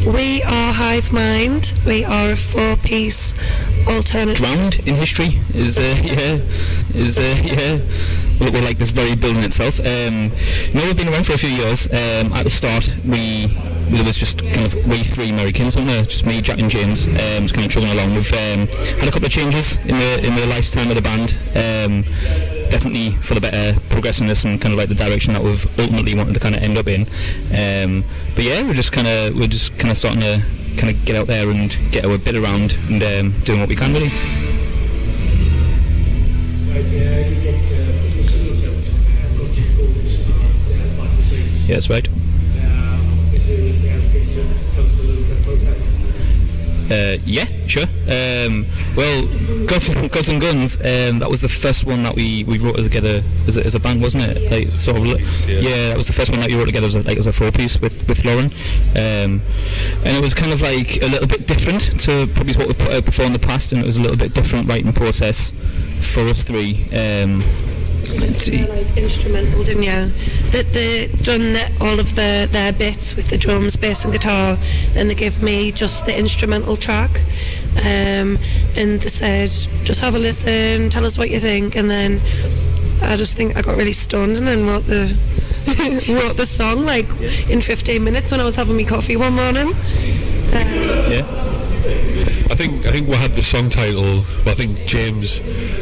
We are Hive Mind. We are a 4-piece alternative. Drowned in history is we're like this very building itself. We've been around for a few years. At the start, there was just kind of we three Americans, weren't there? Just me, Jack, and James, just kind of chugging along. We've had a couple of changes in the lifetime of the band. Definitely for the better, progressiveness and kind of like the direction that we've ultimately wanted to kind of end up in. But yeah, we're just kind of starting to kind of get out there and get our bit around and doing what we can really. Yeah, that's right. Yeah, sure. Well, Gods and Guns. That was the first one that we wrote together as a band, wasn't it? Like sort of. Yeah, that was the first one that we wrote together as a 4-piece with Lauren. And it was kind of like a little bit different to probably what we've put out before in the past, and it was a little bit different writing process for us three. Like instrumental, didn't you? That they done all of their bits with the drums, bass and guitar, then they gave me just the instrumental track, and they said just have a listen, tell us what you think, and then I just think I got really stunned and then wrote the song like in 15 minutes when I was having my coffee one morning. Yeah. I think we had the song title. Well, I think James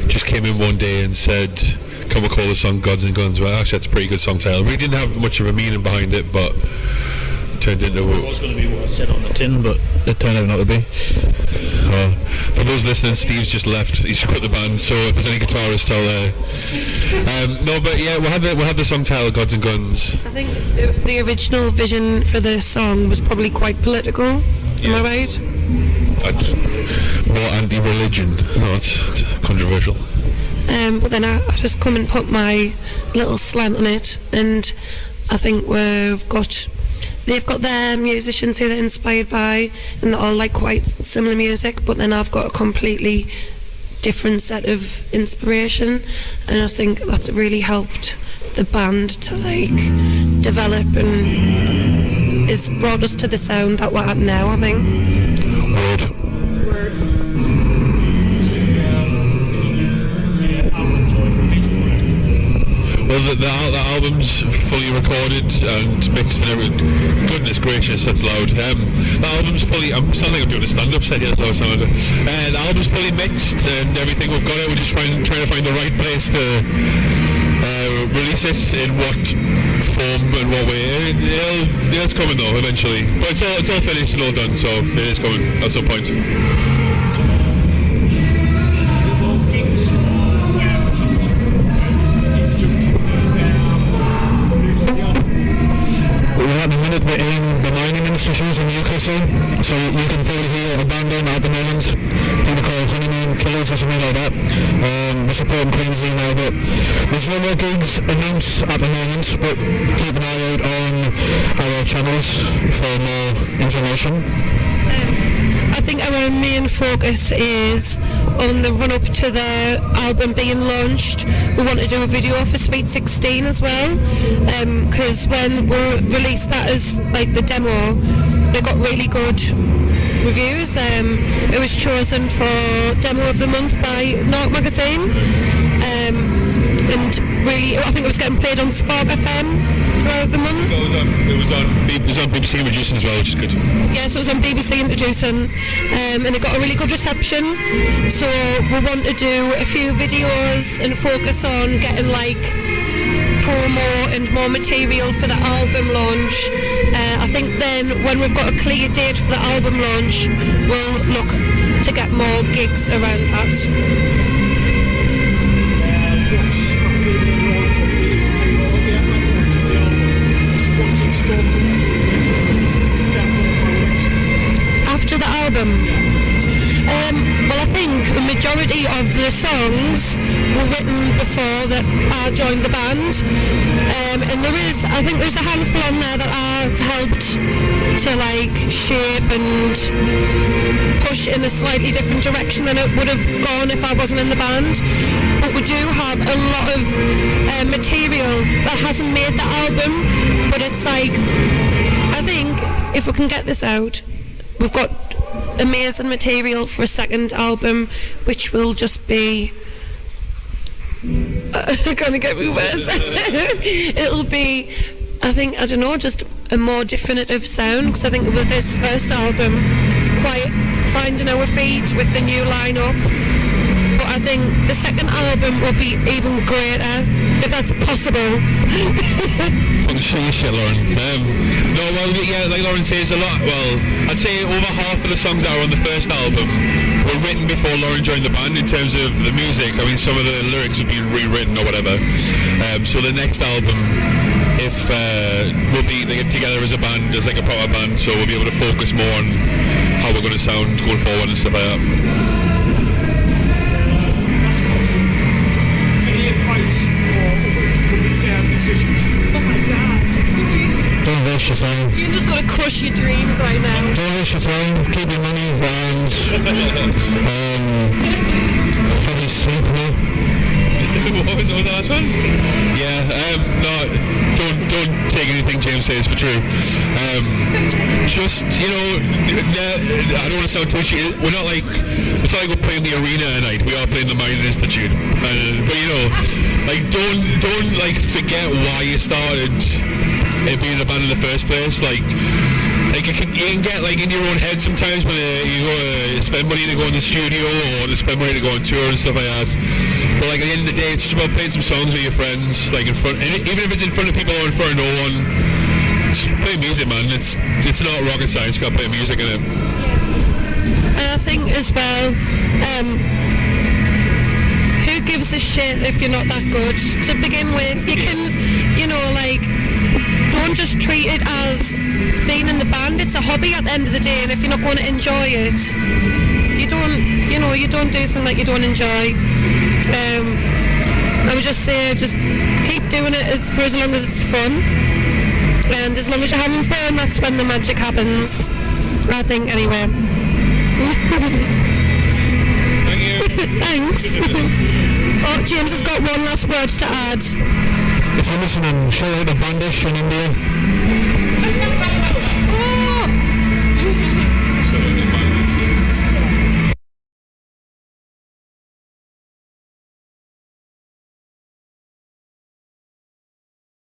just came in one day and said, "Can we call the song Gods and Guns?" Well, actually, that's a pretty good song title. We didn't have much of a meaning behind it, but it turned into. It was going to be what it said on the tin, but it turned out not to be. For those listening, Steve's just left. He's quit the band. So if there's any guitarists out there, no, but yeah, we'll have the song title Gods and Guns. I think the original vision for the song was probably quite political. Am I right? More anti-religion. No, it's controversial. But then I just come and put my little slant on it, and I think they've got their musicians who they're inspired by, and they're all like quite similar music, but then I've got a completely different set of inspiration, and I think that's really helped the band to like develop and has brought us to the sound that we're at now, I think. Word. Well, the album's fully recorded and mixed and everything. Goodness gracious, that's loud. The album's fully. I'm sounding like I'm doing a stand-up set here. So the album's fully mixed and everything. We've got it. We're just trying to find the right place to release it in what form and what way. It's coming though eventually. But it's all finished and all done, so it is coming at some point. We're in the mining institutes in Newcastle, so you can probably hear a band on at the moment, people called Honeymoon Killers or something like that. We're supporting Queensley now, but there's no more gigs announced at the moment, but keep an eye out on our channels for more information. I think our main focus is on the run-up to the album being launched. We want to do a video for Sweet 16 as well, because when we released that as like the demo, it got really good reviews. It was chosen for Demo of the Month by Knock Magazine, and really, I think it was getting played on Spark FM throughout the month. It was on BBC Introducing as well, which is good. Yes, it was on BBC Introducing, and it got a really good reception. So we want to do a few videos and focus on getting like promo and more material for the album launch. I think then when we've got a clear date for the album launch, we'll look to get more gigs around that. After the album, well, I think the majority of the songs were written before that I joined the band, and I think there's a handful on there that I've helped to like shape and push in a slightly different direction than it would have gone if I wasn't in the band. But we do have a lot of material that hasn't made the album, but it's like, I think if we can get this out we've got amazing material for a second album, which will just be gonna get me worse. It'll be, I don't know, just a more definitive sound, because I think with this first album, quite finding our feet with the new lineup. But I think the second album will be even greater, if that's possible. Show your shit, Lauren. No, well, yeah, like Lauren says, a lot. Well, I'd say over half of the songs that are on the first album were written before Lauren joined the band. In terms of the music, I mean, some of the lyrics have been rewritten or whatever. So the next album, if we'll be together as a band, as like a proper band, so we'll be able to focus more on how we're going to sound going forward and stuff like that. Any advice for musicians? Oh my God! Don't waste your time. You're just gonna crush your dreams right now. Don't waste your time. Keep your money and probably sleep now. What was the last one? Yeah, no, don't take anything James says for true. Just, I don't want to sound too cheesy. It's not like we're playing the arena tonight. We are playing the Minded Institute. But don't forget why you started being a band in the first place. You can get in your own head sometimes when you go spend money to go in the studio or to spend money to go on tour and stuff like that. But at the end of the day, it's just about playing some songs with your friends, in front, and even if it's in front of people or in front of no one. Just play music, man. It's not rocket science. You got to play music in it. And I think as well, who gives a shit if you're not that good to begin with? You can, don't just treat it as being in the band. It's a hobby at the end of the day, and if you're not going to enjoy it, you don't do something that you don't enjoy. I would just say, just keep doing it for as long as it's fun, and as long as you're having fun, that's when the magic happens, I think, anyway. Thank you. Thanks. Oh, James has got one last word to add. If you're listening, show her the bandish in India.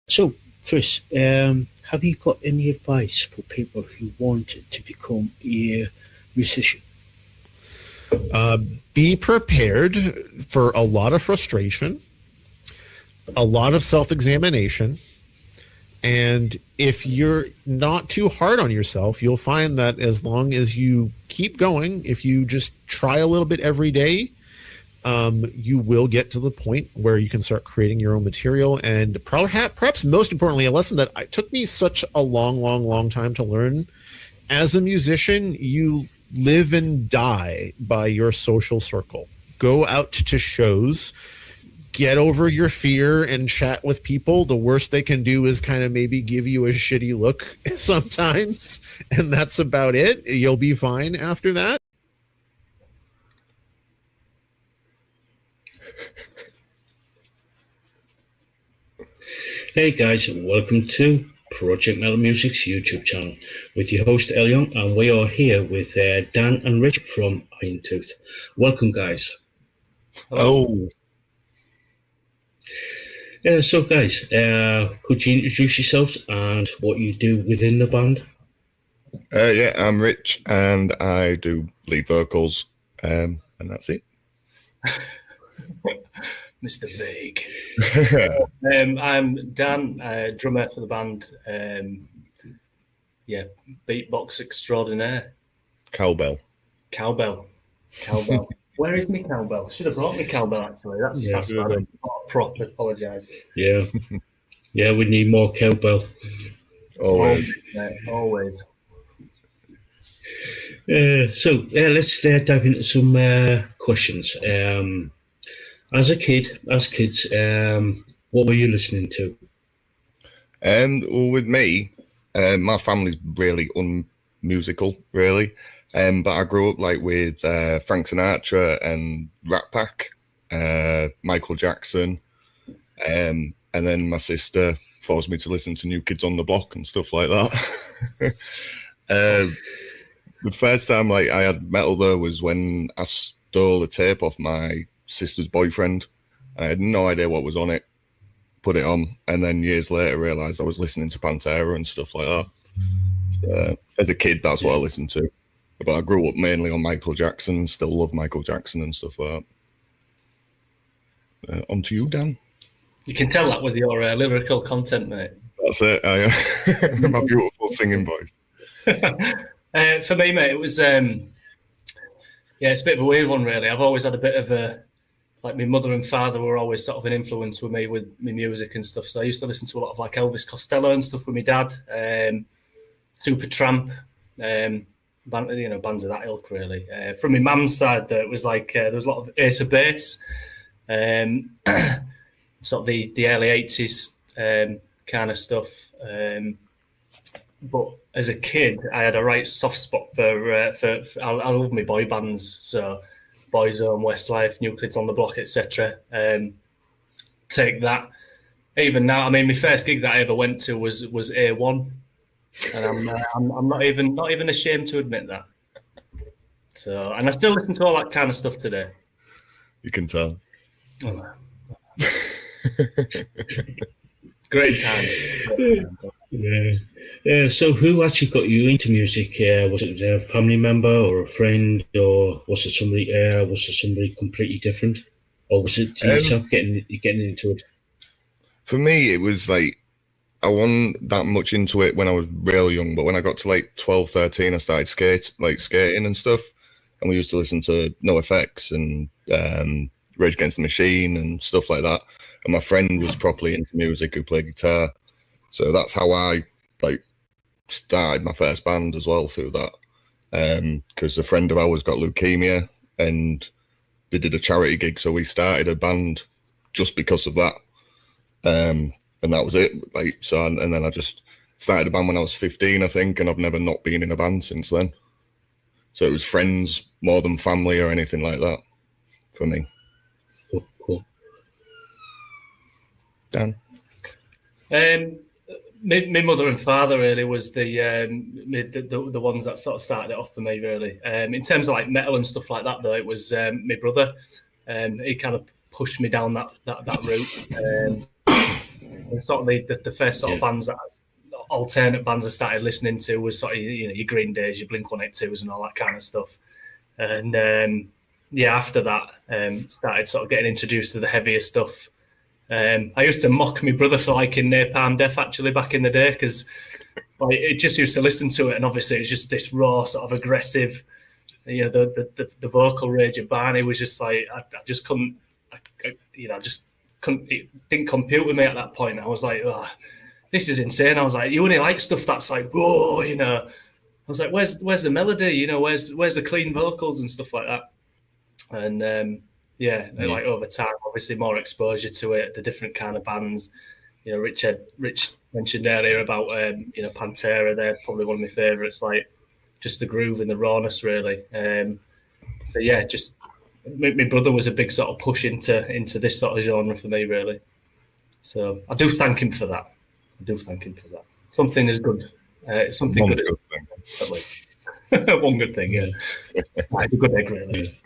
So, Chris, have you got any advice for people who want to become a musician? Be prepared for a lot of frustration, a lot of self-examination, and if you're not too hard on yourself, you'll find that as long as you keep going, if you just try a little bit every day, you will get to the point where you can start creating your own material. And perhaps most importantly, a lesson that took me such a long time to learn: as a musician, you live and die by your social circle. Go out to shows, get over your fear and chat with people. The worst they can do is kind of maybe give you a shitty look sometimes, and that's about it. You'll be fine after that. Hey guys, and welcome to Project Metal Music's YouTube channel with your host Elion, and we are here with Dan and Rich from Iron Tooth. Welcome, guys. Oh, So guys, could you introduce yourselves and what you do within the band? Yeah, I'm Rich and I do lead vocals, and that's it. Mr. Vague. I'm Dan, drummer for the band. Beatbox extraordinaire. Cowbell. Cowbell. Where is my cowbell? Should have brought me cowbell, actually. That's bad. I'm not proper, apologise. Yeah, yeah, we need more cowbell. Always. Always. So let's dive into some questions. As kids, what were you listening to? Well, with me, my family's really unmusical, really. But I grew up with Frank Sinatra and Rat Pack, Michael Jackson, and then my sister forced me to listen to New Kids on the Block and stuff like that. The first time like I had metal though was when I stole a tape off my sister's boyfriend. I had no idea what was on it. Put it on, and then years later realised I was listening to Pantera and stuff like that. As a kid, that's what I listened to. But I grew up mainly on Michael Jackson and still love Michael Jackson and stuff like that. On to you, Dan. You can tell that with your lyrical content, mate. That's it. My beautiful singing voice. For me, mate, it was it's a bit of a weird one, really. I've always had a bit of like my mother and father were always sort of an influence with me with my music and stuff. So I used to listen to a lot of like Elvis Costello and stuff with my dad, Supertramp, bands of that ilk, really. From my mum's side, though, it was like there was a lot of Ace of Base, sort of the early 80s kind of stuff. But as a kid, I had a right soft spot for I love my boy bands, so Boyzone, Westlife, New Kids on the Block, etc. Take that. Even now, I mean, my first gig that I ever went to was A1, and I'm not even ashamed to admit that. So, and I still listen to all that kind of stuff today. You can tell. Oh. Great times. Yeah. So, who actually got you into music? Was it a family member or a friend, or was it somebody completely different, or was it yourself getting into it? For me, it was like I wasn't that much into it when I was real young, but when I got to like 12, 13, I started skating and stuff, and we used to listen to NoFX and Rage Against the Machine and stuff like that. And my friend was properly into music who played guitar, so that's how I started my first band as well through that. Because a friend of ours got leukemia and they did a charity gig, so we started a band just because of that. And that was it. And then I just started a band when I was 15, I think, and I've never not been in a band since then. So it was friends more than family or anything like that for me. Cool. Dan? My mother and father really was the ones that sort of started it off for me, really. In terms of like metal and stuff like that, though, it was my brother. He kind of pushed me down that route. And sort of the first sort of bands alternate bands I started listening to was sort of your Green Days, your Blink-182s, and all that kind of stuff. And after that, started sort of getting introduced to the heavier stuff. I used to mock my brother for liking Napalm Death actually back in the day, because it just used to listen to it, and obviously it's just this raw sort of aggressive, the vocal range of Barney was just like I just couldn't, it didn't compute with me at that point. I was like, oh, this is insane. I was like, you only like stuff that's like whoa, I was like, where's the melody? Where's the clean vocals and stuff like that? And like over time, obviously more exposure to it, the different kind of bands. Rich mentioned earlier about Pantera. They're probably one of my favourites. Like just the groove and the rawness, really. Just my brother was a big sort of push into this sort of genre for me, really. So I do thank him for that. Something is good. Something One good. good Thing. One good thing, yeah. It's a good egg, really.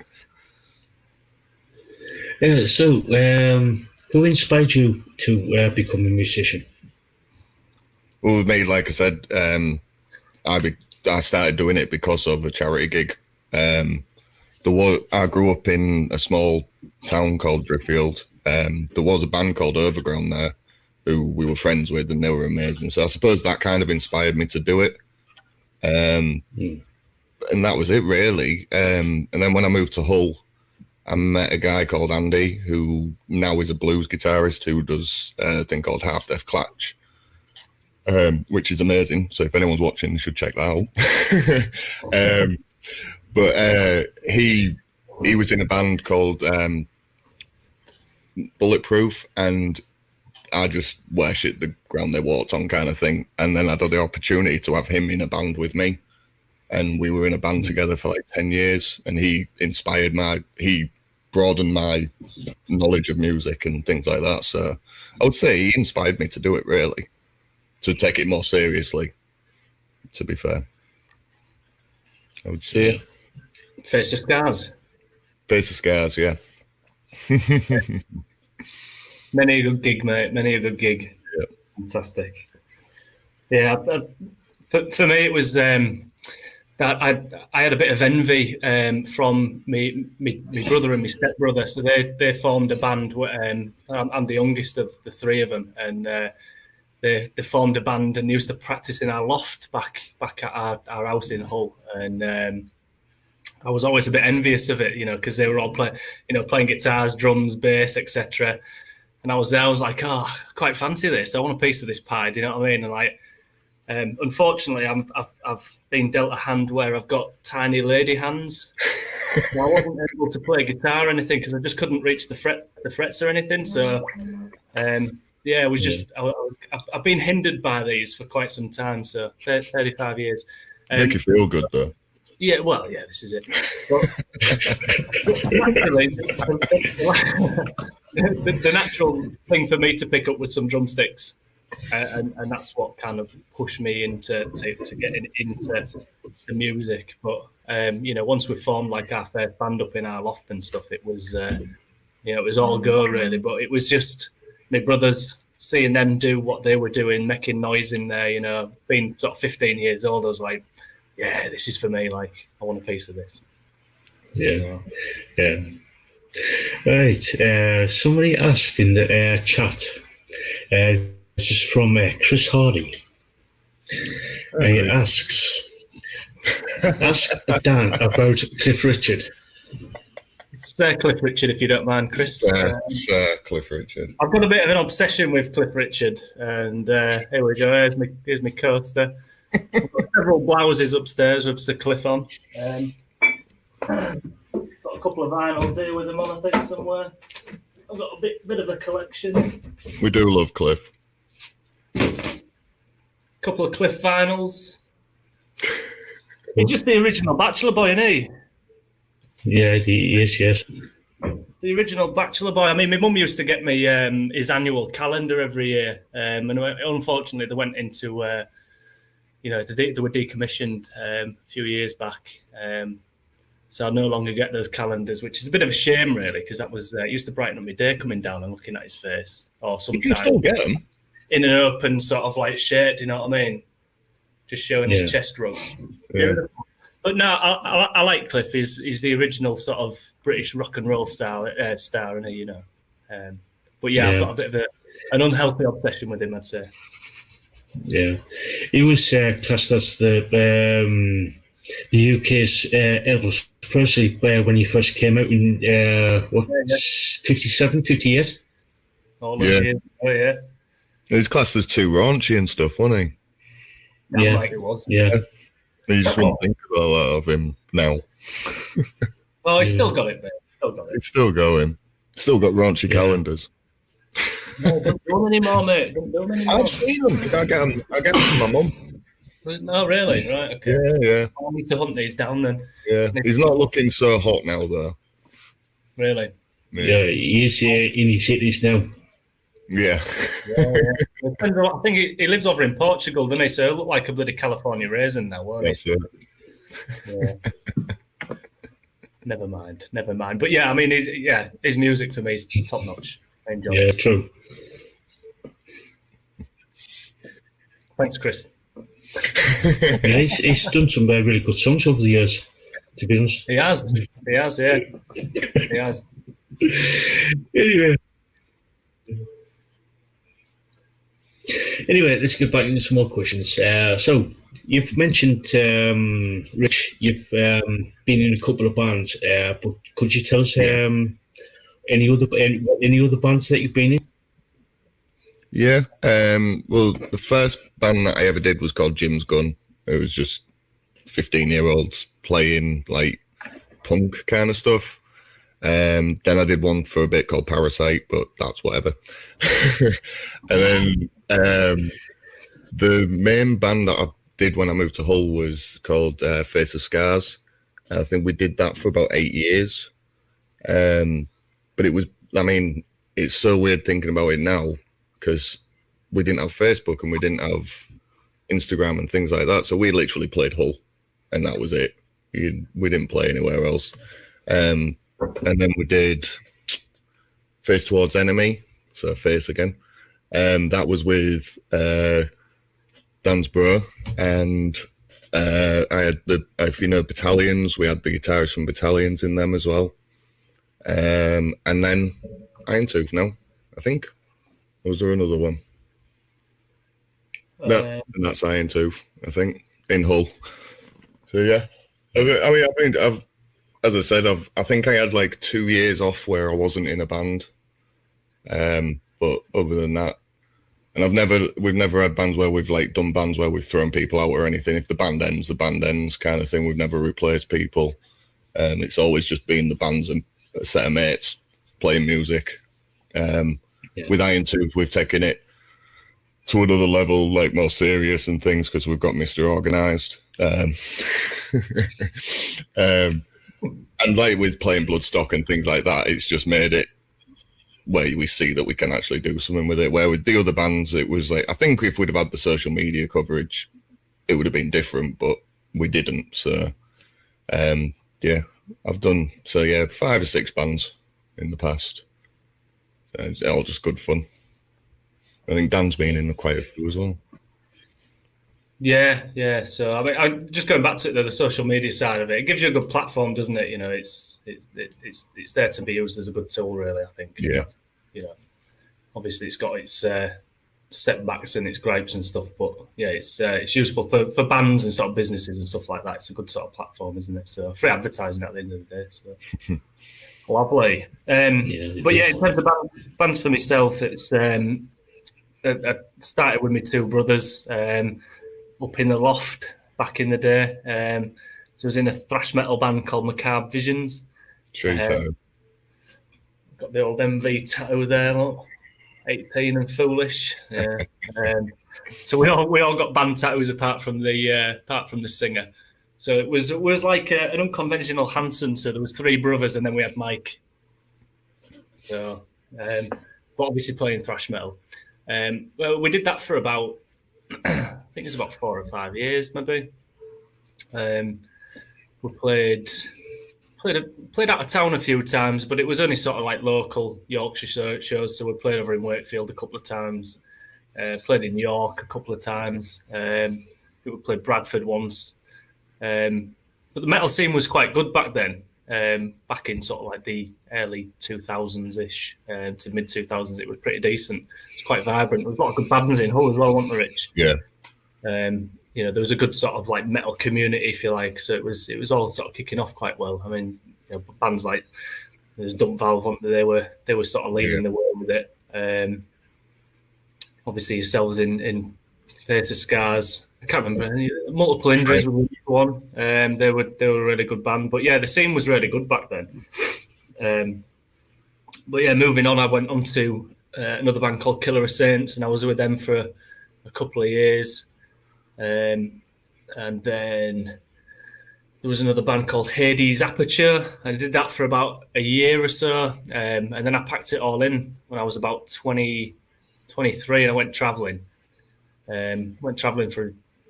So, who inspired you to become a musician? Well, with me, like I said, I started doing it because of a charity gig. I grew up in a small town called Driffield. There was a band called Overground there who we were friends with, and they were amazing. So I suppose that kind of inspired me to do it. And that was it, really. And then when I moved to Hull, I met a guy called Andy, who now is a blues guitarist who does a thing called Half Death Clutch, which is amazing. So if anyone's watching, you should check that out. But he was in a band called Bulletproof, and I just worshipped the ground they walked on, kind of thing. And then I had the opportunity to have him in a band with me, and we were in a band together for like 10 years. And he broadened my knowledge of music and things like that. So I would say he inspired me to do it, really, to take it more seriously, to be fair. I would say. Face of Scars. Face of Scars, yeah. Many a good gig, mate. Many a good gig. Yeah. Fantastic. Yeah, for me it was that I had a bit of envy from me brother and my stepbrother. So they formed a band. I'm the youngest of the three of them, and they formed a band and used to practice in our loft back at our house in Hull. And I was always a bit envious of it, because they were all playing guitars, drums, bass, etc. And I was there. I was like, oh, I quite fancy this. I want a piece of this pie. Do you know what I mean? And like, unfortunately, I've been dealt a hand where I've got tiny lady hands. So I wasn't able to play guitar or anything because I just couldn't reach the frets or anything. So, it was just I've been hindered by these for quite some time. So 35 years. Make you feel good though. Yeah, well, yeah, this is it. But actually, the natural thing for me to pick up was some drumsticks, and that's what kind of pushed me into getting into the music. But once we formed like our first band up in our loft and stuff, it was it was all go really. But it was just my brothers, seeing them do what they were doing, making noise in there. Being sort of 15 years old, I was like, yeah, this is for me. Like, I want a piece of this. Yeah. Right. Somebody asked in the chat. This is from Chris Hardy. He asks Dan about Cliff Richard. Sir Cliff Richard, if you don't mind, Chris. Sir Cliff Richard. I've got a bit of an obsession with Cliff Richard, and here we go. Here's my coaster. I've got several blouses upstairs with Sir Cliff on. Got a couple of vinyls here with him on, I think, somewhere. I've got a bit of a collection. We do love Cliff. Couple of Cliff vinyls. He's just the original Bachelor Boy, isn't he? Yeah, he is, yes. The original Bachelor Boy. I mean, my mum used to get me his annual calendar every year, and unfortunately they went into... they were decommissioned a few years back. So I no longer get those calendars, which is a bit of a shame, really, because that was it used to brighten up my day coming down and looking at his face. Or sometimes you can still get them. In an open sort of like shirt, you know what I mean? Just showing his chest rub. Yeah. But no, I like Cliff. He's the original sort of British rock and roll star, isn't he, But yeah, I've got a bit of an unhealthy obsession with him, I'd say. Yeah, he was classed as the UK's Elvis Presley when he first came out in 57, 58. Oh yeah. He was classed as too raunchy and stuff, wasn't he? Yeah, like it was. Yeah. You just wouldn't think about that of him now. Oh, he's still got it, mate. He's still going. Still got raunchy calendars. No, don't do them anymore, mate. Don't do them anymore. I've seen them because I get them from my mum. No, really? Right, okay. Yeah. I need to hunt these down then. Yeah, he's not looking so hot now, though. Really? Yeah, he's in his 80s now. Yeah. It depends a lot. I think he lives over in Portugal, doesn't he? So he'll look like a bloody California raisin now, won't he? That's it. Yeah. Never mind. But yeah, I mean, his music for me is top notch. I enjoy it. Yeah, true. Thanks, Chris. Yeah, he's done some really good songs over the years, to be honest. He has, yeah. He has. Anyway, let's get back into some more questions. So, you've mentioned, Rich, you've been in a couple of bands, but could you tell us any other bands that you've been in? Yeah. Well, the first band that I ever did was called Jim's Gun. It was just 15-year-olds playing like punk kind of stuff. Then I did one for a bit called Parasite, but that's whatever. And then the main band that I did when I moved to Hull was called Face of Scars. I think we did that for about 8 years. But it was, I mean, it's so weird thinking about it now because we didn't have Facebook and we didn't have Instagram and things like that. So we literally played Hull and that was it. We didn't play anywhere else. And then we did Face Towards Enemy, so Face again. That was with Dan's bro, and I had if you know Battalions, we had the guitarists from Battalions in them as well. And then Iron Tooth now, I think. Or was there another one? No, and that's Iron Tooth, I think, in Hull. So yeah, I think as I said, I think I had like 2 years off where I wasn't in a band. But other than that, and we've never had bands where we've like done bands where we've thrown people out or anything. If the band ends kind of thing. We've never replaced people. It's always just been the bands and a set of mates playing music. With Iron Tooth, we've taken it to another level, like more serious and things, because we've got Mr. Organised. And like with playing Bloodstock and things like that, it's just made it where we see that we can actually do something with it. Where with the other bands, it was like, I think if we'd have had the social media coverage, it would have been different, but we didn't. So, yeah, I've done 5 or 6 bands in the past. It's all just good fun. I think Dan's been in quite a few as well. Yeah. So I mean, I'm just going back to the social media side of it. It gives you a good platform, doesn't it? You know, it's there to be used as a good tool, really. I think. Yeah. You know, obviously it's got its setbacks and its gripes and stuff, but yeah, it's useful for bands and sort of businesses and stuff like that. It's a good sort of platform, isn't it? So free advertising at the end of the day. So lovely. But yeah, in terms of bands for myself, it's I started with my 2 brothers up in the loft back in the day. So I was in a thrash metal band called Macabre Visions. Got the old MV tattoo there, look. 18 and foolish. Yeah. So we all got band tattoos apart from the singer. So it was like an unconventional Hanson. So there was 3 brothers, and then we had Mike. So, but obviously playing thrash metal. Well, we did that for about, I think it was about 4 or 5 years, maybe. We played out of town a few times, but it was only sort of like local Yorkshire shows. So we played over in Wakefield a couple of times, played in York a couple of times. We played Bradford once. But the metal scene was quite good back then. Back in sort of like the early 2000s-ish to mid 2000s, it was pretty decent. It's quite vibrant. There was a lot of good bands in Hull as well, wasn't there, Rich? Yeah. You know, there was a good sort of like metal community, if you like. So it was all sort of kicking off quite well. I mean, you know, bands like there's Dump Valve, they were sort of leading the way with it. Obviously, yourselves in Face of Scars. I can't remember any multiple injuries with one. They were a really good band, but yeah, the scene was really good back then. But yeah, moving on, I went on to another band called Killer of Saints, and I was with them for a couple of years. And then there was another band called Hades Aperture. I did that for about a year or so, and then I packed it all in when I was about 23, and I went travelling.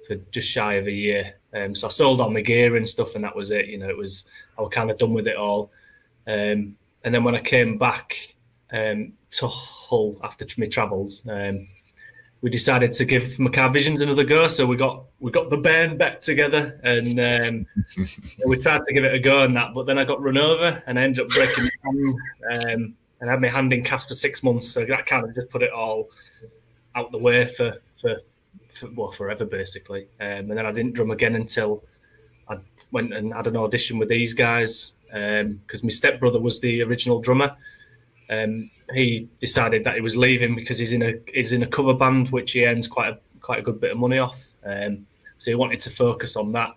For just shy of a year. So I sold all my gear and stuff, and that was it. You know, I was kind of done with it all. And then when I came back to Hull after my travels, we decided to give Macabre Visions another go. So we got the band back together, and we tried to give it a go and that. But then I got run over, and I ended up breaking my hand, and had my hand in cast for 6 months. So that kind of just put it all out the way for forever, basically. And then I didn't drum again until I went and had an audition with these guys, because my stepbrother was the original drummer. He decided that he was leaving because he's in a cover band, which he earns quite a good bit of money off. So he wanted to focus on that.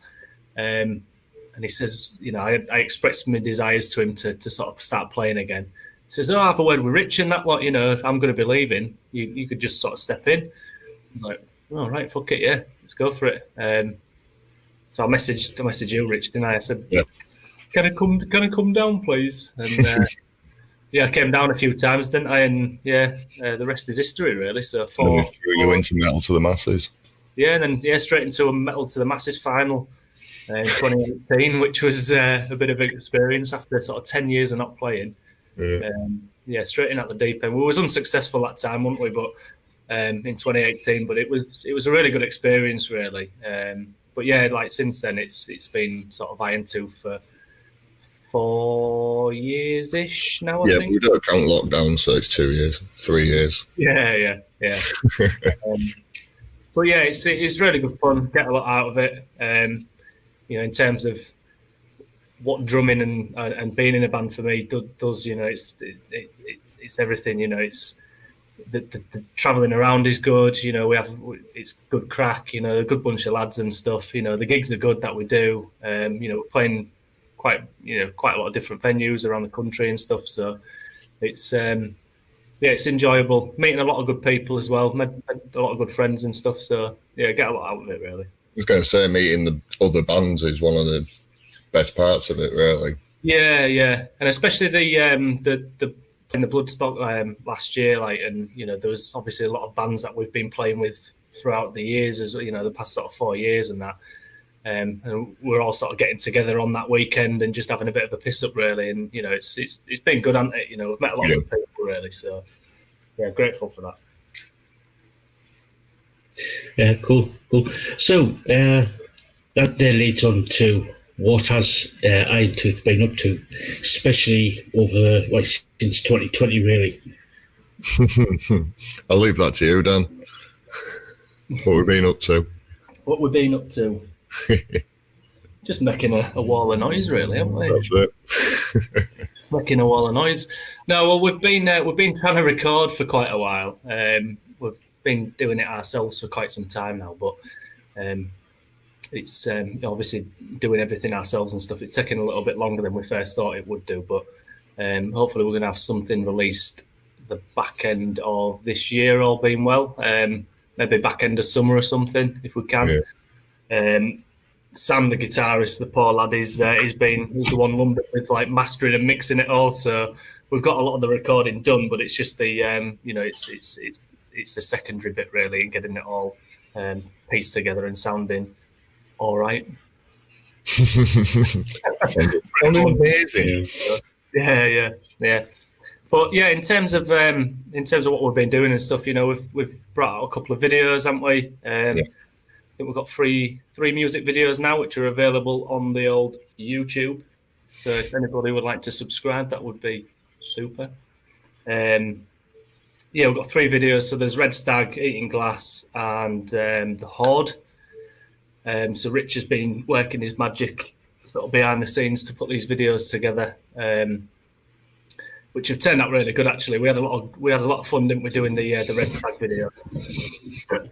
And he says, you know, I expressed my desires to him to sort of start playing again. He says, I have a word with Rich and that lot, you know, if I'm going to be leaving, you could just sort of step in. I was like, all right, fuck it, yeah, let's go for it. So I messaged you, Rich, didn't I? I said, yeah. Can I come down, please? And yeah, I came down a few times, didn't I? And yeah, the rest is history, really. So threw you into Metal to the Masses. Yeah, and then straight into a Metal to the Masses final. in 2018, which was a bit of an experience after sort of 10 years of not playing. Yeah, straight in at the deep end. We was unsuccessful that time, weren't we? But in 2018, but it was a really good experience, really. But yeah, like since then, it's been sort of Iron Tooth for 4 years ish now. I think. We don't count lockdown, so it's 2 years, 3 years. Yeah. But yeah, it's really good fun. Get a lot out of it. In terms of what drumming and being in a band for me does, it's everything. It's the traveling around is good. It's good crack. A good bunch of lads and stuff. The gigs are good that we do. We're playing quite a lot of different venues around the country and stuff. So it's it's enjoyable. Meeting a lot of good people as well. Met a lot of good friends and stuff. So yeah, get a lot out of it, really. I was going to say, meeting the other bands is one of the best parts of it, really. Yeah, and especially the in the Bloodstock last year, there was obviously a lot of bands that we've been playing with throughout the years, as the past sort of 4 years and that. And we're all sort of getting together on that weekend and just having a bit of a piss up, really. And it's been good, hasn't it? We've met a lot of people, really. So yeah, grateful for that. Yeah, cool. So that then leads on to what has Iron Tooth been up to, especially over since 2020, really. I'll leave that to you, Dan. What we've been up to. Just making a wall of noise, really, haven't we? That's it. Making a wall of noise. No, well, we've been trying to record for quite a while. We've been doing it ourselves for quite some time now, but it's obviously doing everything ourselves and stuff. It's taking a little bit longer than we first thought it would do, but hopefully we're going to have something released the back end of this year, all being well. Maybe back end of summer or something, if we can. Yeah. Sam, the guitarist, the poor lad, he's the one lumbered with mastering and mixing it all. So we've got a lot of the recording done, but it's just the it's the secondary bit, really, and getting it all pieced together and sounding all right. Sounding amazing. Yeah. But yeah, in terms of what we've been doing and stuff, we've brought out a couple of videos, haven't we? I think we've got three music videos now, which are available on the old YouTube. So if anybody would like to subscribe, that would be super. We've got 3 videos. So there's Red Stag, Eating Glass, and The Horde. So Rich has been working his magic sort of behind the scenes to put these videos together, which have turned out really good. Actually, we had a lot of fun, didn't we, doing the Red Stag video?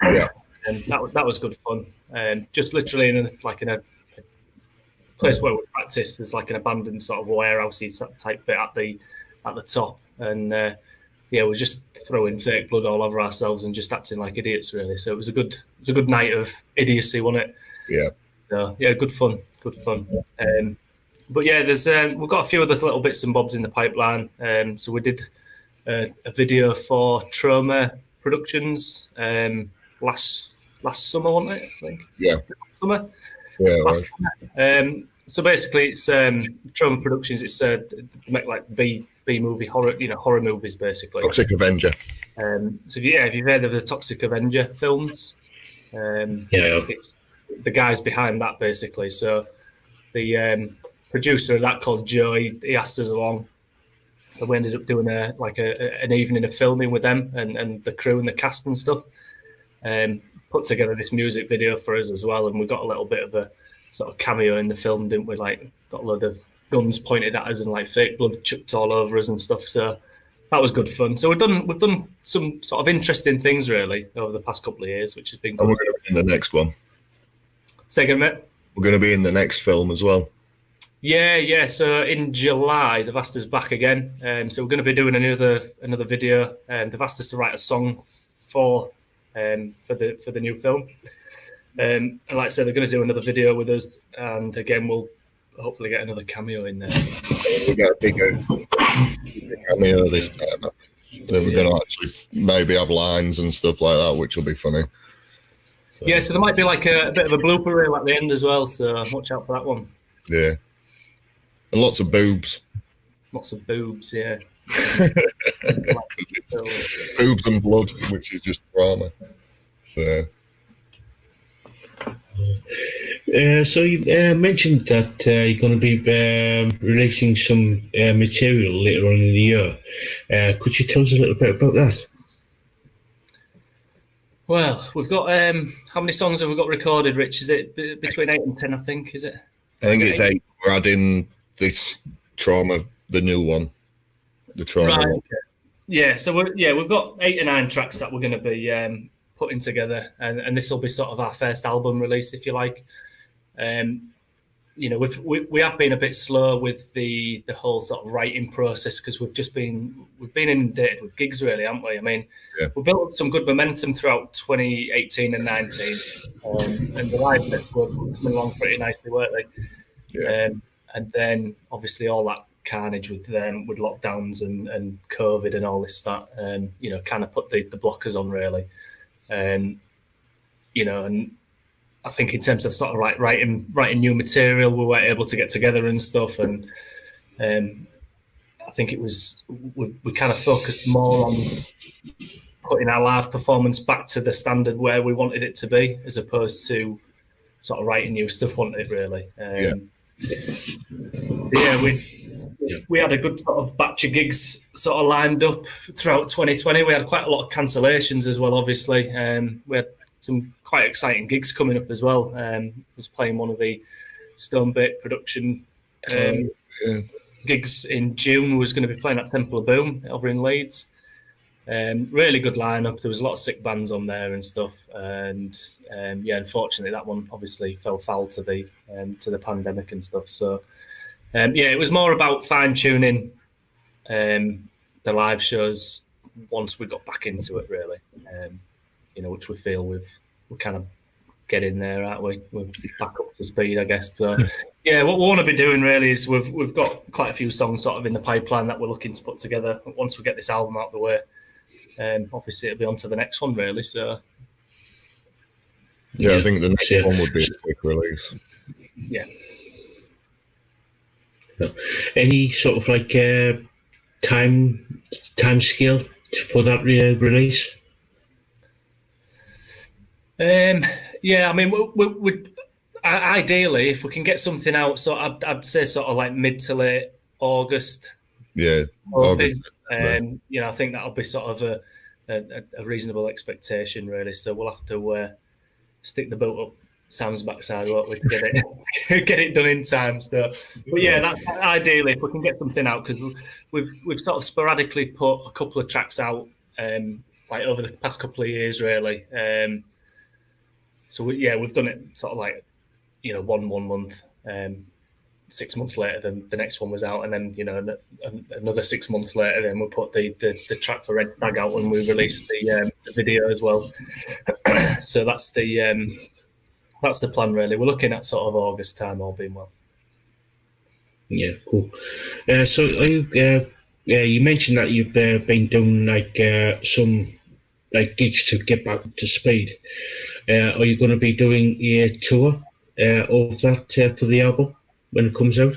Yeah. And that was good fun. Just literally in a place where we practice, there's an abandoned sort of warehousey type bit at the top, and we're just throwing fake blood all over ourselves and just acting like idiots, really. So it was a good night of idiocy, wasn't it? Yeah. So yeah, good fun. But yeah, there's we've got a few other little bits and bobs in the pipeline. So we did a video for Trauma Productions last summer, wasn't it? I think. Yeah. Summer. Yeah. Right. So basically, it's Trauma Productions. It's make B movie horror movies, basically. Toxic Avenger. So if you've heard of the Toxic Avenger films, it's the guys behind that, basically. So the producer of that, called Joe, he asked us along, and we ended up doing an evening of filming with them and the crew and the cast and stuff. Put together this music video for us as well, and we got a little bit of a sort of cameo in the film, didn't we? Got a load of guns pointed at us and fake blood chucked all over us and stuff. So that was good fun. So we've done some sort of interesting things, really, over the past couple of years, which has been good. And we're going to be in the next one. Say again, mate? We're going to be in the next film as well. Yeah. So in July, they've asked us back again. So we're going to be doing another video. They've asked us to write a song for the new film. And like I said, they're going to do another video with us, and again, we'll hopefully get another cameo in there. We got a bigger cameo this time. Then we're going to actually maybe have lines and stuff like that, which will be funny. Yeah, so there might be like a bit of a blooper reel at the end as well, so watch out for that one. Yeah. And lots of boobs. Lots of boobs, yeah. Boobs and blood, which is just drama. So. So you mentioned that you're going to be releasing some material later on in the year. Could you tell us a little bit about that? Well, we've got how many songs have we got recorded, Rich? Is it between 8 and 10? I think is it? I think it's 8. We're adding this Trauma, the new one, the Trauma. Right. One. Okay. Yeah. So we've got 8 or 9 tracks that we're going to be putting together, and this will be sort of our first album release, if you like. We have been a bit slow with the whole sort of writing process because we've been inundated with gigs, really, haven't we? I mean, we built up some good momentum throughout 2018 and 19, and the live sets were coming along pretty nicely, weren't they? Yeah. And then obviously all that carnage with lockdowns and COVID and all this that kind of put the blockers on, really. And I think in terms of sort of like writing new material, we weren't able to get together and stuff, and I think it was we kind of focused more on putting our live performance back to the standard where we wanted it to be, as opposed to sort of writing new stuff, wasn't it, really? We had a good sort of batch of gigs sort of lined up throughout 2020. We had quite a lot of cancellations as well, obviously. We had some quite exciting gigs coming up as well. I was playing one of the Stonebait production gigs in June. We was going to be playing at Temple of Boom over in Leeds. Really good lineup. There was a lot of sick bands on there and stuff. And unfortunately, that one obviously fell foul to the pandemic and stuff. So it was more about fine tuning the live shows once we got back into it, really. Which we feel we're kind of getting there, aren't we? We're back up to speed, I guess. So, what we want to be doing really is we've got quite a few songs sort of in the pipeline that we're looking to put together. Once we get this album out of the way, obviously it'll be on to the next one, really. So, I think the next one would be a quick release. Yeah. Any sort of like time scale for that release? I mean, we ideally, if we can get something out, so I'd say sort of like mid to late August. Yeah, August. I think that'll be sort of a reasonable expectation, really. So we'll have to stick the boat up Sam's backside, won't we, to get it done in time. So, but that's ideally if we can get something out, because we've sort of sporadically put a couple of tracks out, like over the past couple of years, really. So we've done it sort of like, one month, 6 months later than the next one was out, and then another 6 months later, then we put the track for Red Stag out when we released the video as well. So that's the plan, really. We're looking at sort of August time, all being well. Yeah, cool. So you mentioned that you've been doing like some like gigs to get back to speed. Are you going to be doing a tour of that for the album when it comes out?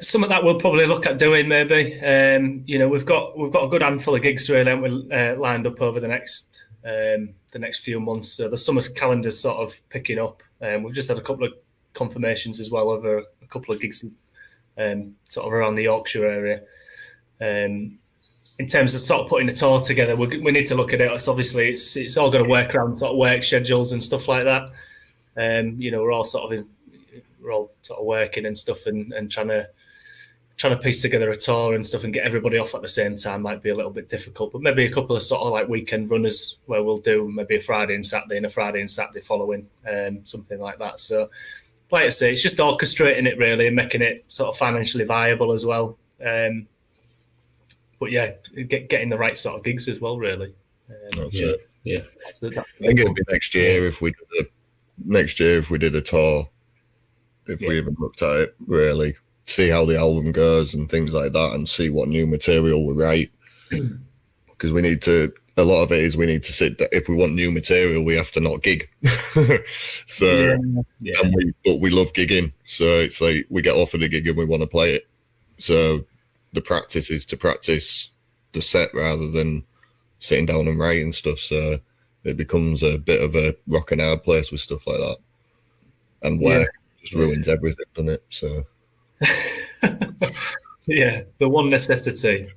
Some of that we'll probably look at doing, maybe. We've got a good handful of gigs really, haven't we, lined up over the next few months. So the summer calendar's sort of picking up. We've just had a couple of confirmations as well over a couple of gigs sort of around the Yorkshire area. In terms of sort of putting a tour together, we need to look at it. So obviously, it's all going to work around sort of work schedules and stuff like that. We're all sort of working and stuff, and trying to piece together a tour and stuff and get everybody off at the same time might be a little bit difficult. But maybe a couple of sort of like weekend runners where we'll do maybe a Friday and Saturday and a Friday and Saturday following, something like that. So, like I say, it's just orchestrating it really and making it sort of financially viable as well. But getting the right sort of gigs as well, really. That's it. Yeah. I think it'll be next year if we did a tour. If we even looked at it, really see how the album goes and things like that, and see what new material we write, because we need to a lot of it is we need to sit. If we want new material, we have to not gig. So, but we love gigging. So it's like we get offered a gig and we want to play it. So the practice is to practice the set rather than sitting down and writing stuff. So it becomes a bit of a rock and hard place with stuff like that. And work just ruins everything, doesn't it? So yeah, the one necessity.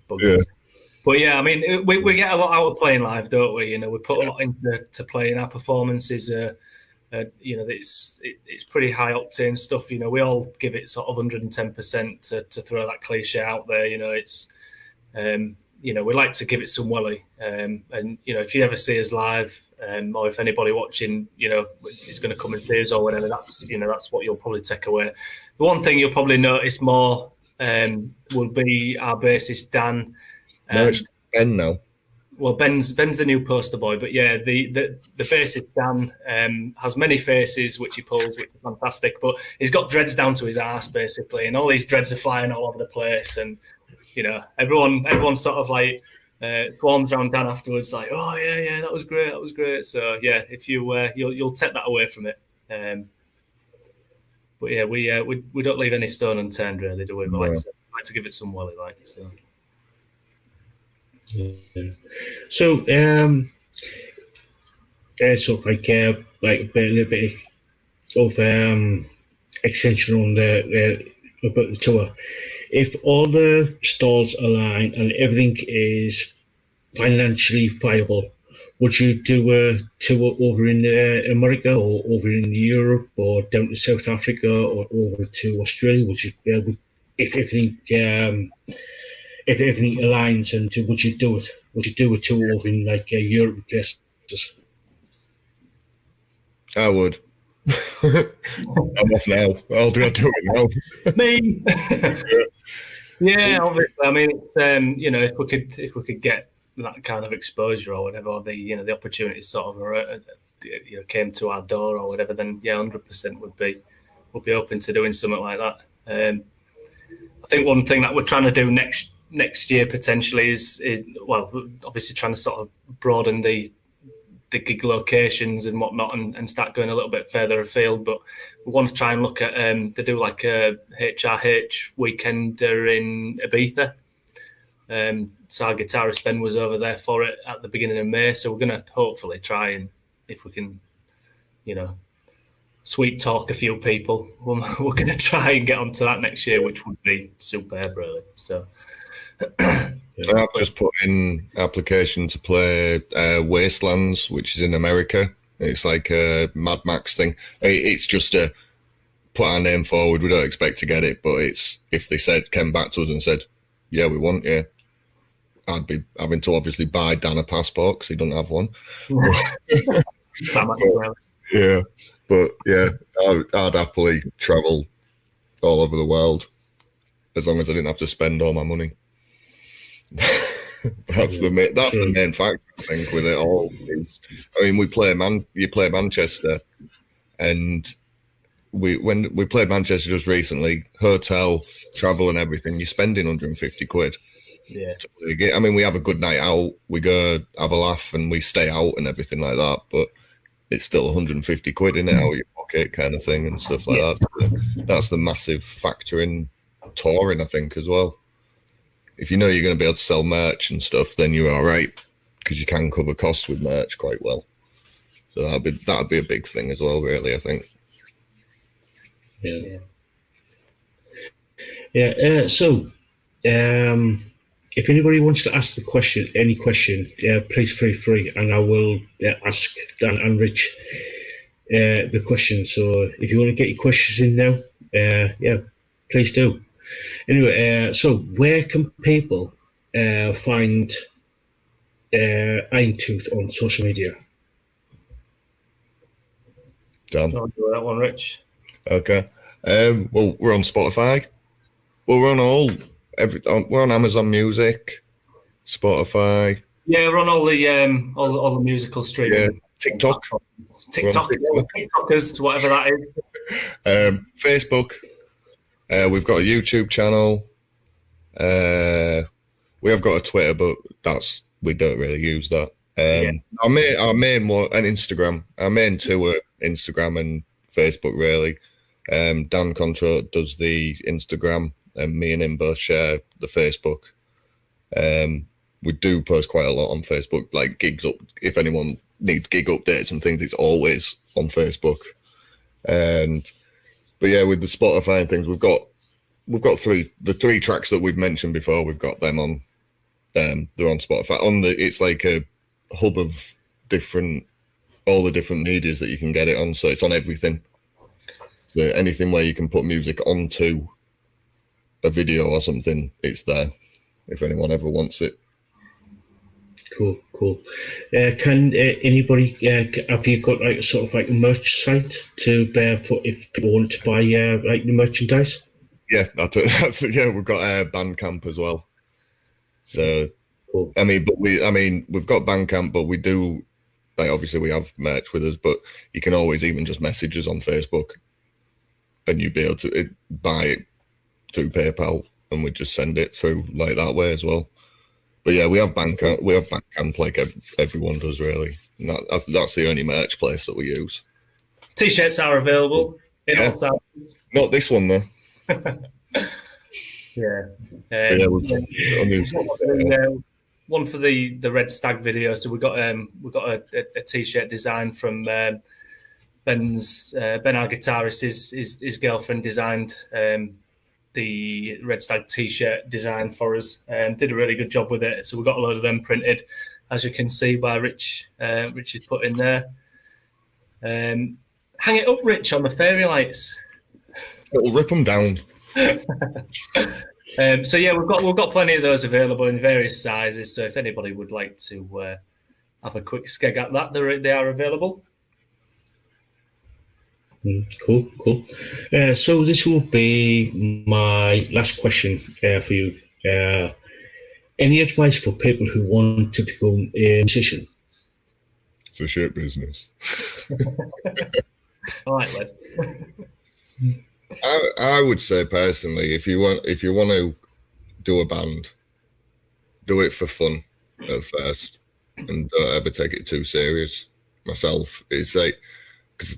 But yeah, I mean, we get a lot out of playing live, don't we? You know, we put a lot into playing. Our performances, you know, it's pretty high octane stuff. You know, we all give it sort of 110% to throw that cliche out there. You know, it's you know, we like to give it some welly. And you know, if you ever see us live, or if anybody watching, you know, is going to come and see us or whatever, that's, you know, that's what you'll probably take away. The one thing you'll probably notice more will be our bassist Dan. No, it's Ben now. Well, Ben's the new poster boy, but yeah, the bassist Dan has many faces which he pulls, which is fantastic. But he's got dreads down to his arse basically, and all these dreads are flying all over the place. And you know, everyone sort of like swarms around Dan afterwards, like, oh yeah, that was great. So yeah, if you you'll take that away from it. But yeah, we don't leave any stone unturned, really, do we? We like to give it some welly, like so. Yeah. So, sort of like a little bit of extension on about the tour. If all the stars align and everything is financially viable, would you do a tour over in America or over in Europe or down to South Africa or over to Australia? Would you, if everything aligns, and would you do it? Would you do a tour over in like Europe? I would. I'm off now. I'll do it now. Me. Yeah, obviously. I mean, it's you know, if we could get that kind of exposure or whatever, or the opportunity sort of came to our door or whatever, then yeah, 100% would be open to doing something like that. I think one thing that we're trying to do next year potentially is well, obviously trying to sort of broaden the gig locations and whatnot and start going a little bit further afield. But we want to try and look at they do like a HRH weekender in Ibiza. So our guitarist Ben was over there for it at the beginning of May. So we're going to hopefully try, and if we can, you know, sweet talk a few people, we're going to try and get onto that next year, which would be superb, really. So I've just put in application to play Wastelands, which is in America. It's like a Mad Max thing. It's just a put our name forward. We don't expect to get it, but it's if they came back to us and said, yeah, we want you, I'd be having to obviously buy Dan a passport because he doesn't have one. Yeah, but yeah, I'd happily travel all over the world as long as I didn't have to spend all my money. That's the main factor, I think, with it all. I mean, you play Manchester, and when we played Manchester just recently, hotel, travel, and everything, you're spending 150 quid. Yeah. I mean, we have a good night out, we go have a laugh, and we stay out and everything like that, but it's still 150 quid in it out of your pocket, kind of thing, and stuff like that. So that's the massive factor in touring, I think, as well. If you know you're going to be able to sell merch and stuff, then you're all right because you can cover costs with merch quite well. So that'd be a big thing as well, really, I think. Yeah. So, if anybody wants to ask any question, please feel free, and I will ask Dan and Rich the question. So, if you want to get your questions in now, please do. Anyway, so where can people find Irontooth on social media? Dan? I'll do that one, Rich. Okay. Well, we're on Spotify. Well, we're on we're on Amazon Music, Spotify. Yeah, we're on all the musical streaming. Yeah, TikTok, TikTokers, whatever that is. Facebook. We've got a YouTube channel. We have got a Twitter, but we don't really use that. Our main one and Instagram. Our main two are Instagram and Facebook, really. Dan Contra does the Instagram, and me and him both share the Facebook. We do post quite a lot on Facebook, like gigs up. If anyone needs gig updates and things, it's always on Facebook. But yeah, with the Spotify and things, we've got the three tracks that we've mentioned before. We've got them on. They're on Spotify. It's like a hub of all the different medias that you can get it on. So it's on everything. So anything where you can put music onto a video or something, it's there. If anyone ever wants it. Cool. Can anybody have you got like sort of like a merch site to put if people want to buy like the merchandise? Yeah, that's yeah. We've got Bandcamp as well. So, cool. we've got Bandcamp, but we do like obviously we have merch with us, but you can always even just message us on Facebook, and you'd be able to buy it through PayPal, and we just send it through like that way as well. But yeah, we have Bandcamp. We have Bandcamp like everyone does, really. And that's the only merch place that we use. T-shirts are available in all sizes. Not this one though. One for the Red Stag video. So we got a T-shirt design from Ben, our guitarist. His girlfriend designed the Red Stag T-shirt design for us, and did a really good job with it. So we got a load of them printed, as you can see by Rich. Rich has put in there. Hang it up, Rich, on the fairy lights. It'll rip them down. So yeah, we've got plenty of those available in various sizes. So if anybody would like to have a quick skeg at that, they are available. Cool. So this will be my last question for you. Any advice for people who want to become a musician? It's a shit business. I like this. I would say personally, if you want to do a band, do it for fun at first, and don't ever take it too serious. Myself, it's like because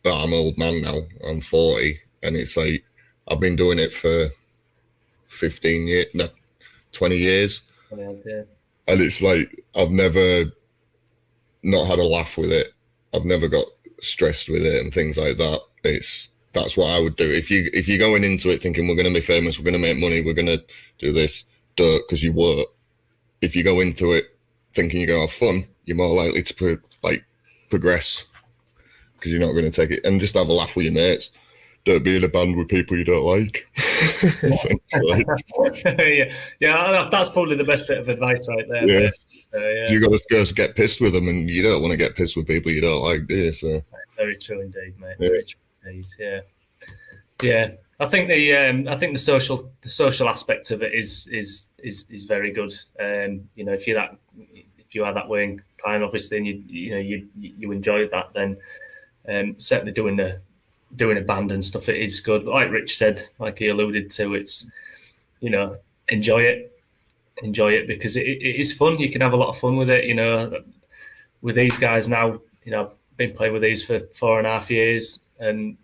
I'm an old man now. I'm 40, and it's like I've been doing it for 20 years, and it's like I've never not had a laugh with it. I've never got stressed with it and things like that. That's what I would do. If you're going into it thinking we're going to be famous, we're going to make money, we're going to do this, do it because you work. If you go into it thinking you're going to have fun, you're more likely to progress because you're not going to take it and just have a laugh with your mates. Don't be in a band with people you don't like. yeah, that's probably the best bit of advice right there. Yeah. You got to go get pissed with them, and you don't want to get pissed with people you don't like, do you? So very true indeed, mate. Very true. Yeah. I think the social aspect of it is very good. If you are that way inclined, obviously, and you enjoy that, then certainly doing a band and stuff, it is good. But like Rich said, like he alluded to, it's enjoy it because it is fun. You can have a lot of fun with it. With these guys now, I've been playing with these for 4.5 years. And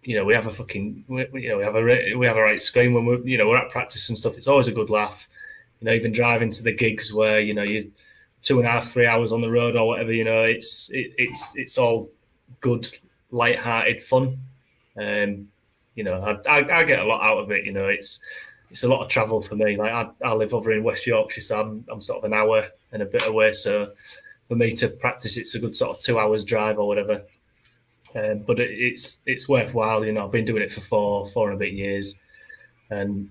we have we have a right scream when we're at practice and stuff. It's always a good laugh. Even driving to the gigs where you're 2.5-3 hours on the road or whatever. It's all good, light-hearted fun. I get a lot out of it. It's a lot of travel for me. Like I live over in West Yorkshire, so I'm sort of an hour and a bit away. So for me to practice, it's a good sort of 2 hours drive or whatever. But it's worthwhile. I've been doing it for four and a bit years, and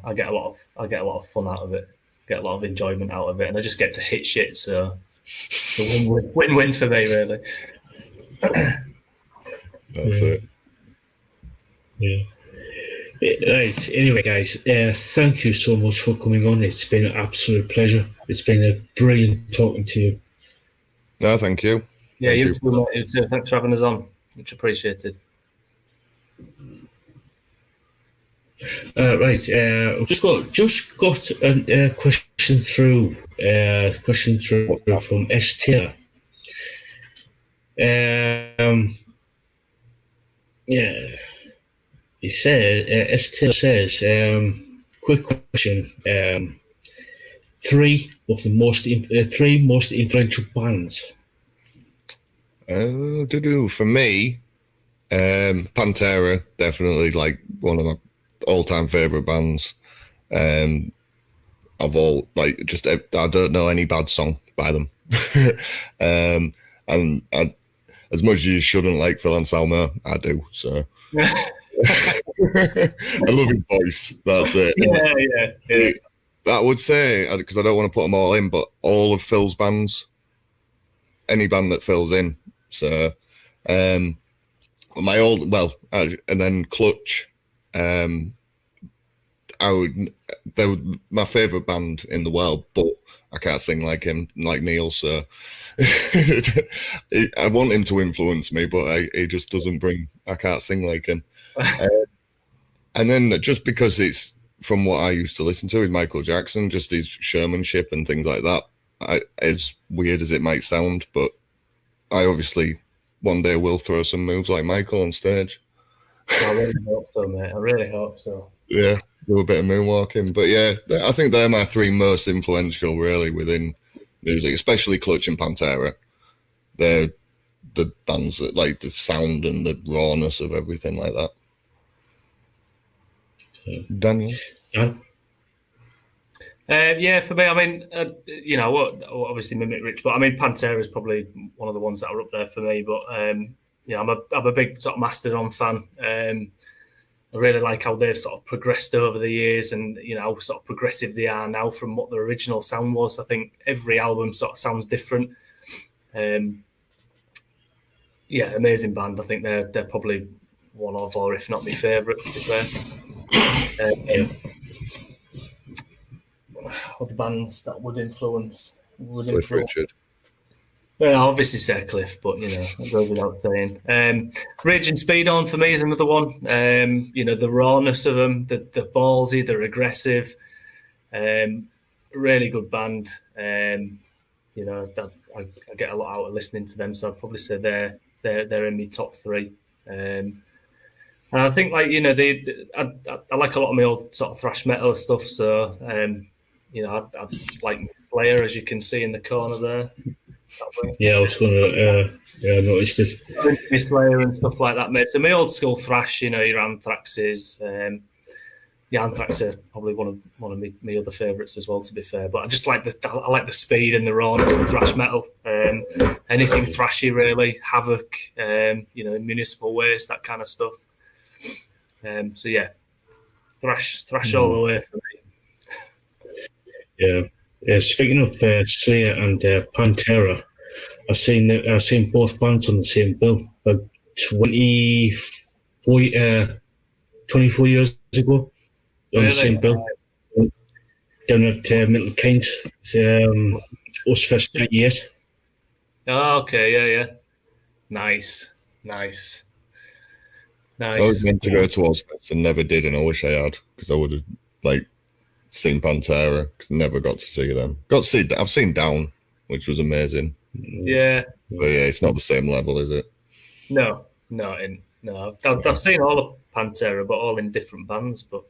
I get a lot of fun out of it, get a lot of enjoyment out of it, and I just get to hit shit. So it's a win-win for me, really. That's it. Yeah. Right. Anyway, guys, thank you so much for coming on. It's been an absolute pleasure. It's been a brilliant talking to you. No, thank you. Yeah, you too. Thanks for having us on. Much appreciated. Right. I've just got a question through. From ST. Yeah. He said. ST says. Quick question. Three most influential bands. For me, Pantera, definitely like one of my all-time favorite bands. Of all, like, just I don't know any bad song by them. And as much as you shouldn't like Phil Anselmo, I do. So I love his voice. That's it. Yeah. I would say, because I don't want to put them all in, but all of Phil's bands, any band that Phil's in. So, and then Clutch. They were my favourite band in the world, but I can't sing like him, like Neil. So I want him to influence me, but he just doesn't I can't sing like him. And then just because it's from what I used to listen to with Michael Jackson, just his showmanship and things like that. As weird as it might sound, but I obviously one day will throw some moves like Michael on stage. I really hope so, mate. I really hope so. Yeah, do a bit of moonwalking. But yeah, I think they're my three most influential, really, within music, especially Clutch and Pantera. They're the bands that like the sound and the rawness of everything like that. Daniel? Yeah, for me, I mean, obviously Mimic Rich, but I mean, Pantera is probably one of the ones that are up there for me. But I'm a big sort of Mastodon fan. I really like how they've sort of progressed over the years, and how sort of progressive they are now from what their original sound was. I think every album sort of sounds different. Amazing band. I think they're probably one of, or if not my favourite, to be fair. Other bands that would influence. Cliff Richard. Well, I obviously say Cliff, but it goes without saying. Raging Speed On for me is another one. The rawness of them, the ballsy, they're aggressive. Really good band. I get a lot out of listening to them, so I'd probably say they're in my top three. And I think I like a lot of my old sort of thrash metal stuff. So I like Slayer, as you can see in the corner there. Yeah, I was going to. I noticed it. Slayer and stuff like that, mate. So my old school thrash, your Anthraxes. Anthrax are probably one of my other favourites as well, to be fair. But I just like the speed and the rawness of thrash metal. Anything thrashy, really. Havoc, Municipal Waste, that kind of stuff. Thrash all the way for me. Yeah. Speaking of Slayer and Pantera, I've seen both bands on the same bill about 24 years ago on the same bill down at Milton Keynes. Us Fest 98. Oh, okay, yeah. Nice. I was meant to go to Ozfest and never did, and I wish I had, because I would have seen Pantera, because I never got to see them. I've seen Down, which was amazing. Yeah. But yeah, it's not the same level, is it? No. I've seen all of Pantera, but all in different bands, but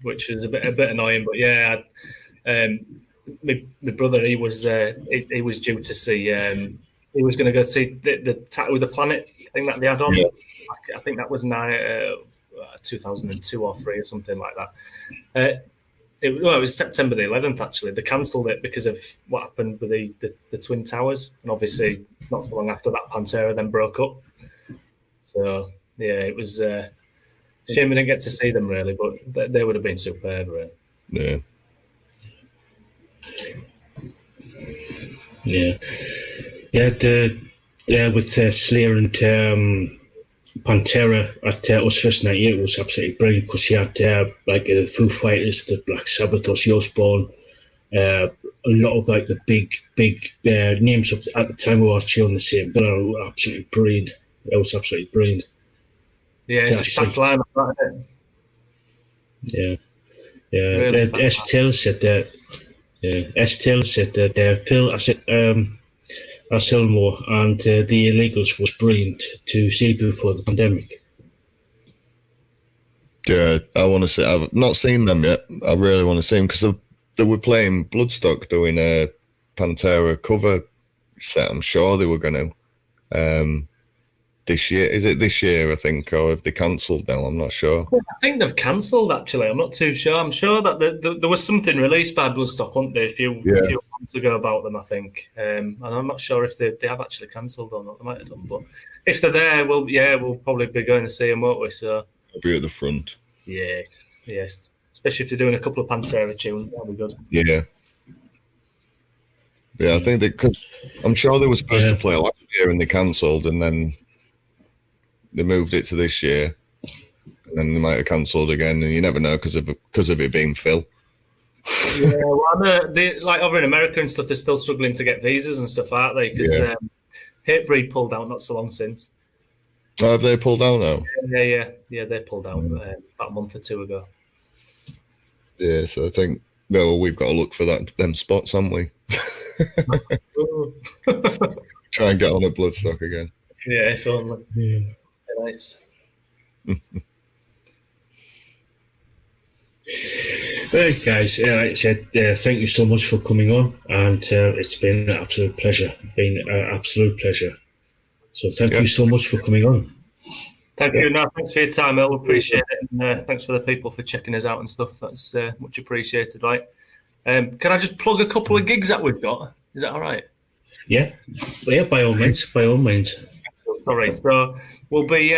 which was a bit annoying. But yeah, my brother, he was due to see. He was going to go see the Tattoo of the Planet thing that they had on. Yeah. I think that was 2002 or 3 or something like that. It was September the 11th, actually. They cancelled it because of what happened with the Twin Towers. And obviously, not so long after that, Pantera then broke up. So, yeah, it was a shame we didn't get to see them, really, but they would have been superb, really. Yeah. With Slayer and Pantera at Ozfest 98 was absolutely brilliant, because you had the Foo Fighters, the Black Sabbath, Ozzy Osbourne, a lot of the big names at the time who were actually on the same bill. Absolutely brilliant. It was absolutely brilliant. Yeah, it's a stacked lineup, isn't Yeah, Really as Taylor said that. Yeah, as Taylor said that Phil Anselmo and the Illegals was brilliant to see before the pandemic. Yeah, I want to see. I've not seen them yet. I really want to see them because they were playing Bloodstock doing a Pantera cover set. I'm sure they were going to. This year, is it this year? I think, or have they cancelled now? I'm not sure. I think they've cancelled. Actually, I'm not too sure. I'm sure that there was something released by Bloodstock, wasn't there, a few months ago about them. I think, and I'm not sure if they have actually cancelled or not. They might have done, but if they're there, we'll probably be going to see them, won't we? So I'll be at the front. yes, especially if they're doing a couple of Pantera tunes, that'll be good. Yeah, I think because I'm sure they were supposed to play last year and they cancelled, and then they moved it to this year, and then they might have cancelled again, and you never know because of it being Phil. Yeah, well, I know like over in America and stuff, they're still struggling to get visas and stuff, aren't they? Because Hatebreed pulled out not so long since. Oh, have they pulled out now? Yeah, they pulled out about a month or two ago. Yeah, so I think we've got to look for them spots, haven't we? Try and get on at Bloodstock again. Yeah, if only. Yeah. Nice. Right, guys. Like I said, thank you so much for coming on, and it's been an absolute pleasure. So thank you so much for coming on. Thank you. No, thanks for your time, Earl. Appreciate it, and thanks for the people for checking us out and stuff. That's much appreciated. Like, can I just plug a couple of gigs that we've got? Is that all right? Yeah, by all means. Sorry. So we'll be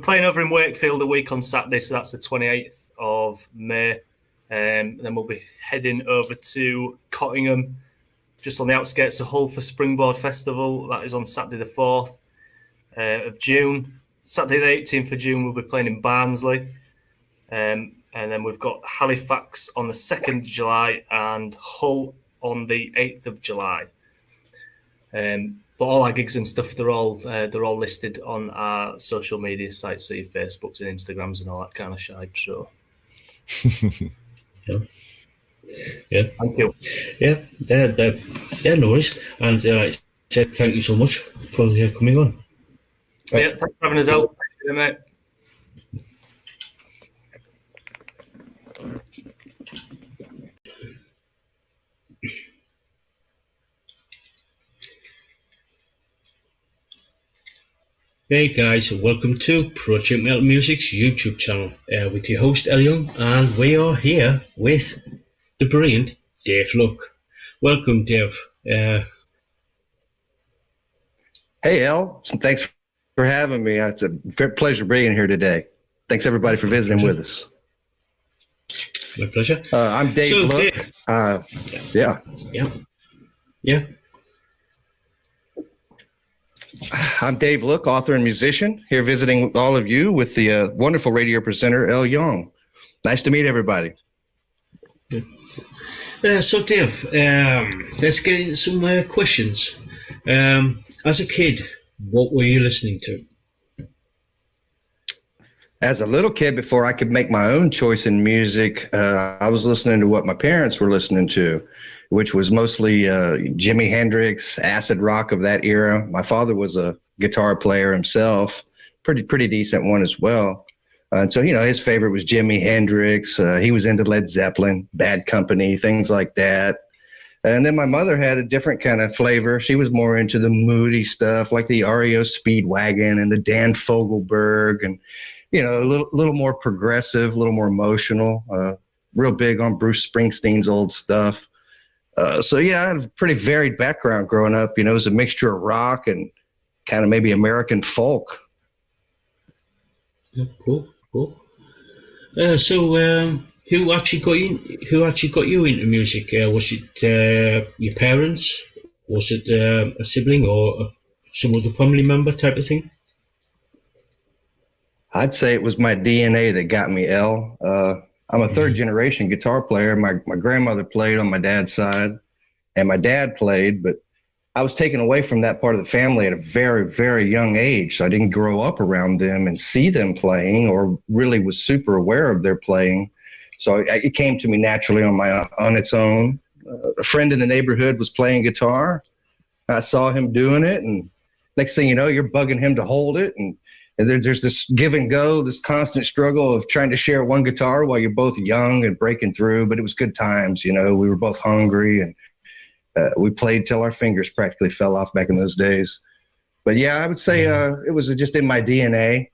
playing over in Wakefield a week on Saturday, so that's the 28th of May. And then we'll be heading over to Cottingham, just on the outskirts of Hull for Springboard Festival. That is on Saturday the 4th of June. Saturday the 18th of June, we'll be playing in Barnsley. And then we've got Halifax on the 2nd of July and Hull on the 8th of July. But all our gigs and stuff, they're all listed on our social media sites, so your Facebooks and Instagrams and all that kind of shit. So, yeah. Thank you. Yeah, no worries. And like I said, thank you so much for coming on. Yeah, thanks for having us out. Thank you, mate. Hey guys, welcome to Project Metal Music's YouTube channel with your host Elion, and we are here with the brilliant Dave Luck. Welcome, Dave. Hey, El. Thanks for having me. It's a pleasure being here today. Thanks everybody for visiting with us. My pleasure. I'm Dave Luck. Dave. Yeah. I'm Dave Luck, author and musician, here visiting all of you with the wonderful radio presenter, El Young. Nice to meet everybody. So, Dave, let's get into some questions. As a kid, what were you listening to? As a little kid, before I could make my own choice in music, I was listening to what my parents were listening to, which was mostly Jimi Hendrix, acid rock of that era. My father was a guitar player himself, pretty decent one as well. And so, his favorite was Jimi Hendrix. He was into Led Zeppelin, Bad Company, things like that. And then my mother had a different kind of flavor. She was more into the moody stuff, like the REO Speedwagon and the Dan Fogelberg, and a little more progressive, a little more emotional. Real big on Bruce Springsteen's old stuff. So I had a pretty varied background growing up. It was a mixture of rock and kind of maybe American folk. Yeah, cool. So who actually got you into music? Was it your parents? Was it a sibling or some other family member type of thing? I'd say it was my DNA that got me, El. I'm a third generation guitar player. My grandmother played on my dad's side, and my dad played, but I was taken away from that part of the family at a very, very young age. So I didn't grow up around them and see them playing, or really was super aware of their playing. So it came to me naturally on its own. A friend in the neighborhood was playing guitar. I saw him doing it, and next thing you know, you're bugging him to hold it. And there's this give and go, this constant struggle of trying to share one guitar while you're both young and breaking through. But it was good times, you know. We were both hungry, and we played till our fingers practically fell off back in those days. But yeah, I would say it was just in my DNA,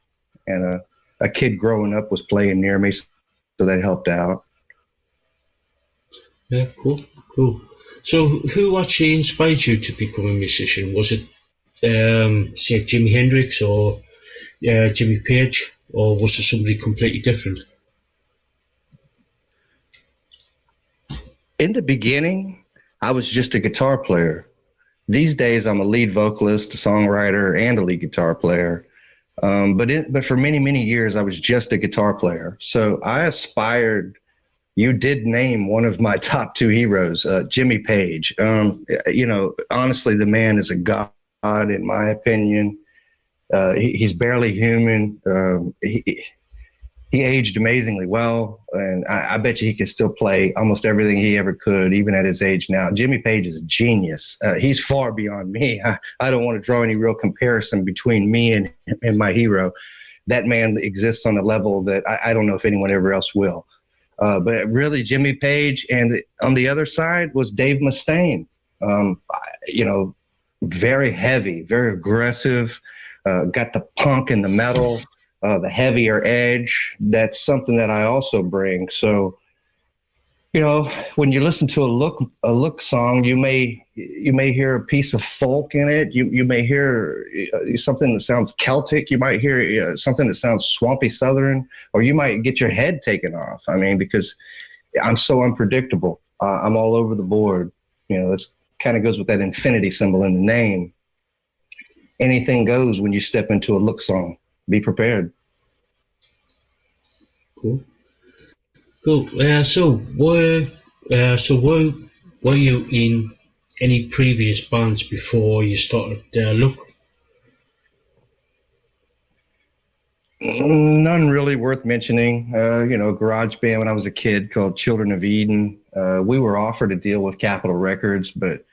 and a kid growing up was playing near me, so that helped out. Yeah, cool. So who actually inspired you to become a musician? Was it, say, Jimi Hendrix or Jimmy Page, or was it somebody completely different? In the beginning, I was just a guitar player. These days, I'm a lead vocalist, a songwriter, and a lead guitar player. But for many, many years, I was just a guitar player. So I aspired. You did name one of my top two heroes, Jimmy Page. You know, honestly, the man is a god, in my opinion. He's barely human. He aged amazingly well, and I bet you he could still play almost everything he ever could, even at his age now. Jimmy Page is a genius. He's far beyond me. I don't want to draw any real comparison between me and my hero. That man exists on a level that I don't know if anyone ever else will. But really, Jimmy Page, and on the other side was Dave Mustaine. You know, very heavy, very aggressive, got the punk and the metal. The heavier edge. That's something that I also bring. So, you know, when you listen to a look song, you may hear a piece of folk in it. You may hear something that sounds Celtic. You might hear something that sounds swampy Southern, or you might get your head taken off. I mean, because I'm so unpredictable. I'm all over the board. You know, that's kind of goes with that infinity symbol in the name. Anything goes when you step into a look song. Be prepared. Cool. So were you in any previous bands before you started Look? None really worth mentioning. You know, garage band when I was a kid called Children of Eden. We were offered a deal with Capitol Records, but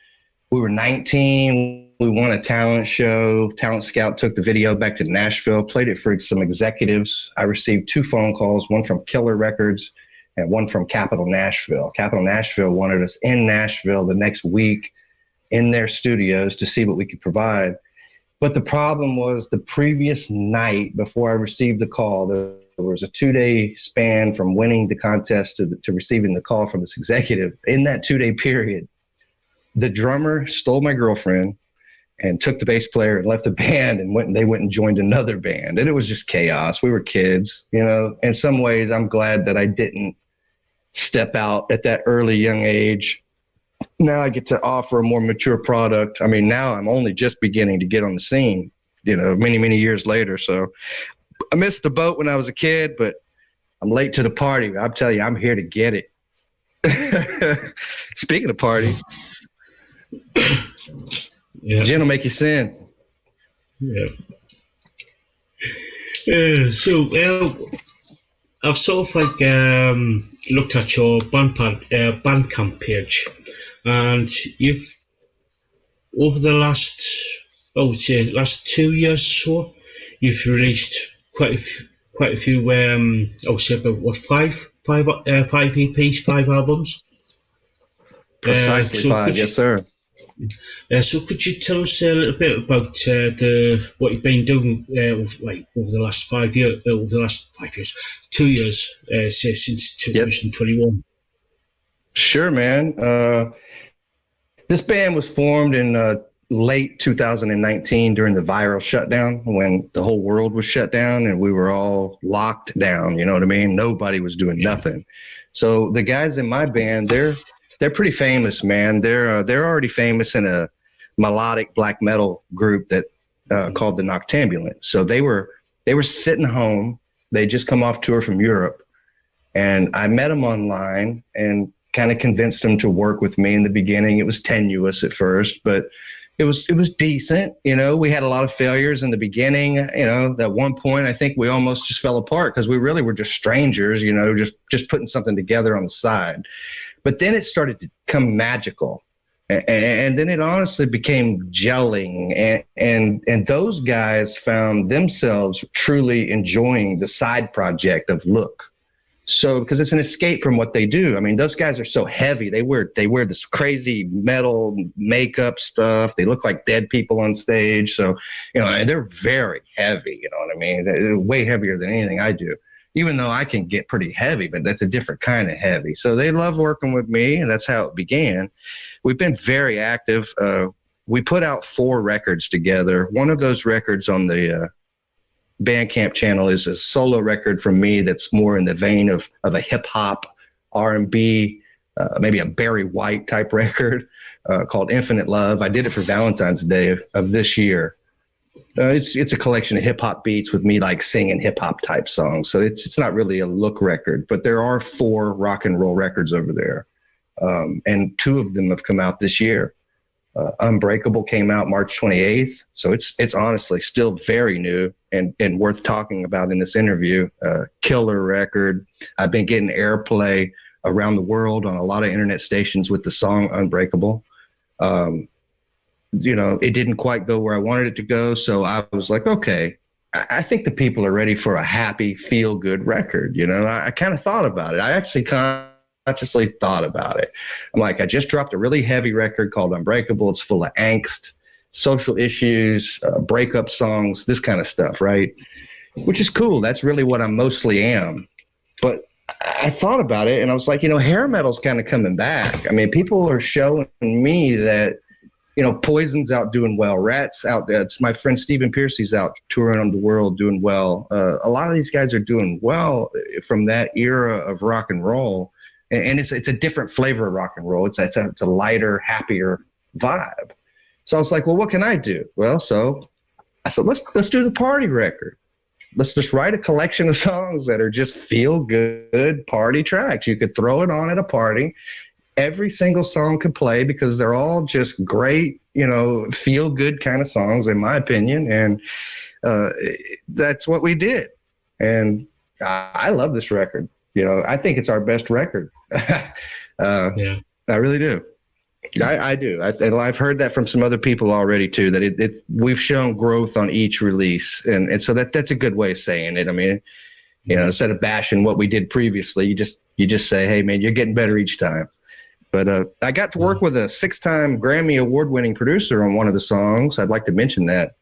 we were 19. We won a talent show. Talent Scout took the video back to Nashville, played it for some executives. I received 2 phone calls, one from Killer Records and one from Capitol Nashville. Capitol Nashville wanted us in Nashville the next week in their studios to see what we could provide. But the problem was the previous night before I received the call, there was a 2-day span from winning the contest to receiving the call from this executive. In that 2-day period, the drummer stole my girlfriend and took the bass player and left the band, and they went and joined another band. And it was just chaos. We were kids, you know. In some ways, I'm glad that I didn't step out at that early young age. Now I get to offer a more mature product. I mean, now I'm only just beginning to get on the scene, you know, many, many years later. So I missed the boat when I was a kid, but I'm late to the party. I'll tell you, I'm here to get it. Speaking of party, yeah. Gin will make you sin. Yeah. So I've sort of like looked at your Bandcamp page, and you've over the last 2 years or so, you've released quite a few. About 5 EPs, 5 albums. Precisely 5, yes, sir. So could you tell us a little bit about what you've been doing over the last 5 years, 2 years, say since 2021? Yep. Sure, man. This band was formed in late 2019 during the viral shutdown, when the whole world was shut down and we were all locked down. You know what I mean? Nobody was doing nothing. So the guys in my band, they're pretty famous, man. They're already famous in a melodic black metal group that called the Noctambulant. So they were sitting home. They just come off tour from Europe, and I met them online and kind of convinced them to work with me in the beginning. It was tenuous at first, but it was decent. You know, we had a lot of failures in the beginning. You know, at one point, I think we almost just fell apart because we really were just strangers, you know, just putting something together on the side. But then it started to become magical. And then it honestly became gelling, and those guys found themselves truly enjoying the side project of Look. So, because it's an escape from what they do. I mean, those guys are so heavy. They wear this crazy metal makeup stuff. They look like dead people on stage. So, you know, and they're very heavy. You know what I mean? They're way heavier than anything I do. Even though I can get pretty heavy, but that's a different kind of heavy. So they love working with me, and that's how it began. We've been very active. We put out 4 records together. One of those records on the Bandcamp channel is a solo record from me that's more in the vein of a hip-hop, R&B, maybe a Barry White type record called Infinite Love. I did it for Valentine's Day of this year. It's a collection of hip hop beats with me like singing hip hop type songs. So it's not really a Look record, but there are 4 rock and roll records over there. And 2 of them have come out this year. Unbreakable came out March 28th. So it's honestly still very new and worth talking about in this interview. Killer record. I've been getting airplay around the world on a lot of internet stations with the song Unbreakable. You know, it didn't quite go where I wanted it to go. So I was like, okay, I think the people are ready for a happy, feel good record. You know, I kind of thought about it. I actually consciously thought about it. I'm like, I just dropped a really heavy record called Unbreakable. It's full of angst, social issues, breakup songs, this kind of stuff, right? Which is cool. That's really what I mostly am. But I thought about it and I was like, you know, hair metal's kind of coming back. I mean, people are showing me that, you know, Poison's out doing well. Rat's out. It's my friend Stephen Piercy's out touring on the world doing well. A lot of these guys are doing well from that era of rock and roll. And it's a different flavor of rock and roll. It's a lighter, happier vibe. So I was like, well, what can I do? Well, so I said, let's do the party record. Let's just write a collection of songs that are just feel good party tracks. You could throw it on at a party. Every single song could play because they're all just great, you know, feel good kind of songs, in my opinion. And that's what we did. And I love this record. You know, I think it's our best record. Yeah. I really do. I do. I've heard that from some other people already too, that we've shown growth on each release. And so that's a good way of saying it. I mean, you know, instead of bashing what we did previously, you just say, hey man, you're getting better each time. But I got to work with a 6-time Grammy award-winning producer on one of the songs. I'd like to mention that.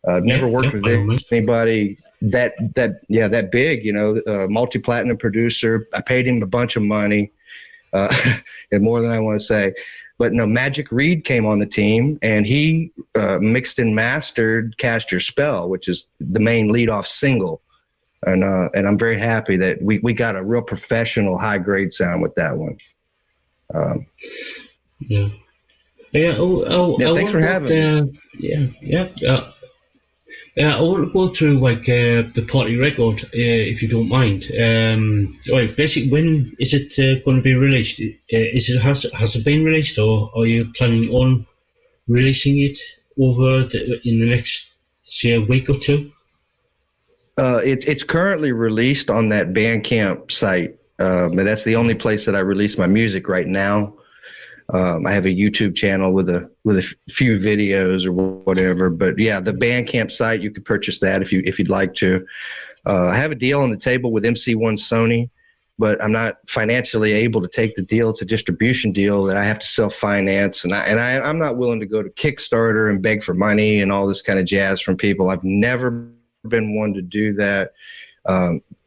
I've never worked with anybody that big, you know, multi-platinum producer. I paid him a bunch of money, and more than I want to say. But no, Magic Reed came on the team, and he mixed and mastered Cast Your Spell, which is the main lead-off single. And I'm very happy that we got a real professional, high-grade sound with that one. Thanks for having me. I want to go through like the party record, if you don't mind. Right, basically, when is it going to be released? Has it been released, or are you planning on releasing it in the next, say, a week or 2? It's currently released on that Bandcamp site. But that's the only place that I release my music right now. I have a YouTube channel with a few videos or whatever. But yeah, the Bandcamp site, you could purchase that if you'd like to. I have a deal on the table with MC1 Sony, but I'm not financially able to take the deal. It's a distribution deal that I have to self-finance, and I'm not willing to go to Kickstarter and beg for money and all this kind of jazz from people. I've never been one to do that.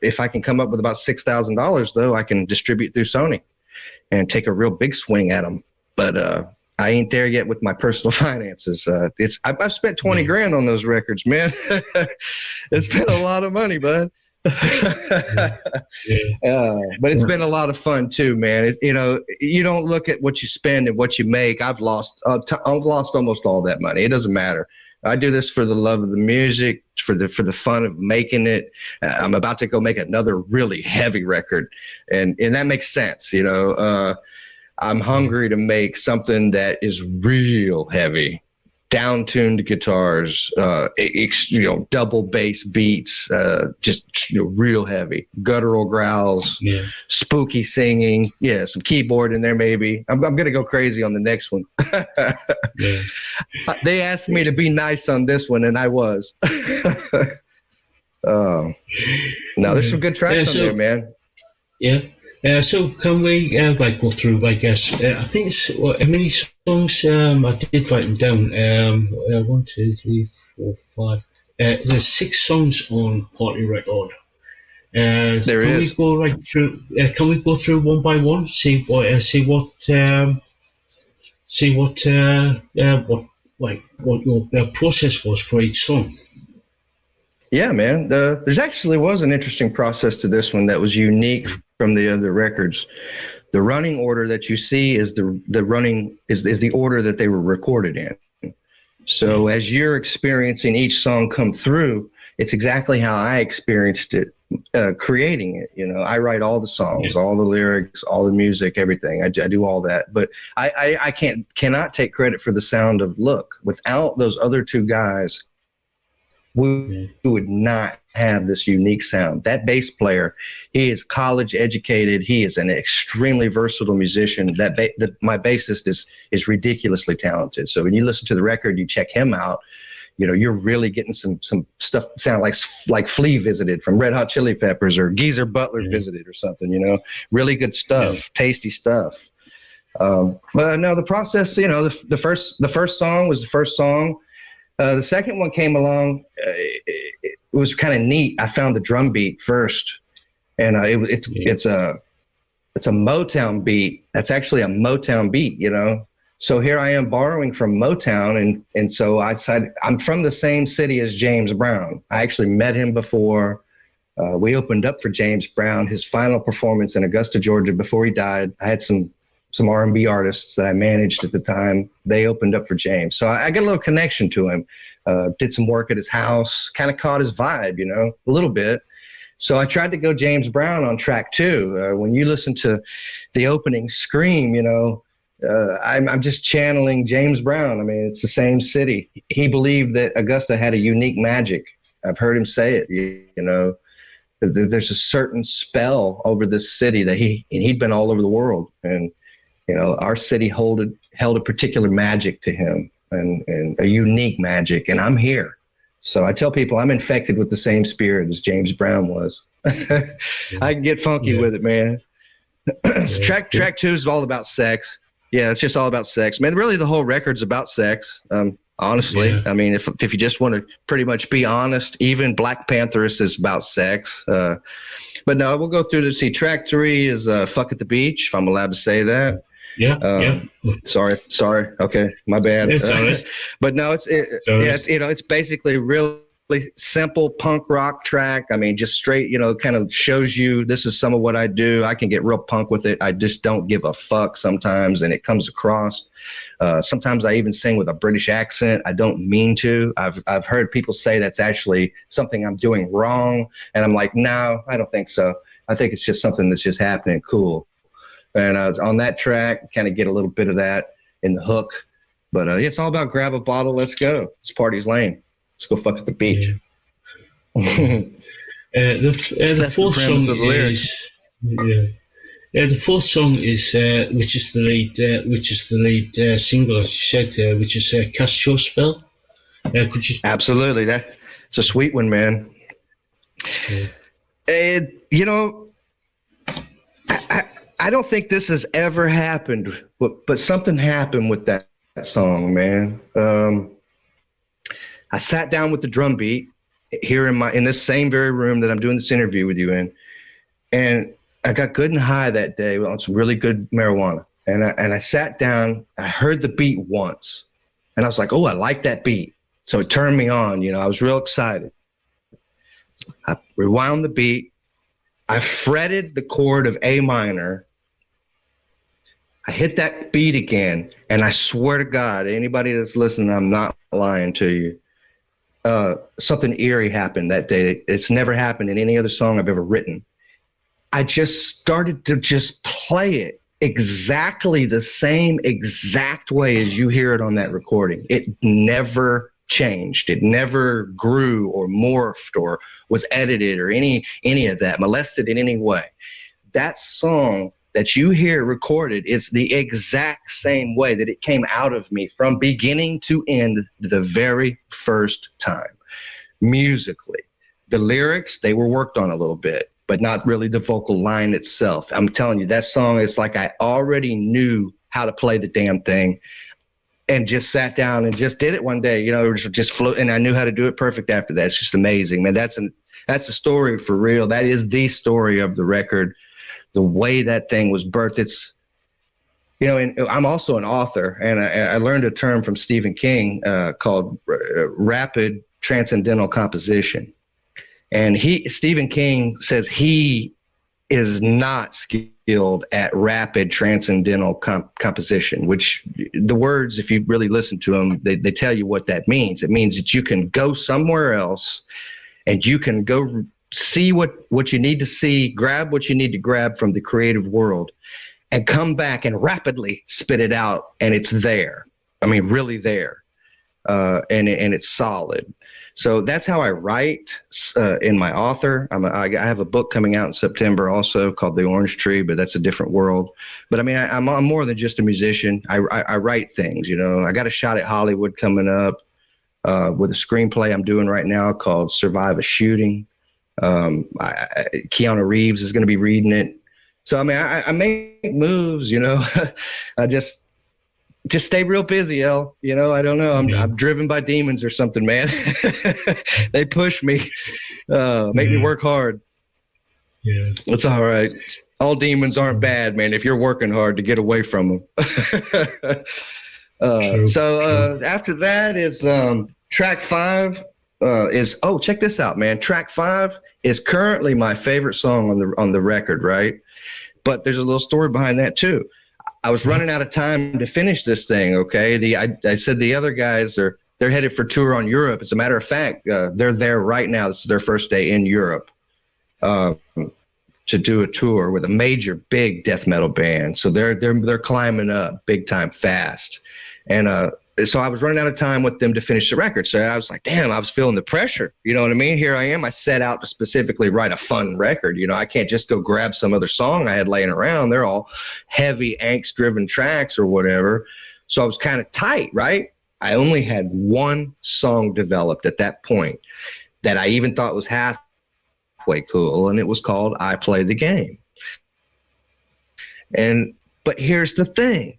If I can come up with about $6,000, though, I can distribute through Sony and take a real big swing at them. But I ain't there yet with my personal finances. I've spent 20 grand on those records, man. It's been a lot of money, bud. But it's been a lot of fun too, man. You know, you don't look at what you spend and what you make. I've lost almost all that money. It doesn't matter. I do this for the love of the music, for the fun of making it. I'm about to go make another really heavy record, and that makes sense. You know, I'm hungry to make something that is real heavy, down-tuned guitars, double bass beats, just real heavy, guttural growls, spooky singing, some keyboard in there maybe. I'm gonna go crazy on the next one. They asked me to be nice on this one, and I was. No, there's some good tracks on there, man. Yeah. So can we go through? I guess I think it's how many songs? I did write them down. 1, 2, 3, 4, 5. There's 6 songs on Party Record. There can is. We go right through? Can we go through one by one? See what your process was for each song. Yeah, man. There's actually was an interesting process to this one that was unique from the other records. The running order that you see is the order that they were recorded in. So as you're experiencing each song come through, it's exactly how I experienced it, creating it. I write all the songs, all the lyrics, all the music, everything. I do all that. But I cannot take credit for the sound of Look. Without those other 2 guys, we would not have this unique sound. That bass player, he is college educated. He is an extremely versatile musician. My bassist is ridiculously talented. So when you listen to the record, you check him out, you're really getting some stuff that sound like Flea Visited from Red Hot Chili Peppers, or Geezer Butler Visited or something, really good stuff, tasty stuff. But no, the process, the first song was the first song. The second one came along. It was kind of neat. I found the drum beat first, and it's a Motown beat. That's actually a Motown beat, So here I am borrowing from Motown, and so I decided I'm from the same city as James Brown. I actually met him before. We opened up for James Brown, his final performance in Augusta, Georgia, before he died. I had some R&B artists that I managed at the time. They opened up for James. So I got a little connection to him, did some work at his house, kind of caught his vibe, a little bit. So I tried to go James Brown on track 2. When you listen to the opening scream, I'm just channeling James Brown. I mean, it's the same city. He believed that Augusta had a unique magic. I've heard him say it, there's a certain spell over this city that he'd been all over the world. And, our city held a particular magic to him, and a unique magic, and I'm here. So I tell people I'm infected with the same spirit as James Brown was. I can get funky with it, man. So track 2 is all about sex. Yeah, it's just all about sex, man. Really, the whole record's about sex. Honestly, I mean, if you just want to pretty much be honest, even Black Pantherist is about sex. But no, we'll go through to see. Track 3 is "Fuck at the Beach," if I'm allowed to say that. Sorry. Okay, my bad. It's all right. But no, it's basically really simple punk rock track. I mean, just straight, kind of shows you this is some of what I do. I can get real punk with it. I just don't give a fuck sometimes, and it comes across. Sometimes I even sing with a British accent. I don't mean to. I've heard people say that's actually something I'm doing wrong, and I'm like, no, I don't think so. I think it's just something that's just happening cool. And on that track, kind of get a little bit of that in the hook. But it's all about grab a bottle, let's go. This party's lame. Let's go fuck at the beach. The fourth song is the fourth song is which is the lead single, as you said, which is "Cast Your Spell." Could you? Absolutely, it's a sweet one, man. I don't think this has ever happened, but something happened with that song, man. I sat down with the drum beat here in this same very room that I'm doing this interview with you in, and I got good and high that day on some really good marijuana. And I sat down, I heard the beat once, and I was like, oh, I like that beat. So it turned me on, I was real excited. I rewound the beat. I fretted the chord of A minor. I hit that beat again, and I swear to God, anybody that's listening, I'm not lying to you. Something eerie happened that day. It's never happened in any other song I've ever written. I just started to just play it. exactly the same exact way as you hear it on that recording. It never changed. It never grew or morphed or was edited or any of that, molested in any way. That song that you hear recorded is the exact same way that it came out of me from beginning to end the very first time. Musically, the lyrics, they were worked on a little bit, but not really the vocal line itself. I'm telling you, that song is like I already knew how to play the damn thing and just sat down and just did it one day, just float, and I knew how to do it perfect after that. It's just amazing, man. That's a story for real. That is the story of the record. The way that thing was birthed. It's, and I'm also an author, and I learned a term from Stephen King called rapid transcendental composition. And Stephen King says he is not skilled at rapid transcendental composition, which the words, if you really listen to them, they tell you what that means. It means that you can go somewhere else and you can go see what you need to see, grab what you need to grab from the creative world, and come back and rapidly spit it out, and it's there. I mean, really there, and it's solid. So that's how I write in my author. I have a book coming out in September also called The Orange Tree, but that's a different world. But I mean, I'm more than just a musician. I write things. I got a shot at Hollywood coming up with a screenplay I'm doing right now called Survive a Shooting. Keanu Reeves is going to be reading it. So I mean, I make moves, I just stay real busy, El. I don't know. I'm driven by demons or something, man. They push me, make me work hard. Yeah, it's all right. All demons aren't bad, man, if you're working hard to get away from them. After that is track 5. Check this out, man. Track 5 is currently my favorite song on the record, right? But there's a little story behind that too. I was running out of time to finish this thing. Okay, I said the other guys they're headed for tour on Europe. As a matter of fact, they're there right now. This is their first day in Europe to do a tour with a major big death metal band. So they're climbing up big time fast, and so I was running out of time with them to finish the record. So I was like, damn, I was feeling the pressure. You know what I mean? Here I am. I set out to specifically write a fun record. I can't just go grab some other song I had laying around. They're all heavy angst-driven tracks or whatever. So I was kind of tight, right? I only had one song developed at that point that I even thought was halfway cool, and it was called I Play the Game. But here's the thing.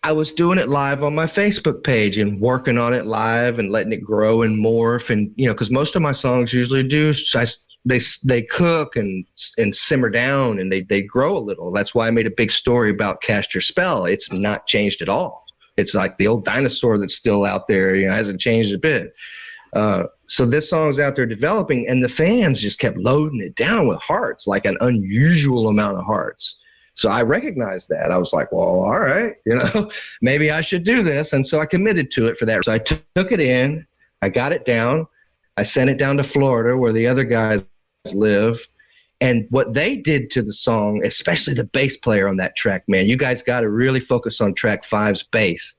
I was doing it live on my Facebook page and working on it live and letting it grow and morph. And, because most of my songs usually do, they cook and simmer down and they grow a little. That's why I made a big story about Cast Your Spell. It's not changed at all. It's like the old dinosaur that's still out there, hasn't changed a bit. So this song's out there developing, and the fans just kept loading it down with hearts, like an unusual amount of hearts. So I recognized that. I was like, well, all right, maybe I should do this. And so I committed to it for that. So I took it in, I got it down, I sent it down to Florida where the other guys live. And what they did to the song, especially the bass player on that track, man, you guys got to really focus on track 5's bass.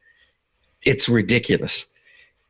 It's ridiculous.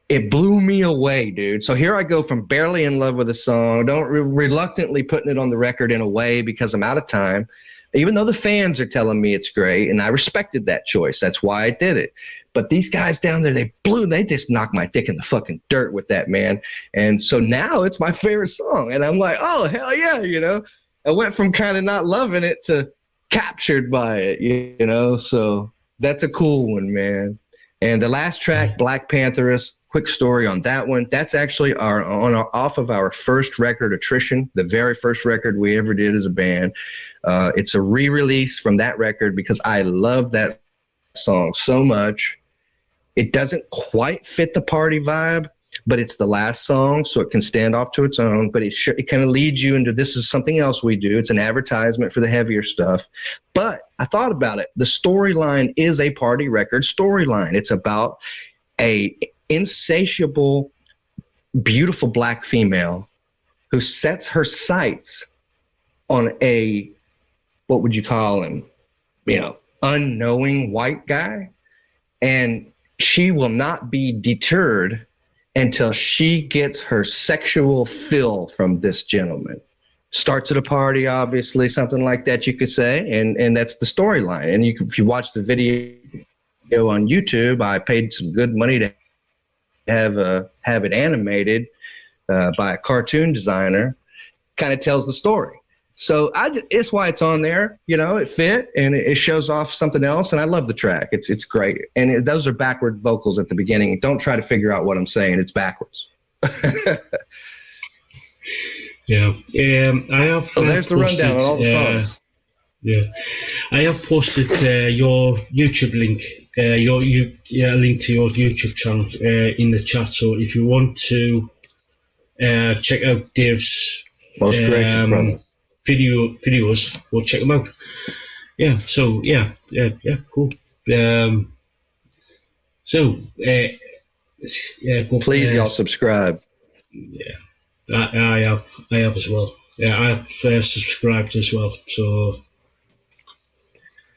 It blew me away, dude. So here I go from barely in love with a song, reluctantly putting it on the record in a way because I'm out of time. Even though the fans are telling me it's great, and I respected that choice. That's why I did it. But these guys down there, they just knocked my dick in the fucking dirt with that, man. And so now it's my favorite song. And I'm like, oh, hell yeah, I went from kind of not loving it to captured by it, So that's a cool one, man. And the last track, Black Pantheress, quick story on that one. That's actually off of our first record, Attrition, the very first record we ever did as a band. It's a re-release from that record because I love that song so much. It doesn't quite fit the party vibe, but it's the last song, so it can stand off to its own. But it kind of leads you into, this is something else we do. It's an advertisement for the heavier stuff. But I thought about it. The storyline is a party record storyline. It's about a insatiable, beautiful black female who sets her sights on a, what would you call him? unknowing white guy, and she will not be deterred until she gets her sexual fill from this gentleman. Starts at a party, obviously, something like that, you could say, and that's the storyline. And if you watch the video on YouTube, I paid some good money to have it animated by a cartoon designer. Kind of tells the story. So it's why it's on there. It fit, and it shows off something else. And I love the track. It's great. And those are backward vocals at the beginning. Don't try to figure out what I'm saying. It's backwards. Yeah. I have. So there's the rundown on all the songs. Yeah, I have posted your YouTube link, link to your YouTube channel in the chat. So if you want to check out Dave's most gracious brother videos, go check them out. Yeah. So yeah, cool. Please, y'all subscribe. Yeah, I have as well. Yeah, I have subscribed as well.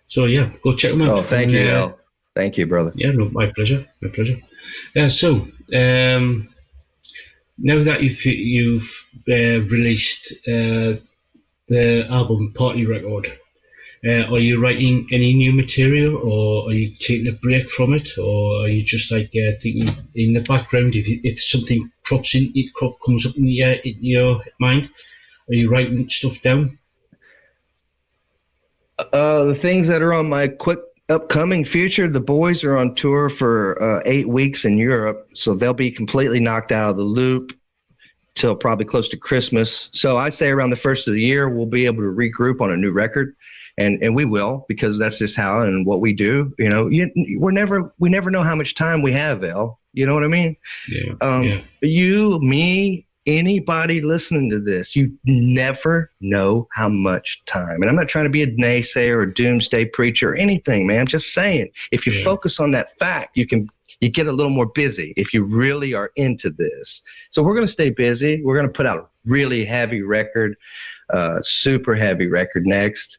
So yeah, go check them out. Oh, thank you, Al. Thank you, brother. Yeah, no, my pleasure. So now that you've released the album Party Record, are you writing any new material, or are you taking a break from it, or are you just thinking in the background if something comes up in your mind, are you writing stuff down? The things that are on my quick upcoming future, the boys are on tour for 8 weeks in Europe, so they'll be completely knocked out of the loop till probably close to Christmas. So I say around the first of the year, we'll be able to regroup on a new record, and we will, because that's just how and what we do. We never know how much time we have, El. You know what I mean? Yeah. You, me, anybody listening to this, you never know how much time. And I'm not trying to be a naysayer or doomsday preacher or anything, man. I'm just saying, if you focus on that fact, you get a little more busy if you really are into this. So we're going to stay busy. We're going to put out a really heavy record, super heavy record next,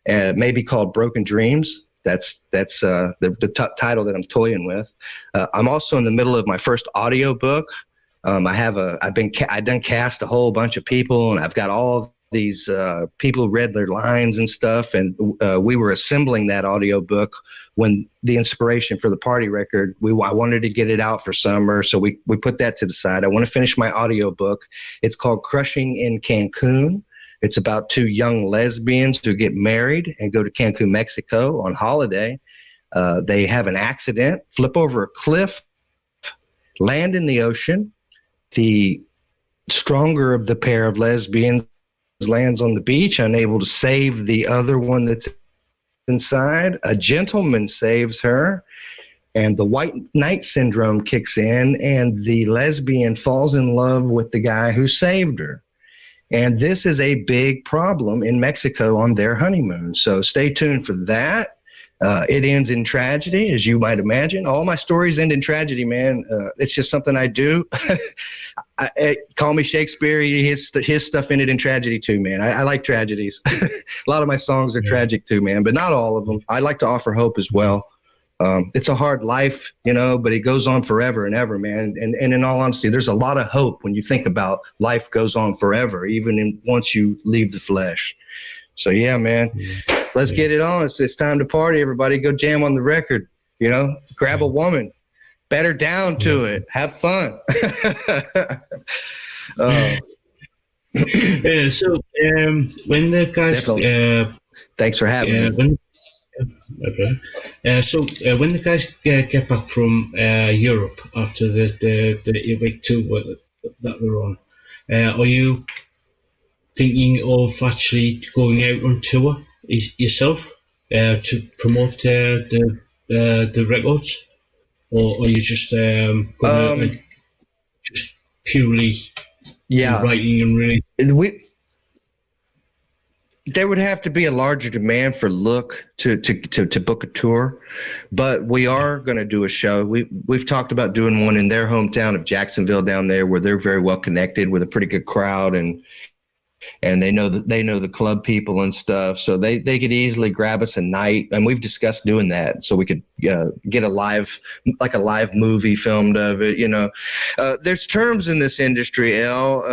maybe called Broken Dreams. That's the title that I'm toying with. I'm also in the middle of my first audio book. I've done cast a whole bunch of people, and I've got all these people read their lines and stuff. And we were assembling that audio book when the inspiration for the Party Record, I wanted to get it out for summer. So we put that to the side. I want to finish my audio book. It's called Crushing in Cancun. It's about 2 young lesbians who get married and go to Cancun, Mexico on holiday. They have an accident, flip over a cliff, land in the ocean. The stronger of the pair of lesbians lands on the beach, unable to save the other one that's inside. A gentleman saves her, and the white knight syndrome kicks in, and the lesbian falls in love with the guy who saved her. And this is a big problem in Mexico on their honeymoon. So stay tuned for that. It ends in tragedy, as you might imagine. All my stories end in tragedy, man. It's just something I do. Call me Shakespeare. His stuff ended in tragedy too, man. I like tragedies. A lot of my songs are tragic too, man, but not all of them. I like to offer hope as well. It's a hard life, but it goes on forever and ever, man. And in all honesty, there's a lot of hope when you think about life goes on forever, even once you leave the flesh. So yeah, man. Let's get it on. It's time to party, everybody. Go jam on the record. Grab a woman, bet her down to it. Have fun. So when the guys, thanks for having me. So when the guys get back from Europe after the 8-week tour that we're on, are you thinking of actually going out on tour yourself to promote the records, or are you just going just purely writing and really? There would have to be a larger demand for Look to book a tour, but we are going to do a show. We've talked about doing one in their hometown of Jacksonville down there, where they're very well connected with a pretty good crowd, and and they know the club people and stuff. So they could easily grab us a night, and we've discussed doing that so we could get a live movie filmed of it. There's terms in this industry, L,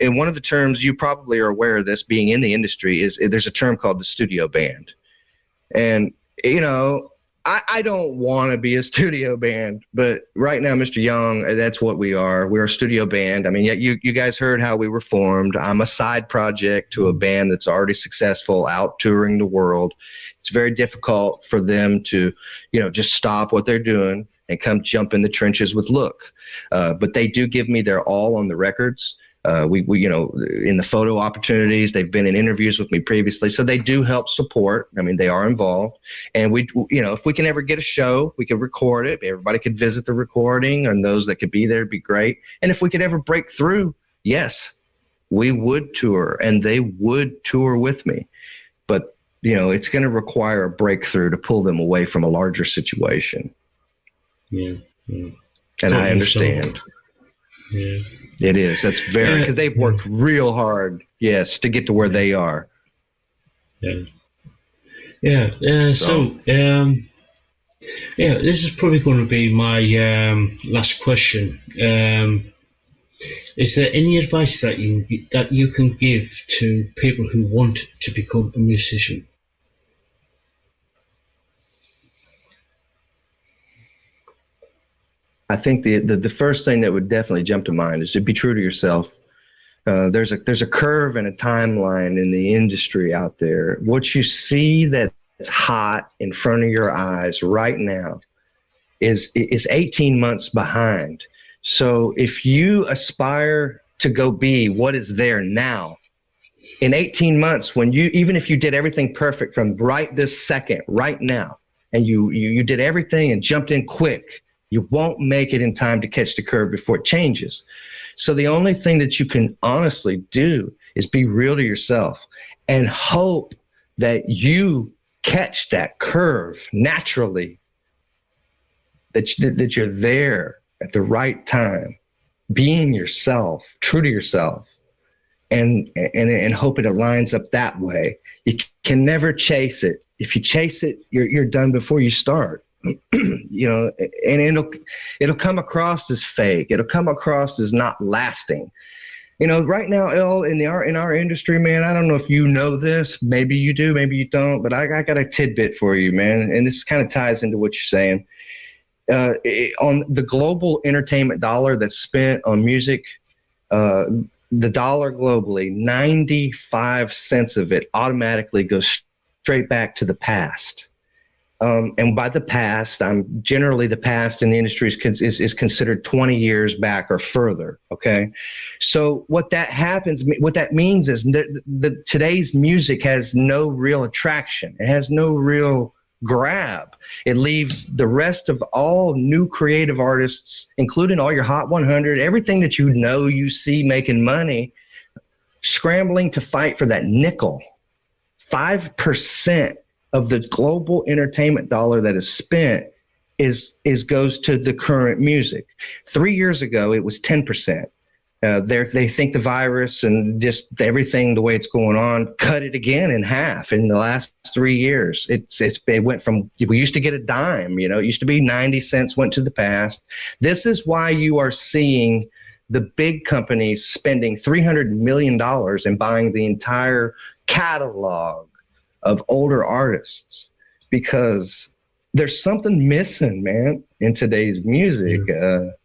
and one of the terms, you probably are aware of this being in the industry, is there's a term called the studio band. And I don't want to be a studio band, but right now, Mr. Young, that's what we are. We're a studio band. I mean, you guys heard how we were formed. I'm a side project to a band that's already successful, out touring the world. It's very difficult for them to, just stop what they're doing and come jump in the trenches with Look. But they do give me their all on the records. We in the photo opportunities, they've been in interviews with me previously, so they do help support. I mean, they are involved, and if we can ever get a show, we could record it. Everybody could visit the recording, and those that could be there would be great. And if we could ever break through, yes, we would tour, and they would tour with me. But it's going to require a breakthrough to pull them away from a larger situation. Yeah. And I understand. Yeah. It is. That's very, because they've worked real hard, yes, to get to where they are. Yeah. So, this is probably going to be my last question. Is there any advice that you can give to people who want to become a musician? I think the first thing that would definitely jump to mind is to be true to yourself. There's a curve and a timeline in the industry out there. What you see that's hot in front of your eyes right now is 18 months behind. So if you aspire to go be what is there now, in 18 months, even if you did everything perfect from right this second, right now, and you did everything and jumped in quick, you won't make it in time to catch the curve before it changes. So the only thing that you can honestly do is be real to yourself and hope that you catch that curve naturally, that you're there at the right time, being yourself, true to yourself, and hope it aligns up that way. You can never chase it. If you chase it, you're done before you start. And it'll come across as fake. It'll come across as not lasting. Right now, El, in our industry, man, I don't know if you know this. Maybe you do, maybe you don't. But I got a tidbit for you, man. And this kind of ties into what you're saying. On the global entertainment dollar that's spent on music, the dollar globally, 95 cents of it automatically goes straight back to the past. And by the past, the past in the industry is considered 20 years back or further. Okay. So what that means is that today's music has no real attraction. It has no real grab. It leaves the rest of all new creative artists, including all your Hot 100, everything that you see making money, scrambling to fight for that nickel. 5% of the global entertainment dollar that is spent goes to the current music. 3 years ago, it was 10%. They think the virus and just everything, the way it's going on, cut it again in half in the last 3 years. It went from, we used to get a dime, it used to be 90 cents, went to the past. This is why you are seeing the big companies spending $300 million and buying the entire catalog of older artists, because there's something missing, man, in today's music. The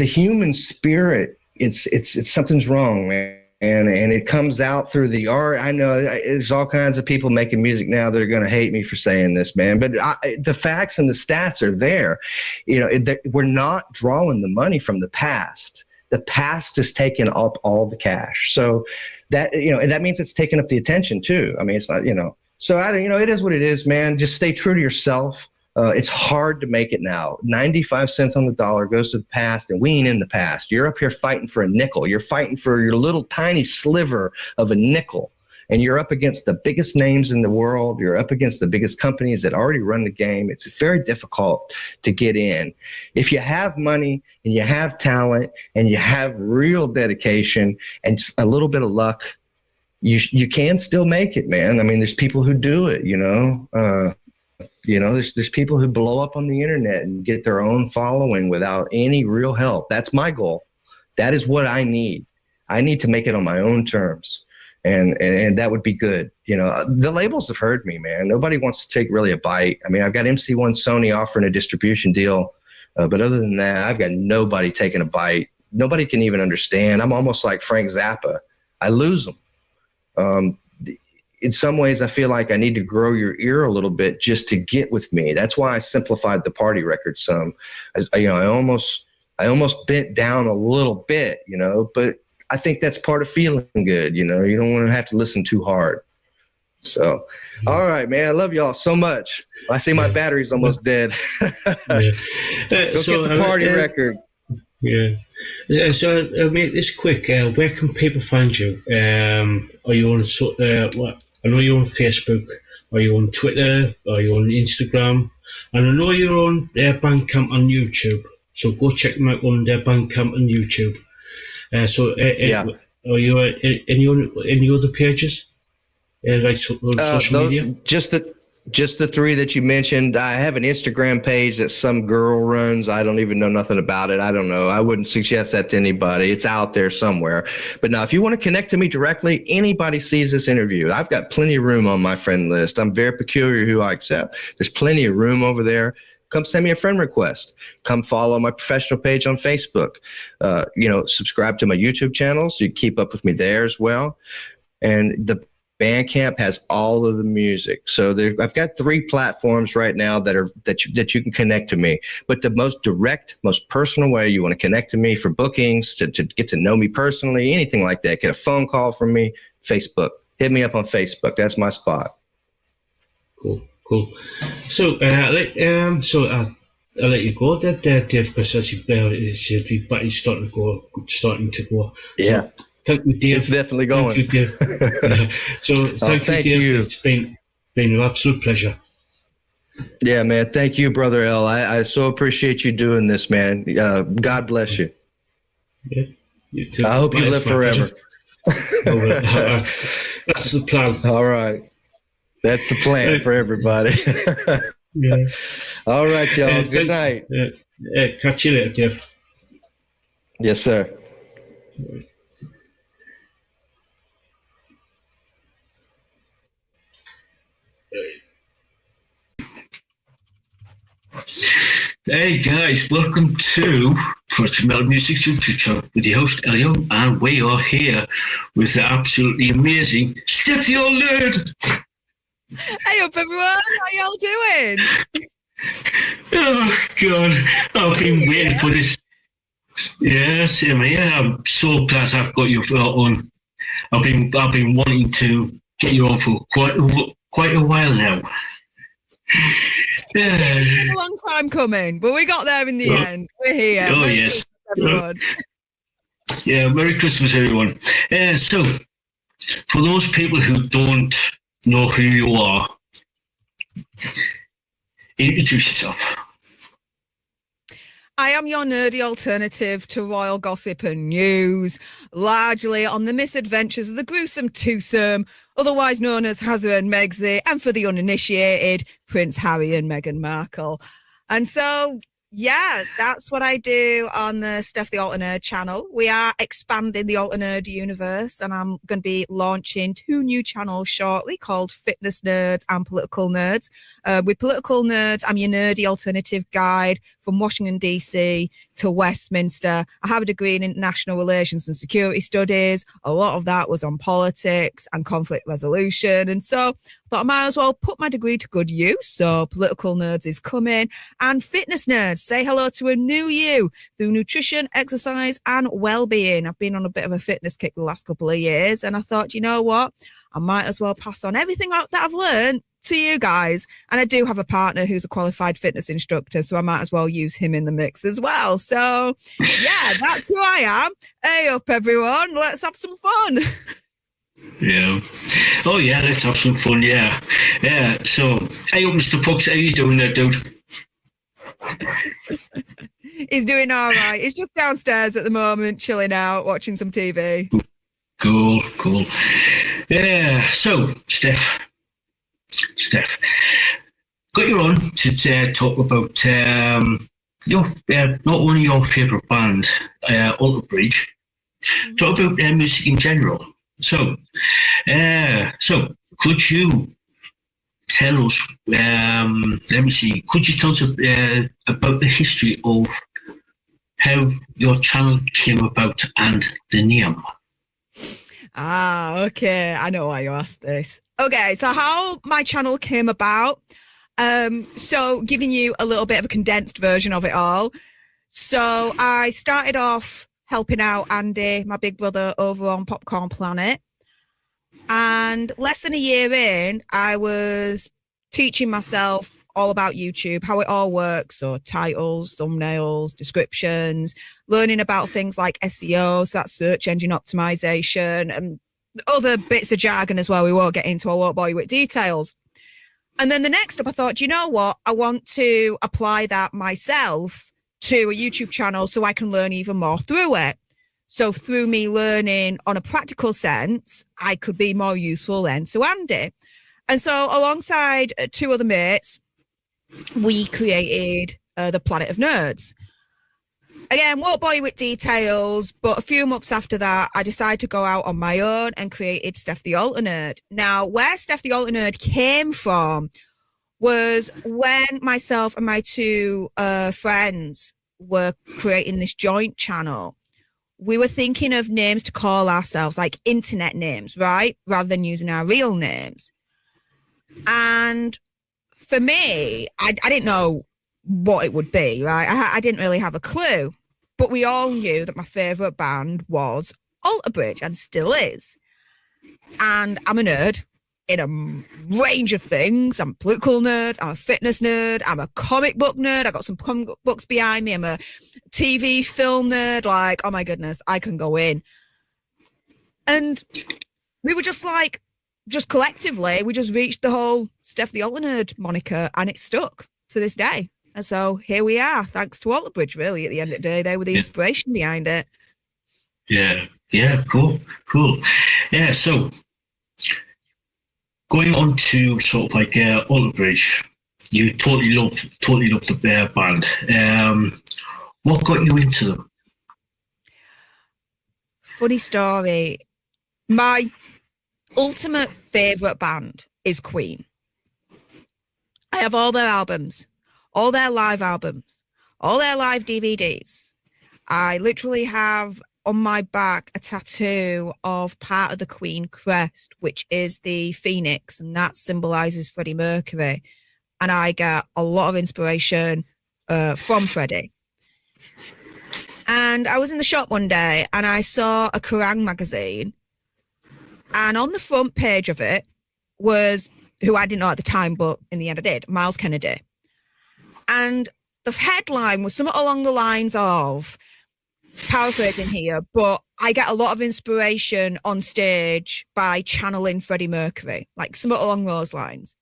human spirit. It's something's wrong, man, and it comes out through the art. I know there's all kinds of people making music now that are going to hate me for saying this, man, but the facts and the stats are there. We're not drawing the money from the past. The past is taking up all the cash. So that, and that means it's taking up the attention too. I mean, it's not, so it is what it is, man. Just stay true to yourself. It's hard to make it now. 95 cents on the dollar goes to the past, and we ain't in the past. You're up here fighting for a nickel. You're fighting for your little tiny sliver of a nickel. and you're up against the biggest names in the world. You're up against the biggest companies that already run the game. It's very difficult to get in. If you have money and you have talent and you have real dedication and a little bit of luck, you can still make it, man. I mean, there's people who do it, there's people who blow up on the internet and get their own following without any real help. That's my goal. That is what I need. I need to make it on my own terms. And that would be good. The labels have heard me, man. Nobody wants to take really a bite. I mean, I've got MC1 Sony offering a distribution deal. But other than that, I've got nobody taking a bite. Nobody can even understand. I'm almost like Frank Zappa. I lose them. In some ways, I feel like I need to grow your ear a little bit just to get with me. That's why I simplified the party record some. I almost bent down a little bit, but I think that's part of feeling good. You don't want to have to listen too hard. So, all right, man. I love y'all so much. I see my battery's almost dead. Go get the party record. Yeah. So I'll make this quick. Where can people find you? Are you on I know you're on Facebook. Are you on Twitter? Are you on Instagram? And I know you're on Bandcamp on YouTube. So go check them out on their Bandcamp on YouTube. Are you any other pages? Like social media? Just the three that you mentioned. I have an Instagram page that some girl runs. I don't even know nothing about it. I don't know. I wouldn't suggest that to anybody. It's out there somewhere. But now, if you want to connect to me directly, anybody sees this interview. I've got plenty of room on my friend list. I'm very peculiar who I accept. There's plenty of room over there. Come send me a friend request. Come follow my professional page on Facebook. Subscribe to my YouTube channel so you keep up with me there as well. And the Bandcamp has all of the music. So I've got 3 platforms right now that you can connect to me. But the most direct, most personal way you want to connect to me for bookings, to get to know me personally, anything like that, get a phone call from me, Facebook. Hit me up on Facebook. That's my spot. Cool. So I'll let you go there, Dave, because as your battery's starting to go. Yeah. So, thank you, Dave. It's definitely going. Thank you, Dave. So thank you, Dave. It's been an absolute pleasure. Yeah, man. Thank you, Brother L. I so appreciate you doing this, man. God bless you. Yeah, you too. I hope you live forever. That's the plan. All right. That's the plan for everybody. Yeah. All right, y'all. Good night. Catch you later, Dave. Yes, sir. Hey guys, welcome to Project Metal Music YouTube channel with your host Elio, and we are here with the absolutely amazing Steph the Old Nerd. Hey up everyone, how y'all doing? Oh God, I've been waiting for this. Yeah, same here. I'm so glad I've got you on. I've been wanting to get you on for quite a while now. Yeah. It's been a long time coming, but we got there in the end. We're here. Oh, Merry yes. Christmas, everyone. Yeah, Merry Christmas, everyone. So, for those people who don't know who you are, introduce yourself. I am your nerdy alternative to royal gossip and news, largely on the misadventures of the gruesome twosome, otherwise known as Hazza and Megzi, and for the uninitiated, Prince Harry and Meghan Markle. And so, yeah, that's what I do on the Steph the Alter Nerd channel. We are expanding the Alter Nerd universe, and I'm going to be launching 2 new channels shortly called Fitness Nerds and Political Nerds. With Political Nerds, I'm your nerdy alternative guide from Washington, D.C. to Westminster. I have a degree in international relations and security studies. A lot of that was on politics and conflict resolution. And so I thought I might as well put my degree to good use. So Political Nerds is coming. And Fitness Nerds, say hello to a new you through nutrition, exercise, and well-being. I've been on a bit of a fitness kick the last couple of years, and I thought, you know what? I might as well pass on everything that I've learned to you guys. And I do have a partner who's a qualified fitness instructor, so I might as well use him in the mix as well. So yeah, that's who I am. Hey up everyone, let's have some fun. Yeah. Oh yeah, let's have some fun. Yeah. Yeah. So, hey, up, Mr. Pucks, how you doing there, dude? He's doing all right. He's just downstairs at the moment, chilling out, watching some TV. Cool. Yeah. So, Steph, got you on to talk about your not only your favourite band, Alter Bridge, talk about music in general. So could you tell us? Let me see. Could you tell us about the history of how your channel came about and the name? Okay. I know why you asked this. Okay, so how my channel came about. So giving you a little bit of a condensed version of it all. So I started off helping out Andy, my big brother, over on Popcorn Planet. And less than a year in, I was teaching myself all about YouTube, how it all works. So titles, thumbnails, descriptions, learning about things like SEO, so that's search engine optimization, and other bits of jargon as well. We won't get into, I won't bore you with details. And then the next up, I thought, you know what? I want to apply that myself to a YouTube channel so I can learn even more through it. So through me learning on a practical sense, I could be more useful then to Andy. And so alongside two other mates, we created the Planet of Nerds. Again, won't bore you with details, but a few months after that, I decided to go out on my own and created Steph the Alter Nerd. Now, where Steph the Alter Nerd came from was when myself and my two friends were creating this joint channel. We were thinking of names to call ourselves, like internet names, right? Rather than using our real names. And for me, I didn't know what it would be, right? I didn't really have a clue. But we all knew that my favourite band was Alter Bridge and still is. And I'm a nerd in a range of things. I'm a political nerd, I'm a fitness nerd, I'm a comic book nerd. I got some comic books behind me. I'm a TV film nerd. Like, oh my goodness, I can go in. And we were just like, just collectively, we just reached the whole Steph the Alter Nerd moniker, and it stuck to this day. And so here we are, thanks to Alter Bridge, really, at the end of the day. They were the inspiration behind it. Yeah, cool. Yeah, so going on to sort of like Alter Bridge, you totally love the band. What got you into them? Funny story. My ultimate favourite band is Queen. I have all their albums, all their live albums, all their live DVDs. I literally have on my back a tattoo of part of the Queen crest, which is the phoenix, and that symbolises Freddie Mercury. And I get a lot of inspiration from Freddie. And I was in the shop one day and I saw a Kerrang magazine, and on the front page of it was, who I didn't know at the time, but in the end I did, Miles Kennedy. And the headline was something along the lines of, paraphrasing here, but I get a lot of inspiration on stage by channeling Freddie Mercury, like something along those lines.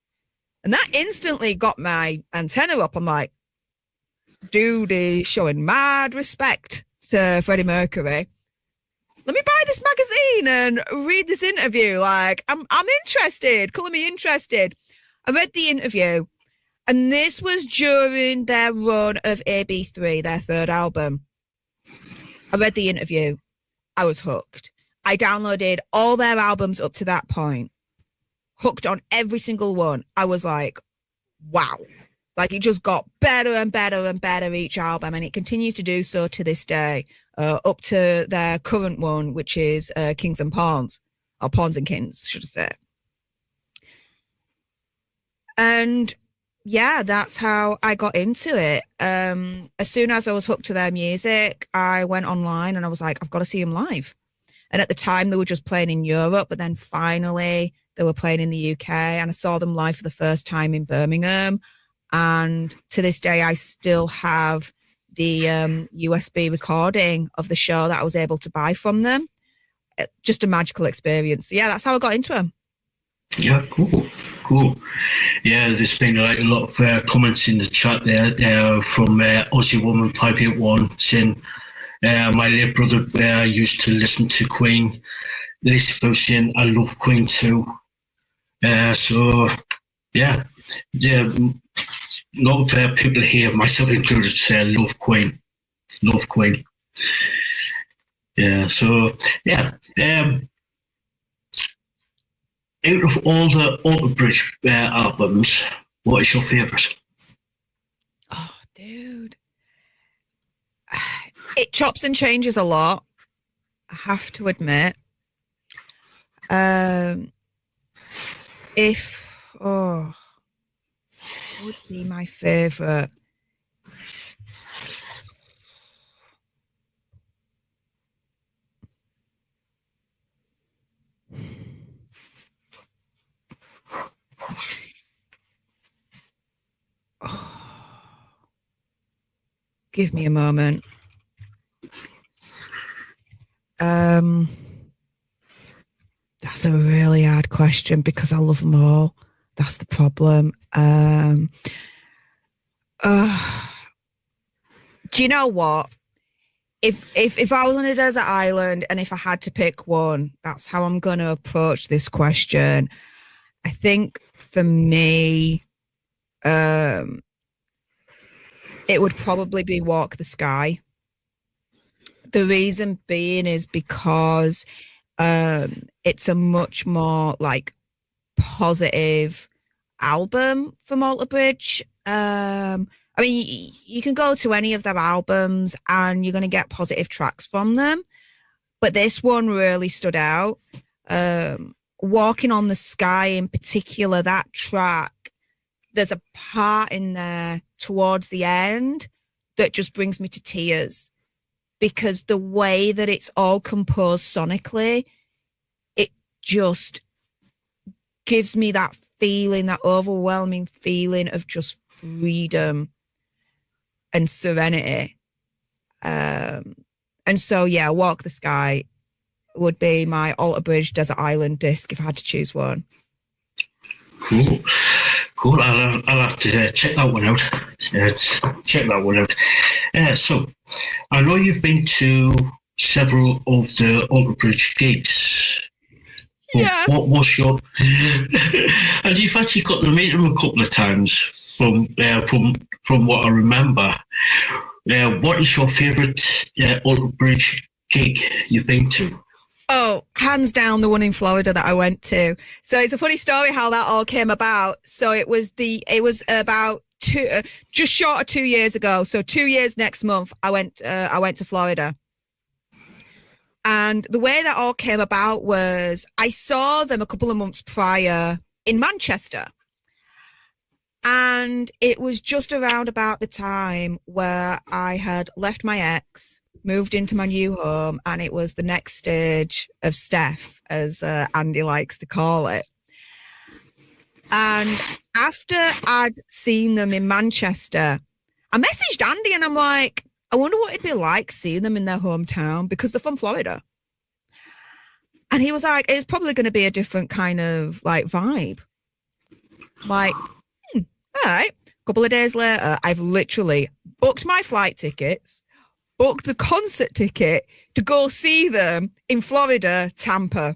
And that instantly got my antenna up. I'm like, dude is showing mad respect to Freddie Mercury. Let me buy this magazine and read this interview. Like, I'm interested. Colour me interested. I read the interview, and this was during their run of AB3, their third album. I read the interview. I was hooked. I downloaded all their albums up to that point. Hooked on every single one. I was like, wow. Like, it just got better and better and better each album, and it continues to do so to this day, up to their current one, which is Kings and Pawns, or Pawns and Kings, should I say. And yeah, that's how I got into it. As soon as I was hooked to their music, I went online and I was like, I've got to see them live. And at the time, they were just playing in Europe, but then finally they were playing in the UK, and I saw them live for the first time in Birmingham. And to this day, I still have the USB recording of the show that I was able to buy from them. just a magical experience. So, yeah, that's how I got into him. Yeah, cool. Yeah, there's been like a lot of comments in the chat there from Aussie Woman 581 saying, my late brother used to listen to Queen. Lisaboo saying, I love Queen too. So, yeah, a lot of people here, myself included, say love Queen. Yeah, so, yeah. Out of all the Alter Bridge albums, what is your favourite? Oh, dude. It chops and changes a lot, I have to admit. What would be my favourite? Give me a moment. That's a really hard question because I love them all. That's the problem. Do you know what? If I was on a desert island and if I had to pick one, that's how I'm going to approach this question. I think for me, it would probably be Walk the Sky. The reason being is because it's a much more like positive album from Alter Bridge. I mean, you can go to any of their albums and you're going to get positive tracks from them. But this one really stood out. Walking on the Sky in particular, that track, there's a part in there towards the end that just brings me to tears because the way that it's all composed sonically, it just gives me that feeling, that overwhelming feeling of just freedom and serenity. And so, yeah, Walk the Sky would be my Alter Bridge Desert Island disc if I had to choose one. Cool. I'll have to check that one out. So, I know you've been to several of the Alter Bridge gigs. Yeah. What was your... and you've actually got to meet them a couple of times from what I remember. What is your favourite Alter Bridge gig you've been to? Oh, hands down, the one in Florida that I went to. So it's a funny story how that all came about. So it was about just short of 2 years ago. So 2 years next month, I went to Florida. And the way that all came about was I saw them a couple of months prior in Manchester. And it was just around about the time where I had left my ex, moved into my new home, and it was the next stage of Steph, as Andy likes to call it. And after I'd seen them in Manchester, I messaged Andy and I'm like, I wonder what it'd be like seeing them in their hometown because they're from Florida. And he was like, it's probably going to be a different kind of like vibe. Like, all right. A couple of days later, I've literally booked my flight tickets, booked the concert ticket to go see them in Florida, Tampa.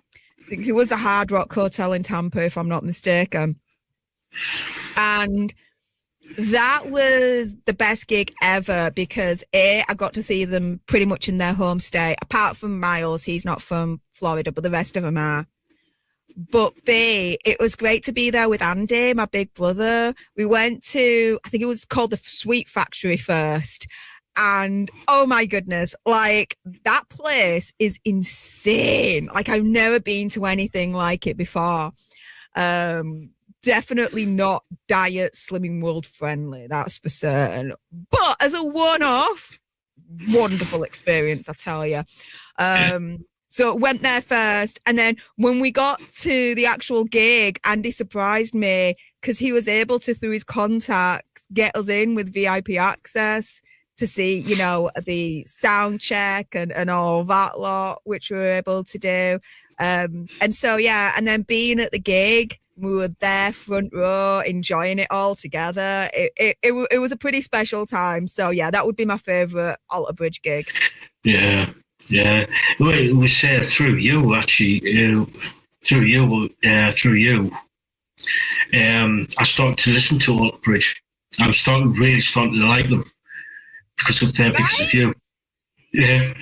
I think it was the Hard Rock Hotel in Tampa, if I'm not mistaken. And that was the best gig ever because A, I got to see them pretty much in their home state, apart from Miles. He's not from Florida, but the rest of them are. But B, it was great to be there with Andy, my big brother. We went to, I think it was called the Sweet Factory first. And oh my goodness, like that place is insane. Like I've never been to anything like it before. Definitely not diet Slimming World friendly, that's for certain. But as a one-off, wonderful experience, I tell you. So went there first, and then when we got to the actual gig, Andy surprised me because he was able to, through his contacts, get us in with VIP access to see, the sound check and all that lot, which we were able to do. And so, and then being at the gig, we were there front row, enjoying it all together. It was a pretty special time. So, that would be my favourite Alter Bridge gig. Yeah. Well, it was through you, actually. Through you. I started to listen to Alter Bridge. I'm really starting to like them because of you. Yeah.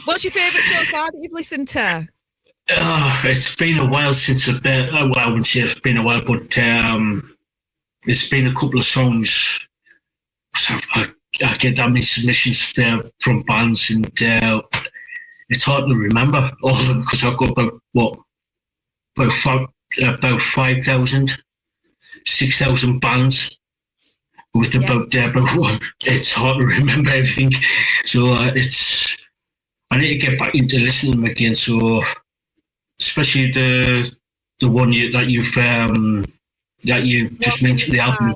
What's your favourite so far that you've listened to? It's been a while since I've been. Well, I wouldn't say it's been a while, but it's been a couple of songs. So I get that many submissions from bands, and it's hard to remember all of them because I've got about 5,000, 6,000 bands with about it's hard to remember everything. So I need to get back into listening to them again. So especially the one that you've just mentioned, the album.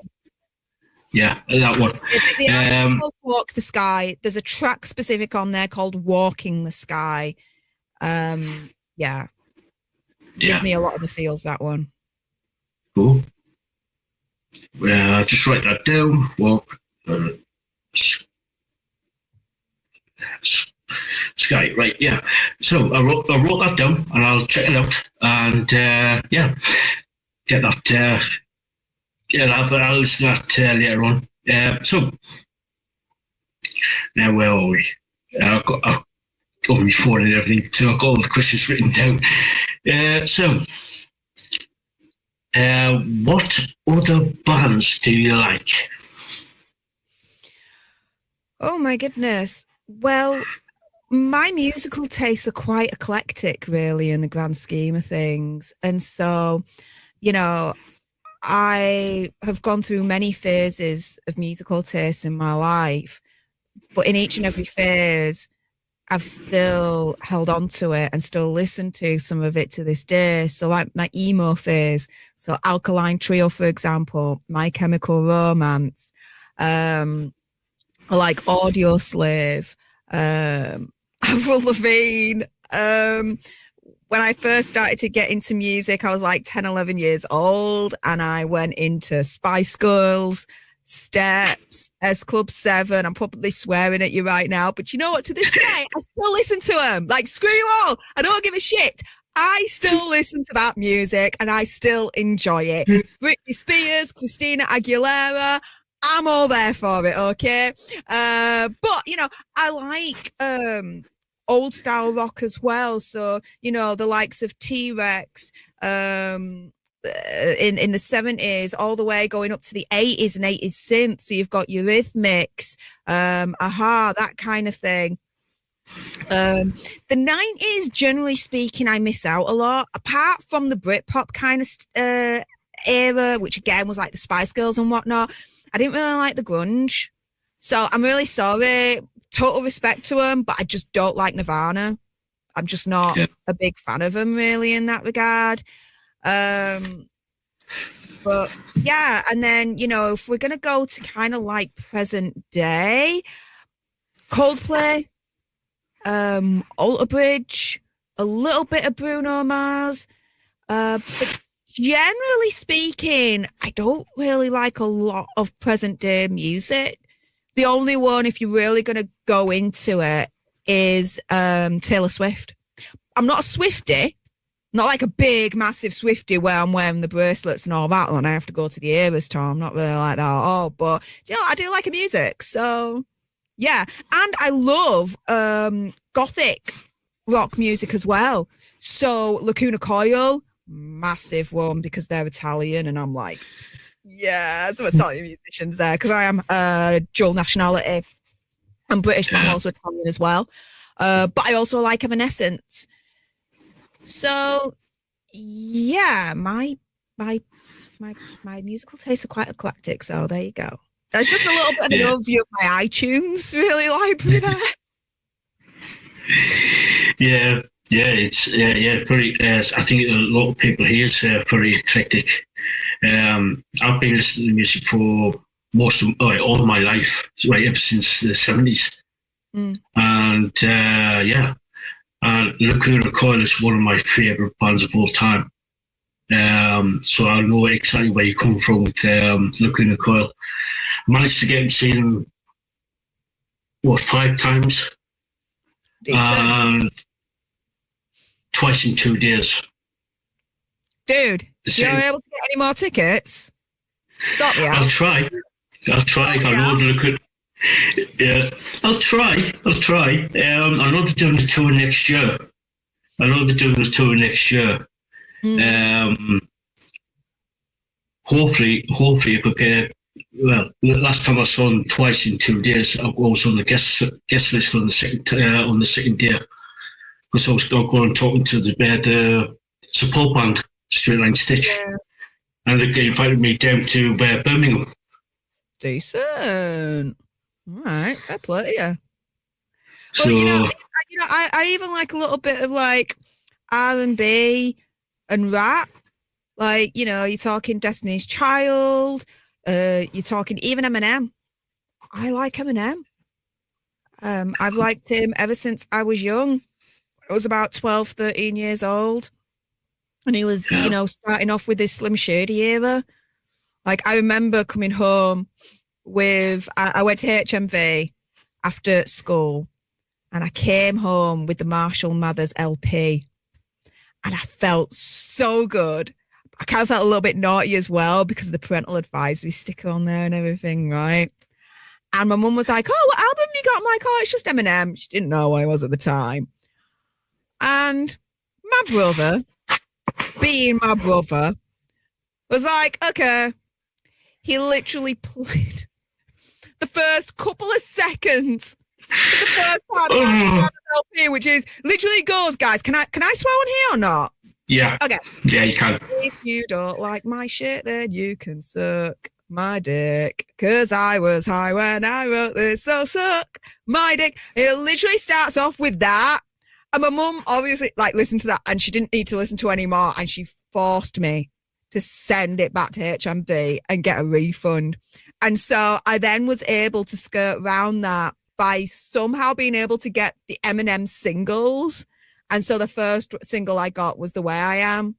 Yeah, that one. The album's called Walk the Sky. There's a track specific on there called Walking the Sky. Gives me a lot of the feels, that one. Cool. Well, just write that down. Walk Sky, right? Yeah. So I wrote that down, and I'll check it out, and get that. I'll listen to that later on. So now where are we? I've got my phone and everything, so I've got all the questions written down. What other bands do you like? Oh my goodness. Well, my musical tastes are quite eclectic, really, in the grand scheme of things. And so, I have gone through many phases of musical tastes in my life, but in each and every phase, I've still held on to it and still listen to some of it to this day. So like my emo phase, so Alkaline Trio, for example, My Chemical Romance, I like Audio Slave, Avril Lavigne. When I first started to get into music, I was like 10, 11 years old, and I went into Spice Girls, Steps, S Club 7. I'm probably swearing at you right now, but you know what? To this day, I still listen to them. Like, screw you all. I don't give a shit. I still listen to that music, and I still enjoy it. Britney Spears, Christina Aguilera, I'm all there for it, okay? But, I like old style rock as well. So, the likes of T-Rex, in the 70s, all the way going up to the 80s and 80s synth. So you've got Eurythmics, Aha, that kind of thing. The 90s, generally speaking, I miss out a lot, apart from the Britpop kind of era, which again was like the Spice Girls and whatnot. I didn't really like the grunge. So I'm really sorry. Total respect to them, but I just don't like Nirvana. I'm just not a big fan of them, really, in that regard. But yeah, and then, if we're going to go to kind of like present day, Coldplay, Alter Bridge, a little bit of Bruno Mars, but generally speaking, I don't really like a lot of present day music. The only one, if you're really going to go into it, is Taylor Swift. I'm not a Swiftie, not like a big, massive Swiftie where I'm wearing the bracelets and all that, and I have to go to the Eras tour. I'm not really like that at all. But, I do like her music. So, yeah. And I love gothic rock music as well. So, Lacuna Coil, massive one because they're Italian, and I'm like, yeah, some Italian musicians there because I am dual nationality. I'm British, but I'm also Italian as well. But I also like Evanescence. So, yeah, my musical tastes are quite eclectic. So there you go. That's just a little bit of an overview of my iTunes really library there. It's very. I think a lot of people here is very eclectic. I've been listening to music for all my life, right ever since the 70s. And and Lacuna Coil is one of my favourite bands of all time. So I know exactly where you come from with Lacuna Coil. Managed to get him see them 5 times, and twice in 2 days. Dude, you're able to get any more tickets? Sort me out. I'll try. I know they could. Yeah, I'll try. I know they're doing the tour next year. Hopefully if we get. Well, last time I saw them twice in 2 days, I was on the guest list on the second day, because I was going talking to the support band, Straight Line Stitch, and they invited me down to Birmingham. Decent. All right, fair play to you. So, well, I even like a little bit of like R&B and rap. Like, you're talking Destiny's Child. You're talking even Eminem. I like Eminem. I've liked him ever since I was young. I was about 12, 13 years old. And he was, starting off with this Slim Shady era. Like, I remember coming home I went to HMV after school, and I came home with the Marshall Mathers LP. And I felt so good. I kind of felt a little bit naughty as well because of the parental advisory sticker on there and everything, right? And my mum was like, "Oh, what album you got?" I'm like, "Oh, it's just Eminem." She didn't know what I was at the time. And my brother, being my brother, was like, okay. He literally played the first couple of seconds. The first part of the LP, which is literally goes, guys, can I swear on here or not? Yeah. Okay. Yeah, you can. If you don't like my shit, then you can suck my dick. 'Cause I was high when I wrote this, so suck my dick. It literally starts off with that. And my mum obviously listened to that, and she didn't need to listen to any more, and she forced me to send it back to HMV and get a refund. And so I then was able to skirt around that by somehow being able to get the Eminem singles. And so the first single I got was The Way I Am.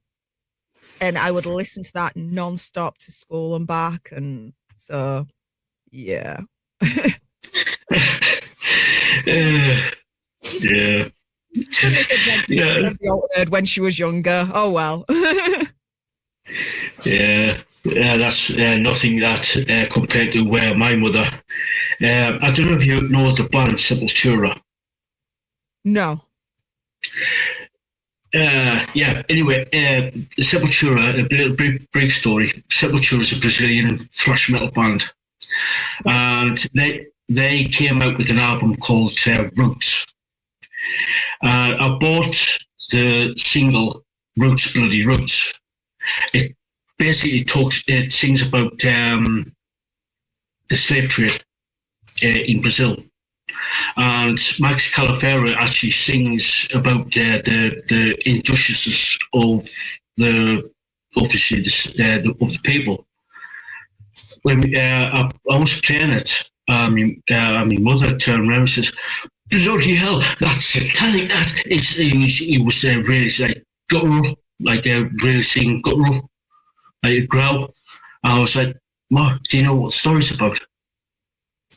And I would listen to that nonstop to school and back. And so, yeah. Yeah. When she was younger. Oh, well. Yeah, that's nothing that compared to where my mother. I don't know if you know the band Sepultura. No. Anyway, Sepultura, a little brief story. Sepultura is a Brazilian thrash metal band, and they came out with an album called Roots. I bought the single Roots, Bloody Roots. It basically sings about the slave trade in Brazil. And Max Calavera actually sings about the injustices of the people. When I was playing it, my mother turned around and says, "Bloody hell, that's satanic! That is." He was really like guttural, really singing guttural, like a growl. I was like, "Ma, do you know what the story's about?"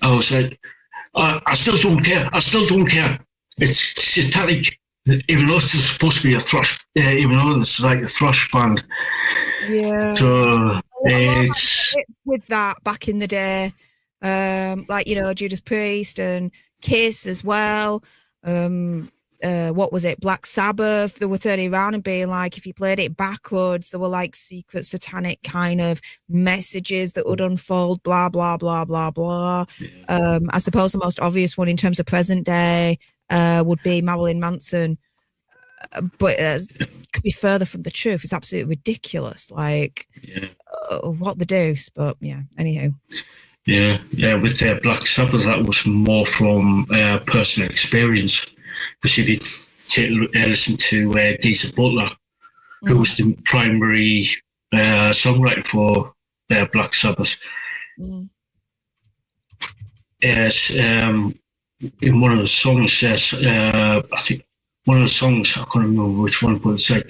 I was like, I still don't care. It's satanic, even though it's supposed to be a thrash, even though it's like a thrash band. Yeah. So it's with that back in the day, Judas Priest and Kiss as well. What was it? Black Sabbath. They were turning around and being like, if you played it backwards, there were like secret satanic kind of messages that would unfold. Blah blah blah blah blah. I suppose the most obvious one in terms of present day would be Marilyn Manson, but it could be further from the truth. It's absolutely ridiculous. What the deuce? But yeah. Anywho. Yeah. With Black Sabbath, that was more from personal experience. Because if you listen to Geezer Butler, who was the primary songwriter for Black Sabbath, as in one of the songs says, I think one of the songs, I can't remember which one, but it's like,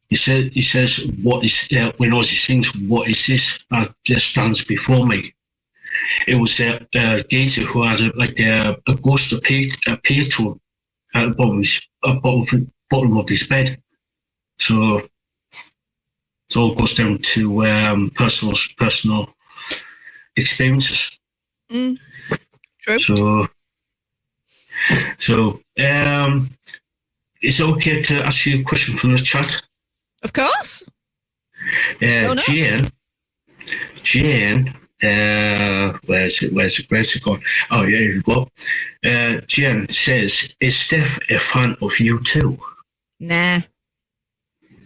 he says, what is, when Ozzy sings, what is this that stands before me? It was a geezer who had a ghost appear to him at the bottom of his bed. So it all goes down to personal experiences. True. So is it okay to ask you a question from the chat? Of course. Jane, where's it gone? Oh, yeah, here you go. Jane says, is Steph a fan of U2? Nah.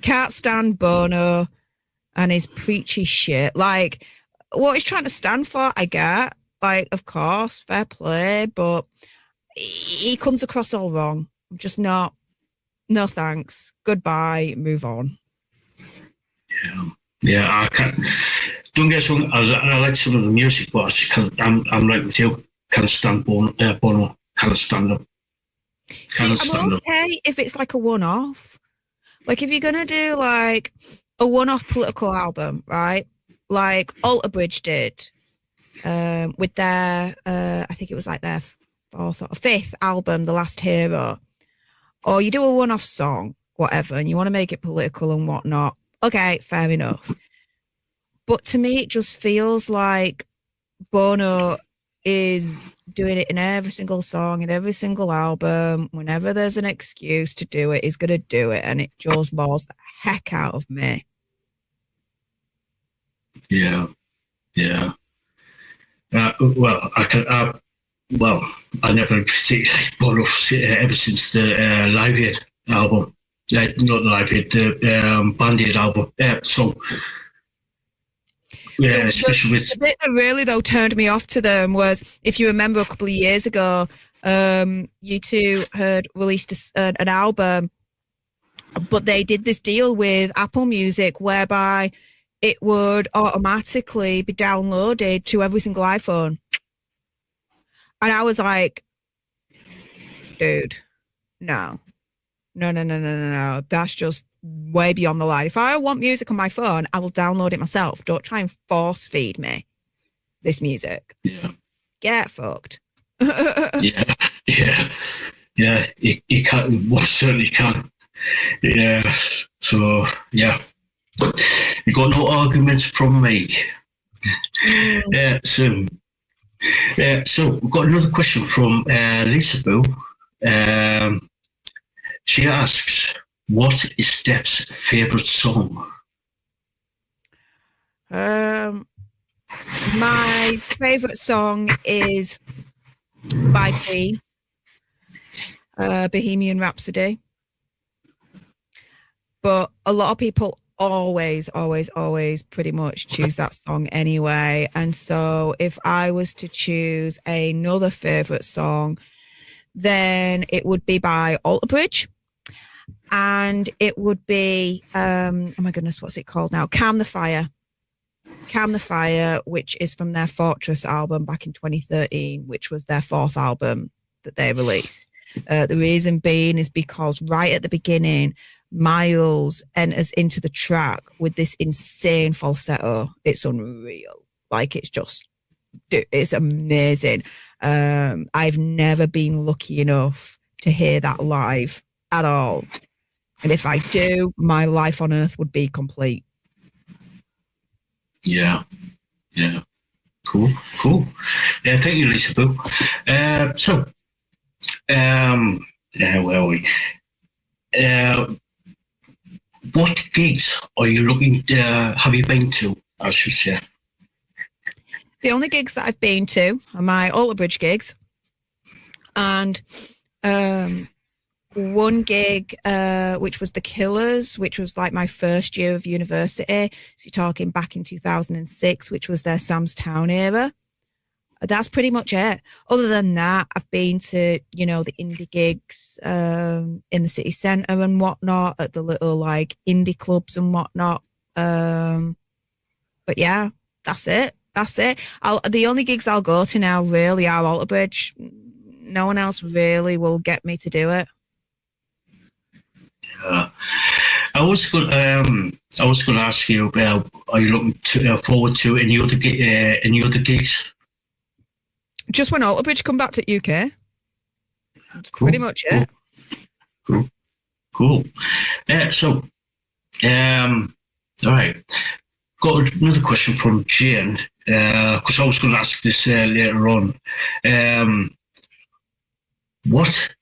Can't stand Bono and his preachy shit. Like, what he's trying to stand for, I get. Like, of course, fair play, but he comes across all wrong. I'm just not. No thanks. Goodbye. Move on. Yeah, I can't. Don't get us wrong. I like some of the music, but I'm like with you. Can't stand Bono. Can't stand him. I'm okay if it's like a one-off. Like if you're gonna do like a one-off political album, right? Like Alter Bridge did, with their I think it was like their fourth or fifth album, The Last Hero. Or you do a one-off song, whatever, and you want to make it political and whatnot. Okay, fair enough. But to me, it just feels like Bono is doing it in every single song, in every single album. Whenever there's an excuse to do it, he's going to do it. And it just bores the heck out of me. Yeah. Well, I never particularly Bono ever since the Live Aid album. Not the Live Aid, the Band Aid album. So, yeah, especially with... The bit that really, though, turned me off to them was, if you remember a couple of years ago, U2 had released an album, but they did this deal with Apple Music whereby it would automatically be downloaded to every single iPhone. And I was like, dude, no. That's just way beyond the line. If I want music on my phone, I will download it myself. Don't try and force feed me this music. Yeah. Get fucked. Yeah. You can. Most certainly can. Yeah. So yeah, you got no arguments from me. Yeah. So we've got another question from Lisaboo. She asks, what is Steph's favourite song? My favourite song is by Queen, Bohemian Rhapsody. But a lot of people always pretty much choose that song anyway. And so if I was to choose another favourite song, then it would be by Alter Bridge. And it would be, oh my goodness, what's it called now? Calm the Fire, which is from their Fortress album back in 2013, which was their fourth album that they released. The reason being is because right at the beginning, Miles enters into the track with this insane falsetto. It's unreal. Like, it's amazing. I've never been lucky enough to hear that live at all. And if I do, my life on earth would be complete. Yeah. Cool. Yeah, thank you, Lisaboo. Where are we? What gigs are you looking to, have you been to, I should say? The only gigs that I've been to are my Alter Bridge gigs. And one gig, which was The Killers, which was like my first year of university. So you're talking back in 2006, which was their Sam's Town era. That's pretty much it. Other than that, I've been to, the indie gigs in the city centre and whatnot, at the little like indie clubs and whatnot. But yeah, that's it. That's it. The only gigs I'll go to now really are Alter Bridge. No one else really will get me to do it. I was going to ask you about, are you looking forward to any other gigs? Just when Alter Bridge come back to UK. That's pretty much it. Cool. All right. Got another question from Jane, because I was going to ask this later on. What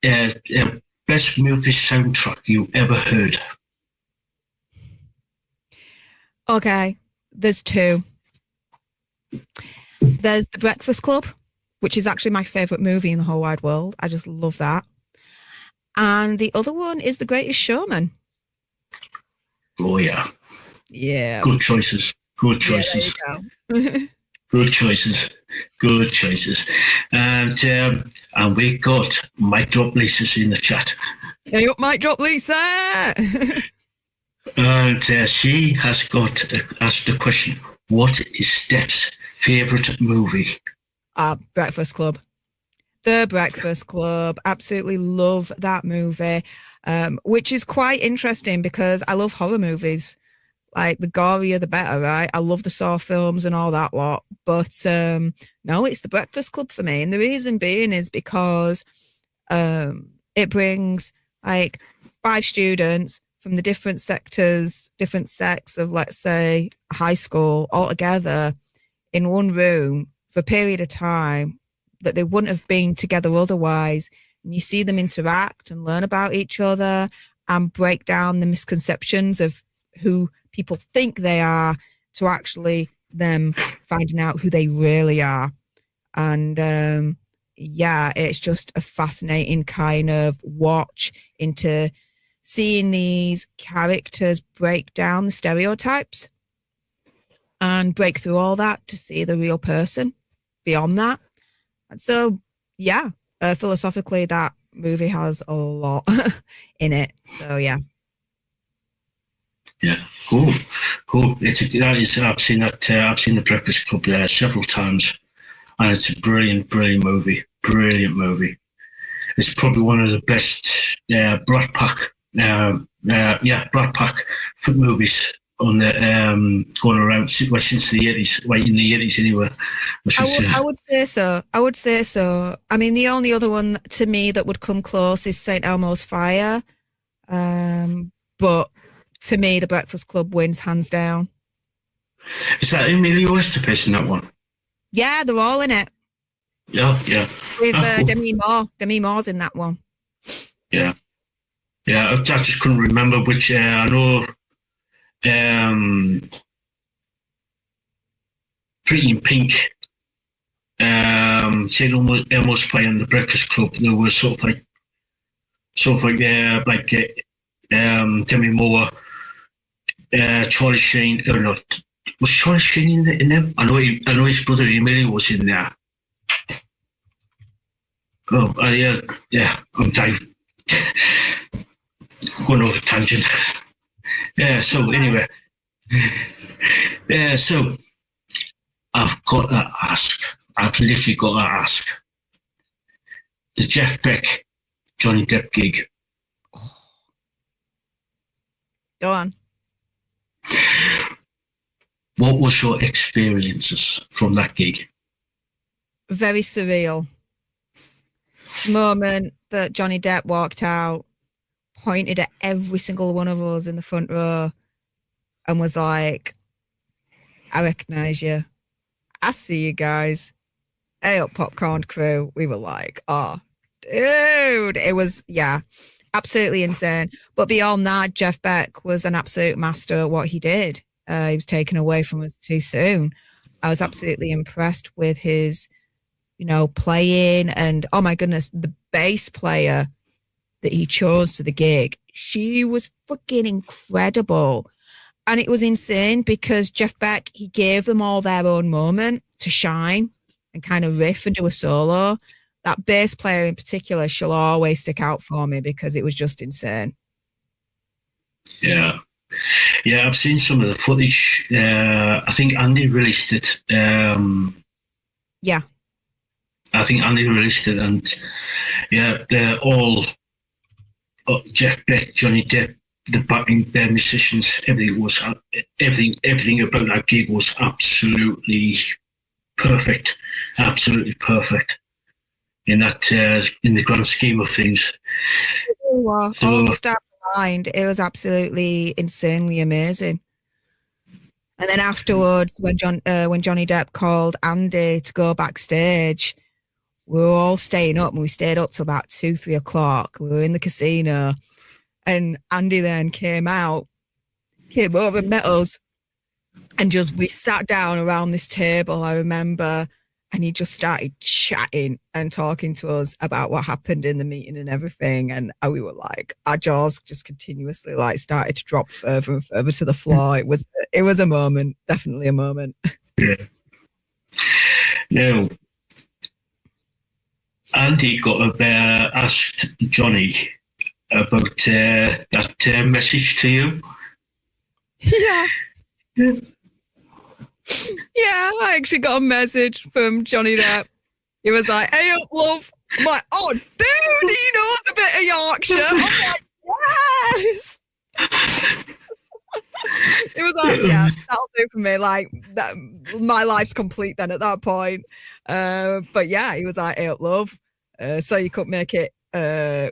best movie soundtrack you ever heard? Okay, there's two. There's The Breakfast Club, which is actually my favourite movie in the whole wide world. I just love that. And the other one is The Greatest Showman. Oh, yeah. Yeah. Good choices. Good choices. Yeah, Good choices. Good choices. And we got Mic Drop Lisa's in the chat. Hey up, Mic Drop Lisa! And she has asked the question, what is Steph's favourite movie? Breakfast Club. The Breakfast Club. Absolutely love that movie, which is quite interesting because I love horror movies. Like, the gorier the better, right? I love the Saw films and all that lot. But no, it's The Breakfast Club for me. And the reason being is because it brings like 5 students from the different sectors, different sects of, let's say, high school all together in one room for a period of time that they wouldn't have been together otherwise. And you see them interact and learn about each other and break down the misconceptions of who people think they are to actually them finding out who they really are. And yeah, it's just a fascinating kind of watch into seeing these characters break down the stereotypes and break through all that to see the real person beyond that. And so, yeah, philosophically, that movie has a lot in it. So, yeah. Yeah, cool. I've seen The Breakfast Club several times, and it's a brilliant movie. Brilliant movie. It's probably one of the best Brat Pack movies on the going around since the 80s, well, in the 80s anyway. I would say so. I mean, the only other one to me that would come close is St. Elmo's Fire, but to me, The Breakfast Club wins hands down. Is that Emilio Estevez in that one? Yeah, they're all in it. Yeah. With cool. Demi Moore. Demi Moore's in that one. Yeah. I just couldn't remember which. I know Pretty in Pink, St. Elmo's Fire and The Breakfast Club. There was sort of like Demi Moore, Charlie Sheen. Or not? Was Charlie Sheen in them? I know his brother Emilio was in there. Oh, yeah. I'm dying. Going off a tangent. Yeah. So anyway, So I've got to ask. I've literally got to ask. The Jeff Beck, Johnny Depp gig. Go on. What was your experiences from that gig? Very surreal. Moment that Johnny Depp walked out, pointed at every single one of us in the front row and was like, I recognise you. I see you guys. Hey up, Popcorn Crew. We were like, oh, dude. It was, yeah, absolutely insane. But beyond that, Jeff Beck was an absolute master at what he did. He was taken away from us too soon. I was absolutely impressed with his, playing, and oh my goodness, the bass player that he chose for the gig, she was fucking incredible. And it was insane because Jeff Beck, he gave them all their own moment to shine and kind of riff and do a solo. That bass player in particular, she'll always stick out for me because it was just insane. Yeah. Yeah, I've seen some of the footage. I think Andy released it. Yeah. I think Andy released it, and yeah, they're all Jeff Beck, Johnny Depp, the backing musicians. Everything about that gig was absolutely perfect. Absolutely perfect in that in the grand scheme of things. All the stars aligned. It was absolutely insanely amazing. And then afterwards, when Johnny Depp called Andy to go backstage, we were all staying up, and we stayed up till about 2-3 o'clock. We were in the casino, and Andy then came over, met us, and we sat down around this table, I remember, and he just started chatting and talking to us about what happened in the meeting and everything. And we were like, our jaws just continuously started to drop further and further to the floor. It was a moment, definitely a moment. Yeah. Now, Andy asked Johnny about that message to you. Yeah. Yeah, I actually got a message from Johnny Depp. He was like, "Hey up, love." I'm like, "Oh, dude, he knows a bit of Yorkshire." I'm like, "Yes." It was like, "Yeah, that'll do for me." Like that, my life's complete then at that point. But yeah, he was like, "Hey up, love." So you couldn't make it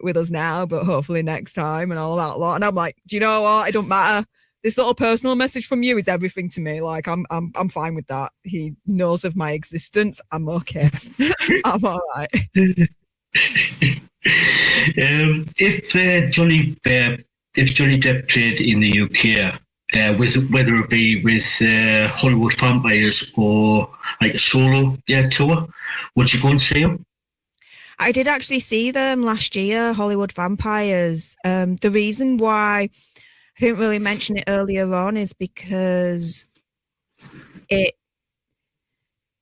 with us now, but hopefully next time and all that lot. And I'm like, "Do you know what? It don't matter. This little personal message from you is everything to me. Like I'm fine with that. He knows of my existence. I'm okay. I'm all right." If Johnny Depp played in the UK, whether it be with Hollywood Vampires or like a solo tour, would you go and see him? I did actually see them last year, Hollywood Vampires. The reason why I didn't really mention it earlier on is because it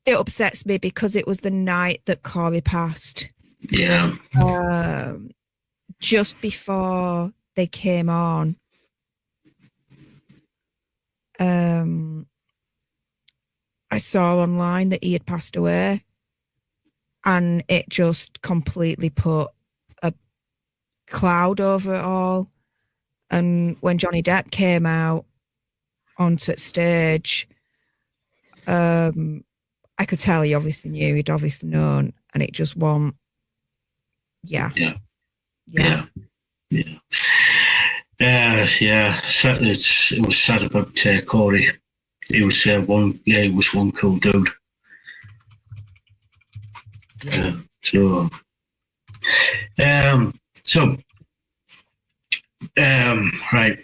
upsets me because it was the night that Corey passed. Yeah. Just before they came on, I saw online that he had passed away, and it just completely put a cloud over it all. And when Johnny Depp came out onto stage, I could tell he obviously knew, he'd obviously known, and it just won. Yeah. Yeah. So it was sad about Corey. He was one cool dude. Right.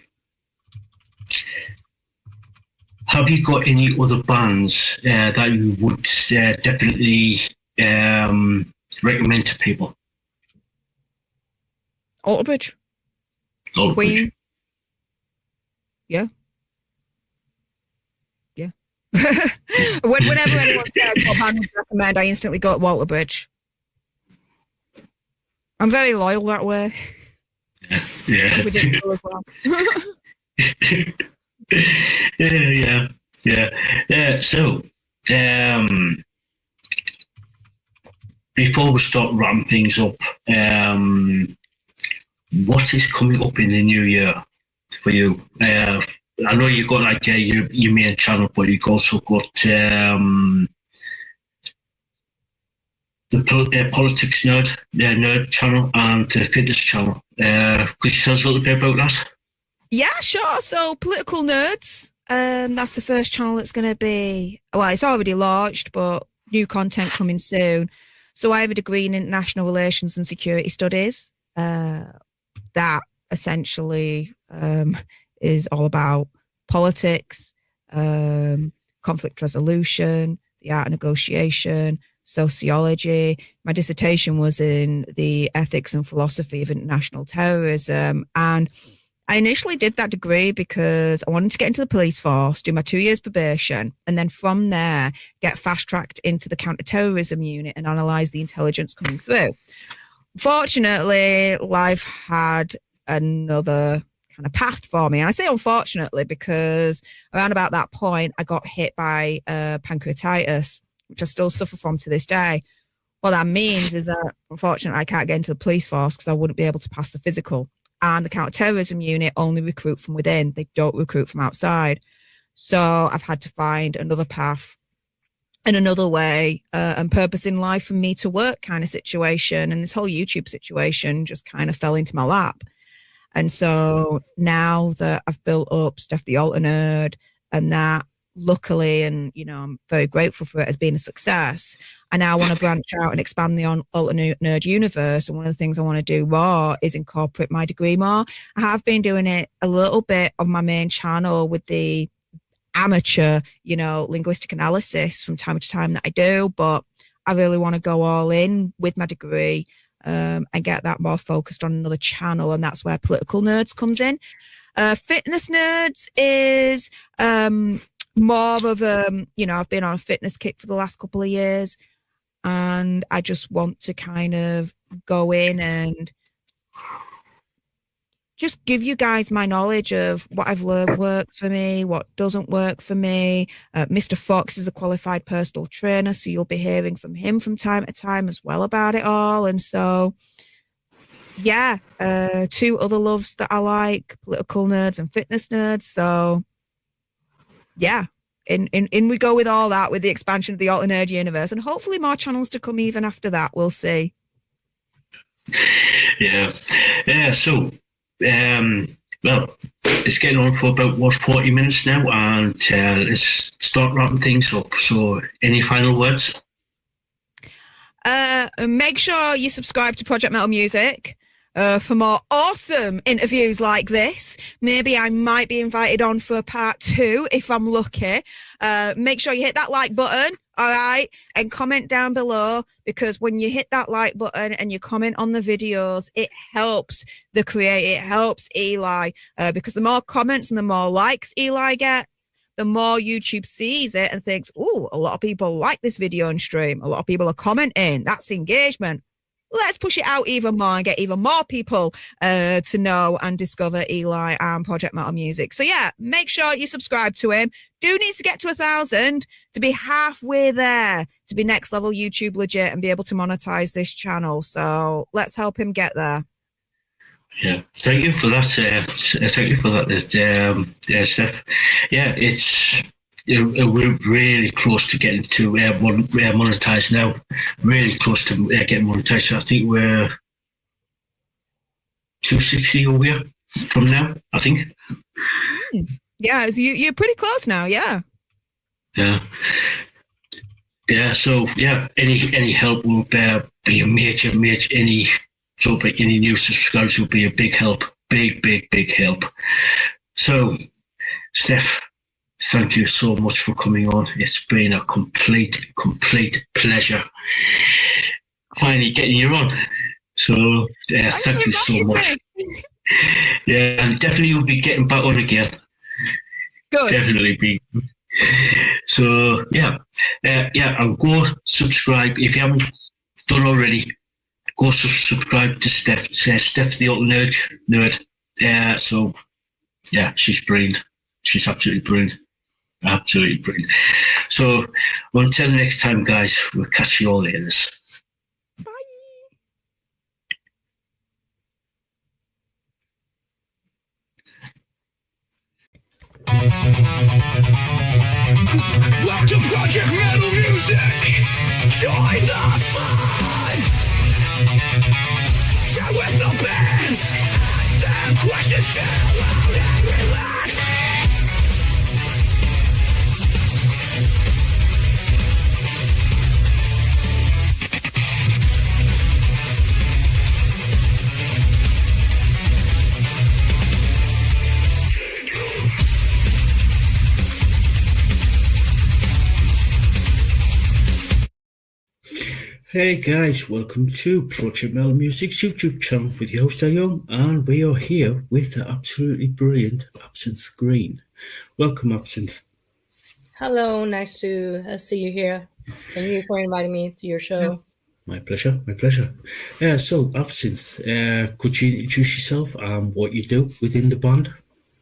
Have you got any other bands that you would definitely recommend to people? Alter Bridge. Queen. Yeah. Whenever anyone says what band would you recommend, I instantly go to Walter Bridge. I'm very loyal that way. Yeah. We did as well. Yeah. So, before we start wrapping things up, what is coming up in the new year for you? I know you've got like your main channel, but you've also got the politics nerd channel and the fitness channel. Could you tell us a little bit about that? Yeah, sure. So Political Nerds, that's the first channel that's going to be, well, it's already launched, but new content coming soon. So I have a degree in international relations and security studies. That essentially is all about politics, conflict resolution, the art of negotiation, sociology. My dissertation was in the ethics and philosophy of international terrorism. And I initially did that degree because I wanted to get into the police force, do my 2 years probation, and then from there get fast-tracked into the counter-terrorism unit and analyse the intelligence coming through. Fortunately, life had another kind of path for me. And I say unfortunately because around about that point, I got hit by pancreatitis, which I still suffer from to this day. What that means is that, unfortunately, I can't get into the police force because I wouldn't be able to pass the physical. And the counter-terrorism unit only recruit from within. They don't recruit from outside. So I've had to find another path and another way and purpose in life for me to work kind of situation. And this whole YouTube situation just kind of fell into my lap. And so now that I've built up Steph the Alter Nerd and that, luckily, and I'm very grateful for it as being a success, I now want to branch out and expand the Alter Nerd universe. And one of the things I want to do more is incorporate my degree more. I have been doing it a little bit on my main channel with the amateur, linguistic analysis from time to time that I do, but I really want to go all in with my degree and get that more focused on another channel. And that's where Political Nerds comes in. Fitness Nerds is more of I've been on a fitness kick for the last couple of years, and I just want to kind of go in and just give you guys my knowledge of what I've learned works for me, what doesn't work for me. Mr. Fox is a qualified personal trainer, so you'll be hearing from him from time to time as well about it all. And so, yeah, two other loves that I like, Political Nerds and Fitness Nerds. So, yeah, in we go with all that, with the expansion of the Alter Nerd universe, and hopefully more channels to come even after that. We'll see. Yeah. So, well, it's getting on for about 40 minutes now, and let's start wrapping things up. So, any final words? Make sure you subscribe to Project Metal Music for more awesome interviews like this. Maybe I might be invited on for part 2 if I'm lucky. Make sure you hit that like button, all right, and comment down below, because when you hit that like button and you comment on the videos, it helps the creator, it helps Eli, because the more comments and the more likes Eli gets, the more YouTube sees it and thinks, oh, a lot of people like this video and stream. A lot of people are commenting. That's engagement. Let's push it out even more and get even more people to know and discover Eli and Project Metal Music. So yeah, make sure you subscribe to him. Do needs to get to 1,000 to be halfway there, to be next level YouTube legit and be able to monetize this channel. So let's help him get there. Yeah, thank you for that. Thank you for that, Steph. Yeah, we're really close to getting to monetized now. Really close to getting monetized. So I think we're 260 over from now, I think. Yeah, you're pretty close now. Yeah. Yeah. So yeah, any help will be a major. Any new subscribers will be a big help. Big help. So, Steph, thank you so much for coming on. It's been a complete pleasure finally getting you on. So, thank you so much. Yeah, and definitely you'll be getting back on again. Good. Definitely be. So, yeah, and go subscribe if you haven't done already. Go subscribe to Steph the Alter Nerd. So, yeah, she's brilliant. She's absolutely brilliant. Absolutely brilliant. So, until next time, guys, we'll catch you all later. Bye. Welcome to Project Metal Music. Join the fun. Get with the bands. Ask them questions, chill out and relax. Hey guys, welcome to Project Metal Music's YouTube channel with your host Young, and we are here with the absolutely brilliant Absinthe Green. Welcome, Absinthe. Hello, nice to see you here. Thank you for inviting me to your show. My pleasure, my pleasure. So, Absinthe, could you introduce yourself and what you do within the band?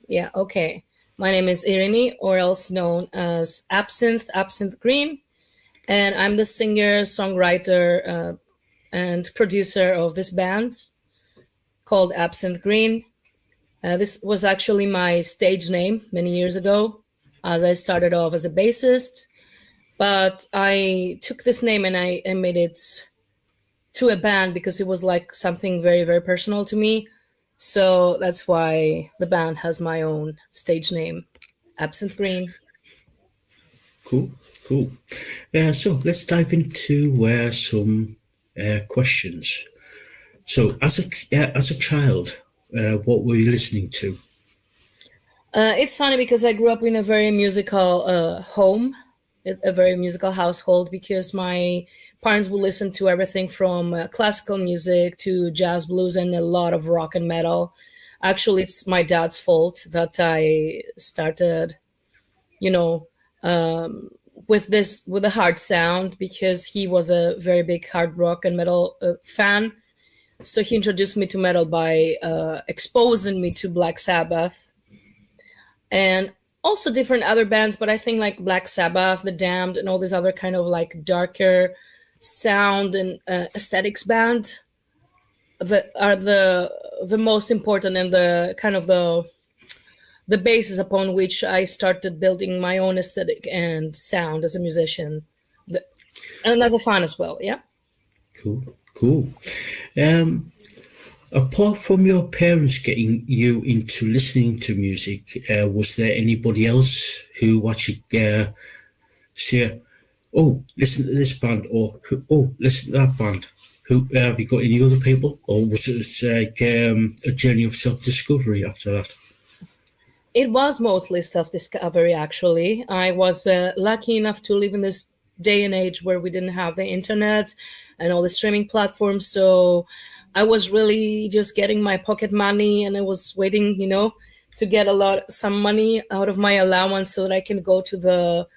Yeah, okay. My name is Irini, or else known as Absinthe Green, and I'm the singer, songwriter, and producer of this band called Absinthe Green. This was actually my stage name many years ago, as I started off as a bassist, but I took this name and I made it to a band because it was like something very, very personal to me. So that's why the band has my own stage name, Absinthe Green. Cool, cool. So let's dive into some questions. So, as a child, what were you listening to? It's funny because I grew up in a very musical home, a very musical household, because my parents would listen to everything from classical music to jazz, blues, and a lot of rock and metal. Actually, it's my dad's fault that I started, you know, with a hard sound, because he was a very big hard rock and metal fan. So he introduced me to metal by exposing me to Black Sabbath and also different other bands, but I think like Black Sabbath, The Damned, and all these other kind of like darker sound and aesthetics band that are the most important and the kind of the basis upon which I started building my own aesthetic and sound as a musician, and as a fan as well. Yeah. Cool, cool. Apart from your parents getting you into listening to music, was there anybody else who actually say, "Oh, listen to this band," or "Oh, listen to that band"? Who have you got any other people, or was it like a journey of self-discovery after that? It was mostly self-discovery, actually. I was lucky enough to live in this day and age where we didn't have the internet and all the streaming platforms. So I was really just getting my pocket money, and I was waiting, to get some money out of my allowance so that I can go to the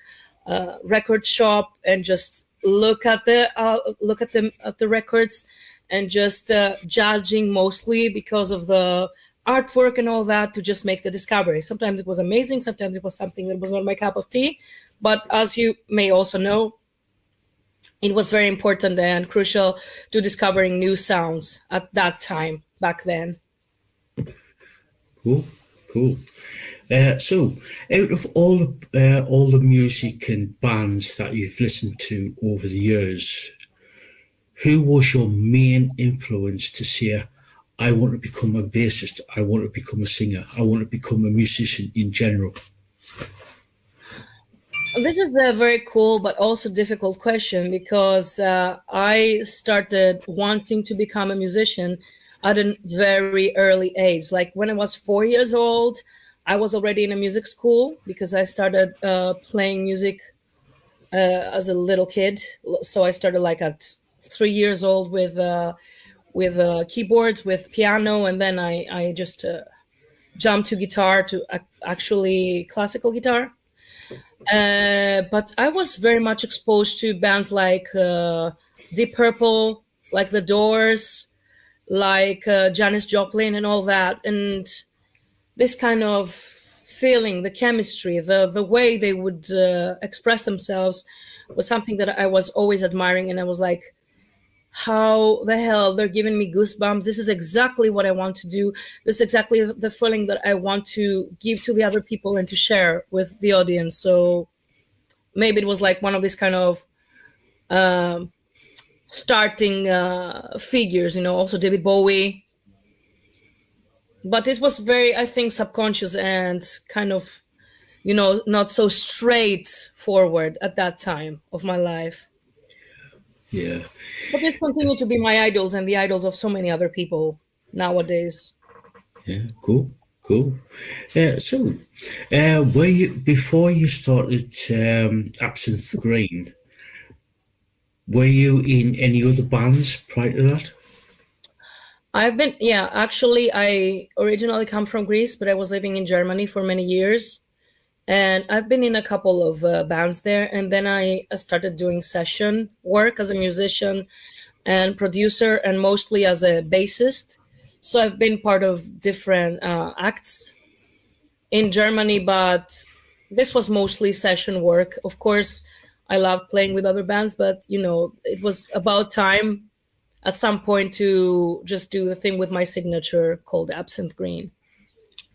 record shop and just look at the records, and just judging mostly because of the artwork and all that, to just make the discovery. Sometimes it was amazing, sometimes it was something that was not my cup of tea. But as you may also know, it was very important and crucial to discovering new sounds at that time, back then. Cool, cool. So, out of all the music and bands that you've listened to over the years, who was your main influence to say, "I want to become a bassist, I want to become a singer, I want to become a musician in general"? This is a very cool but also difficult question, because I started wanting to become a musician at a very early age. Like when I was 4 years old, I was already in a music school because I started playing music as a little kid. So I started like at 3 years old with keyboards, with piano, and then I just jumped to guitar, to actually classical guitar. But I was very much exposed to bands like Deep Purple, like The Doors, like Janis Joplin and all that. And this kind of feeling, the chemistry, the way they would express themselves was something that I was always admiring. And I was like, how the hell, they're giving me goosebumps. This is exactly what I want to do. This is exactly the feeling that I want to give to the other people and to share with the audience. So maybe it was like one of these kind of starting figures, also David Bowie. But this was very, I think, subconscious and kind of, not so straightforward at that time of my life. Yeah. But these continue to be my idols and the idols of so many other people nowadays. Yeah, cool, cool. So, were you, before you started Absinthe Green, were you in any other bands prior to that? Actually, I originally come from Greece, but I was living in Germany for many years. And I've been in a couple of bands there. And then I started doing session work as a musician and producer, and mostly as a bassist. So I've been part of different acts in Germany, but this was mostly session work. Of course, I loved playing with other bands, but it was about time at some point to just do the thing with my signature called Absinthe Green.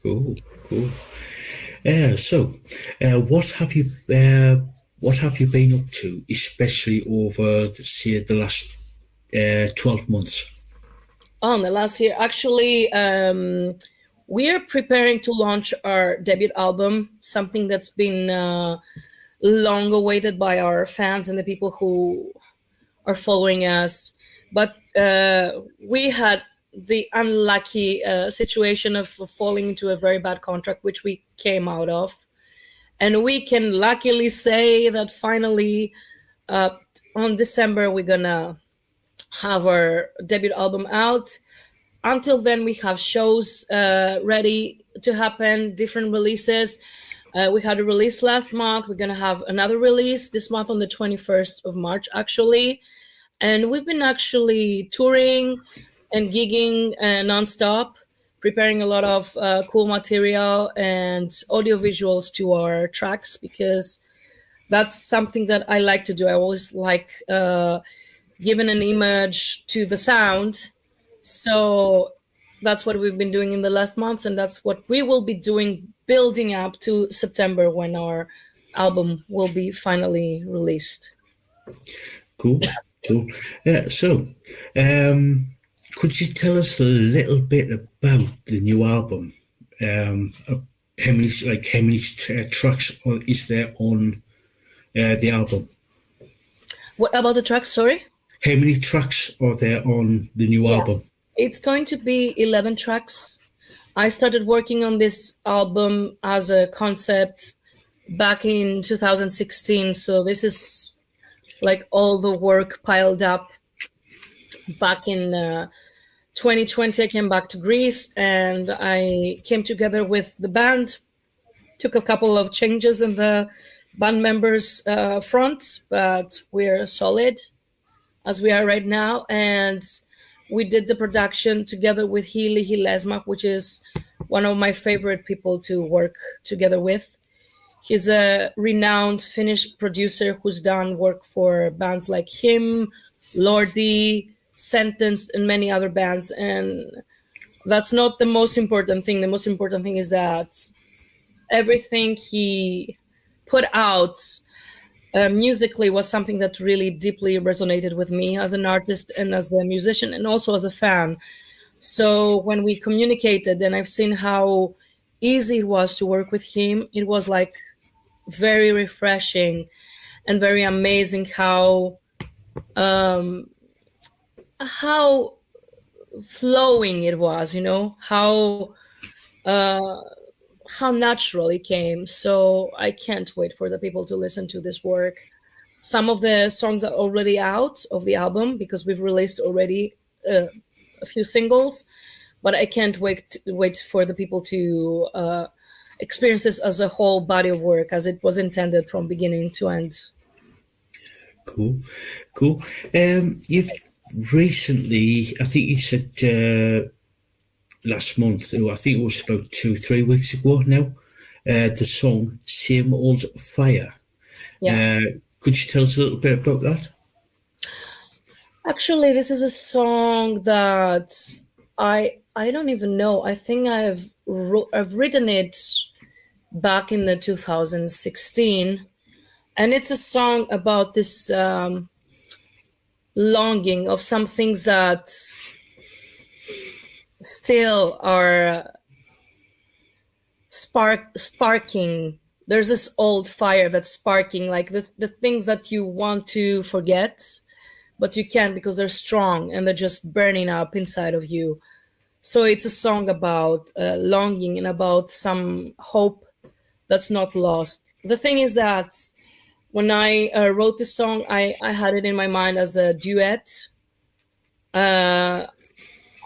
Cool, cool. So, what have you been up to, especially over say the last 12 months? On the last year, actually, we are preparing to launch our debut album, something that's been long awaited by our fans and the people who are following us. But we had the unlucky situation of falling into a very bad contract, which we came out of. And we can luckily say that finally on December, we're going to have our debut album out. Until then, we have shows ready to happen, different releases. We had a release last month. We're going to have another release this month on the 21st of March, actually. And we've been actually touring and gigging nonstop, preparing a lot of cool material and audio visuals to our tracks, because that's something that I like to do. I always like giving an image to the sound. So that's what we've been doing in the last months, and that's what we will be doing building up to September when our album will be finally released. Cool, cool. Yeah, so could you tell us a little bit about the new album? How many tracks is there on the album? What about the tracks, sorry? How many tracks are there on the new album? It's going to be 11 tracks. I started working on this album as a concept back in 2016. So this is like all the work piled up. Back in 2020, I came back to Greece and I came together with the band, took a couple of changes in the band members' front, but we're solid as we are right now. And we did the production together with Hili Hilesmak, which is one of my favorite people to work together with. He's a renowned Finnish producer who's done work for bands like him, Lordi, Sentenced, and many other bands. And that's not the most important thing. The most important thing is that everything he put out musically was something that really deeply resonated with me as an artist and as a musician and also as a fan. So when we communicated and I've seen how easy it was to work with him, it was like very refreshing and very amazing how flowing it was, how natural it came. So I can't wait for the people to listen to this work. Some of the songs are already out of the album because we've released already a few singles, but I can't wait for the people to experience this as a whole body of work as it was intended from beginning to end. Cool. You've recently, I think you said last month, I think it was about 2-3 weeks ago now, the song Same Old Fire. Yeah. Could you tell us a little bit about that? Actually, this is a song that I don't even know. I think I've written it back in the 2016, and it's a song about this longing of some things that still are sparking. There's this old fire that's sparking, like the things that you want to forget, but you can't because they're strong and they're just burning up inside of you. So it's a song about longing and about some hope that's not lost. The thing is that when I wrote this song, I had it in my mind as a duet. I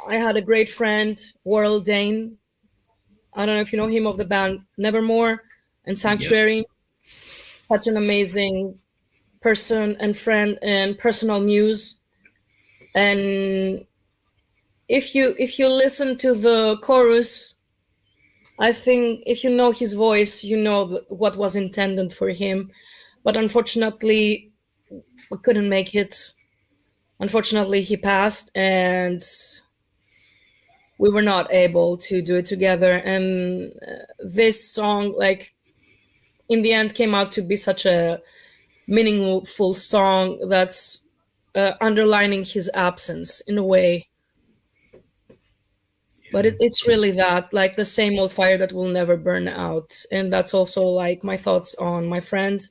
had a great friend, Warrell Dane. I don't know if you know him, of the band Nevermore and Sanctuary. Yeah. Such an amazing person and friend and personal muse. And if you listen to the chorus, I think if you know his voice, you know what was intended for him. But unfortunately, we couldn't make it. Unfortunately, he passed, and we were not able to do it together. And this song, like, in the end, came out to be such a meaningful song that's underlining his absence in a way. But it's really that, like, the same old fire that will never burn out. And that's also like my thoughts on my friend,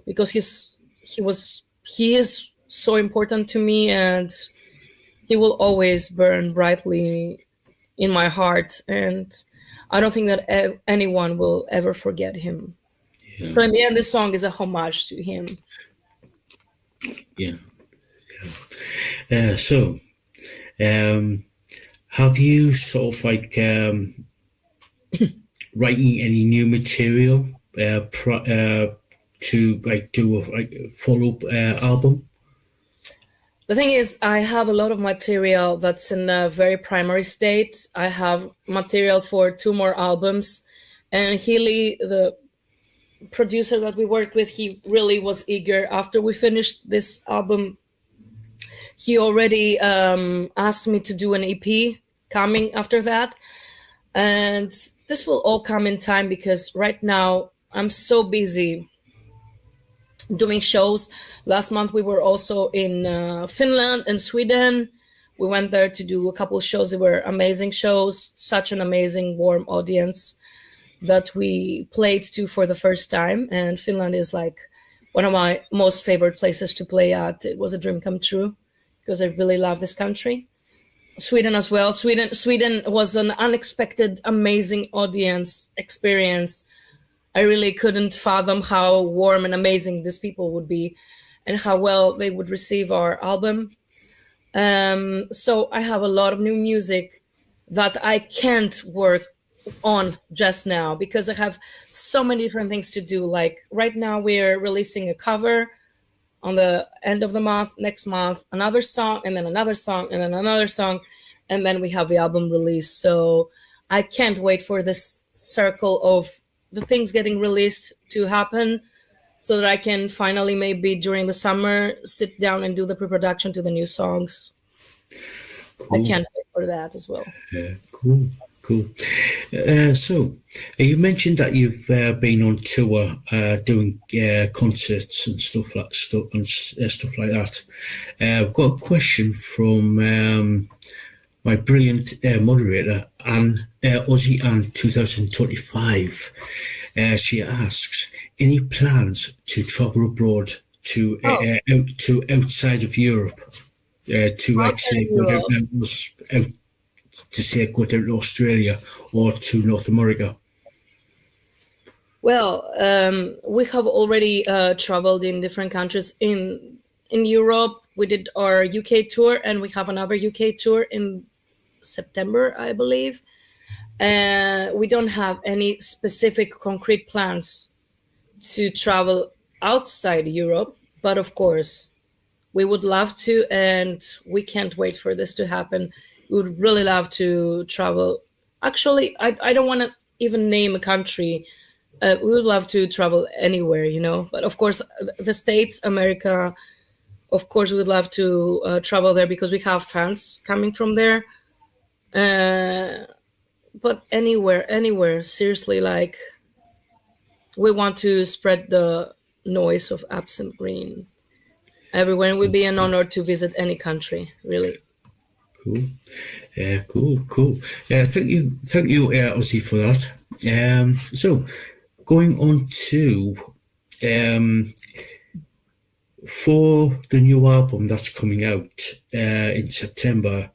because he is so important to me, and he will always burn brightly in my heart. And I don't think that anyone will ever forget him. So in the end, this song is a homage to him. Yeah. So, have you sort of like writing any new material to like do a follow-up album? The thing is, I have a lot of material that's in a very primary state. I have material for 2 more albums, and Healy, the producer that we worked with, he really was eager. After we finished this album, he already asked me to do an EP coming after that. And this will all come in time, because right now I'm so busy doing shows. Last month we were also in Finland and Sweden. We went there to do a couple of shows. They were amazing shows, such an amazing, warm audience that we played to for the first time. And Finland is like one of my most favorite places to play at. It was a dream come true, because I really love this country. Sweden as well. Sweden was an unexpected, amazing audience experience. I really couldn't fathom how warm and amazing these people would be, and how well they would receive our album. So I have a lot of new music that I can't work on just now, because I have so many different things to do. Like right now we're releasing a cover on the end of the month, next month, another song, and then another song, and then another song, and then we have the album release. So I can't wait for this circle of the things getting released to happen, so that I can finally, maybe during the summer, sit down and do the pre-production to the new songs. Cool. I can't wait for that as well. Cool. So you mentioned that you've been on tour doing concerts and stuff like that. I've got a question from my brilliant moderator, Aussie Ann 2025. She asks, any plans to travel abroad to outside of Europe? To like say go out to say go down to Australia or to North America? Well, we have already traveled in different countries. In Europe, we did our UK tour, and we have another UK tour in September, I believe. We don't have any specific concrete plans to travel outside Europe, but of course, we would love to, and we can't wait for this to happen. We would really love to travel. Actually, I don't want to even name a country. We would love to travel anywhere, But of course, the States, America, of course, we would love to travel there, because we have fans coming from there. But anywhere, seriously, like, we want to spread the noise of Absent Green everywhere. It would be an honor to visit any country, really. Cool. Cool. Thank you, Ozzy, for that. So, going on to for the new album that's coming out in September,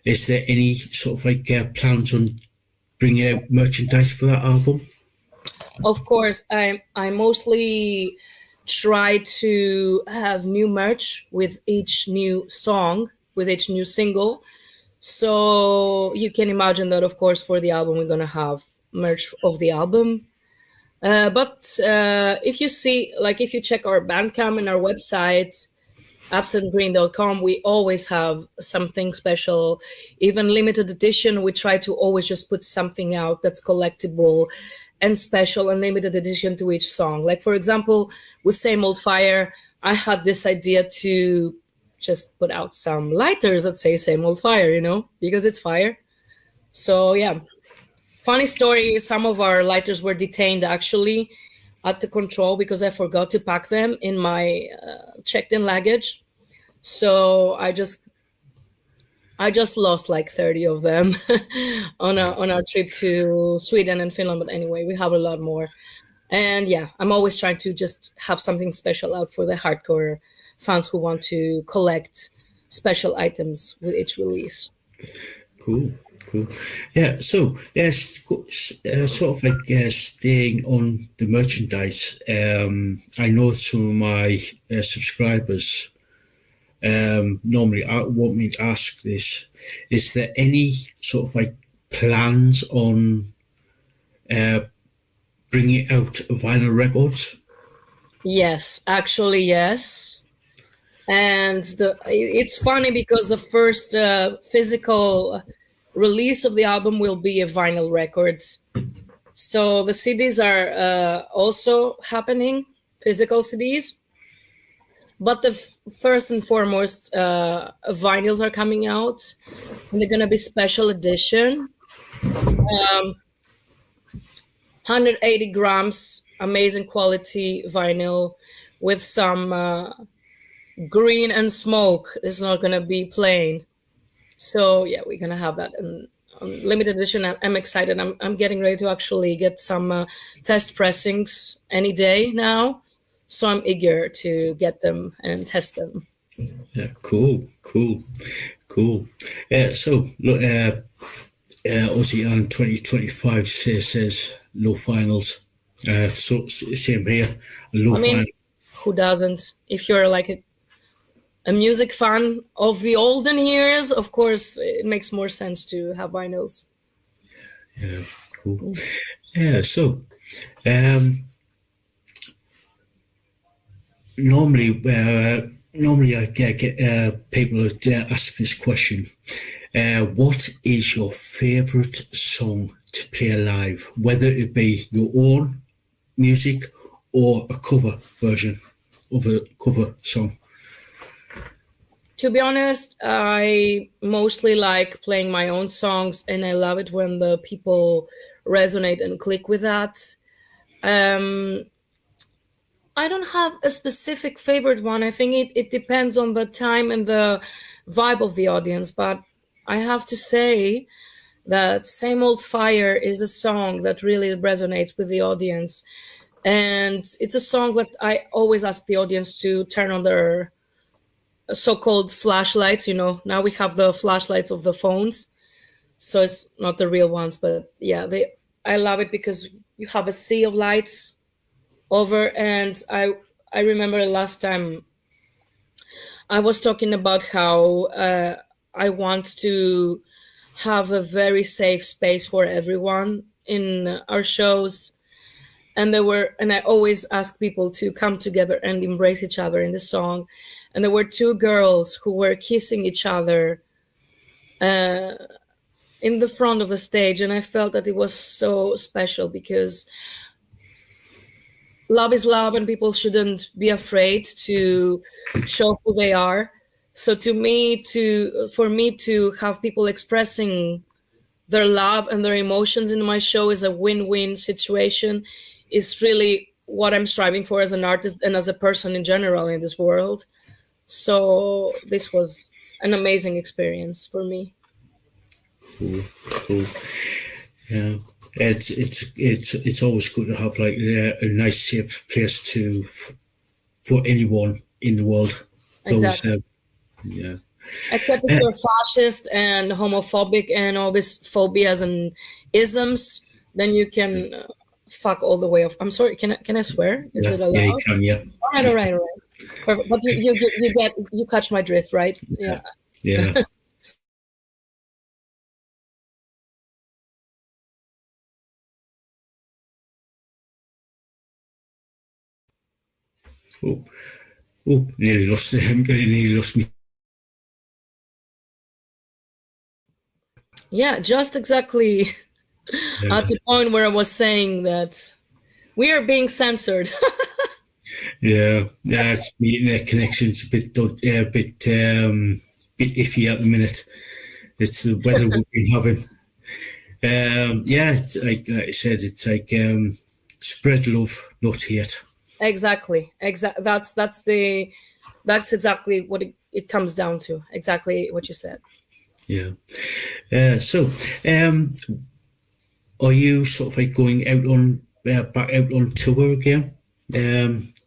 is there any sort of like plans on bringing out merchandise for that album? Of course, I mostly try to have new merch with each new song, with each new single. So you can imagine that, of course, for the album, we're going to have merch of the album. But if you see, like, if you check our Bandcamp and our website, absentgreen.com, we always have something special, even limited edition. We try to always just put something out that's collectible and special and limited edition to each song. Like, for example, with Same Old Fire, I had this idea to just put out some lighters that say Same Old Fire, you know, because it's fire. So yeah, funny story, some of our lighters were detained actually at the control because I forgot to pack them in my checked-in luggage. So I just lost like 30 of them on our trip to Sweden and Finland. But anyway, we have a lot more. And yeah, I'm always trying to just have something special out for the hardcore fans who want to collect special items with each release. Cool. Yeah, so sort of like staying on the merchandise. I know some of my subscribers normally want me to ask this. Is there any sort of like plans on bringing out vinyl records? Yes, actually, yes. And it's funny because the first physical release of the album will be a vinyl record. So the CDs are also happening, physical CDs. But the first and foremost, vinyls are coming out, and they're gonna be special edition. 180 grams, amazing quality vinyl with some green and smoke. It's not gonna be plain. So yeah, we're gonna have that in limited edition. I'm excited. I'm getting ready to actually get some test pressings any day now. So I'm eager to get them and test them. Yeah, cool. So look, Aussie on 2025 says no finals. So same here. Low I mean, final. who doesn't? If you're like a music fan of the olden years, of course, it makes more sense to have vinyls. Yeah, cool. Yeah, so normally I get people ask this question. What is your favorite song to play live, whether it be your own music or a cover version of a cover song? To be honest, I mostly like playing my own songs, and I love it when the people resonate and click with that. I don't have a specific favorite one. I think it depends on the time and the vibe of the audience. But I have to say that Same Old Fire is a song that really resonates with the audience. And it's a song that I always ask the audience to turn on their so-called flashlights. You know, now we have the flashlights of the phones. So it's not the real ones, but yeah, I love it because you have a sea of lights over. And I remember last time I was talking about how I want to have a very safe space for everyone in our shows. And I always ask people to come together and embrace each other in the song. And there were two girls who were kissing each other in the front of the stage, and I felt that it was so special because love is love, and people shouldn't be afraid to show who they are. So for me to have people expressing their love and their emotions in my show is a win-win situation. Is really what I'm striving for as an artist and as a person in general in this world. So this was an amazing experience for me. Cool. Yeah, it's always good to have like a nice safe place for anyone in the world. Exactly. Yeah. Except if you're fascist and homophobic and all these phobias and isms, then you can fuck all the way off. I'm sorry, can I swear? Is it allowed? Yeah, you can. Yeah. All right. Perfect. But you catch my drift, right? Yeah. Yeah. Cool. Oh, nearly lost him. Nearly lost me. Yeah, just exactly at the point where I was saying that we are being censored. Yeah, it's the internet connection's a bit bit iffy at the minute. It's the weather we've been having. Yeah, it's like I said, it's like spread love, not hate. Exactly. That's exactly what it comes down to. Exactly what you said. Yeah. So, are you sort of like going out on back out on tour again?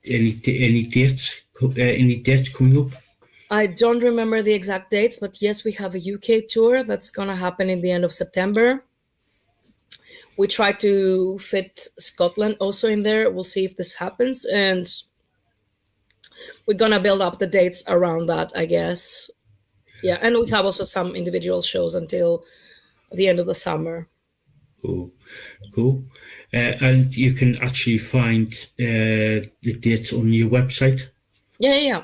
Any dates? Any dates coming up? I don't remember the exact dates, but yes, we have a UK tour that's gonna happen in the end of September. We try to fit Scotland also in there. We'll see if this happens, and we're gonna build up the dates around that, I guess. Yeah, and we have also some individual shows until the end of the summer. Cool, cool. And you can actually find the dates on your website. Yeah.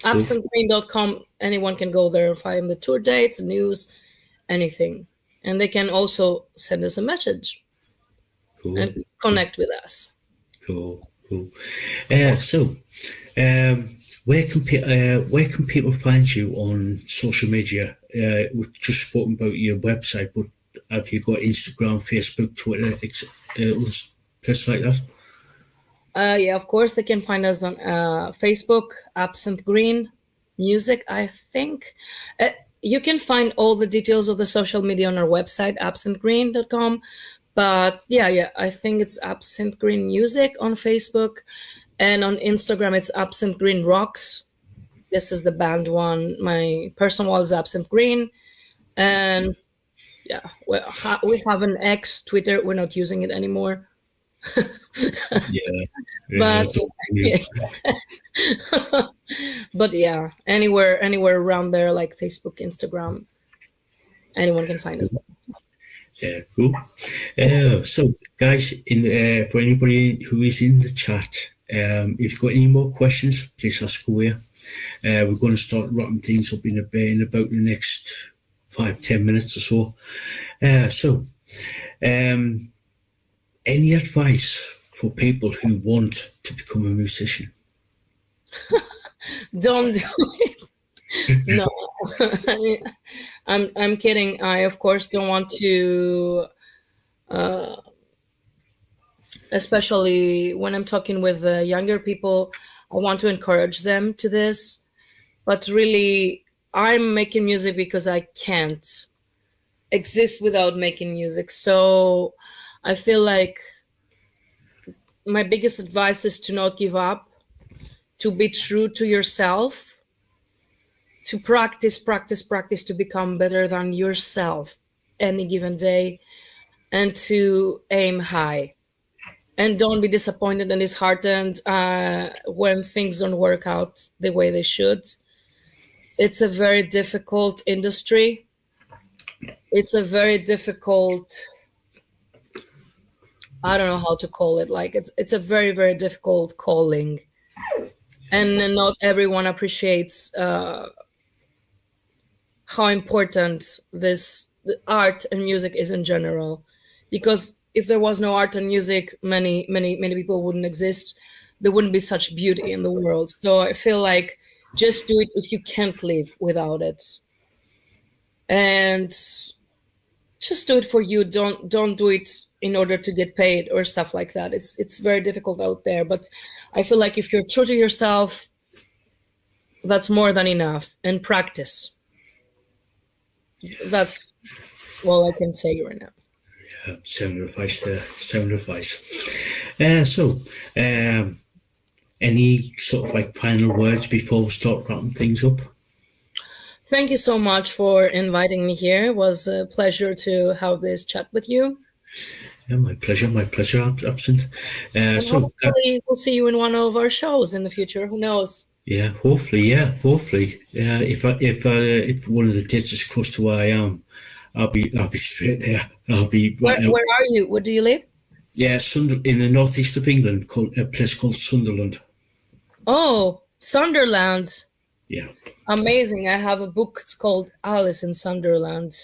absentgreen.com. Anyone can go there and find the tour dates, the news, anything. And they can also send us a message and connect with us. Cool. So, where can people find you on social media? We've just spoken about your website, but have you got Instagram, Facebook, Twitter, places like that? Yeah, of course, they can find us on Facebook, Absent Green Music, I think. You can find all the details of the social media on our website, absentgreen.com. But yeah, I think it's Absent Green Music on Facebook. And on Instagram, it's Absent Green Rocks. This is the band one. My personal one is Absent Green. And yeah, we have an X Twitter. We're not using it anymore. But but yeah, anywhere around there, like Facebook, Instagram, anyone can find us. Yeah, cool. So, guys, for anybody who is in the chat, if you've got any more questions, please ask away. We're going to start wrapping things up in about the next 5-10 minutes or so. So, any advice for people who want to become a musician? Don't do it. No, I'm kidding. I of course don't want to, especially when I'm talking with younger people. I want to encourage them to this, but really, I'm making music because I can't exist without making music. So I feel like my biggest advice is to not give up, to be true to yourself, to practice to become better than yourself any given day, and to aim high. And don't be disappointed and disheartened when things don't work out the way they should. It's a very difficult industry. It's a very difficult, I don't know how to call it. Like it's a very, very difficult calling. And not everyone appreciates how important the art and music is in general. Because if there was no art and music, many people wouldn't exist. There wouldn't be such beauty in the world. So I feel like just do it if you can't live without it. And just do it for you. Don't do it in order to get paid or stuff like that. It's very difficult out there. But I feel like if you're true to yourself, that's more than enough. And practice. That's all I can say right now. Yeah, sound advice there. Sound advice. So, any sort of like final words before we start wrapping things up? Thank you so much for inviting me here. It was a pleasure to have this chat with you. Yeah, my pleasure, Absent. So hopefully we'll see you in one of our shows in the future. Who knows? Yeah, hopefully. If one of the dates is close to where I am, I'll be straight there. I'll be right Where are you? Where do you live? Yeah, in the northeast of England, a place called Sunderland. Oh, Sunderland. Yeah. Amazing. I have a book. It's called Alice in Sunderland.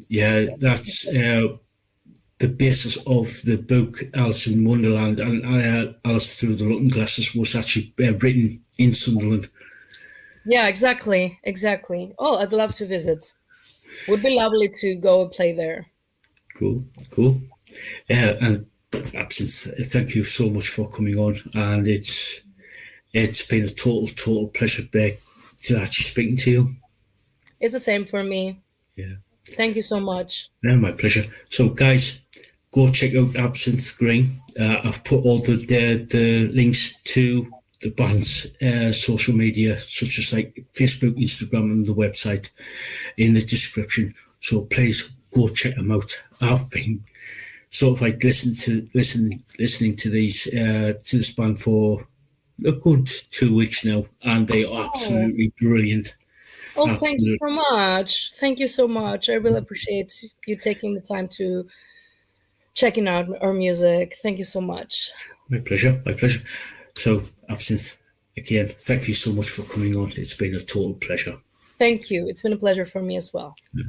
Yeah, that's the basis of the book Alice in Wonderland, and Alice Through the Looking Glasses was actually written in Sunderland. Yeah, exactly. Oh, I'd love to visit. Would be lovely to go and play there. Cool. And Absinthe, thank you so much for coming on, and it's been a total pleasure to actually speaking to you. It's the same for me. Yeah. Thank you so much. Yeah, my pleasure. So, guys, go check out Absinthe Green. I've put all the links to the band's social media, such as like Facebook, Instagram, and the website, in the description. So please go check them out. I've been sort of like listening to these to this band for a good 2 weeks now, and they are absolutely brilliant. Oh, thank you so much. Thank you so much. I really appreciate you taking the time to checking out our music. Thank you so much. My pleasure. So, Absinthe, again, thank you so much for coming on. It's been a total pleasure. Thank you. It's been a pleasure for me as well. Yeah.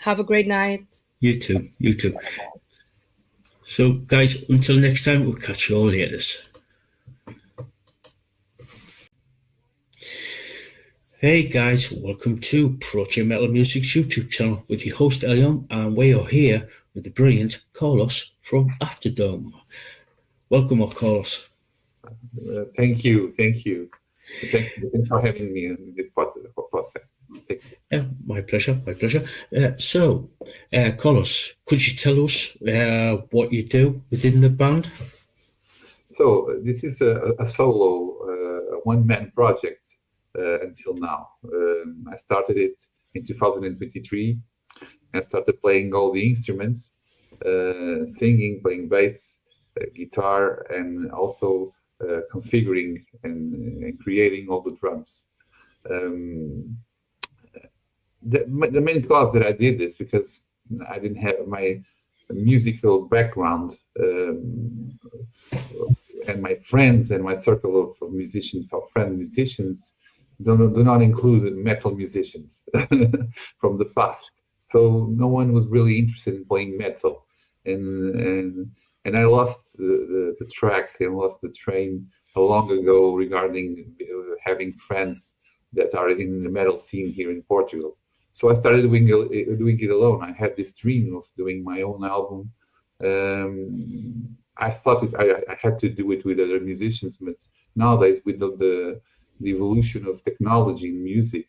Have a great night. You too. So, guys, until next time, we'll catch you all later. Hey guys, welcome to Project Metal Music's YouTube channel with your host Elion, and we are here with the brilliant Carlos from Afterdome. Welcome, Carlos. Thank you. Thanks for having me in this podcast. Yeah, my pleasure. So, Carlos, could you tell us what you do within the band? So, this is a solo, one-man project. Until now. I started it in 2023. I started playing all the instruments, singing, playing bass, guitar, and also configuring and creating all the drums. The main cause that I did this because I didn't have my musical background, and my friends and my circle of musicians, of friend musicians, do not include metal musicians from the past. So no one was really interested in playing metal, and I lost the track and lost the train long ago regarding having friends that are in the metal scene here in Portugal. So I started doing it alone. I had this dream of doing my own album. I thought I had to do it with other musicians, but nowadays with the evolution of technology in music,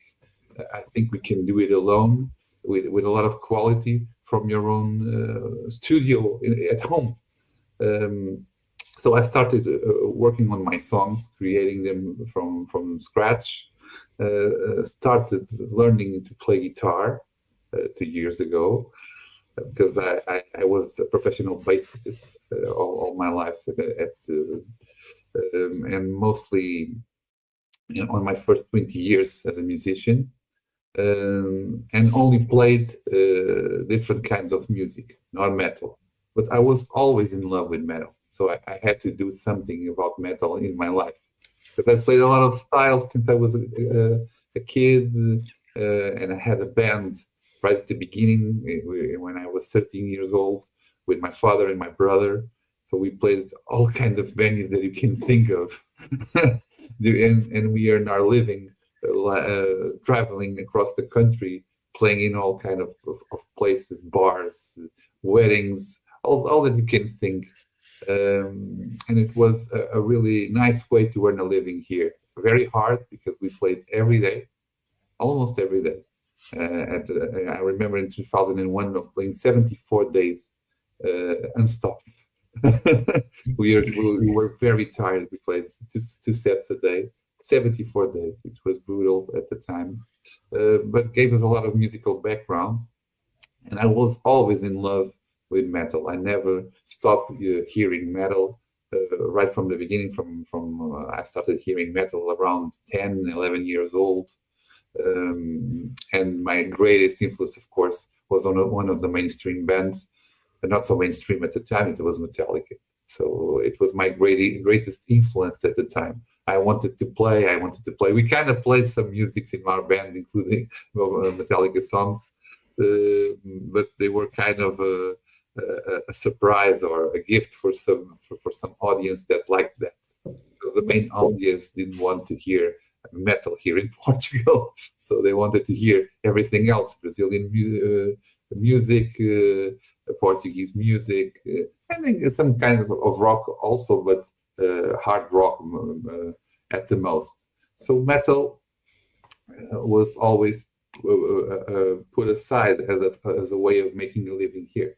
I think we can do it alone with a lot of quality from your own studio at home. So I started working on my songs, creating them from scratch. Started learning to play guitar 2 years ago because I was a professional bassist all my life and mostly on my first 20 years as a musician, and only played different kinds of music, not metal. But I was always in love with metal, so I had to do something about metal in my life. Because I played a lot of styles since I was a kid, and I had a band right at the beginning when I was 13 years old with my father and my brother. So we played all kinds of venues that you can think of. And we are now living, traveling across the country, playing in all kind of places, bars, weddings, all that you can think. And it was a really nice way to earn a living here. Very hard because we played every day, almost every day. I remember in 2001 of playing 74 days unstopped. we were very tired. We played two sets a day, 74 days. It was brutal at the time, but gave us a lot of musical background. And I was always in love with metal. I never stopped hearing metal right from the beginning. I started hearing metal around 10, 11 years old. And my greatest influence, of course, was on one of the mainstream bands. Not so mainstream at the time, it was Metallica. So it was my greatest influence at the time. I wanted to play. We kind of played some music in our band, including Metallica songs, but they were kind of a surprise or a gift for some audience that liked that. So the main audience didn't want to hear metal here in Portugal, so they wanted to hear everything else: Brazilian music, Portuguese music, and some kind of rock also, but hard rock at the most. So metal was always put aside as a way of making a living here.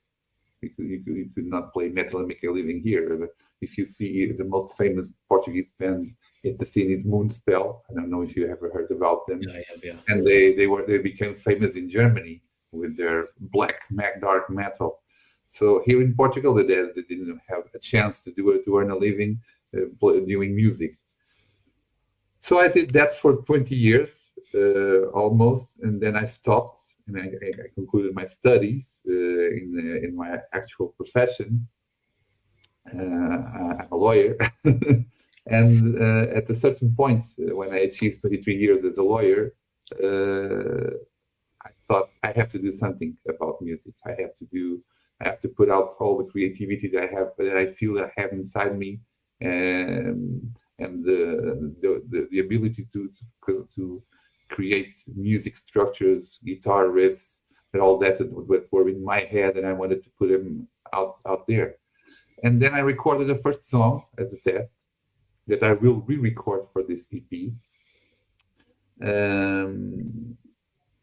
You could not play metal and make a living here. If you see the most famous Portuguese band in the scene is Moonspell. I don't know if you ever heard about them. Yeah, I have, yeah. And they became famous in Germany with their dark metal. So here in Portugal, they didn't have a chance to earn a living doing music. So I did that for 20 years almost, and then I stopped and I concluded my studies in my actual profession. I'm a lawyer, and at a certain point, when I achieved 23 years as a lawyer, I thought I have to do something about music. I have to put out all the creativity that I feel I have inside me, and the ability to create music structures, guitar riffs, and all that were in my head, and I wanted to put them out there. And then I recorded the first song as a test that I will re-record for this EP.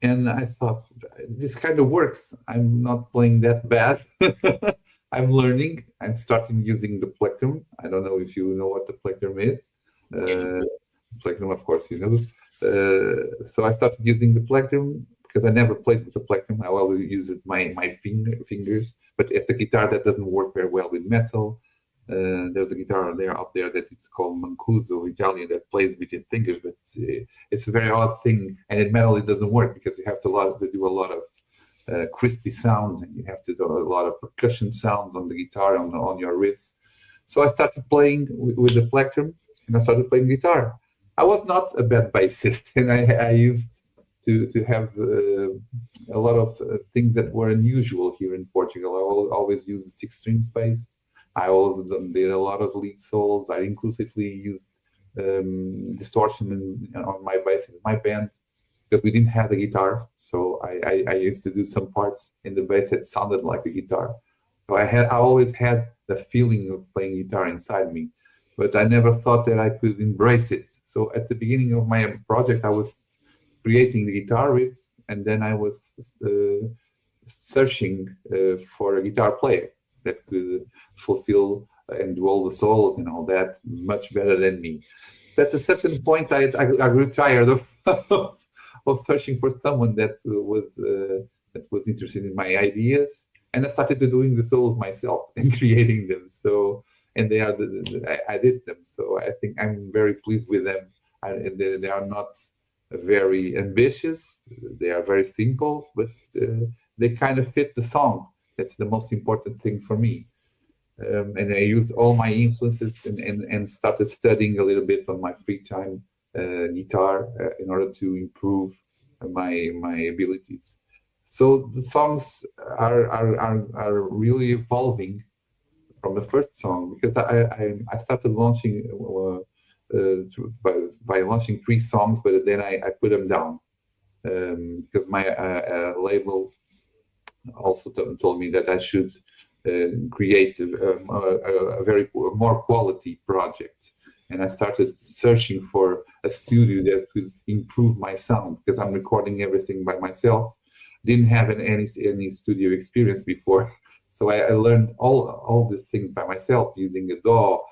And I thought, this kind of works. I'm not playing that bad. I'm learning. I'm starting using the plectrum. I don't know if you know what the plectrum is. Plectrum, of course, you know. So I started using the plectrum because I never played with the plectrum. I always used my fingers. But at the guitar, that doesn't work very well with metal. There's a guitar out there that is called Mancuso, Italian, that plays with your fingers, but it's a very odd thing. And in metal, it doesn't work because you have to do a lot of crispy sounds, and you have to do a lot of percussion sounds on the guitar, on your riffs. So I started playing with the plectrum, and I started playing guitar. I was not a bad bassist, and I used to have a lot of things that were unusual here in Portugal. I always used the 6-string bass. I also did a lot of lead solos. I inclusively used distortion on my bass in my band because we didn't have a guitar. So I used to do some parts in the bass that sounded like a guitar. So I always had the feeling of playing guitar inside me, but I never thought that I could embrace it. So at the beginning of my project, I was creating the guitar riffs, and then I was searching for a guitar player that could fulfill and do all the solos and all that much better than me. At a certain point, I grew tired of searching for someone that was interested in my ideas, and I started doing the solos myself and creating them. So, and I did them. So I think I'm very pleased with them. They are not very ambitious. They are very simple, but they kind of fit the song. That's the most important thing for me. And I used all my influences and started studying a little bit on my free time guitar in order to improve my abilities. So the songs are really evolving from the first song, because I started launching by launching 3 songs, but then I put them down because my label also told me that I should create a very more quality project, and I started searching for a studio that could improve my sound, because I'm recording everything by myself. Didn't have any studio experience before, so I learned all these things by myself, using a DAW,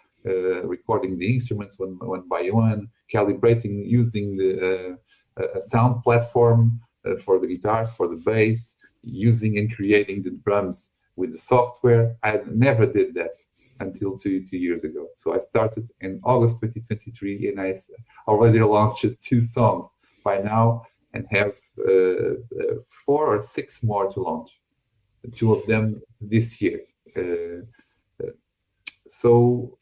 recording the instruments one by one, calibrating, using a sound platform for the guitars, for the bass, using and creating the drums with the software. I never did that until two years ago. So I started in August 2023, and I already launched 2 songs by now, and have 4 or 6 more to launch. 2 of them this year. So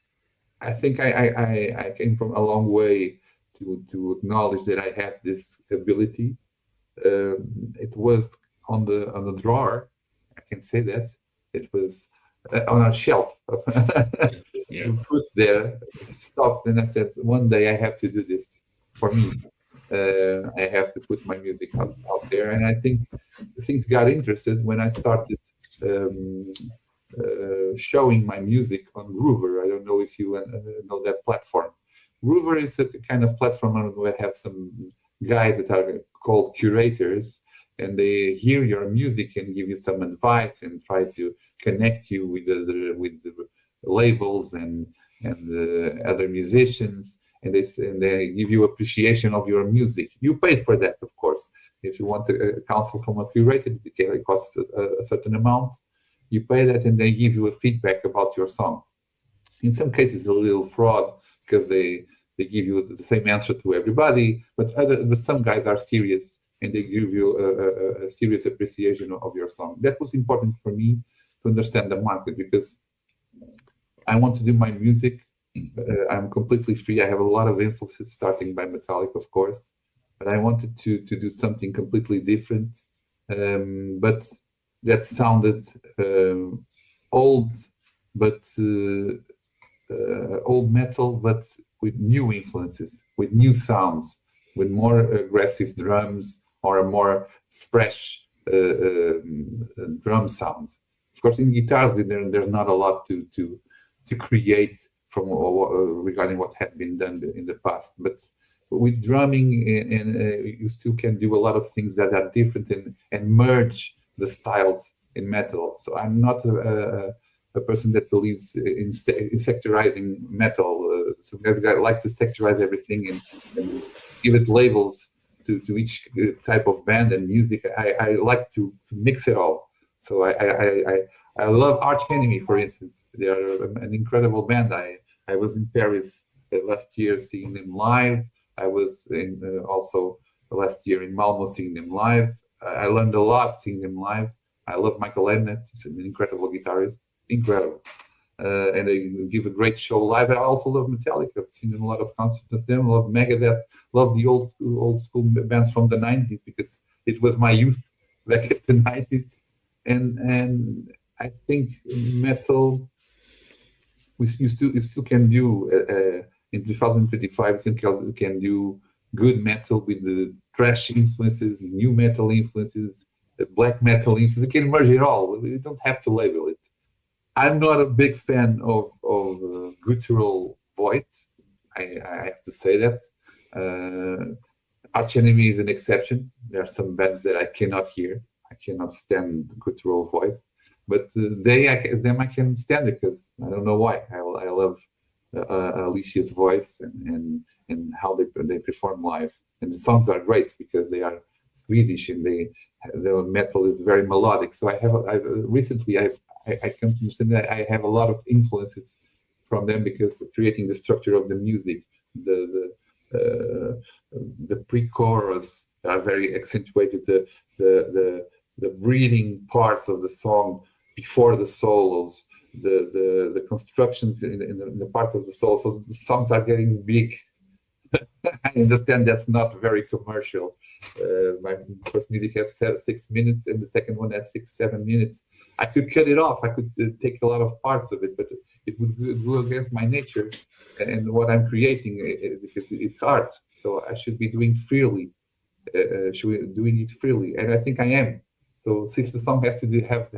I think I came from a long way to acknowledge that I have this ability. It was on the drawer. I can say that it was on a shelf. Put there, stopped, and I said, one day I have to do this for me. I have to put my music out there, and I think things got interested when I started showing my music on Groover. I don't know if you know that platform. Groover is a kind of platform where I have some guys that are called curators, and they hear your music and give you some advice and try to connect you with the labels and other musicians, and they give you appreciation of your music. You pay for that, of course. If you want a counsel from a curator, it costs a certain amount. You pay that, and they give you a feedback about your song. In some cases, a little fraud because they give you the same answer to everybody, but some guys are serious and they give you a serious appreciation of your song. That was important for me to understand the market, because I want to do my music. I'm completely free. I have a lot of influences, starting by Metallica, of course, but I wanted to do something completely different, but that sounded old, but old metal, but with new influences, with new sounds, with more aggressive drums or a more fresh drum sound. Of course, in guitars, there's not a lot to create from regarding what has been done in the past. But with drumming, you still can do a lot of things that are different and merge the styles in metal. So I'm not a person that believes in sectorizing metal. Sometimes I like to sectorize everything and give it labels to each type of band and music. I like to mix it all. So I love Arch Enemy, for instance. They are an incredible band. I was in Paris last year seeing them live. I was also last year in Malmo seeing them live. I learned a lot seeing them live. I love Michael Ednett. He's an incredible guitarist. Incredible. And they give a great show live. I also love Metallica. I've seen a lot of concerts of them. Love Megadeth. Love the old school bands from the 90s, because it was my youth back in the 90s. And I think metal, you still can do in 2025. I think you can do good metal with the thrash influences, new metal influences, black metal influences. You can merge it all. You don't have to label it. I'm not a big fan of guttural voice. I have to say that. Arch Enemy is an exception. There are some bands that I cannot hear. I cannot stand guttural voice. But them I can stand it, because I don't know why. I love Alicia's voice and how they perform live. And the songs are great because they are Swedish and the metal is very melodic. So I come to understand that I have a lot of influences from them, because creating the structure of the music, the pre-chorus are very accentuated, the breathing parts of the song before the solos, the constructions in the part of the solo. So the songs are getting big. I understand that's not very commercial. My first music has 6 minutes, and the second one has 6-7 minutes. I could cut it off. I could take a lot of parts of it, but it would go against my nature and what I'm creating, because it's art. So I should be doing freely. Doing it freely, and I think I am. So since the song has to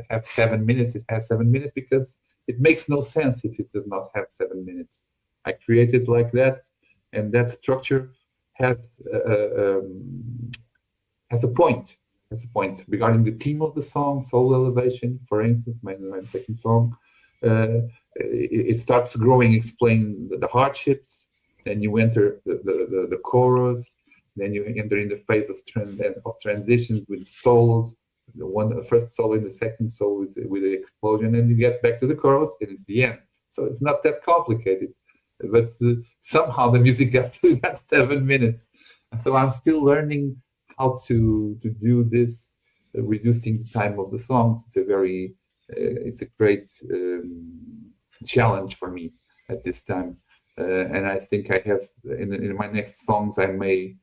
have 7 minutes, it has 7 minutes, because it makes no sense if it does not have 7 minutes. I created like that, and that structure has a point. Has a point regarding the theme of the song, Soul Elevation, for instance, my second song. It starts growing, explain the hardships. Then you enter the chorus. Then you enter in the phase of transitions with solos. The first solo and the second solo with the explosion, and you get back to the chorus, and it's the end. So it's not that complicated, but somehow the music got 7 minutes. So I'm still learning how to do this, reducing the time of the songs. It's a great challenge for me at this time. and I think I have in my next songs I may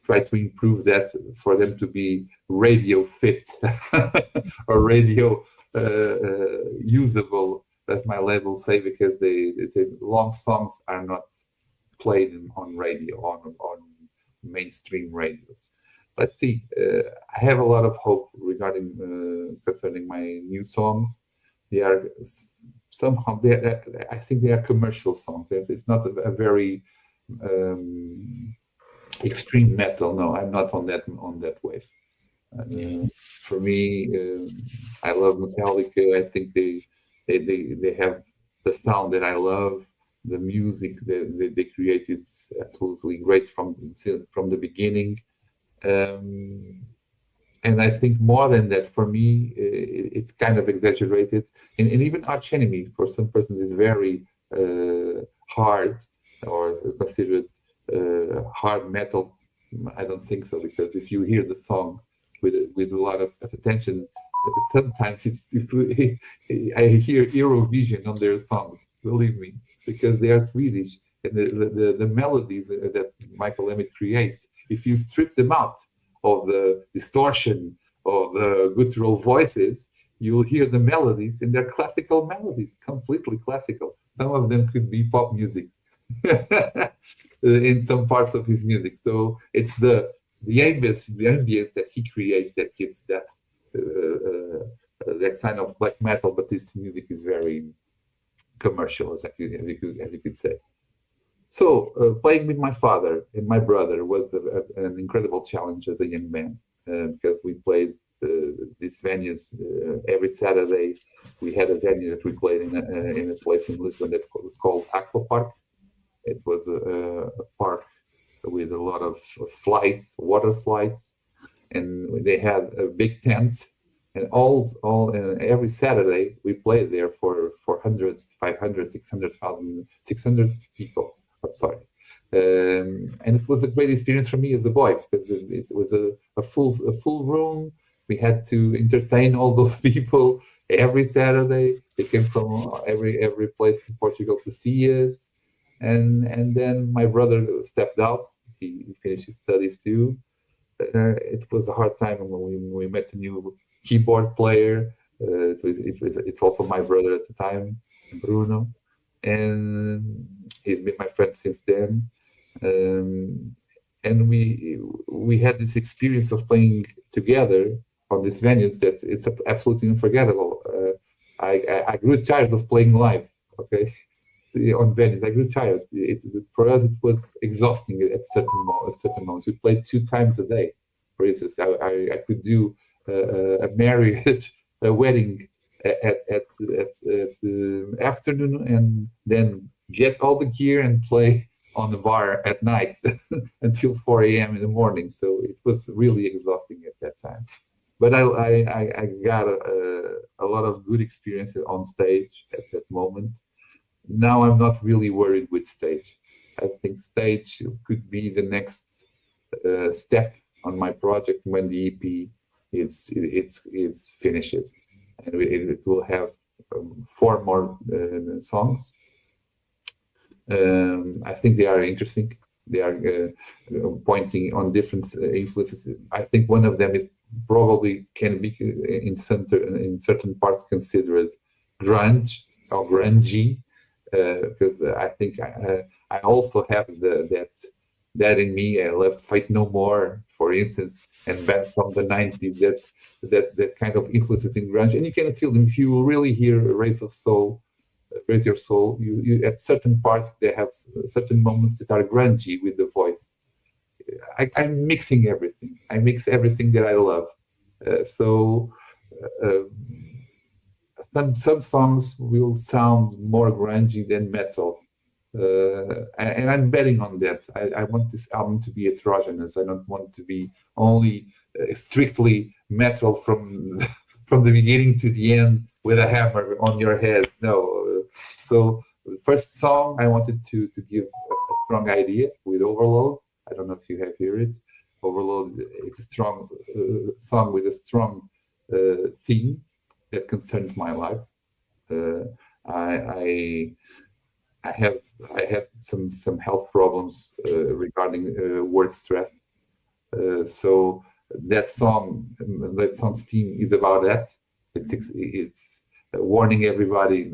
try to improve that for them to be radio fit or radio usable, as my label say, because they say long songs are not played on radio, on mainstream radios. Let's see. I have a lot of hope regarding concerning my new songs. They are somehow I think they are commercial songs. It's not a very extreme metal. No, I'm not on that wave. For me, I love Metallica. I think they have the sound that I love. The music that they create is absolutely great from the beginning. And I think more than that, for me, it's kind of exaggerated. And even Arch Enemy, for some persons, is very hard or considered hard metal. I don't think so, because if you hear the song with a lot of attention, sometimes I hear Eurovision on their songs, believe me, because they are Swedish. And the melodies that Michael Emmett creates, if you strip them out of the distortion of the guttural voices, you'll hear the melodies, and they're classical melodies, completely classical. Some of them could be pop music in some parts of his music. So it's the ambience that he creates that gives that kind of black metal, but this music is very commercial, as you could say. So playing with my father and my brother was an incredible challenge as a young man, because we played these venues every Saturday. We had a venue that we played in a place in Lisbon that was called Aqua Park. It was a park with a lot of slides, water slides, and they had a big tent. And every Saturday we played there for hundreds, 500, 600 people. I'm sorry. And it was a great experience for me as a boy, because it was a full room. We had to entertain all those people every Saturday. They came from every place in Portugal to see us. And then my brother stepped out. He finished his studies too. It was a hard time when we met a new keyboard player. It's also my brother at the time, Bruno, and he's been my friend since then. And we had this experience of playing together on these venues that it's absolutely unforgettable. I grew tired of playing live. Okay. On venues, I grew tired. For us, it was exhausting at certain moments. We played 2 times a day. For instance, I could do a marriage, a wedding at afternoon, and then get all the gear and play on the bar at night until 4 a.m. in the morning. So it was really exhausting at that time. But I got a lot of good experiences on stage at that moment. Now I'm not really worried with stage. I think stage could be the next step on my project when the EP is finished, and it will have 4 more songs. I think they are interesting. They are pointing on different influences. I think one of them is probably can be in certain parts considered grunge or grungy. Because I think I also have that in me. I love Fight No More, for instance, and bands from the 90s that kind of influences in grunge. And you can feel them if you really hear Raise Your Soul. You at certain parts they have certain moments that are grungy with the voice. I'm mixing everything. I mix everything that I love. Some songs will sound more grungy than metal, and I'm betting on that. I want this album to be heterogeneous. I don't want it to be only strictly metal from the beginning to the end with a hammer on your head. No. So the first song I wanted to give a strong idea with Overload. I don't know if you have heard it. Overload is a strong song with a strong theme that concerns my life. I have some health problems regarding work stress. So that song's theme is about that. It's warning everybody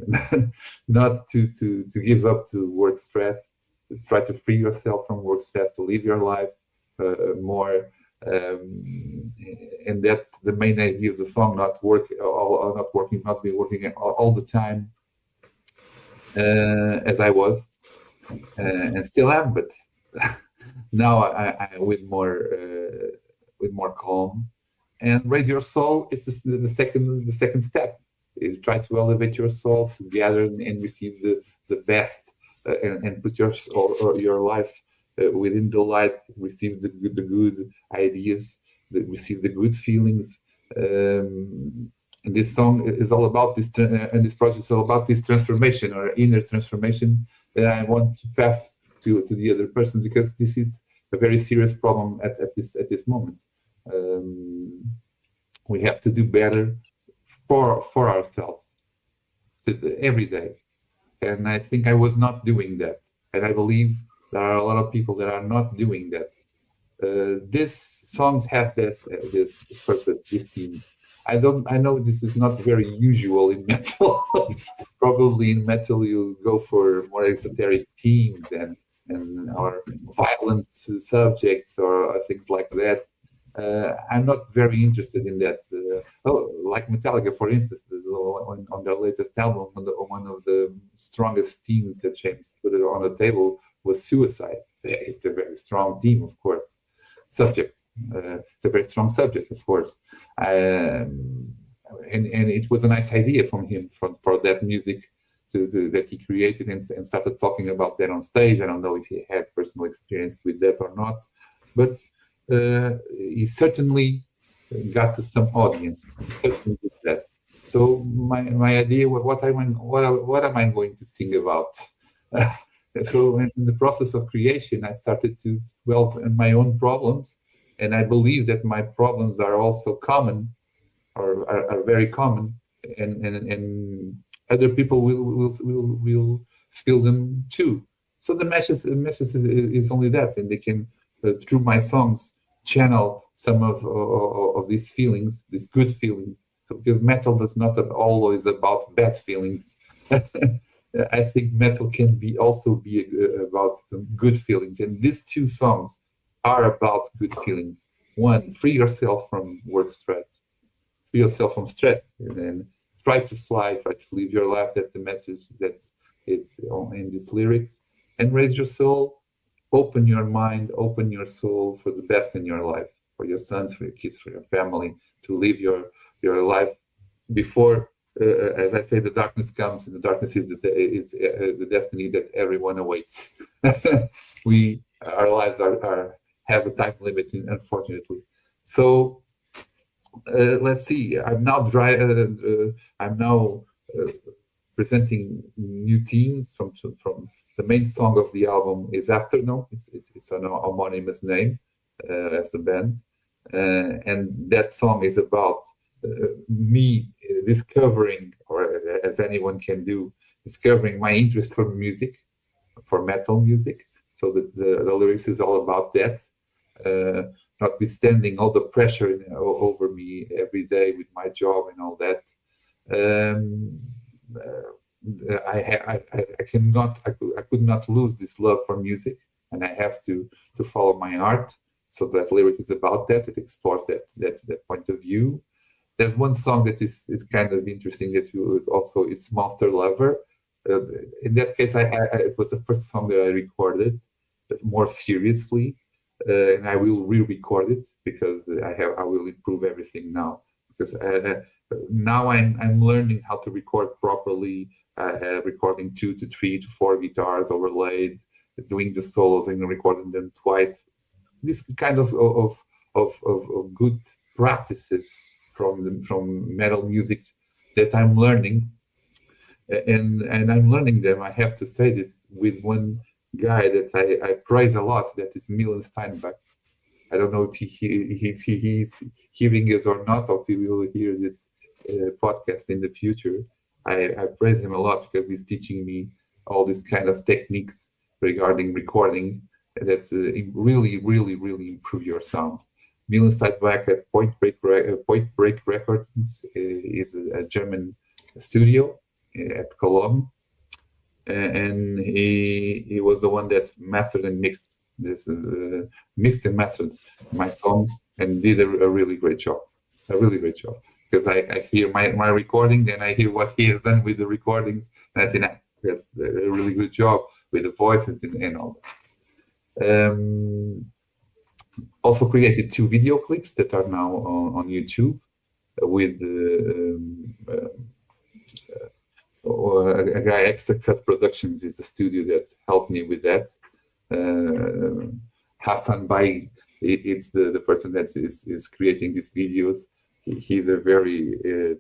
not to give up to work stress. Just try to free yourself from work stress, to live your life more. And that the main idea of the song, not be working all the time as I was and still am, but now I with more calm. And raise your soul is the second step. You try to elevate your soul together and receive the best and put your life within the light. Receive the good ideas, receive the good feelings. And this song is all about this, and this project is all about this transformation or inner transformation that I want to pass to the other person, because this is a very serious problem at this moment. We have to do better for ourselves every day, and I think I was not doing that, and I believe there are a lot of people that are not doing that. These songs have this purpose, this theme. I know this is not very usual in metal. Probably in metal you go for more esoteric themes and or violent subjects or things like that. I'm not very interested in that. Like Metallica, for instance, on their latest album, one of the strongest themes that James put it on the table was suicide. It's a very strong theme, of course. Subject. It's a very strong subject, of course. And it was a nice idea from him for that music that he created and started talking about that on stage. I don't know if he had personal experience with that or not, but he certainly got to some audience. He certainly did that. So my idea was what am I going to sing about? So in the process of creation, I started to dwell in my own problems, and I believe that my problems are also common, or are very common, and other people will feel them too. So the message is only that, and they can through my songs channel some of these feelings, these good feelings, because metal is not always about bad feelings. I think metal can also be about some good feelings, and these two songs are about good feelings. One, free yourself from work stress, free yourself from stress, and then try to fly, try to live your life. That's the message that's in these lyrics. And raise your soul, open your mind, open your soul for the best in your life, for your sons, for your kids, for your family, to live your life before, as I say, the darkness comes, and the darkness is the destiny that everyone awaits. Our lives have a time limit, unfortunately. So let's see. I'm now presenting new themes from the main song of the album is Afternoon. It's an homonymous name as the band, and that song is about me discovering, or as anyone can do, discovering my interest for music, for metal music. So the lyrics is all about that. Notwithstanding all the pressure over me every day with my job and all that, I could not lose this love for music, and I have to follow my art. So that lyric is about that. It explores that point of view. There's one song that is kind of interesting that it's Monster Lover. In that case, it was the first song that I recorded more seriously, and I will re-record it because I will improve everything now, because now I'm learning how to record properly, recording 2 to 3 to 4 guitars overlaid, doing the solos and recording them twice. This kind of good practices from metal music that I'm learning, and I'm learning them. I have to say this with one guy that I praise a lot. That is Milan Steinbach. I don't know if he's hearing us or not, or if he will hear this podcast in the future. I praise him a lot because he's teaching me all these kind of techniques regarding recording that really improve your sound. Milan Stadtwerk at Point Break Recordings is a German studio at Cologne, and he was the one that mastered and mixed and mastered my songs and did a really great job. Because I hear my recording and I hear what he has done with the recordings, and I think that's a really good job with the voices and all that. Also created 2 video clips that are now on YouTube with a guy, Extra Cut Productions is the studio that helped me with that. Hassan Bai, it's the person that is creating these videos. He's a very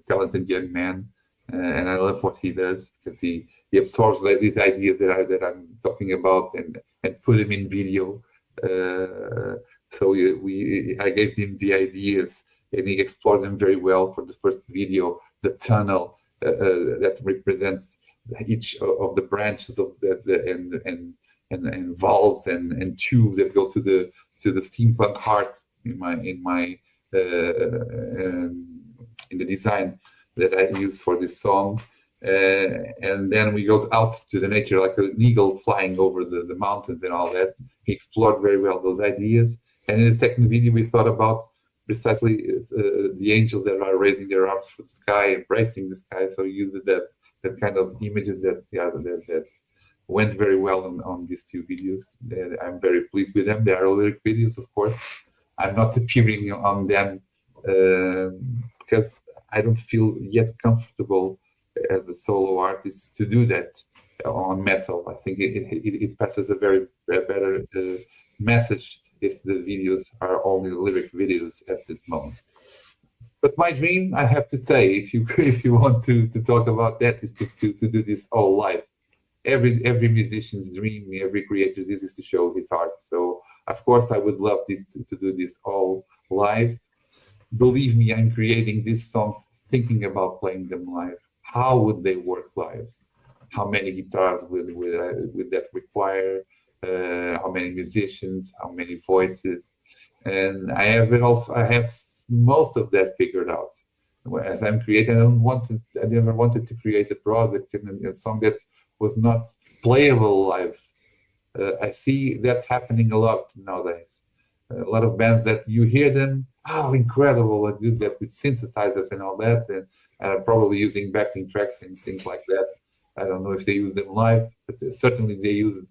talented young man, and I love what he does, because he absorbs these ideas that I'm talking about and put them in video. So I gave him the ideas, and he explored them very well for the first video. The tunnel that represents each of the branches of and valves and tubes that go to the steampunk heart in the design that I use for this song. And then we go out to the nature, like an eagle flying over the mountains and all that. He explored very well those ideas. And in the second video, we thought about precisely the angels that are raising their arms for the sky, embracing the sky. So we used that kind of images that went very well on these 2 videos. I'm very pleased with them. They are lyric videos, of course. I'm not appearing on them because I don't feel yet comfortable as a solo artist to do that on metal. I think it passes a very better message if the videos are only lyric videos at this moment. But my dream, I have to say, if you want to talk about that, is to do this all live. Every musician's dream, every creator's is to show his art. So of course I would love this to do this all live. Believe me, I'm creating these songs thinking about playing them live. How would they work live? How many guitars would that require? How many musicians? How many voices? And I have most of that figured out. As I'm creating, I never wanted to create a project and a song that was not playable live. I see that happening a lot nowadays. A lot of bands that you hear them, incredible, I do that with synthesizers and all that, and probably using backing tracks and things like that. I don't know if they use them live, but certainly they use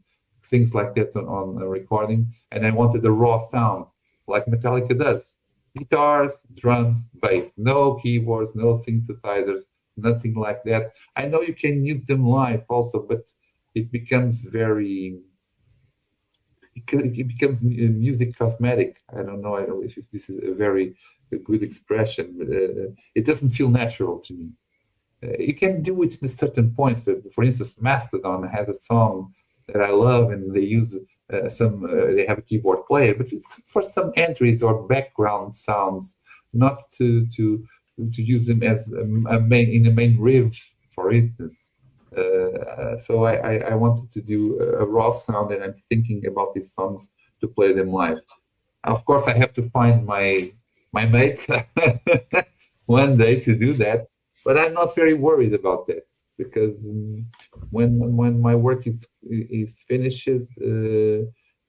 things like that on a recording. And I wanted a raw sound, like Metallica does. Guitars, drums, bass, no keyboards, no synthesizers, nothing like that. I know you can use them live also, but it becomes music cosmetic. I don't know if this is a very good expression, but it doesn't feel natural to me. You can do it at certain points, but for instance, Mastodon has a song that I love, and they use they have a keyboard player, but it's for some entries or background sounds, not to use them as a main riff, for instance. So I wanted to do a raw sound, and I'm thinking about these songs to play them live. Of course, I have to find my mate one day to do that, but I'm not very worried about that, because when my work is finished,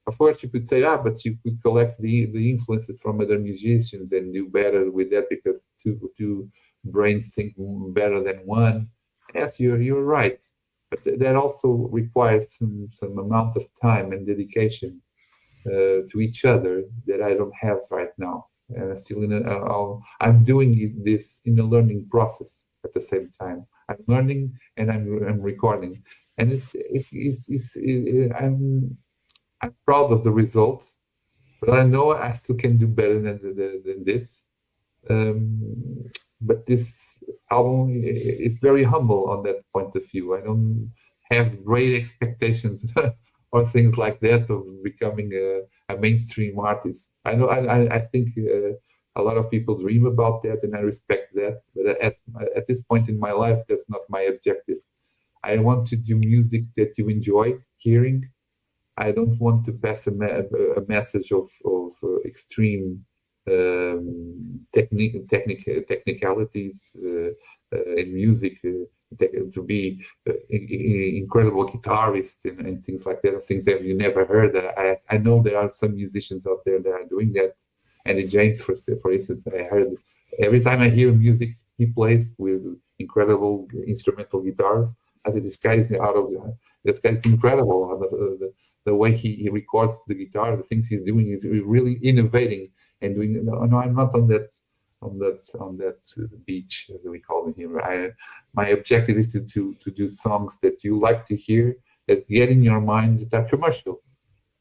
of course you could say, but you could collect the influences from other musicians and do better with that, because two brains think better than one. Yes, you're right, but that also requires some amount of time and dedication to each other that I don't have right now. Still I'm doing this in a learning process at the same time. I'm learning and I'm recording, and I'm proud of the results, but I know I still can do better than this. But this album is very humble on that point of view. I don't have great expectations or things like that of becoming a mainstream artist. I know I think a lot of people dream about that, and I respect that. But at this point in my life, that's not my objective. I want to do music that you enjoy hearing. I don't want to pass a message of extreme technicalities in music, to be incredible guitarists and things like that, things that you never heard. I know there are some musicians out there that are doing that. Andy James, for instance, I heard every time I hear music he plays with incredible instrumental guitars, I think this guy's incredible. The way he records the guitar, the things he's doing is really innovating and doing. No, I'm not on that beach, as we call it here. My objective is to do songs that you like to hear, that get in your mind, that are commercial,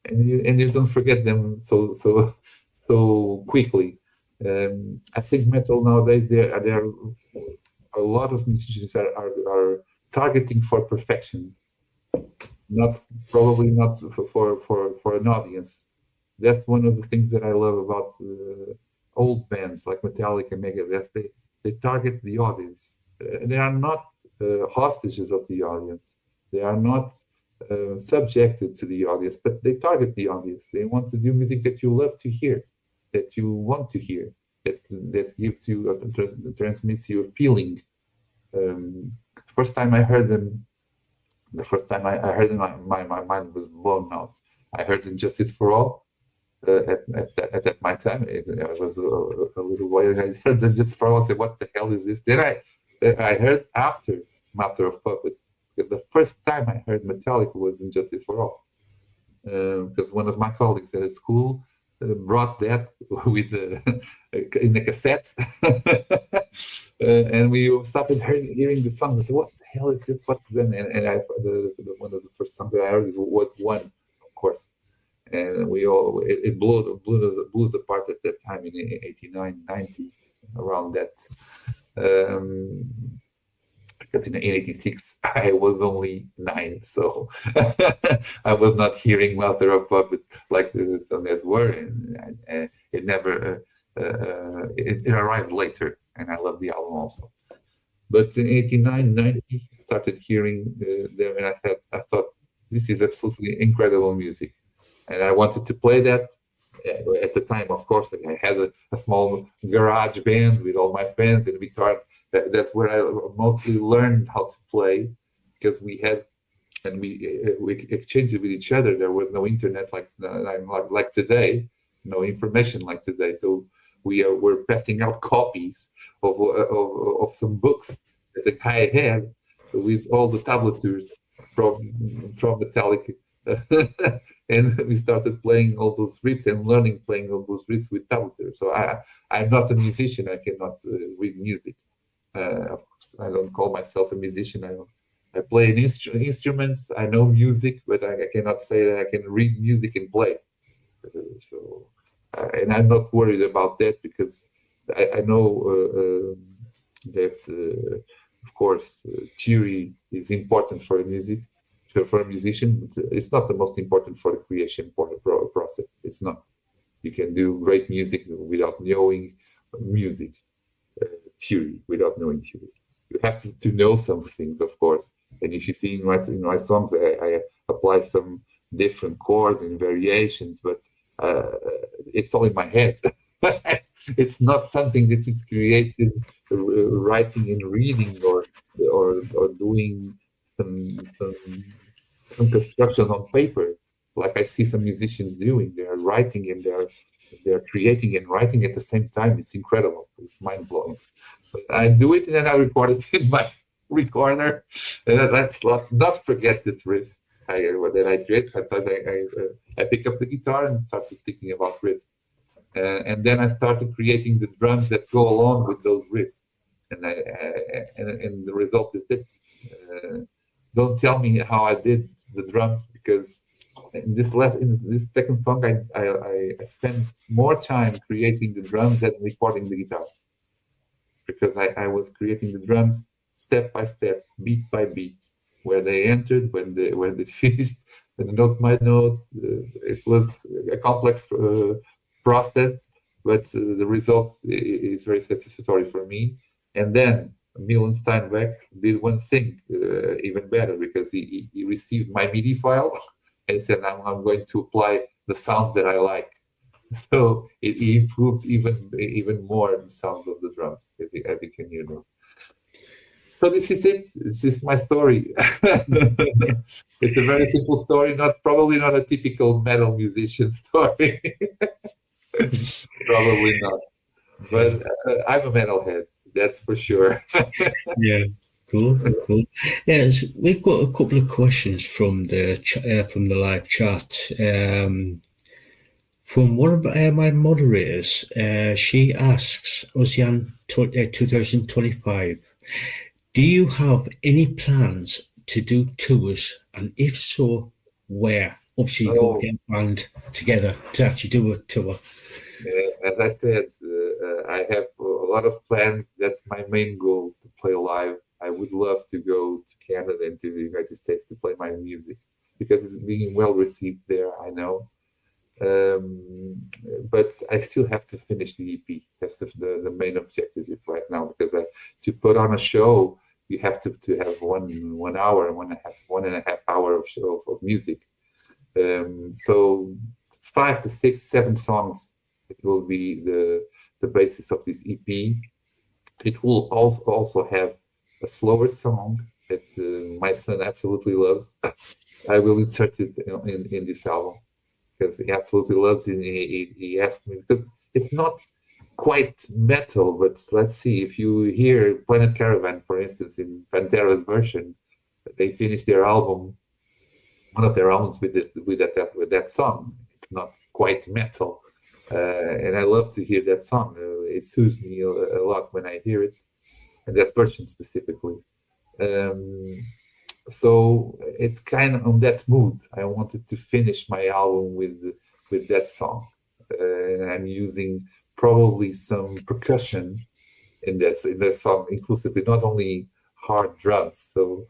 and you don't forget them so quickly. I think metal nowadays, there are a lot of musicians are targeting for perfection, probably not for an audience. That's one of the things that I love about old bands like Metallica, Megadeth. They target the audience. They are not hostages of the audience. They are not subjected to the audience, but they target the audience. They want to do music that you love to hear, that you want to hear, that gives you, transmits you a feeling. First time I heard them, the first time I heard them, my mind was blown out. I heard Injustice for All. At my time, I was a little boy. I heard Injustice for All. I said, "What the hell is this?" Then I heard after Master of Puppets, because the first time I heard Metallica was Injustice for All. Because one of my colleagues at school brought that with in a cassette, and we started hearing the songs. I said, "What the hell is this? What's then?" And one of the first songs that I heard was One, of course. And it blew us apart at that time in 89, 90, around that. Because in 86 I was only 9, so I was not hearing Master of Puppets like the song that were, and it never it arrived later, and I love the album also. But in 89, 90, I started hearing them, and I thought this is absolutely incredible music. And I wanted to play that. At the time, of course, I had a small garage band with all my friends, and we thought that's where I mostly learned how to play, because we exchanged it with each other. There was no internet like today, no information like today. So we're passing out copies of some books that the guy had with all the tablatures from Metallica. And we started playing all those riffs and playing all those riffs with tablatures. So I'm not a musician. I cannot read music. Of course, I don't call myself a musician. I play instruments. I know music, but I cannot say that I can read music and play. And I'm not worried about that, because I know that, of course, theory is important for music. For a musician, but it's not the most important for the creation process. It's not. You can do great music without knowing music theory, without knowing theory. You have to know some things, of course. And if you see in my songs, I apply some different chords and variations, but it's all in my head. It's not something that is created writing and reading or doing some construction on paper, like I see some musicians doing. They are writing and they're creating and writing at the same time. It's incredible. It's mind blowing. But I do it and then I record it in my recorder. And let's not forget this riff that I create. I pick up the guitar and started thinking about riffs, and then I started creating the drums that go along with those riffs, and the result is this. Don't tell me how I did the drums, because in this second song I spent more time creating the drums than recording the guitar, because I was creating the drums step by step, beat by beat, where they entered, when they finished, and note by note. It was a complex process, but the results is very satisfactory for me. And then Milan Steinbeck did one thing even better, because he received my MIDI file and said, I'm going to apply the sounds that I like. So it improved even more the sounds of the drums, as you can hear now. So this is it. This is my story. It's a very simple story, probably not a typical metal musician story. Probably not. But I'm a metalhead, that's for sure. Yeah, cool. Yes, we've got a couple of questions from the live chat. From one of my moderators, she asks, Ocean 2025, do you have any plans to do tours? And if so, where? Obviously, you've got to get a band together to actually do a tour. As I said, I have a lot of plans. That's my main goal, to play live. I would love to go to Canada and to the United States to play my music, because it's being well received there, I know. But I still have to finish the EP. That's the main objective right now, because to put on a show, you have to have 1 hour, one and a half hour of show of music. So 5 to 6, 7 songs, it will be the basis of this EP. It will also have a slower song that my son absolutely loves. I will insert it in this album, because he absolutely loves it. He asked me, because it's not quite metal, but let's see, if you hear Planet Caravan, for instance, in Pantera's version, they finished their album, one of their albums with that song. It's not quite metal, and I love to hear that song. It soothes me a lot when I hear it, and that version specifically. So it's kind of on that mood. I wanted to finish my album with that song, and I'm using probably some percussion in that song, inclusively, not only hard drums. So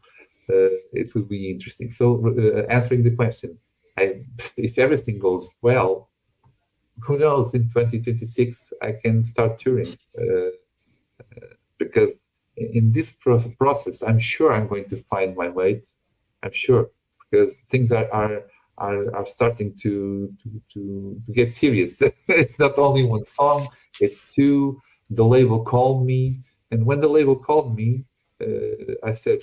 it will be interesting. So answering the question, if everything goes well, who knows? In 2026, I can start touring, because in this process, I'm sure I'm going to find my mates. I'm sure, because things are starting to get serious. It's not only one song; it's 2. The label called me, and when the label called me, I said,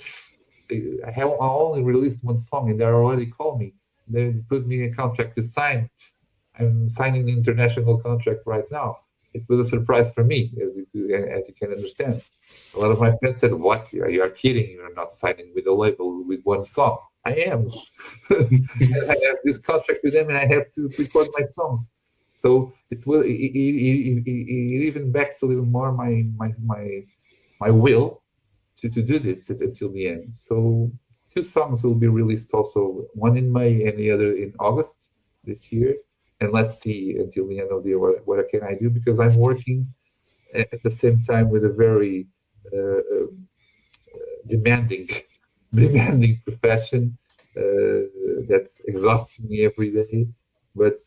I only released 1 song, and they already called me. They put me in a contract to sign. I'm signing an international contract right now. It was a surprise for me, as you can understand. A lot of my friends said, "What? You are kidding? You're not signing with a label with 1 song." I am. I have this contract with them, and I have to record my songs. So it will. It even backed a little more my will to do this until the end. So 2 songs will be released also, one in May and the other in August this year. And let's see until the end of the year what can I do, because I'm working at the same time with a very demanding profession that exhausts me every day. But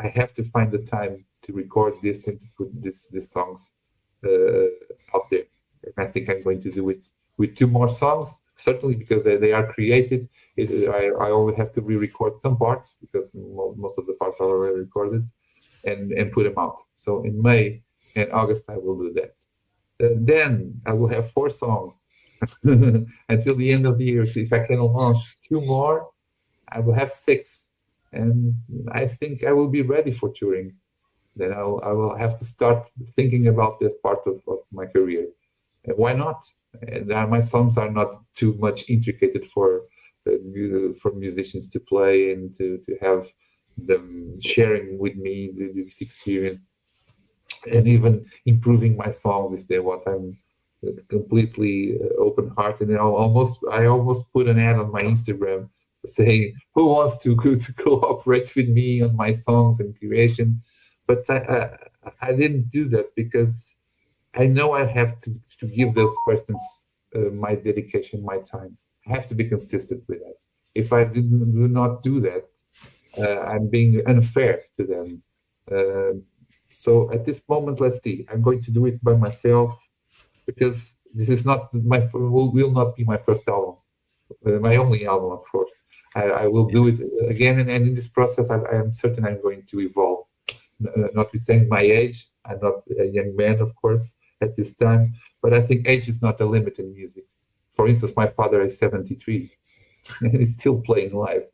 I have to find the time to record this and to put these songs out there. And I think I'm going to do it with 2 more songs, certainly, because they are created. I only have to re-record some parts, because most of the parts are already recorded, and put them out. So in May and August, I will do that. Then I will have 4 songs until the end of the year. So if I can launch 2 more, I will have 6. And I think I will be ready for touring. Then I will have to start thinking about this part of my career. And why not? And my songs are not too much intricate for musicians to play and to have them sharing with me this experience, and even improving my songs if they want. I'm completely open-hearted, and I almost put an ad on my Instagram saying, "Who wants to cooperate with me on my songs and creation?" But I didn't do that, because I know I have to give those persons my dedication, my time. I have to be consistent with that. If I do not do that, I'm being unfair to them. So at this moment, let's see. I'm going to do it by myself, because this is not will not be my first album, my only album, of course. I will do it again, and in this process, I am certain I'm going to evolve. Notwithstanding my age, I'm not a young man, of course, at this time, but I think age is not a limit in music. For instance, my father is 73, and he's still playing live.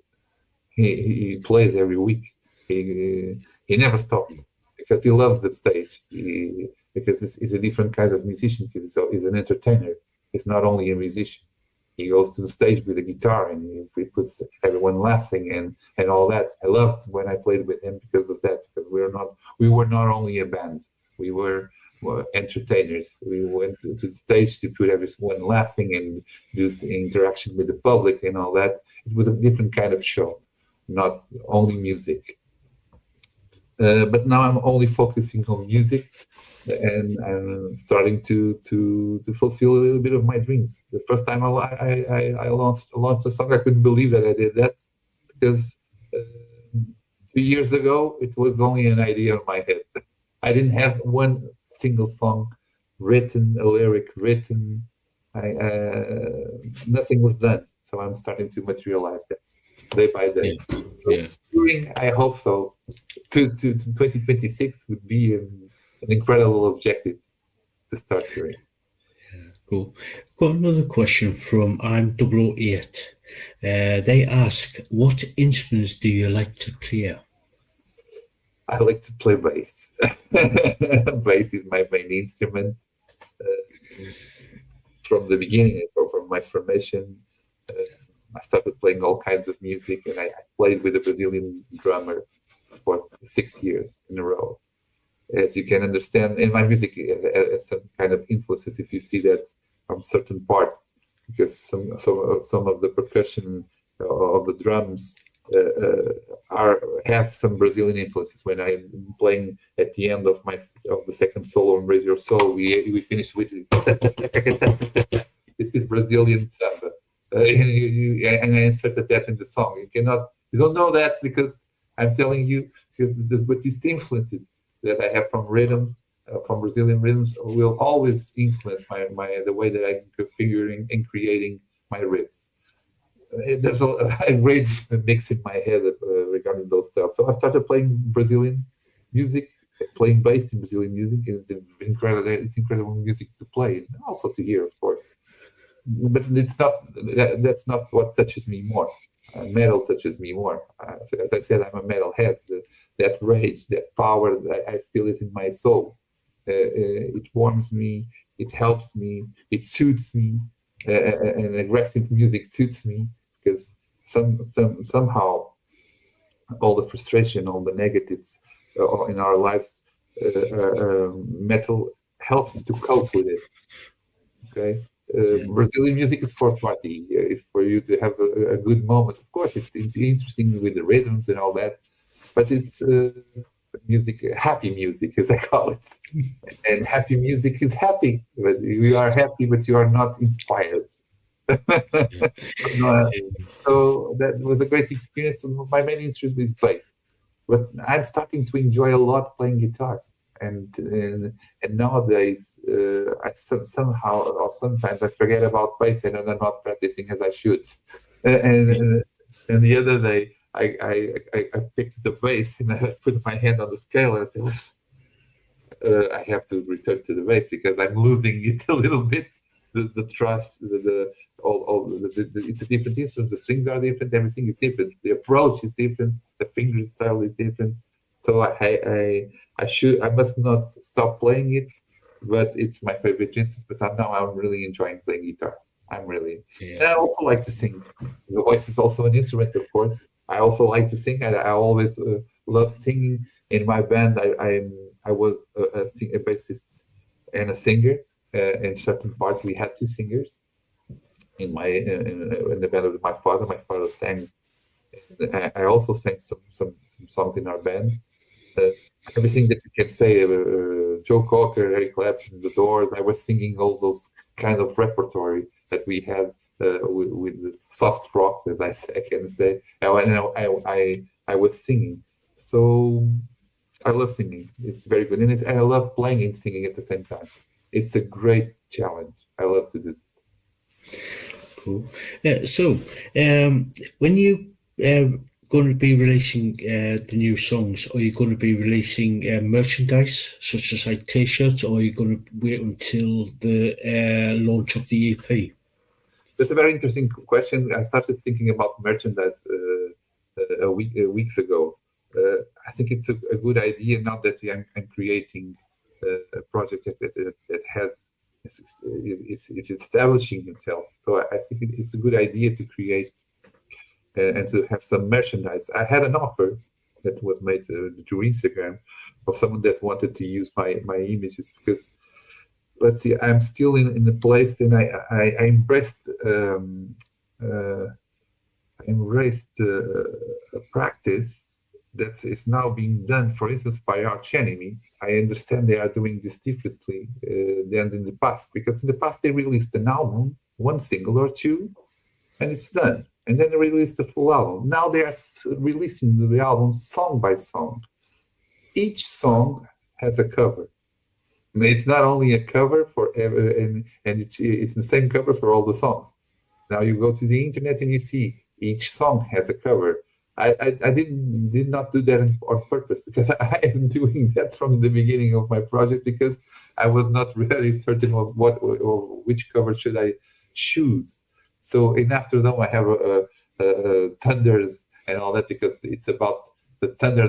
He plays every week. He never stops because he loves the stage. Because he's a different kind of musician. Because he's an entertainer. He's not only a musician. He goes to the stage with a guitar and he puts everyone laughing and all that. I loved when I played with him because of that. Because we were not only a band. We were entertainers. We went to the stage to put everyone laughing and do the interaction with the public and all that. It was a different kind of show, not only music. But now I'm only focusing on music, and I'm starting to fulfill a little bit of my dreams. The first time I launched a song, I couldn't believe that I did that, because 2 years ago it was only an idea in my head. I didn't have one single song written, a lyric written. Nothing was done. So I'm starting to materialize that day by day. I hope so. To 2026 would be an incredible objective to start doing. Cool. Got another question from I'm 008. They ask, what instruments do you like to play? I like to play bass. Bass is my main instrument. From the beginning, from my formation, I started playing all kinds of music, and I played with a Brazilian drummer for 6 years in a row. As you can understand, in my music has some kind of influences, if you see that from certain parts, because some of the percussion of the drums have some Brazilian influences. When I'm playing at the end of the second solo on Raise Your Soul, we finished with this is Brazilian samba, and I inserted that in the song. You don't know that because I'm telling you, but these influences that I have from rhythms, from Brazilian rhythms, will always influence the way that I'm configuring and creating my riffs. There's a great mix in my head regarding those stuff. So I started playing Brazilian music, playing bass in Brazilian music. It's incredible music to play and also to hear, of course. But that's not what touches me more. Metal touches me more. As I said, I'm a metalhead. That rage, that power, I feel it in my soul. It warms me, it helps me, it suits me, and aggressive music suits me, because somehow all the frustration, all the negatives in our lives, metal helps us to cope with it. Okay. Brazilian music is for party. It's for you to have a good moment. Of course, it's interesting with the rhythms and all that, but it's music, happy music, as I call it. And happy music is happy. But you are happy, but you are not inspired. So that was a great experience. My main instrument is bass, but I'm starting to enjoy a lot playing guitar. And nowadays, I somehow or sometimes I forget about bass and I'm not practicing as I should. And the other day, I picked the bass and I put my hand on the scale and I said, I have to return to the bass because I'm losing it a little bit. The trust, it's a different instrument. The strings are different. Everything is different. The approach is different. The finger style is different. So I must not stop playing it, but it's my favorite instrument. But now I'm really enjoying playing guitar. And I also like to sing. The voice is also an instrument, of course. I also like to sing. I always loved singing. In my band, I was a bassist and a singer. In certain parts, we had two singers. In the band of my father sang. I also sang some songs in our band. Everything that you can say, Joe Cocker, Eric Clapton, The Doors. I was singing all those kind of repertory that we had with the soft rock, as I can say. I was singing. So I love singing. It's very good, and I love playing and singing at the same time. It's a great challenge. I love to do. Cool. So, when you going to be releasing the new songs, are you going to be releasing merchandise such as like T-shirts, or are you going to wait until the launch of the EP? That's a very interesting question. I started thinking about merchandise weeks ago. I think it's a good idea now that I'm creating a project that has it's establishing itself. So I think it's a good idea to create and to have some merchandise. I had an offer that was made through Instagram of someone that wanted to use my images because, let's see, I'm still in the place, and I embraced a practice that is now being done, for instance, by Arch Enemy. I understand they are doing this differently than in the past, because in the past they released an album, one single or two, and it's done. And then they released the full album. Now they are releasing the album song by song. Each song has a cover. And it's not only a cover for and it's the same cover for all the songs. Now you go to the internet and you see each song has a cover. I did not do that on purpose, because I am doing that from the beginning of my project, because I was not really certain of which cover should I choose. So in After Dawn I have thunders and all that, because it's about the thunder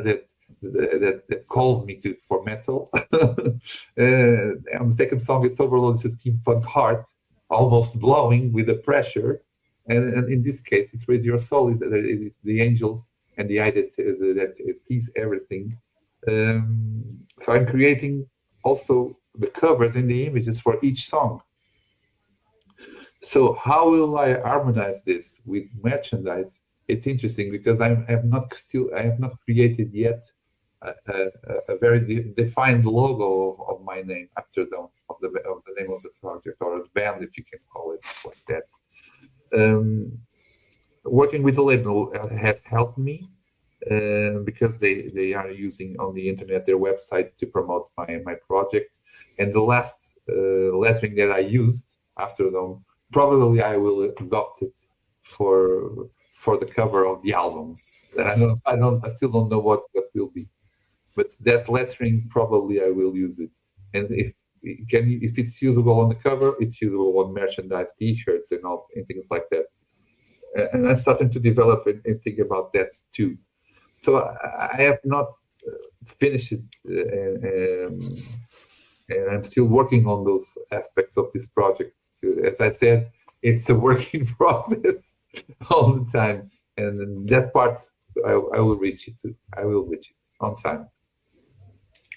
that calls me for metal. And the second song, it's Overload, it's a steampunk heart, almost blowing with the pressure. And in this case, it's Raise Your Soul, the angels and the eye that sees everything. So I'm creating also the covers and the images for each song. So how will I harmonize this with merchandise? It's interesting, because I have not created yet a very defined logo of my name, After Dawn, of the name of the project, or a band, if you can call it like that. Working with the label has helped me because they are using on the internet their website to promote my project. And the last lettering that I used, After Dawn, probably I will adopt it for the cover of the album. I still don't know what will be, but that lettering, probably I will use it. And if it's usable on the cover, it's usable on merchandise, T-shirts, and things like that. And I'm starting to develop and think about that too. So I have not finished it, and I'm still working on those aspects of this project. As I said, it's a work in progress all the time, and that part I will reach it too. I will reach it on time.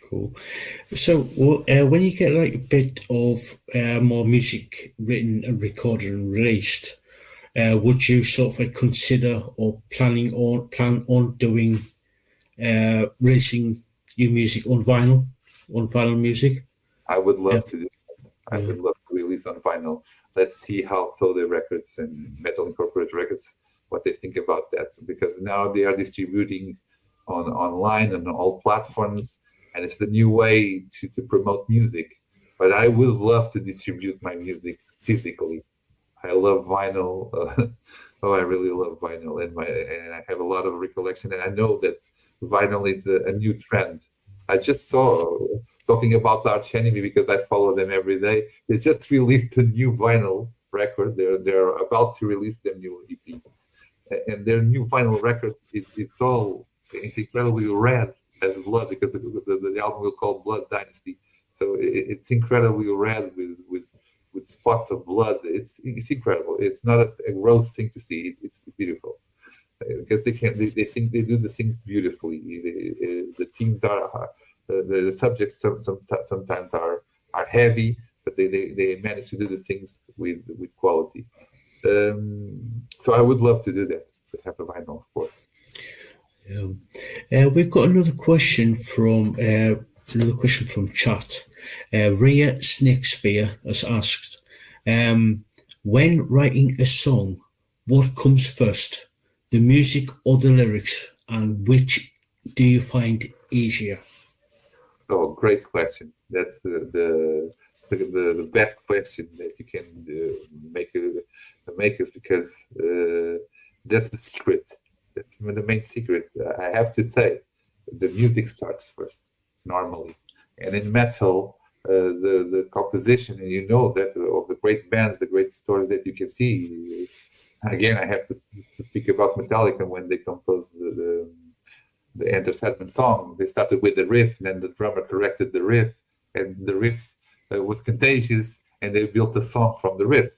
Cool. So, when you get like a bit of more music written and recorded and released, would you sort of like consider or plan on doing releasing your music on vinyl music? I would love to do that. I would love to release on vinyl. Let's see how Toadie Records and Metal Incorporated Records, what they think about that, because now they are distributing online and on all platforms. And it's the new way to promote music. But I would love to distribute my music physically. I love vinyl. I really love vinyl. And I have a lot of recollection. And I know that vinyl is a new trend. I just saw, talking about Arch Enemy, because I follow them every day, they just released a new vinyl record. They're about to release their new EP. And their new vinyl record, it's incredibly red as blood, because the album will call Blood Dynasty. So it's incredibly red with spots of blood. It's incredible. It's not a gross thing to see. It's beautiful, because they think they do the things beautifully. The themes are the subjects sometimes are heavy, but they manage to do the things with quality. So I would love to do that, to have a vinyl, of course. We've got another question from chat. Rhea Snakespeare has asked, when writing a song, what comes first, the music or the lyrics, and which do you find easier? Oh, great question. That's the the best question that you can make us, because that's the secret. That's the main secret. I have to say, the music starts first normally, and in metal, the composition, and you know that of the great bands, the great stories that you can see. Again, I have to speak about Metallica when they composed the Enter Sandman song. They started with the riff, and then the drummer corrected the riff, and the riff was contagious, and they built a song from the riff.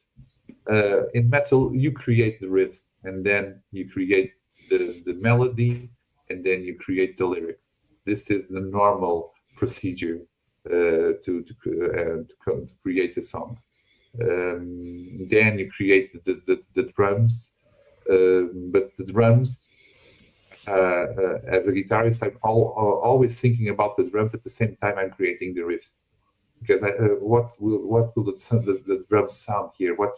In metal, you create the riffs, and then you create the melody, and then you create the lyrics. This is the normal procedure to create a song. Then you create the drums, but the drums, as a guitarist, I'm always thinking about the drums at the same time I'm creating the riffs. Because what will the drums sound here? What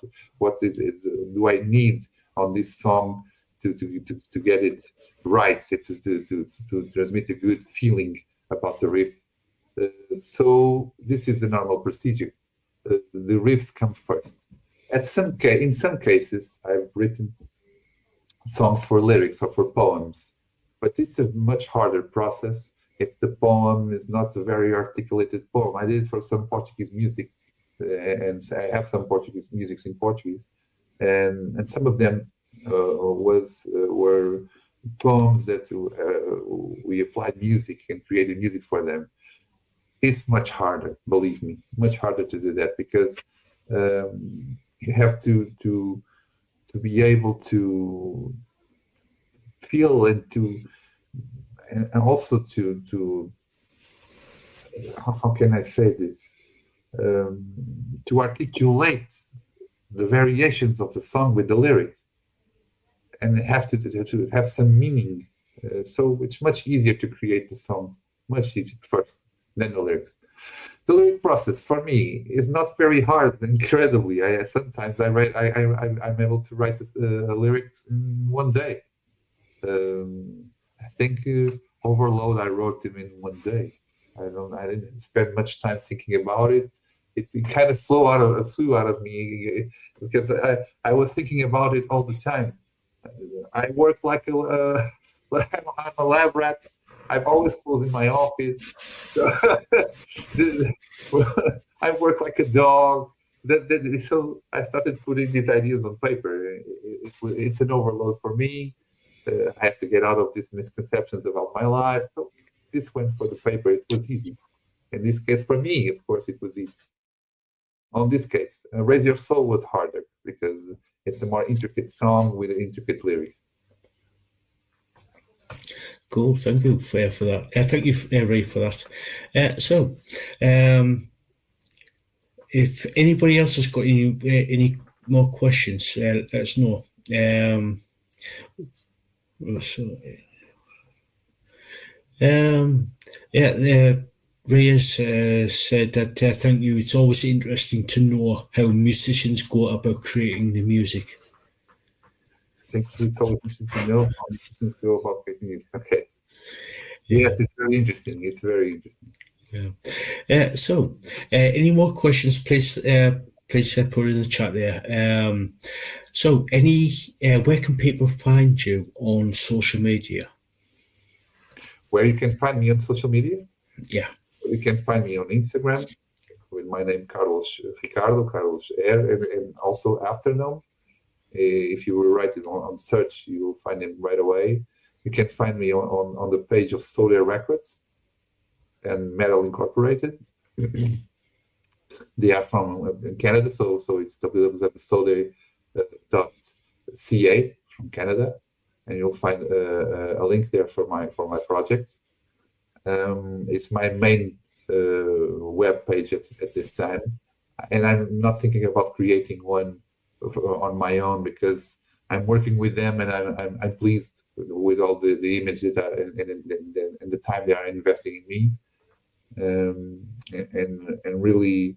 is it? Do I need on this song to get it right? To transmit a good feeling about the riff. So this is the normal procedure. The riffs come first. In some cases, I've written songs for lyrics or for poems, but it's a much harder process if the poem is not a very articulated poem. I did it for some Portuguese musics, and I have some Portuguese musics in Portuguese, and some of them were poems that we applied music and created music for them. It's much harder, believe me, much harder to do that, because you have to be able to feel and also to how can I say this, to articulate the variations of the song with the lyric, and have to have some meaning. So it's much easier to create the song, much easier first, then the lyrics. The lyric process for me is not very hard. Incredibly, sometimes I'm able to write lyrics in one day. I think Overload, I wrote them in one day. I didn't spend much time thinking about it. It kind of flew out of me, because I was thinking about it all the time. I work like I'm a lab rat. I'm always closing my office. I work like a dog. So I started putting these ideas on paper. It's an overload for me. I have to get out of these misconceptions about my life. So this went for the paper. It was easy. In this case, for me, of course, it was easy. On this case, Raise Your Soul was harder, because it's a more intricate song with an intricate lyric. Cool, thank you for that. Thank you, Ray, for that. If anybody else has got any more questions, let us know. Ray has said that thank you. It's always interesting to know how musicians go about creating the music. I think it's always interesting to know how musicians go about creating music. Okay. Yes, it's very interesting. It's very interesting. Yeah. Any more questions? Please put it in the chat there. Where can people find you on social media? Where you can find me on social media? Yeah. You can find me on Instagram with my name, Carlos R, and also Afternoon. If you will write it on search, you will find him right away. You can find me on the page of Solar Records and Metal Incorporated. They are from Canada, so it's www.solar.ca from Canada, and you'll find a link there for my project. It's my main web page at this time, and I'm not thinking about creating one on my own, because I'm working with them, and I'm pleased with all the images that and the time they are investing in me, and really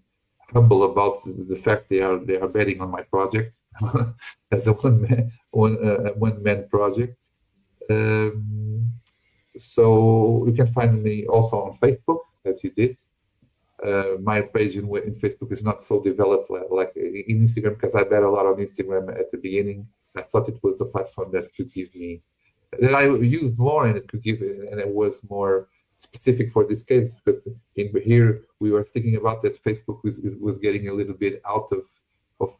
humble about the fact they are betting on my project as a one man project. So you can find me also on Facebook, as you did. My page in Facebook is not so developed like in Instagram, because I bet a lot on Instagram at the beginning. I thought it was the platform that could give me, that I used more, and it could give, and it was more specific for this case, because in here we were thinking about that Facebook was getting a little bit out of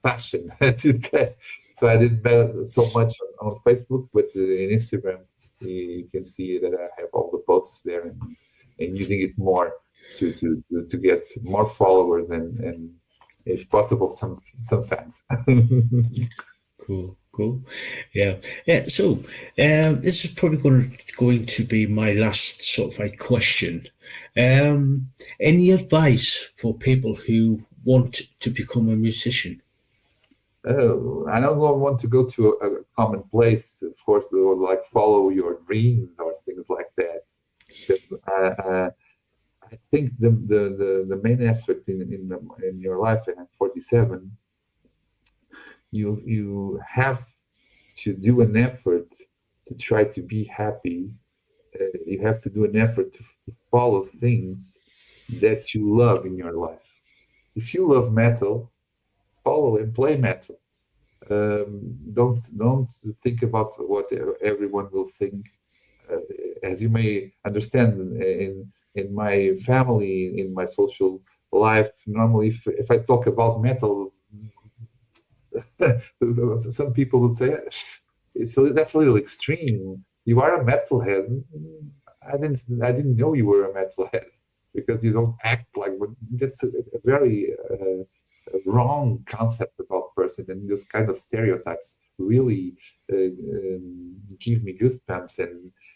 fashion. So I didn't bet so much on Facebook, but in Instagram you can see that I have all the posts there, and using it more to get more followers and if possible some fans. Cool. Yeah. So this is probably going to be my last sort of like question. Any advice for people who want to become a musician? I don't want to go to a common place, of course, or like follow your dreams or things like that. I think the main aspect in your life, and I'm 47, you have to do an effort to try to be happy. You have to do an effort to follow things that you love in your life. If you love metal, follow and play metal. Don't think about what everyone will think. As you may understand, in my family, in my social life, normally if I talk about metal, some people would say, that's a little extreme. You are a metalhead. I didn't know you were a metalhead, because you don't act like one. That's a very wrong concept about person, and those kind of stereotypes really give me goosebumps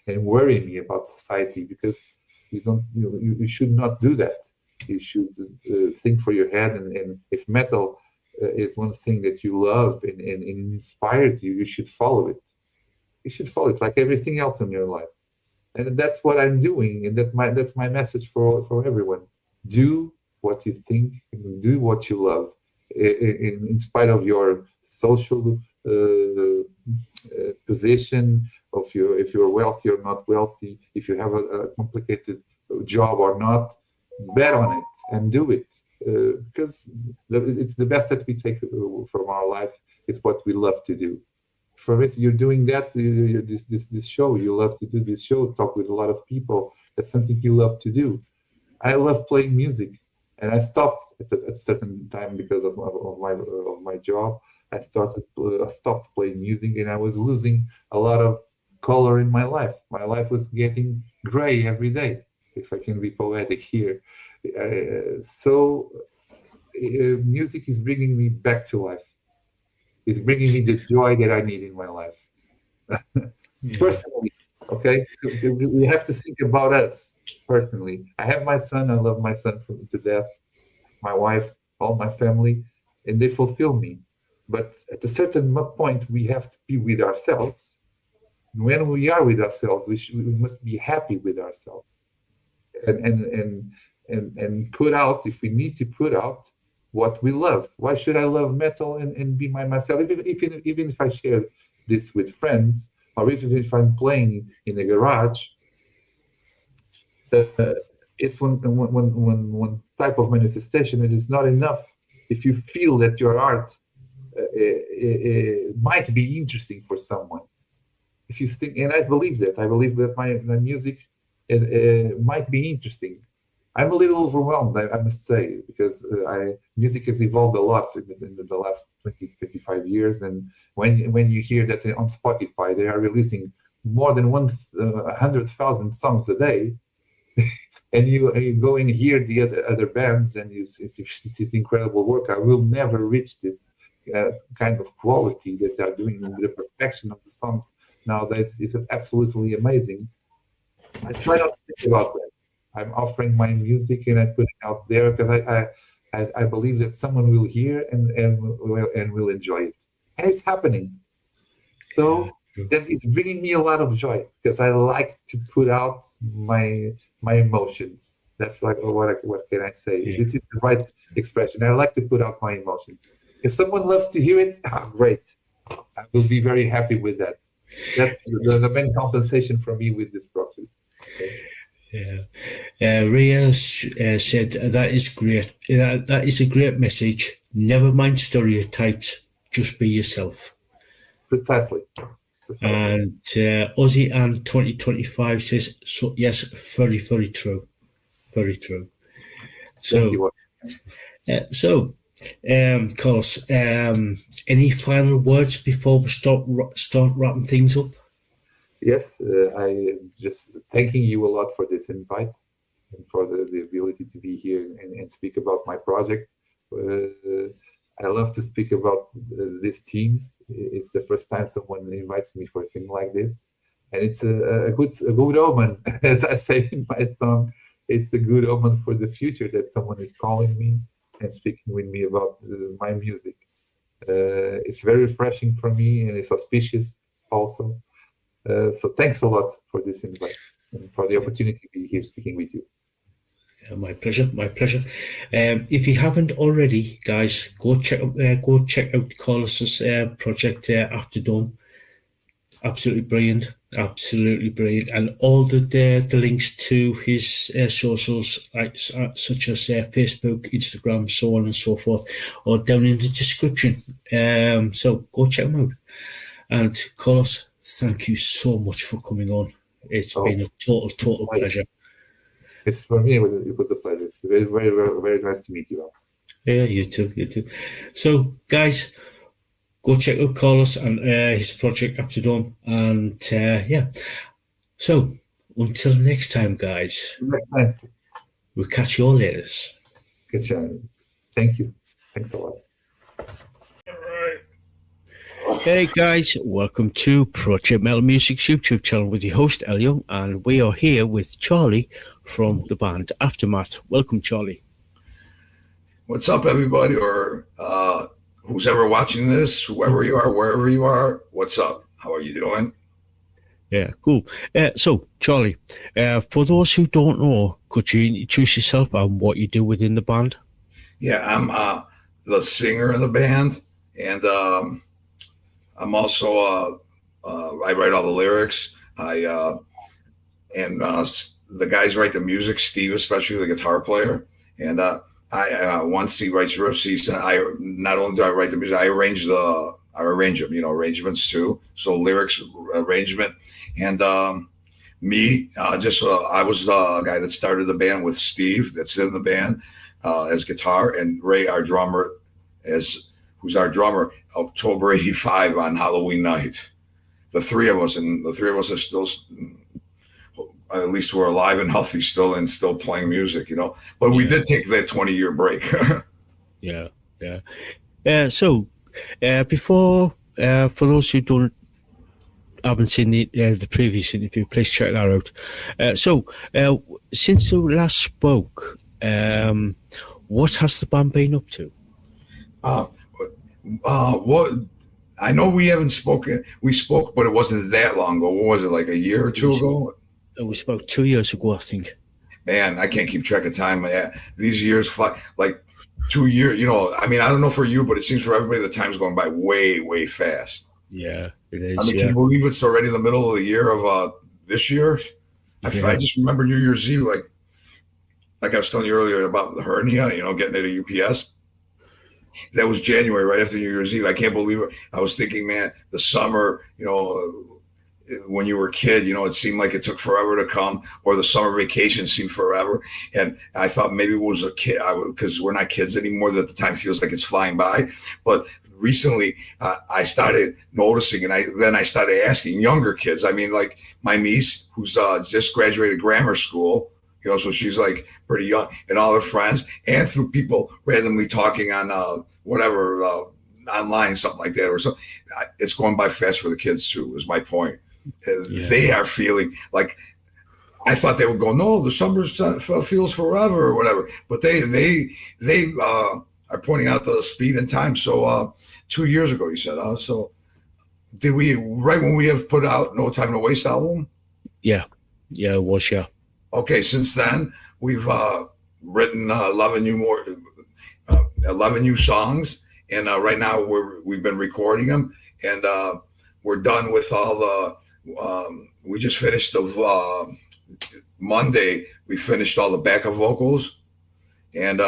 and worry me about society, because you should not do that. You should think for your head, and if metal is one thing that you love and inspires you, you should follow it. You should follow it like everything else in your life. And that's what I'm doing, and that's my message for everyone. Do what you think, and do what you love, in spite of your social position, if you're wealthy or not wealthy, if you have a complicated job or not. Bet on it and do it, because it's the best that we take from our life. It's what we love to do. For instance, you're doing that. This show, you love to do this show, talk with a lot of people. That's something you love to do. I love playing music, and I stopped at a certain time because of my job. I stopped playing music, and I was losing a lot of color in my life. My life was getting gray every day, if I can be poetic here. So music is bringing me back to life. It's bringing me the joy that I need in my life. Personally, okay? So we have to think about us personally. I have my son. I love my son to death. My wife, all my family, and they fulfill me. But at a certain point, we have to be with ourselves. When we are with ourselves, we must be happy with ourselves. And put out, if we need to put out, what we love. Why should I love metal and be myself? Even if I share this with friends, or even if I'm playing in a garage, it's one type of manifestation. It is not enough. If you feel that your art might be interesting for someone, if you think, and I believe that my music might be interesting. I'm a little overwhelmed, I must say, because music has evolved a lot in the last 25 years. And when you hear that on Spotify they are releasing more than 100,000 songs a day, and you go and hear the other bands, and it's this incredible work. I will never reach this kind of quality that they are doing. The perfection of the songs nowadays is absolutely amazing. I try not to think about that. I'm offering my music and I put it out there because I believe that someone will hear and will enjoy it, and it's happening. So that is bringing me a lot of joy, because I like to put out my emotions. That's like, what can I say? This is the right expression. I like to put out my emotions. If someone loves to hear it, great. I will be very happy with that. That's the main compensation for me with this project. Okay. Yeah. Ria said that is great. That is a great message. Never mind stereotypes. Just be yourself. Precisely. And Aussie and 2025 says, so yes, very, very true. Very true. Thank you. Carlos, any final words before we start wrapping things up? Yes, I just thanking you a lot for this invite and for the ability to be here and speak about my project. I love to speak about these teams. It's the first time someone invites me for a thing like this, and it's a good omen. As I say in my song, it's a good omen for the future that someone is calling me and speaking with me about my music. It's very refreshing for me, and it's auspicious also. So thanks a lot for this invite and for the opportunity to be here speaking with you. My pleasure. My pleasure. If you haven't already, guys, go check out Carlos's project After Dawn. Absolutely brilliant. Absolutely brilliant. And all the links to his socials, such as Facebook, Instagram, so on and so forth, are down in the description. So go check them out. And Carlos, thank you so much for coming on. It's been a total pleasure. It's for me. It was a pleasure. Very, very, very, very nice to meet you all. Yeah, you too. So, guys, go check out Carlos and his project After Dawn. And yeah. So, until next time, guys. We'll catch you all later. Good job. Thank you. Thanks a lot. Hey guys, welcome to Project Metal Music's YouTube channel with your host El Young, and we are here with Charlie from the band Aftermath. Welcome, Charlie. What's up, everybody, or who's ever watching this, whoever you are, wherever you are, what's up? How are you doing? Yeah, cool. So, Charlie, for those who don't know, could you introduce yourself and what you do within the band? Yeah, I'm the singer in the band, and I'm also I write all the lyrics. The guys write the music. Steve, especially the guitar player, and once he writes riffs, I not only do I write the music, I arrange them. Arrangements too. So lyrics, arrangement, and me. I was the guy that started the band with Steve. That's in the band as guitar, and Ray, our drummer, who's our drummer, October '85 on Halloween night. The three of us are still, at least we're alive and healthy still, and still playing music, But we did take that 20-year break. Yeah. So, before, for those who haven't seen the previous interview, please check that out. Since we last spoke, what has the band been up to? What I know we haven't spoken. We spoke, but it wasn't that long ago. What was it, like a year or two ago? We spoke 2 years ago, I think. Man, I can't keep track of time. These years fly like 2 years. I mean, I don't know for you, but it seems for everybody the time's going by way, way fast. Yeah, it is. I mean, can you believe it's already the middle of the year of this year? I just remember New Year's Eve, like I was telling you earlier about the hernia. Getting it at UPS. That was January, right after New Year's Eve. I can't believe it. I was thinking, man, the summer, when you were a kid, it seemed like it took forever to come, or the summer vacation seemed forever. And I thought maybe it was a kid, because we're not kids anymore, that the time feels like it's flying by. But recently, I started noticing, and then I started asking younger kids. I mean, like my niece, who's just graduated grammar school, so she's like pretty young, and all her friends, and through people randomly talking on whatever online, something like that, or something. It's going by fast for the kids too. Is my point. They are feeling like, I thought they would go, no, the summer feels forever or whatever, but they are pointing out the speed and time. So 2 years ago, you said, so did we, right when we have put out No Time to Waste album? Yeah, it was, yeah. Okay, since then we've written 11 new songs, and right now we've been recording them, and we're done with all the. We just finished Monday we finished all the backup vocals, and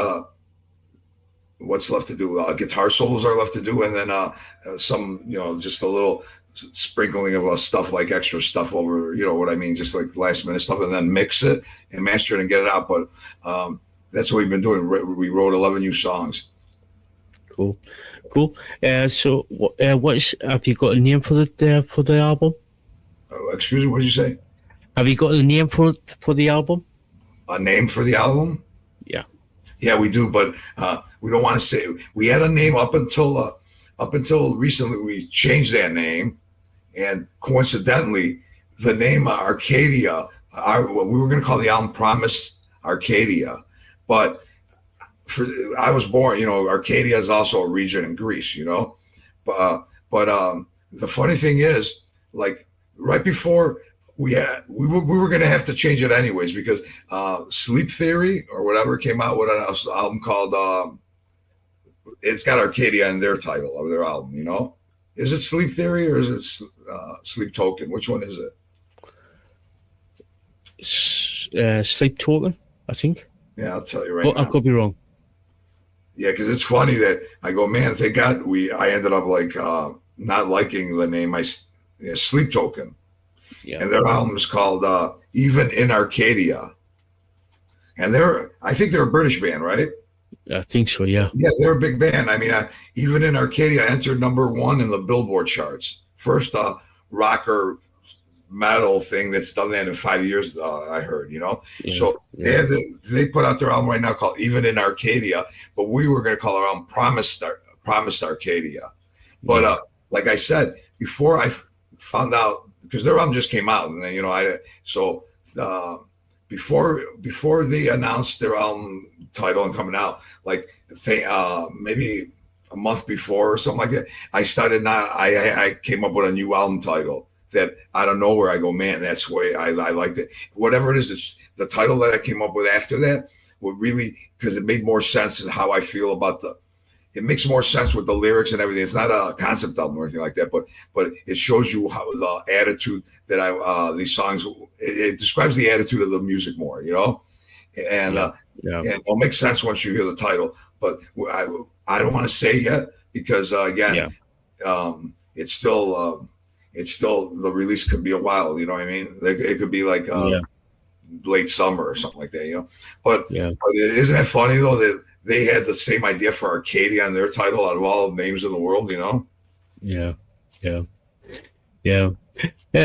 what's left to do? Guitar solos are left to do, and then some, just a little sprinkling of stuff, like extra stuff over, what I mean, just like last minute stuff, and then mix it and master it and get it out. But that's what we've been doing. We wrote 11 new songs. Cool. So, have you got a name for the album? Excuse me, what did you say? Have you got a name for the album? A name for the album? Yeah, we do, but we don't want to say. We had a name up until recently. We changed that name, and coincidentally, the name Arcadia. We were going to call the album "Promise Arcadia," but I was born. Arcadia is also a region in Greece. But the funny thing is, like right before we were going to have to change it anyways, because Sleep Theory or whatever came out with an album called it's got Arcadia in their title of their album. Is it Sleep Theory or is it Sleep Token? Which one is it? Sleep Token, I think. Yeah, I'll tell you right now. I could be wrong. Yeah, because it's funny that I go, man, thank God I ended up like not liking the name Sleep Token. Yeah. And their album is called Even in Arcadia. And I think they're a British band, right? I think so, yeah. Yeah, they're a big band. I mean, Even in Arcadia entered #1 in the Billboard charts. First rocker metal thing that's done that in 5 years, I heard, Yeah, so they put out their album right now called Even in Arcadia, but we were going to call our album Promised Arcadia. But like I said, before I found out, because their album just came out, and then before they announced their album title and coming out, like maybe a month before or something like that, I came up with a new album title that out of nowhere I go, man, that's the way I liked it. Whatever it is, it's the title that I came up with after that would really, because it made more sense in how I feel about it makes more sense with the lyrics and everything. It's not a concept album or anything like that, but it shows you how the attitude that these songs, it describes the attitude of the music more, and it'll make sense once you hear the title. But I don't want to say yet because it's still the release could be a while. You know what I mean? It could be like late summer or something like that. But isn't that funny though that they had the same idea for Arcadia on their title out of all the names in the world, Yeah.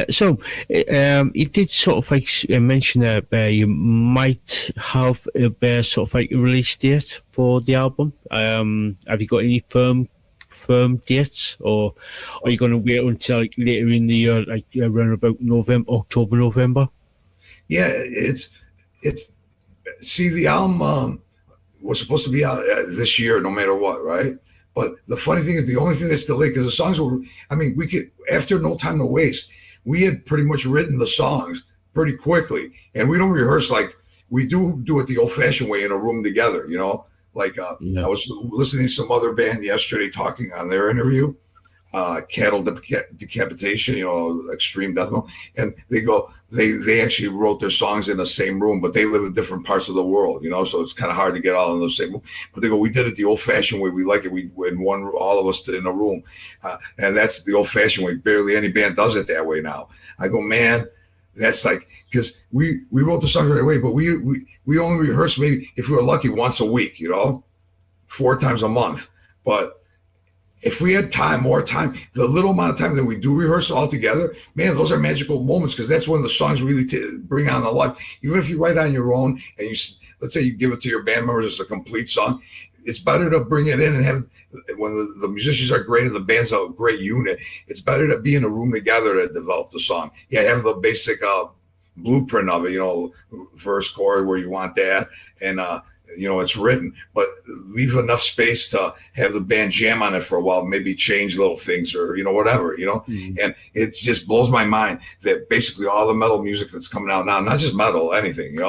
So, you did sort of like mention that you might have a sort of like a release date for the album. Have you got any firm dates, or are you going to wait until like later in the year, like around about October, November? Yeah, it's see, the album was supposed to be out this year, no matter what, right? But the funny thing is, the only thing that's delayed, because the songs we could, after No Time to Waste, we had pretty much written the songs pretty quickly, and we don't rehearse like we do it the old-fashioned way in a room together, Like I was listening to some other band yesterday talking on their interview, Cattle Decapitation, extreme death metal, and they actually wrote their songs in the same room, but they live in different parts of the world, so it's kind of hard to get all in the same room. But they go, we did it the old-fashioned way. We like it. We in one, all of us in a room, and that's the old-fashioned way. Barely any band does it that way now. I go, man, that's like, because we wrote the songs right away, but we only rehearse maybe, if we were lucky, once a week, 4 times a month, but if we had more time, the little amount of time that we do rehearse all together, man, those are magical moments, because that's when the songs really bring on the life. Even if you write on your own and let's say you give it to your band members as a complete song, it's better to bring it in and have, when the musicians are great and the band's a great unit, it's better to be in a room together to develop the song. Yeah, have the basic blueprint of it, verse, chord, where you want that, and it's written, but leave enough space to have the band jam on it for a while, maybe change little things or, whatever, and it just blows my mind that basically all the metal music that's coming out now, not just metal, anything,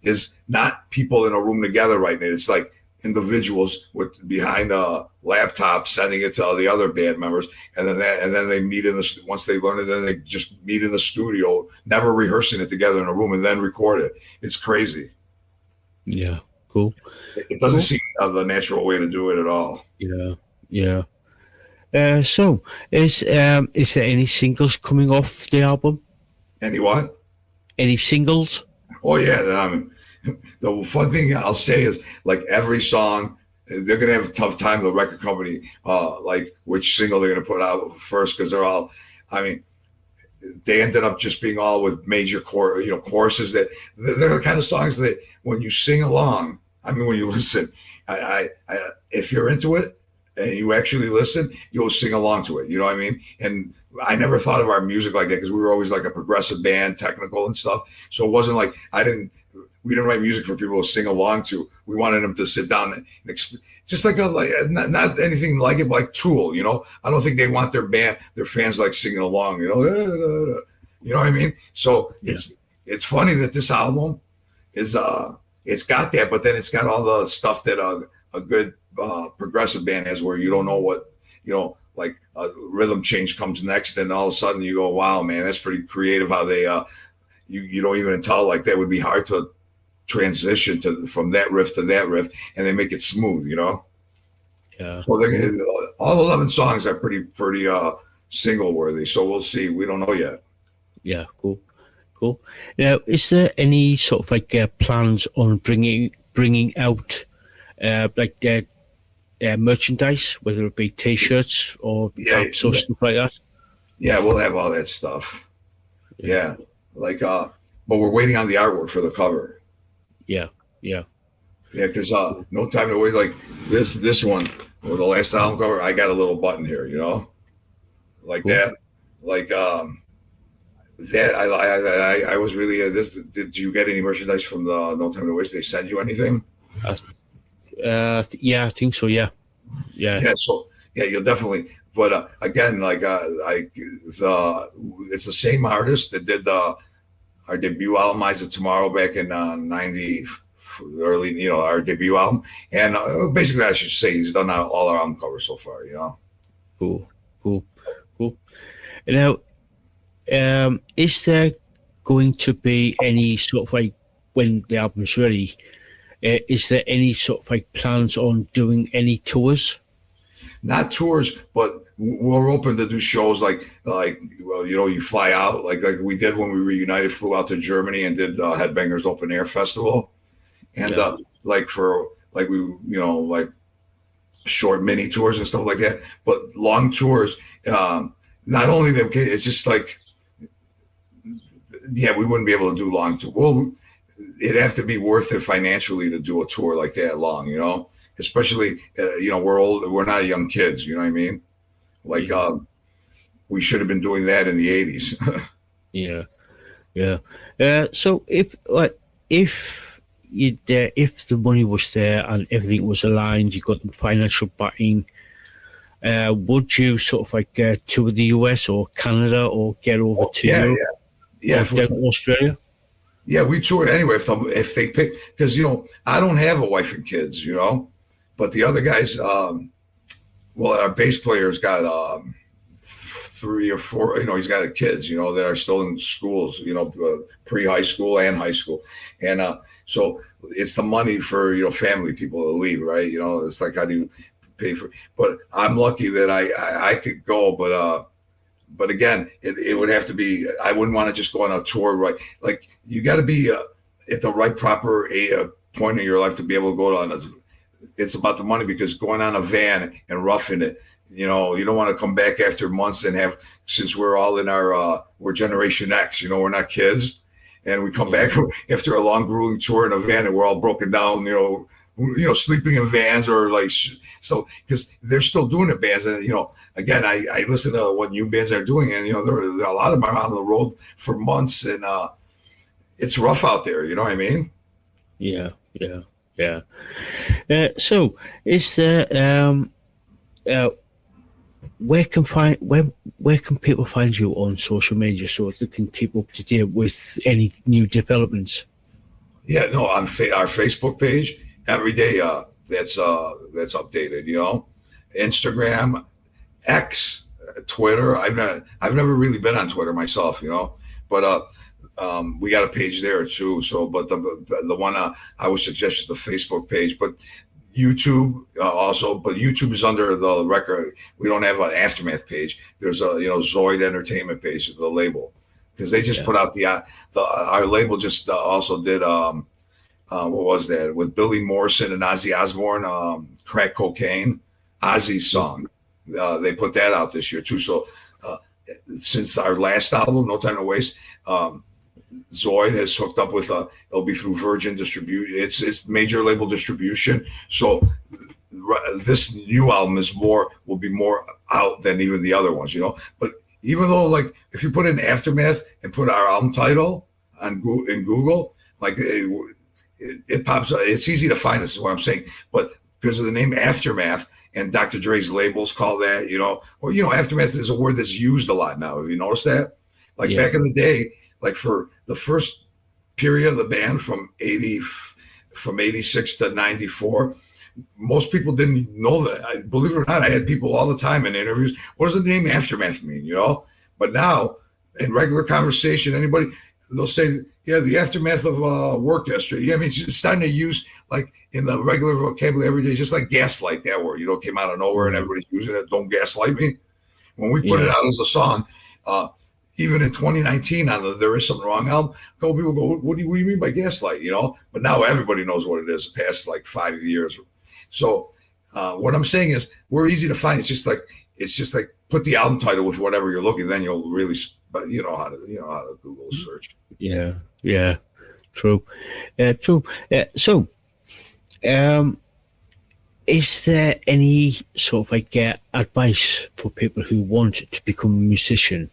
is not people in a room together writing it. It's like individuals with behind a laptop sending it to all the other band members, and then they meet in the once they learn it, then they just meet in the studio, never rehearsing it together in a room, and then record it. It's crazy. Yeah, cool. It doesn't seem the natural way to do it at all. Yeah. So, is there any singles coming off the album? Any what? Any singles? Oh yeah. The fun thing I'll say is, like, every song, they're gonna have a tough time, the record company, like which single they're gonna put out first, because they're all, I mean, they ended up just being all with major choruses that they're the kind of songs that when you sing along, I mean, when you listen, I if you're into it and you actually listen, you'll sing along to it. You know what I mean? And I never thought of our music like that, because we were always like a progressive band, technical and stuff. So it wasn't like we didn't write music for people to sing along to. We wanted them to sit down and just like not anything like it, but like Tool, you know. I don't think they want their fans like singing along, you know. You know what I mean? So it's funny that this album is it's got that, but then it's got all the stuff that a good progressive band has, where you don't know what, you know, like a rhythm change comes next, and all of a sudden you go, wow, man, that's pretty creative how they you don't even tell, like that would be hard to transition from that riff to that riff, and they make it smooth, you know. Yeah. So all 11 songs are pretty single worthy. So we'll see. We don't know yet. Yeah, cool. Now, is there any sort of like plans on bringing out merchandise, whether it be T-shirts or caps or stuff like that? Yeah, we'll have all that stuff. Yeah, like but we're waiting on the artwork for the cover. Yeah, because No Time to Wait, like this one, or the last album cover, I got a little button here, you know, like that, like that. I was really this. Did you get any merchandise from the No Time to Waste? Did they send you anything? Yeah, I think so. Yeah. So you'll definitely. But again, like it's the same artist that did our debut album, Eyes of Tomorrow, back in '90, early, you know, our debut album. And basically, I should say he's done all our album covers so far, you know. Cool. Now, is there going to be any sort of like, when the album's ready, is there any sort of like plans on doing any tours? Not tours, but we're open to do shows like well, you know, you fly out like we did when we reunited, flew out to Germany and did Headbangers Open Air Festival, and like we, you know, like short mini tours and stuff like that. But long tours, not only them, it's just like, we wouldn't be able to do long tours. Well, it'd have to be worth it financially to do a tour like that long, you know. Especially, you know, we're old. We're not young kids. You know what I mean? Like, we should have been doing that in the '80s. So if the money was there and everything was aligned, you got the financial backing, would you sort of like tour the US or Canada or get over to Europe? Or down to Australia? Yeah, we toured anyway if they pick, because, you know, I don't have a wife and kids, you know. But the other guys, well, our bass player's got 3 or 4, you know, he's got kids, you know, that are still in schools, you know, pre-high school and high school. And so it's the money for, you know, family people to leave, right? You know, it's like, how do you pay for, but I'm lucky that I could go, but again, it would have to be, I wouldn't want to just go on a tour, right? Like, you got to be at the right proper point in your life to be able to go on it's about the money, because going on a van and roughing it, you know, you don't want to come back after months and have, since we're all in our, we're Generation X, you know, we're not kids. And we come back after a long, grueling tour in a van and we're all broken down, you know, sleeping in vans or like, so, because they're still doing it, bands. And, you know, again, I listen to what new bands are doing, and, you know, there a lot of them are on the road for months, and it's rough out there. You know what I mean? Yeah. So, is there where can people find you on social media so they can keep up to date with any new developments? Yeah, no, on our Facebook page every day. that's updated. You know, Instagram, X, Twitter. I've never really been on Twitter myself. You know, but we got a page there too. So, but the one I would suggest is the Facebook page, but YouTube also. But YouTube is under the record. We don't have an Aftermath page. There's a Zoid Entertainment page, the label, because they just put out our label just also did what was that with Billy Morrison and Ozzy Osbourne, Crack Cocaine, Ozzy's song. They put that out this year too. So since our last album, No Time to Waste, Zoid has hooked up with it'll be through Virgin Distribution. It's major label distribution. So this new album will be more out than even the other ones, you know. But even though, like, if you put in Aftermath and put our album title in Google, like it pops up. It's easy to find. This is what I'm saying. But because of the name Aftermath and Dr. Dre's labels call that, you know, or Aftermath is a word that's used a lot now. Have you noticed that? Like back in the day, like for the first period of the band from 86 to 94, most people didn't know that. Believe it or not, I had people all the time in interviews. What does the name Aftermath mean? You know, but now in regular conversation, they'll say, yeah, the aftermath of work yesterday. Yeah, I mean, it's starting to use like in the regular vocabulary every day, just like gaslight, that word, came out of nowhere and everybody's using it. Don't gaslight me. When we put it out as a song, even in 2019 on the There Is Something Wrong album, a couple people go, what do you mean by gaslight? But now everybody knows what it is past like 5 years. So what I'm saying is we're easy to find. It's just like put the album title with whatever you're looking, then you'll really, but you know how to Google search. Yeah, true. So, is there any sort of advice for people who want to become a musician,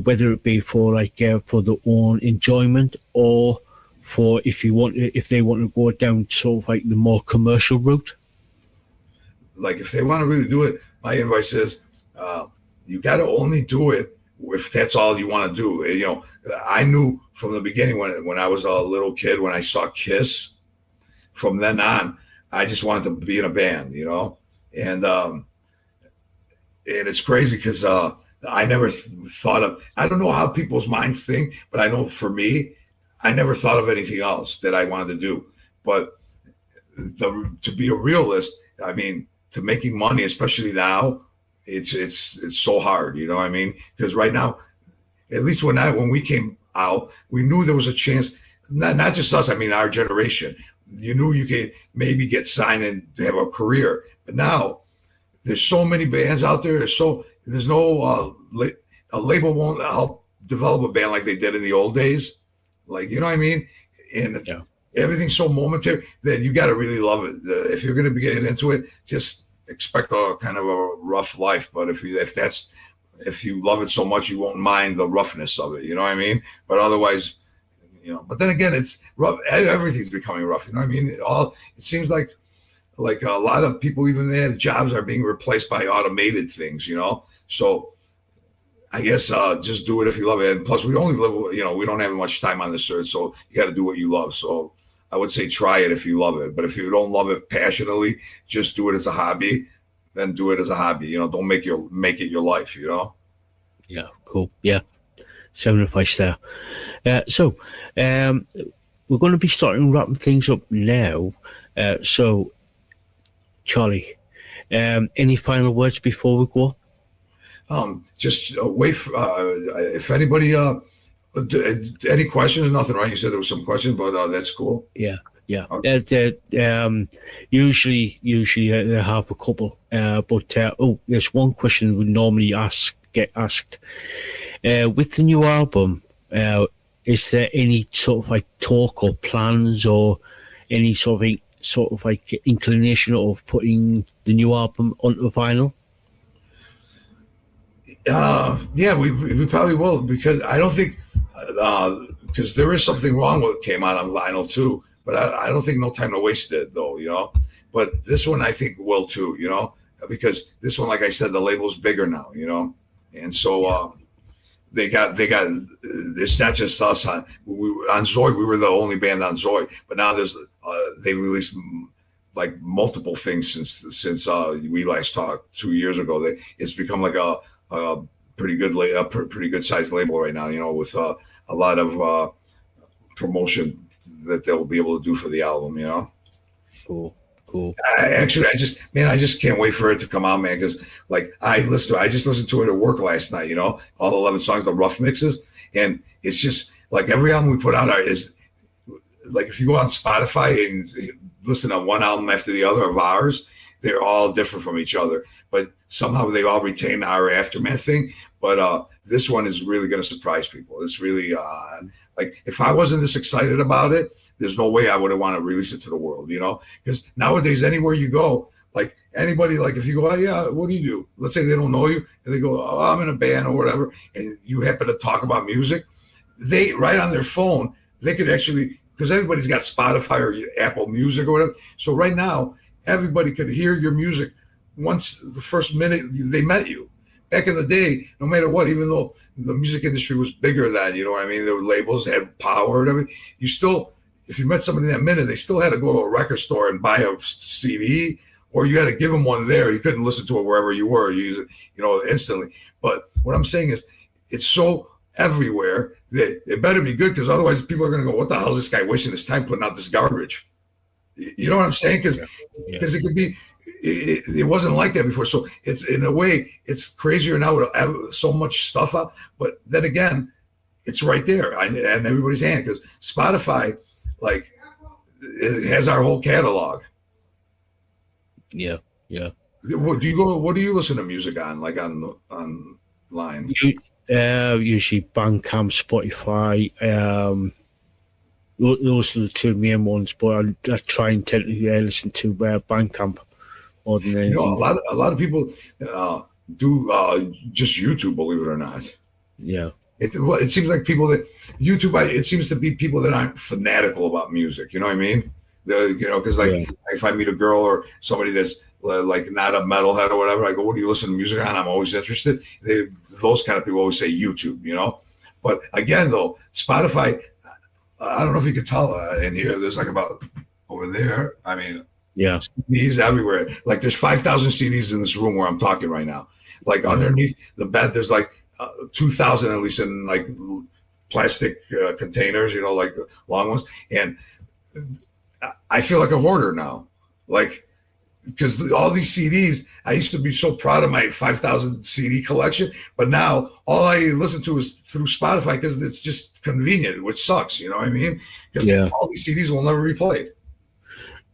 whether it be for for their own enjoyment or for if they want to go down sort of like the more commercial route? Like if they want to really do it, my advice is you got to only do it if that's all you want to do. I knew from the beginning when I was a little kid, when I saw Kiss, from then on, I just wanted to be in a band, and it's crazy because I never thought of, I don't know how people's minds think, but I know for me, I never thought of anything else that I wanted to do. But to be a realist, I mean, to making money, especially now, it's so hard, you know what I mean? Because right now, at least when we came out, we knew there was a chance, not just us, I mean, our generation, you knew you could maybe get signed and have a career. But now there's so many bands out there. There's no, a label won't help develop a band like they did in the old days. Like, you know what I mean? And everything's so momentary that you got to really love it. If you're going to be getting into it, just expect a kind of a rough life. But if you love it so much, you won't mind the roughness of it. You know what I mean? But otherwise, but then again, it's rough. Everything's becoming rough. You know what I mean? It seems like a lot of people, even their jobs are being replaced by automated things, So I guess just do it if you love it. And plus, we only live, we don't have much time on this earth, so you got to do what you love. So I would say try it if you love it. But if you don't love it passionately, just do it as a hobby. Then do it as a hobby. Don't make it your life. Yeah, cool. Yeah, sound advice there. So we're going to be starting wrapping things up now. So, Charlie, any final words before we go? Just wait. If anybody, any questions? Nothing, right? You said there was some questions, but that's cool. Yeah. Okay. Usually they have a couple. But there's one question we normally get asked. With the new album, is there any sort of talk or plans or any sort of inclination of putting the new album onto vinyl? Yeah, we probably will, because I don't think because there is something wrong with what came out on vinyl too, but I don't think No Time to Waste did though, But this one I think will too, because this one, like I said, the label's bigger now, and so they got. It's not just us on Zoid. We were the only band on Zoid, but now they released like multiple things since we last talked 2 years ago. It's become like a pretty good sized label right now. You know, with a lot of promotion that they'll be able to do for the album. You know. Cool. I just can't wait for it to come out, man. Because like I just listened to it at work last night. You know, all 11 songs, the rough mixes, and it's just like every album we put out is like if you go on Spotify and listen to one album after the other of ours, they're all different from each other. But somehow they all retain our Aftermath thing. But this one is really going to surprise people. It's really like if I wasn't this excited about it, there's no way I would have want to release it to the world, you know? Because nowadays, anywhere you go, like anybody, like if you go, oh, yeah, what do you do? Let's say they don't know you, and they go, oh, I'm in a band or whatever, and you happen to talk about music, they, right on their phone, they could actually, because everybody's got Spotify or Apple Music or whatever. So right now, everybody could hear your music once the first minute they met you. Back in the day, no matter what, even though the music industry was bigger then, you know what I mean? The labels had power and everything. You still, if you met somebody in that minute, they still had to go to a record store and buy a CD, or you had to give them one there. You couldn't listen to it wherever you were. You use it, you know, instantly. But what I'm saying is, it's so everywhere that it better be good, because otherwise people are going to go, "What the hell is this guy wasting his time putting out this garbage?" You know what I'm saying? Because it could be. It wasn't like that before. So it's, in a way, it's crazier now with so much stuff up. But then again, it's right there and everybody's hand, because Spotify, like, it has our whole catalog. Yeah. What do you listen to music on, like online? Usually Bandcamp, Spotify. Those are the two main ones. But I try and tend to listen to Bandcamp. More than anything. You know, a lot of people do just YouTube, believe it or not. Yeah. It seems like people that YouTube, it seems to be people that aren't fanatical about music. You know what I mean? You know, because like if I meet a girl or somebody that's like not a metalhead or whatever, I go, "What do you listen to music on?" I'm always interested. Those kind of people always say YouTube, you know. But again, though, Spotify, I don't know if you can tell in here. There's like about over there. I mean. Yeah, CDs everywhere. Like there's 5,000 CDs in this room where I'm talking right now. Like underneath the bed, there's like 2,000 at least in like plastic containers, you know, like long ones. And I feel like a hoarder now, like because all these CDs. I used to be so proud of my 5,000 CD collection, but now all I listen to is through Spotify because it's just convenient, which sucks. You know what I mean? Because all these CDs will never be played.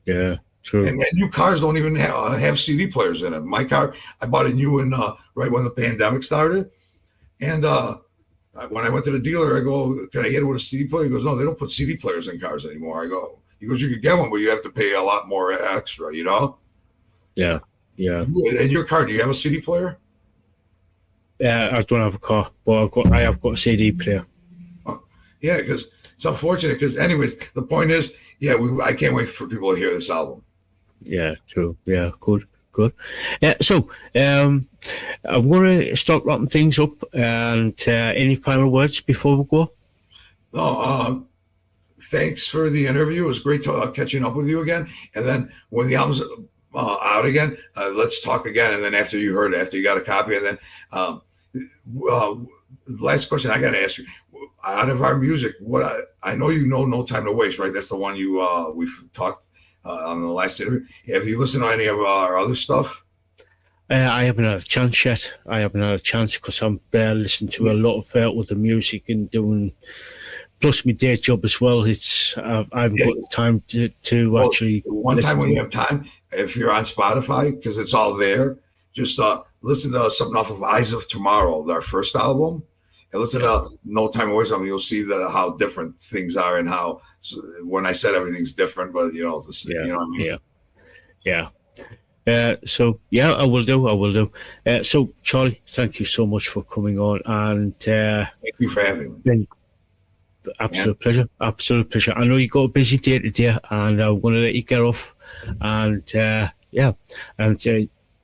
Yeah. True. And new cars don't even have CD players in it. My car, I bought a new one right when the pandemic started. And when I went to the dealer, I go, "Can I get it with a CD player?" He goes, "No, they don't put CD players in cars anymore." He goes, "You could get one, but you have to pay a lot more extra, you know?" Yeah. In your car, do you have a CD player? Yeah, I don't have a car, but I have got a CD player. Yeah, because it's unfortunate. Because anyways, the point is, I can't wait for people to hear this album. Yeah, true. Yeah, good. So, I'm going to start wrapping things up. And any final words before we go? No, thanks for the interview. It was great catching up with you again. And then when the album's out again, let's talk again. And then after you got a copy, and then last question I got to ask you: out of our music, I know you know "No Time to Waste," right? That's the one we've talked. On the last interview, have you listened to any of our other stuff? I haven't had a chance yet. Because I'm listening to a lot of other music and doing, plus my day job as well. I haven't got time to actually. One time when you have time, if you're on Spotify, because it's all there, just listen to something off of Eyes of Tomorrow, our first album, and listen to No Time to Waste. You'll see how different things are and how. So when I said everything's different, but you know what I mean? Yeah. So I will do. So Charlie, thank you so much for coming on, and thank you for having me. Absolute pleasure. I know you got a busy day today, and I'm going to let you get off. And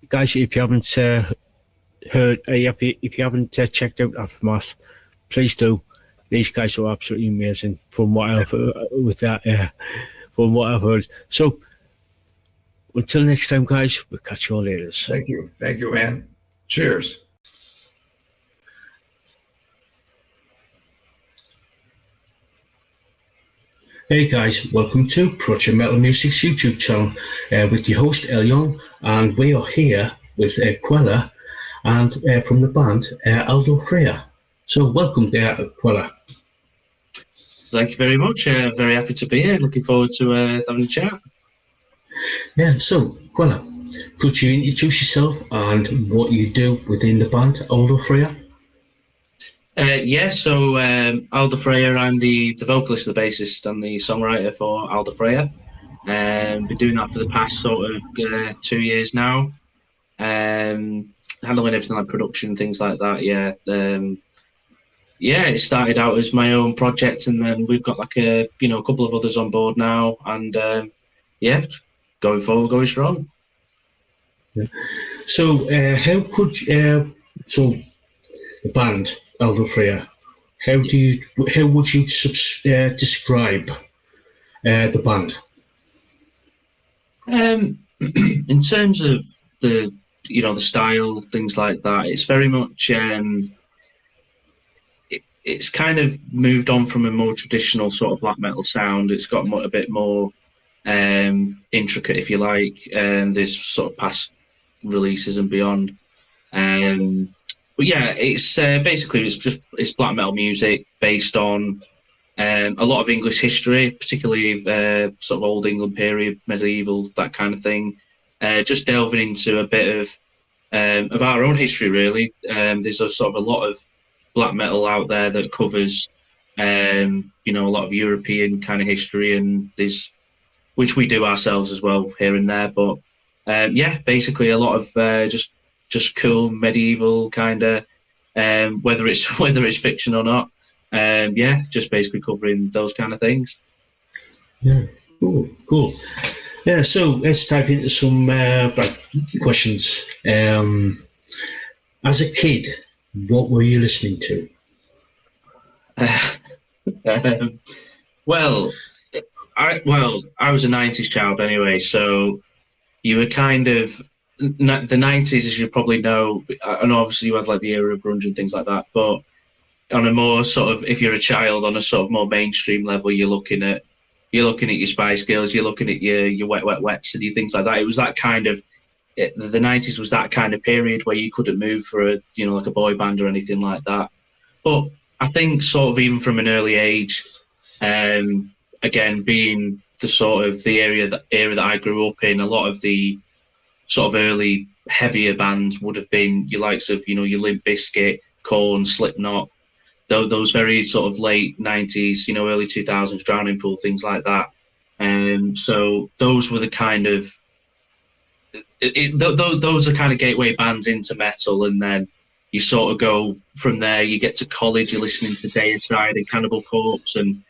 guys, if you haven't heard, if you haven't checked out Aftermath, please do. These guys are absolutely amazing from what I've heard. So until next time, guys, we'll catch you all later. Thank you, man. Cheers. Hey guys, welcome to Project Metal Music's YouTube channel with your host El Young, and we are here with Quella and from the band Aldo Freya. So welcome there, Quella. Thank you very much. Very happy to be here. Looking forward to having a chat. Yeah, so Quella, could you introduce yourself and what you do within the band Aldo Freya? So Aldo Freya, I'm the vocalist, the bassist, and the songwriter for Aldo Freya. Been doing that for the past sort of 2 years now. Handling everything like production, things like that. It started out as my own project, and then we've got like a couple of others on board now, and going forward, going strong. Yeah. So how could the band Aldo Freya, how would you describe the band? In terms of the style, things like that, it's very much it's kind of moved on from a more traditional sort of black metal sound. It's got a bit more intricate, if you like, there's sort of past releases and beyond. But yeah, it's basically it's black metal music based on a lot of English history, particularly sort of Old England period, medieval, that kind of thing. Just delving into a bit of our own history, really. There's a sort of a lot of black metal out there that covers a lot of European kind of history, and which we do ourselves as well here and there. But basically a lot of just cool medieval kind of whether it's fiction or not. Just basically covering those kind of things. Yeah, cool. Yeah, so let's dive into some questions. As a kid, what were you listening to? I was a 90s child anyway, so you were kind of the 90s, as you probably know. I know obviously you had like the era of grunge and things like that, but on a more sort of, if you're a child on a sort of more mainstream level, you're looking at your Spice Girls, you're looking at your Wet Wet Wets and your things like that. It was that kind of, the 90s was that kind of period where you couldn't move for like a boy band or anything like that. But I think sort of even from an early age, again, being the sort of the era that I grew up in, a lot of the sort of early heavier bands would have been your likes of, your Limp Bizkit, Korn, Slipknot, those very sort of late 90s, early 2000s, Drowning Pool, things like that. So those were the kind of, those are kind of gateway bands into metal, and then you sort of go from there. You get to college, you're listening to Deicide and Cannibal Corpse and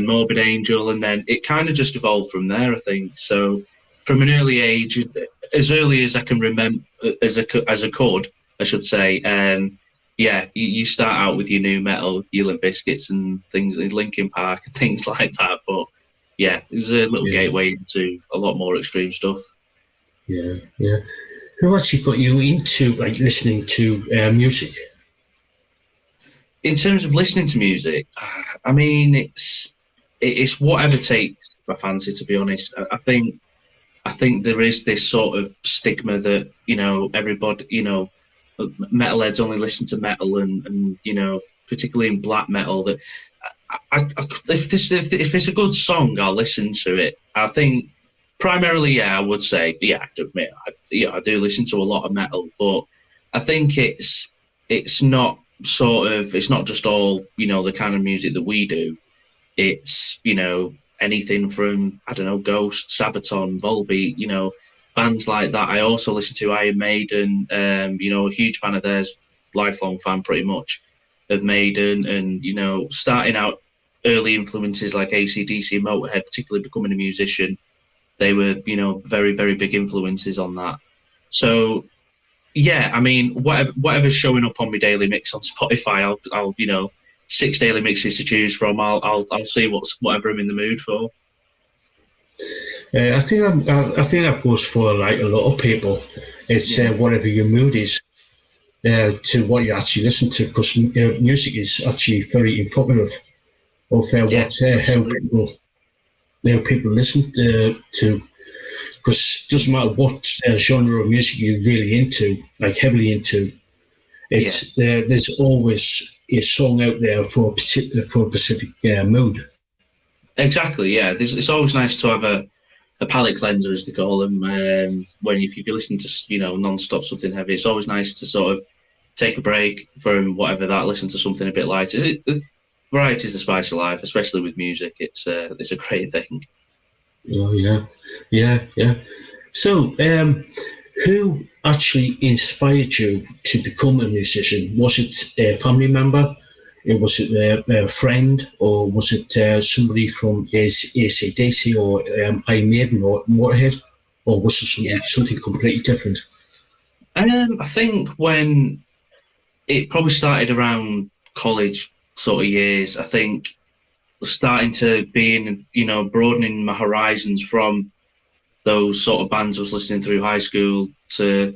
Morbid Angel, and then it kind of just evolved from there, I think. So from an early age, as early as I can remember, as I could, I should say, you start out with your new metal, your Limp Bizkits and things, Linkin Park and things like that. But yeah, it was a little gateway into a lot more extreme stuff. Yeah. Who actually got you into listening to music? In terms of listening to music, I mean, it's whatever takes my fancy, to be honest. I think there is this sort of stigma that everybody, metalheads only listen to metal, and particularly in black metal, that if it's a good song, I'll listen to it. I think primarily, I would say, I have to admit, I do listen to a lot of metal, but I think it's not just all the kind of music that we do. It's anything from, I don't know, Ghost, Sabaton, Volbeat, bands like that. I also listen to Iron Maiden, a huge fan of theirs, lifelong fan pretty much of Maiden, and starting out early influences like AC/DC and Motorhead, particularly becoming a musician. They were, very, very big influences on that. So, yeah, I mean, whatever's showing up on my daily mix on Spotify, I'll 6 daily mixes to choose from. I'll see whatever I'm in the mood for. I think that goes for like a lot of people. It's whatever your mood is to what you actually listen to, because music is actually very informative of how people listen to. Because it doesn't matter what genre of music you're really into, like heavily into, it's there's always a song out there for a specific mood. Exactly, yeah. It's always nice to have a palate cleanser, as they call them. When if you listen to non-stop something heavy, it's always nice to sort of take a break from whatever that, listen to something a bit lighter. Variety is the spice of life, especially with music. It's a great thing. Oh yeah. So, who actually inspired you to become a musician? Was it a family member? Was it a friend, or was it somebody from AC/DC or Iron Maiden or Motorhead, or was it something completely different? I think when it probably started around college sort of years, I think starting to being, broadening my horizons from those sort of bands I was listening through high school to,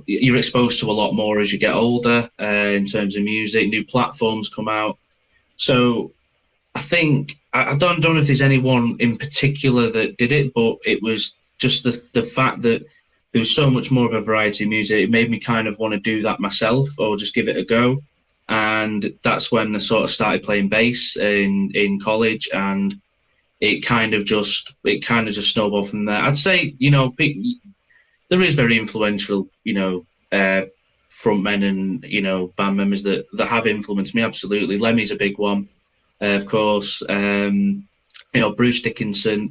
you're exposed to a lot more as you get older in terms of music, new platforms come out. So I think, I don't know if there's anyone in particular that did it, but it was just the fact that there was so much more of a variety of music. It made me kind of want to do that myself or just give it a go. And that's when I sort of started playing bass in college, and it kind of just snowballed from there. I'd say, there is very influential, frontmen and, band members that have influenced me, absolutely. Lemmy's a big one, of course. Bruce Dickinson,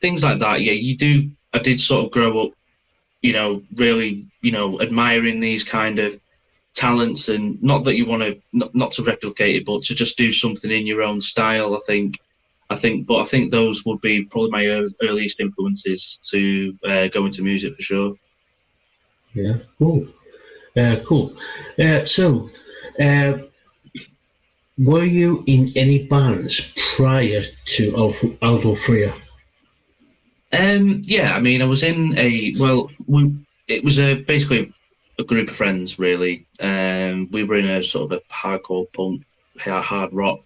things like that. Yeah, I did sort of grow up, really, admiring these kind of talents, and not that you want to, not to replicate it, but to just do something in your own style, I think those would be probably my earliest influences to go into music for sure. Yeah, cool. So, were you in any bands prior to Aldo Freya? Yeah, I mean, I was in it was basically a group of friends, really. We were in a sort of a hardcore punk, hard rock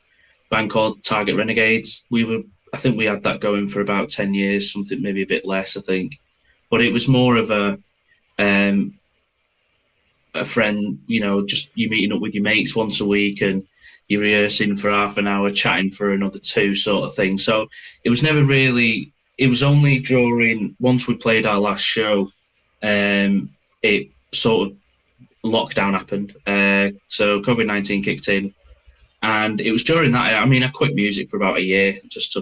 band called Target Renegades. I think we had that going for about 10 years, something maybe a bit less, I think. But it was more of a friend, just you meeting up with your mates once a week and you're rehearsing for half an hour, chatting for another 2 sort of thing. So it was never really, it was only once we played our last show, it sort of lockdown happened. So COVID-19 kicked in. And it was during that, I quit music for about a year, just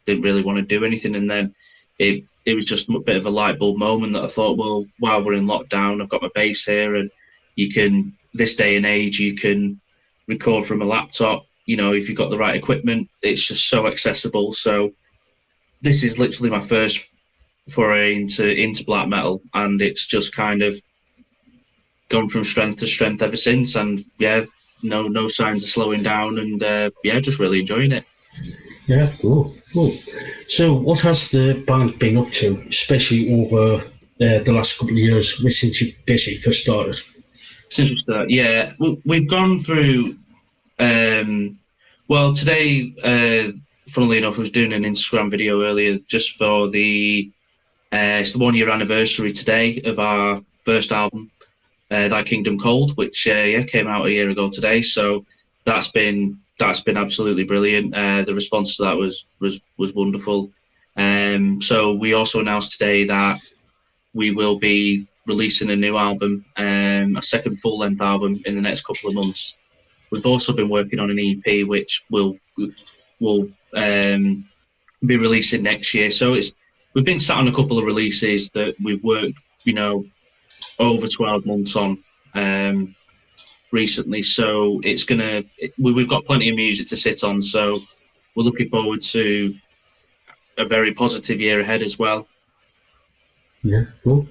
didn't really want to do anything. And then it was just a bit of a light bulb moment that I thought, well, while we're in lockdown, I've got my bass here, and this day and age, you can record from a laptop, if you've got the right equipment, it's just so accessible. So this is literally my first foray into black metal, and it's just kind of gone from strength to strength ever since. And yeah, no signs of slowing down, and just really enjoying it. Yeah, cool. So what has the band been up to, especially over the last couple of years since you basically first started? Since we started, yeah, we've gone through. Today, funnily enough, I was doing an Instagram video earlier just for it's the 1 year anniversary today of our first album, Thy Kingdom Cold, which came out a year ago today. So that's been absolutely brilliant. The response to that was wonderful. So we also announced today that we will be releasing a new album, a second full-length album in the next couple of months. We've also been working on an EP which will be releasing next year. So we've been sat on a couple of releases that we've worked, over 12 months on recently. So we've got plenty of music to sit on. So we're looking forward to a very positive year ahead as well. Yeah, cool.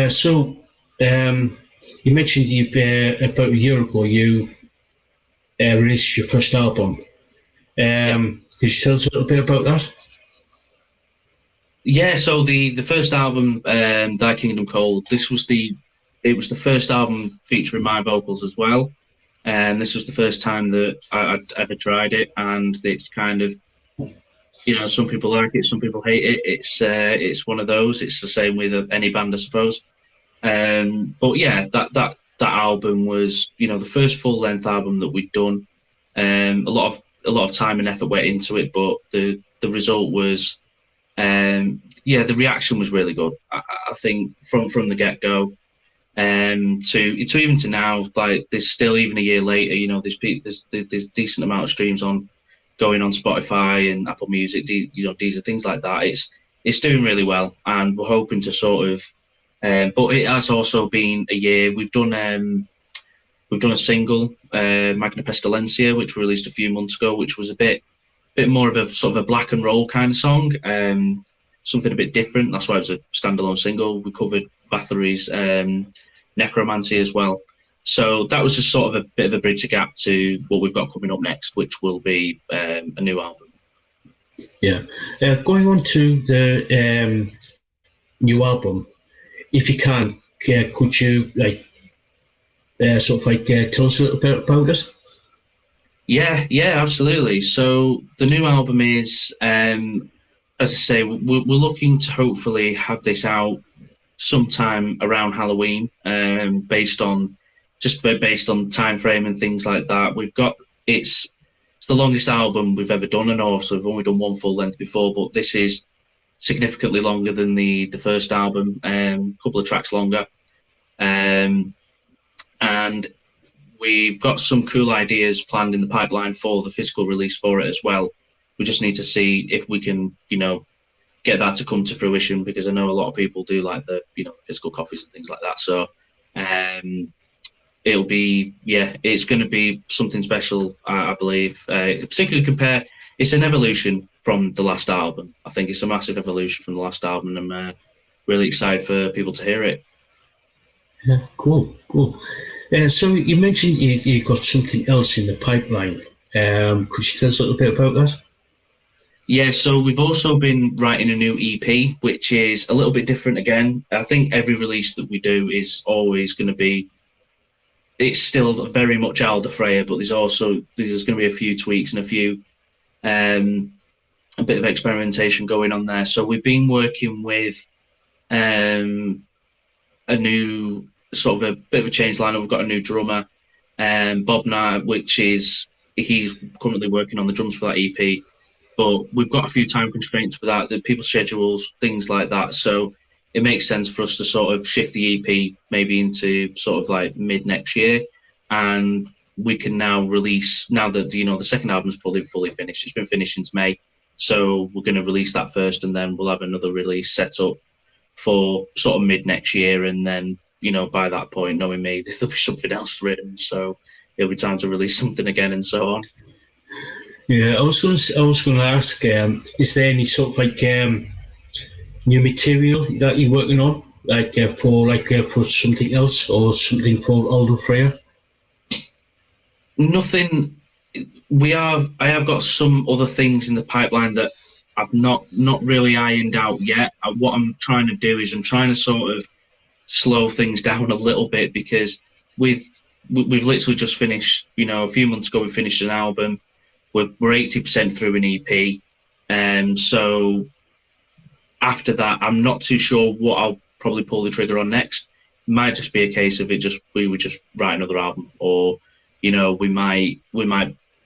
So you mentioned about a year ago you released your first album. Could Could you tell us a little bit about that? Yeah, so the first album, Thy Kingdom Cold, it was the first album featuring my vocals as well, and this was the first time that I'd ever tried it, and it's kind of, some people like it, some people hate it. It's one of those. It's the same with any band, I suppose. But yeah, that album was, the first full length album that we'd done. A lot of time and effort went into it, but the result was, the reaction was really good. I think from the get go, to even to now, like there's still, even a year later, there's decent amount of streams going on Spotify and Apple Music, these are things like that. It's doing really well, and we're hoping to sort of. But it has also been a year. We've done a single, Magna Pestilencia, which we released a few months ago, which was a bit more of a sort of a black and roll kind of song, something a bit different. That's why it was a standalone single. We covered Bathory's Necromancy as well. So that was just sort of a bit of a bridge the gap to what we've got coming up next, which will be a new album. Yeah. Going on to the new album, if you can, could you tell us a little bit about it? Yeah, absolutely. So the new album is, as I say, we're looking to hopefully have this out sometime around Halloween, based on time frame and things like that. It's the longest album we've ever done, and also we've only done one full length before, but this is significantly longer than the first album, a couple of tracks longer, and we've got some cool ideas planned in the pipeline for the physical release for it as well. We just need to see if we can, get that to come to fruition, because I know a lot of people do like the, physical copies and things like that. So it'll be, it's going to be something special, I believe. Particularly it's an evolution from the last album. I think it's a massive evolution from the last album, and I'm really excited for people to hear it. Yeah, cool. So you mentioned you got something else in the pipeline. Could you tell us a little bit about that? Yeah, so we've also been writing a new EP, which is a little bit different again. I think every release that we do is always going to be, it's still very much Alda Freya, but there's going to be a few tweaks and a bit of experimentation going on there. So we've been working with a new sort of a bit of a change lineup. We've got a new drummer, Bob Knight, he's currently working on the drums for that EP. But we've got a few time constraints for that, the people's schedules, things like that. So it makes sense for us to sort of shift the EP maybe into sort of like mid next year, and we can now release, now that the second album's fully finished. It's been finished since May, so we're going to release that first, and then we'll have another release set up for sort of mid next year, and then by that point, knowing me, there'll be something else written, so it'll be time to release something again, and so on. Yeah, I was going to ask, is there any sort of new material that you're working on, for something else or something for Alda Freya? Nothing. I have got some other things in the pipeline that I've not really ironed out yet. What I'm trying to do is I'm trying to sort of slow things down a little bit, because we've literally just finished, a few months ago we finished an album. We're 80% through an EP, so after that, I'm not too sure what I'll probably pull the trigger on next. It might just be a case of we would just write another album, or we might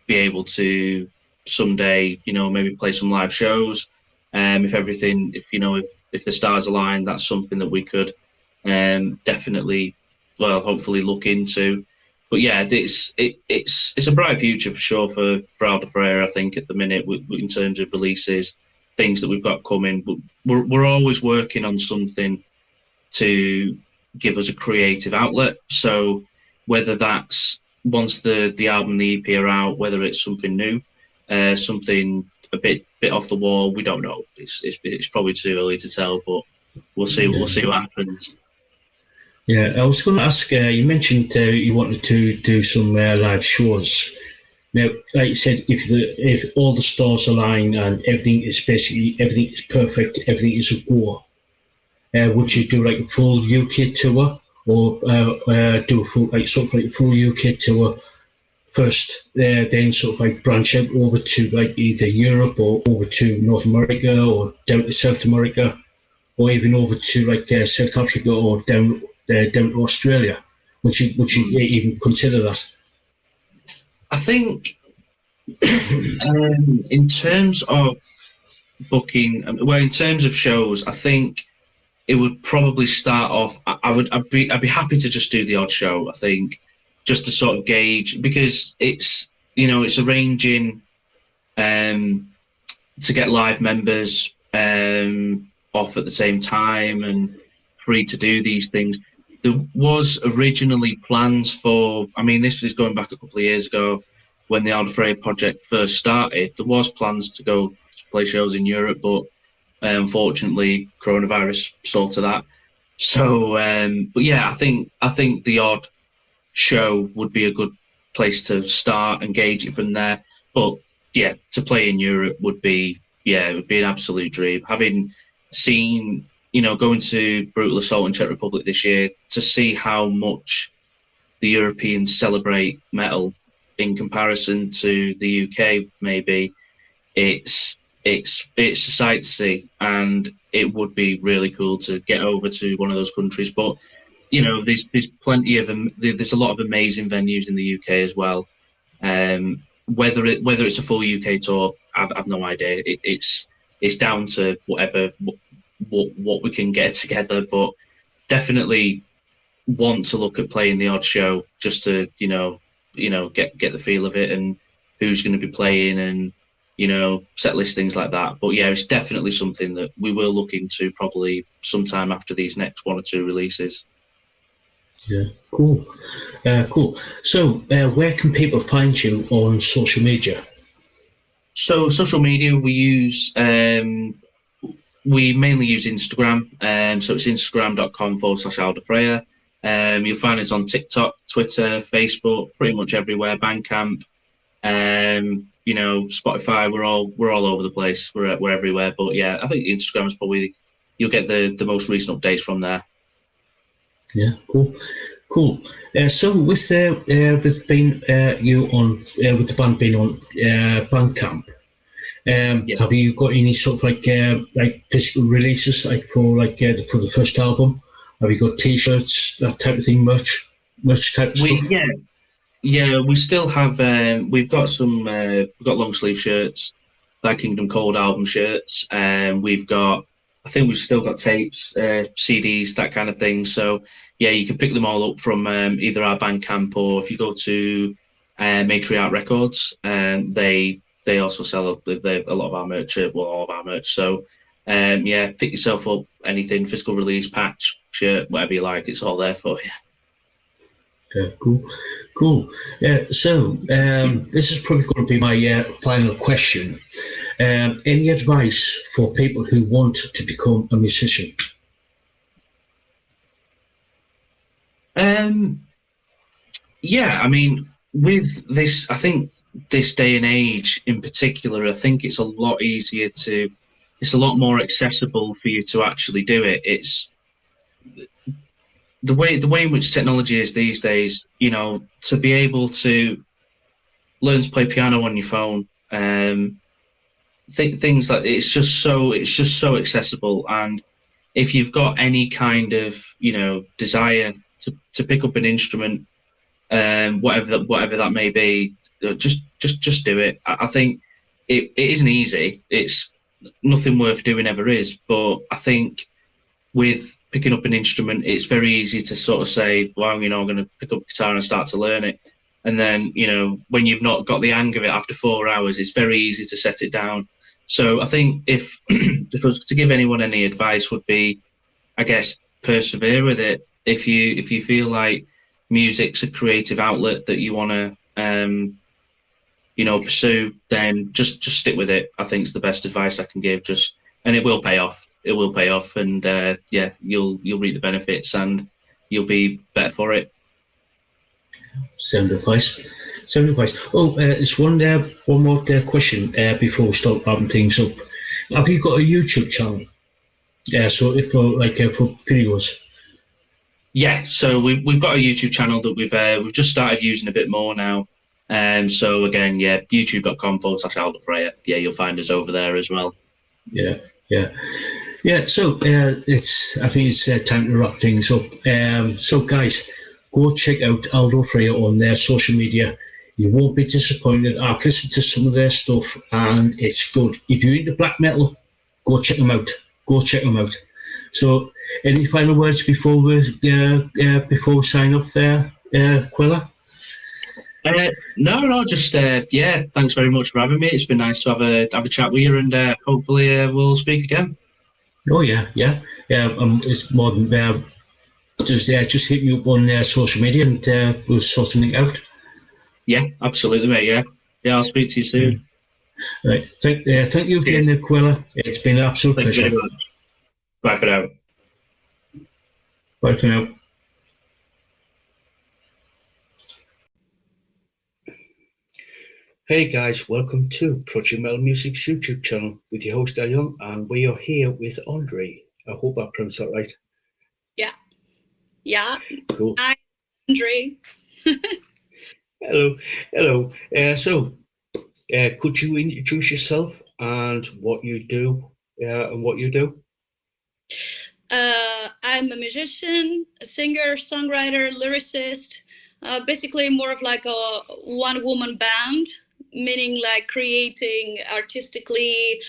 be able to someday, maybe play some live shows. If the stars align, that's something that we could definitely, hopefully look into. But yeah, it's a bright future for sure for Alda Freya, I think, at the minute, in terms of releases, things that we've got coming. But we're always working on something to give us a creative outlet. So whether that's once the album and the EP are out, whether it's something new, something a bit off the wall, we don't know. It's probably too early to tell, but we'll see. We'll see what happens. Yeah, I was going to ask, you mentioned you wanted to do some live shows. Now, like you said, if all the stars align and everything is perfect, everything is a go, would you do like a full UK tour, or do a full full UK tour first, then sort of like branch out over to like either Europe or over to North America or down to South America, or even over to like South Africa or down to Australia? Would you even consider that? I think in terms of booking, well, in terms of shows, I think it would probably start off. I'd be happy to just do the odd show. I think just to sort of gauge, because it's arranging to get live members off at the same time and free to do these things. There was originally plans for, I mean, this is going back a couple of years ago when the Aldo Freya project first started. There was plans to go to play shows in Europe, but unfortunately coronavirus saw to that. So, but yeah, I think the odd show would be a good place to start and gauge it from there. But yeah, to play in Europe would be an absolute dream. Having seen, going to Brutal Assault in Czech Republic this year, to see how much the Europeans celebrate metal in comparison to the UK, maybe it's a sight to see, and it would be really cool to get over to one of those countries. But there's plenty of there's a lot of amazing venues in the UK as well. Whether it's a full UK tour, I've no idea. It's down to what we can get together, but definitely want to look at playing the odd show just to get the feel of it and who's going to be playing and set list, things like that. But yeah, it's definitely something that we will look into probably sometime after these next one or two releases. Yeah, cool. So, where can people find you on social media? So, social media, we mainly use Instagram. So it's instagram.com/Aldo Freya. You'll find us on TikTok, Twitter, Facebook, pretty much everywhere. Bandcamp, Spotify. We're all over the place. We're everywhere. But yeah, I think Instagram is probably, you'll get the most recent updates from there. Yeah, cool. So with being you on with the band being on Bandcamp, have you got any sort of like physical releases for the first album? Have you got T-shirts, that type of thing, merch type of stuff? Yeah, we still have. We've got some. We've got long sleeve shirts, Thy Kingdom Cold album shirts, and we've got. I think we've still got tapes, CDs, that kind of thing. So yeah, you can pick them all up from either our Bandcamp, or if you go to Matriarch Records, they also sell a lot of our merch, all of our merch. So yeah, pick yourself up anything, physical release, patch, shirt, whatever you like. It's all there for you. Yeah, cool. So this is probably going to be my final question. Any advice for people who want to become a musician? Yeah, I mean, with this, I think this day and age in particular, I think it's a lot more accessible for you to actually do it. It's the way in which technology is these days, to be able to learn to play piano on your phone, things like it's just so accessible. And if you've got any kind of desire to pick up an instrument, whatever that may be, just do it. I think it isn't easy. It's nothing worth doing ever is, but I think with picking up an instrument, it's very easy to sort of say, well, I'm going to pick up a guitar and start to learn it. And then, when you've not got the hang of it after 4 hours, it's very easy to set it down. So I think if I was to give anyone any advice would be, I guess, persevere with it. If you feel like music's a creative outlet that you want to, pursue, then just stick with it. I think it's the best advice I can give. And it will pay off. It will pay off, and yeah, you'll reap the benefits, and you'll be better for it. Sound advice. Sound advice. Oh, there's one more question before we start wrapping things up. Have you got a YouTube channel? So if for videos. Yeah, so we've got a YouTube channel that we've just started using a bit more now. So again, yeah, youtube.com/Albert Freya. Yeah, you'll find us over there as well. Yeah. So I think it's time to wrap things up. So guys, go check out Aldo Freya on their social media. You won't be disappointed. I've listened to some of their stuff and it's good. If you're into black metal, go check them out. So, any final words before we sign off there, Quilla? No, just yeah. Thanks very much for having me. It's been nice to have a chat with you, and hopefully we'll speak again. Oh yeah. It's more than just hit me up on social media, and we'll sort something out. Yeah, absolutely, mate. Yeah. I'll speak to you soon. Right. Thank you again, Quilla. It's been an absolute pleasure. Thank you very much. Bye for now. Bye for now. Hey guys, welcome to Project Metal Music's YouTube channel with your host Young, and we are here with Andre. I hope I pronounced that right. Yeah. Cool. Hi, Andre. Hello. So, could you introduce yourself and what you do? I'm a musician, a singer, songwriter, lyricist. Basically, more of like a one-woman band, meaning like creating artistically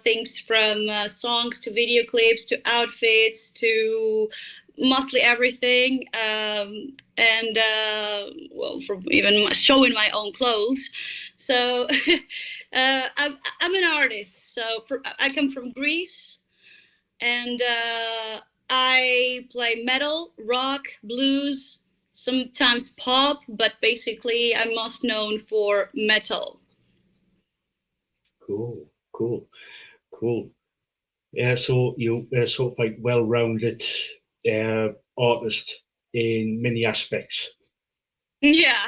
things from songs to video clips to outfits to mostly everything, and from even showing my own clothes. So I'm an artist. So I come from Greece. And I play metal, rock, blues, sometimes pop, but basically I'm most known for metal. Cool. Yeah, so you sort of like well-rounded artist in many aspects. Yeah.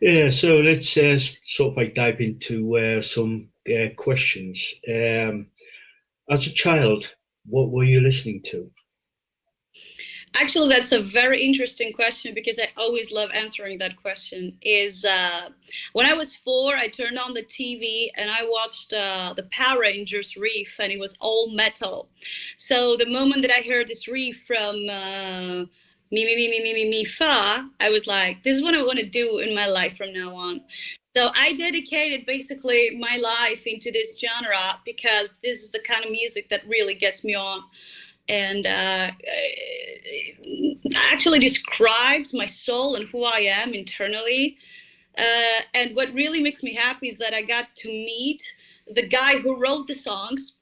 Yeah, so let's sort of like dive into some questions. As a child, what were you listening to? Actually, that's a very interesting question because I always love answering that question. When I was 4, I turned on the TV and I watched the Power Rangers riff, and it was all metal. So the moment that I heard this riff from me, fa, I was like, this is what I want to do in my life from now on. So I dedicated basically my life into this genre because this is the kind of music that really gets me on, and actually describes my soul and who I am internally. And what really makes me happy is that I got to meet the guy who wrote the songs,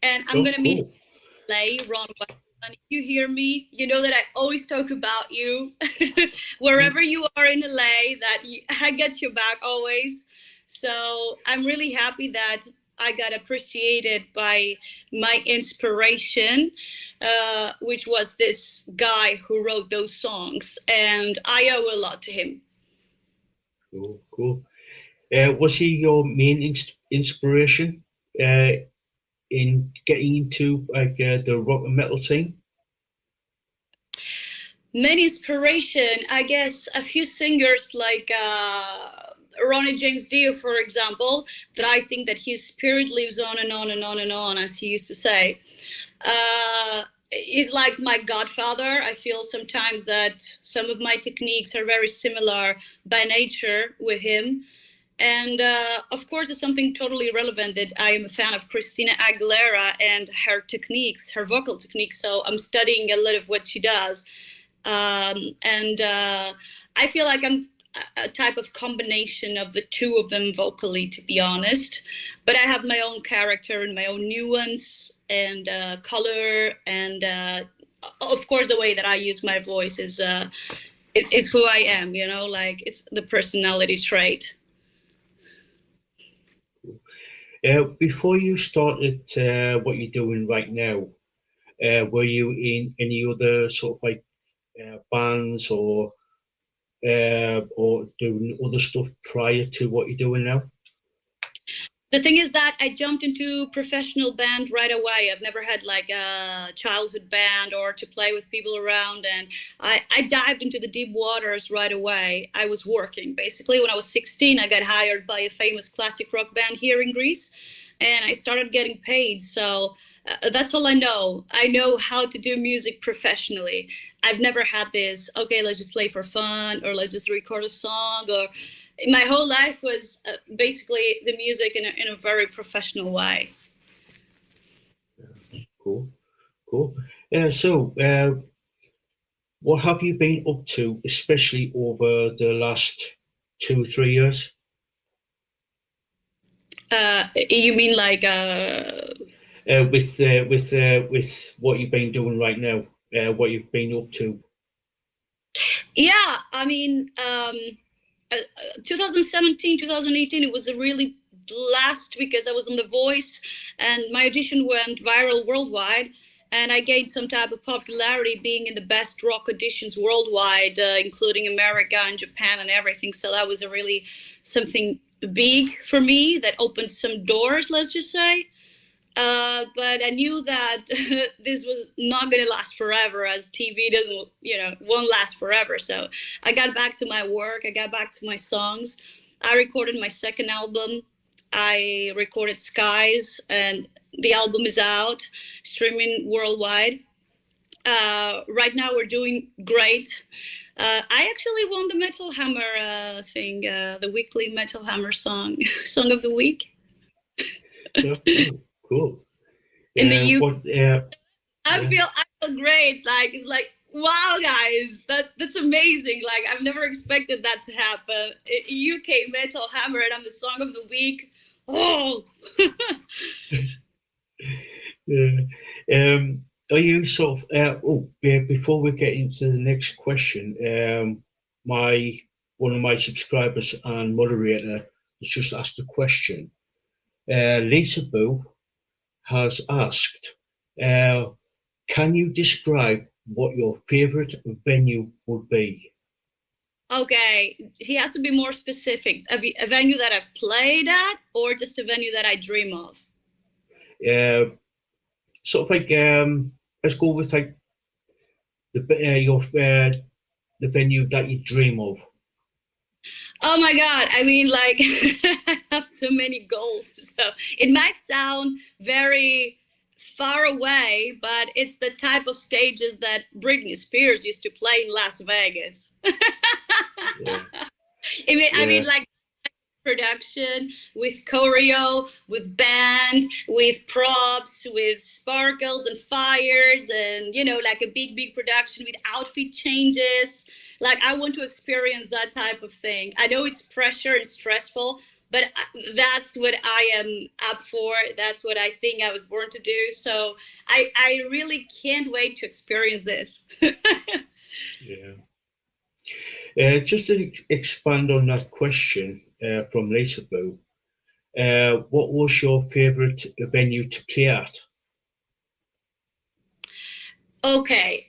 and I'm going to meet Ron. If you hear me, you know that I always talk about you. Wherever you are in LA, I get your back always. So I'm really happy that I got appreciated by my inspiration, which was this guy who wrote those songs, and I owe a lot to him. Cool. Was he your main inspiration in getting into the rock and metal scene? Main inspiration, I guess, a few singers like Ronnie James Dio, for example, that I think that his spirit lives on and on and on and on, as he used to say. He's like my godfather. I feel sometimes that some of my techniques are very similar by nature with him. And of course, it's something totally relevant that I am a fan of Christina Aguilera and her techniques, her vocal techniques. So I'm studying a lot of what she does. And I feel like I'm a type of combination of the two of them vocally, to be honest. But I have my own character and my own nuance and color. And of course, the way that I use my voice is who I am, you know, like it's the personality trait. Before you started what you're doing right now, were you in any other sort of like bands or or doing other stuff prior to what you're doing now? The thing is that I jumped into professional band right away. I've never had like a childhood band or to play with people around. And I dived into the deep waters right away. I was working. Basically, when I was 16, I got hired by a famous classic rock band here in Greece. And I started getting paid. So that's all I know. I know how to do music professionally. I've never had this, okay, let's just play for fun, or let's just record a song, or my whole life was basically the music in a very professional way. Cool. So, what have you been up to, especially over the last 2 or 3 years? You mean like with what you've been doing right now, what you've been up to? Yeah, I mean, 2017, 2018, it was a really blast because I was on The Voice and my audition went viral worldwide. And I gained some type of popularity being in the best rock auditions worldwide, including America and Japan and everything. So that was a really something big for me that opened some doors, let's just say. But I knew that this was not going to last forever, as TV doesn't, won't last forever. So I got back to my work. I got back to my songs. I recorded my second album. I recorded Skies, and the album is out, streaming worldwide. Right now we're doing great. I actually won the Metal Hammer thing, the weekly Metal Hammer song of the week. Cool. In the UK. I feel great. Like, it's like, wow, guys, that's amazing. Like, I've never expected that to happen. UK Metal Hammer, and I'm the song of the week. Oh. Are you sort of? Before we get into the next question, one of my subscribers and moderator has just asked a question. Lisaboo has asked, can you describe what your favorite venue would be? Okay, he has to be more specific. A venue that I've played at, or just a venue that I dream of? Sort of like, let's go with like the venue that you dream of. Oh my God, I mean, like, I have so many goals. So it might sound very far away, but it's the type of stages that Britney Spears used to play in Las Vegas. I mean, like, production with choreo, with band, with props, with sparkles and fires, and like a big production with outfit changes. Like, I want to experience that type of thing. I know it's pressure and stressful, but that's what I am up for. That's what I think I was born to do. So I really can't wait to experience this. Just to expand on that question from Lisaboo, what was your favorite venue to play at? Okay,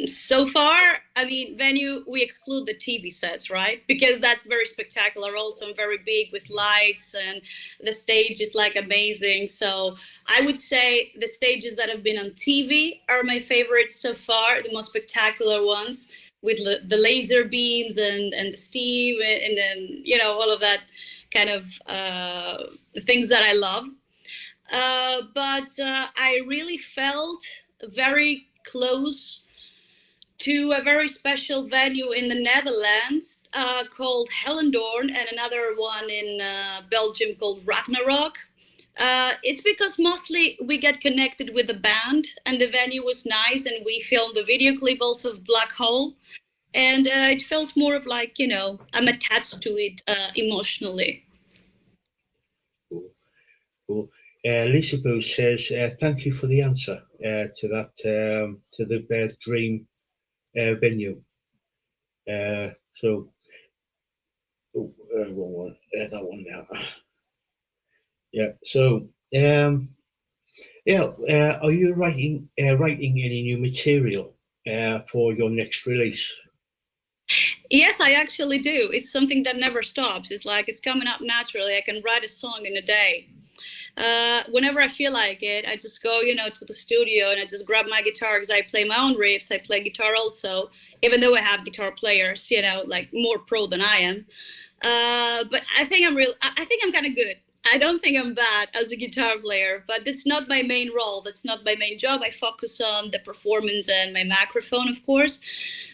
so far, I mean, venue, we exclude the TV sets, right? Because that's very spectacular, also, and very big with lights, and the stage is like amazing. So I would say the stages that have been on TV are my favorites so far, the most spectacular ones, with the laser beams and the steam and then, all of that kind of the things that I love. But I really felt very close to a very special venue in the Netherlands called Hellendoorn, and another one in Belgium called Ragnarok. It's because mostly we get connected with the band, and the venue was nice, and we filmed the video clip also of Black Hole, and it feels more of like, I'm attached to it emotionally. Cool. Lisaboo says, thank you for the answer to that, to the dream venue. So, wrong one, that one now. Yeah, so, are you writing any new material for your next release? Yes, I actually do. It's something that never stops. It's like it's coming up naturally. I can write a song in a day. Whenever I feel like it, I just go, to the studio and I just grab my guitar because I play my own riffs. I play guitar also, even though I have guitar players, like more pro than I am. But I think I think I'm kind of good. I don't think I'm bad as a guitar player, but that's not my main role. That's not my main job. I focus on the performance and my microphone, of course.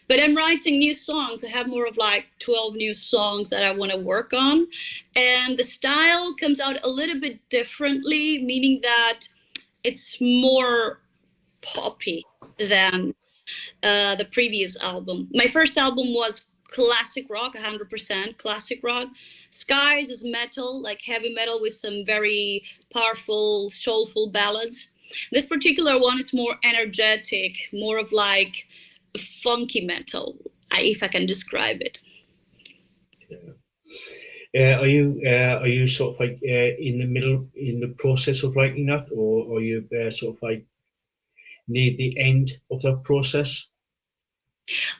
But I'm writing new songs. I have more of like 12 new songs that I want to work on. And the style comes out a little bit differently, meaning that it's more poppy than the previous album. My first album was classic rock, 100% classic rock. Skies is metal, like heavy metal with some very powerful, soulful ballads. This particular one is more energetic, more of like funky metal, if I can describe it. Are you sort of like in the process of writing that, or are you sort of like near the end of that process?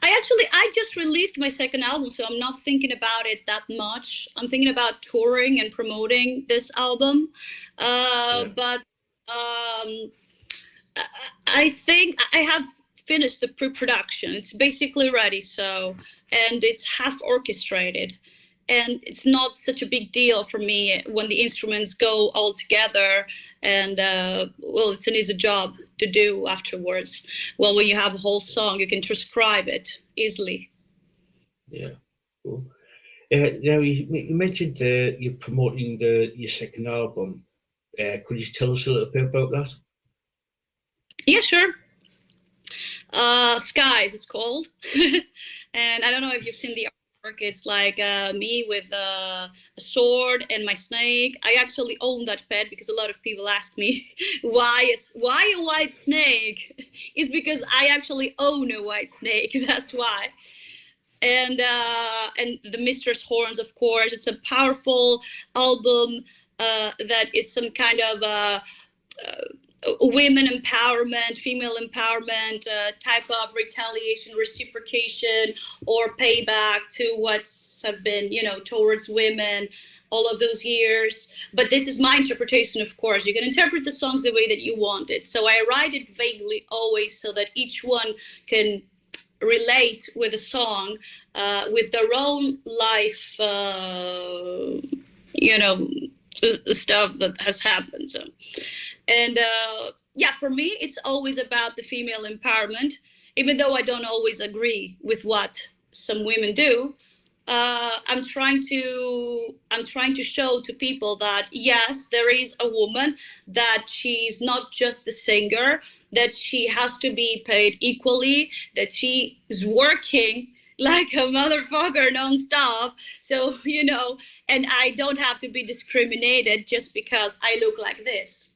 I just released my second album, so I'm not thinking about it that much. I'm thinking about touring and promoting this album. But I think I have finished the pre-production. It's basically ready, and it's half orchestrated. And it's not such a big deal for me when the instruments go all together, and it's an easy job to do afterwards. Well, when you have a whole song, you can transcribe it easily. Yeah, cool. Now you mentioned you're promoting your second album. Could you tell us a little bit about that? Yeah, sure. Skies is called, and I don't know if you've seen the artwork. It's like me with a sword and my snake. I actually own that pet because a lot of people ask me why a white snake. It's because I actually own a white snake. That's why. And the Mistress Horns, of course. It's a powerful album that is some kind of women empowerment, female empowerment, type of retaliation, reciprocation, or payback to what's have been, towards women all of those years. But this is my interpretation, of course. You can interpret the songs the way that you want it. So I write it vaguely always so that each one can relate with a song with their own life, stuff that has happened. So. And for me, it's always about the female empowerment, even though I don't always agree with what some women do. I'm trying to show to people that yes, there is a woman, that she's not just the singer, that she has to be paid equally, that she is working like a motherfucker nonstop. So, and I don't have to be discriminated just because I look like this.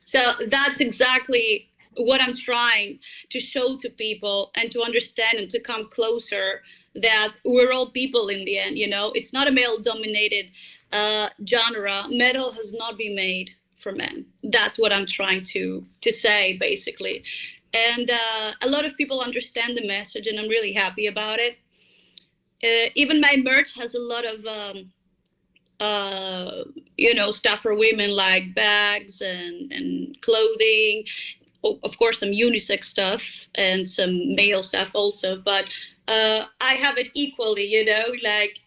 So that's exactly what I'm trying to show to people and to understand and to come closer, that we're all people in the end, It's not a male-dominated genre. Metal has not been made for men. That's what I'm trying to say, basically. And a lot of people understand the message, and I'm really happy about it. Even my merch has a lot of stuff for women, like bags and clothing, of course some unisex stuff and some male stuff also, but I have it equally, like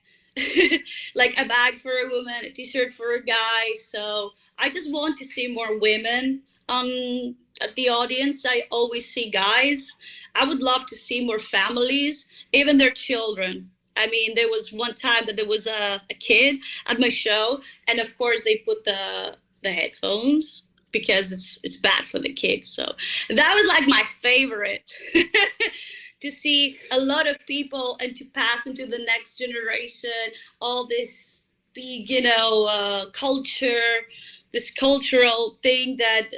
like a bag for a woman, a t-shirt for a guy. So I just want to see more women at the audience. I always see guys. I would love to see more families, even their children. I mean, there was one time that there was a kid at my show, and of course they put the headphones because it's bad for the kids. So that was like my favorite, to see a lot of people and to pass into the next generation all this big, culture, this cultural thing that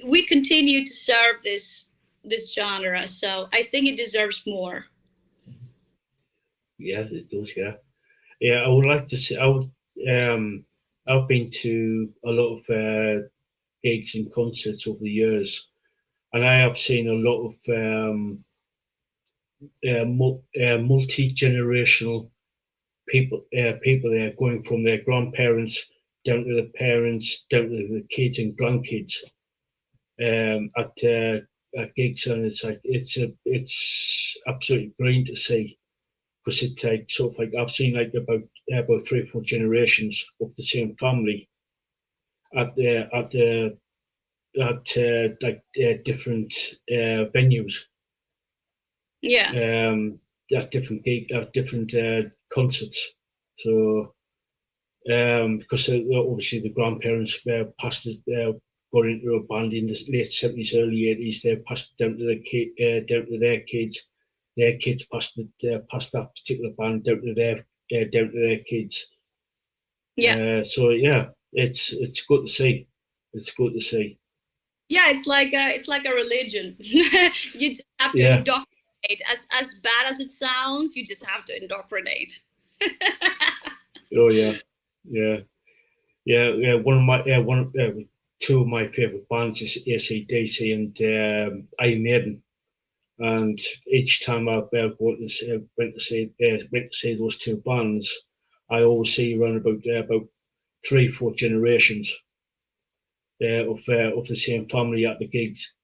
we continue to serve this genre. So I think it deserves more. Yeah, it does. Yeah. I would like to see. I've been to a lot of gigs and concerts over the years, and I have seen a lot of multi-generational people there, going from their grandparents down to the parents, down to the kids and grandkids at gigs, and it's absolutely brilliant to see, because it takes sort of like I've seen like about 3 or 4 generations of the same family at different venues. Yeah. At different concerts. So because obviously the grandparents passed it, got into a band in the late 70s, early 80s. They passed it down to their kids. Their kids passed that particular band down to their kids. Yeah. So yeah, it's good to see. It's good to see. Yeah, it's like a religion. You just have to indoctrinate. As bad as it sounds, you just have to indoctrinate. Oh yeah. Two of my favorite bands is AC/DC and Iron Maiden, and each time I went to see those two bands, I always see around about 3 or 4 generations of the same family at the gigs.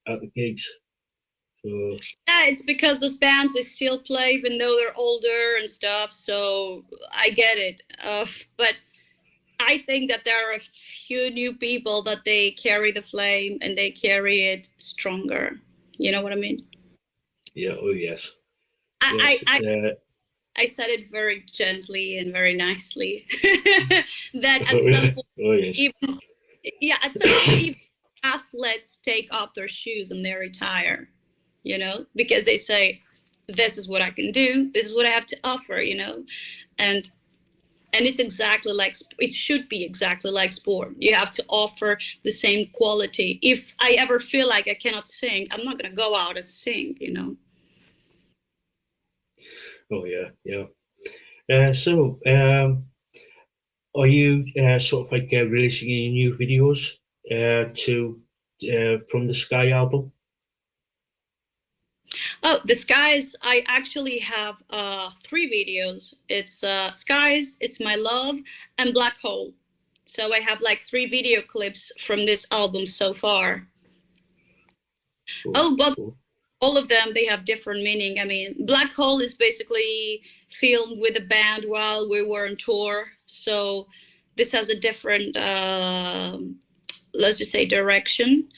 So yeah, it's because those bands, they still play even though they're older and stuff. So I get it, but I think that there are a few new people that they carry the flame and they carry it stronger. You know what I mean? Yeah. Oh yes. I said it very gently and very nicely. That at some point, at some point, even athletes take off their shoes and they retire. You know, because they say, "This is what I can do. This is what I have to offer." You know, and it's exactly like, it should be exactly like sport. You have to offer the same quality. If I ever feel like I cannot sing, I'm not going to go out and sing, you know. Oh yeah. So are you sort of like releasing any new videos from the Sky album? Oh, the Skies, I actually have 3 videos. It's Skies, It's My Love, and Black Hole. So I have like 3 video clips from this album so far. But all of them, they have different meaning. I mean, Black Hole is basically filmed with a band while we were on tour. So this has a different let's just say direction,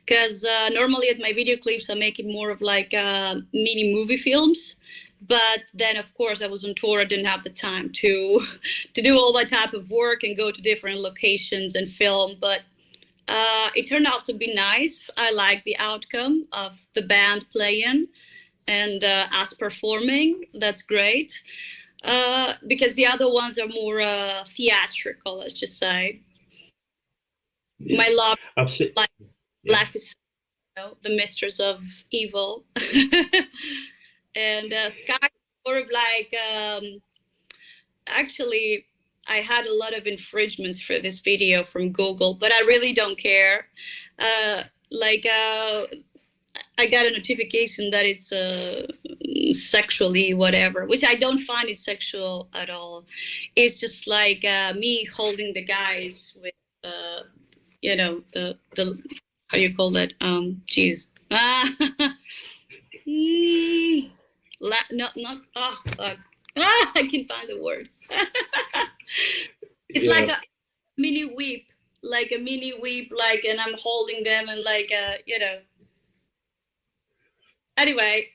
because normally at my video clips I make it more of like mini movie films, but then of course I was on tour, I didn't have the time to do all that type of work and go to different locations and film, but it turned out to be nice. I like the outcome of the band playing and us performing. That's great, because the other ones are more theatrical, let's just say. Yeah. My love, life is, the mistress of evil, and Sky more of like. Actually, I had a lot of infringements for this video from Google, but I really don't care. I got a notification that it's sexually whatever, which I don't find it sexual at all. It's just like me holding the guys with. The how do you call that? Cheese. I can find the word. It's like a mini whip, and I'm holding them and Anyway,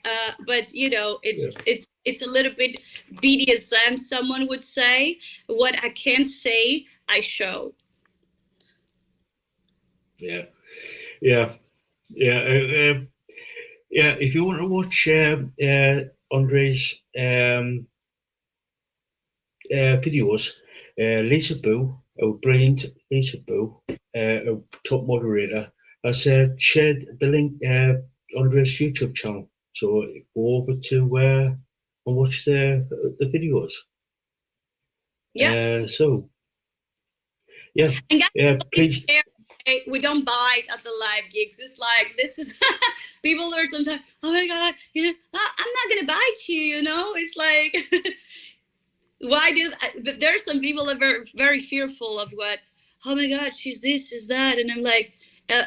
but it's a little bit BDSM, someone would say. What I can't say, I show. Yeah. If you want to watch Andre's videos, Lisaboo, a brilliant Lisaboo, a top moderator, has shared the link Andre's YouTube channel. So go over to and watch the videos. Yeah. Please. we don't bite at the live gigs. It's like, this is people are sometimes, oh my god, I'm not gonna bite you, it's like why there's some people that are very, very fearful of what, oh my god, she's this, she's that, and I'm like,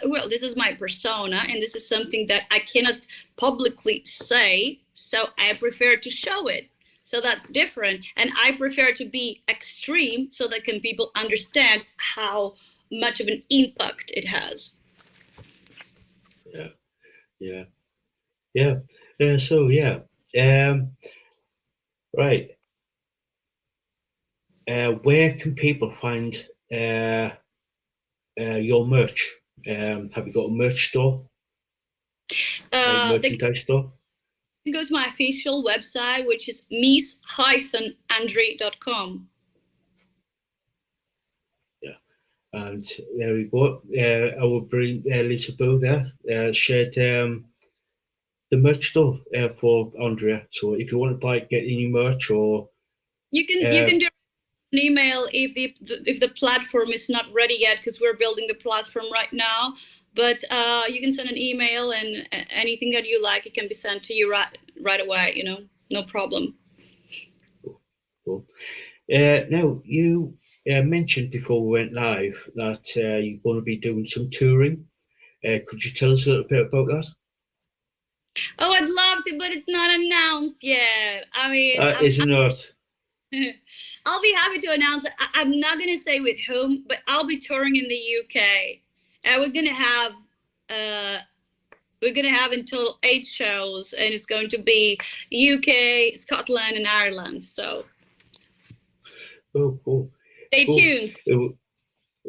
well, this is my persona, and this is something that I cannot publicly say, so I prefer to show it. So that's different, and I prefer to be extreme so that people understand how much of an impact it has. Right. Where can people find your merch? Have you got a merch store? Merchandise store? You can go to my official website, which is mies-andre.com. And there we go. I will bring Lisaboo there. Shared the merch store for Andrea. So if you want to get any merch, or you can do an email if the platform is not ready yet, because we're building the platform right now. But you can send an email, and anything that you like, it can be sent to you right away. No problem. Cool. Now you mentioned before we went live that you're going to be doing some touring. Could you tell us a little bit about that? Oh, I'd love to, but it's not announced yet. I mean, isn't it? I'll be happy to announce that. I'm not going to say with whom, but I'll be touring in the UK. And we're going to have in total 8 shows, and it's going to be UK, Scotland, and Ireland. So, cool. Stay tuned.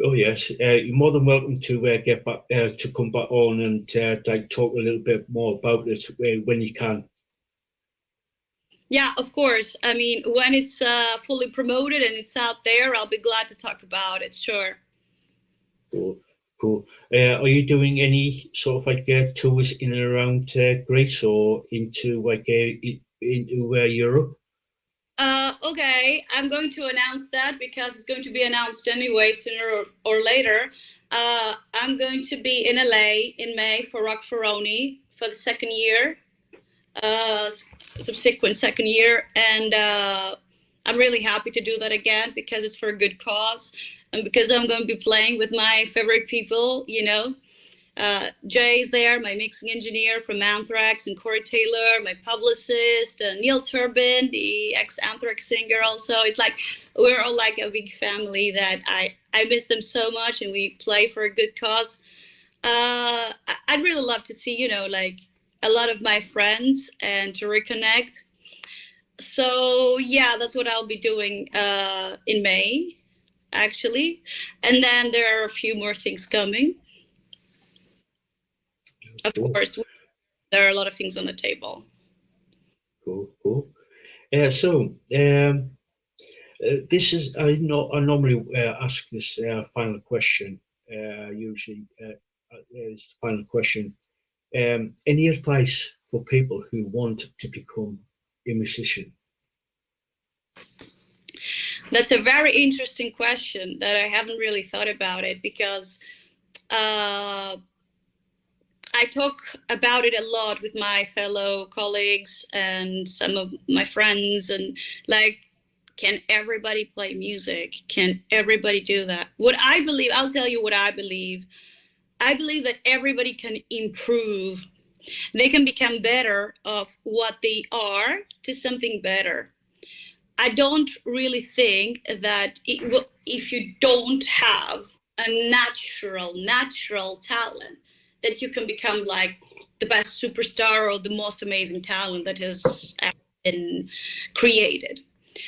Oh yes, you're more than welcome to get back to come back on and talk a little bit more about it when you can. Yeah, of course. I mean, when it's fully promoted and it's out there, I'll be glad to talk about it. Sure. Cool. Are you doing any sort of tours in and around Greece or into Europe? Okay, I'm going to announce that because it's going to be announced anyway, sooner or later. I'm going to be in LA in May for Rock Ferroni for the second year, subsequent second year, and I'm really happy to do that again because it's for a good cause, and because I'm going to be playing with my favorite people, Jay's there, my mixing engineer from Anthrax, and Corey Taylor, my publicist, Neil Turbin, the ex-Anthrax singer also. It's like we're all like a big family that I miss them so much, and we play for a good cause. I'd really love to see, like a lot of my friends and to reconnect. So yeah, that's what I'll be doing in May, actually. And then there are a few more things coming. Of course, there are a lot of things on the table. Cool. So this is I normally ask this final question. Usually, this final question. Any advice for people who want to become a musician? That's a very interesting question that I haven't really thought about it, because I talk about it a lot with my fellow colleagues and some of my friends, and like, can everybody play music? Can everybody do that? What I believe, I'll tell you what I believe. I believe that everybody can improve. They can become better of what they are to something better. I don't really think that if you don't have a natural talent, that you can become like the best superstar or the most amazing talent that has been created.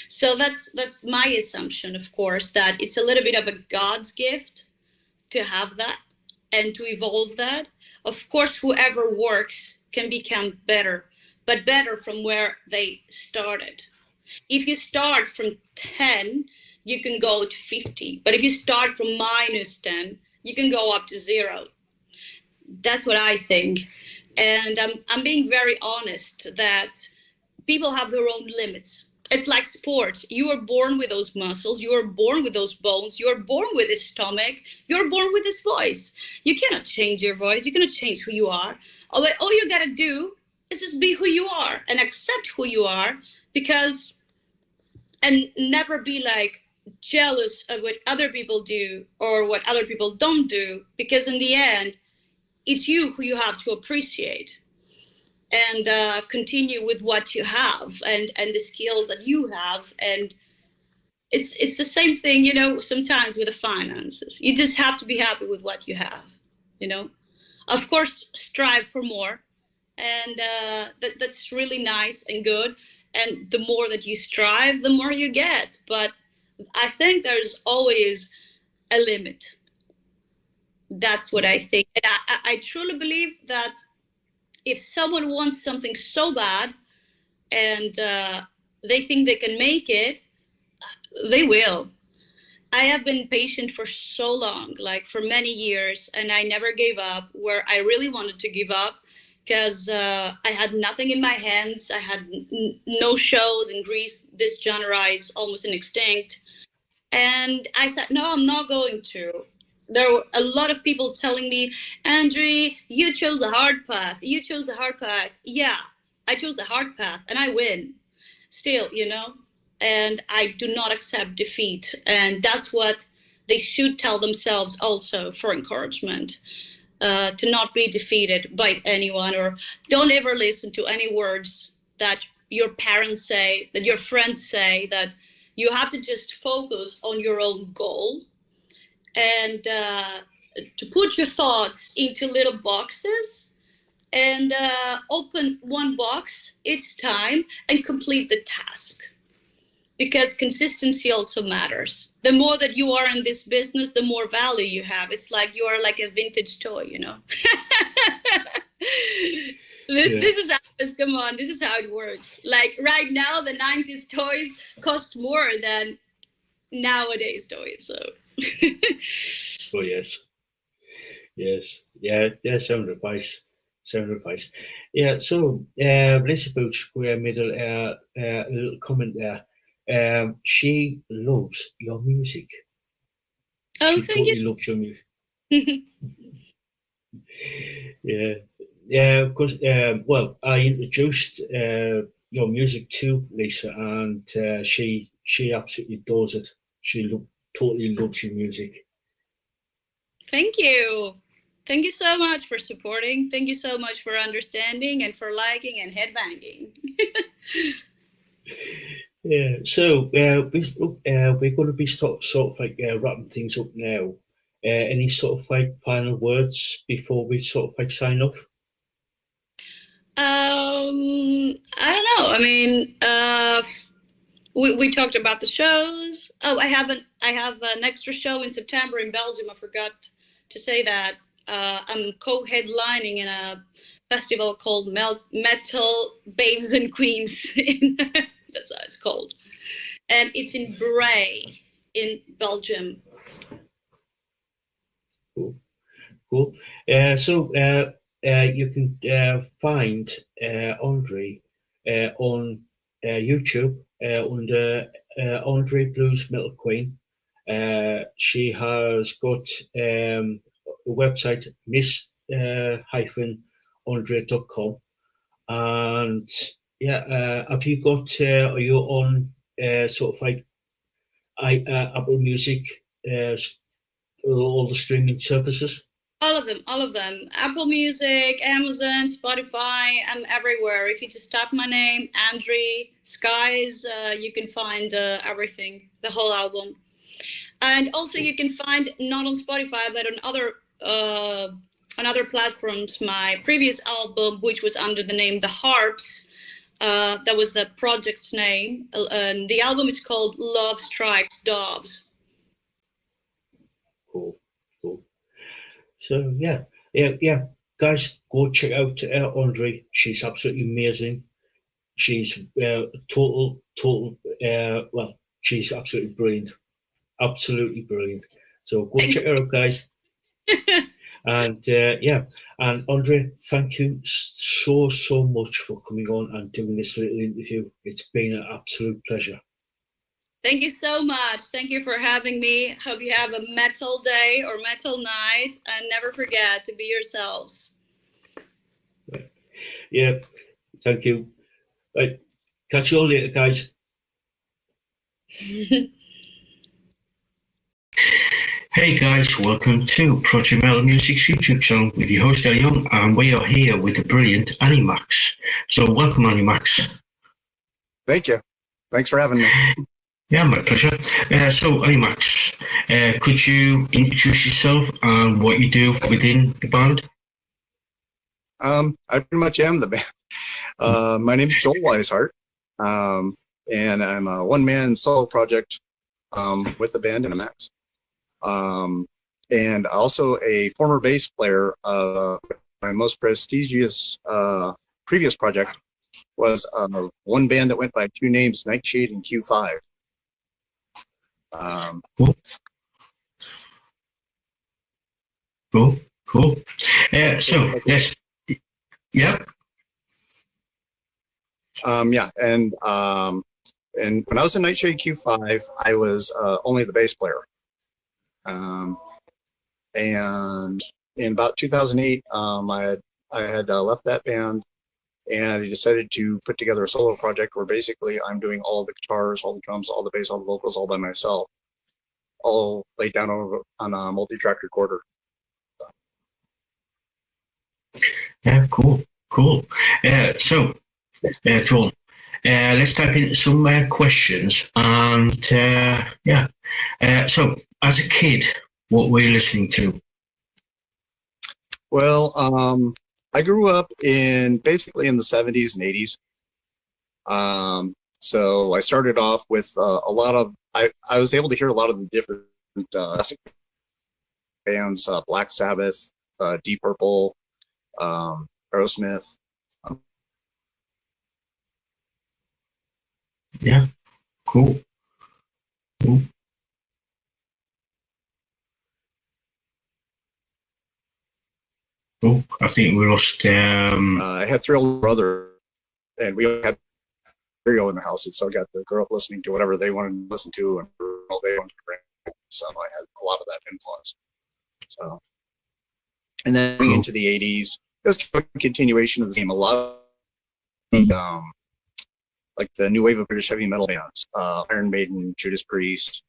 So that's my assumption, of course, that it's a little bit of a God's gift to have that and to evolve that. Of course, whoever works can become better, but better from where they started. If you start from 10, you can go to 50. But if you start from -10, you can go up to 0. That's what I think. And I'm being very honest that people have their own limits. It's like sports. You are born with those muscles. You are born with those bones. You are born with this stomach. You're born with this voice. You cannot change your voice. You cannot change who you are. All you gotta do is just be who you are and accept who you are, because, and never be like jealous of what other people do or what other people don't do, because in the end, it's you who you have to appreciate and continue with what you have and the skills that you have. And it's the same thing, you know, sometimes with the finances. You just have to be happy with what you have, you know. Of course, strive for more, and that's really nice and good. And the more that you strive, the more you get. But I think there's always a limit. That's what I think. And I truly believe that if someone wants something so bad and they think they can make it, they will. I have been patient for so long, like for many years, and I never gave up, where I really wanted to give up because I had nothing in my hands. I had no shows in Greece. This genre is almost extinct. And I said, no, I'm not going to. There were a lot of people telling me, Andre, you chose the hard path. You chose the hard path. Yeah, I chose the hard path and I win still, you know, and I do not accept defeat. And that's what they should tell themselves also for encouragement, to not be defeated by anyone, or don't ever listen to any words that your parents say, that your friends say, that you have to just focus on your own goal and to put your thoughts into little boxes and open one box each time and complete the task. Because consistency also matters. The more that you are in this business, the more value you have. It's like you are like a vintage toy, you know? This is how it's, come on, this is how it works. Like right now, the 90s toys cost more than nowadays toys, so. Oh, yes. Yes. Yeah, sound advice. Yeah, so Lisaboo Square Middle, a little comment there. She loves your music. Oh, she thank totally you. Loves your music. Yeah, because well, I introduced your music to Lisa, and she absolutely adores it. She totally loves your music. Thank you. Thank you so much for supporting. Thank you so much for understanding and for liking and headbanging. Yeah, so we're going to be sort of like wrapping things up now. Any sort of like final words before we sort of like sign off? I don't know. I mean, we talked about the shows. Oh, I have an extra show in September in Belgium. I forgot to say that. I'm co-headlining in a festival called Metal Babes and Queens. That's how it's called. And it's in Bray in Belgium. Cool. So you can find Andre on YouTube under Andre Blues Metal Queen. She has got a website, miss-andre.com. And yeah, have you got, are you on sort of like Apple Music, all the streaming services? All of them. Apple Music, Amazon, Spotify, I'm everywhere. If you just type my name, Andre Skies, you can find everything, the whole album. And also you can find, not on Spotify, but on other platforms, my previous album, which was under the name The Harps. That was the project's name. And the album is called Love Strikes Doves. Cool. So yeah, guys, go check out Andre. She's absolutely amazing. She's total. Well, she's absolutely brilliant. So go check her out, guys. And and Andre, thank you so much for coming on and doing this little interview. It's been an absolute pleasure. Thank you so much. Thank you for having me. Hope you have a metal day or metal night, and never forget to be yourselves. Yeah, thank you. Right, catch you all later, guys. Hey guys, welcome to Project Metal Music's YouTube channel with your host El Young, and we are here with the brilliant Animax. So welcome, Animax. Thank you. Thanks for having me. Yeah, my pleasure. So Animax, could you introduce yourself and what you do within the band? I pretty much am the band. My name is Joel Weishart, and I'm a one-man solo project with the band Animax. And also a former bass player of my most prestigious previous project was one band that went by two names, Nightshade and Q5. Cool. So yes, yep. And when I was in Nightshade Q5, I was only the bass player. And in about 2008, I had left that band, and I decided to put together a solo project where basically I'm doing all the guitars, all the drums, all the bass, all the vocals, all by myself, all laid down on a multi-track recorder. Yeah, cool. So, Joel, let's type in some questions. And so as a kid, what were you listening to? Well, I grew up basically in the 70s and 80s. So I started off with a lot of, I was able to hear a lot of the different classic bands, Black Sabbath, Deep Purple, Aerosmith. Yeah, cool. Oh, I think we lost. I had three older brothers, and we had stereo in the house, and so I got to grow up listening to whatever they wanted to listen to, and all they wanted to bring. So I had a lot of that influence. So, and then into the 80s, it was a continuation of the same. A lot of like the new wave of British heavy metal bands, Iron Maiden, Judas Priest,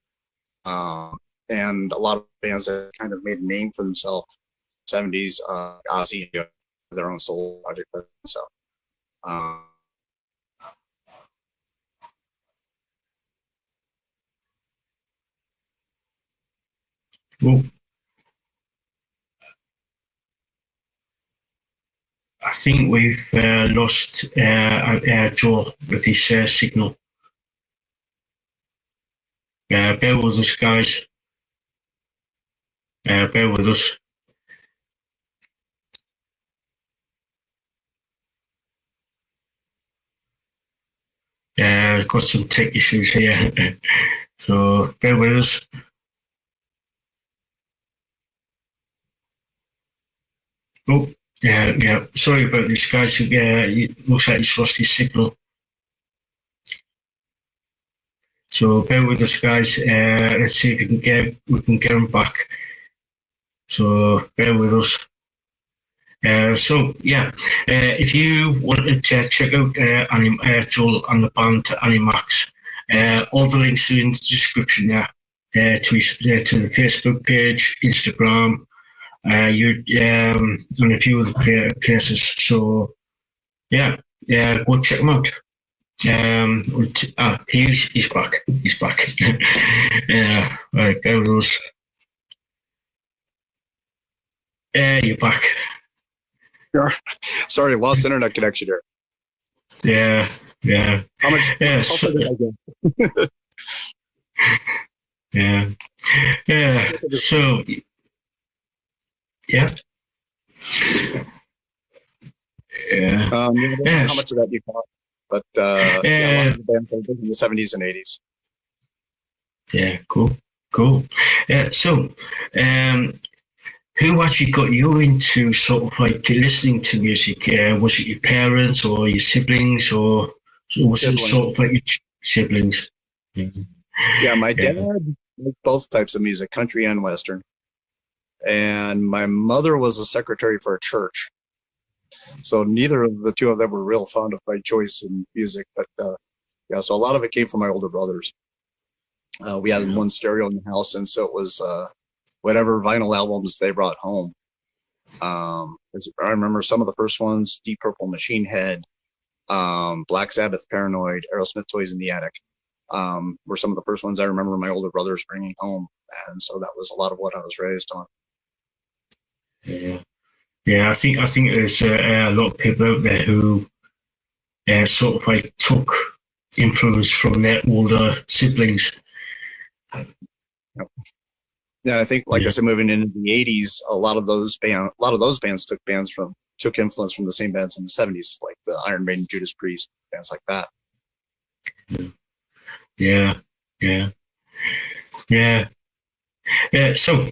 and a lot of bands that kind of made a name for themselves. 70s, Ozzy, their own solo project. So, Well, I think we've lost Joel with his signal. Bear with us, guys. Bear with us. Got some tech issues here, so bear with us. Oh, yeah. Sorry about this, guys. It looks like he's lost his signal. So bear with us, guys. Let's see if we can get him back. So bear with us. If you wanted to check out Joel and the band Animax, all the links are in the description there. To the Facebook page, Instagram, and a few other places. So go check them out. He's back. He's back. Right, there it goes. You're back. Sorry, lost internet connection here. Yeah. How much? Yeah. Yeah. So, yeah. Yeah. How much of that you got? But a lot of the bands I did in the 70s and 80s. Yeah, cool. Yeah. So, who actually got you into sort of like listening to music? Was it your parents or your siblings, or was it sort of like your siblings? Yeah, my dad liked both types of music, country and western. And my mother was a secretary for a church. So neither of the two of them were real fond of my choice in music. But yeah, so a lot of it came from my older brothers. We had one stereo in the house, and so it was whatever vinyl albums they brought home. I remember some of the first ones: Deep Purple, Machine Head, Black Sabbath, Paranoid, Aerosmith, Toys in the Attic. Were some of the first ones I remember my older brothers bringing home, and so that was a lot of what I was raised on. Yeah, I think there's a lot of people out there who sort of like took influence from their older siblings. Yeah, I think, like I said, moving into the '80s, a lot of those bands took influence from the same bands in the '70s, like the Iron Maiden, Judas Priest, bands like that. Yeah. So,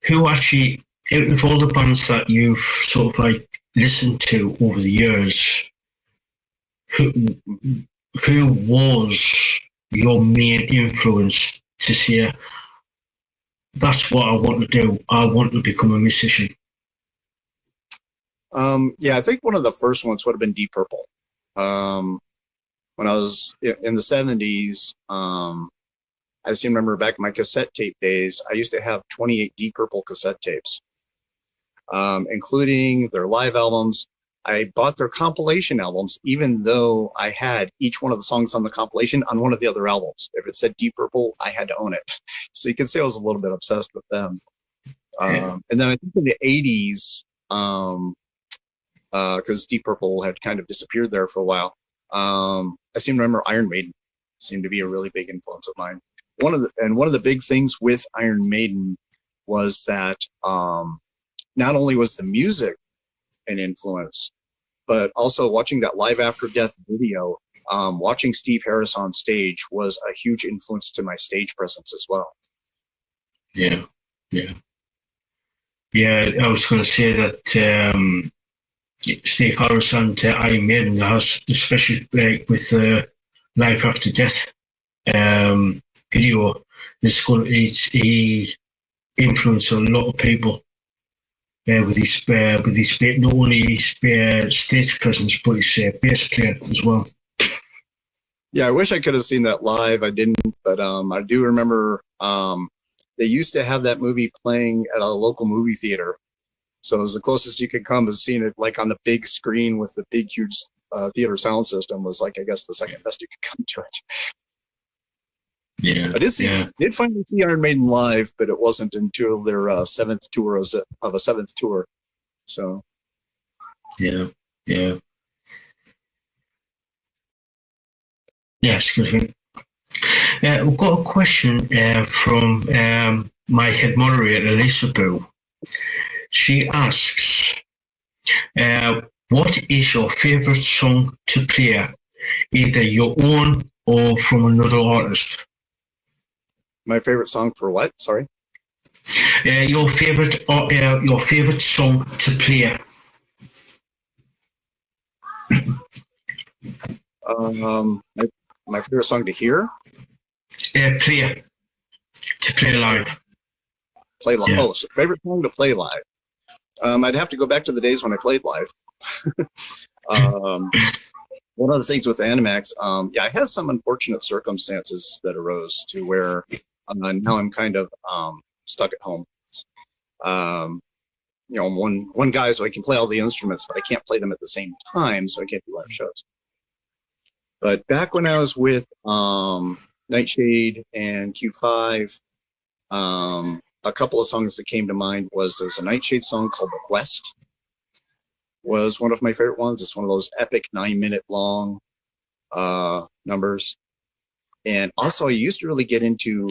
who actually, out of all the bands that you've sort of like listened to over the years, who was your main influence to say, that's what I want to do, I want to become a musician? Yeah, I think one of the first ones would have been Deep Purple. When I was in the '70s, I just remember back in my cassette tape days, I used to have 28 Deep Purple cassette tapes, including their live albums. I bought their compilation albums, even though I had each one of the songs on the compilation on one of the other albums. If it said Deep Purple, I had to own it. So you can say I was a little bit obsessed with them. And then I think in the '80s, because Deep Purple had kind of disappeared there for a while, I seem to remember Iron Maiden seemed to be a really big influence of mine. One of the big things with Iron Maiden was that not only was the music an influence, but also watching that Live After Death video, watching Steve Harris on stage was a huge influence to my stage presence as well. Yeah. I was going to say that Steve Harris and Iron Maiden, especially with the Life After Death video, he influenced a lot of people with his not only his stage presence, but his bass playing as well. Yeah, I wish I could have seen that live. I didn't, but I do remember they used to have that movie playing at a local movie theater. So it was the closest you could come to seeing it like on the big screen with the big, huge theater sound system was like, I guess, the second best you could come to it. Yeah, I did finally see Iron Maiden live, but it wasn't until their seventh tour of a seventh tour. So. Yeah. Excuse me. We've got a question from my head moderator, Lisaboo. She asks, what is your favourite song to play, either your own or from another artist? My favourite song for what? Sorry? Your favourite song to play. My favourite song to hear? Play. To play live. Play live. Yeah. Oh, so favorite song to play live. I'd have to go back to the days when I played live. One of the things with Animax, I had some unfortunate circumstances that arose to where now I'm kind of stuck at home. One guy, so I can play all the instruments, but I can't play them at the same time, so I can't do live shows. But back when I was with Nightshade and Q5, a couple of songs that came to mind there's a Nightshade song called The Quest, was one of my favorite ones. It's one of those epic 9-minute long numbers. And also I used to really get into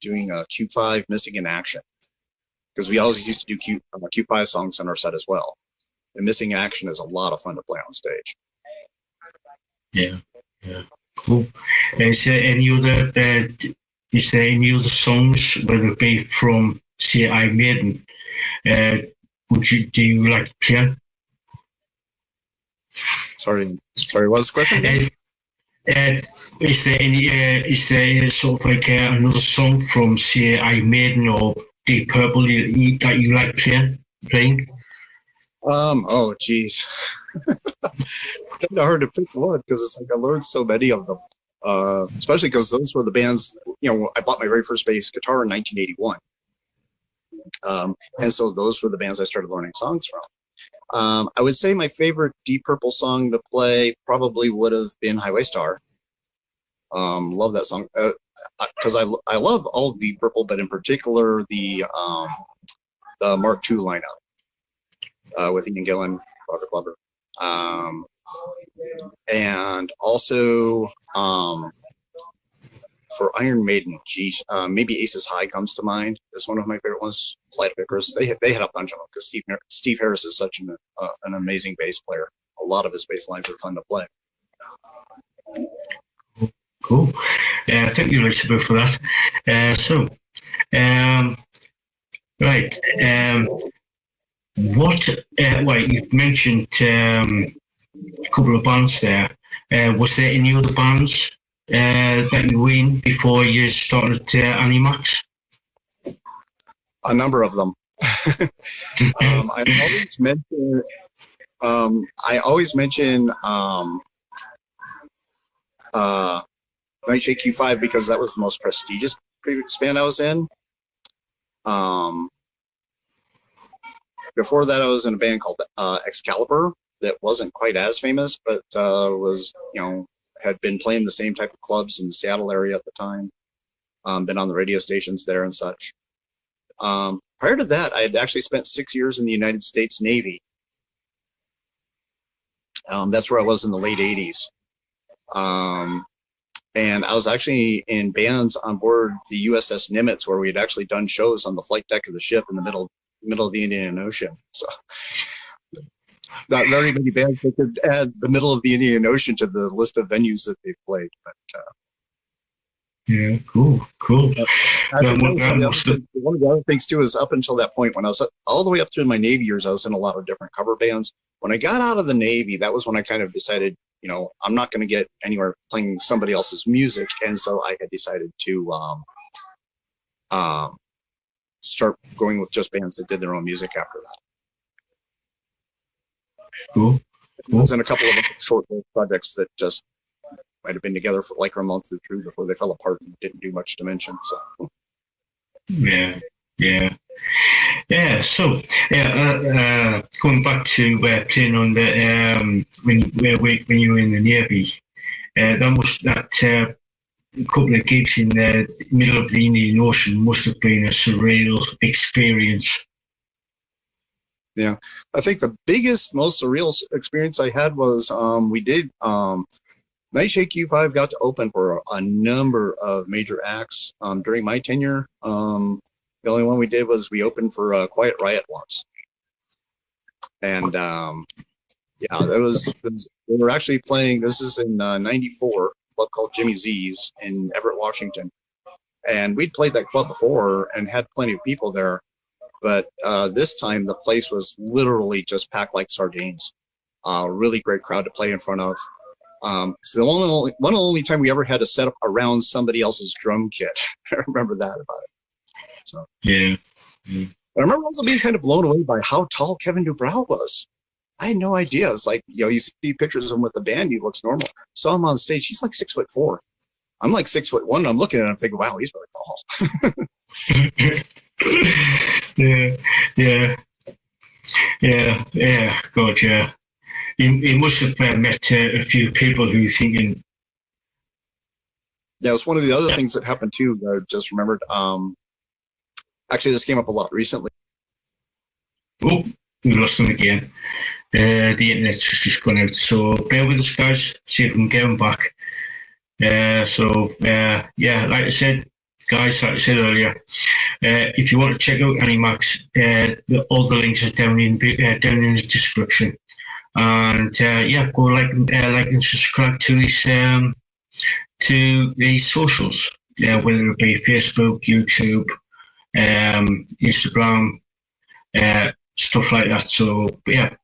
doing a Q5 Missing in Action, because we always used to do Q5 songs on our set as well. And Missing Action is a lot of fun to play on stage. Yeah. Cool. Is there any other songs, whether it be from say Iron Maiden, do you like piano? Sorry, what was the question again? Is there sort of like another song from, say, Iron Maiden or Deep Purple that you like playing? Oh, geez. Kind of hard to pick one because it's like I learned so many of them. Especially because those were the bands, I bought my very first bass guitar in 1981. And so those were the bands I started learning songs from. I would say my favorite Deep Purple song to play probably would have been Highway Star. Love that song because I love all Deep Purple, but in particular the Mark II lineup with Ian Gillan, Roger Glover, and also for Iron Maiden, geez, maybe Aces High comes to mind as one of my favorite ones. Flight of Icarus. They had a bunch of them because Steve Harris is such an amazing bass player. A lot of his bass lines are fun to play. Cool. Thank you, Lisaboo, for that. Right. You've mentioned a couple of bands there. Was there any other bands that you were in before you started Animax? A number of them. I always mention Nightshade Q5 because that was the most prestigious previous band I was in. Before that, I was in a band called Excalibur that wasn't quite as famous, but was had been playing the same type of clubs in the Seattle area at the time. Been on the radio stations there and such. Prior to that, I had actually spent 6 years in the United States Navy. That's where I was in the late 80s. And I was actually in bands on board the USS Nimitz, where we had actually done shows on the flight deck of the ship in the middle of the Indian Ocean. So not very many bands that could add the middle of the Indian Ocean to the list of venues that they've played. But yeah, cool. One of the other things too is up until that point, when I was all the way up through my Navy years, I was in a lot of different cover bands. When I got out of the Navy, that was when I kind of decided, I'm not going to get anywhere playing somebody else's music, and so I had decided to start going with just bands that did their own music after that. Cool. I was in a couple of short projects that just might have been together for like a month or two before they fell apart and didn't do much to mention. So yeah. So going back to playing on the when you were in the Navy, that couple of gigs in the middle of the Indian Ocean must have been a surreal experience. Yeah, I think the biggest, most surreal experience I had was we did Nightshade Q5 got to open for a number of major acts during my tenure. The only one we did was we opened for Quiet Riot once, and we were actually playing. This is in '94. A club called Jimmy Z's in Everett, Washington, and we'd played that club before and had plenty of people there. But this time the place was literally just packed like sardines. Really great crowd to play in front of. So the only time we ever had to set up around somebody else's drum kit. I remember that about it. So yeah. I remember also being kind of blown away by how tall Kevin Dubrow was. I had no idea. It's like, you see pictures of him with the band, he looks normal. Saw him on stage, he's like 6'4". I'm like 6'1". I'm looking at him, I'm thinking, wow, he's really tall. Yeah. God, yeah. You must have met a few people who were thinking. Yeah, it's one of the other things that happened too. That I just remembered. Actually, this came up a lot recently. Oh, we lost them again. The internet's just gone out, so bear with us, guys. See if we can get them back. Like I said, guys, like I said earlier, if you want to check out Animax, all the links are down in the description. And go like and subscribe to his socials, whether it be Facebook, YouTube, Instagram, stuff like that. So yeah,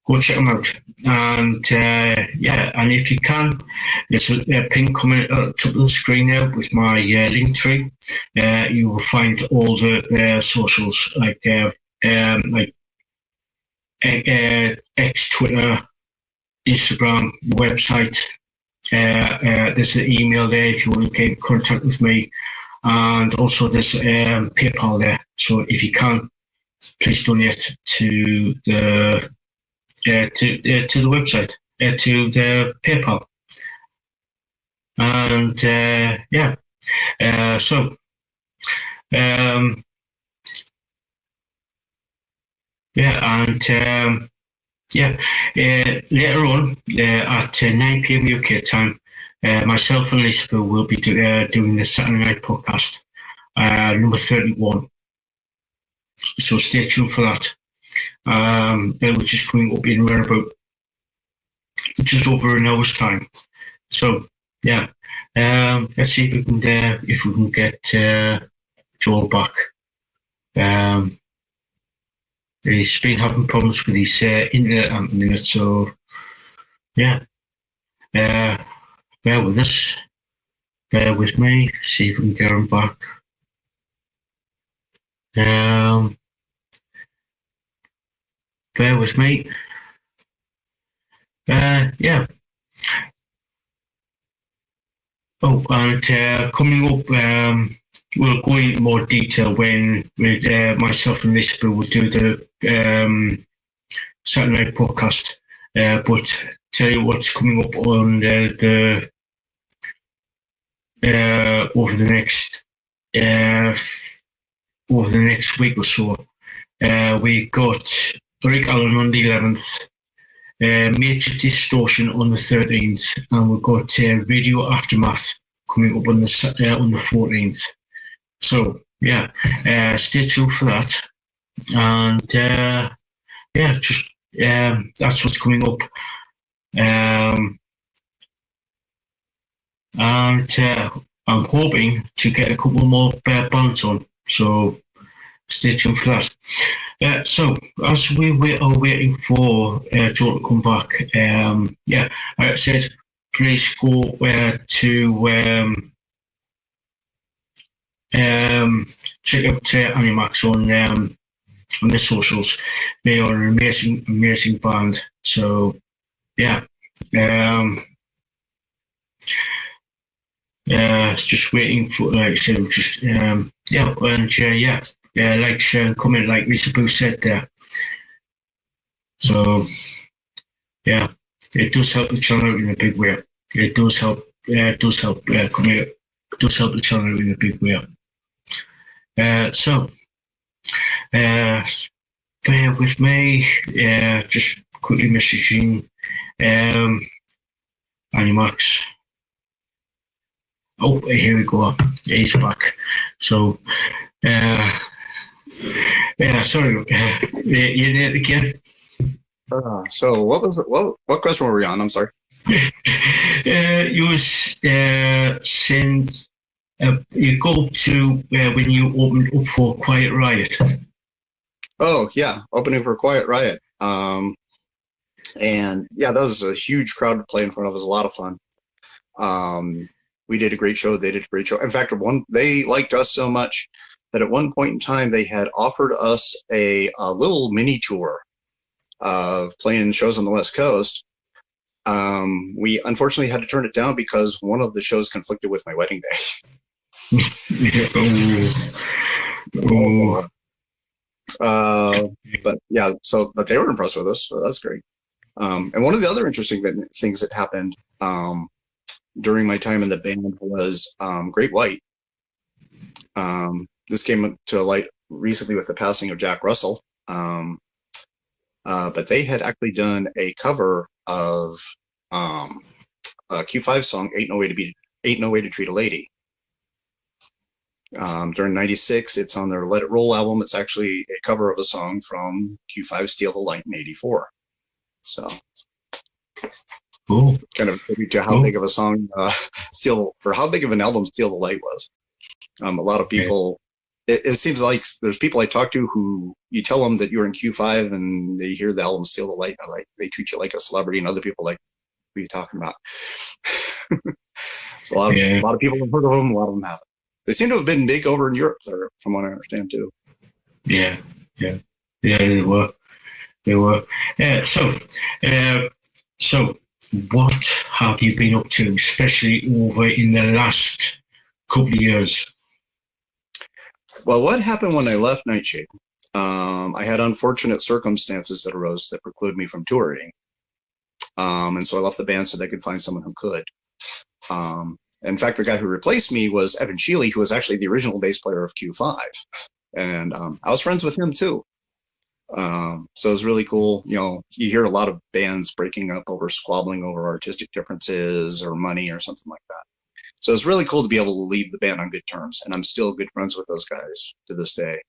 go check them out. And and if you can, there's a pin coming at the top of the screen there with my Linktree. You will find all the socials like X, Twitter, Instagram, website. There's an email there if you want to get in contact with me, and also there's PayPal there. So if you can, please donate to the website, to the PayPal, and later on at 9 p.m. UK time, myself and Lisaboo will be doing the Saturday night podcast, number 31. So stay tuned for that. Which is coming up in around about just over an hour's time. So yeah, let's see if we can get Joel back. He's been having problems with his internet at the minute, so yeah. Bear with us. Bear with me. See if we can get him back. Bear with me. Yeah. Oh, and coming up, we'll go into more detail when myself and Lisaboo will do the Saturday night podcast. But tell you what's coming up on over the next week or so. We got Rick Allen on the 11th, Major Distortion on the 13th, and we've got Radio Aftermath coming up on the 14th. So yeah, stay tuned for that, and that's what's coming up. And I'm hoping to get a couple more bands on, so stay tuned for that. So as we are waiting for Joe to come back, like I said, please go to check out Animax on the socials. They are an amazing band. So yeah, just waiting for, like I said, just like, share, and comment, like Lisaboo said there. So yeah, it does help the channel in a big way. It does help. It does help the channel in a big way. So bear with me. Just quickly messaging Animax. Oh, here we go. He's back. So sorry, you did it again. So what was it? What question were we on? I'm sorry. You was saying you go to when you opened up for Quiet Riot. Oh yeah, opening for Quiet Riot. And yeah, that was a huge crowd to play in front of. It was a lot of fun. We did a great show. They did a great show. In fact, they liked us so much that at one point in time they had offered us a little mini tour of playing shows on the West Coast. We unfortunately had to turn it down because one of the shows conflicted with my wedding day. But yeah, but they were impressed with us, so that's great. And one of the other interesting things that happened during my time in the band was Great White. This came to light recently with the passing of Jack Russell. But they had actually done a cover of a Q5 song, Ain't No Way to Treat a Lady. During '96, it's on their Let It Roll album. It's actually a cover of a song from Q5 Steal the Light in '84. So cool. Kind of a tribute to how big of a song how big of an album Steal the Light was. A lot of people it seems like there's people I talk to who you tell them that you're in Q5 and they hear the album Steal the Light, and like they treat you like a celebrity, and other people like, what are you talking about? So a lot of people have heard of them, a lot of them haven't. They seem to have been big over in Europe, from what I understand too. Yeah, they were. So what have you been up to, especially over in the last couple of years? Well, what happened when I left Nightshade? I had unfortunate circumstances that arose that precluded me from touring. And so I left the band so they could find someone who could. In fact, the guy who replaced me was Evan Sheely, who was actually the original bass player of Q5. And I was friends with him too. So it was really cool. You know, you hear a lot of bands breaking up over squabbling over artistic differences or money or something like that. So it's really cool to be able to leave the band on good terms. And I'm still good friends with those guys to this day.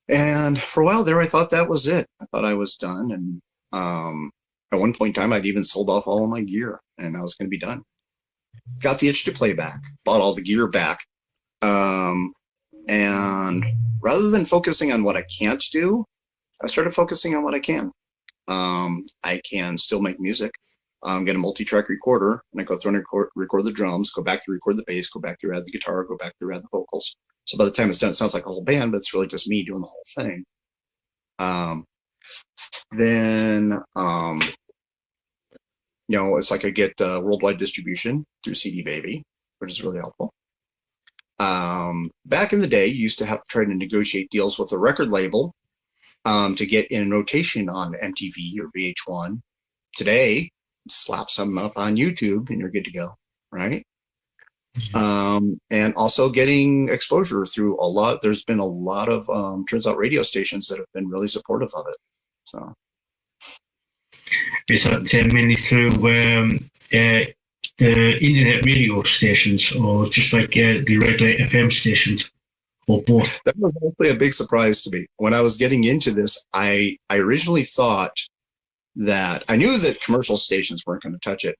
And for a while there, I thought that was it. I thought I was done. And at one point in time, I'd even sold off all of my gear and I was going to be done. Got the itch to play back, bought all the gear back. And rather than focusing on what I can't do, I started focusing on what I can. I can still make music. Get a multi-track recorder, and I go through and record the drums, go back to record the bass, go back through add the guitar, go back through add the vocals. So by the time it's done, it sounds like a whole band, but it's really just me doing the whole thing. You know, it's like I get worldwide distribution through CD Baby, which is really helpful. Back in the day, you used to have to try to negotiate deals with a record label to get in rotation on MTV or VH1. Today, slap something up on YouTube and you're good to go, right? And also getting exposure through there's been a lot of, turns out, radio stations that have been really supportive of it. So. Is that mainly through the internet radio stations or just like the regular FM stations or both? That was actually a big surprise to me. When I was getting into this, I originally thought that I knew that commercial stations weren't going to touch it,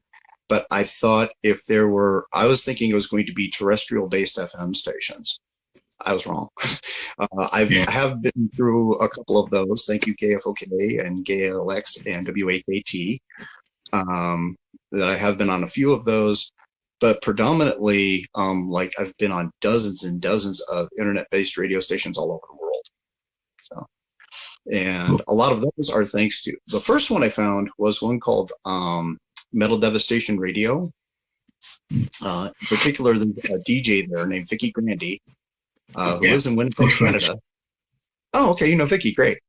but I thought I was thinking it was going to be terrestrial based FM stations. I was wrong. I have been through a couple of those. Thank you, KFOK and KLX and WAKT. That I have been on a few of those, but predominantly, like I've been on dozens and dozens of internet-based radio stations all over the world. So, and a lot of those are thanks to the first one I found was one called Metal Devastation Radio. In particular, there's a DJ there named Vicky Grandy, who lives in Winnipeg, Canada. Oh, okay, you know Vicky, great.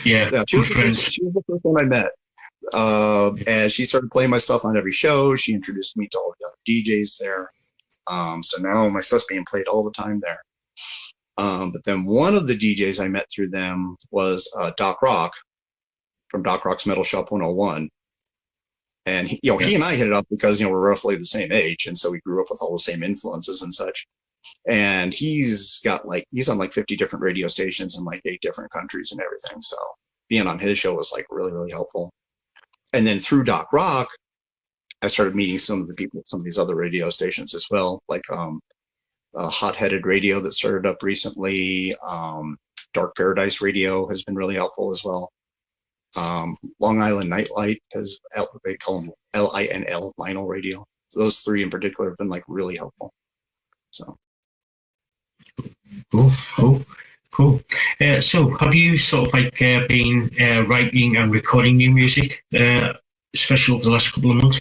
Yeah, she was the first one I met. And she started playing my stuff on every show. She introduced me to all the other DJs there. So now my stuff's being played all the time there. But then one of the DJs I met through them was Doc Rock from Doc Rock's Metal Shop 101. And he and I hit it up because, we're roughly the same age. And so we grew up with all the same influences and such. And he's on like 50 different radio stations in like 8 different countries and everything. So being on his show was like really, really helpful. And then through Doc Rock, I started meeting some of the people at some of these other radio stations as well, like Hot Headed Radio that started up recently. Dark Paradise Radio has been really helpful as well. Long Island Nightlight they call them LINL, Lionel Radio. Those 3 in particular have been like really helpful. So. Cool. So have you sort of like been writing and recording new music, especially over the last couple of months?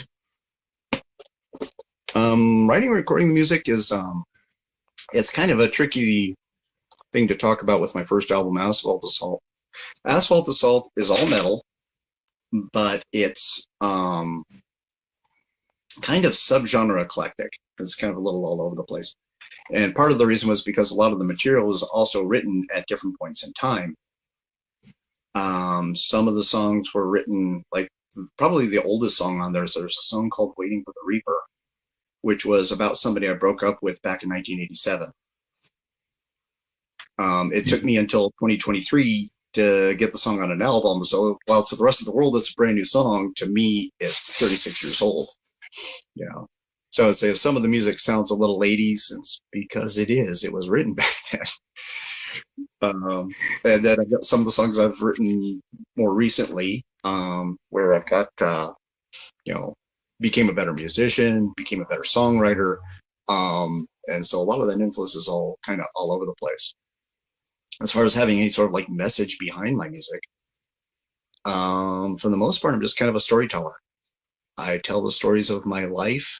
Writing and recording music is it's kind of a tricky thing to talk about with my first album, Asphalt Assault. Asphalt Assault is all metal, but it's kind of subgenre eclectic. It's kind of a little all over the place. And part of the reason was because a lot of the material was also written at different points in time. Some of the songs were written, like probably the oldest song on there's a song called Waiting for the Reaper, which was about somebody I broke up with back in 1987. It took me until 2023 to get the song on an album. So while to the rest of the world, it's a brand new song, to me, it's 36 years old. So I'd say if some of the music sounds a little 80s, it's because it is. It was written back then. And then I've got some of the songs I've written more recently, where I've got, became a better musician, became a better songwriter. And so a lot of that influence is all kind of all over the place. As far as having any sort of like message behind my music, for the most part, I'm just kind of a storyteller. I tell the stories of my life,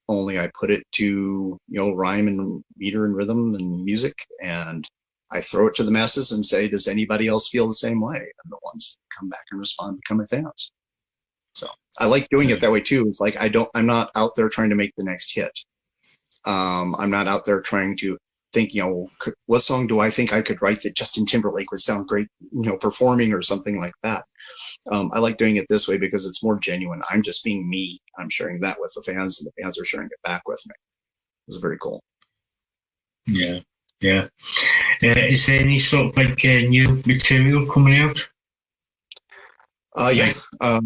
only I put it to, rhyme and meter and rhythm and music, and I throw it to the masses and say, does anybody else feel the same way? And the ones that come back and respond become my fans. So I like doing it that way too. It's like, I'm not out there trying to make the next hit. I'm not out there trying to think, what song do I think I could write that Justin Timberlake would sound great, performing or something like that. I like doing it this way because it's more genuine. I'm just being me. I'm sharing that with the fans, and the fans are sharing it back with me. It's very cool. Yeah. Is there any sort of like new material coming out? Yeah. A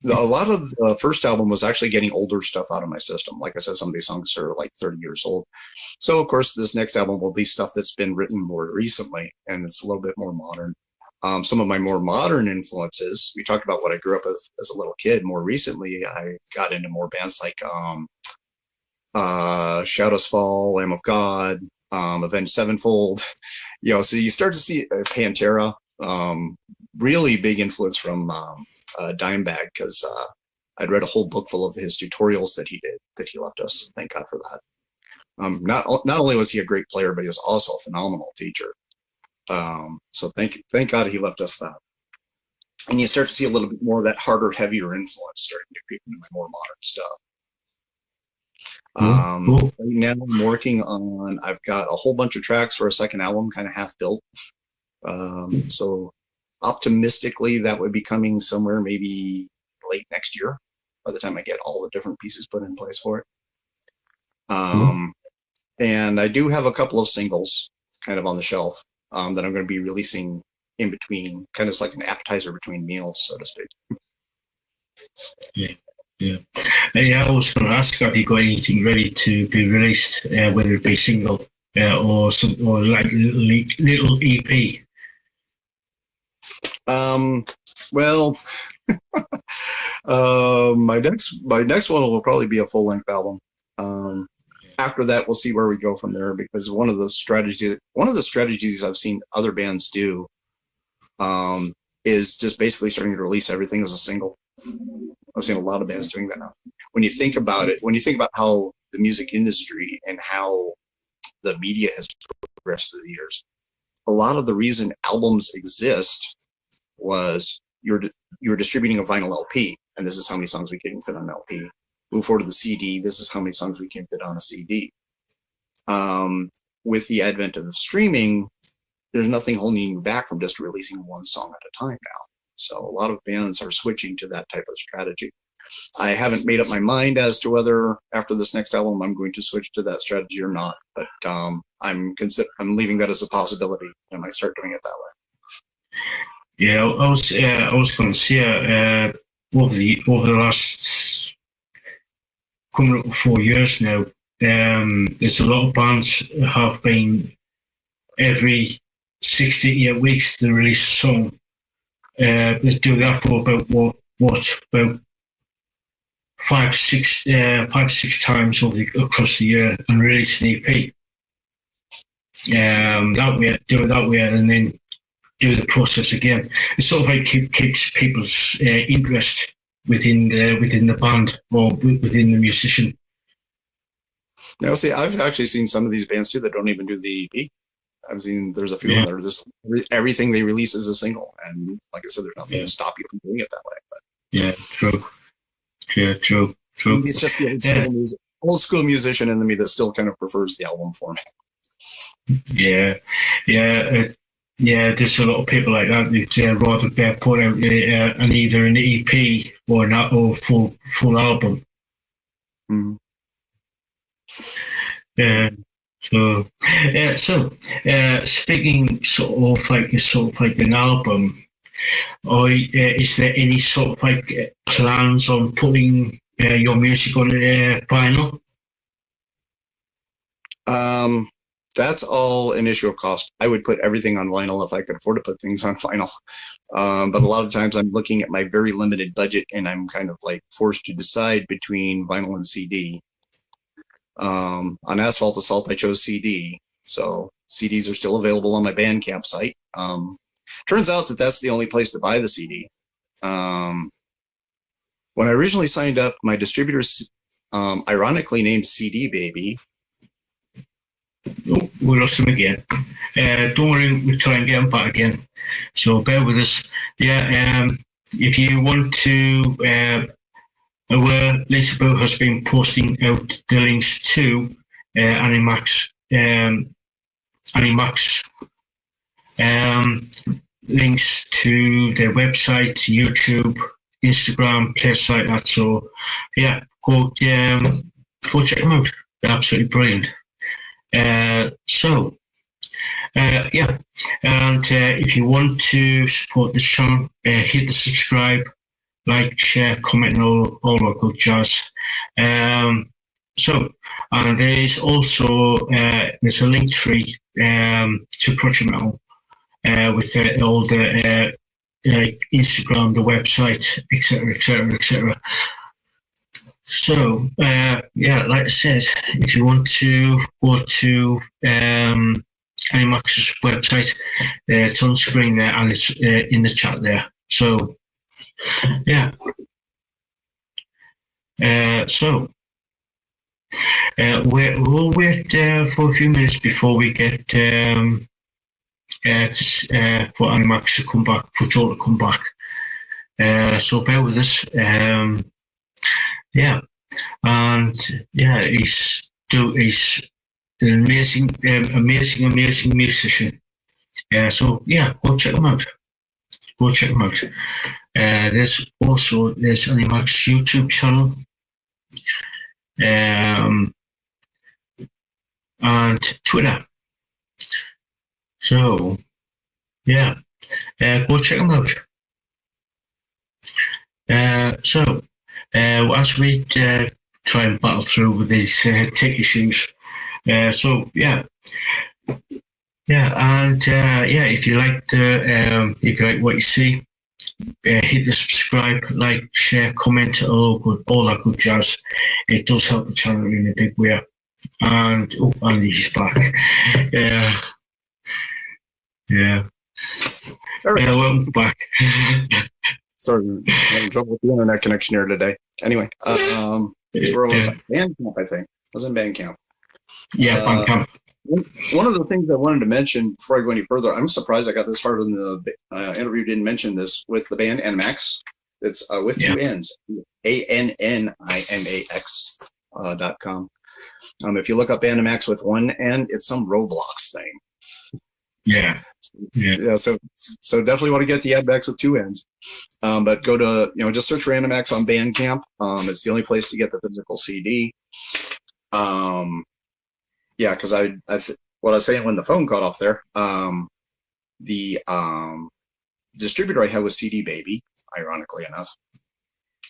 lot of the first album was actually getting older stuff out of my system. Like I said, some of these songs are like 30 years old. So, of course, this next album will be stuff that's been written more recently, and it's a little bit more modern. Some of my more modern influences, we talked about what I grew up with as a little kid. More recently, I got into more bands like Shadows Fall, Lamb of God, Avenged Sevenfold. So you start to see Pantera, really big influence from Dimebag, because I'd read a whole book full of his tutorials that he left us. Thank God for that. Not only was he a great player, but he was also a phenomenal teacher. So thank God he left us that. And you start to see a little bit more of that harder, heavier influence starting to creep into my more modern stuff. Right now I'm working on, I've got a whole bunch of tracks for a second album, kind of half built. So optimistically, that would be coming somewhere maybe late next year, by the time I get all the different pieces put in place for it. And I do have a couple of singles kind of on the shelf that I'm going to be releasing in between, kind of like an appetizer between meals, so to speak. Yeah. I was going to ask, have you got anything ready to be released, whether it be single or like little EP? Well, my next one will probably be a full length album. After that, we'll see where we go from there, because one of the strategies I've seen other bands do is just basically starting to release everything as a single. I've seen a lot of bands doing that now. When you think about it, when you think about how the music industry and how the media has progressed through the years, a lot of the reason albums exist was you're distributing a vinyl LP, and this is how many songs we can fit on an LP. Move forward to the CD, this is how many songs we can fit on a CD. With the advent of streaming, there's nothing holding you back from just releasing one song at a time now. So a lot of bands are switching to that type of strategy. I haven't made up my mind as to whether after this next album I'm going to switch to that strategy or not, but I'm leaving that as a possibility. I might start doing it that way. Yeah, I was going to say over the last coming up to 4 years now, there's a lot of bands have been every 6 to 8 weeks to release a song. They do that for about about 5 to 6 times across the year and release an EP. Do it that way, and then do the process again. It sort of like keeps people's interest within the band or within the musician. Now, see, I've actually seen some of these bands too that don't even do the EP. I've seen there's a few that are just everything they release is a single, and like I said, there's nothing to stop you from doing it that way. But yeah, true. It's just the old school musician in me that still kind of prefers the album format. Yeah. There's a lot of people like that that rather put out either an EP or not or full album. Mm-hmm. So speaking sort of like an album, is there any sort of like plans on putting your music on vinyl? That's all an issue of cost. I would put everything on vinyl if I could afford to put things on vinyl. But a lot of times I'm looking at my very limited budget and I'm kind of like forced to decide between vinyl and CD. On Asphalt Assault, I chose CD. So CDs are still available on my Bandcamp site. Turns out that that's the only place to buy the CD. When I originally signed up, my distributors ironically named CD Baby. Oh, we lost him again. Don't worry, we'll try and get him back again. So bear with us. Yeah, if you want to, Lisaboo has been posting out the links to Animax, links to their website, YouTube, Instagram, places like that. So yeah, go check them out. They're absolutely brilliant. Yeah, and if you want to support this channel, hit the subscribe, like, share, comment, and all that good jazz. And there's also there's a Linktree to Project Metal with all the Instagram, the website, etc., etc., etc. So, like I said, if you want to go to Animax's website, it's on screen there and it's in the chat there. So, yeah. We'll wait for a few minutes before we get for Animax to come back, for Joel to come back. So bear with us. Yeah, and yeah, he's an amazing musician. So yeah, go check him out. There's Animax YouTube channel, and Twitter. So yeah, go check them out. As we try and battle through with these tech issues, if you like what you see, hit the subscribe, like, share, comment, all that good jazz. It does help the channel in a big way. And he's back. Welcome back. Sorry, I'm having trouble with the internet connection here today. Anyway, where was I? Bandcamp, I think. I was in Bandcamp. Yeah, Bandcamp. One of the things I wanted to mention before I go any further, I'm surprised I got this far in the interview, didn't mention this, with the band Animax. It's with two N's, ANNIMAX.com. If you look up Animax with one N, it's some Roblox thing. Yeah. So definitely want to get the Animax with two N's. But go to, just search for Animax on Bandcamp. It's the only place to get the physical CD. Because what I was saying when the phone got off there, the distributor I had was CD Baby, ironically enough,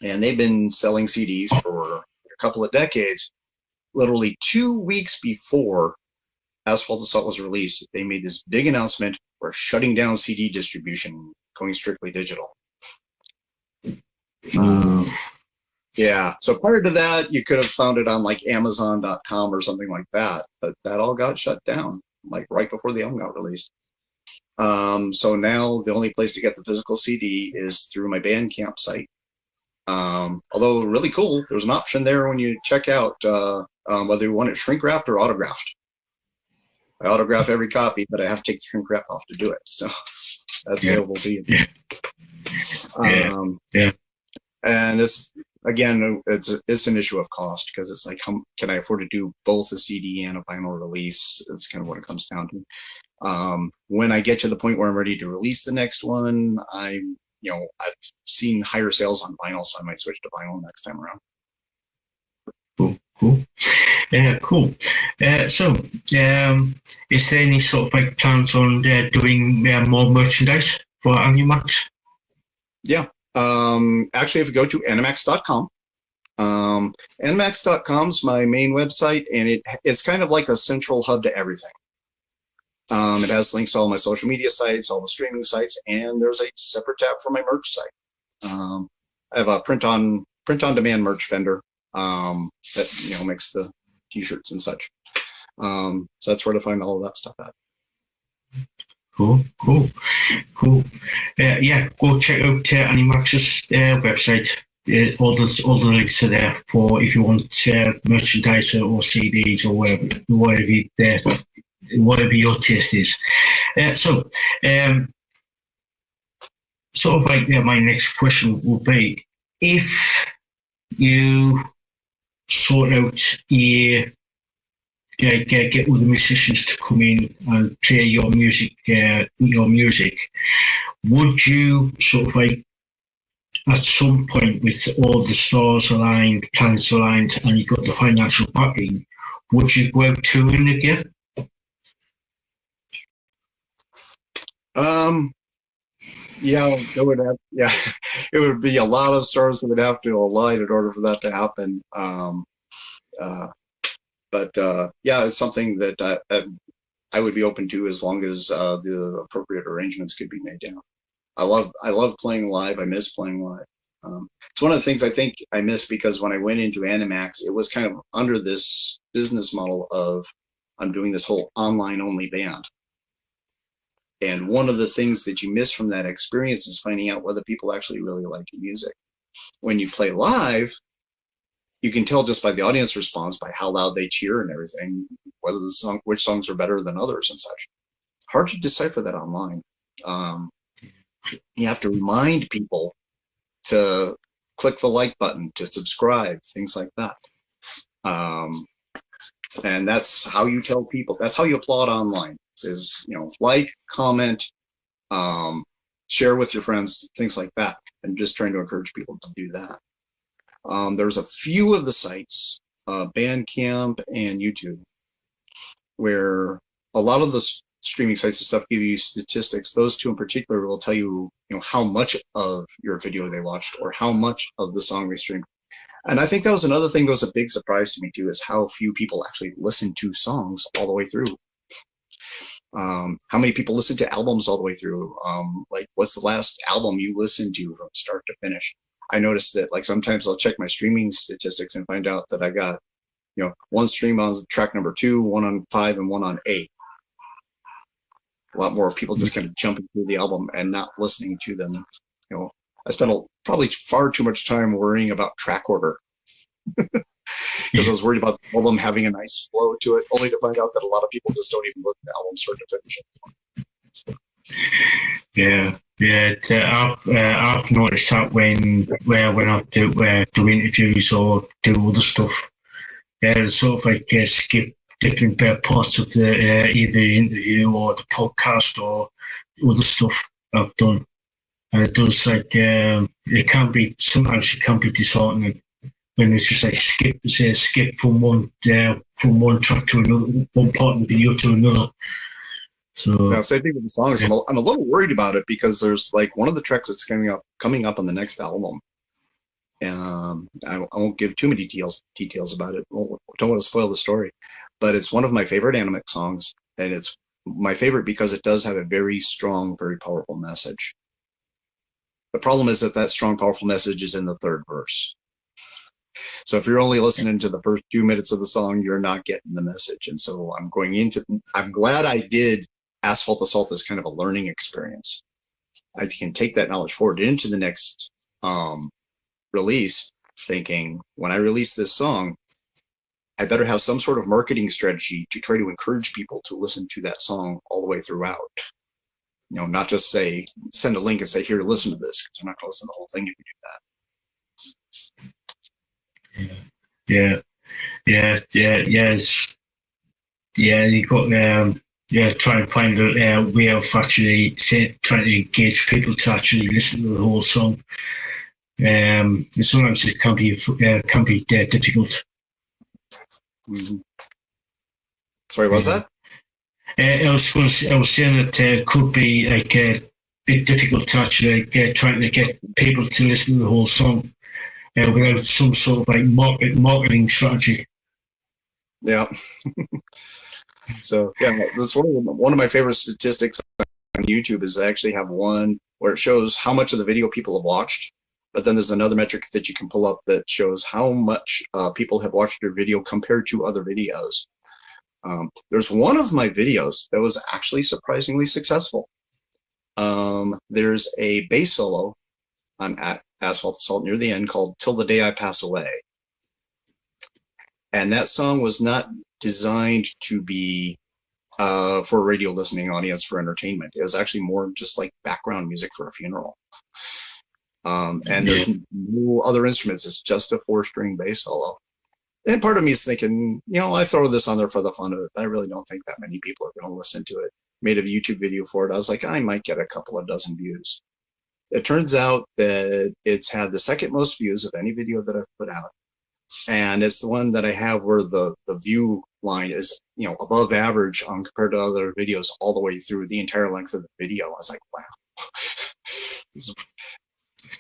and they've been selling CDs for a couple of decades. Literally 2 weeks before Asphalt Assault was released, they made this big announcement: we're shutting down CD distribution, going strictly digital. So prior to that, you could have found it on like Amazon.com or something like that, but that all got shut down like right before the album got released. So now the only place to get the physical CD is through my Bandcamp site. Although really cool, there's an option there when you check out whether you want it shrink wrapped or autographed. I autograph every copy, but I have to take the shrink wrap off to do it. So that's available to you. And this, again, it's an issue of cost, because it's like, how can I afford to do both a CD and a vinyl release? That's kind of what it comes down to. When I get to the point where I'm ready to release the next one, I've seen higher sales on vinyl, so I might switch to vinyl next time around. Cool. Cool. Is there any sort of like plans on doing more merchandise for Animax? Yeah. Actually, if you go to animax.com, nmax.com is my main website, and it's kind of like a central hub to everything. It has links to all my social media sites, all the streaming sites, and there's a separate tab for my merch site. I have a print on demand merch vendor that makes the t-shirts and such. So that's where to find all of that stuff at. Cool. Yeah, go check out Annie Max's website. All the links are there for if you want merchandise or CDs or whatever your taste is. So sort of like my next question will be, if you sort out get all the musicians to come in and play your music, would you sort of like at some point, with all the stars aligned, planets aligned, and you got the financial backing, would you go out touring again? Yeah, it would have. Yeah, it would be a lot of stars that would have to align in order for that to happen. But yeah, it's something that I would be open to as long as the appropriate arrangements could be made. Yeah, I love playing live. I miss playing live. It's one of the things I think I miss, because when I went into Animax, it was kind of under this business model of I'm doing this whole online only band. And one of the things that you miss from that experience is finding out whether people actually really like your music. When you play live, you can tell just by the audience response, by how loud they cheer and everything, whether which songs are better than others and such. Hard to decipher that online. You have to remind people to click the like button, to subscribe, things like that. And that's how you tell people. That's how you applaud online. Is like, comment, share with your friends, things like that, and just trying to encourage people to do that. There's a few of the sites, Bandcamp and YouTube, where a lot of the streaming sites and stuff give you statistics. Those two in particular will tell you, how much of your video they watched or how much of the song they streamed. And I think that was another thing that was a big surprise to me too, is how few people actually listen to songs all the way through. How many people listen to albums all the way through? Like, what's the last album you listened to from start to finish? I noticed that, like, sometimes I'll check my streaming statistics and find out that I got, one stream on track number 2, one on 5, and one on 8. A lot more of people just kind of jumping through the album and not listening to them. I spent probably far too much time worrying about track order. Because I was worried about the album having a nice flow to it, only to find out that a lot of people just don't even listen to albums start to finish. I've noticed that when I do interviews or do other stuff, sort of like skip different parts of the either interview or the podcast or other stuff I've done, and it does sometimes it can be disheartening. When it's just like skip from one track to another, one part of the video to another. So now, same thing with the songs. I'm a little worried about it, because there's like one of the tracks that's coming up on the next album. I won't give too many details about it. Don't want to spoil the story, but it's one of my favorite Animax songs, and it's my favorite because it does have a very strong, very powerful message. The problem is that strong, powerful message is in the third verse. So if you're only listening to the first 2 minutes of the song, you're not getting the message. And so I'm glad I did Asphalt Assault as kind of a learning experience. I can take that knowledge forward into the next release, thinking, when I release this song, I better have some sort of marketing strategy to try to encourage people to listen to that song all the way throughout. Not just send a link and say, here, listen to this, because they're not going to listen to the whole thing if you do that. You got try and find a way of actually trying to engage people to actually listen to the whole song. Sometimes it can be difficult. Mm-hmm. Sorry, what was that? I was saying that it could be like a bit difficult to actually trying to get people to listen to the whole song. without some sort of like marketing strategy. Yeah. So yeah, that's one of my favorite statistics on YouTube is I actually have one where it shows how much of the video people have watched, but then there's another metric that you can pull up that shows how much people have watched your video compared to other videos. There's one of my videos that was actually surprisingly successful. There's a bass solo on Asphalt Assault near the end called Till the Day I Pass Away. And that song was not designed to be for a radio listening audience for entertainment. It was actually more just like background music for a funeral. And there's no other instruments. It's just a 4-string bass solo. And part of me is thinking, I throw this on there for the fun of it, but I really don't think that many people are going to listen to it. Made a YouTube video for it. I was like, I might get a couple of dozen views. It turns out that it's had the second most views of any video that I've put out. And it's the one that I have where the view line is, above average compared to other videos all the way through the entire length of the video. I was like, wow.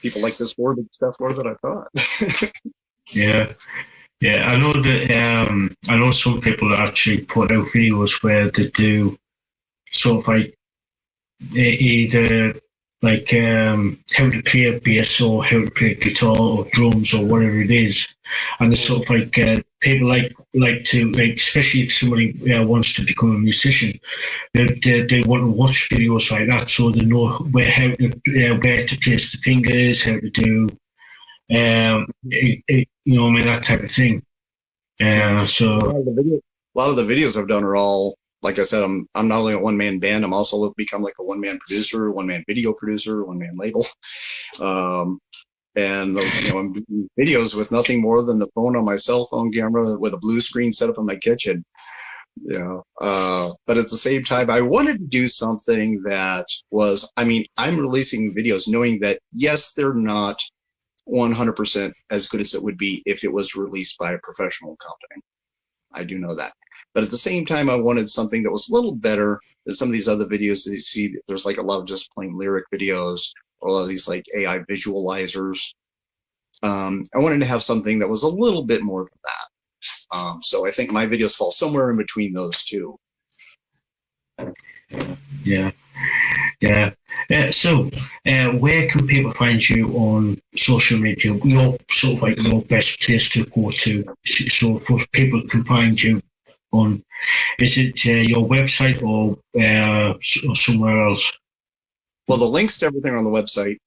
People like this morbid stuff more than I thought. Yeah. I know that I know some people actually put out videos where they do sort of like either like how to play a bass or how to play guitar or drums or whatever it is, and it's sort of like people like to especially if somebody wants to become a musician, they want to watch videos like that so they know where to place the fingers, how to do that type of thing. So a lot of the videos I've done are all, like I said, I'm not only a one-man band, I'm also become like a one-man producer, one-man video producer, one-man label. And I'm doing videos with nothing more than the phone on my cell phone camera with a blue screen set up in my kitchen. But at the same time, I wanted to do something that was, I'm releasing videos knowing that, yes, they're not 100% as good as it would be if it was released by a professional company. I do know that. But at the same time, I wanted something that was a little better than some of these other videos that you see. There's like a lot of just plain lyric videos or a lot of these like AI visualizers. I wanted to have something that was a little bit more than that. So I think my videos fall somewhere in between those two. Yeah. So where can people find you on social media? Your sort of like your best place to go to, so for people can find you on, is it your website or somewhere else? Well, the links to everything are on the website.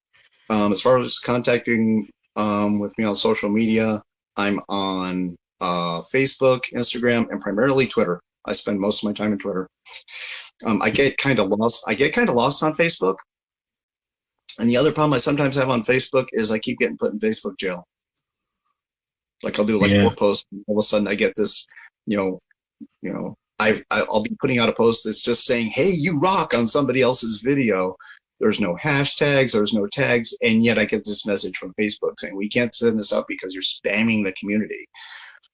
As far as contacting with me on social media, I'm on Facebook, Instagram, and primarily Twitter. I spend most of my time on Twitter. I get kind of lost on Facebook. And the other problem I sometimes have on Facebook is I keep getting put in Facebook jail. Like I'll do 4 posts, and all of a sudden I get this, I'll be putting out a post that's just saying, "Hey, you rock" on somebody else's video. There's no hashtags, there's no tags, and yet I get this message from Facebook saying, "We can't send this out because you're spamming the community."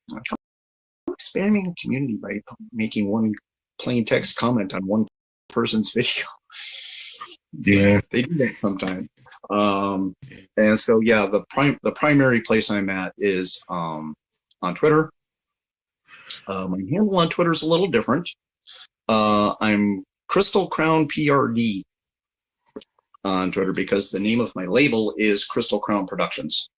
I'm like, I'm spamming the community by making one plain text comment on one person's video. Yeah, they do that sometimes. And so the primary place I'm at is on Twitter. My handle on Twitter is a little different. I'm Crystal Crown PRD on Twitter because the name of my label is Crystal Crown Productions.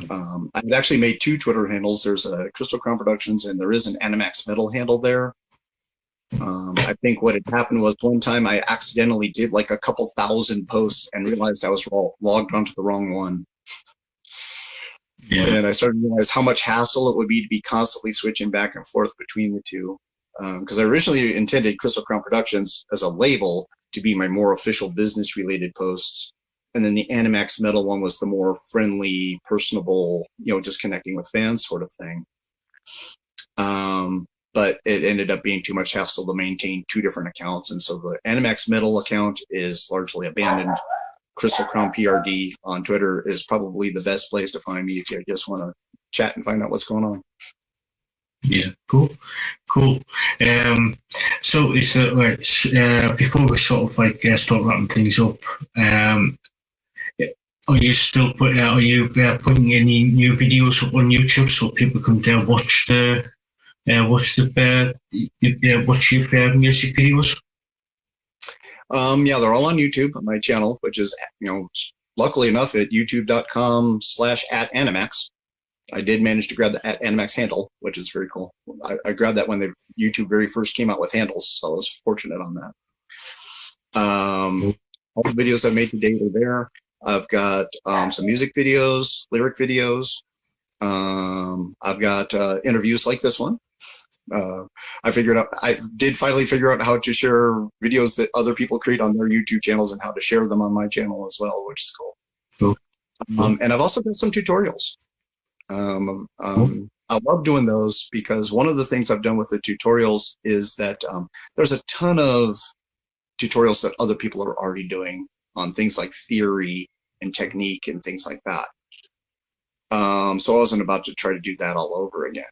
I've actually made 2 Twitter handles. There's a Crystal Crown Productions and there is an Animax Metal handle there. I think what had happened was one time I accidentally did like a couple thousand posts and realized I was logged onto the wrong one. Yeah. And I started to realize how much hassle it would be to be constantly switching back and forth between the two. Because I originally intended Crystal Crown Productions as a label to be my more official business related posts. And then the Animax Metal one was the more friendly, personable, just connecting with fans sort of thing. But it ended up being too much hassle to maintain 2 different accounts. And so the Animax Metal account is largely abandoned. Crystal Crown PRD on Twitter is probably the best place to find me if you just want to chat and find out what's going on. Yeah, cool. So it's before we sort of start wrapping things up, are you still putting any new videos up on YouTube so people can watch your music videos? Yeah, they're all on YouTube on my channel, which is, luckily enough at youtube.com/@Animax. I did manage to grab the @Animax handle, which is very cool. I grabbed that when the YouTube very first came out with handles, so I was fortunate on that. All the videos I've made to date are there. I've got some music videos, lyric videos. I've got interviews like this one. I did finally figure out how to share videos that other people create on their YouTube channels and how to share them on my channel as well, which is cool. And I've also done some tutorials. I love doing those because one of the things I've done with the tutorials is that there's a ton of tutorials that other people are already doing on things like theory and technique and things like that. So I wasn't about to try to do that all over again.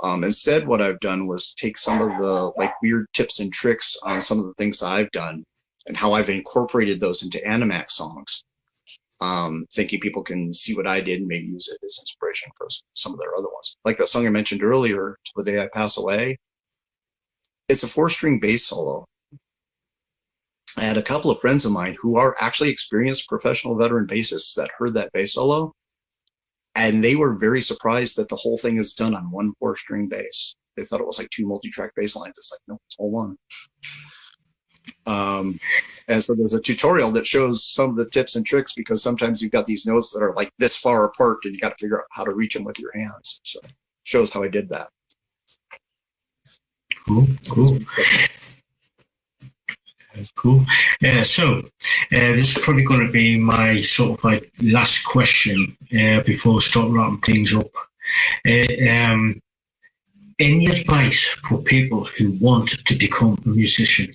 Instead, what I've done was take some of the weird tips and tricks on some of the things I've done and how I've incorporated those into Animax songs, thinking people can see what I did and maybe use it as inspiration for some of their other ones. Like that song I mentioned earlier, "Till the Day I Pass Away." It's a 4-string bass solo. I had a couple of friends of mine who are actually experienced professional veteran bassists that heard that bass solo, and they were very surprised that the whole thing is done on one 4-string bass. They thought it was like 2 multi-track bass lines. It's like, no, it's all one. And so there's a tutorial that shows some of the tips and tricks because sometimes you've got these notes that are like this far apart and you got to figure out how to reach them with your hands. So it shows how I did that. Cool. Cool. So this is probably going to be my sort of last question before I start wrapping things up. Any advice for people who want to become a musician?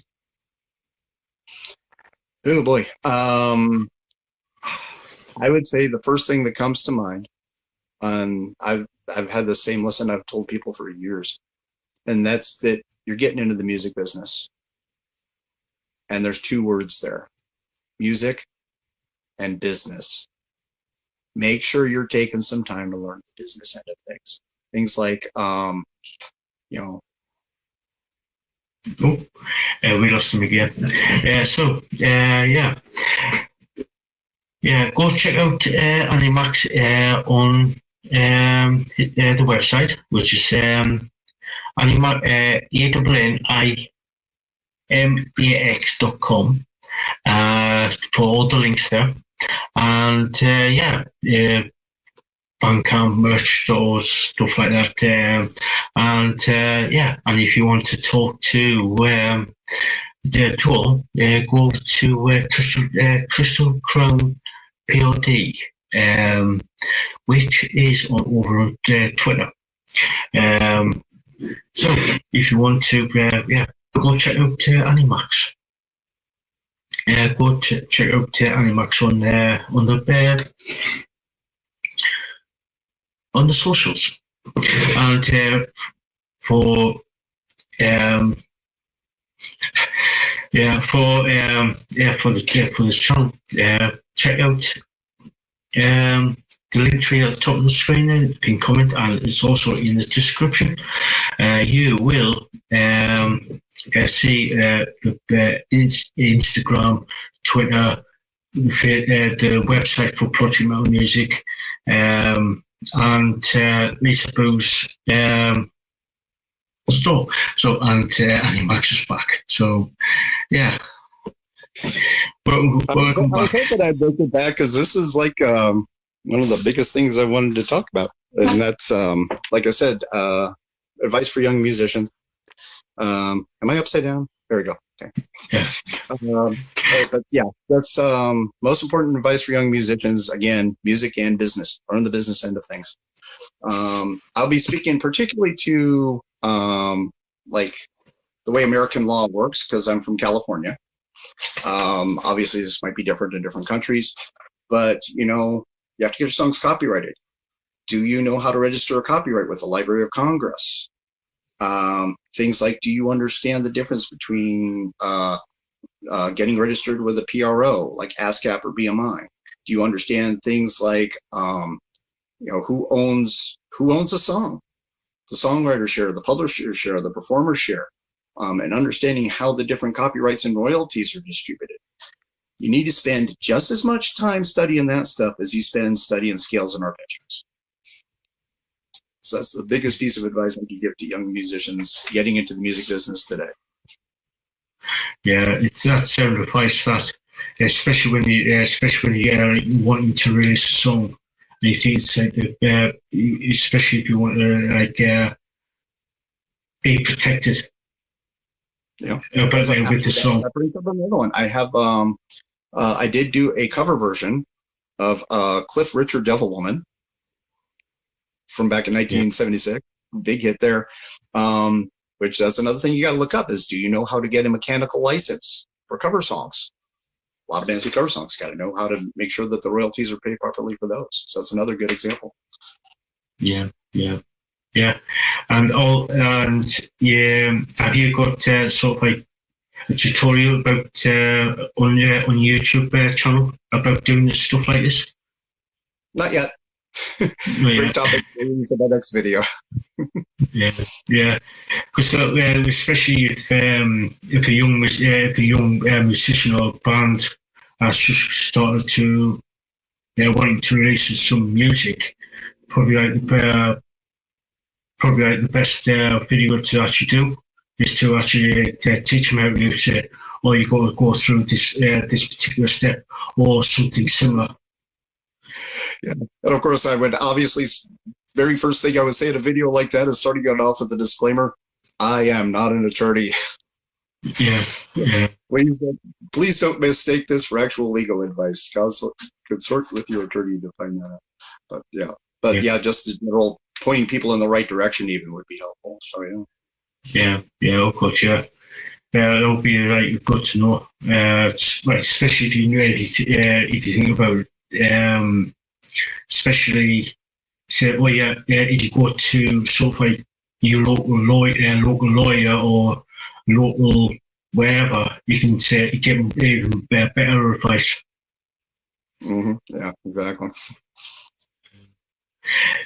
Oh boy. I would say the first thing that comes to mind, and I've had the same lesson I've told people for years, and that's that you're getting into the music business. And there's 2 words there: music and business. Make sure you're taking some time to learn the business end of things. Things like, we lost him again. Go check out Animax on the website, which is ANNIMAX.com for all the links there. And Bandcamp, merch stores, stuff like that. And if you want to talk to the tour, go to Crystal Crown POD, which is over on Twitter. So if you want to, go check out Animax. Go check out Animax on the socials, and for this channel, check out the link tree at the top of the screen there, the pinned comment, and it's also in the description. You will see the Instagram, Twitter, the website for Project Metal Music, and Lisaboo's store. So, and Animax is back. So, yeah. I was hoping I'd break it back because this is like one of the biggest things I wanted to talk about. And that's, like I said, advice for young musicians. Am I upside down? There we go. Okay. But yeah, that's most important advice for young musicians. Again, music and business. Learn the business end of things. I'll be speaking particularly to like the way American law works because I'm from California. Obviously, this might be different in different countries, but you have to get your songs copyrighted. Do you know how to register a copyright with the Library of Congress? Things like, do you understand the difference between getting registered with a PRO like ASCAP or BMI? Do you understand things like, who owns a song? The songwriter share, the publisher share, the performer share, and understanding how the different copyrights and royalties are distributed. You need to spend just as much time studying that stuff as you spend studying scales and arpeggios. So that's the biggest piece of advice I can give to young musicians getting into the music business today. Yeah, it's that sound advice that, especially when you're wanting to release a song, and you think it's like especially if you want to be protected. Yeah, with the song. That brings up another one. I have I did do a cover version of Cliff Richard Devil Woman from back in 1976. Big hit there. Which that's another thing you got to look up is, do you know how to get a mechanical license for cover songs? A lot of bands do cover songs. Got to know how to make sure that the royalties are paid properly for those. So that's another good example. Yeah. And have you got sort of like a tutorial about on YouTube channel about doing stuff like this? Not yet. Great topic for the next video. Yeah. Because especially if a young musician or band has just started to wanting to release some music, probably the best video to actually do is to actually teach them how to use it, or you got to go through this particular step or something similar. Yeah, and of course I would obviously, very first thing I would say in a video like that is starting it off with a disclaimer: I am not an attorney. Yeah. Please don't mistake this for actual legal advice. Consult with your attorney to find that out. But yeah, just the general pointing people in the right direction even would be helpful. So yeah, of course, yeah. That would be good to know. Especially if you think about it, especially say, if you go to sort of like your local lawyer or local wherever, you can get even better advice. Mm-hmm. Yeah, exactly.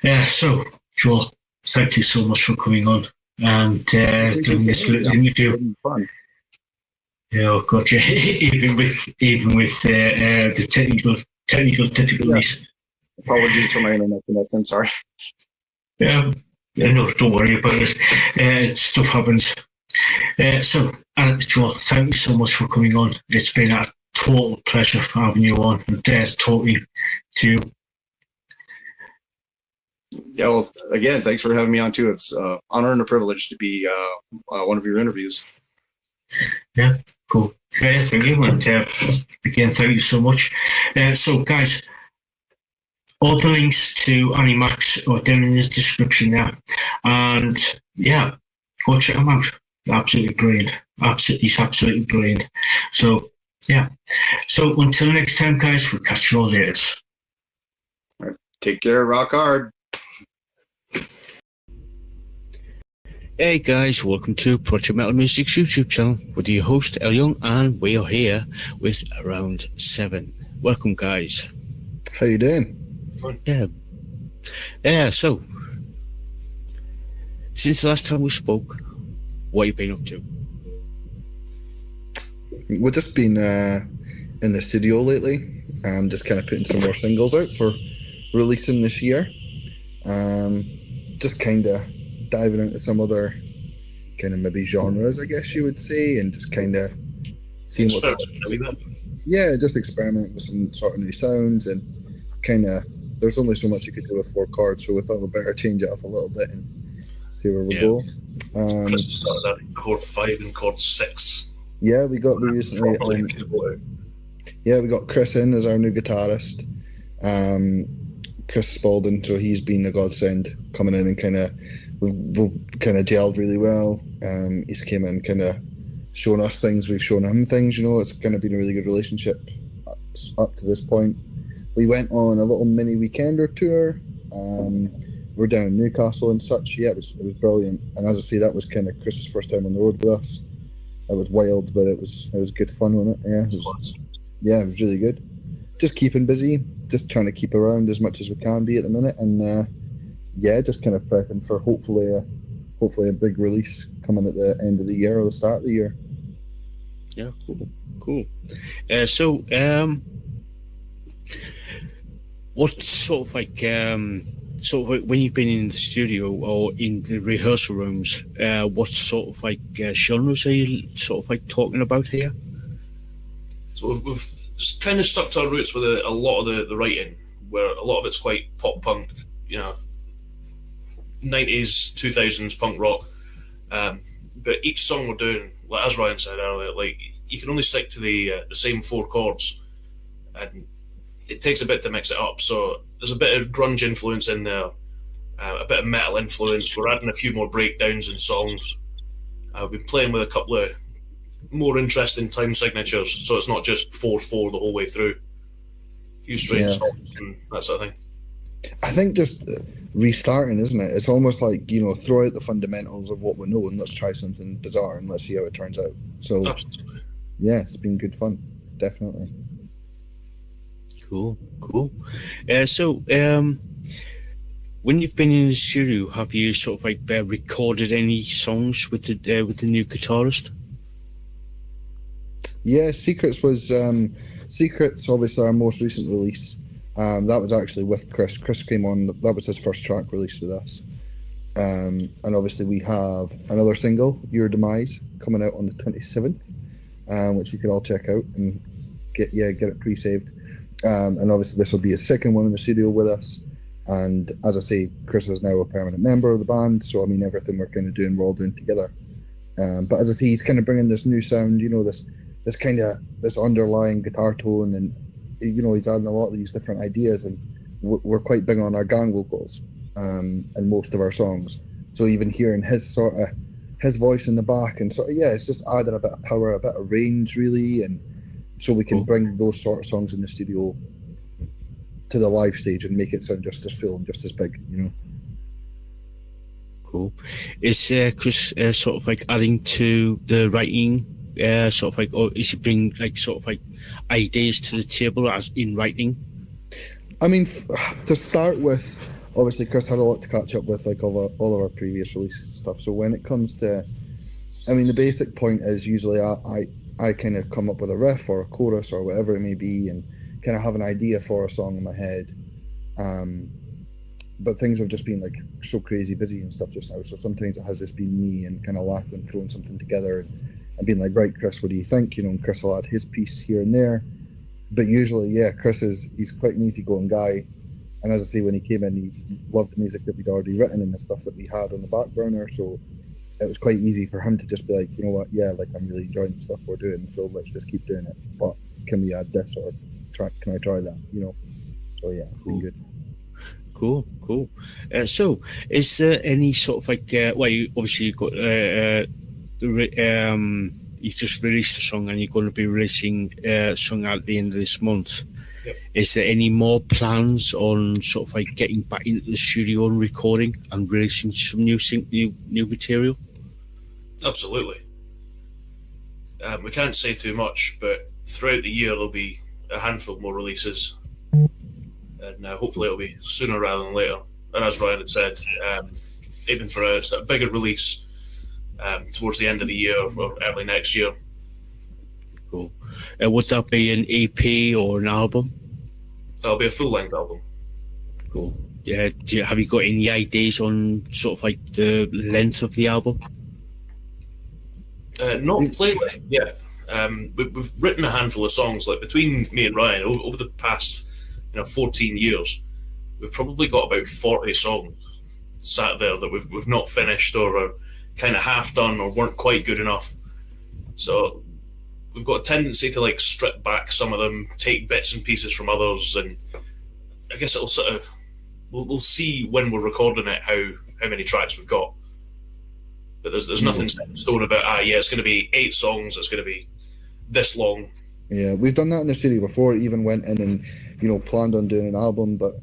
Yeah, so Joel, thank you so much for coming on and doing this little interview. Yeah, oh God, yeah. even with the technical difficulties. Yeah. Apologies for my internet connection. Sorry. No, don't worry about it. Stuff happens. So, Joel, thank you so much for coming on. It's been a total pleasure having you on and talking to you. Yeah, well, again, thanks for having me on too. It's an honor and a privilege to be one of your interviews. Yeah, cool. Thank you. And again, thank you so much. So, guys, all the links to Animax are down in the description there. And yeah, go check them out. Absolutely brilliant. He's absolutely brilliant. So, yeah. So, until next time, guys, we'll catch you all later. All right. Take care. Rock hard. Hey guys, welcome to Project Metal Music's YouTube channel with your host El Young, and we are here with Around 7. Welcome guys. How you doing? Yeah, so since the last time we spoke, what have you been up to? We've just been in the studio lately. Just kind of putting some more singles out for releasing this year. Just kind of diving into some other kind of maybe genres, I guess you would say, and just kind of seeing what's just experimenting with some sort of new sounds, and kind of there's only so much you could do with 4 chords, so we thought we'd better change it up a little bit and see where we go. Chris started at chord 5 and chord 6. Yeah, we recently we got Chris in as our new guitarist. Chris Spalding, so he's been a godsend coming in and kind of we've kind of gelled really well. He's came in kind of showing us things, we've shown him things, it's kind of been a really good relationship up to this point. We went on a little mini weekender tour. We're down in Newcastle and such. Yeah, it was brilliant. And as I say, that was kind of Chris's first time on the road with us. It was wild, but it was good fun, wasn't it? Yeah, it was really good. just keeping busy, just trying to keep around as much as we can be at the minute, and just kind of prepping for hopefully a big release coming at the end of the year or the start of the year. Yeah, cool. So, what sort of like when you've been in the studio or in the rehearsal rooms, what sort of like genres are you sort of like talking about here? So we've kind of stuck to our roots with a lot of the writing, where a lot of it's quite pop punk, 90s, 2000s punk rock. But each song we're doing, like as Ryan said earlier, like you can only stick to the same 4 chords, and it takes a bit to mix it up. So there's a bit of grunge influence in there, a bit of metal influence. We're adding a few more breakdowns in songs. We've been playing with a couple of more interesting time signatures, so it's not just 4/4 the whole way through. A few strange songs and that sort of thing. I think just restarting, isn't it? It's almost like, throw out the fundamentals of what we know and let's try something bizarre and let's see how it turns out. So, absolutely. Yeah, it's been good fun, definitely. Cool. So, when you've been in the studio, have you sort of like recorded any songs with the new guitarist? Yeah, Secrets obviously our most recent release. That was actually with Chris. Chris came on, that was his first track released with us. And obviously we have another single, Your Demise, coming out on the 27th, which you can all check out and get it pre-saved. And obviously this will be a second one in the studio with us. And as I say, Chris is now a permanent member of the band, so I mean everything we're kind of doing, we're all doing together. But as I say, he's kind of bringing this new sound, this kind of this underlying guitar tone, and he's adding a lot of these different ideas, and we're quite big on our gang vocals in most of our songs. So even hearing his voice in the back, and it's just adding a bit of power, a bit of range, really, and so we can bring those sort of songs in the studio to the live stage and make it sound just as full and just as big, Cool. Is Chris sort of like adding to the writing, sort of like, or is he bringing like sort of like ideas to the table as in writing? I mean, to start with, obviously Chris had a lot to catch up with, like all of our previous release stuff. So when it comes to, I mean, the basic point is usually I kind of come up with a riff or a chorus or whatever it may be, and kind of have an idea for a song in my head. But things have just been like so crazy busy and stuff just now. So sometimes it has just been me and kind of laughing, throwing something together and being like, right, Chris, what do you think? And Chris will add his piece here and there. But usually, Chris he's quite an easygoing guy. And as I say, when he came in, he loved the music that we'd already written and the stuff that we had on the back burner. So it was quite easy for him to just be like, you know what, I'm really enjoying the stuff we're doing. So let's just keep doing it. But can we add this or can I try that? So it's been good. Cool. So is there any sort of like, you've got you've just released a song and you're going to be releasing a song at the end of this month. Yep. Is there any more plans on sort of like getting back into the studio and recording and releasing some new material? Absolutely. We can't say too much, but throughout the year there'll be a handful more releases, and hopefully it'll be sooner rather than later. And as Ryan had said, even for a bigger release towards the end of the year or early next year. Cool. Would that be an EP or an album? That'll be a full-length album. Cool. Yeah. Have you got any ideas on sort of like the length of the album? Not plainly, yeah. We've written a handful of songs, like between me and Ryan over the past 14 years. We've probably got about 40 songs sat there that we've not finished or are kind of half done or weren't quite good enough. So we've got a tendency to like strip back some of them, take bits and pieces from others, and I guess it'll sort of we'll see when we're recording it how many tracks we've got. But there's nothing set in stone about it's going to be 8 songs, it's going to be this long. Yeah, we've done that in the studio before. Even went in and planned on doing an album, but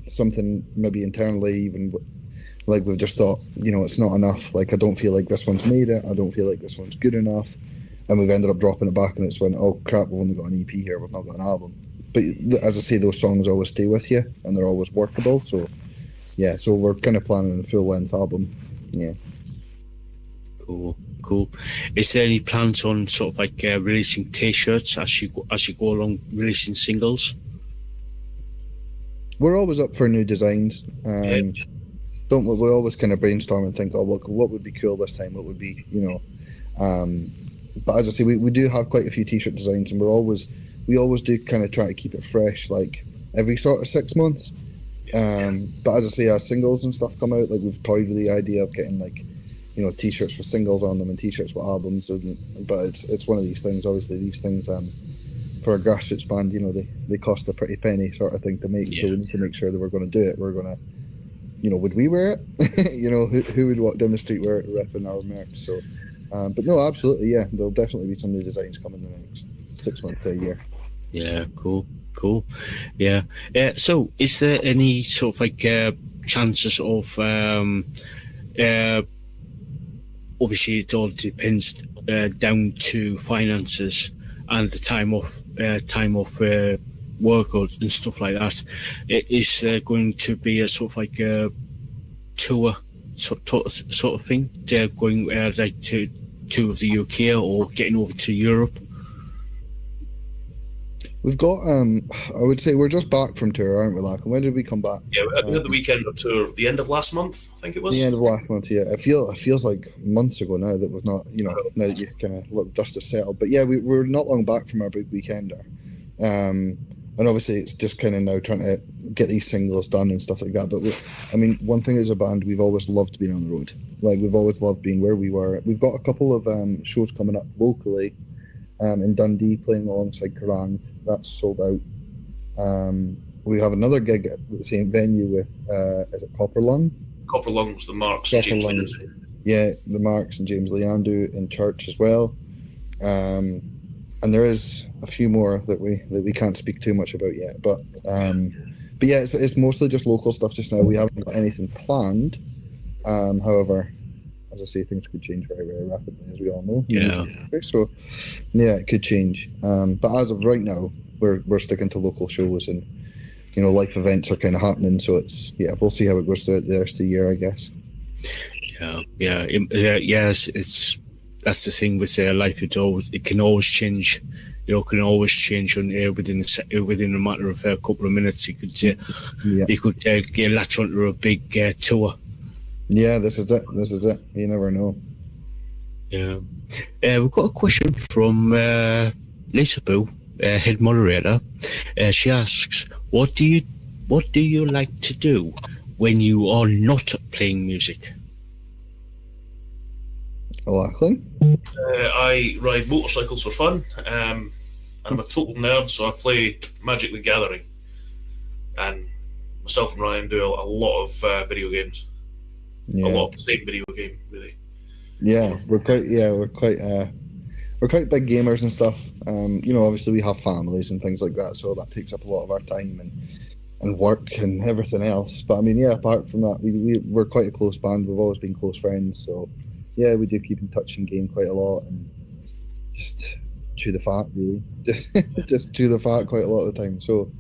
something maybe internally, even like we've just thought, it's not enough. Like I don't feel like this one's made it. I don't feel like this one's good enough, and we've ended up dropping it back, and it's went, oh crap, we've only got an EP here. We've not got an album. but as I say, those songs always stay with you and they're always workable. So yeah, so we're kind of planning a full length album. Yeah. Cool. Is there any plans on sort of like releasing T-shirts as you go along, releasing singles? We're always up for new designs. Don't we always kind of brainstorm and think, oh, what would be cool this time? What would be, but as I say, we do have quite a few T-shirt designs, and we always do kind of try to keep it fresh, like every sort of 6 months. But as I say, as singles and stuff come out, like we've toyed with the idea of getting like, T-shirts with singles on them and T-shirts with albums. But it's one of these things. Obviously, these things for a grassroots band, they cost a pretty penny sort of thing to make. So we need to make sure that we're going to do it. We're going to, would we wear it? Who would walk down the street repping our merch? So, but no, absolutely, yeah. There'll definitely be some new designs coming in the next 6 months to a year. Yeah, cool. Yeah. So, is there any sort of like chances of? Obviously, it all depends down to finances and the time off work and stuff like that. Is there going to be a sort of like a tour sort of thing? Going like to of the UK or getting over to Europe? We've got, I would say we're just back from tour, aren't we, Lachlan? When did we come back? Yeah, we had the weekend of tour, the end of last month, I think it was. The end of last month, yeah. It feels like months ago now that we've not, now that you've kind of looked, dust has settled. But yeah, we're not long back from our big weekender. And obviously it's just kind of now trying to get these singles done and stuff like that. But one thing as a band, we've always loved being on the road. Like, we've always loved being where we were. We've got a couple of shows coming up locally. In Dundee, playing alongside Kerrang. That's sold out. We have another gig at the same venue with, is it Copper Lung? Copper Lung was the Marks and James Leandu. Yeah, the Marks and James Leandu in church as well. And there is a few more that we can't speak too much about yet. But yeah, it's mostly just local stuff just now. We haven't got anything planned. However, as I say, things could change very, very rapidly, as we all know. Yeah. So, yeah, it could change. But as of right now, we're sticking to local shows, and life events are kind of happening. So we'll see how it goes throughout the rest of the year, I guess. Yes, it's that's the thing with life. It can always change. Can always change on within a matter of a couple of minutes. You could get latch onto a big tour. Yeah, this is it. You never know. Yeah. We've got a question from Lisaboo, head moderator. She asks, what do you like to do when you are not playing music? Lachlan? I ride motorcycles for fun. And I'm a total nerd, so I play Magic the Gathering. And myself and Ryan do a lot of video games. Yeah. A lot of the same video game, really. Yeah, we're quite big gamers and stuff. Obviously we have families and things like that, so that takes up a lot of our time and work and everything else. But apart from that, we're quite a close band. We've always been close friends, so yeah, we do keep in touch in game quite a lot and just chew the fat, really. Just chew the fat quite a lot of the time. So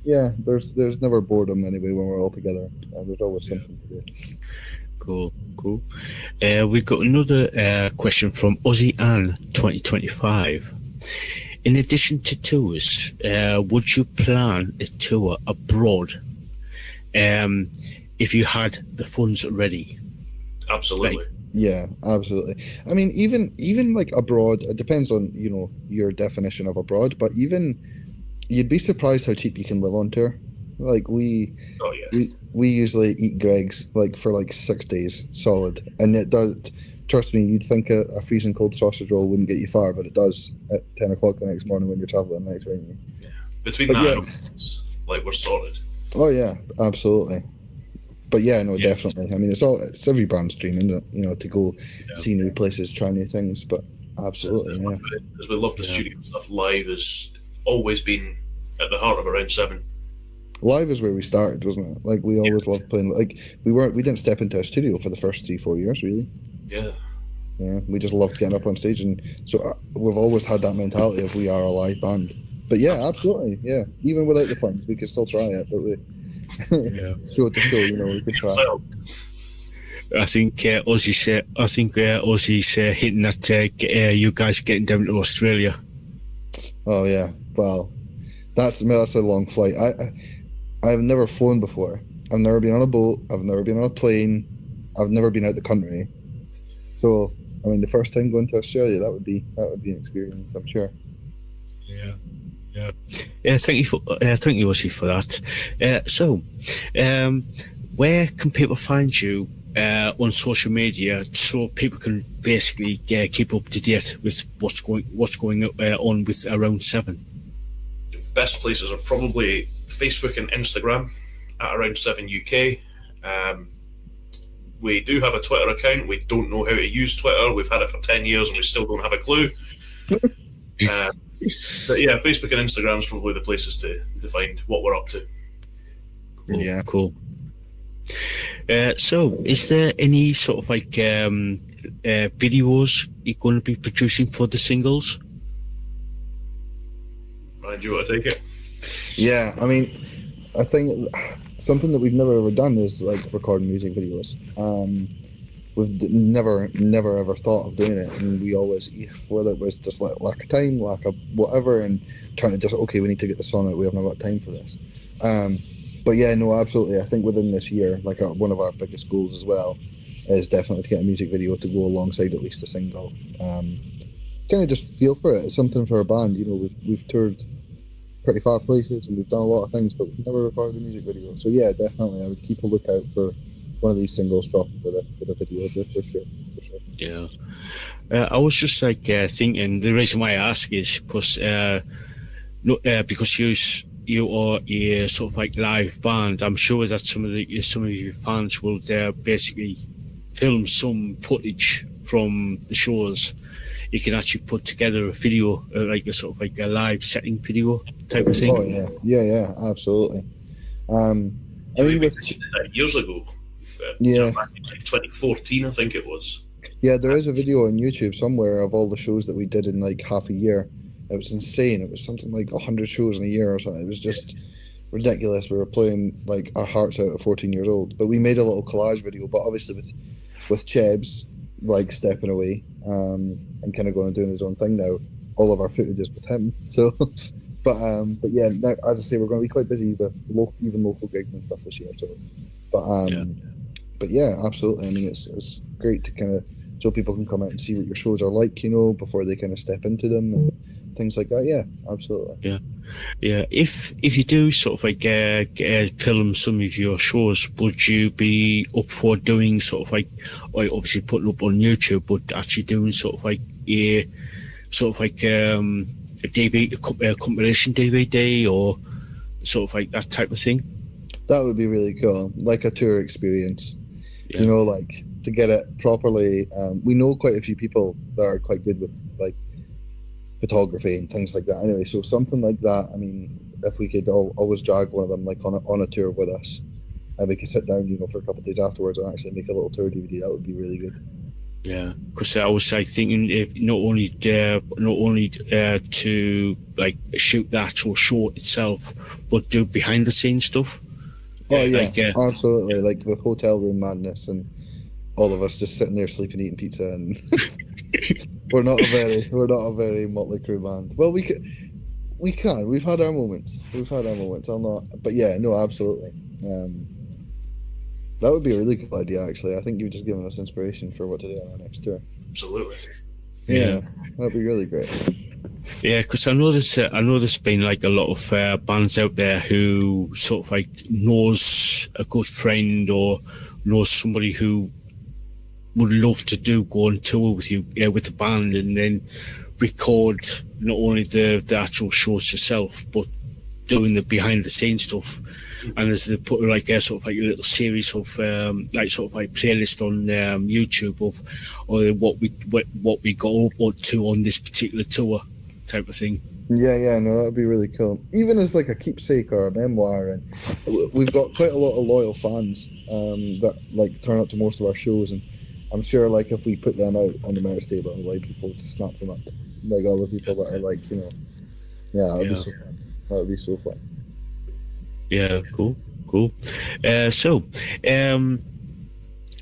yeah, there's never boredom anyway when we're all together. There's always something to do. Cool. We've got another question from Aussie Ann 2025. In addition to tours, would you plan a tour abroad if you had the funds ready? Absolutely. Right. Yeah, absolutely. Even like abroad, it depends on your definition of abroad, but even you'd be surprised how cheap you can live on tour. Like we usually eat Greg's like for like 6 days solid, and it does. Trust me, you'd think a freezing cold sausage roll wouldn't get you far, but it does at 10 o'clock the next morning when you're traveling next, right? Yeah. Between that and we're sorted. Oh yeah, absolutely. But yeah, no, definitely. It's every band's dream, isn't it? To go see new places, try new things. But absolutely, Because we love the studio stuff. Live has always been at the heart of Around 7. Live is where we started, wasn't it? Like we always loved playing. Like we didn't step into a studio for the first 3-4 years, really. Yeah. Yeah, we just loved getting up on stage, and so we've always had that mentality of we are a live band. But yeah, absolutely, yeah. Even without the funds, we could still try it, but we show it to show, we could try. I think Aussie's hitting that. You guys getting down to Australia. Oh yeah, well, that's a long flight. I've never flown before. I've never been on a boat. I've never been on a plane. I've never been out the country. So, I mean, the first time going to Australia, that would be an experience, I'm sure. Yeah. Thank you, Aussie, for that. So, where can people find you on social media so people can basically keep up to date with what's going on with Around 7? Best places are probably Facebook and Instagram at Around 7 UK. We do have a Twitter account. We don't know how to use Twitter. We've had it for 10 years and we still don't have a clue. But yeah, Facebook and Instagram is probably the places to find what we're up to. Yeah, cool. So, is there any sort of videos you're going to be producing for the singles? Ryan, do you want to take it? Yeah, I mean, I think something that we've never ever done is record music videos. We've never ever thought of doing it, and we always, whether it was just lack of time, lack of whatever, and trying to just we need to get the song out. We haven't got time for this. But yeah, no, absolutely. I think within this year, one of our biggest goals as well is definitely to get a music video to go alongside at least a single. Kind of just feel for it. It's something for a band. We've toured pretty far places and we've done a lot of things, but we've never recorded a music video. So yeah, definitely, I would keep a lookout for one of these singles dropping with a video for sure. Yeah. I was just thinking, the reason why I ask is because you are a sort of live band. I'm sure that some of your fans will basically film some footage from the shows. You can actually put together a video, a live setting video type of thing. Oh yeah, absolutely. I mean, years ago. Back in 2014, I think it was. Yeah, there is a video on YouTube somewhere of all the shows that we did in half a year. It was insane. It was something like 100 shows in a year or something. It was just ridiculous. We were playing our hearts out at 14 years old. But we made a little collage video, but obviously with Chebs stepping away and kind of going and doing his own thing now. All of our footage is with him. So, but yeah, now, as I say, we're going to be quite busy with local gigs and stuff this year. So, but yeah, absolutely. I mean, it's great to kind of so people can come out and see what your shows are like, before they kind of step into them and things like that. Yeah, absolutely. Yeah. If you do sort of film some of your shows, would you be up for doing sort of obviously putting up on YouTube, but actually doing sort of a compilation DVD or sort of that type of thing? That would be really cool, like a tour experience. Yeah. To get it properly. We know quite a few people that are quite good with photography and things like that. Anyway, so something like that. I mean, if we could always drag one of them on a tour with us, and we could sit down, for a couple of days afterwards and actually make a little tour DVD, that would be really good. Yeah, because I was thinking not only to shoot the actual show itself, but do behind the scenes stuff. Oh yeah, absolutely. Like the hotel room madness and all of us just sitting there sleeping, eating pizza, and we're not a very Motley Crue band. Well, we can. We've had our moments. I'll not. But yeah, no, absolutely. That would be a really good idea, actually. I think you've just given us inspiration for what to do on our next tour. Absolutely. Yeah, that'd be really great. Yeah, because I know there's been a lot of bands out there who sort of knows a good friend or knows somebody who would love to go on tour with you with the band and then record not only the actual shows yourself but doing the behind the scenes stuff. And there's put a little series of playlist on YouTube of what we got up to on this particular tour type of thing. Yeah, no, that would be really cool. Even as a keepsake or a memoir, and we've got quite a lot of loyal fans that turn up to most of our shows, and I'm sure if we put them out on the merch table, people would snap them up, all the people that are Yeah, that would be so fun. That would be so fun. Yeah, cool.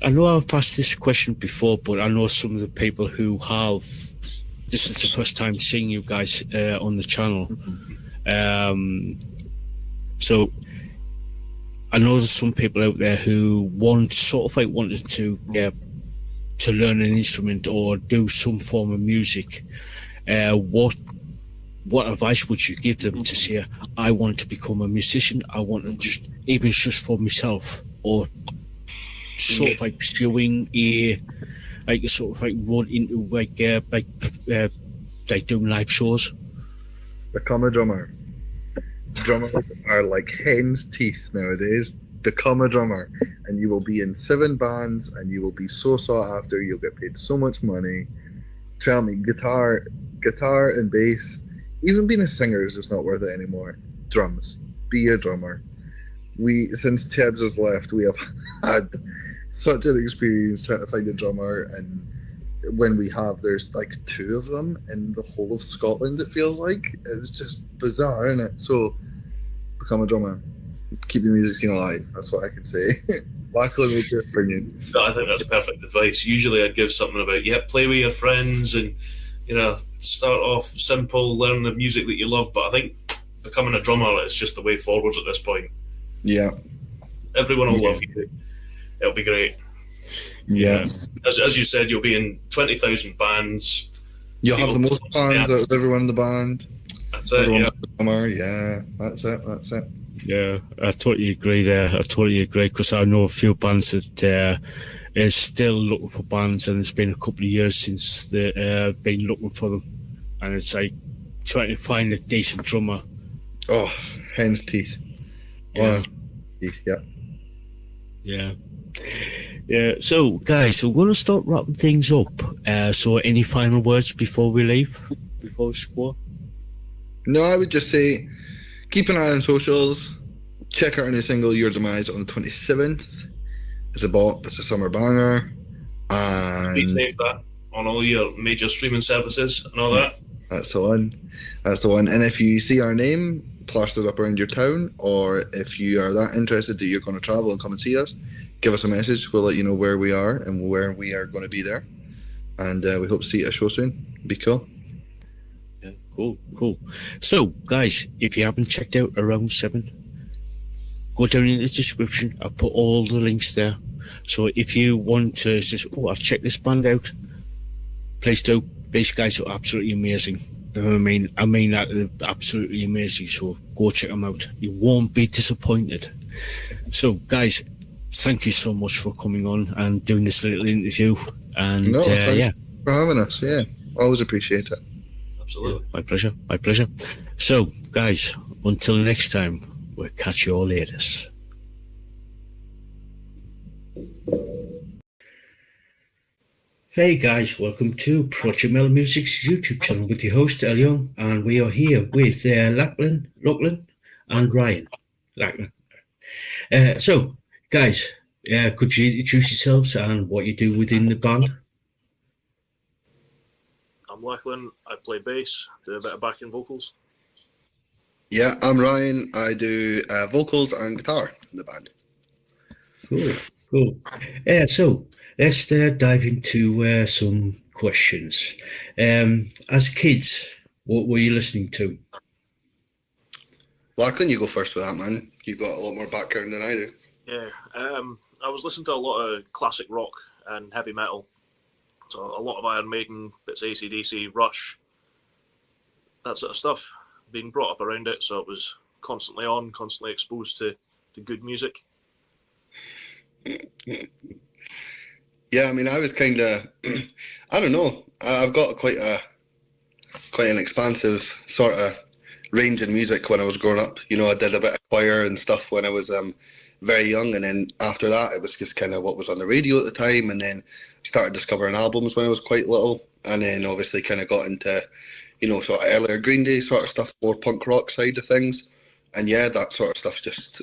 I know I've asked this question before, but I know some of the people who have. This is the first time seeing you guys on the channel. So I know there's some people out there who wanted to learn an instrument or do some form of music. What advice would you give them to say, I want to become a musician, I want to just for myself, or sort of like pursuing run into like doing live shows? Become a drummer. Drummers are like hen's teeth nowadays. Become a drummer, and you will be in 7 bands, and you will be so sought after. You'll get paid so much money. Tell me, guitar and bass, even being a singer is just not worth it anymore. Drums, be a drummer. Since Tebs has left, we have had such an experience trying to find a drummer, and when we have, there's like 2 of them in the whole of Scotland. It feels like it's just bizarre, isn't it? So become a drummer, keep the music scene alive. That's what I can say. Lachlan, what's your opinion? No, I think that's perfect advice. Usually I'd give something about, play with your friends and, start off simple, learn the music that you love. But I think becoming a drummer is just the way forwards at this point. Yeah. Everyone will love you. It'll be great. Yeah. As you said, you'll be in 20,000 bands. You'll have the most fans out of everyone in the band. That's it, yeah. Drummer. Yeah, that's it. Yeah, I totally agree there. Because I know a few bands that is still looking for bands, and it's been a couple of years since they've been looking for them, and it's like trying to find a decent drummer. Oh, hen's teeth. Yeah. Teeth, yeah. So, guys, we're going to start wrapping things up. So, any final words before we leave? Before we score? No, I would just say keep an eye on socials. Check out our new single, Your Demise, on the 27th. It's a bop. It's a summer banger. And Please save that on all your major streaming services and all that. That's the one. And if you see our name plastered up around your town, or if you are that interested that you're going to travel and come and see us, give us a message. We'll let you know where we are and where we are going to be there. And we hope to see you at a show soon. Be cool. Yeah, cool. So, guys, if you haven't checked out Around 7, go down in the description. I'll put all the links there. So if you want to say, I've checked this band out, please do. These guys are absolutely amazing. You know what I mean? I mean that they're absolutely amazing. So go check them out. You won't be disappointed. So, guys, thank you so much for coming on and doing this little interview. And thanks for having us. Yeah, always appreciate it. Absolutely. Yeah, my pleasure. So, guys, until next time, we'll catch you all later. Hey guys, welcome to Project Metal Music's YouTube channel with your host El Young, and we are here with Lachlan and Ryan. So, guys, could you introduce yourselves and what you do within the band? I'm Lachlan. I play bass, do a bit of backing vocals. Yeah, I'm Ryan. I do vocals and guitar in the band. Cool. So let's dive into some questions. As kids, what were you listening to? Lachlan, you go first with that, man. You've got a lot more background than I do. Yeah, I was listening to a lot of classic rock and heavy metal. So a lot of Iron Maiden, bits of AC/DC, Rush, that sort of stuff. Being brought up around it, so it was constantly on, constantly exposed to good music. Yeah, I mean, I was kind of, I don't know. I've got quite an expansive sort of range in music when I was growing up. You know, I did a bit of choir and stuff when I was very young, and then after that, it was just kind of what was on the radio at the time, and then started discovering albums when I was quite little, and then obviously kind of got into, you know, sort of earlier Green Day sort of stuff, more punk rock side of things. And yeah, that sort of stuff just,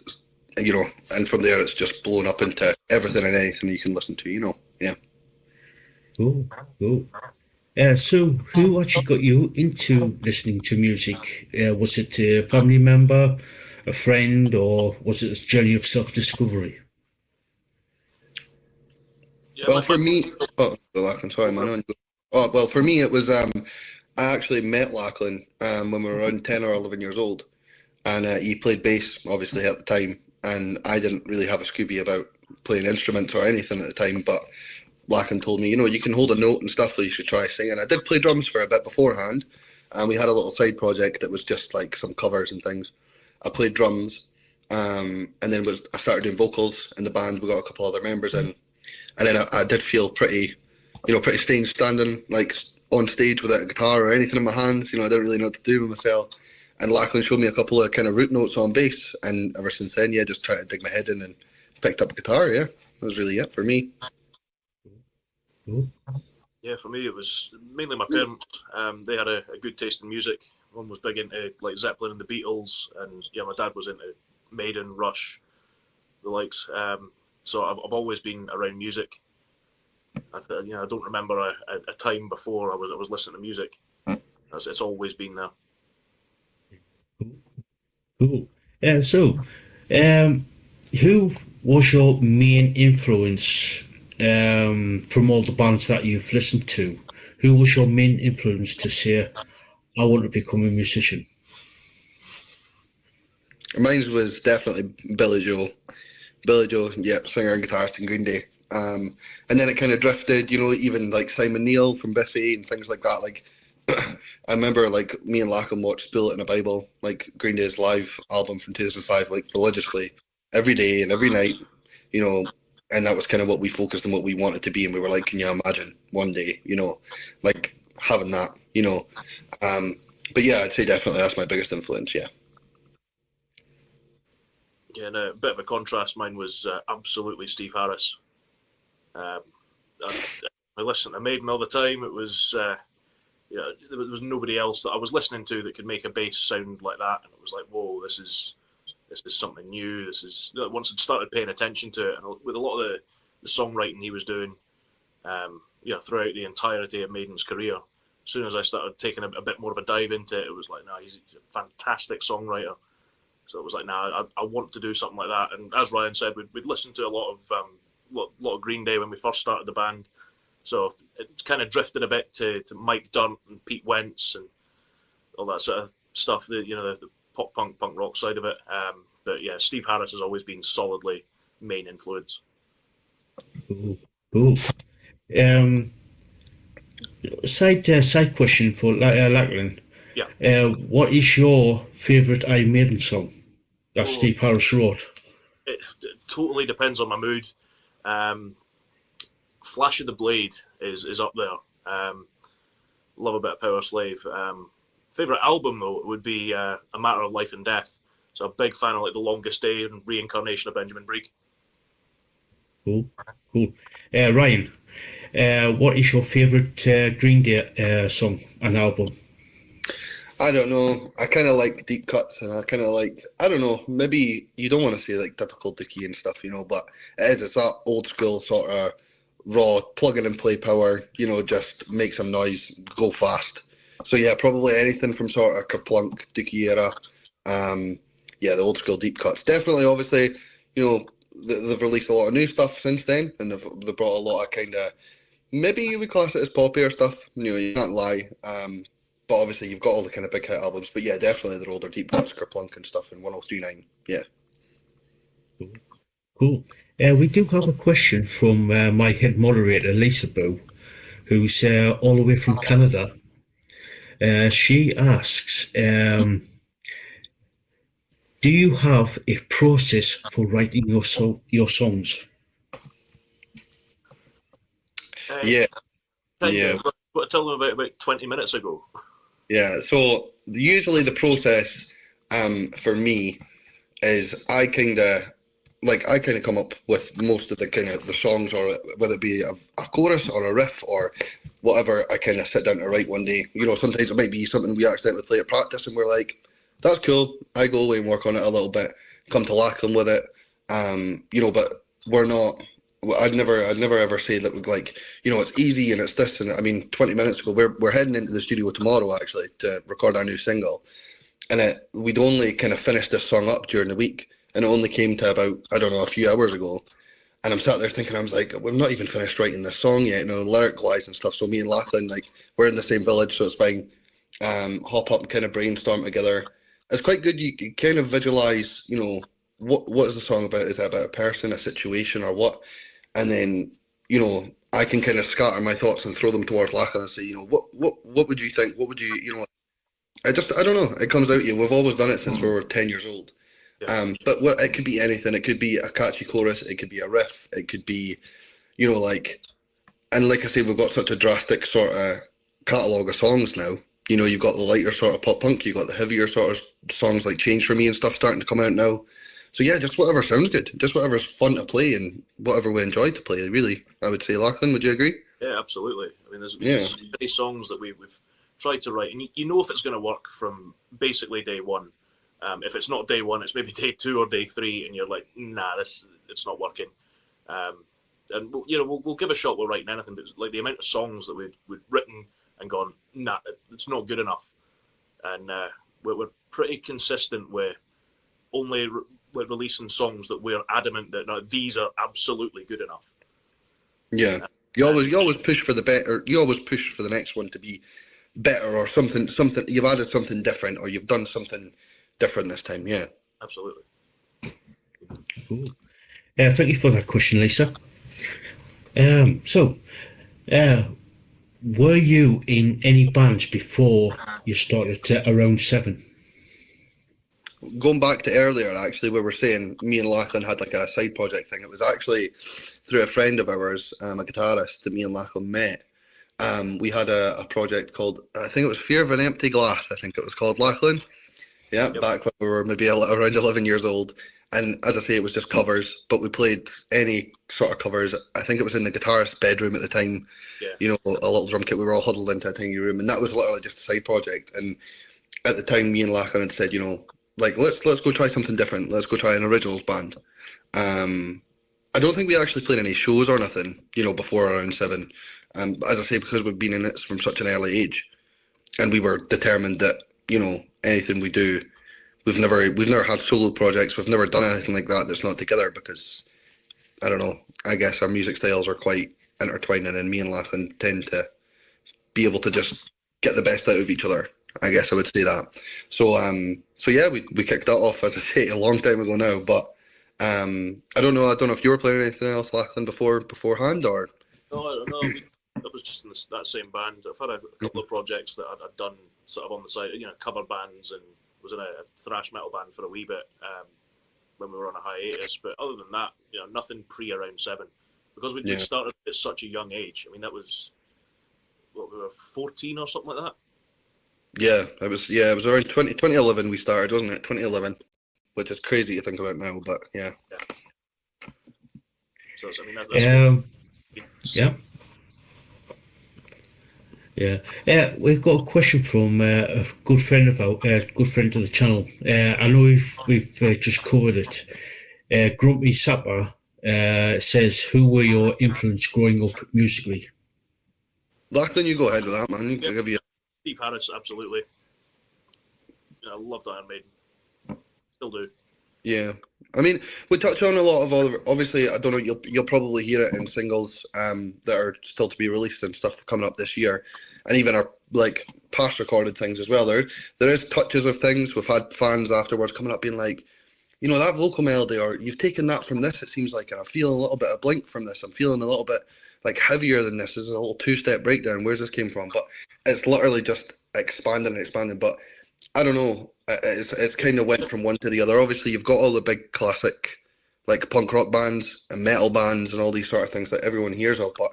you know, and from there it's just blown up into everything and anything you can listen to, you know. Yeah. Cool. So, who actually got you into listening to music? Was it a family member, a friend, or was it a journey of self-discovery? Well, for me, Lachlan, sorry, man. Oh, well, for me, it was I actually met Lachlan when we were around 10 or 11 years old, and he played bass, obviously, at the time, and I didn't really have a Scooby about playing instruments or anything at the time, but Lachlan told me, you can hold a note and stuff, so you should try singing. I did play drums for a bit beforehand, and we had a little side project that was just like some covers and things. I played drums, and then I started doing vocals in the band. We got a couple other members in, and then I did feel pretty strange standing like on stage without a guitar or anything in my hands. I didn't really know what to do with myself. And Lachlan showed me a couple of kind of root notes on bass, and ever since then, just tried to dig my head in and picked up guitar. Yeah, that was really it for me. Yeah, for me it was mainly my parents. They had a good taste in music. One was big into like Zeppelin and the Beatles, and my dad was into Maiden, Rush, the likes. So I've always been around music. I don't remember a time before I was listening to music. It's always been there. Cool. So, who was your main influence from all the bands that you've listened to? Who was your main influence to say, I want to become a musician? Mine was definitely Billy Joel. Billy Joel, singer and guitarist in Green Day. And then it kind of drifted, even like Simon Neil from Biffy and things like that. Like, I remember like me and Lachlan watched Bullet in a Bible, like Green Day's live album from 2005, like religiously every day and every night, and that was kind of what we focused on, what we wanted to be. And we were like, can you imagine one day, like having that, but yeah, I'd say definitely that's my biggest influence. Yeah. Yeah, and a bit of a contrast. Mine was absolutely Steve Harris. I listened to Maiden all the time. It was, there was nobody else that I was listening to that could make a bass sound like that, and it was like, whoa, this is something new. This is once I started paying attention to it, and with a lot of the songwriting he was doing, throughout the entirety of Maiden's career. As soon as I started taking a bit more of a dive into it, it was like, no, he's a fantastic songwriter. So it was like, I want to do something like that. And as Ryan said, we'd listened to a lot of Green Day when we first started the band. So it kind of drifted a bit to Mike Dirnt and Pete Wentz and all that sort of stuff. The pop punk rock side of it. But yeah, Steve Harris has always been solidly main influence. Cool. Side question for Lachlan. Yeah. What is your favourite Iron Maiden song that Steve Harris wrote? It totally depends on my mood. Flash of the Blade is up there. Love a bit of Power Slave. Favourite album though would be A Matter of Life and Death. So a big fan of like The Longest Day and Reincarnation of Benjamin Breek. Cool. Ryan, what is your favourite Green Day song and album? I don't know. I kind of like deep cuts, and I kind of like, I don't know, maybe you don't want to say like typical Dickie and stuff, but it's that old school sort of raw plug in and play power, just make some noise, go fast. So yeah, probably anything from sort of Kerplunk, Dickie era. The old school deep cuts. Definitely, obviously, they've released a lot of new stuff since then, and they've brought a lot of kind of, maybe you would class it as poppier stuff. You can't lie. But obviously, you've got all the kind of big hit albums. But yeah, definitely the older deep cuts, Kerplunk and stuff, and 103.9. Yeah. Cool. We do have a question from my head moderator, Lisaboo, who's all the way from Canada. She asks, do you have a process for writing your songs? Yeah. Tell them about 20 minutes ago. Yeah, so usually the process for me is I kind of come up with most of the songs, or whether it be a chorus or a riff or whatever. I kind of sit down to write one day. Sometimes it might be something we accidentally play at practice and we're like, that's cool. I go away and work on it a little bit, come to Lachlan with it. But we're not I'd never ever say that, like, you know, it's easy and it's this, and I mean, 20 minutes ago, we're heading into the studio tomorrow actually to record our new single, and we'd only kind of finished this song up during the week, and it only came to about, I don't know, a few hours ago, and I'm sat there thinking, I was like, we've not even finished writing this song yet, you know, lyric wise and stuff. So me and Lachlan, like, we're in the same village, so it's fine. Hop up and kind of brainstorm together. It's quite good. You kind of visualize, you know, what is the song about? Is it about a person, a situation, or what? And then, you know, I can kind of scatter my thoughts and throw them towards Lachlan and say, you know, what would you think? What would you, you know? I don't know. It comes out of you. We've always done it since we were 10 years old. But it could be anything. It could be a catchy chorus. It could be a riff. It could be, you know, like, and like I say, we've got such a drastic sort of catalogue of songs now. You know, you've got the lighter sort of pop punk. You've got the heavier sort of songs like Change For Me and stuff starting to come out now. So yeah, just whatever sounds good. Just whatever's fun to play and whatever we enjoy to play, really. I would say, Lachlan, would you agree? Yeah, absolutely. I mean, there's many songs that we've tried to write, and you know if it's going to work from basically day one. If it's not day one, it's maybe day 2 or day 3, and you're like, nah, it's not working. And you know, we'll give a shot. We'll write anything, but like the amount of songs that we'd written and gone, nah, it's not good enough. And we're pretty consistent with only releasing songs that we're adamant that no, these are absolutely good enough. Yeah, you always push for the better. You always push for the next one to be better or something. You've added something different, or you've done something different this time. Yeah, absolutely. Cool. Thank you for that question, Lisa. Were you in any bands before you started Around 7? Going back to earlier, actually, where we're saying me and Lachlan had like a side project thing. It was actually through a friend of ours, a guitarist that me and Lachlan met. We had a project called, I think it was Fear of an Empty Glass, I think it was called, Lachlan. Yeah, back when we were maybe around 11 years old. And as I say, it was just covers, but we played any sort of covers. I think it was in the guitarist's bedroom at the time, you know, a little drum kit. We were all huddled into a tiny room, and that was literally just a side project. And at the time, me and Lachlan had said, you know, like, let's go try something different. Let's go try an originals band. I don't think we actually played any shows or nothing, you know, before Around 7. As I say, because we've been in it from such an early age, and we were determined that, you know, anything we do, we've never had solo projects. We've never done anything like that that's not together because, I don't know, I guess our music styles are quite intertwining, and me and Lachlan tend to be able to just get the best out of each other. I guess I would say that. So yeah, we kicked that off, as I say, a long time ago now. But I don't know if you were playing anything else, Lachlan, beforehand, or No, I was just in that same band. I've had a couple of projects that I'd done sort of on the side, you know, cover bands, and was in a thrash metal band for a wee bit when we were on a hiatus. But other than that, you know, nothing pre-Around 7, because we started at such a young age. I mean, that was what, we were 14 or something like that. Yeah, it was around 2011 we started, wasn't it? 2011, which is crazy to think about now, but yeah. So I mean, that's Yeah, we've got a question from a good friend of the channel. I know we've just covered it. Grumpy Sapper says, "Who were your influence growing up musically?" Lachlan, you go ahead with that, man. I'll give you. Steve Harris, absolutely. You know, I loved Iron Maiden. Still do. Yeah, I mean, we touch on a lot of other. Obviously, I don't know. You'll probably hear it in singles that are still to be released and stuff coming up this year, and even our like past recorded things as well. There is touches of things. We've had fans afterwards coming up being like, you know, that vocal melody, or you've taken that from this. It seems like, and I'm feeling a little bit of Blink from this. I'm feeling a little bit like heavier than this. This is a little 2-step breakdown. Where's this came from? But it's literally just expanding and expanding. But I don't know. It's kind of went from one to the other. Obviously, you've got all the big classic, like punk rock bands and metal bands and all these sort of things that everyone hears of. But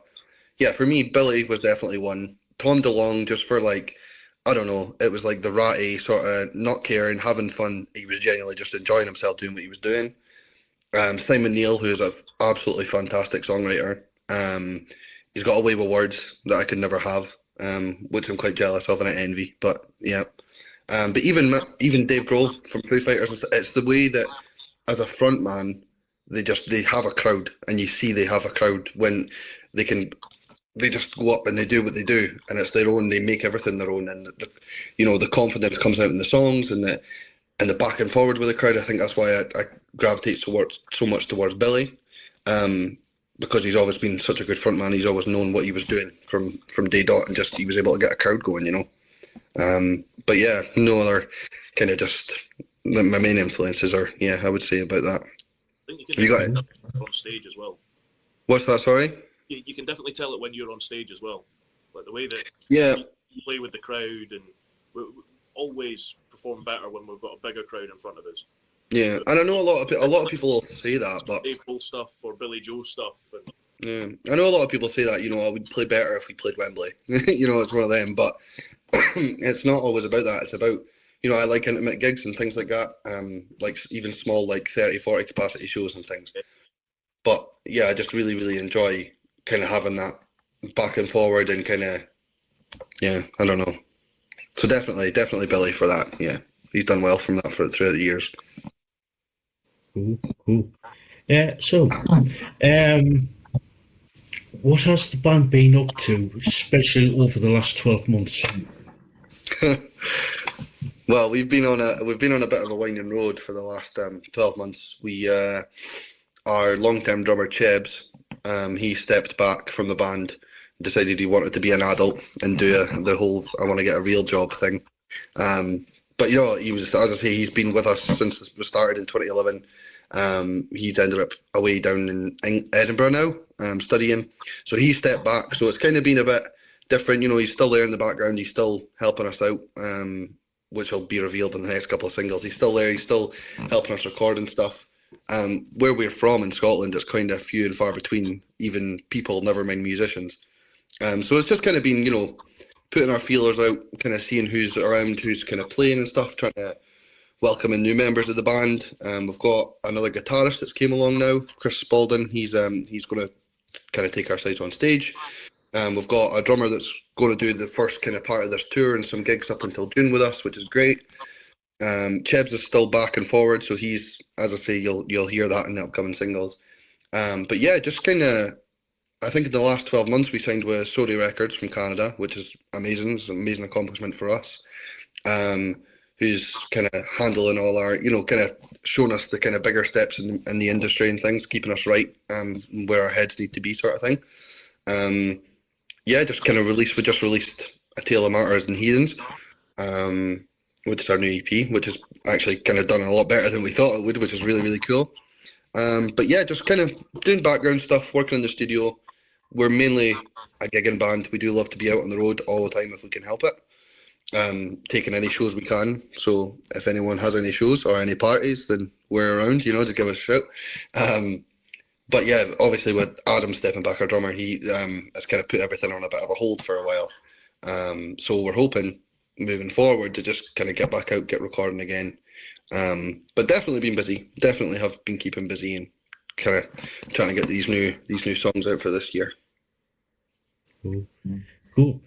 yeah, for me, Billy was definitely one. Tom DeLonge, just for like, I don't know, it was like the ratty sort of not caring, having fun. He was genuinely just enjoying himself doing what he was doing. Simon Neil, who's an absolutely fantastic songwriter. He's got a way with words that I could never have, which I'm quite jealous of and I envy. But yeah. But even Dave Grohl from Foo Fighters, it's the way that as a front man they have a crowd, and you see they have a crowd when they just go up and they do what they do, and it's their own. They make everything their own, and the confidence comes out in the songs and the back and forward with the crowd. I think that's why I gravitate so much towards Billy, because he's always been such a good frontman. He's always known what he was doing from day dot, and just he was able to get a crowd going, But yeah, no other kind of just my main influences are I would say about that. I think You got it? on stage as well. What's that? Sorry. You can definitely tell it when you're on stage as well, like the way that Yeah. you play with the crowd, and we always perform better when we've got a bigger crowd in front of us. Yeah, and I know a lot of people will say that, but Dave Cole stuff or Billy Joe stuff. And yeah, I know a lot of people say that. We'd play better if we played Wembley. It's one of them, but it's not always about that. It's about I like intimate gigs and things like that. Like even small, like 30, 40 capacity shows and things. But yeah, I just really, really enjoy kind of having that back and forward and kind of I don't know. So definitely Billy for that. Yeah, he's done well from that throughout the years. Cool. So, what has the band been up to, especially over the last 12 months? Well, we've been on a bit of a winding road for the last 12 months. We our long-term drummer Chebs, he stepped back from the band, decided he wanted to be an adult and do the whole I want to get a real job thing. But he was, as I say, he's been with us since we started in 2011. He's ended up away down in Edinburgh now, studying. So he stepped back. So it's kind of been a bit different. He's still there in the background. He's still helping us out, which will be revealed in the next couple of singles. He's still there. He's still helping us record and stuff. Where we're from in Scotland, it's kind of few and far between, even people, never mind musicians. So it's just kind of been, putting our feelers out, kind of seeing who's around, who's kind of playing and stuff, trying to welcome in new members of the band. We've got another guitarist that's came along now, Chris Spalding. He's going to kind of take our sides on stage. We've got a drummer that's going to do the first kind of part of this tour and some gigs up until June with us, which is great. Chebs is still back and forward, so he's, as I say, you'll hear that in the upcoming singles. But yeah, just kind of, I think in the last 12 months we signed with Sony Records from Canada, which is amazing. It's an amazing accomplishment for us. Who's kind of handling all our, kind of showing us the kind of bigger steps in the industry and things, keeping us right where our heads need to be, sort of thing. Just kind of we just released A Tale of Martyrs and Heathens, which is our new EP, which is actually kind of done a lot better than we thought it would, which is really, really cool. But yeah, just kind of doing background stuff, working in the studio. We're mainly a gigging band. We do love to be out on the road all the time if we can help it. Taking any shows we can. So if anyone has any shows or any parties, then we're around, just give us a shout. But yeah, obviously with Adam stepping back, our drummer, he has kind of put everything on a bit of a hold for a while. So we're hoping moving forward to just kind of get back out, get recording again. But definitely been busy. Definitely have been keeping busy and kind of trying to get these new songs out for this year. Cool.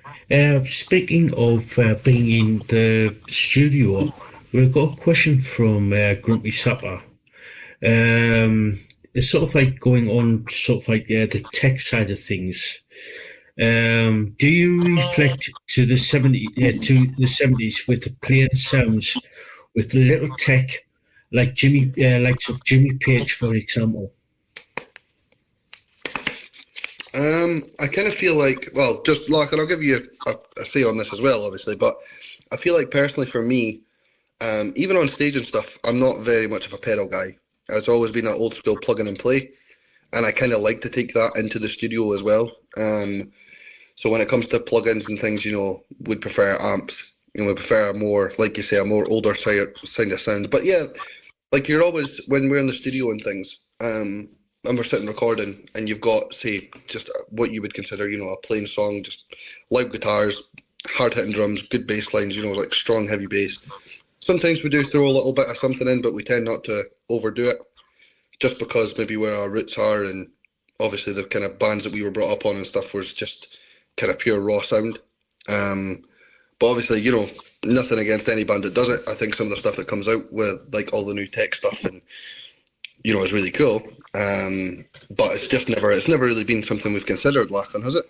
Speaking of being in the studio, we've got a question from Grumpy Sapper. It's sort of like going on sort of like the tech side of things. Do you reflect to the 70s with the clear sounds with little tech like Jimmy Page, for example? I kind of feel like, well, just like, and I'll give you a say on this as well, obviously, but I feel like personally for me, even on stage and stuff, I'm not very much of a pedal guy. It's always been that old school plug in and play, and I kind of like to take that into the studio as well. So when it comes to plugins and things, would prefer amps. Would prefer a more, like you say, a more older kind of sound. But yeah, like you're always, when we're in the studio and things, and we're sitting recording, and you've got, say, just what you would consider, a plain song, just loud guitars, hard hitting drums, good bass lines, like strong heavy bass. Sometimes we do throw a little bit of something in, but we tend not to overdo it, just because maybe where our roots are, and obviously the kind of bands that we were brought up on and stuff was just kind of pure raw sound. But obviously, nothing against any band that does it. I think some of the stuff that comes out with like all the new tech stuff and is really cool. But it's never really been something we've considered, Lachlan, has it?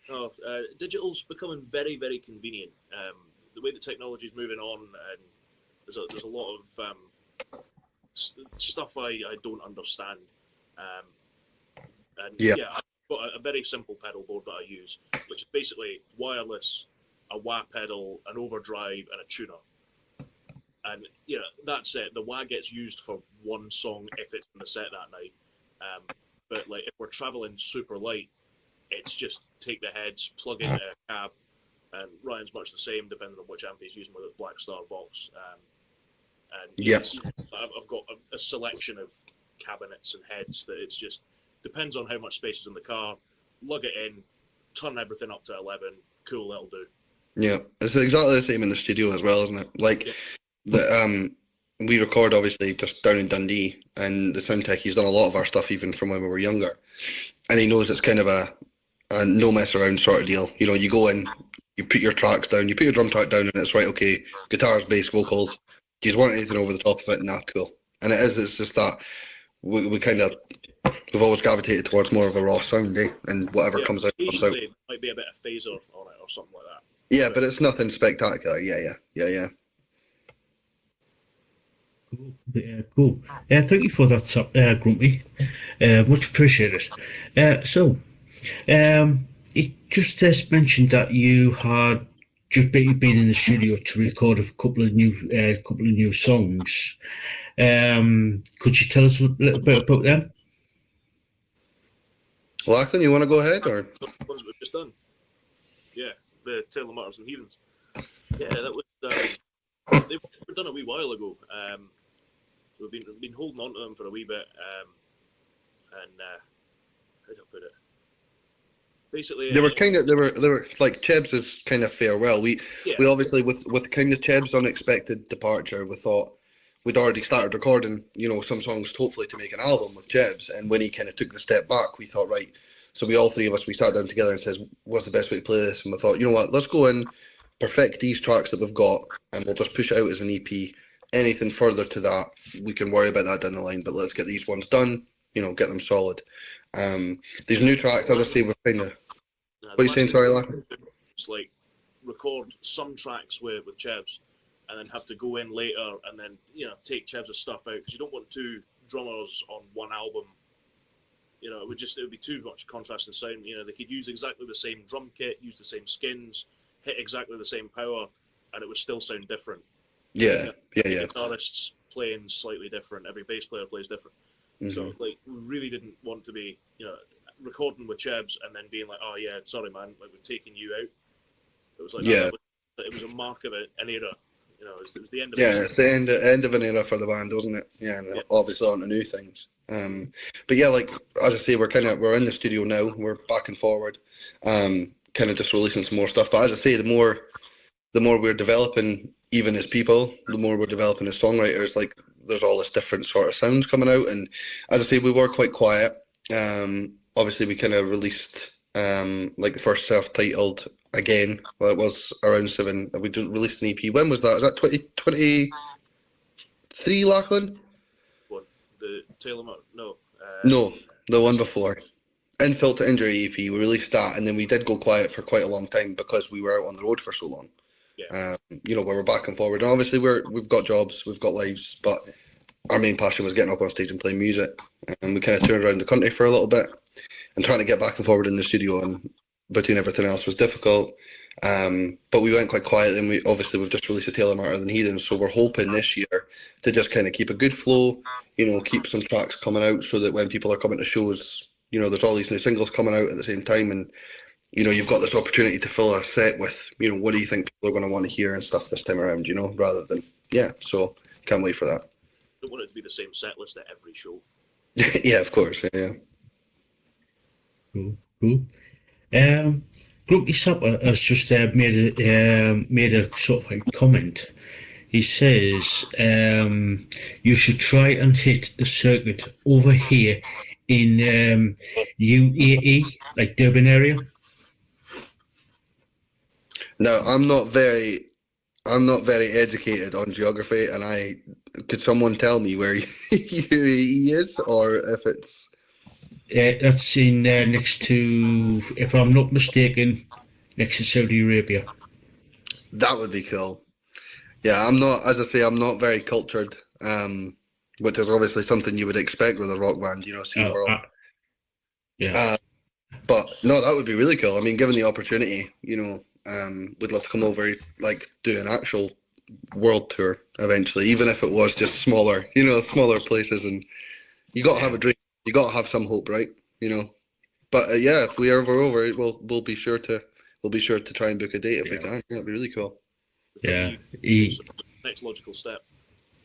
No, digital's becoming very, very convenient. The way the technology is moving on, and there's a lot of stuff I don't understand. I've got a very simple pedal board that I use, which is basically wireless, a wah pedal, an overdrive, and a tuner. And that's it. The wah gets used for one song if it's in the set that night. But like if we're traveling super light, it's just take the heads, plug into a cab, and Ryan's much the same depending on which amp he's using, whether it's Black Star box. I've got a selection of cabinets and heads that it's just depends on how much space is in the car. Lug it in, turn everything up to 11. Cool, that'll do. Yeah, it's exactly the same in the studio as well, isn't it? Like we record obviously just down in Dundee, and the sound tech, he's done a lot of our stuff even from when we were younger, and he knows it's kind of a no mess around sort of deal. You go in, you put your tracks down, you put your drum track down, and it's right, okay, guitars, bass, vocals. Do you want anything over the top of it? Nah, cool. And it's just that we've always gravitated towards more of a raw sound, and whatever comes out comes out. Might be a bit of phaser on it or something like that. Yeah, but it's nothing spectacular. Yeah. Cool. Thank you for that, Grumpy. Much appreciated. It just mentioned that you had just been in the studio to record a couple of new songs. Could you tell us a little bit about them? Lachlan, you want to go ahead, or the ones we've just done? Yeah, the Taylor Martyrs and Heathens. Yeah, that was they were done a wee while ago. We've been holding on to them for a wee bit, and how do I put it? Basically, they were like Chebs is kind of farewell. We obviously with kind of Chebs' unexpected departure, we thought we'd already started recording, some songs hopefully to make an album with Chebs, and when he kind of took the step back, we thought, right, so we all three of us, we sat down together and says, what's the best way to play this? And we thought, you know what, let's go in, perfect these tracks that we've got, and we'll just push it out as an EP. Anything further to that, we can worry about that down the line, but let's get these ones done, get them solid. These new tracks, as I say, we're kind of... What are you saying, sorry, Lachlan? It's like record some tracks with Chebs, and then have to go in later and then take Chebs' stuff out, because you don't want two drummers on one album. It would be too much contrast in sound. They could use exactly the same drum kit, use the same skins, hit exactly the same power, and it would still sound different. Yeah. Guitarists playing slightly different. Every bass player plays different. Mm-hmm. So we really didn't want to be recording with Chebs and then being like, oh yeah, sorry man, like we've taken you out. It was like it was a mark of an era. It was the end of it's the end of an era for the band, wasn't it? And obviously on to new things. But yeah, like as I say, we're in the studio now. We're back and forward, kind of just releasing some more stuff. But as I say, the more we're developing, even as people, the more we're developing as songwriters. Like there's all this different sort of sounds coming out, and as I say, we were quite quiet. Obviously, we kind of released like the first self-titled again. Well, it was around 7. We just released an EP. When was that? Is that 2023, Lachlan? What, the Taylor Martyrs? No. No, the one before. Insult to Injury EP. We released that, and then we did go quiet for quite a long time because we were out on the road for so long. Yeah. Where we're back and forward. And obviously, we've got jobs, we've got lives, but our main passion was getting up on stage and playing music. And we kind of toured around the country for a little bit, and trying to get back and forward in the studio and between everything else was difficult. But we went quite quiet. Then we've just released a Taylor Martyrs and Heathens, so we're hoping this year to just kind of keep a good flow, keep some tracks coming out so that when people are coming to shows, there's all these new singles coming out at the same time, and you've got this opportunity to fill a set with, what do you think people are going to want to hear and stuff this time around, rather than, so can't wait for that. I don't want it to be the same set list at every show. Yeah, of course, yeah. Cool. Grumpy Sapper has just made a sort of a comment. He says, you should try and hit the circuit over here in UAE, like Durban area. No, I'm not very I'm not very educated on geography, and could someone tell me where UAE is, or if it's That's in next to, if I'm not mistaken, next to Saudi Arabia. that would be cool. Yeah, I'm not, as I say, I'm not very cultured, which is obviously something you would expect with a rock band, SeaWorld. Yeah. But no, that would be really cool. I mean, given the opportunity, would love to come over, like do an actual world tour eventually, even if it was just smaller, smaller places. And you got to have a dream. You got to have some hope, right? But yeah, if we are ever over, we'll be sure to try and book a date if we can. Yeah, it'd be really cool. Yeah. Next logical step.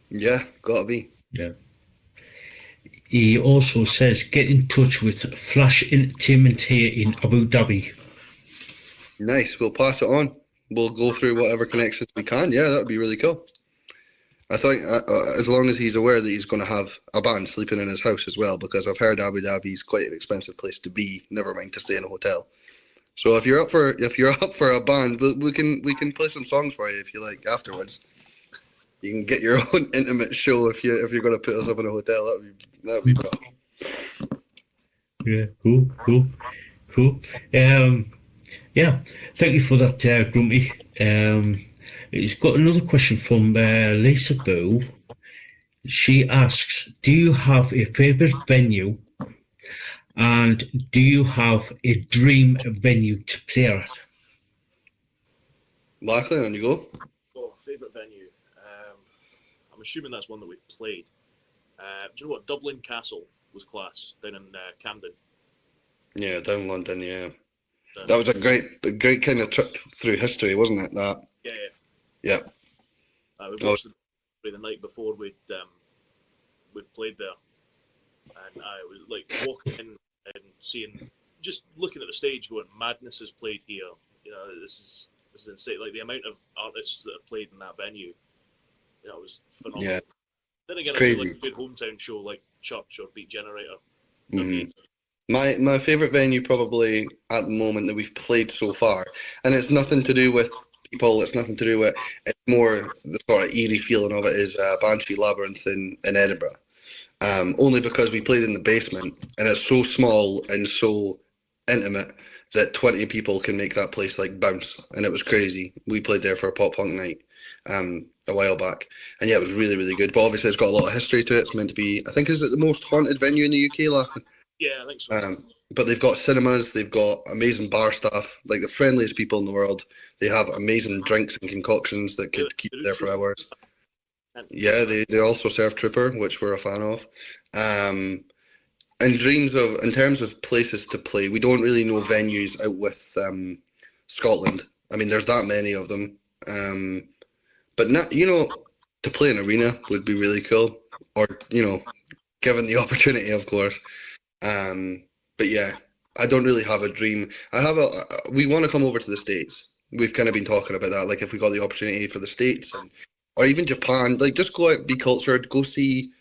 Yeah, gotta be. Yeah. He also says, get in touch with Flash Entertainment here in Abu Dhabi. Nice. We'll pass it on. We'll go through whatever connections we can. Yeah, that would be really cool. I think as long as he's aware that he's going to have a band sleeping in his house as well, because I've heard Abu Dhabi is quite an expensive place to be. Never mind to stay in a hotel. So if you're up for a band, we can play some songs for you if you like afterwards. You can get your own intimate show if you're going to put us up in a hotel. That'd be bro. Yeah, cool. Yeah, thank you for that, Grumpy. He's got another question from Lisaboo. She asks, do you have a favourite venue, and do you have a dream venue to play at? Lachlan, on you go. Oh, favourite venue. I'm assuming that's one that we've played. Do you know what? Dublin Castle was class down in Camden. Yeah, down London. Yeah, that was a great kind of trip through history, wasn't it? That. Yeah. Yeah. We watched the night before we'd played there, and I was like walking in and seeing, just looking at the stage, going, "Madness is played here." This is insane. Like the amount of artists that have played in that venue, it was phenomenal. Yeah. Then again, I do like a good hometown show like Church or Beat Generator. Mm-hmm. My favourite venue probably at the moment that we've played so far, and it's nothing to do with people, it's nothing to do with, it's more the sort of eerie feeling of it, is Banshee Labyrinth in Edinburgh. Only because we played in the basement, and it's so small and so intimate that 20 people can make that place like bounce, and it was crazy. We played there for a pop punk night a while back, and yeah, it was really, really good. But obviously it's got a lot of history to it. It's meant to be, I think, is it the most haunted venue in the UK, Lachlan? Yeah, I think so. But they've got cinemas, they've got amazing bar staff, like the friendliest people in the world. They have amazing drinks and concoctions that could keep you there for hours. Yeah, they also serve Trooper, which we're a fan of. In terms of places to play, we don't really know venues out with Scotland. I mean, there's that many of them. But not, to play an arena would be really cool, or given the opportunity, of course. But yeah, I don't really have a dream. We want to come over to the States. We've kind of been talking about that, like if we got the opportunity for the States or even Japan, like just go out, be cultured, go see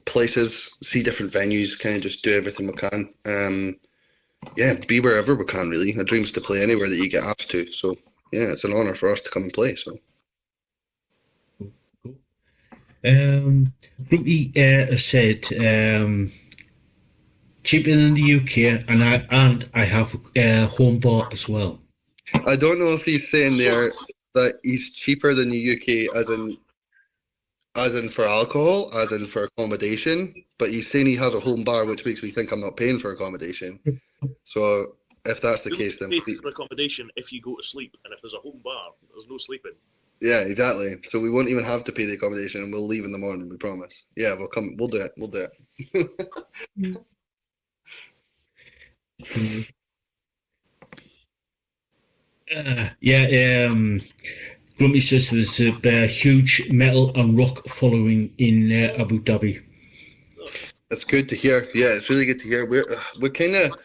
places, see different venues, kind of just do everything we can. Yeah, be wherever we can, really. A dream's to play anywhere that you get asked to. So yeah, it's an honour for us to come and play. So. Brookie said cheaper than the UK, and I have a home bar as well. I don't know if he's saying there that he's cheaper than the UK as in for alcohol, as in for accommodation, but he's saying he has a home bar, which makes me think I'm not paying for accommodation. So if that's the case, then pay for accommodation if you go to sleep, and if there's a home bar, there's no sleeping. Yeah, exactly. So we won't even have to pay the accommodation, and we'll leave in the morning. We promise. Yeah, we'll come. We'll do it. We'll do it. Grumpy says there's a huge metal and rock following in Abu Dhabi. That's good to hear. Yeah, it's really good to hear. We're kind of,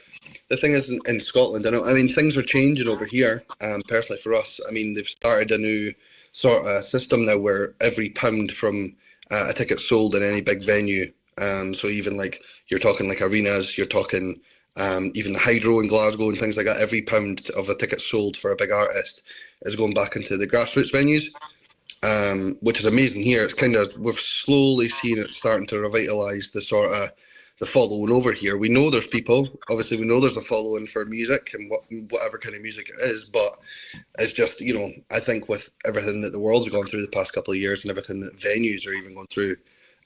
the thing is in Scotland, I mean, things are changing over here. Personally for us, I mean, they've started a new sort of system now where every pound from a ticket sold in any big venue. So even like you're talking like arenas, you're talking even the Hydro in Glasgow and things like that. Every pound of a ticket sold for a big artist is going back into the grassroots venues, which is amazing here. It's kind of, we've slowly seen it starting to revitalise the sort of the following over here. We know there's people, obviously we know there's a following for music and whatever kind of music it is, but it's just, you know, I think with everything that the world's gone through the past couple of years and everything that venues are even going through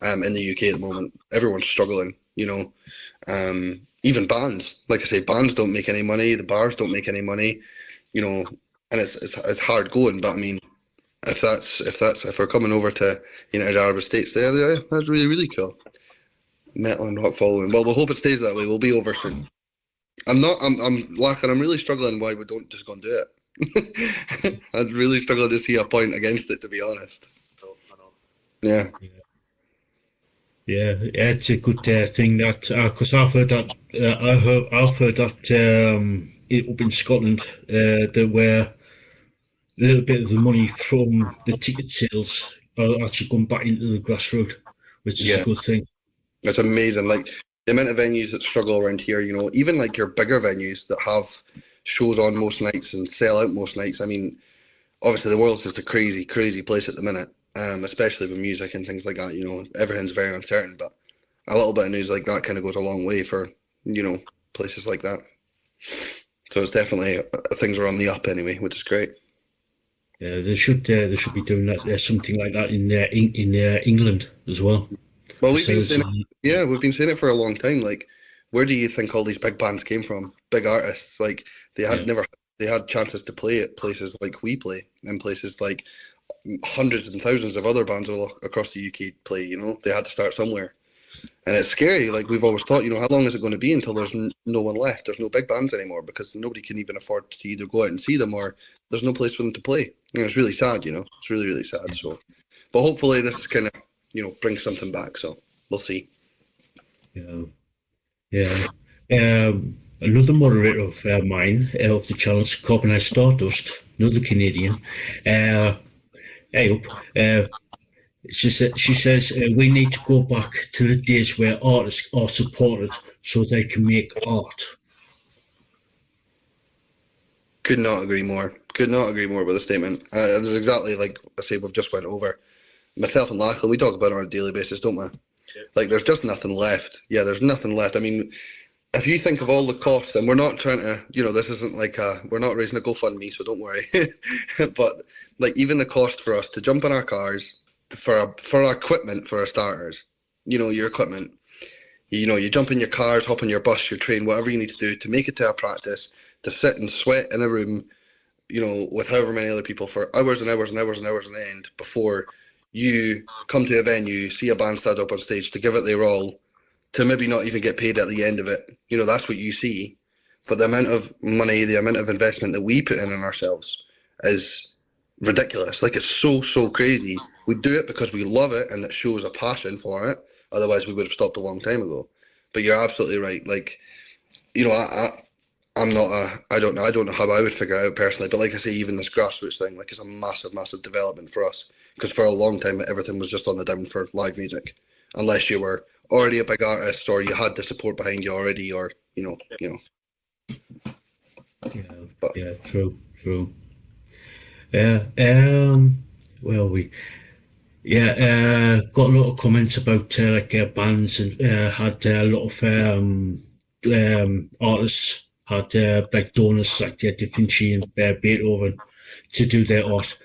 in the UK at the moment, everyone's struggling, you know. Even bands, like I say, bands don't make any money, the bars don't make any money, you know, and it's hard going. But I mean, if we're coming over to United Arab Estates, yeah, that's really, really cool. Metal and rock following. Well, we'll hope it stays that way. We'll be over soon. I'm lacking. I'm really struggling why we don't just go and do it. I'd really struggle to see a point against it, to be honest. Yeah. Yeah, it's a good thing that because I've heard that I've heard that up in Scotland that where a little bit of the money from the ticket sales are actually going back into the grassroots, which is a good thing. It's amazing. Like the amount of venues that struggle around here, you know, even like your bigger venues that have shows on most nights and sell out most nights. I mean, obviously the world's just a crazy, crazy place at the minute. Especially with music and things like that, you know, everything's very uncertain, but a little bit of news like that kind of goes a long way for, you know, places like that. So it's definitely things are on the up anyway, which is great. Yeah, they should be doing that something like that in England as well. Well, we've been saying we've been saying it for a long time. Like, where do you think all these big bands came from? Big artists, like they had chances to play at places like we play, and places like hundreds and thousands of other bands all across the UK play, you know. They had to start somewhere, and it's scary. Like we've always thought, you know, how long is it going to be until there's no one left? There's no big bands anymore because nobody can even afford to either go out and see them or there's no place for them to play. And it's really sad, you know. It's really, really sad. So, but hopefully this is kind of, you know, brings something back. So we'll see. Yeah. Another moderator of mine of the challenge, Carbonite Stardust, another Canadian. She says we need to go back to the days where artists are supported so they can make art. Could not agree more. Could not agree more with the statement. It's exactly like I say. We've just went over. Myself and Lachlan, we talk about it on a daily basis, don't we? Yeah. Like there's just nothing left. Yeah, there's nothing left. I mean, if you think of all the costs, and we're not trying to, you know, this isn't like we're not raising a GoFundMe, so don't worry. But like even the cost for us to jump in our cars for our equipment, for our starters, you know, your equipment, you know, you jump in your cars, hop on your bus, your train, whatever you need to do to make it to a practice, to sit and sweat in a room, you know, with however many other people for hours and hours and hours and hours on end before you come to a venue, see a band stand up on stage to give it their all, to maybe not even get paid at the end of it. You know, that's what you see. But the amount of money, the amount of investment that we put in ourselves is ridiculous. Like, it's so crazy. We do it because we love it and it shows a passion for it. Otherwise, we would have stopped a long time ago. But you're absolutely right. Like, you know, I don't know how I would figure it out personally. But like I say, even this grassroots thing, like, it's a massive, massive development for us. Because for a long time, everything was just on the down for live music. Unless you were already a big artist or you had the support behind you already, or, you know. Yeah, true. Got a lot of comments about bands and had a lot of artists had big donors like Da Vinci and Beethoven to do their art.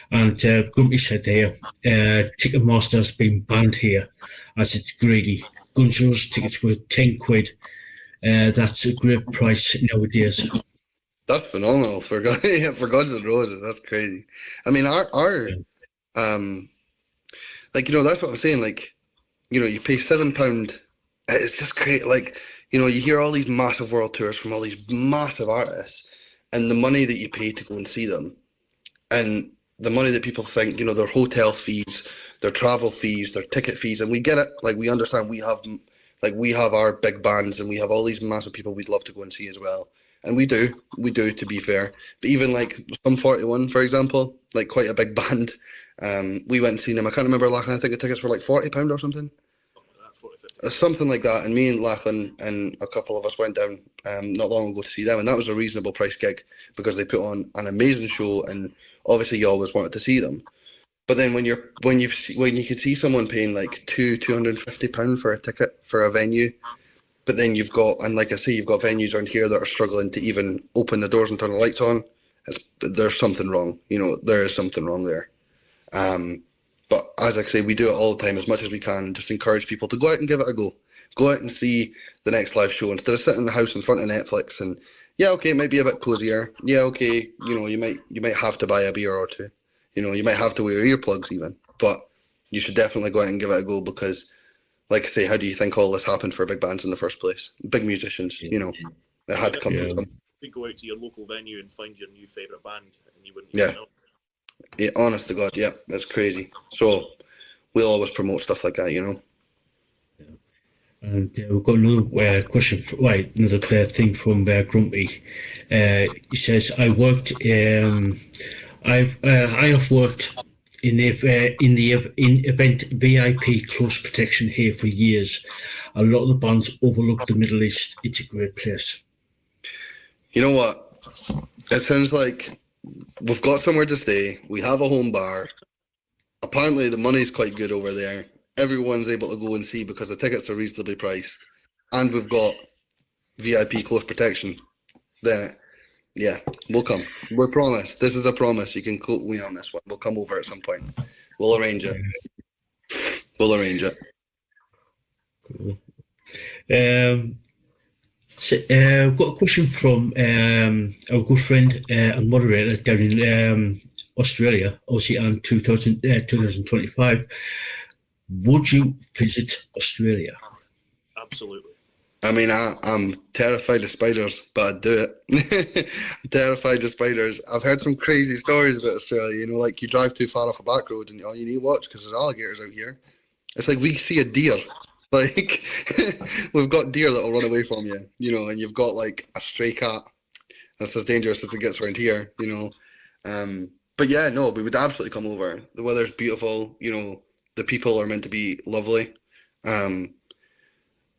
And Grumpy said here, Ticketmaster has been banned here as it's greedy. Guns N' Roses tickets were 10 quid. That's a great price nowadays. That's phenomenal for Guns N' Roses. That's crazy. I mean, our like, you know, that's what I'm saying. Like, you know, you pay £7. It's just great. Like, you know, you hear all these massive world tours from all these massive artists, and the money that you pay to go and see them, and the money that people think, you know, their hotel fees, their travel fees, their ticket fees, and we get it. Like, we understand we have our big bands and we have all these massive people we'd love to go and see as well. And we do, to be fair. But even like Sum 41, for example, like quite a big band, we went and seen them. I can't remember, I think the tickets were like £40 or something. something like that. And me and Lachlan and a couple of us went down not long ago to see them, and that was a reasonable price gig because they put on an amazing show, and obviously you always wanted to see them. But then when you can see someone paying like £250 for a ticket for a venue, but then you've got, and like I say, you've got venues around here that are struggling to even open the doors and turn the lights on. There's something wrong. There is something wrong there. But as I say, we do it all the time as much as we can. Just encourage people to go out and give it a go. Go out and see the next live show instead of sitting in the house in front of Netflix. And yeah, okay, it might be a bit cozier. Yeah, okay, you might have to buy a beer or two. You might have to wear earplugs even. But you should definitely go out and give it a go because, like I say, how do you think all this happened for big bands in the first place? Big musicians, it had to come from some. You go out to your local venue and find your new favourite band, and you wouldn't Yeah. know. Yeah, honest to God, yeah, that's crazy. So we'll always promote stuff like that, And we've got another question, another thing from Grumpy. He says, I have worked in event VIP close protection here for years. A lot of the bands overlook the Middle East. It's a great place. You know what? It sounds like we've got somewhere to stay. We have a home bar. Apparently the money's quite good over there. Everyone's able to go and see because the tickets are reasonably priced. And we've got VIP close protection. Then, yeah, we'll come. We promise. This is a promise. You can quote me on this one. We'll come over at some point. We'll arrange it. Cool. I've got a question from our good friend and moderator down in Australia, Aussie and 2025. Would you visit Australia? Absolutely. I mean, I'm terrified of spiders, but I'd do it. I'm terrified of spiders. I've heard some crazy stories about Australia, like you drive too far off a back road and you need to watch because there's alligators out here. It's like we see a deer. Like, we've got deer that will run away from you, and you've got like a stray cat. That's as dangerous as it gets around here, But yeah, no, we would absolutely come over. The weather's beautiful, the people are meant to be lovely. And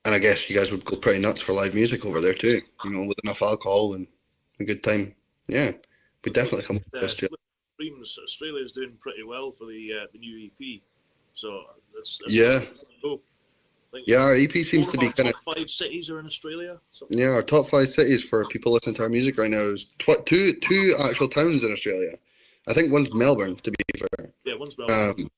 I guess you guys would go pretty nuts for live music over there too, with enough alcohol and a good time. Yeah, we'd definitely come over this year. Australia's doing pretty well for the new EP. So that's yeah. Cool. Yeah, our EP seems to be kind of top 5 cities are in Australia. Yeah, our top 5 cities for people listening to our music right now is two actual towns in Australia. I think one's Melbourne, to be fair. Yeah, one's Melbourne.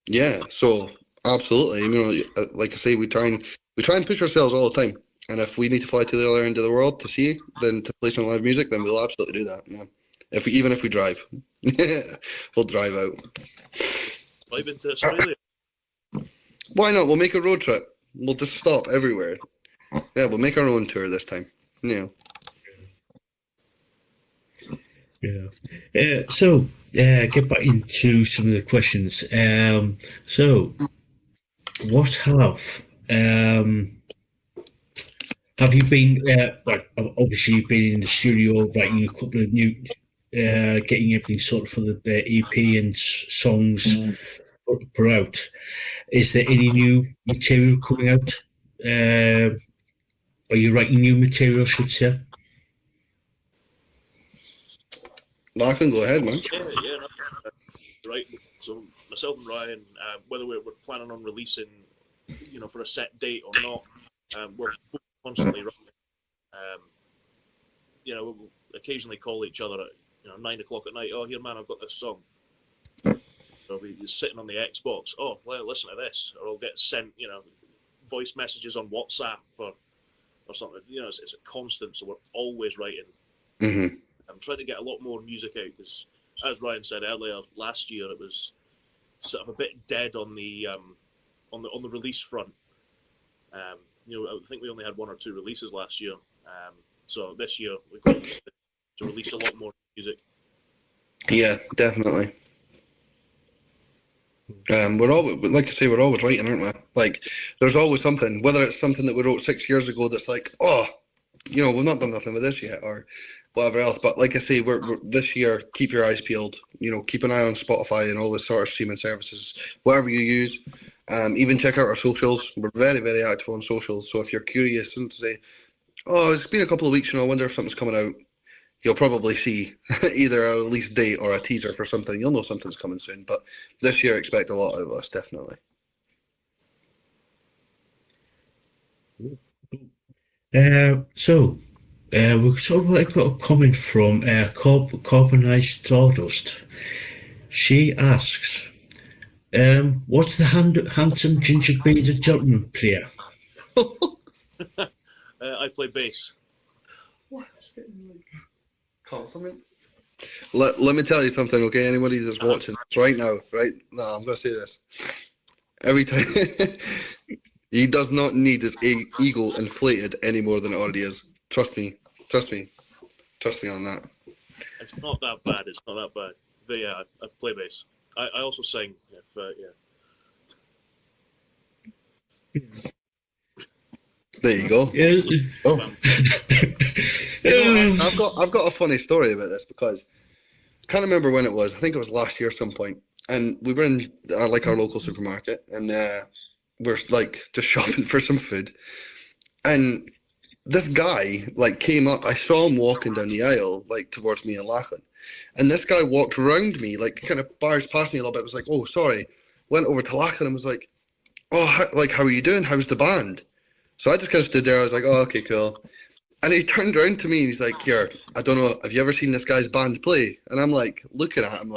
Yeah, so absolutely. Like I say, we try and push ourselves all the time. And if we need to fly to the other end of the world to see, then to play some live music, then we'll absolutely do that. Yeah, even if we drive, we'll drive out. Drive into Australia. Why not? We'll make a road trip. We'll just stop everywhere. Yeah, we'll make our own tour this time. Yeah. Yeah. So, get back into some of the questions. So, what have you been? Obviously, you've been in the studio writing a couple of new, getting everything sorted for the EP and songs put out. Is there any new material coming out? Are you writing new material, should say? I can go ahead, man. Yeah. Right. So myself and Ryan, whether we're planning on releasing, for a set date or not, we're constantly writing. We'll occasionally call each other at 9 o'clock at night. Oh, here, man, I've got this song. I'll be sitting on the Xbox. Oh, well, listen to this, or I'll get sent, voice messages on WhatsApp or something. It's a constant, so we're always writing. Mm-hmm. I'm trying to get a lot more music out because, as Ryan said earlier, last year it was sort of a bit dead on the release front. I think we only had 1 or 2 releases last year. So this year we're going to release a lot more music. Yeah, definitely. We're always, like I say, we're always writing, aren't we? Like, there's always something, whether it's something that we wrote 6 years ago that's like, we've not done nothing with this yet, or whatever else. But like I say, we're this year, keep your eyes peeled. Keep an eye on Spotify and all the sort of streaming services, whatever you use. Even check out our socials. We're very, very active on socials. So if you're curious and say, oh, it's been a couple of weeks, I wonder if something's coming out, you'll probably see either a release date or a teaser for something. You'll know something's coming soon. But this year, expect a lot out of us, definitely. We've sort of got a comment from Carbonized Stardust. She asks, what's the handsome ginger bearded gentleman player? I play bass. Compliments? Let me tell you something, okay? Anybody that's watching this right now, right? No, I'm going to say this. Every time, he does not need his ego inflated any more than it already is. Trust me on that. It's not that bad. It's not that bad. But yeah, I play bass. I also sing. There you go. Yeah. Oh. I've got a funny story about this because I can't remember when it was. I think it was last year at some point, and we were in our local supermarket, and we're just shopping for some food, and this guy came up. I saw him walking down the aisle towards me in Lachlan, and this guy walked around me, kind of barged past me a little bit. Was like, "Oh, sorry." Went over to Lachlan and was like, "Oh, how are you doing? How's the band?" So I just kind of stood there. I was like, "Oh, okay, cool." And he turned around to me and he's like, "Here, I don't know. Have you ever seen this guy's band play?" And I'm looking at him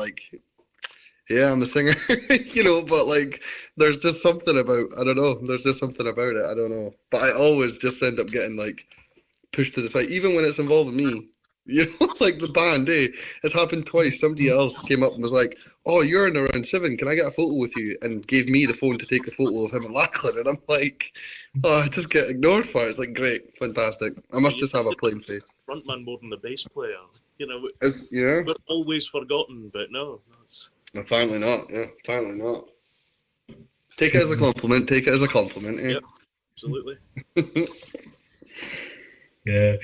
"Yeah, I'm the singer," But there's just something about, I don't know. There's just something about it. I don't know. But I always just end up getting pushed to the side, even when it's involving me. The band, It's happened twice. Somebody else came up and was like, "Oh, you're in around 7. Can I get a photo with you?" And gave me the phone to take a photo of him and Lachlan. And I'm like, oh, I just get ignored for it. It's great, fantastic. I must just have a plain face. Frontman more than the bass player. Yeah. We're always forgotten, but no. Apparently not. Yeah, apparently not. Take it as a compliment. Take it as a compliment. Yeah. Yep, absolutely. Yeah.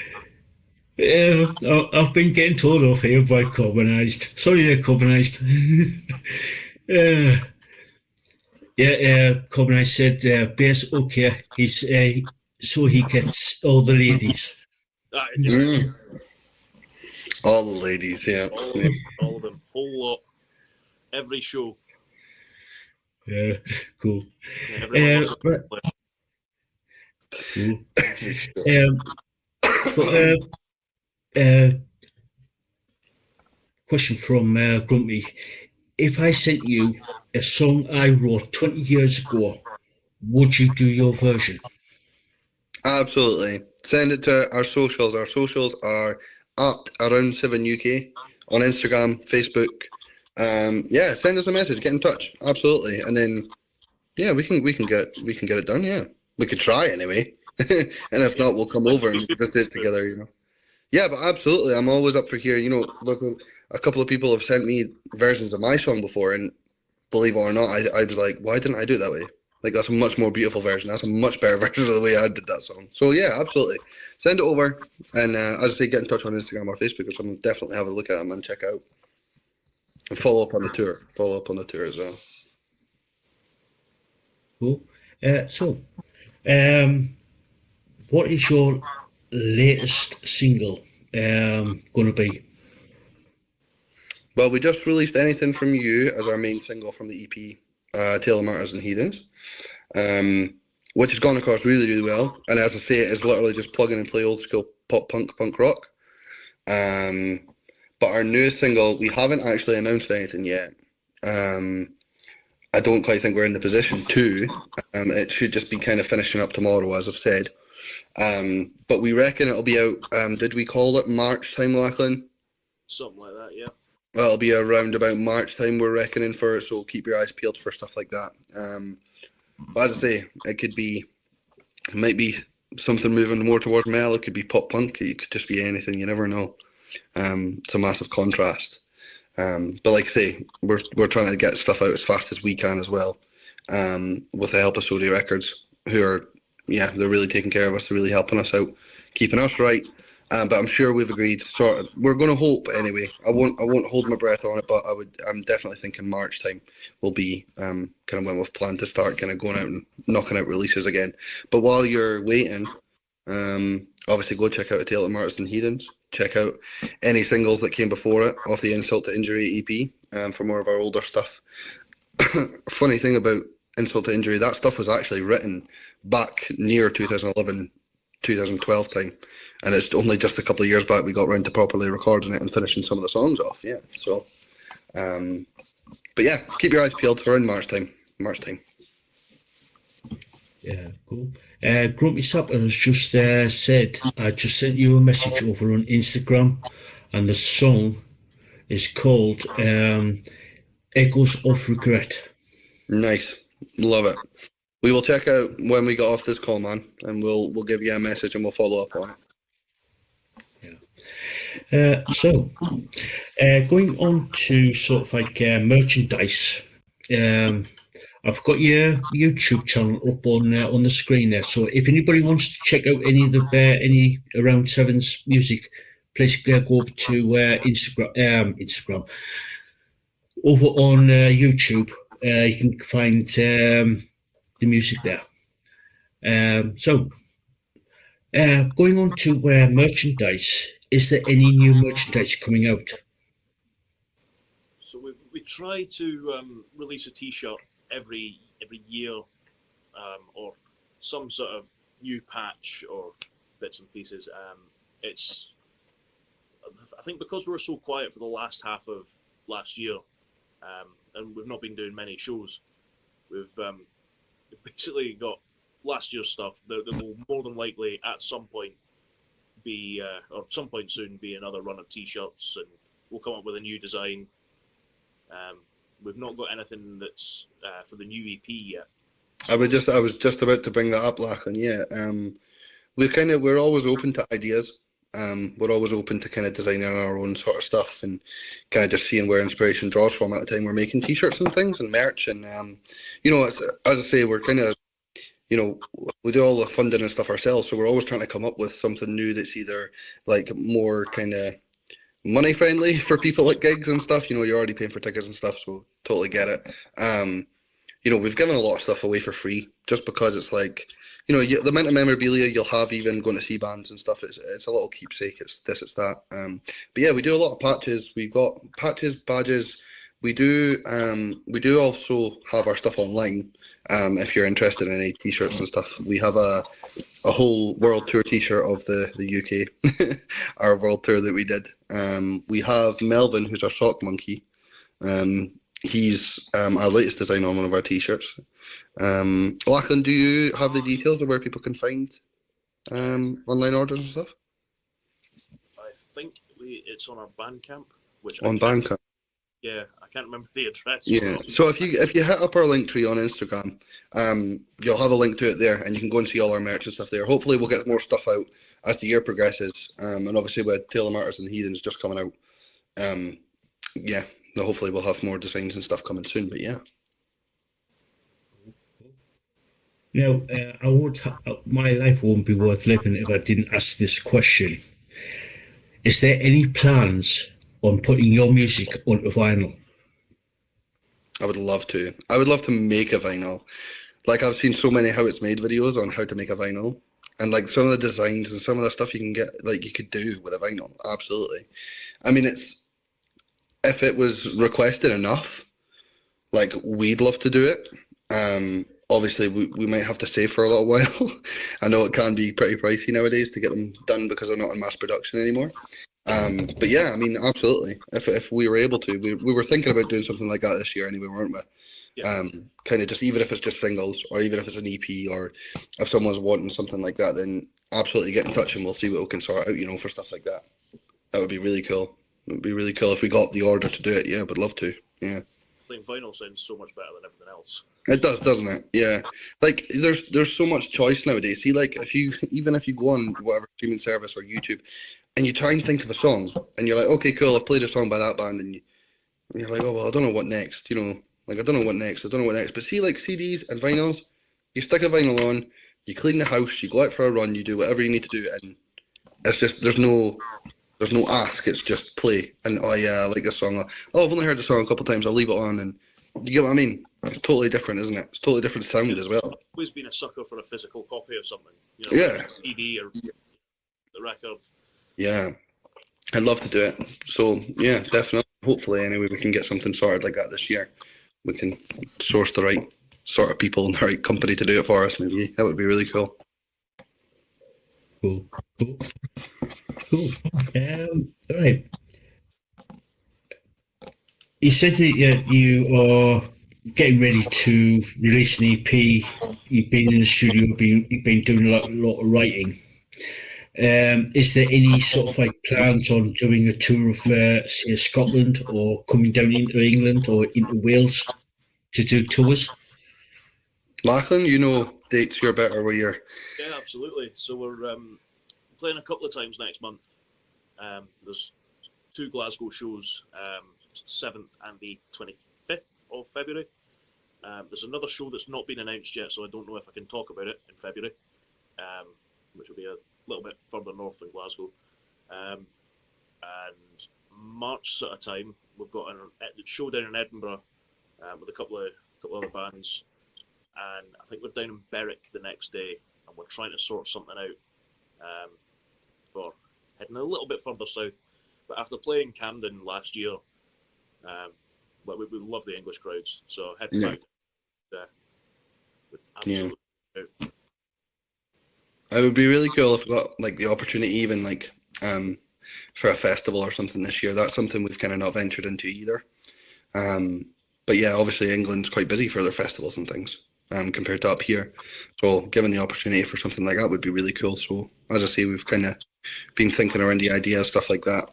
I've been getting told off here by Carbonized. Sorry, Carbonized. Carbonized said, bass, okay. He's so he gets all the ladies. All the ladies, yeah. All of them. Whole lot. Every show. Yeah, cool. Yeah, cool. Question from Grumpy. If I sent you a song I wrote 20 years ago, would you do your version? Absolutely. Send it to our socials. Our socials are at Around7UK on Instagram, Facebook. Send us a message. Get in touch. Absolutely. And then, we can get it done. Yeah, we could try anyway. And if not, we'll come over and just do it together. Yeah, but absolutely. I'm always up for hearing. A couple of people have sent me versions of my song before, and believe it or not, I was like, why didn't I do it that way? That's a much more beautiful version. That's a much better version of the way I did that song. So yeah, absolutely. Send it over, and as I say, get in touch on Instagram or Facebook or something. Definitely have a look at them and check out. And follow up on the tour. Follow up on the tour as well. Cool. What is your latest single going to be? Well, we just released Anything From You as our main single from the EP, Taylor Martyrs and Heathens, which has gone across really, really well. And as I say, it is literally just plug in and play old school pop punk rock. But our newest single, we haven't actually announced anything yet. I don't quite think we're in the position to. It should just be kind of finishing up tomorrow, as I've said. But we reckon it'll be out, did we call it March time, Lachlan? Something like that, yeah. Well, it'll be around about March time, we're reckoning for it, so keep your eyes peeled for stuff like that. But as I say, it might be something moving more towards metal, it could be pop punk, it could just be anything, you never know. It's a massive contrast. But like I say, we're trying to get stuff out as fast as we can as well, with the help of Sody Records, who are, they're really taking care of us, they're really helping us out, keeping us right, But I'm sure we've agreed. So we're going to hope anyway. I won't hold my breath on it, but I'm definitely thinking March time will be kind of when we've planned to start kind of going out and knocking out releases again. But while you're waiting, obviously go check out A Tale of Martyrs and Heathens. Check out any singles that came before it off the Insult to Injury EP for more of our older stuff. Funny thing about Insult to Injury, that stuff was actually written back near 2011, 2012 time. And it's only just a couple of years back we got around to properly recording it and finishing some of the songs off. Yeah. So, but yeah, keep your eyes peeled for in March time. Yeah, cool. Grumpy Sapper has just said, I just sent you a message over on Instagram, and the song is called Echoes of Regret. Nice. Love it. We will check out when we get off this call, man, and we'll give you a message and we'll follow up on it. So, going on to sort of like merchandise, I've got your YouTube channel up on the screen there. So, if anybody wants to check out any of the any Around Sevens music, please go over to Instagram. Over on YouTube, you can find the music there. So, going on to merchandise. Is there any new merchandise coming out? So we try to release a T-shirt every year, or some sort of new patch or bits and pieces. I think because we were so quiet for the last half of last year, and we've not been doing many shows, we've basically got last year's stuff that will more than likely at some point be or some point soon be another run of T-shirts, and we'll come up with a new design. We've not got anything that's for the new EP yet. I was just about to bring that up, Lachlan. Yeah, we're always open to ideas. We're always open to kind of designing our own sort of stuff and kind of just seeing where inspiration draws from at the time we're making T-shirts and things and merch. And as I say, we're kind of, we do all the funding and stuff ourselves, so we're always trying to come up with something new that's either like more kind of money friendly for people at gigs and stuff. You're already paying for tickets and stuff, so totally get it. We've given a lot of stuff away for free just because it's like, the amount of memorabilia you'll have even going to see bands and stuff, it's a little keepsake, it's this, it's that. But yeah, we do a lot of patches. We've got patches, badges. We do also have our stuff online. If you're interested in any T-shirts and stuff, we have a whole world tour T-shirt of the UK, our world tour that we did. We have Melvin, who's our sock monkey. He's our latest design on one of our T-shirts. Lachlan, do you have the details of where people can find online orders and stuff? I think it's on our Bandcamp, which on Bandcamp. Yeah, I can't remember the address. Yeah, so if you hit up our Linktree on Instagram, you'll have a link to it there, and you can go and see all our merch and stuff there. Hopefully, we'll get more stuff out as the year progresses, and obviously with Tale of Martyrs and Heathens just coming out, hopefully we'll have more designs and stuff coming soon. But yeah. Now, my life won't be worth living if I didn't ask this question. Is there any plans on putting your music onto vinyl? I would love to. I would love to make a vinyl. Like, I've seen so many how it's made videos on how to make a vinyl, and like some of the designs and some of the stuff you can get, like you could do with a vinyl. Absolutely. I mean, if it was requested enough, like we'd love to do it. Obviously, we might have to save for a little while. I know it can be pretty pricey nowadays to get them done because they're not in mass production anymore. But yeah, I mean, absolutely. If we were able to, we were thinking about doing something like that this year anyway, weren't we? Yeah. Kind of just, even if it's just singles or even if it's an EP or if someone's wanting something like that, then absolutely get in touch and we'll see what we can sort out, for stuff like that. That would be really cool. It would be really cool if we got the order to do it. Yeah, would love to. Yeah. Playing vinyl sounds so much better than everything else. It does, doesn't it? Yeah. Like there's so much choice nowadays. See, like if you go on whatever streaming service or YouTube and you try and think of a song and you're like, okay, cool, I've played a song by that band, and you're like, oh well, I don't know what next, like I don't know what next. But see, like CDs and vinyls, you stick a vinyl on, you clean the house, you go out for a run, you do whatever you need to do, and it's just there's no ask. It's just play, and oh yeah, I like this song. Oh, I've only heard the song a couple of times. I'll leave it on, and you get what I mean. It's totally different, isn't it? It's totally different sound as well. Always been a sucker for a physical copy of something. You know, Yeah. CD or the record. Yeah, I'd love to do it. So yeah, definitely. Hopefully, anyway, we can get something sorted like that this year. We can source the right sort of people and the right company to do it for us. Maybe that would be really cool. Cool. Right. You said that you are getting ready to release an EP. You've been in the studio, you've been doing a lot of writing. Is there any sort of like plans on doing a tour of say Scotland or coming down into England or into Wales to do tours? Lachlan, you know dates. You're better where you're. Yeah, absolutely. So we're playing a couple of times next month. There's 2 Glasgow shows, 7th and the 25th of February. There's another show that's not been announced yet, so I don't know if I can talk about it in February, which will be a little bit further north than Glasgow. And March sort of time, we've got a show down in Edinburgh with a couple of other bands, and I think we're down in Berwick the next day, and we're trying to sort something out for heading a little bit further south. But after playing Camden last year, we love the English crowds, so heading back would absolutely out. It would be really cool if we got like the opportunity, even like for a festival or something this year. That's something we've kind of not ventured into either. But yeah, obviously England's quite busy for their festivals and things compared to up here. So given the opportunity for something like that would be really cool. So as I say, we've kind of been thinking around the idea, stuff like that.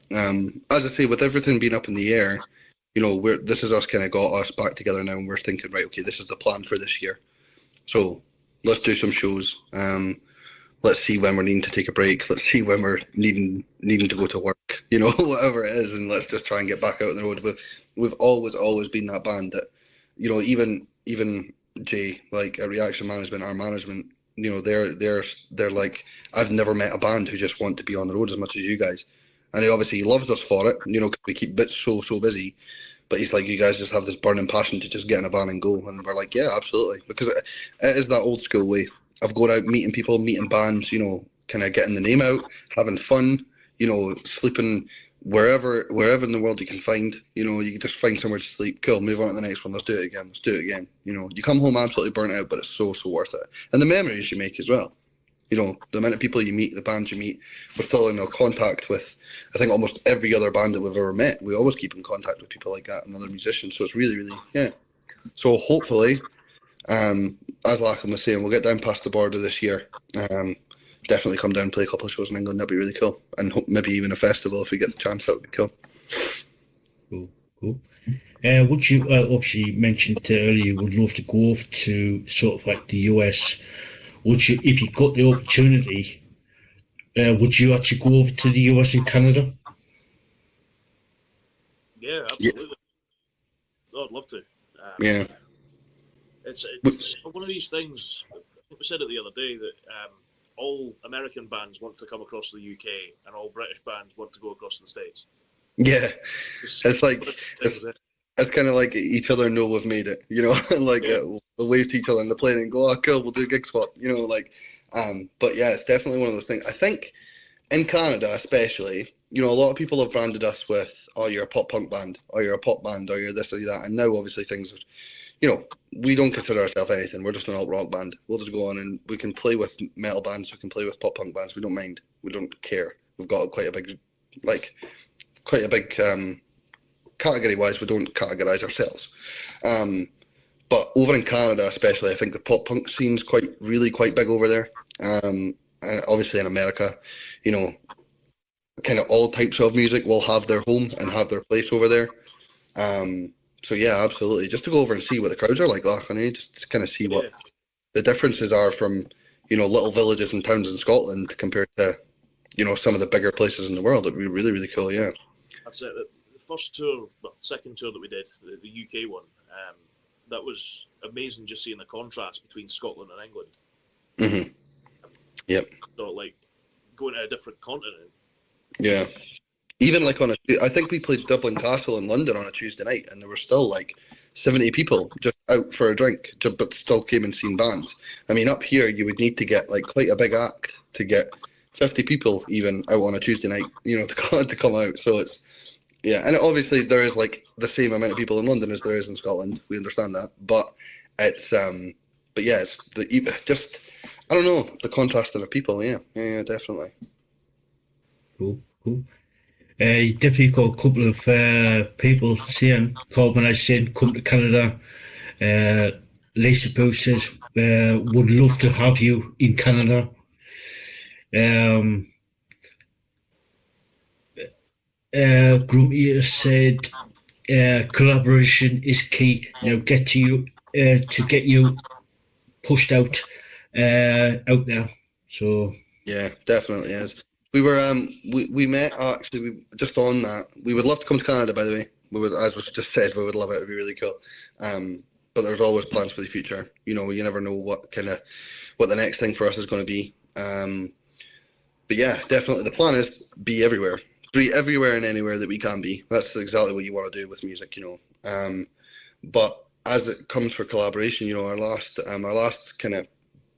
As I say, with everything being up in the air, you know, this is us kind of got us back together now, and we're thinking, right, okay, this is the plan for this year. So let's do some shows. Let's see when we're needing to take a break. Let's see when we're needing to go to work, you know, whatever it is, and let's just try and get back out on the road. We've always been that band that, you know, even Jay, like at Reaction Management, our management, you know, they're like, I've never met a band who just want to be on the road as much as you guys. And he loves us for it, you know, 'cause we keep bits so busy. But he's like, you guys just have this burning passion to just get in a van and go. And we're like, yeah, absolutely. Because it is that old school way of going out, meeting people, meeting bands, you know, kind of getting the name out, having fun, you know, sleeping wherever in the world you can find. You know, you can just find somewhere to sleep. Cool, move on to the next one. Let's do it again. You know, you come home absolutely burnt out, but it's so worth it. And the memories you make as well. You know, the amount of people you meet, the bands you meet. We're still in contact with, I think, almost every other band that we've ever met. We always keep in contact with people like that and other musicians. So it's really, yeah. So hopefully, as Lachlan was saying, we'll get down past the border this year. Definitely come down and play a couple of shows in England. That'd be really cool. And maybe even a festival if we get the chance. That would be cool. Cool. Would you, obviously you mentioned earlier, you would love to go over to sort of like the US. Would you, if you got the opportunity, would you actually go over to the US and Canada? Yeah, absolutely. Oh, I'd love to. Yeah. It's one of these things. I think we said it the other day that all American bands want to come across to the UK and all British bands want to go across to the States. Yeah, it's like it's kind of like each other know we've made it, you know, like we'll wave to each other on the plane and go, oh cool, we'll do a gig swap, you know, like. But yeah, it's definitely one of those things. I think in Canada especially, you know, a lot of people have branded us with, oh, you're a pop punk band, or you're a pop band, or you're this or that, and now obviously things are, you know, we don't consider ourselves anything. We're just an alt rock band. We'll just go on and we can play with metal bands. We can play with pop punk bands. We don't mind. We don't care. We've got quite a big category wise. We don't categorize ourselves. But over in Canada, especially, I think the pop punk scene's really quite big over there. And obviously in America, you know, kind of all types of music will have their home and have their place over there. So yeah, absolutely. Just to go over and see what the crowds are like, just to kind of see what the differences are from, you know, little villages and towns in Scotland compared to, you know, some of the bigger places in the world. It'd be really, really cool, yeah. That's it. The first tour, second tour that we did, the UK one, that was amazing just seeing the contrast between Scotland and England. Mm-hmm. Yep. So, like, going to a different continent. Yeah. Even like I think we played Dublin Castle in London on a Tuesday night, and there were still like 70 people just out for a drink, but still came and seen bands. I mean, up here you would need to get like quite a big act to get 50 people even out on a Tuesday night, to come out. So it's, yeah, and obviously there is like the same amount of people in London as there is in Scotland. We understand that, but it's but yeah, it's just I don't know, the contrast of people. Yeah, definitely. Cool. You definitely got a couple of people saying, Carbonite saying, come to Canada. Lisaboo says, would love to have you in Canada. Grumpy said, collaboration is key. Get you to get you pushed out there. So yeah, definitely is. We were we met actually just on that. We would love to come to Canada, by the way. We would, as was just said, we would love it. It'd be really cool. But there's always plans for the future. You never know what the next thing for us is going to be. But yeah, definitely the plan is be everywhere. Be everywhere and anywhere that we can be. That's exactly what you want to do with music, But as it comes for collaboration, our last kind of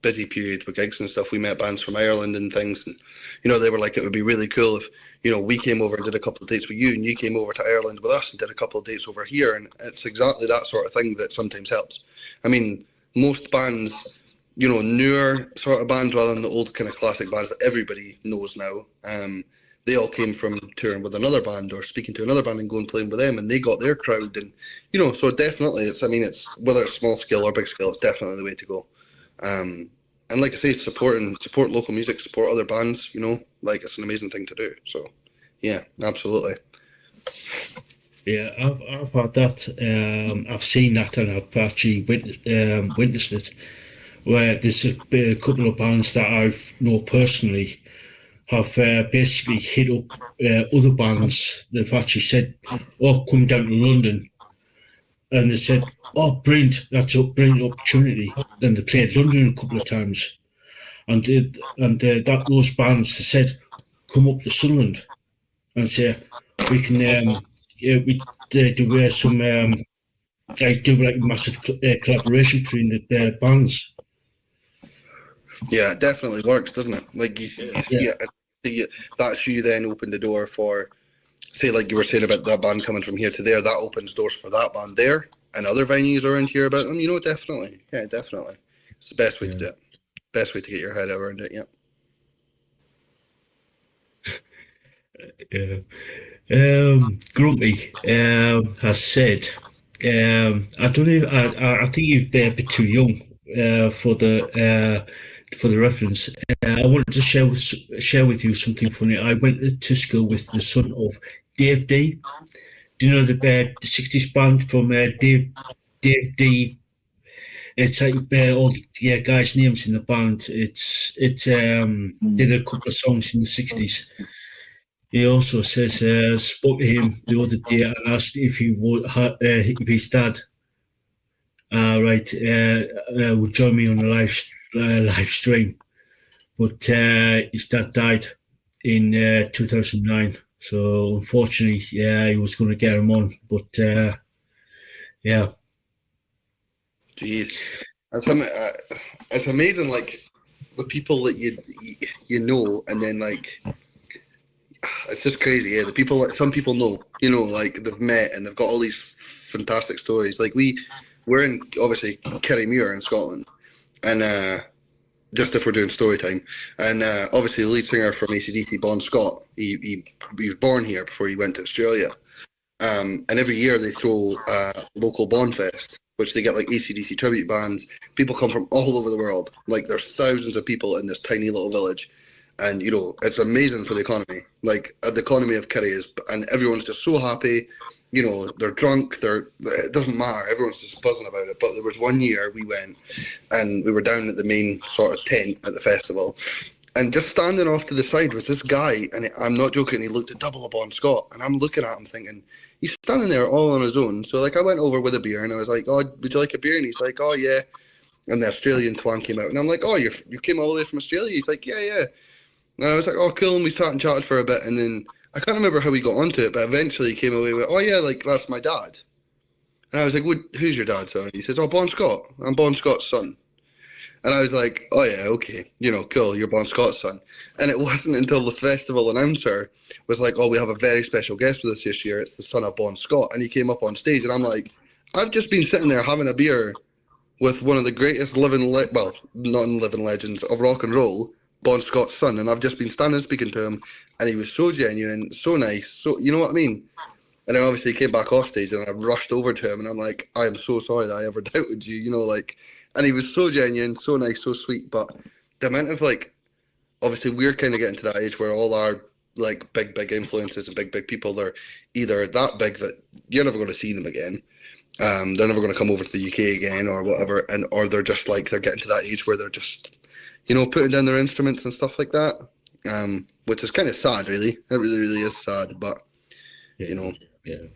busy period with gigs and stuff, we met bands from Ireland and things, and they were like, it would be really cool if we came over and did a couple of dates with you, and you came over to Ireland with us and did a couple of dates over here. And it's exactly that sort of thing that sometimes helps. I mean, most bands, newer sort of bands rather than the old kind of classic bands that everybody knows now, they all came from touring with another band or speaking to another band and going playing with them, and they got their crowd. And so definitely it's whether it's small scale or big scale, it's definitely the way to go. And like I say, support local music, support other bands, like it's an amazing thing to do. So yeah, absolutely. Yeah, I've had that. I've seen that, and I've actually witnessed it, where there's a couple of bands that I've known personally have basically hit up other bands. They've actually said, "Oh, come down to London," and they said, "Oh, brilliant! That's a brilliant opportunity." Then they played London a couple of times, and those bands, they said, "Come up to Sunderland," and say, "We can we do some do like massive collaboration between the bands." Yeah, it definitely works, doesn't it? Like that's you then open the door for, say, like you were saying about that band coming from here to there. That opens doors for that band there, and other venues around here about them. Definitely. Yeah, definitely. It's the best way to do it. Best way to get your head around it. Yeah. Grumpy has said, I don't know. I think you've been a bit too young for the reference. I wanted to share with you something funny. I went to school with the son of Dave D. Do you know the 60s band from Dave D? It's like all the guys' names in the band. Did a couple of songs in the 60s. He also says, spoke to him the other day and asked if he would, if his dad, would join me on the live stream. But his dad died in 2009. So unfortunately, he was going to get him on, but yeah. Jeez, it's amazing, like the people that you know, and then like it's just crazy. Yeah, the people that some people know, like they've met and they've got all these fantastic stories. Like we're in obviously Kerrymuir in Scotland, and just if we're doing story time, and obviously the lead singer from AC/DC, Bon Scott, he was born here before he went to Australia, and every year they throw local Bon Fest, which they get like AC/DC tribute bands. People come from all over the world. Like there's thousands of people in this tiny little village. And, it's amazing for the economy. Like the economy of Kerry is, and everyone's just so happy. They're drunk. It doesn't matter. Everyone's just buzzing about it. But there was one year we went and we were down at the main sort of tent at the festival. And just standing off to the side was this guy, and I'm not joking, he looked a double of Bon Scott. And I'm looking at him thinking, he's standing there all on his own. So like I went over with a beer and I was like, "Oh, would you like a beer?" And he's like, "Oh yeah." And the Australian twang came out. And I'm like, "Oh, you came all the way from Australia?" He's like, "Yeah, yeah." And I was like, oh, cool. And we sat and chatted for a bit. And then I can't remember how we got onto it, but eventually he came away with, oh, yeah, like, that's my dad. And I was like, who's your dad, sorry? He says, oh, Bon Scott. I'm Bon Scott's son. And I was like, oh, yeah, okay. Cool. You're Bon Scott's son. And it wasn't until the festival announcer was like, oh, we have a very special guest with us this year. It's the son of Bon Scott. And he came up on stage. And I'm like, I've just been sitting there having a beer with one of the greatest living legends of rock and roll, Bon Scott's son. And I've just been standing speaking to him. And he was so genuine, so nice. So, you know what I mean? And then obviously he came back off stage and I rushed over to him and I'm like, I am so sorry that I ever doubted you, and he was so genuine, so nice, so sweet. But the amount of obviously we're kind of getting to that age where all our big influences and big people, they're either that big that you're never going to see them again. They're never going to come over to the UK again or whatever. Or they're just they're getting to that age where they're just, putting down their instruments and stuff like that. Which is kind of sad, really. It really, really is sad. But, Yeah.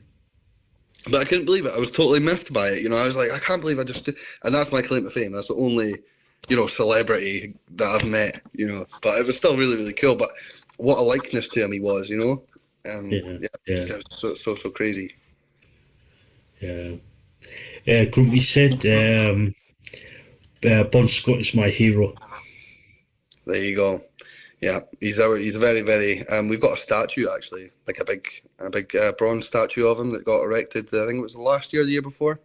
But I couldn't believe it. I was totally miffed by it. I was like, I can't believe I just did. And that's my claim to fame. That's the only, celebrity that I've met, But it was still really, really cool. But what a likeness to him he was, It was so crazy. Yeah. Grumpy said, Bon Scott is my hero. There you go. Yeah, he's very, very. We've got a statue actually, like a big bronze statue of him that got erected. I think it was last year, or the year before,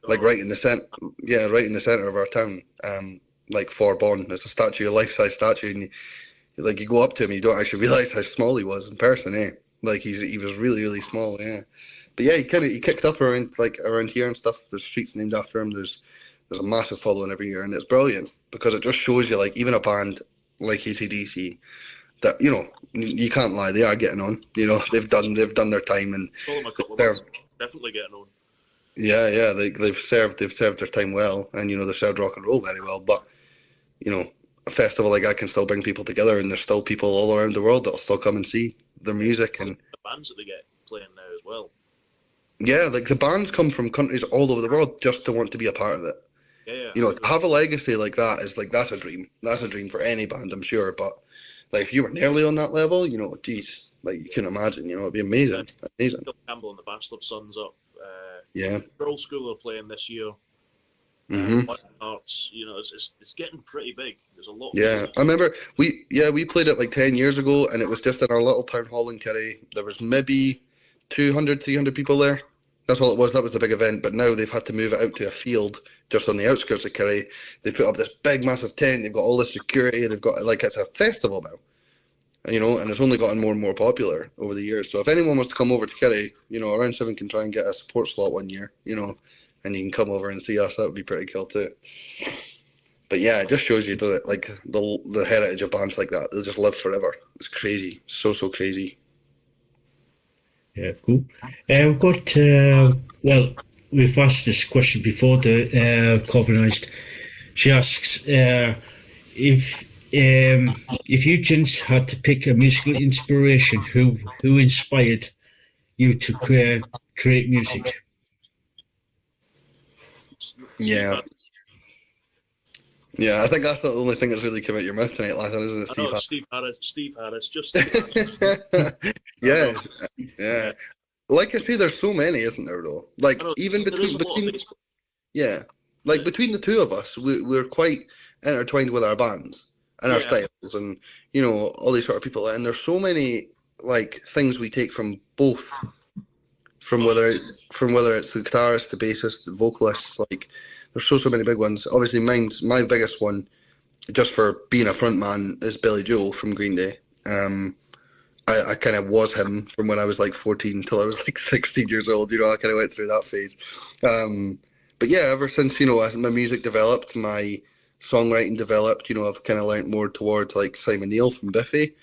right in the center. Yeah, right in the center of our town. For Bon, it's a statue, a life-size statue, and you go up to him, and you don't actually realize how small he was in person. He was really, really small. Yeah, but yeah, he kicked up around here and stuff. There's streets named after him. There's a massive following every year, and it's brilliant because it just shows you even a band like AC/DC, that you can't lie, they are getting on. They've done their time and definitely getting on. Yeah, they've served their time well, and they've served rock and roll very well. But a festival like that can still bring people together, and there's still people all around the world that'll still come and see their music. And the bands that they get playing now as well. Yeah, the bands come from countries all over the world just to want to be a part of it. Yeah. To have a legacy like that is that's a dream. That's a dream for any band, I'm sure. But if you were nearly on that level, geez, you can imagine, it'd be amazing. Amazing. Bill Campbell and the Bastard Sons up. Yeah. Girl School are playing this year. Mm-hmm. Arts, it's getting pretty big. There's a lot. Yeah, I remember we played it 10 years ago, and it was just in our little town hall in Kerry. There was maybe 200, 300 people there. That's all it was. That was the big event. But now they've had to move it out to a field just on the outskirts of Kerry. They put up this big, massive tent. They've got all this security. They've got it's a festival now, and it's only gotten more and more popular over the years. So if anyone wants to come over to Kerry, Around 7 can try and get a support slot one year, and you can come over and see us. That would be pretty cool too. But yeah, it just shows you that the heritage of bands like that, they'll just live forever. It's crazy, so crazy. Yeah, cool. We've got we've asked this question before. The Corvinized. She asks if you gents had to pick a musical inspiration, who inspired you to create music? Yeah. Yeah, I think that's the only thing that's really come out your mouth tonight, Latin, isn't it, Steve Harris. Just yeah. Like I say, there's so many, isn't there, though? Even between between the two of us, we're quite intertwined with our bands and our styles, and all these sort of people. And there's so many things we take from both, from whether it's the guitarist, the bassist, the vocalists. There's so many big ones. Obviously, my biggest one, just for being a front man, is Billy Joel from Green Day. I kind of was him from when I was 14 till I was 16 years old. I kind of went through that phase. But yeah, ever since as my music developed, my songwriting developed. I've kind of learned more towards Simon Neil from Biffy,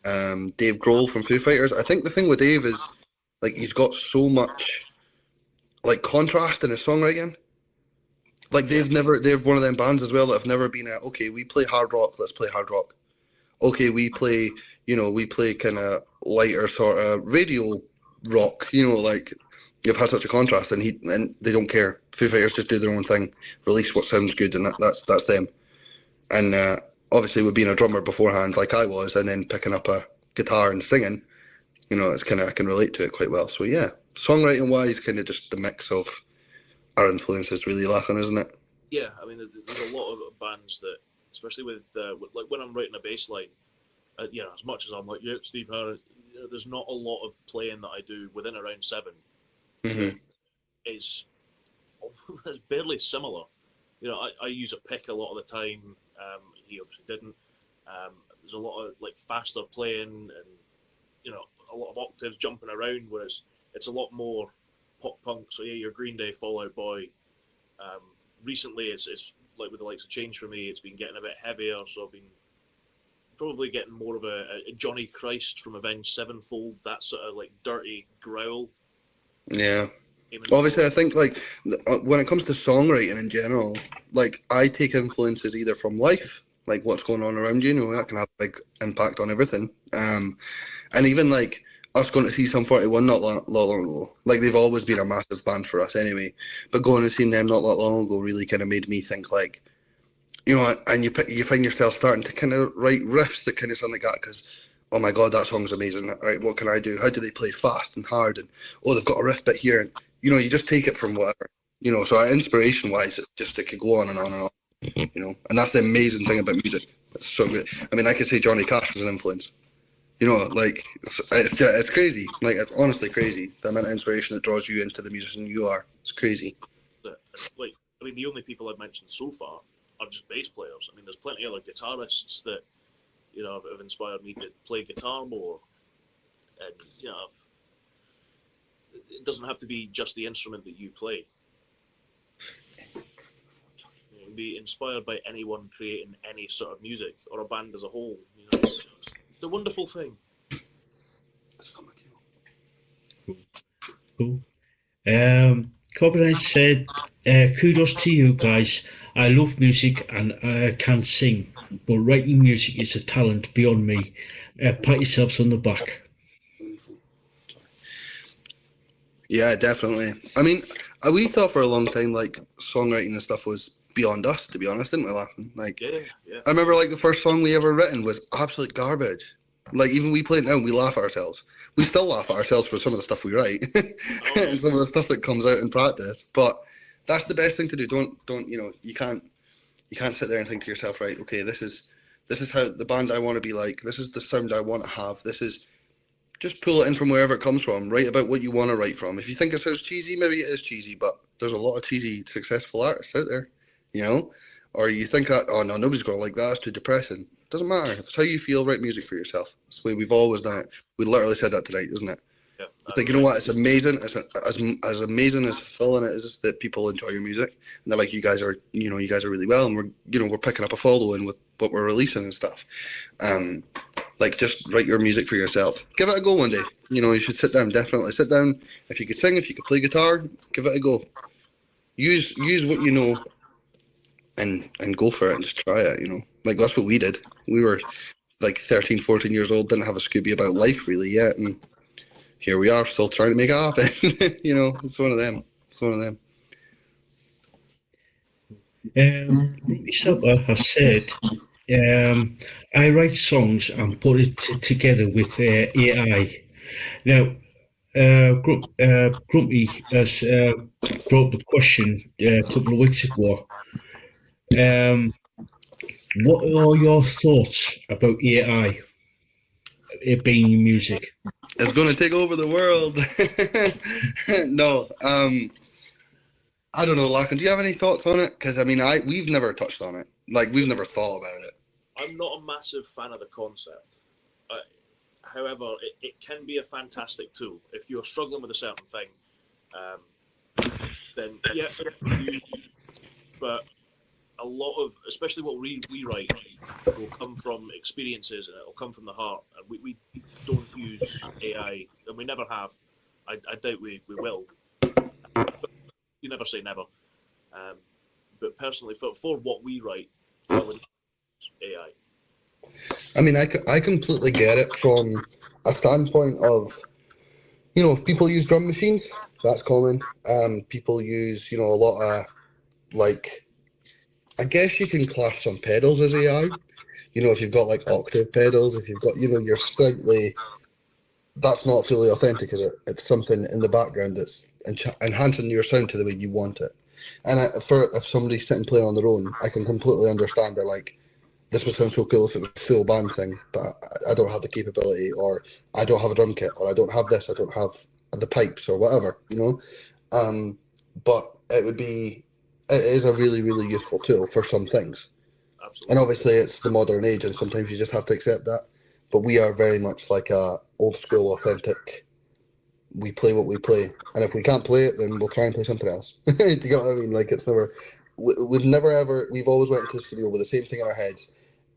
Dave Grohl from Foo Fighters. I think the thing with Dave is he's got so much contrast in his songwriting. They're one of them bands as well that have never been okay, we play hard rock, let's play hard rock. Okay, we play kind of lighter sort of radio rock, you've had such a contrast, and they don't care. Foo Fighters just do their own thing, release what sounds good, and that's them. And obviously with being a drummer beforehand, like I was, and then picking up a guitar and singing, you know, it's kind of, I can relate to it quite well. So yeah, songwriting wise, kind of just the mix of our influences really lacking, isn't it? Yeah, I mean, there's a lot of bands that, especially with like when I'm writing a bass line, you know, as much as I'm like, yeah, Steve Harris, you know, there's not a lot of playing that I do within around 7. Mm-hmm. Is barely similar. You know, I use a pick a lot of the time. He obviously didn't. There's a lot of like faster playing and, you know, a lot of octaves jumping around, whereas it's a lot more pop punk. So yeah, your Green Day, Fall Out Boy. Recently, it's like with the likes of Change for Me, it's been getting a bit heavier. So I've been probably getting more of a Johnny Christ from Avenged Sevenfold, that sort of like dirty growl. Yeah. Obviously, I think like when it comes to songwriting in general, like I take influences either from life, like what's going on around you, you know, that can have a big impact on everything. And even like us going to see Sum 41 not long ago, like they've always been a massive band for us anyway, but going and seeing them not that long ago really kind of made me think like, you know, and you find yourself starting to kind of write riffs that kind of sound like that because, oh my God, that song's amazing. Right, what can I do? How do they play fast and hard? And oh, they've got a riff bit here. And you know, you just take it from whatever. You know, so our inspiration-wise, it could go on and on and on. You know, and that's the amazing thing about music. It's so good. I mean, I could say Johnny Cash was an influence. You know, like it's crazy. Like it's honestly crazy the amount of inspiration that draws you into the musician you are. It's crazy. Like, I mean, the only people I've mentioned so far are just bass players. I mean, there's plenty of other guitarists that, you know, have inspired me to play guitar more. And, you know, it doesn't have to be just the instrument that you play. You can be inspired by anyone creating any sort of music or a band as a whole. You know, it's a wonderful thing. Cool. Corbin said, kudos to you guys. I love music and I can sing, but writing music is a talent beyond me. Pat yourselves on the back. Yeah, definitely. I mean, we thought for a long time like songwriting and stuff was beyond us, to be honest, didn't we, Laughing? Like, yeah. I remember like the first song we ever written was absolute garbage. Like even we play it now and we laugh at ourselves. We still laugh at ourselves for some of the stuff we write and some of the stuff that comes out in practice. But that's the best thing to do. Don't you know, you can't sit there and think to yourself, right, okay, this is how the band I want to be like, this is the sound I want to have, this is, just pull it in from wherever it comes from, write about what you want to write from. If you think it sounds cheesy, maybe it is cheesy, but there's a lot of cheesy successful artists out there, you know? Or you think that, oh no, nobody's going to like that, it's too depressing. It doesn't matter. If it's how you feel, write music for yourself. That's the way we've always done it. We literally said that tonight, isn't it? Yeah, I think, you know what, it's amazing. It's as amazing as fulfilling it is that people enjoy your music. And they're like, you guys are really well, and we're picking up a following with what we're releasing and stuff. Like, just write your music for yourself. Give it a go one day. You know, you should definitely sit down. If you could sing, if you could play guitar, give it a go. Use what you know and go for it and just try it, you know. Like, that's what we did. We were like 13, 14 years old, didn't have a Scooby about life really yet, and here we are still trying to make it happen. You know, it's one of them. Lisaboo has said, I write songs and put it together with AI. Now, Grumpy has brought the question a couple of weeks ago. What are your thoughts about AI, it being in music? It's going to take over the world. No, I don't know, Larkin. Do you have any thoughts on it? Because I mean, we've never touched on it. Like, we've never thought about it. I'm not a massive fan of the concept. However, it can be a fantastic tool. If you're struggling with a certain thing, then yeah, but a lot of, especially what we write, will come from experiences and it'll come from the heart. And we don't use AI, and we never have. I doubt we will. But you never say never. But personally, for what we write, I would use AI. I mean, I completely get it from a standpoint of, you know, if people use drum machines, that's common. People use, you know, a lot of, like, I guess you can class some pedals as AI, You know, if you've got like octave pedals, if you've got, you know, you're slightly, that's not fully authentic, is it? It's something in the background that's enhancing your sound to the way you want it. And for if somebody's sitting playing on their own, I can completely understand. They're like, this would sound so cool if it was a full band thing, but I don't have the capability, or I don't have a drum kit, or I don't have this, I don't have the pipes, or whatever, you know. But it is a really, really useful tool for some things. Absolutely. And obviously it's the modern age, and sometimes you just have to accept that. But we are very much like a old school, authentic. We play what we play, and if we can't play it, then we'll try and play something else. Do you get what I mean? Like, it's never, we've never ever, we've always went into the studio with the same thing in our heads.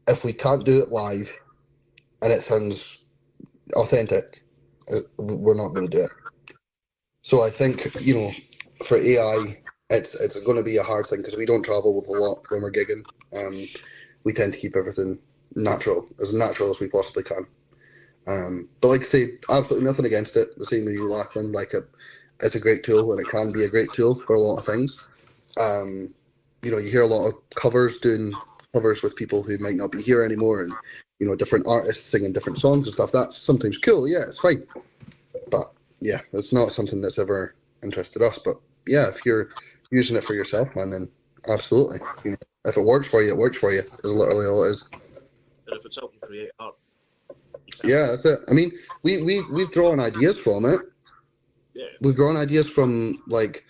If we can't do it live, and it sounds authentic, we're not going to do it. So I think, you know, for AI, it's going to be a hard thing because we don't travel with a lot when we're gigging. We tend to keep everything natural as we possibly can. But like I say, absolutely nothing against it. The same as you, Lachlan. Like, it's a great tool, and it can be a great tool for a lot of things. You know, you hear a lot of doing covers with people who might not be here anymore, and, you know, different artists singing different songs and stuff. That's sometimes cool. Yeah, it's fine. But yeah, it's not something that's ever interested us. But yeah, if you're using it for yourself, man, then absolutely. You know, if it works for you, it works for you. Is literally all it is. And if it's helping create art. Yeah, that's it. I mean, we've drawn ideas from it. Yeah. We've drawn ideas from, like,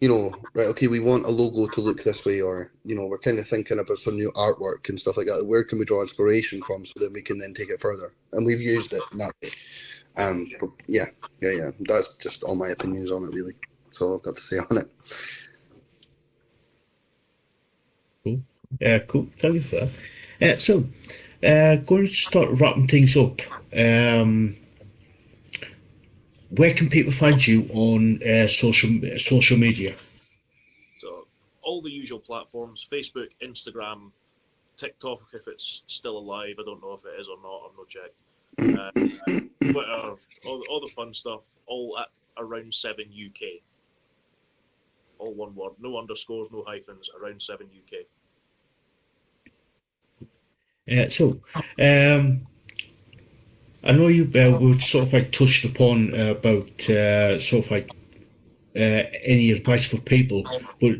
you know, right, okay, we want a logo to look this way, or, you know, we're kind of thinking about some new artwork and stuff like that. Where can we draw inspiration from so that we can then take it further? And we've used it in that way. But yeah. That's just all my opinions on it, really. That's all I've got to say on it. Cool. Cool. Thank you for that. So, going to start wrapping things up. Where can people find you on social media? So all the usual platforms: Facebook, Instagram, TikTok, if it's still alive. I don't know if it is or not. I've not checked. Twitter, all the fun stuff. All at around 7 UK. All one word, no underscores, no hyphens. Around 7 UK. I know you we sort of like touched upon about sort of like any advice for people, but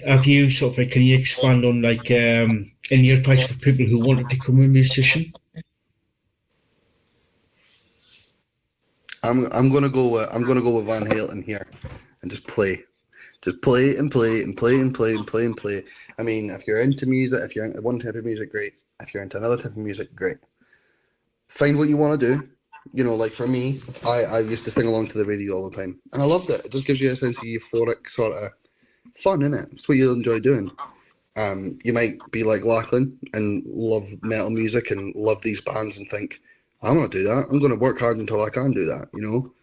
have you sort of like, can you expand on like any advice for people who want to become a musician? I'm gonna go with Van Halen here, and just play. Just play and play and play and play and play and play. I mean, if you're into music, if you're into one type of music, great. If you're into another type of music, great. Find what you want to do. You know, like for me, I used to sing along to the radio all the time, and I loved it. It just gives you a sense of euphoric sort of fun, innit? It's what you'll enjoy doing. You might be like Lachlan and love metal music and love these bands and think, I'm going to do that. I'm going to work hard until I can do that, you know?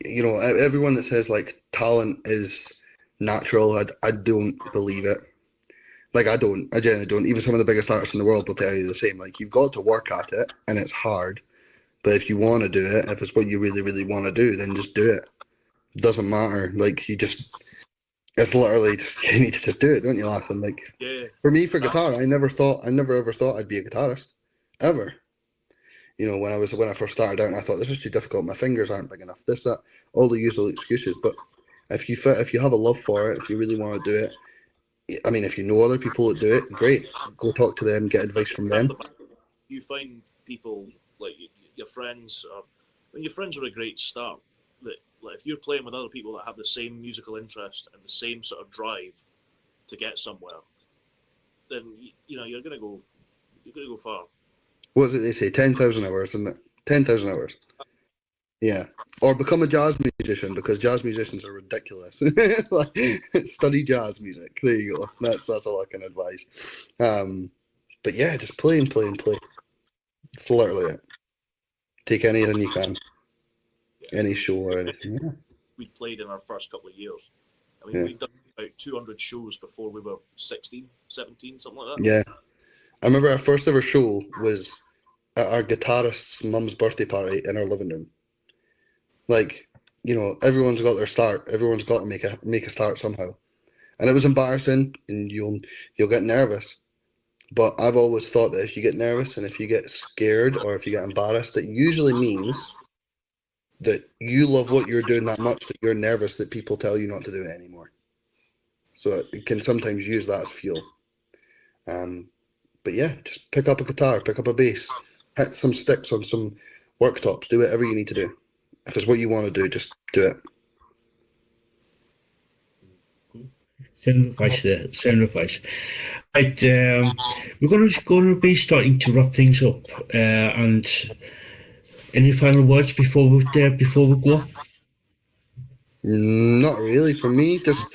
You know, everyone that says like talent is natural, I don't believe it. Like, I genuinely don't. Even some of the biggest artists in the world will tell you the same. Like, you've got to work at it, and it's hard. But if you want to do it, if it's what you really, really want to do, then just do it. Doesn't matter. Like, it's literally just, you need to just do it, don't you, Lachlan? Like, yeah. For me, for guitar, I never ever thought I'd be a guitarist, ever. You know, when I first started out, and I thought this is too difficult. My fingers aren't big enough. This, that, all the usual excuses. But if you have a love for it, if you really want to do it, I mean, if you know other people that do it, great. Go talk to them, get advice from them. You find people like your friends, when your friends are a great start. That, like, if you're playing with other people that have the same musical interest and the same sort of drive to get somewhere, then you know you're gonna go far. What is it they say? 10,000 hours, isn't it? 10,000 hours. Yeah. Or become a jazz musician, because jazz musicians are ridiculous. Like, study jazz music. There you go. That's all I can advise. But yeah, just play and play and play. It's literally it. Take anything you can. Any show or anything. Yeah. We played in our first couple of years. I mean, we'd done about 200 shows before we were 16, 17, something like that. Yeah. I remember our first ever show was at our guitarist's mum's birthday party in our living room. Like, you know, everyone's got their start. Everyone's got to make a start somehow. and it was embarrassing, and you'll get nervous. But I've always thought that if you get nervous and if you get scared or if you get embarrassed, that usually means that you love what you're doing that much that you're nervous that people tell you not to do it anymore. So it can sometimes use that as fuel. But yeah, just pick up a guitar, pick up a bass, hit some sticks on some worktops, do whatever you need to do. If it's what you want to do, just do it. Sound advice there. Sound advice. Right, we're going to be starting to wrap things up. And any final words before we go? Not really for me. Just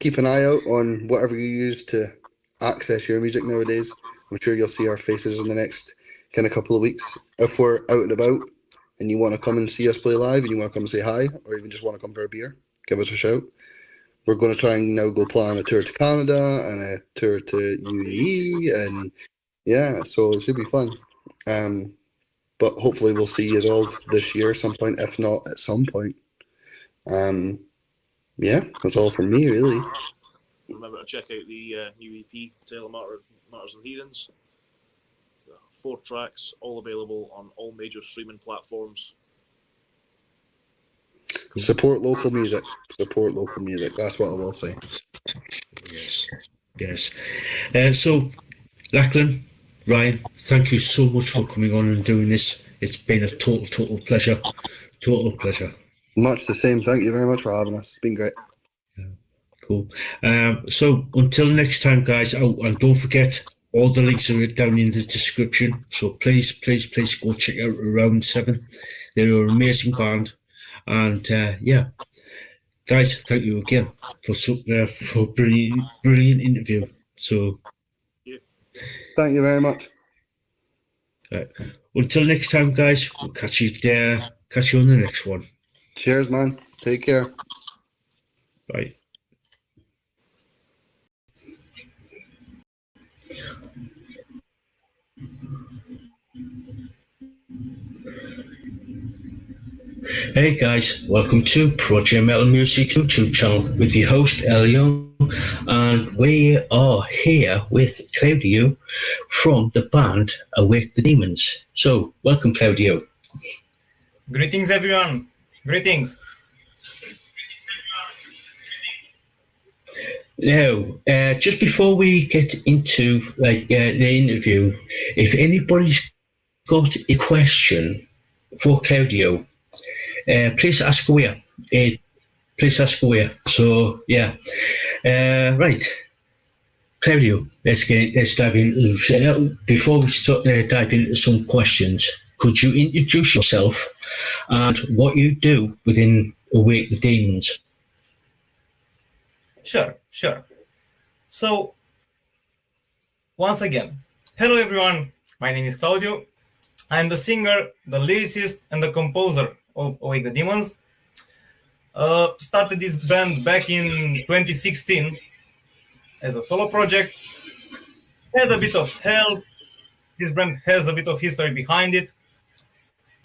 keep an eye out on whatever you use to access your music nowadays. I'm sure you'll see our faces in the next kind of couple of weeks. If we're out and about and you want to come and see us play live and you want to come and say hi, or even just want to come for a beer, give us a shout. We're going to try and now go plan a tour to Canada and a tour to UAE, and yeah, so it should be fun. But hopefully we'll see you all this year at some point, if not at some point. Yeah, that's all from me, really. Remember to check out the new EP, Taylor Martyrs and Heathens. 4 tracks, all available on all major streaming platforms. Support local music. Support local music. That's what I will say. Yes. So, Lachlan, Ryan, thank you so much for coming on and doing this. It's been a total pleasure. Total pleasure. Much the same. Thank you very much for having us. It's been great. Cool. So until next time, guys. Oh, and don't forget, all the links are down in the description. So please go check out Around 7. They're an amazing band. And yeah, guys, thank you again for brilliant interview. So, thank you very much. Right. Until next time, guys, we'll catch you on the next one. Cheers, man. Take care. Bye. Hey guys, welcome to Project Metal Music YouTube channel with your host Elio, and we are here with Claudio from the band Awake the Demons. So, welcome Claudio. Greetings everyone, greetings. Now, just before we get into the interview, if anybody's got a question for Claudio, please ask away. So yeah, right, Claudio. Let's dive in. Before we start dive into some questions, could you introduce yourself and what you do within Awake the Demons? Sure. So, once again, hello everyone. My name is Claudio. I'm the singer, the lyricist, and the composer of Awake the Demons. Started this band back in 2016 as a solo project. Had a bit of help. This band has a bit of history behind it.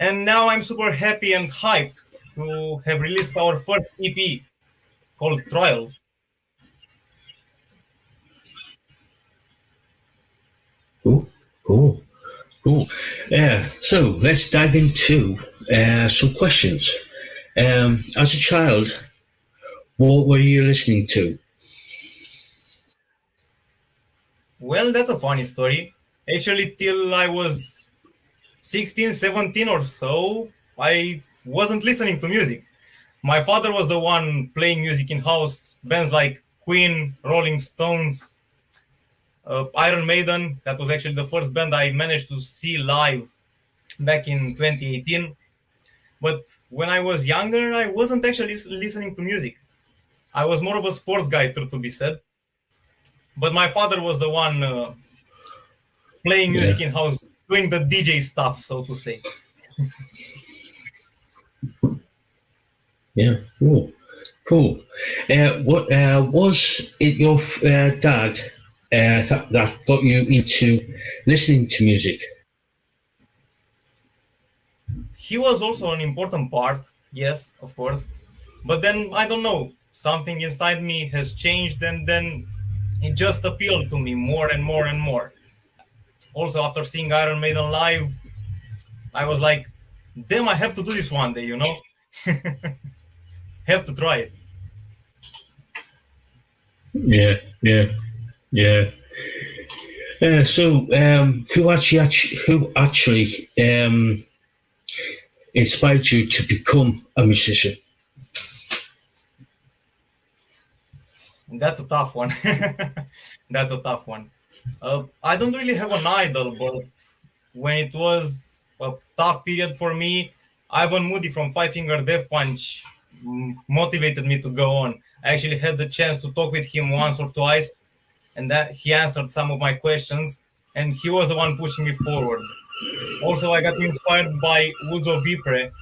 And now I'm super happy and hyped to have released our first EP called Trials. Cool. Yeah. So let's dive into some questions. As a child, what were you listening to? Well, that's a funny story. Actually, till I was 16, 17 or so, I wasn't listening to music. My father was the one playing music in house, bands like Queen, Rolling Stones, Iron Maiden. That was actually the first band I managed to see live back in 2018. But when I was younger, I wasn't actually listening to music. I was more of a sports guy, to be said. But my father was the one playing music in house, doing the DJ stuff, so to say. Yeah, cool. What was it your dad that got you into listening to music? He was also an important part, yes, of course. But then, I don't know, something inside me has changed, and then it just appealed to me more and more and more. Also, after seeing Iron Maiden live, I was like, damn, I have to do this one day, you know? Have to try it. Yeah, yeah, yeah. So, who actually inspired you to become a musician? That's a tough one. That's a tough one. I don't really have an idol, but when it was a tough period for me, Ivan Moody from Five Finger Death Punch motivated me to go on. I actually had the chance to talk with him once or twice, and that he answered some of my questions, and he was the one pushing me forward. Also, I got inspired by Woods of Ypres,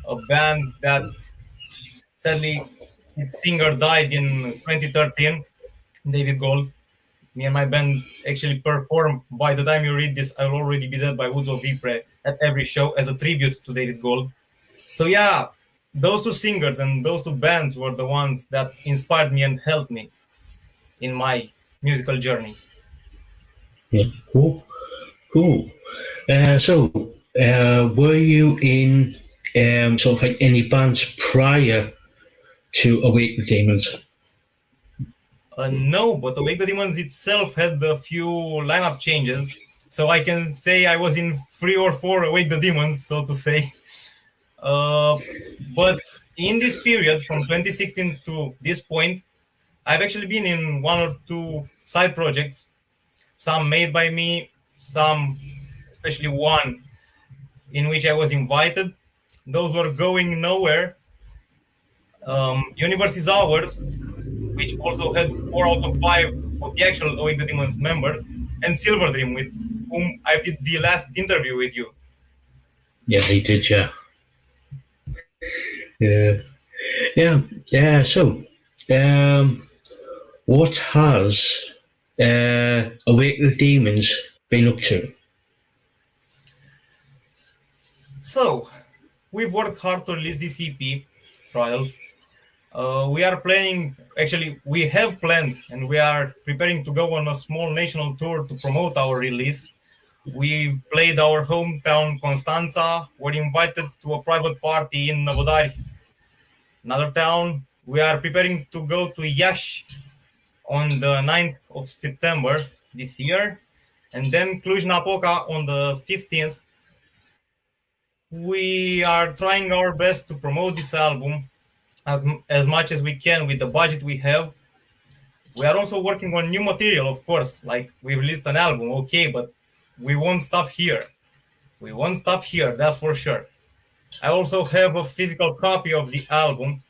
a band that sadly its singer died in 2013, David Gold. Me and my band actually perform. By the time you read this, I'll already be dead by Woods of Ypres at every show as a tribute to David Gold. So yeah, those two singers and those two bands were the ones that inspired me and helped me in my musical journey. Yeah, cool, cool. Were you in sort of like any bands prior to Awake the Demons? No, but Awake the Demons itself had a few lineup changes, so I can say I was in 3 or 4 Awake the Demons, so to say. But in this period, from 2016 to this point, I've actually been in 1 or 2 side projects, some made by me, some, especially one, in which I was invited. Those were going nowhere. Universe is Ours, which also had 4 out of 5 of the actual Awake the Demons members, and Silver Dream, with whom I did the last interview with you. Yeah, he did. Yeah, yeah, yeah, yeah. So, what has Awake the Demons been up to? So, we've worked hard to release this EP, Trials. We are planning, actually, we have planned, and we are preparing to go on a small national tour to promote our release. We've played our hometown, Constanța. We're invited to a private party in Năvodari, another town. We are preparing to go to Iași on the 9th of September this year, and then Cluj-Napoca on the 15th. We are trying our best to promote this album as much as we can with the budget we have. We are also working on new material, of course, like we released an album, okay, but we won't stop here. We won't stop here, that's for sure. I also have a physical copy of the album.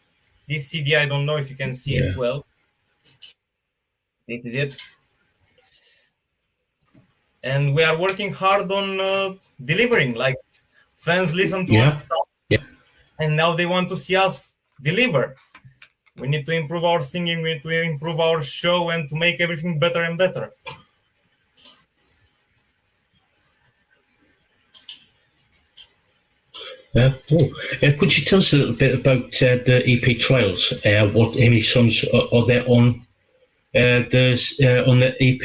This CD, I don't know if you can see it well. This is it. And we are working hard on delivering, like fans listen to our stuff, and now they want to see us deliver. We need to improve our singing, we need to improve our show, and to make everything better and better. Could you tell us a little bit about the EP Trials? What any songs are there on on the EP?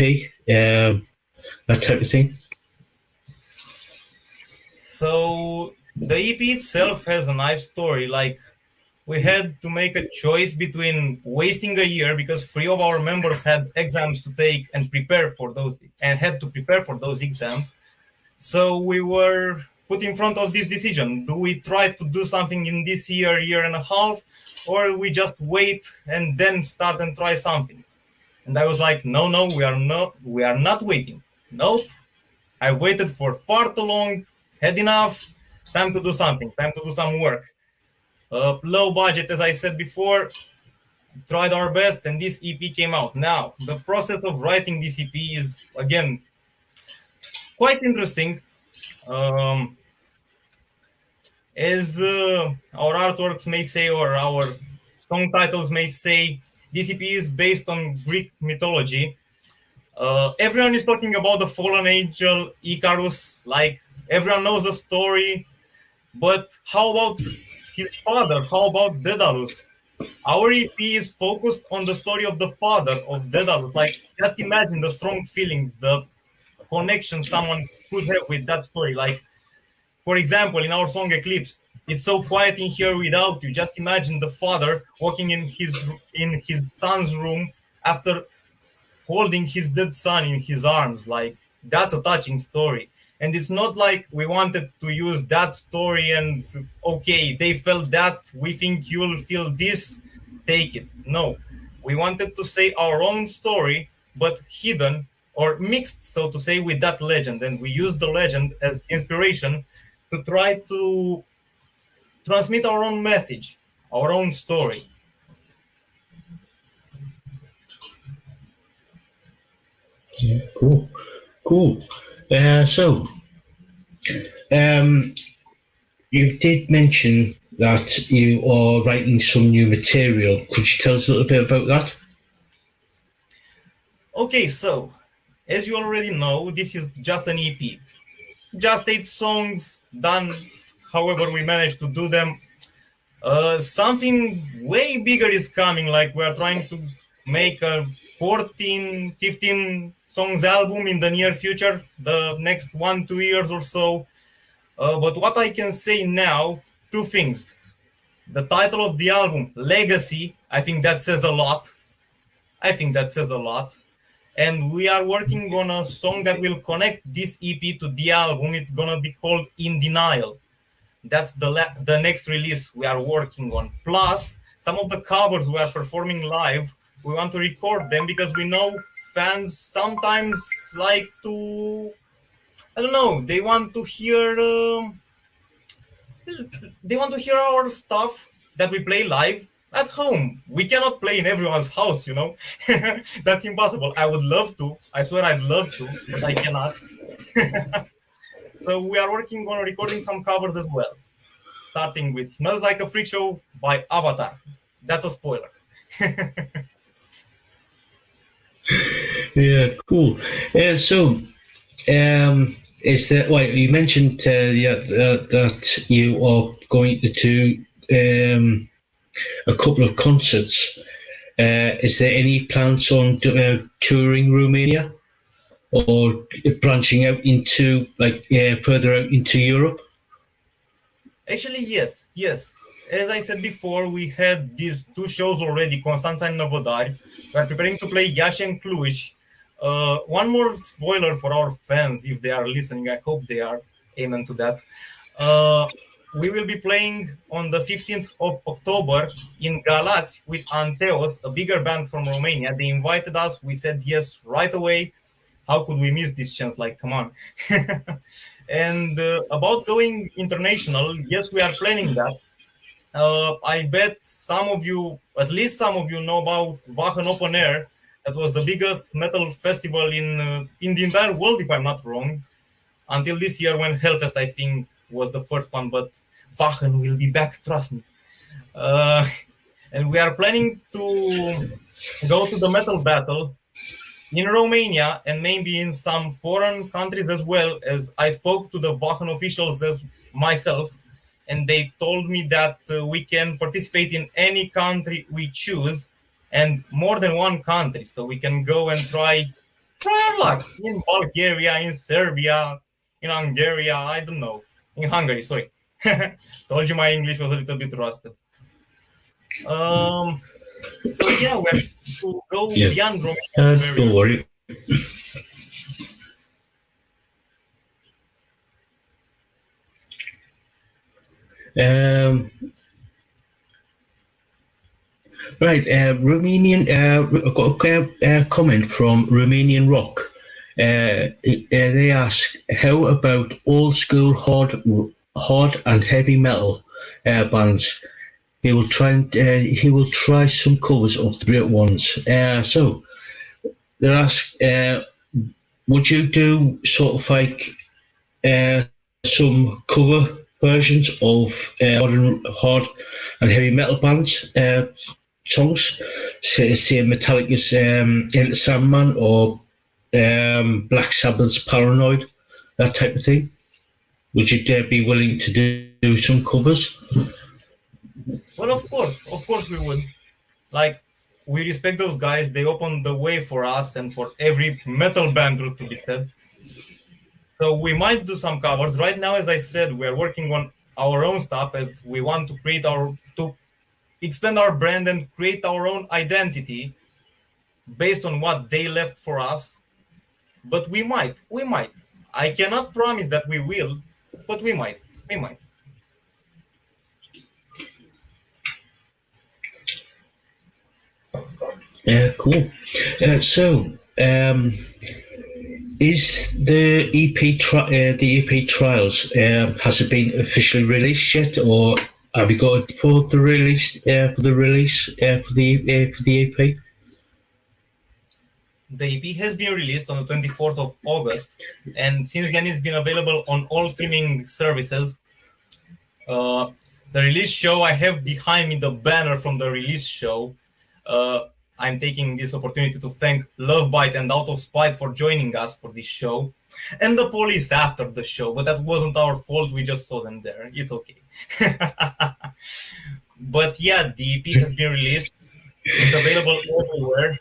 That type of thing. So the EP itself has a nice story. Like, we had to make a choice between wasting a year because 3 of our members had exams to take and prepare for those, and had to prepare for those exams. So we were put in front of this decision. Do we try to do something in this year and a half, or we just wait and then start and try something? And I was like, no, we are not waiting. Nope. I've waited for far too long, had enough, time to do something, time to do some work. Low budget, as I said before, tried our best, and this EP came out. Now, the process of writing this EP is, again, quite interesting. As our artworks may say, or our song titles may say, this EP is based on Greek mythology. Everyone is talking about the fallen angel Icarus, like everyone knows the story, but how about his father? How about Daedalus? Our EP is focused on the story of the father of Daedalus. Like, just imagine the strong feelings, the connection someone could have with that story. Like, for example, in our song Eclipse, it's so quiet in here without you. Just imagine the father walking in his son's room after holding his dead son in his arms. Like, that's a touching story. And it's not like we wanted to use that story and okay, they felt that, we think you'll feel this, take it. No, we wanted to say our own story, but hidden or mixed, so to say, with that legend. And we used the legend as inspiration to try to transmit our own message, our own story. Yeah, cool. So, you did mention that you are writing some new material. Could you tell us a little bit about that? Okay, so as you already know, this is just an EP. Just 8 songs done however we managed to do them. Something way bigger is coming, like we're trying to make a 14, 15 songs album in the near future, the next 1-2 years or so. But what I can say now, 2 things. The title of the album, Legacy, I think that says a lot. And we are working on a song that will connect this EP to the album. It's gonna be called In Denial. That's the next release we are working on. Plus, some of the covers we are performing live, we want to record them because we know fans sometimes like to, I don't know, they want to hear our stuff that we play live at home. We cannot play in everyone's house, you know. That's impossible. I would love to. I swear I'd love to, but I cannot. So we are working on recording some covers as well. Starting with Smells Like a Freak Show by Avatar. That's a spoiler. Yeah, cool. So, is that wait? You mentioned that you are going to a couple of concerts. Is there any plans on touring Romania or branching out into further out into Europe? Actually, yes. As I said before, we had these 2 shows already, Constanța and Novodari. We are preparing to play Iași and Cluj. One more spoiler for our fans, if they are listening. I hope they are. Amen to that. We will be playing on the 15th of October in Galați with Anteos, a bigger band from Romania. They invited us. We said yes right away. How could we miss this chance? Like, come on. And about going international, yes, we are planning that. I bet some of you, at least some of you, know about Wachen Open Air. That was the biggest metal festival in the entire world, if I'm not wrong. Until this year, when Hellfest, I think, was the first one. But Wachen will be back, trust me. And we are planning to go to the metal battle in Romania and maybe in some foreign countries as well. As I spoke to the Wachen officials as myself, and they told me that we can participate in any country we choose, and more than one country. So we can go and try our luck in Bulgaria, in Serbia, in Hungary, I don't know. In Hungary, sorry. Told you my English was a little bit rusted. So yeah, we have to go beyond Romania. Don't worry. Right, Romanian. I've got a comment from Romanian Rock. They ask, how about old school hard and heavy metal bands? He will try some covers of the great ones. So they ask, would you do sort of like some cover versions of hard and heavy metal bands songs, say Metallica's Enter Sandman or Black Sabbath's Paranoid, that type of thing? Would you be willing to do some covers? Well, of course we would. Like, we respect those guys. They opened the way for us and for every metal band group to be said. So we might do some covers. Right now, as I said, we are working on our own stuff as we want to create to expand our brand and create our own identity based on what they left for us. But we might. I cannot promise that we will, but we might. Cool. Is the EP trials has it been officially released yet, or have you got it for the release for the EP? The EP has been released on the 24th of August, and since then it's been available on all streaming services. The release show, I have behind me the banner from the release show. I'm taking this opportunity to thank Love Bite and Out of Spite for joining us for this show, and the police after the show, but that wasn't our fault, we just saw them there. It's okay. But yeah, the EP has been released. It's available everywhere.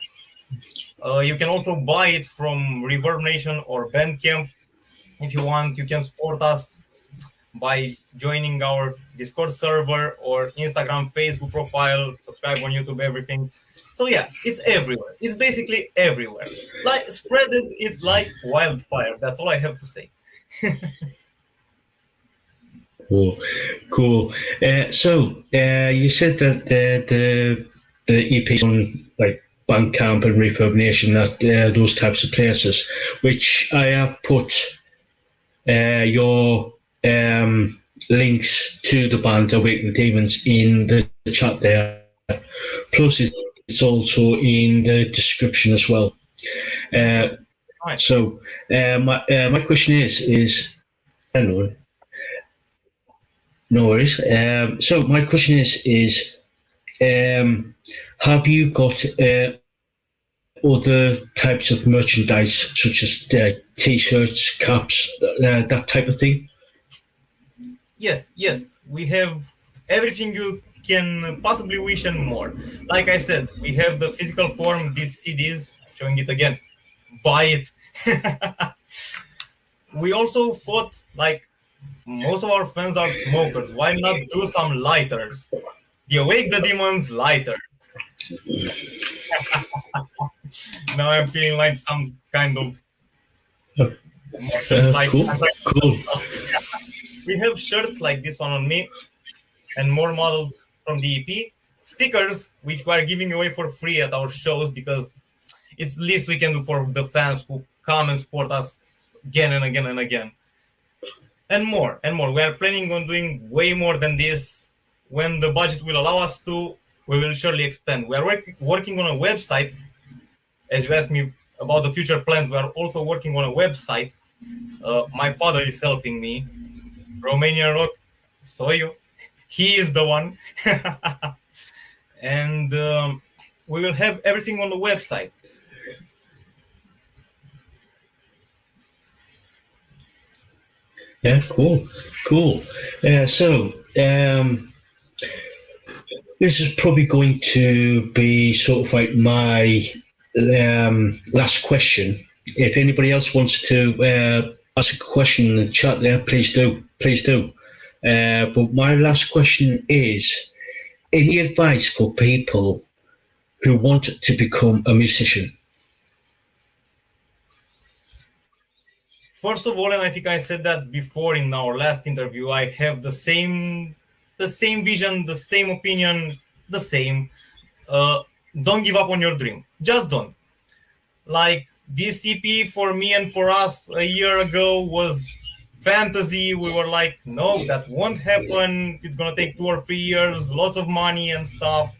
You can also buy it from Reverb Nation or Bandcamp. If you want, you can support us by joining our Discord server or Instagram, Facebook profile, subscribe on YouTube, everything. So yeah, it's everywhere. It's basically everywhere. Like, spread it like wildfire. That's all I have to say. Cool. You said that the EP's on like Bandcamp and Reverb Nation, that those types of places, which I have put your links to the band Awaken the Demons in the chat there. Plus, it's also in the description as well. My question is hello. No worries. So my question is have you got other types of merchandise such as T-shirts, caps, that type of thing? Yes. We have everything you can possibly wish and more. Like I said, we have the physical form, these CDs. I'm showing it again. Buy it. We also thought, like, most of our fans are smokers. Why not do some lighters? The Awake the Demons lighter. Now I'm feeling like some kind of cool. We have shirts like this one on me and more models from the EP. Stickers, which we are giving away for free at our shows because it's the least we can do for the fans who come and support us again and again and again. And more. We are planning on doing way more than this. When the budget will allow us to, we will surely expand. We are working on a website. As you asked me about the future plans, we are also working on a website. My father is helping me. Romanian Rock, saw you. He is the one. And we will have everything on the website. Yeah, cool. This is probably going to be sort of like my last question. If anybody else wants to ask a question in the chat there, please do. But my last question is, any advice for people who want to become a musician? First of all, and I think I said that before in our last interview, I have the same vision, the same opinion, the same. Don't give up on your dream. Just don't. Like, this EP for me and for us a year ago was fantasy. We were like, no, that won't happen. It's going to take 2 or 3 years, lots of money and stuff.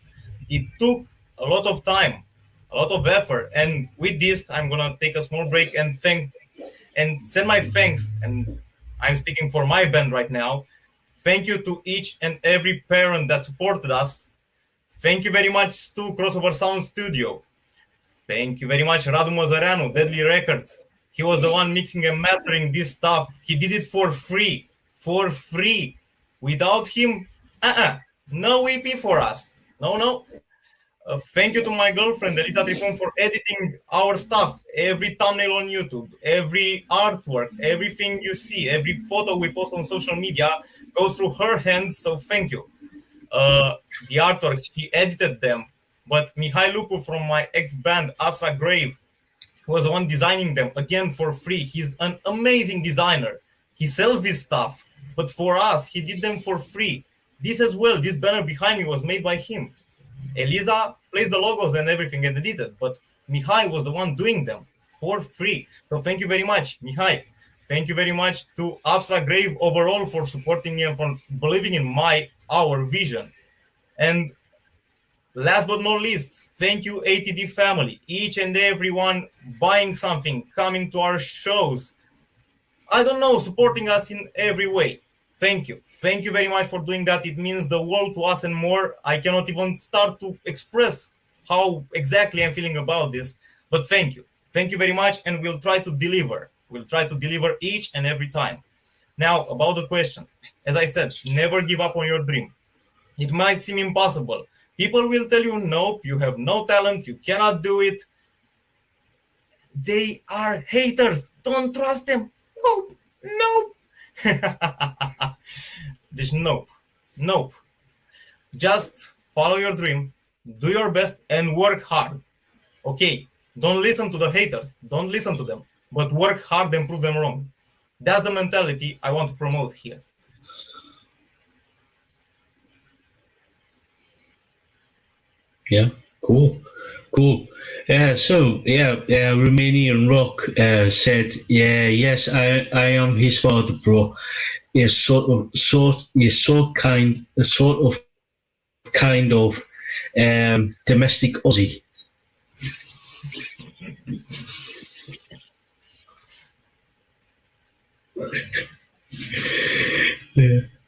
It took a lot of time, a lot of effort. And with this, I'm going to take a small break and send my thanks. And I'm speaking for my band right now. Thank you to each and every parent that supported us. Thank you very much to Crossover Sound Studio. Thank you very much, Radu Măzăreanu, Deadly Records. He was the one mixing and mastering this stuff. He did it for free. Without him, No EP for us. No. Thank you to my girlfriend, Elisa Trifon, for editing our stuff. Every thumbnail on YouTube, every artwork, everything you see, every photo we post on social media goes through her hands. So thank you. The artwork, she edited them. But Mihai Lupu from my ex-band, Abstract Grave, was the one designing them, again, for free. He's an amazing designer. He sells this stuff. But for us, he did them for free. This as well, this banner behind me was made by him. Elisa placed the logos and everything and edited, but Mihai was the one doing them for free. So thank you very much, Mihai. Thank you very much to Abstract Grave overall for supporting me and for believing in our vision. And last but not least, thank you ATD family, each and everyone buying something, coming to our shows. I don't know, supporting us in every way. Thank you. Thank you very much for doing that. It means the world to us and more. I cannot even start to express how exactly I'm feeling about this, but thank you. Thank you very much, and we'll try to deliver. We'll try to deliver each and every time. Now, about the question. As I said, never give up on your dream. It might seem impossible. People will tell you, nope, you have no talent, you cannot do it. They are haters. Don't trust them. Nope. This nope. Just follow your dream, do your best, and work hard. Okay, don't listen to the haters. Don't listen to them, but work hard and prove them wrong. That's the mentality I want to promote here. Yeah, cool. Romanian Rock said, "Yeah, yes, I am his father, bro. He's he's so kind of domestic Aussie."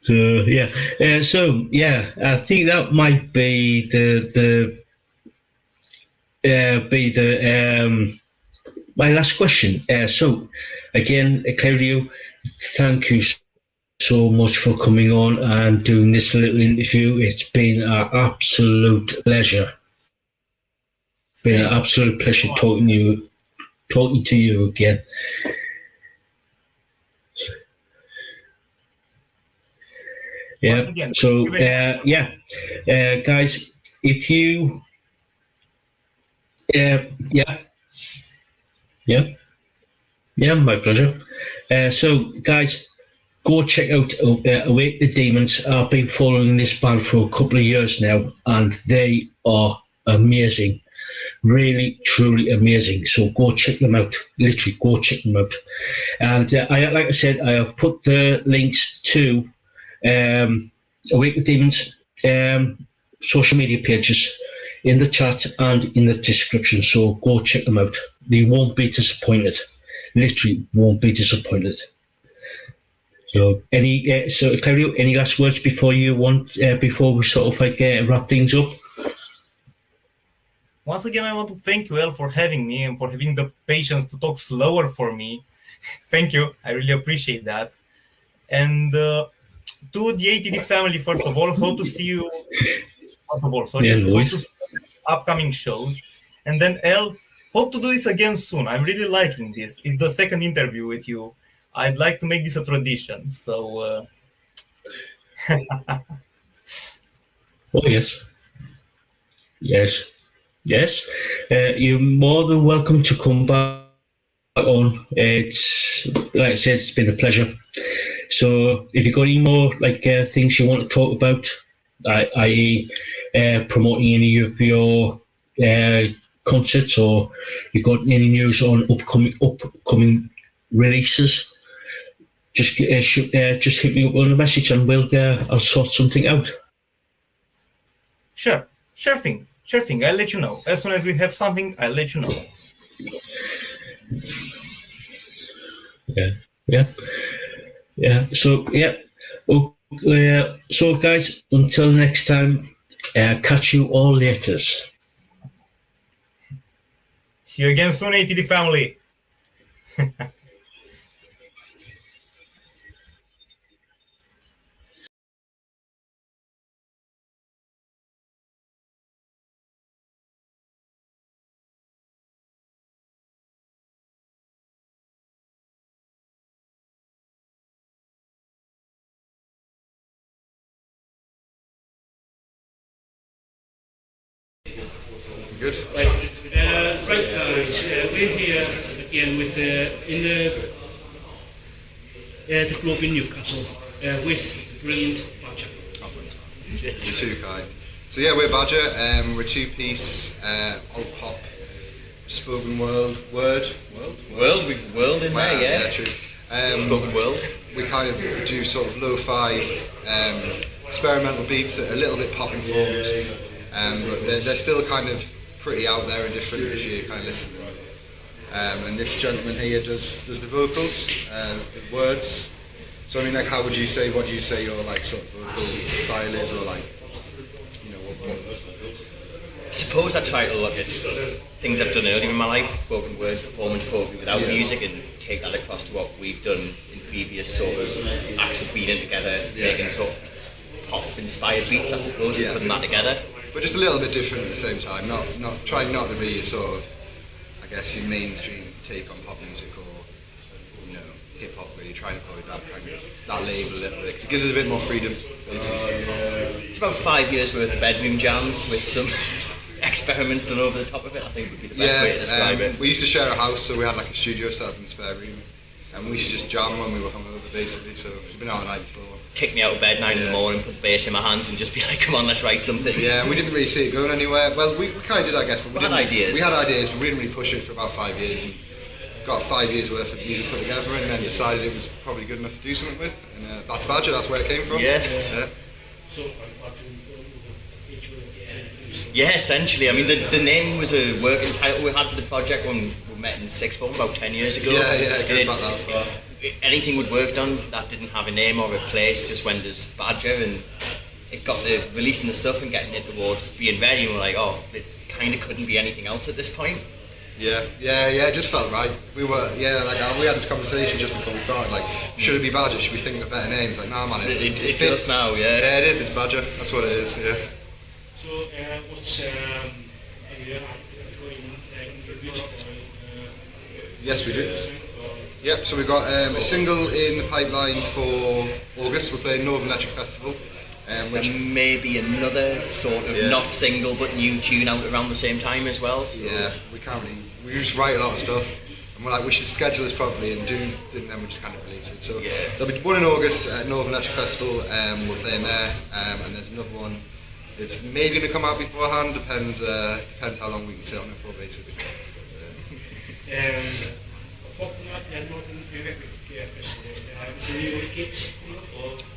Yeah. I think that might be my last question. Again, Claudio, thank you so much for coming on and doing this little interview. It's been an absolute pleasure. Been an absolute pleasure talking to you again. Yeah. Guys, if you, my pleasure. Guys, go check out Awake the Demons. I've been following this band for a couple of years now, and they are amazing. Really, truly amazing. So go check them out. Literally, go check them out. And like I said, I have put the links to Awake the Demons social media pages in the chat and in the description. So go check them out. They won't be disappointed. Literally, won't be disappointed. So, Claudio, any last words before before we sort of wrap things up? Once again, I want to thank you, El, for having me and for having the patience to talk slower for me. Thank you. I really appreciate that. And to the ATD family, first of all, hope to see you. First of all, hope to see upcoming shows. And then, El, hope to do this again soon. I'm really liking this. It's the second interview with you. I'd like to make this a tradition. So, oh, yes. You're more than welcome to come back on. It's like I said, it's been a pleasure. So, if you've got any more things you want to talk about, i.e., promoting any of your concerts, or you got any news on upcoming releases, just hit me up on a message and I'll sort something out. Sure thing. I'll let you know. As soon as we have something, I'll let you know. Yeah. So guys, until next time, catch you all later. See you again soon, ATD family. Good. Right, guys, we're here again with in the club in Newcastle with brilliant Badger. You're too kind. So yeah, we're Badger. We're a two-piece old pop spoken word in there, yeah. True. Spoken world. We kind of do sort of lo-fi experimental beats that are a little bit pop informed, but they're still kind of pretty out there and different if you kind of listen to them. And this gentleman here does the vocals, the words. So I mean, like, how would you say, what do you say your like sort of vocal style is, or like, you know, what? I suppose I try to look at things I've done earlier in my life, spoken word, performance poetry without music, and take that across to what we've done in previous sort of acts of beating together, making sort of pop-inspired beats, I suppose, and putting that together. But just a little bit different at the same time. Not trying not to be a sort of, I guess, your mainstream take on pop music or, you know, hip hop, where you're trying to avoid that kind of that label a little bit, because it gives us a bit more freedom. It's about 5 years worth of bedroom jams with some experiments done over the top of it, I think would be the best way to describe it. We used to share a house, so we had like a studio set up in the spare room, and we used to just jam when we were hungover, basically. So we've been out the night before. Kick me out of bed 9 in the morning, put the bass in my hands, and just be like, "Come on, let's write something." Yeah, we didn't really see it going anywhere. Well, we kind of did, I guess, but we had ideas. We had ideas, but we didn't really push it for about 5 years, and got 5 years worth of music put together, and then decided it was probably good enough to do something with. And that's Badger. That's where it came from. Yeah. Yeah, essentially. I mean, the name was a working title we had for the project when we met in sixth form about 10 years ago. Yeah, it goes back that far. Anything would work done that didn't have a name or a place just went as Badger, and it got the releasing the stuff and getting it towards being ready, and we're like, oh, it kind of couldn't be anything else at this point. Yeah, it just felt right. We were, we had this conversation just before we started, like, should it be Badger? Should we think of better names? Like, nah, man, it's us now, yeah. Yeah, it is, it's Badger. That's what it is, yeah. So, what's Yes, we do. Yep, so we've got a single in the pipeline for August. We're playing Northern Electric Festival. Which may be another sort of not single but new tune out around the same time as well. So. Yeah, we just write a lot of stuff, and we're like, we should schedule this properly and then we just kind of release it. So there'll be one in August at Northern Electric Festival, we're playing there, and there's another one. It's maybe going to come out beforehand, depends how long we can sit on it for, basically.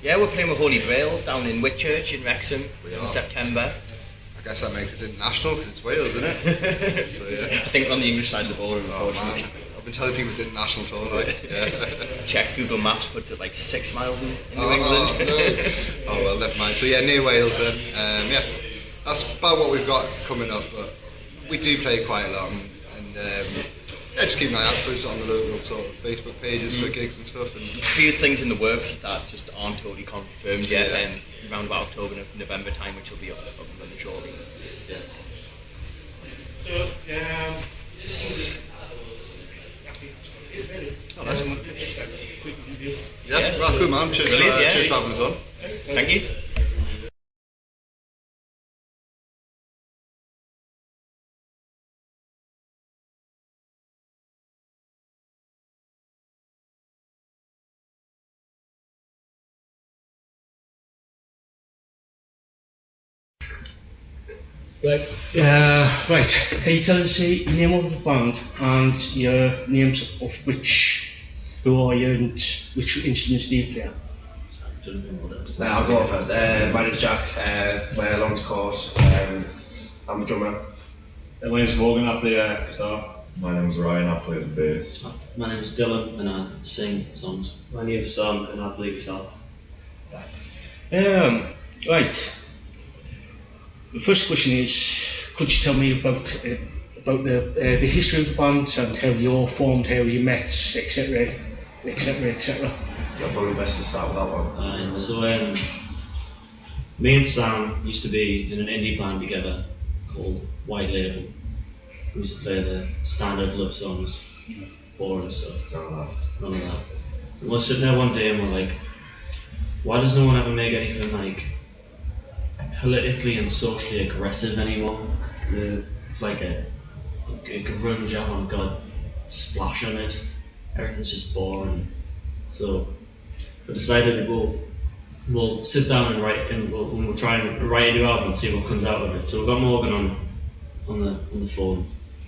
Yeah, we're playing with Holy Grail down in Whitchurch in Wrexham in September. I guess that makes us international because it's Wales, isn't it? So, yeah. I think on the English side of the border, unfortunately. I've been telling people it's international tour, like. Yeah. Check Google Maps, puts it like 6 miles in New No. England. Oh well, never mind. So yeah, near Wales then. Yeah, that's about what we've got coming up, but we do play quite a lot, and just keep an eye out for us on the local sort of Facebook pages for gigs and stuff. And a few things in the works that just aren't totally confirmed yet, and around about October, November time, which will be up and running shortly. Yeah. So, oh, that's one. Just a quick review. Yeah, right, cool, man. Cheers for having us on. Thank you. Right. Can you tell us the name of the band and your names of who are you and which instruments do you play? I'll go first. My name's Jack. We're along to course. I'm a drummer. My name's Morgan. I play guitar. My name's Ryan. I play the bass. My name's Dylan and I sing songs. My name's Sam and I play guitar. Right. The first question is, could you tell me about the history of the band and how you all formed, how you met, etc., etc., etc.? You're probably best to start with that one. So me and Sam used to be in an indie band together called White Label. We used to play the standard love songs, boring stuff. None of that. And we're sitting there one day and we're like, why does no one ever make anything like politically and socially aggressive anymore? like a grunge avant-garde splash on it. Everything's just boring. So I decided we'll sit down and write, and we'll try and write a new album and see what comes out of it. So we got Morgan on the phone,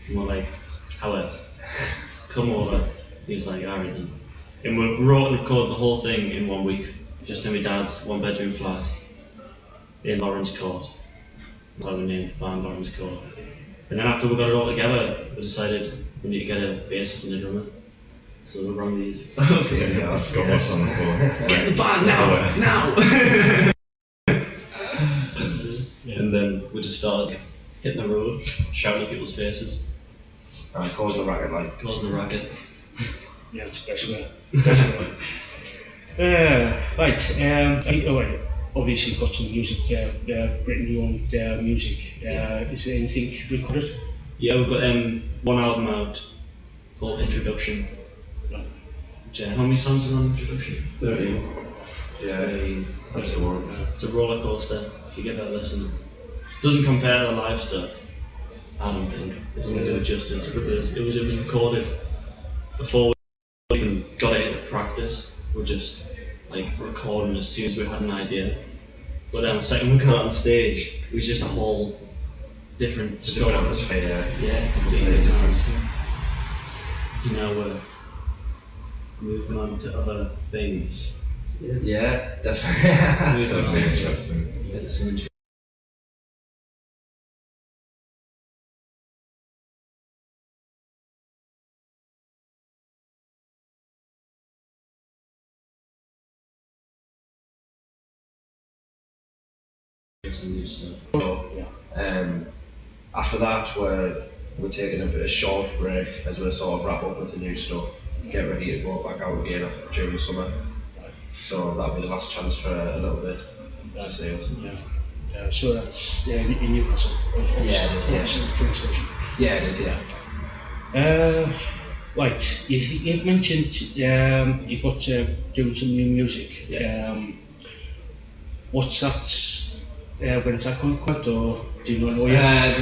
and we're like, Howard, come over. He was like, alright then. And we wrote and recorded the whole thing in 1 week, just in my dad's 1-bedroom flat in Lawrence Court. That's how we named the band, Lawrence Court. And then after we got it all together, we decided we need to get a bassist and a drummer. So we rang these. Yeah, I've got my son on the phone. Get the band now! And then we just started hitting the road, shouting at people's faces. Causing a racket, like. Causing a racket. Yeah, it's the best way. Right, obviously you've got some music, written your own music. Is there anything recorded? Yeah, we've got one album out called Introduction. How many songs is on Introduction? 13. Yeah, 13. That's the one. It's a roller coaster, if you give that a listen. Doesn't compare to the live stuff, I don't think. It doesn't do it justice, because it was recorded before we even got it into practice. We're just like recording as soon as we had an idea. But the second we got on stage, it was just a whole different story. Yeah, completely different. Now we're moving on to other things. Yeah, definitely. Moving on. Interesting. Yeah, some interesting. New stuff. After that, we're taking a bit of short break as we sort of wrap up with the new stuff, get ready to go back out again during summer. So that'll be the last chance for a little bit to see us. So that's in Newcastle. Yeah, it is. Yeah. Right, you mentioned you've got doing some new music. What's that? When's that coming out, or do you not know yet?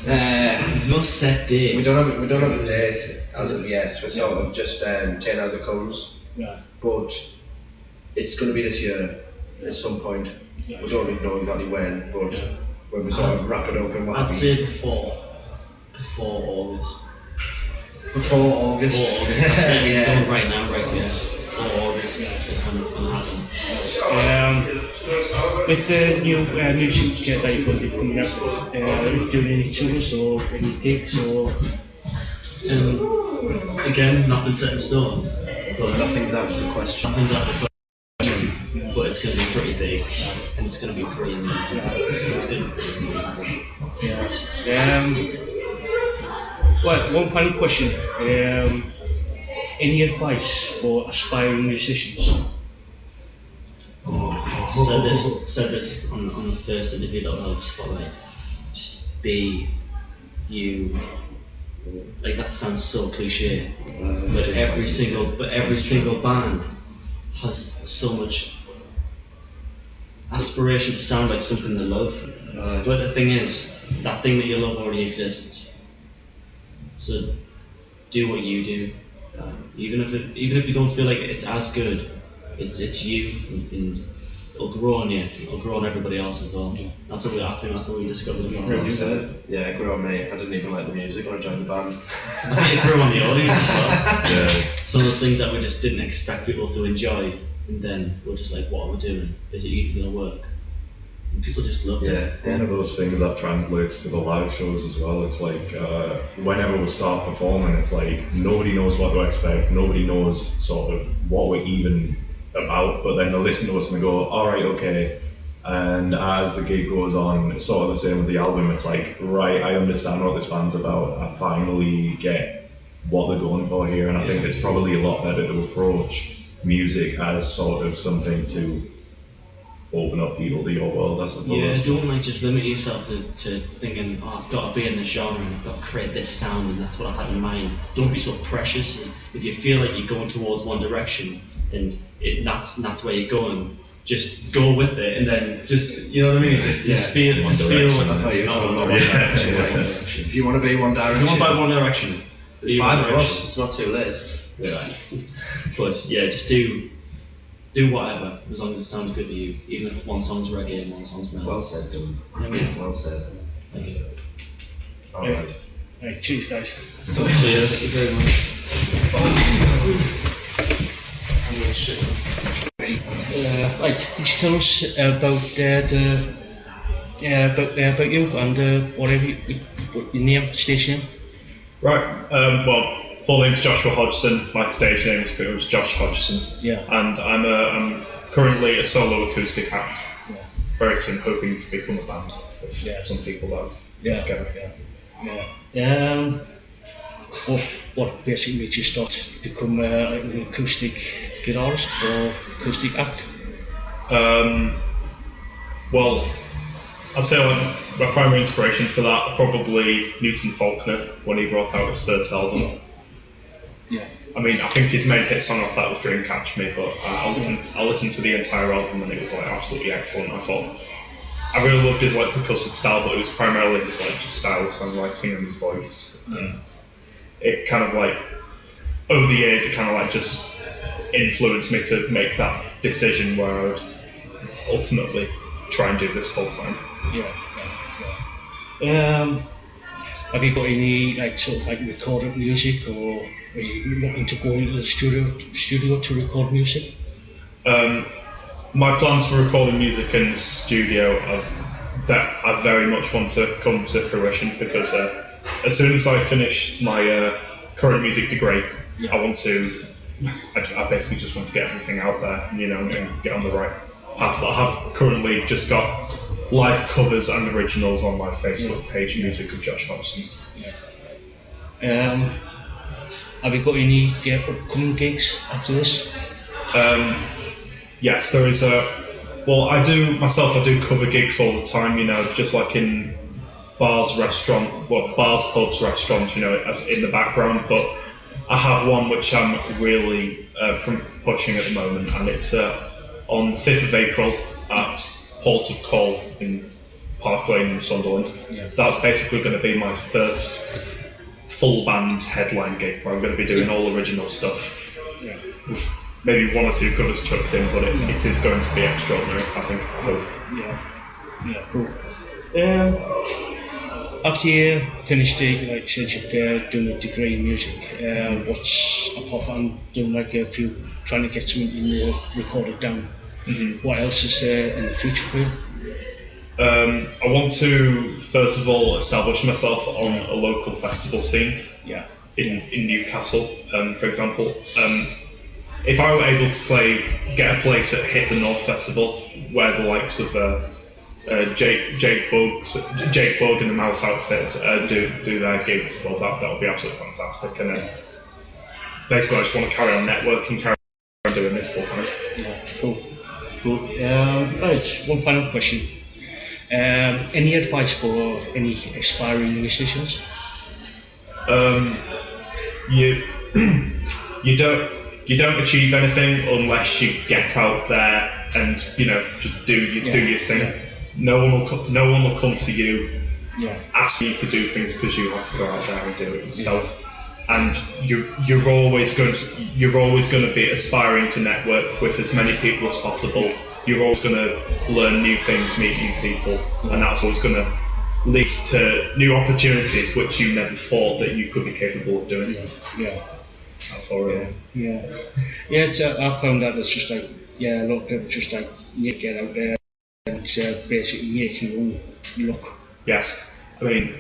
There's no set date. We don't have a date as of yet. We're sort of just taking as it comes. Yeah. But it's going to be this year at some point. We don't even know exactly when, but when we sort of wrap it up and what. I'd say before August. Before August. I'm saying it's still right now, right here. Before August is when it's going to happen. With the new music that you're going to be coming out with, are you doing any tours or any gigs or? Again, nothing set in stone. But nothing's out of the question. Nothing's out of the question. But it's going to be pretty big, and it's going to be pretty amazing. It's going to be pretty amazing. Well, one final question. Any advice for aspiring musicians? Said this on the first interview that I was Spotlight. Just be you. Like, that sounds so cliche, but every single band has so much aspiration to sound like something they love. But the thing is, that thing that you love already exists. So do what you do. Even if you don't feel like it's as good, it's you, and it'll grow on you. It'll grow on everybody else as well. That's what I think. That's what we discovered. Yeah, it grew on me. I didn't even like the music when I joined the band. I think it grew on the audience as well. It's one of those things that we just didn't expect people to enjoy, and then we're just like, what are we doing? Is it even going to work? And people just loved it. One of those things that translates to the live shows as well. It's like whenever we start performing, it's like nobody knows what to expect. Nobody knows sort of what we're even about, but then they listen to us and they go, all right, okay. And as the gig goes on, it's sort of the same with the album. It's like, right, I understand what this band's about. I finally get what they're going for here. And I think it's probably a lot better to approach music as sort of something to open up people to your world, I suppose. Yeah, don't like just limit yourself to thinking, oh, I've got to be in this genre and I've got to create this sound and that's what I had in mind. Don't be so precious. If you feel like you're going towards one direction and that's where you're going, just go with it, and then just, you know what I mean? Just feel. I thought you were talking about One Direction. If you want to be One Direction. If you want to buy One Direction, there's 5 of us. It's not too late. Yeah. But yeah, just do whatever, as long as it sounds good to you. Even if one song's reggae and one song's metal. Well said, Dylan. Well said. Thank you. All right. Right, cheers, guys. Cheers. Thank you very much. Right, could you tell us about about you and whatever what your name, station name? Right. Well, full name's Joshua Hodgson. My stage name is pretty much Josh Hodgson. Yeah. And I'm currently a solo acoustic act. Yeah. Very soon, hoping to become a band with some people that I've put together. Yeah. What basically made you start to become an acoustic guitarist or acoustic act? Well, I'd say my primary inspirations for that are probably Newton Faulkner when he brought out his first album. Yeah. I mean, I think his main hit song off that was Dream Catch Me, but I listened to the entire album and it was like absolutely excellent. I really loved his like percussive style, but it was primarily his like just style of songwriting and his voice. It kind of like over the years, it kind of like just influenced me to make that decision where I would ultimately try and do this full time. Have you got any like sort of like recorded music, or are you looking to go into the studio to record music? My plans for recording music in the studio I very much want to come to fruition, because as soon as I finish my current music degree, I basically just want to get everything out there, you know, and get on the right path. But I have currently just got live covers and originals on my Facebook page, Music of Josh Hodgson. Have you got any upcoming gigs after this? Yes, there is I do cover gigs all the time, you know, just like in bars, pubs, restaurants, you know, as in the background. But I have one which I'm really pushing at the moment, and it's on the 5th of April at Port of Call in Park Lane in Sunderland. That's basically going to be my first full band headline gig, where I'm going to be doing all original stuff. Maybe 1 or 2 covers chucked in, but it is going to be extraordinary, I think. I hope. Cool. After you finished like since you've done a degree in music, what's apart from doing like a few, trying to get something recorded down? What else is in the future for you? I want to first of all establish myself on a local festival scene. In Newcastle, for example. If I were able to get a place at Hit the North Festival, where the likes of Jake Bug and the Mouse Outfit do their gigs, well, that would be absolutely fantastic. And then basically, I just want to carry on networking, carry on doing this full time. Cool. Right, one final question. Any advice for any aspiring musicians? You don't achieve anything unless you get out there and, you know, just do your thing. No one will come to you ask you to do things, because you have to go out there and do it yourself. And you're always going to be aspiring to network with as many people as possible. You're always going to learn new things, meet new people, and that's always going to lead to new opportunities which you never thought that you could be capable of doing. That's all really. I found that it's just like, a lot of people just like need to get out there and basically make your own look. Yes, I mean,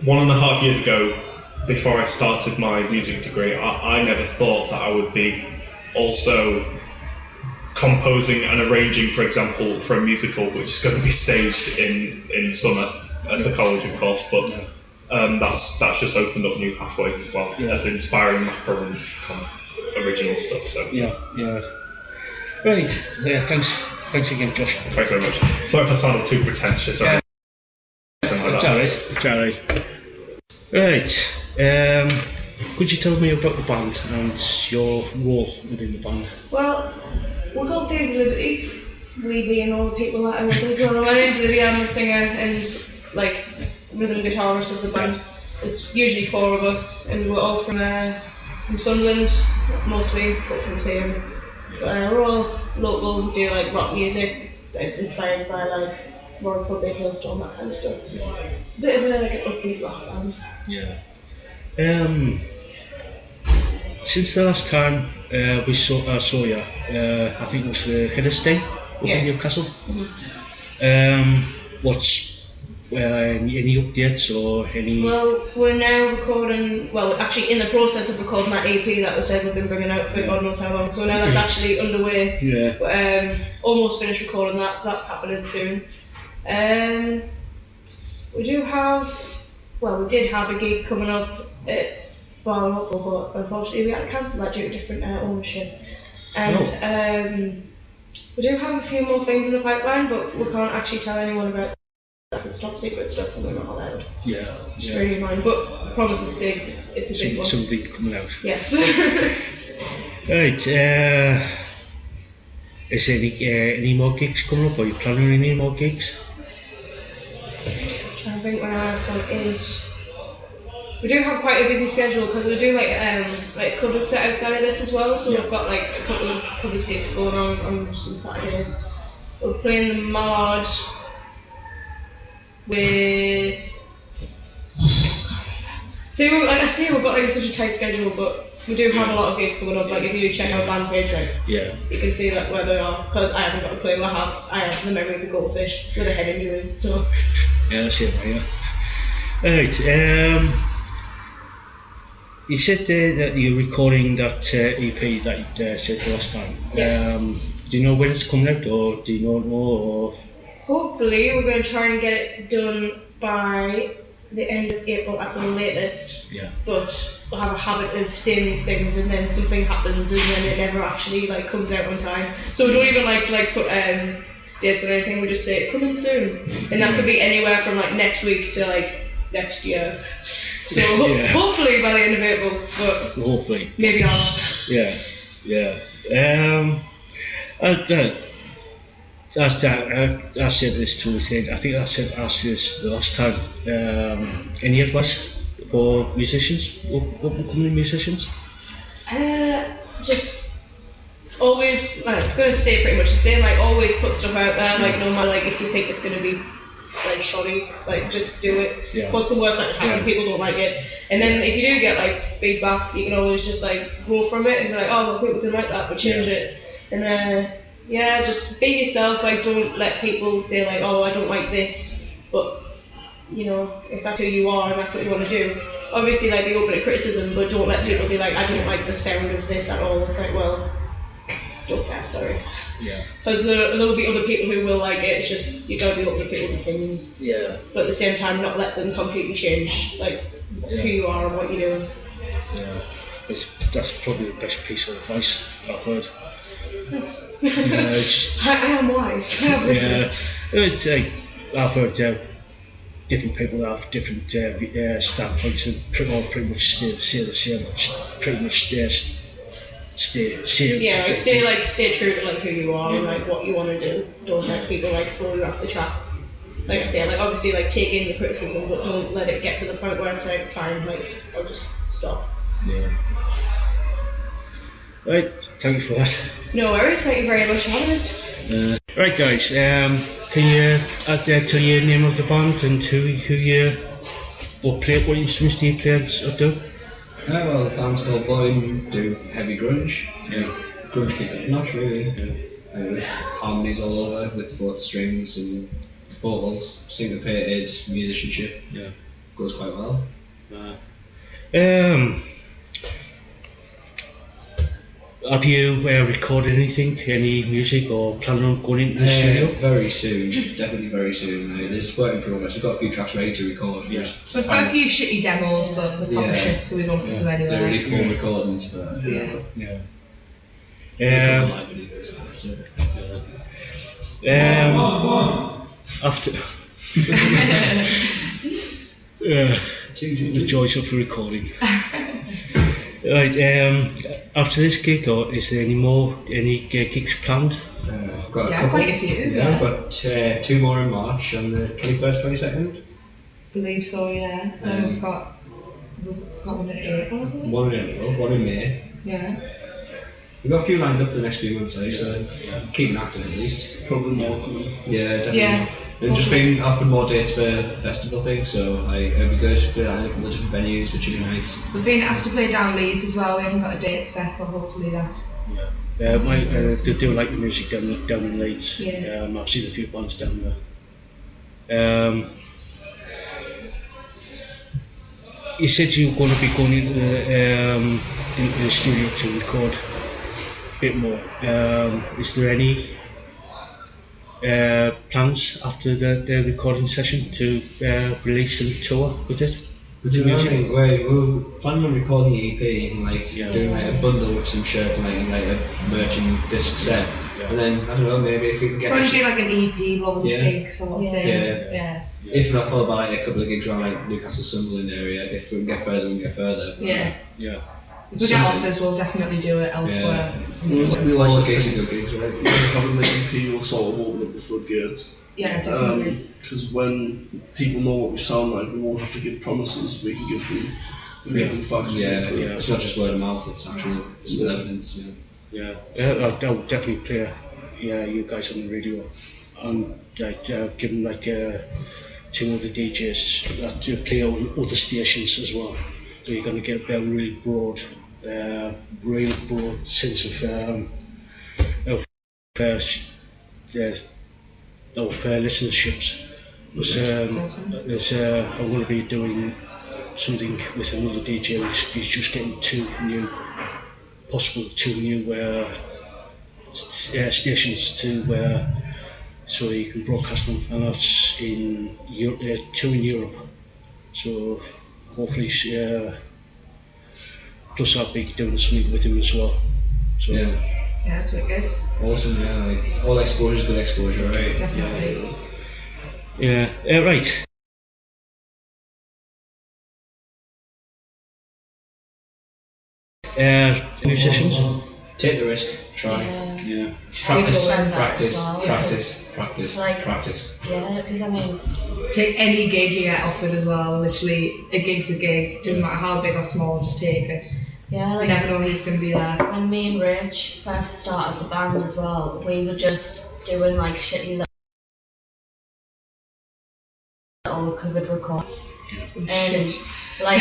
1.5 years ago, before I started my music degree, I never thought that I would be also composing and arranging, for example, for a musical which is going to be staged in summer at the college, of course, but that's just opened up new pathways as well, as inspiring my current kind of original stuff. So Right, thanks again, Josh. Thanks very much. Sorry if I sounded too pretentious. It's alright. Right, could you tell me about the band and your role within the band? Well, we're called Thieves of Liberty. we being all the people that I work with as well. My name's Lydia, I'm the singer and like rhythm guitarist of the band. There's usually 4 of us, and we're all from Sunderland, mostly, but from Salem. We're all local, do like rock music, inspired by like Royal Republic, Hailstorm, that kind of stuff. It's a bit of like an upbeat rock band. Yeah. Since the last time I saw you, I think it was the Hiddleston up in Newcastle. What's any updates or any? Well, we're now recording. Well, we're actually in the process of recording that EP that we said we've been bringing out for God knows how long. So now that's actually underway. Yeah. But, almost finished recording that, so that's happening soon. We did have a gig coming up at Bar Local, but unfortunately we had to cancel that due to different ownership. And we do have a few more things in the pipeline, but we can't actually tell anyone about it. That's top secret stuff and we're not allowed. Yeah. It's really annoying, but I promise it's big. It's a big one. Something coming out. Yes. Right. Is there any more gigs coming up? Are you planning any more gigs? I'm trying to think when our next one is. We do have quite a busy schedule because we do like covers set outside of this as well. So we've got like a couple of covers gigs going on some Saturdays. We're playing the Mallard with. We've got like such a tight schedule, but we do have a lot of gigs coming up. Like if you check our band page, you can see like where they are. Because I haven't got to play. I have the memory of the goldfish with a head injury. So. Yeah, that's it, right? Right. You said that you're recording that EP that you said last time. Yes. Do you know when it's coming out, or do you not know? Or? Hopefully, we're going to try and get it done by the end of April at the latest. Yeah. But we'll have a habit of saying these things, and then something happens, and then it never actually like comes out on time. So we don't even like to put dates on anything. We just say coming soon, and that could be anywhere from like next week to like next year. So hopefully by the end of April, but hopefully maybe not. Yeah. I said this to you. I think I asked this the last time. Any advice for musicians, upcoming musicians? Just always. It's going to stay pretty much the same. Like always put stuff out there. Like no matter like if you think it's going to be like shoddy, like just do it. Yeah. What's the worst that can happen? People don't like it, and then if you do get like feedback, you can always just like grow from it and be like, oh well, people didn't like that, but change it. And just be yourself. Like don't let people say like, oh I don't like this, but you know if that's who you are and that's what you want to do, obviously like be open to criticism, but don't let people be like, I don't like the sound of this at all. It's like, well, don't care, sorry. Yeah. Because there will be other people who will like it. It's just you gotta be open to people's opinions. Yeah. But at the same time, not let them completely change like who you are and what you're doing. Yeah. That's probably the best piece of advice I've heard. Thanks. I am wise. I have listened. It's I've heard different people have different standpoints and pretty much stay the same. Pretty much stay true to like who you are and like what you want to do. Don't let people like throw you off the track. Like I say, like obviously like take in the criticism, but don't let it get to the point where it's like fine, like I'll just stop. Yeah. Right, thank you for that. No worries, thank you very much for having us. Right guys, can you tell your name of the band and what instruments do you play or do? Well, the band's called Volume, do heavy grunge. Grunge keep it notch really. Harmonies all over with both strings and vocals, syncopated musicianship. Yeah. Goes quite well. Have you recorded anything, any music, or planning on going into the studio? Very soon, definitely very soon. There's work in progress. We've got a few tracks ready to record. We've got a few shitty demos, but they're proper shit, so we don't put them anywhere. They're really full recordings, but After the joys of recording. Right, after this gig, or is there any gigs planned Got Yeah, a couple. quite a few, Yeah, yeah. got 2 more in March on the 21st, 22nd. Believe so, yeah. And we've got one in April, I think. One in April, one in May. Yeah. We've got a few lined up for the next few months, so keep an active at least. Probably more coming. Yeah, definitely. Yeah. We've just been offered more dates for the festival thing, so it'd be good to play that in a couple of different venues, which would be nice. We've been asked to play down Leeds as well. We haven't got a date set, but hopefully that. They do like the music down in Leeds. Yeah. I've seen a few bands down there. You said you were going to be going into the studio to record a bit more. Is there any plans after the recording session to release and tour with it? With the music? We're planning on recording the EP and doing like a bundle with some shirts and like a merch and disc set. And then I don't know, maybe if we can get Probably do like an EP launch gig sort of thing. Yeah. If not followed by a couple of gigs around like Newcastle Sunderland area, if we can get further, we can get further. Yeah. Yeah. If we get offers, we'll definitely do it elsewhere. We All like the the gigs thing and good gigs, right? having the EP will sort of open up the floodgates. Yeah, definitely. Because when people know what we sound like, we won't have to give promises. We can give them facts. Yeah. It's not just word of mouth; it's actually some evidence. Yeah, I'll definitely play you guys on the radio and give them like 2 other DJs that to play on other stations as well. So you're going to get a really broad sense of listenerships. I'm going to be doing something with another DJ who's just getting 2 new stations to so you can broadcast them, and that's in 2 in Europe. So hopefully, plus I'll be doing something with him as well. So Yeah, that's really good. Awesome, yeah. Like, all exposure is good exposure, right? Definitely. Yeah, right. Musicians. Take the risk. Try. Yeah. Practice. People learn that Practice. as well, Practice. Practice. Like- Practice. Yeah, because I mean, Take any gig you get offered as well. Literally, a gig's a gig. Doesn't matter how big or small, just take it. yeah, You like never know who's going to be there. when me and Rich first started the band as well, we were just doing like shitty little covered record. And like,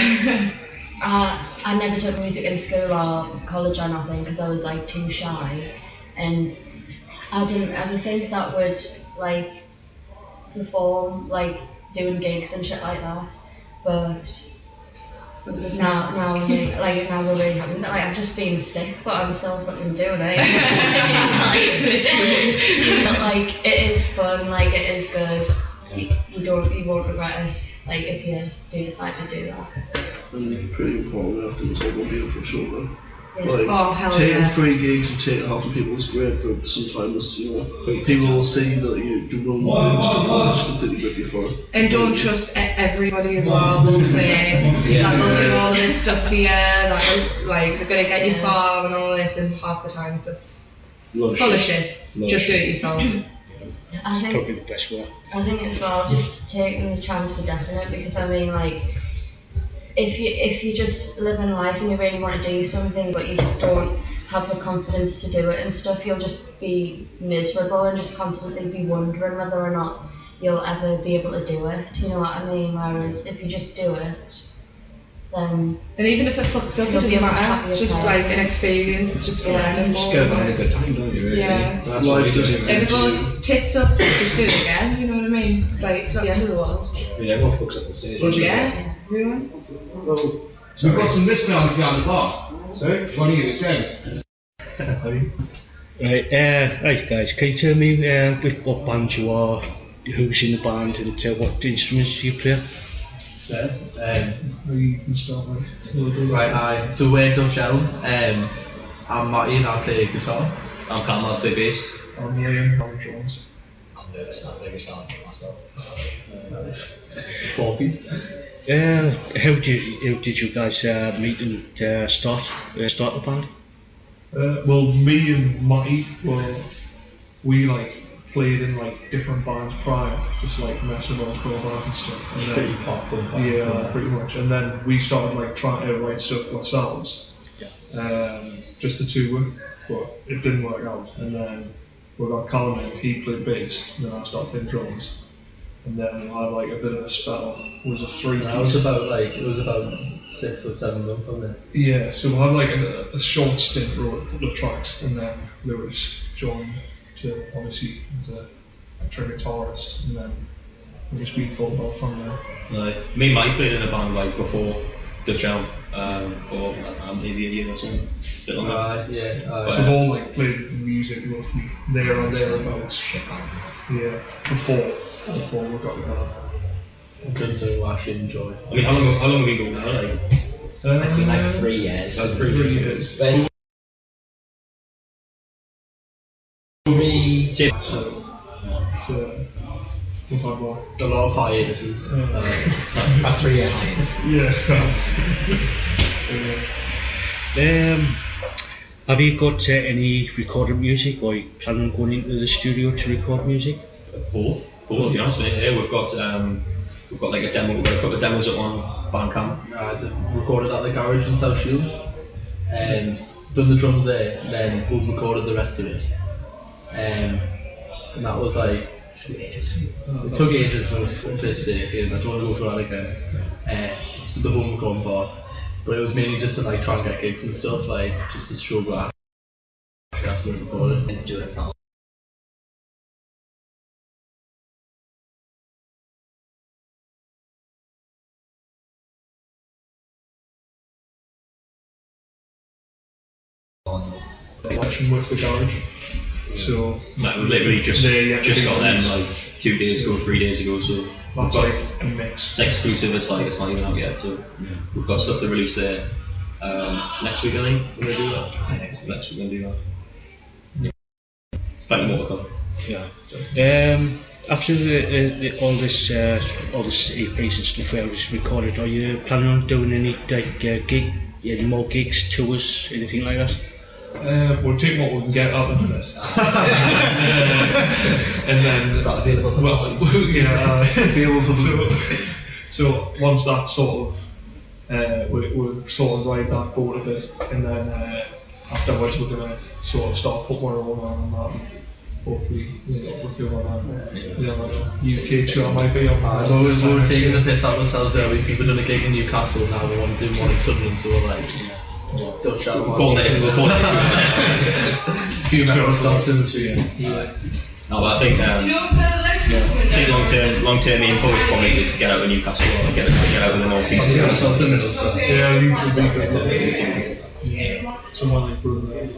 I never took music in school or college or nothing because I was like too shy, and I didn't ever think that would like perform like doing gigs and shit like that. But now we're really happy. Like I'm just being sick, but I'm still fucking doing it. But like it is fun, like it is good. You won't regret it. Like if you do decide to do that. And pretty important, I think it's all going to be up for sure, man. Yeah. Like, Oh, hell taking yeah. 3 gigs and taking half of people is great, but sometimes, people will see that you're willing to do stuff and just completely rip you for it. And don't trust everybody as well. They'll say that they'll do all this stuff for you, that like they're gonna get you far and all this, and half the time it's full of shit. Just do it yourself. I think Probably the best way. I think as well, just taking the chance for definite, because I mean, like, if you just live in life and you really want to do something, but you just don't have the confidence to do it and stuff, you'll just be miserable and just constantly be wondering whether or not you'll ever be able to do it. You know what I mean? Whereas if you just do it, then And even if it fucks up, it you'll be doesn't able to matter. tap It's your just toes. like an experience. It's just learning. Just go find a good time, don't you? Really? Yeah. That's what Life we doesn't do. If it goes tits up, just do it again. You know what I mean? It's like it's not the end of the world. I mean, everyone fucks up on stage. Yeah. Everyone. So we've got some listening on the bar. Sorry? What are you saying? Right, guys, can you tell me with what band you are, who's in the band, and what instruments you play? You can start with. Right, hi. So we're Dutch Elm. I'm Matty and I play guitar. I'm Cam, I play bass. I'm Liam, I'm drums. I'm Lewis, I play guitar myself. 4-piece. How did you guys meet and start the band? Well, me and Matty were we like played in like different bands prior, just like messing around crowbars and stuff. And Pretty pop punk band, yeah, yeah. pretty much. And then we started like trying to write stuff ourselves, just the two of us, but it didn't work out. And then we got Callum in, he played bass, and then I started playing drums. And then I had like a bit of a spell. It was a 3-piece. It was about 6 or 7 months, wasn't it? Yeah, so I had like a short stint, wrote a couple of tracks, and then Lewis joined to obviously as a guitarist, and then we've just been full about from there. Like, me and Mike played in a band like before Dutch Elm, for maybe a year or something. Bit longer. So we've all like played music roughly there or thereabouts. Yeah, before we got together. I've done something we actually enjoy. I mean, how long have we been going now? It's been like 3 years. Like 3 years. But we've had what? A lot of hiatuses. A 3-year hiatus. Have you got any recorded music, or are you planning on going into the studio to record music? Both. To be honest with you, yeah, we've got like a demo. We've got a couple of demos up on Bandcamp. Recorded at the garage in South Shields. Done the drums there, and then we recorded the rest of it. And that was like, it took ages for this day, and I don't want to go through that again. The home recording part. But it was mainly just to like try and get gigs and stuff, like just to show that I actually have something recorded and do it now. Watching with the garage. So like, we've literally just got them like 2 days ago, 3 days ago. So that's like a mix. It's exclusive. It's not even out yet. So we've got stuff to release there next week. I think we're gonna do that. Next week we're gonna do that. Plenty more to come. Yeah. After all this EPs and stuff that was recorded, are you planning on doing any like any more gigs, tours, anything like that? We'll take what we can get out of the minute. And then available for so once that sort of we'll sort of ride that boat a bit, and then afterwards we're gonna sort of start putting our own on that. Hopefully, we'll feel like UK tour might be on. We were taking the piss out of ourselves there because we've done a gig in Newcastle, now we want to do one in Sunderland, so we're like, Dutch Elm. We'll call it a few members start doing 2 years. No, but I think long term aim for is probably to get out of Newcastle or get out of the North East. Yeah, somewhere like Brunei.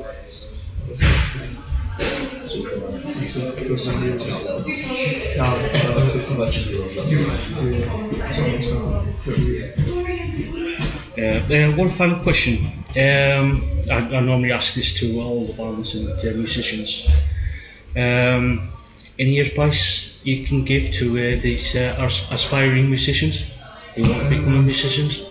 One final question. I normally ask this to all the bands and musicians. Any advice you can give to these aspiring musicians who want to become musicians?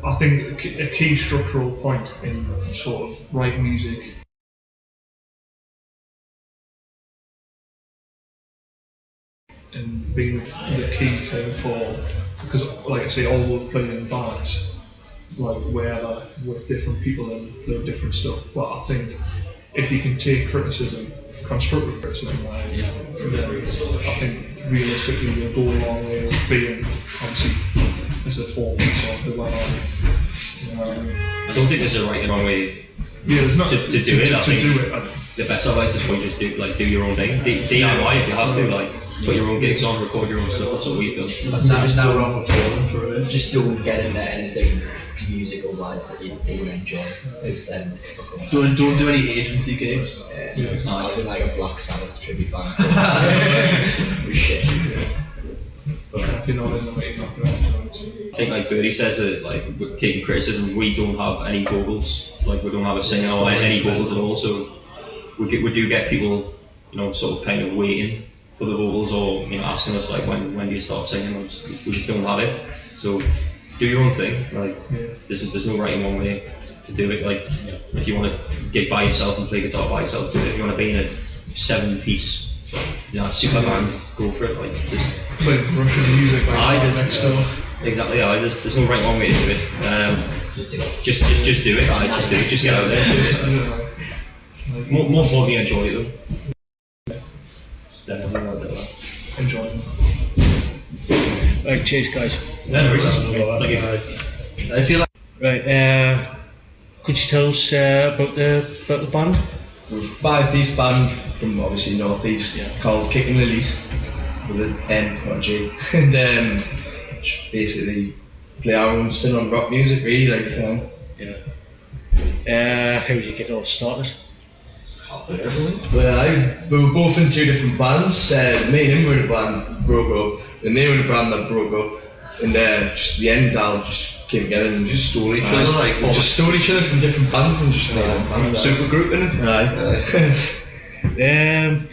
I think a key structural point in sort of writing music and being the key thing for, because like I say, all we've played in bands, like where they're with different people and do different stuff, but I think if you can take criticism, constructive criticism, then I think realistically you'll go a long way with being obviously as a form of the I don't think there's a right and wrong way there's not, to do it. I think the best advice is probably just do your own thing. DIY if you have to, like put your own gigs on, record your own stuff. That's what we've done. There's no wrong with falling for it. Just don't get into anything musical wise that you enjoy. Don't do any agency gigs. No, I was in like a Black Sabbath tribute band. Shit. I think like Birdie says that like we're taking criticism, we don't have any vocals, like we don't have a singer or any vocals at all, so we do get people, sort of kind of waiting for the vocals or asking us like when do you start singing, we just don't have it, so do your own thing, like there's no right and wrong way to do it, like if you want to gig by yourself and play guitar by yourself, do it. If you want to be in a 7-piece, super band, go for it. Like, Like Russian music, like aye, next door. exactly. Aye, there's no right one way to do it. Just do it. Aye, just do it. Just get out there. More importantly, enjoy it though. Definitely not do that. Enjoy it. Right, cheers, guys. No, no, thank you. I feel like right. Could you tell us about the band? We're a 5-piece band from obviously North East called Kicking Lilies with an N, not a G, and basically play our own spin on rock music, really. Like, How did you get it all started? Well, we were both in 2 different bands. Me and him were in a band, broke up, and they were in a band that broke up. And just at the end, Al just came together and just stole each other, like we just stole each other from different bands and just super group in it.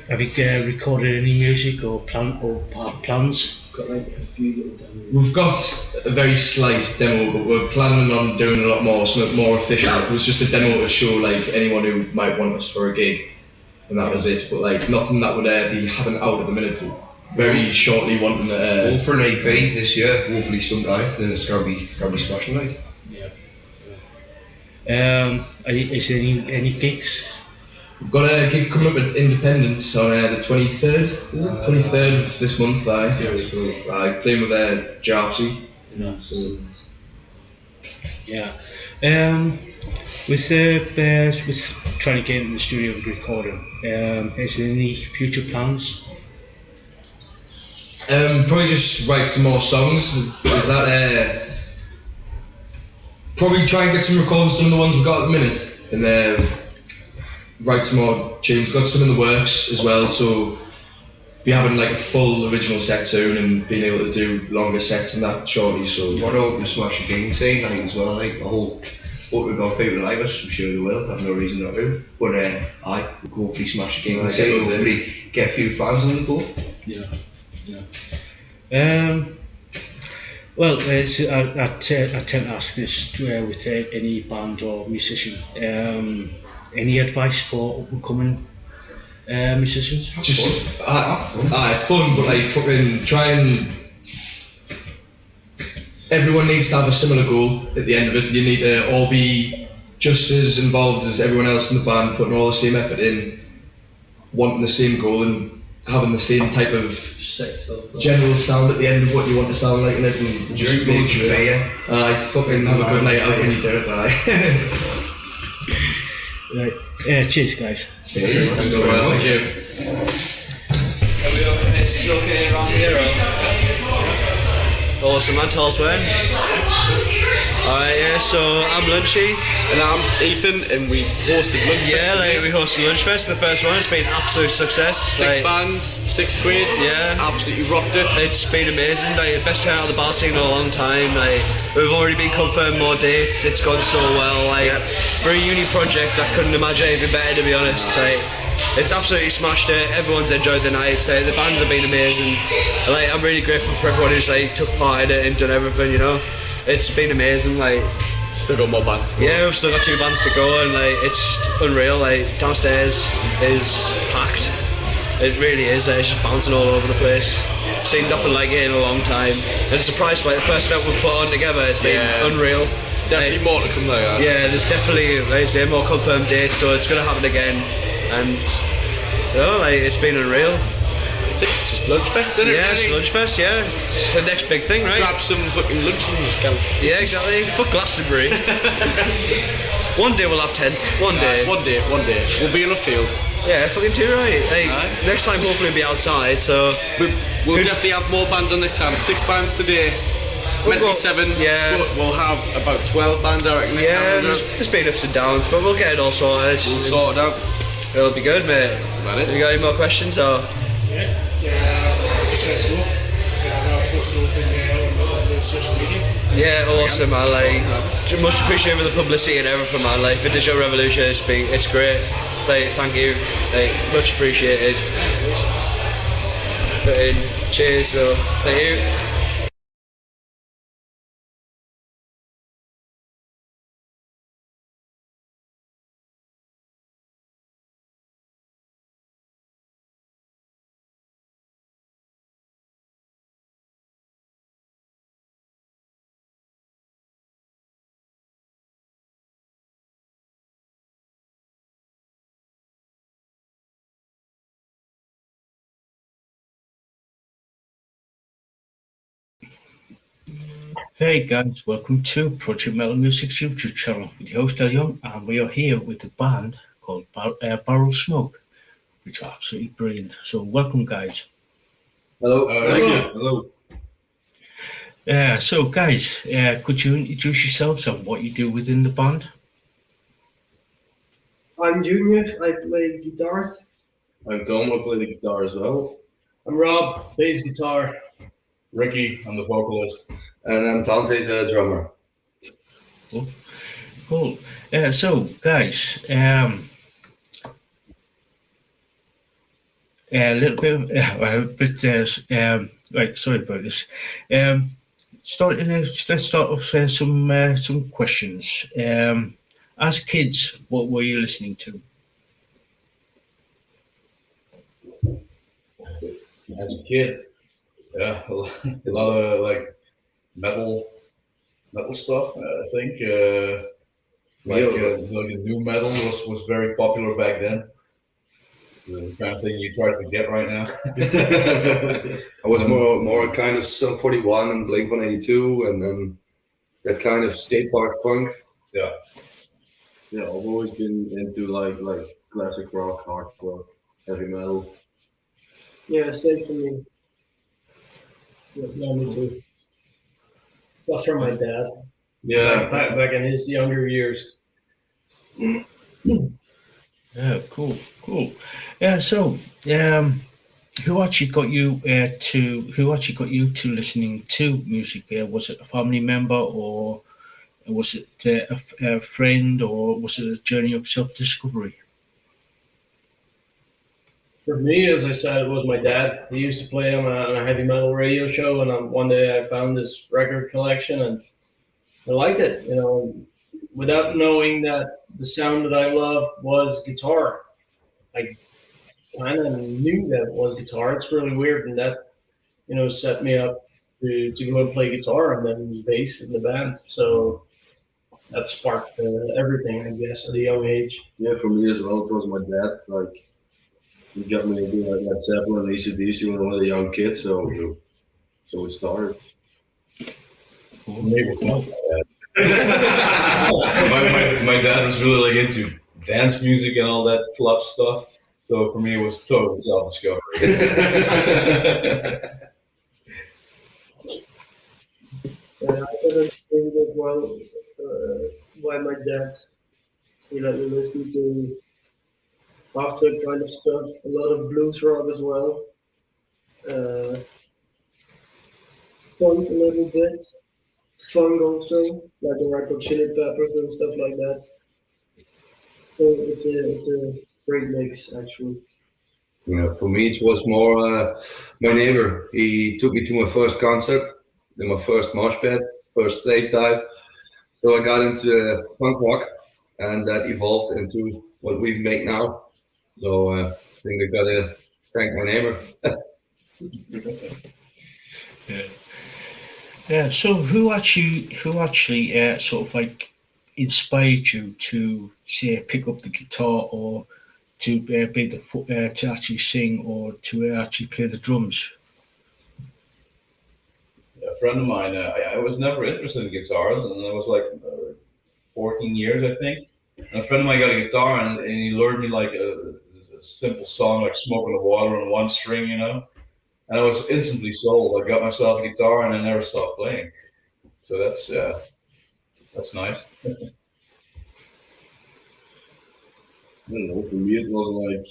Have you recorded any music or plans? Got like a few little demos. We've got a very slight demo, but we're planning on doing a lot more, something more official. It was just a demo to show like anyone who might want us for a gig, and that was it. But like nothing that would be having out at the minute. But very shortly wanting to go for an EP this year, hopefully sometime. Then it's gonna be smashing, like. Is there any gigs? We've got a gig coming up at Independent on the 23rd. Is it the 23rd of this month? So, playing with Jarpsy. With trying to get in the studio and recording, is there any future plans? Probably just write some more songs. Is that probably try and get some recordings done, the ones we've got at the minute, and write some more tunes. We've got some in the works as well, so be having like a full original set soon and being able to do longer sets and that shortly. So what hope to smash the gigging scene like as well. Like I hope we've got people like us. I'm sure they will. I've no reason not to. But we'll hopefully smash the gigging scene. Hopefully get a few fans on the board. Well, I tend to ask this with any band or musician. Any advice for up-and-coming musicians? Just fun, but like fucking try and. Everyone needs to have a similar goal at the end of it. You need to all be just as involved as everyone else in the band, putting all the same effort in, wanting the same goal and having the same type of general sound at the end of what you want to sound like in it, and just make sure. Fucking have a good night out when you do it. Right. Cheers, guys. Cheers. Thank you. It's okay around here. Awesome, man. Tell us when. So I'm Lunchy. And I'm Ethan, and we hosted Lunchfest. Yeah, we hosted Lunchfest, the first one. It's been an absolute success. 6 bands, 6 quid. Yeah. Absolutely rocked it. It's been amazing. The best turnout of the bar scene in a long time. We've already been confirmed more dates. It's gone so well. For a uni project, I couldn't imagine anything better, to be honest. It's absolutely smashed it. Everyone's enjoyed the night. The bands have been amazing. I'm really grateful for everyone who's took part in it and done everything. It's been amazing. Still got more bands to go. Yeah, we've still got 2 bands to go, and it's unreal. Downstairs is packed. It really is. It's just bouncing all over the place. Seen nothing like it in a long time. And it's surprised by the first event we've put on together. It's been unreal. Definitely more to come though. Yeah, there's definitely, more confirmed dates, so it's going to happen again. And it's been unreal. It's just Lunchfest, isn't it? Yeah, it's Lunchfest, yeah. It's the next big thing, right? Grab some fucking lunch and go. Yeah, exactly. Fuck Glastonbury. One day we'll have tents. One day. One day. We'll be in a field. Yeah, fucking too right. Next time hopefully we'll be outside, so... We'll definitely have more bands on next time. 6 bands today. Meant to be 7, but we'll have about 12 bands I reckon next time. There's been ups and downs, but we'll get it all sorted. We'll sort it out. It'll be good, mate. That's about it. Have you got any more questions, or...? Just let us know. I'll post it up on social media. Yeah, awesome. Much appreciated for the publicity and everything, man. For Digital Revolution, it's great. Thank you. Much appreciated. Cheers. Thank you. Hey guys, welcome to Project Metal Music's YouTube channel with your host El Young, and we are here with a band called Barrel Smoke, which are absolutely brilliant. So welcome guys. Hello. Thank you. Hello. So guys, could you introduce yourselves and what you do within the band? I'm Junior, I play guitars. I'm Tom, I play the guitar as well. I'm Rob, bass guitar. Ricky, I'm the vocalist. And I'm Dante, the drummer. Cool. So guys, a little bit, right, sorry about this. Let's start off some questions. As kids, what were you listening to? As a kid, yeah, a lot of like metal stuff. I think like the new metal was very popular back then. The kind of thing you try to get right now. I was more kind of Sum 41 and Blink 182 and then that kind of skate park punk. Yeah. Yeah, I've always been into like classic rock, hardcore, heavy metal. Yeah, same for me. Yeah, me too. Stuff from my dad. Yeah. Back in his younger years. Yeah, cool. Yeah, so who actually got you to listening to music? Was it a family member, or was it a friend, or was it a journey of self-discovery? For me, as I said, it was my dad. He used to play on a heavy metal radio show, and one day I found this record collection, and I liked it. You know, without knowing that the sound that I loved was guitar. I kind of knew that it was guitar. It's really weird, and that set me up to go and play guitar and then bass in the band. So that sparked everything, I guess, at a young age. Yeah, for me as well, it was my dad. Like, he got me into like Led Zeppelin and AC/DC when I was a young kid, so it started. Maybe it's not my dad was really like into dance music and all that club stuff. So for me, it was total self-discovery. I couldn't think as well why my dad let me listen to after kind of stuff, a lot of blues rock as well. Punk a little bit. Funk also, like the Red Hot Chili Peppers and stuff like that. So it's a great mix actually. Yeah, for me it was more my neighbor. He took me to my first concert, then my first mosh pit, first stage dive. So I got into punk rock, and that evolved into what we make now. So I think I gotta thank my neighbor. Yeah. So who actually sort of like inspired you to say pick up the guitar, or to be to actually sing, or to actually play the drums? A friend of mine, I was never interested in guitars, and I was like 14 years, I think. And a friend of mine got a guitar, and he learned me like a simple song like "Smoke on the Water" on one string, And I was instantly sold. I got myself a guitar, and I never stopped playing. So that's nice. I don't know, for me it was like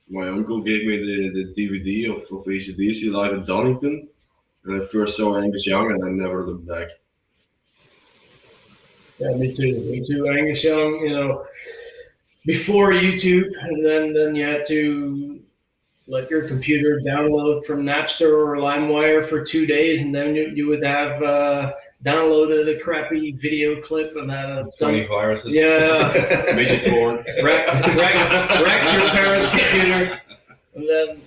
my uncle gave me the DVD of AC/DC live at Donington, and I first saw Angus Young and I never looked back. Yeah, me too. Angus Young, before YouTube, and then you had to let your computer download from Napster or LimeWire for 2 days, and then you would have downloaded a crappy video clip and that 20 viruses. Yeah. Midget porn. Wreck your parents' computer, and then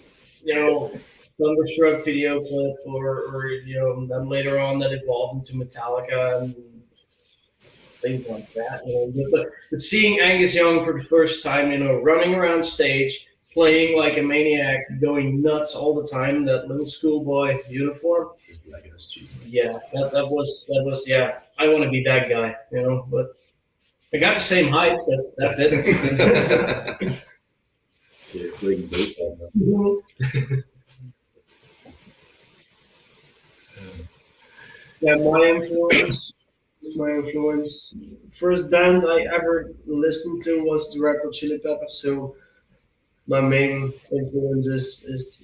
Thunderstruck video clip, or then later on that evolved into Metallica and things like that. But seeing Angus Young for the first time, running around stage, playing like a maniac, going nuts all the time in that little schoolboy uniform. Yeah, that was yeah. I want to be that guy, you know. But I got the same height, but that's it. Yeah, playing baseball. Yeah, my influence. First band I ever listened to was the Red Hot Chili Peppers. So my main influence is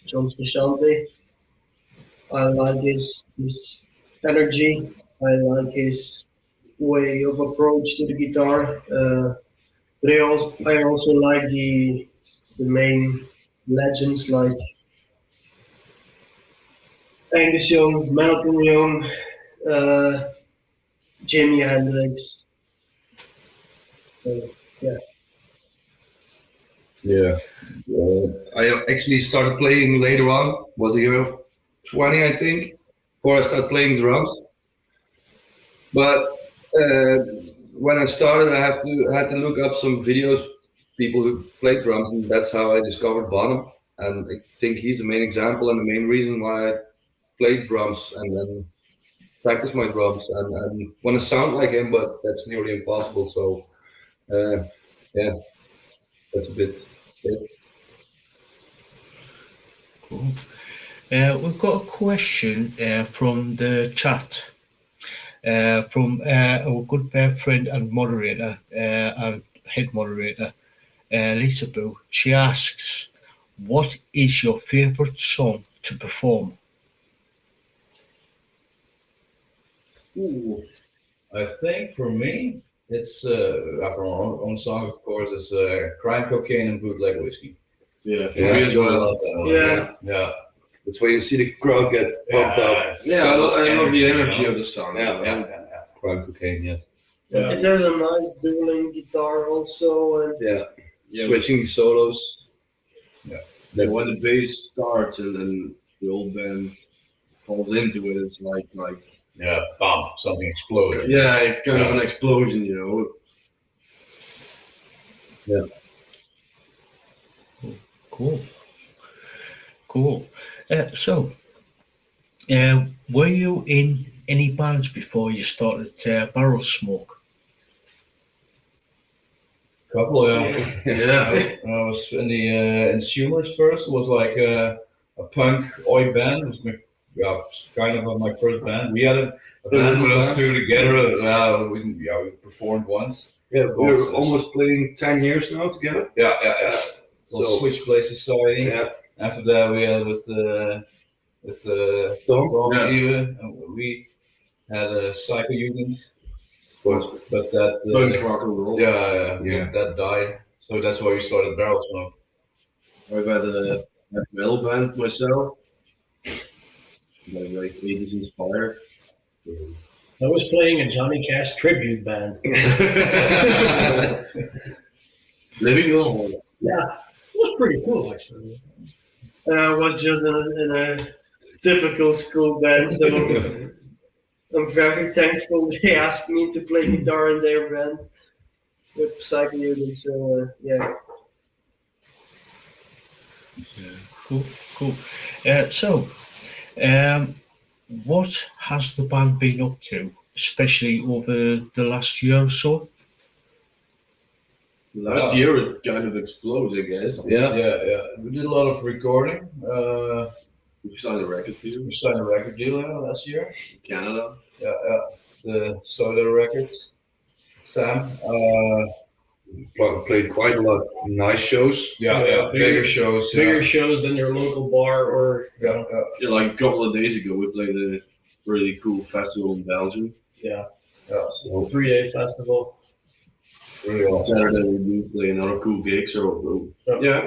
John Frusciante. I like his energy. I like his way of approach to the guitar. But I also like the main legends like Angus Young, Malcolm Young, uh, Jimi Hendrix. Yeah. Yeah. I actually started playing later on. Was the year of 20, I think, before I started playing drums. But when I started, had to look up some videos, people who play drums, and that's how I discovered Bonham. And I think he's the main example and the main reason why I played drums and then practice my drums and want to sound like him, but that's nearly impossible. So yeah, that's a bit it. Cool. We've got a question from the chat from our good friend and moderator and head moderator, Lisaboo. She asks, what is your favourite song to perform? Ooh, I think for me, it's from our own song, of course, it's Crime, Cocaine, and Bootleg Whiskey. Yeah, for me as well. Yeah. That's where you see the crowd get pumped up. Yeah, I love the energy, energy you know? of the song. Yeah. Crime, Cocaine, yes. Yeah. There's a nice dueling guitar also. And Yeah. Switching solos. Yeah, when the bass starts and then the whole band falls into it, it's like bam, something exploded. Yeah, kind of an explosion, you know. Yeah. Cool. Were you in any bands before you started Barrel Smoke? Couple, yeah. I was in the Insumers first. It was like a punk oi band. It was kind of my first band. We had a band with us two together. We performed once. Yeah, we're almost playing 10 years now together. Yeah. So Switch Play Society. Yeah. After that, we had with Tom. We had a Psycho Jugend. But that rock and roll. That died. So that's why we started Barrel Smoke. I've had a metal band myself. Like 80s inspired. I was playing a Johnny Cash tribute band. Living on. Yeah, it was pretty cool actually. I was just in a typical school band, so I'm very thankful they asked me to play guitar in their band with Psycho Jugend. So Cool. What has the band been up to, especially over the last year or so? Last year it kind of exploded, I guess. Yeah. We did a lot of recording. We signed a record deal. We signed a record deal last year. In Canada. Yeah. The Soda Records. Sam. Played quite a lot of nice shows. Yeah. Bigger shows. Bigger shows than your local bar or. Yeah. Like a couple of days ago, we played a really cool festival in Belgium. Yeah. So 3-day festival. Really awesome. Saturday we do play another cool gig, so Yeah.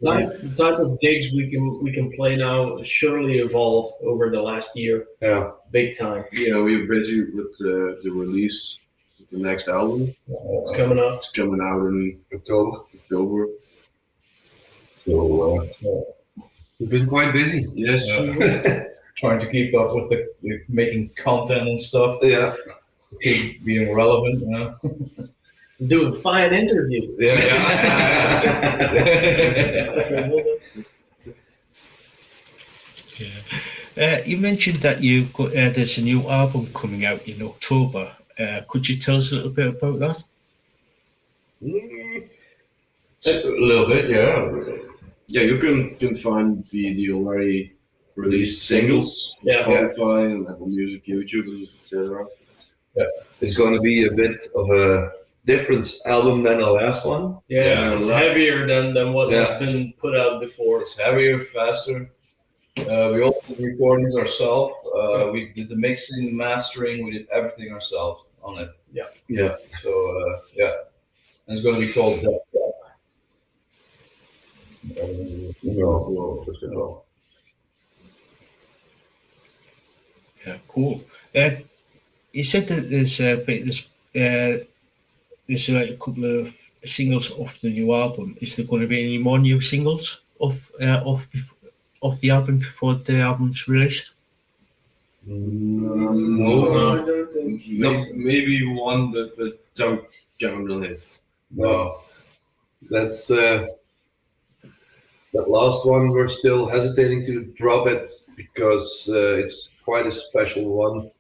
The type of gigs we can play now surely evolved over the last year. Yeah. Big time. Yeah, we're busy with the release of the next album. It's coming up. It's coming out in October. So we've been quite busy. Yes. Trying to keep up with the making content and stuff. Yeah. Keep being relevant, you know. Do a fine interview. You mentioned that you've got there's a new album coming out in October. Could you tell us a little bit about that? A little bit, yeah. Yeah, you can find the already released singles on Yeah. Spotify and Apple Music, YouTube, etc. Yeah, it's going to be a bit of a different album than the last one. Yeah, it's heavier than what has been put out before. It's heavier, faster. We all did recordings ourselves. We did the mixing, mastering. We did everything ourselves on it. Yeah. Yeah. So yeah, and it's going to be called Death Trap. Yeah, cool. You said that there's like a couple of singles off the new album. Is there going to be any more new singles of the album before the album's released? No, I don't think. Maybe one, but don't generally. No, that's that last one. We're still hesitating to drop it because it's quite a special one.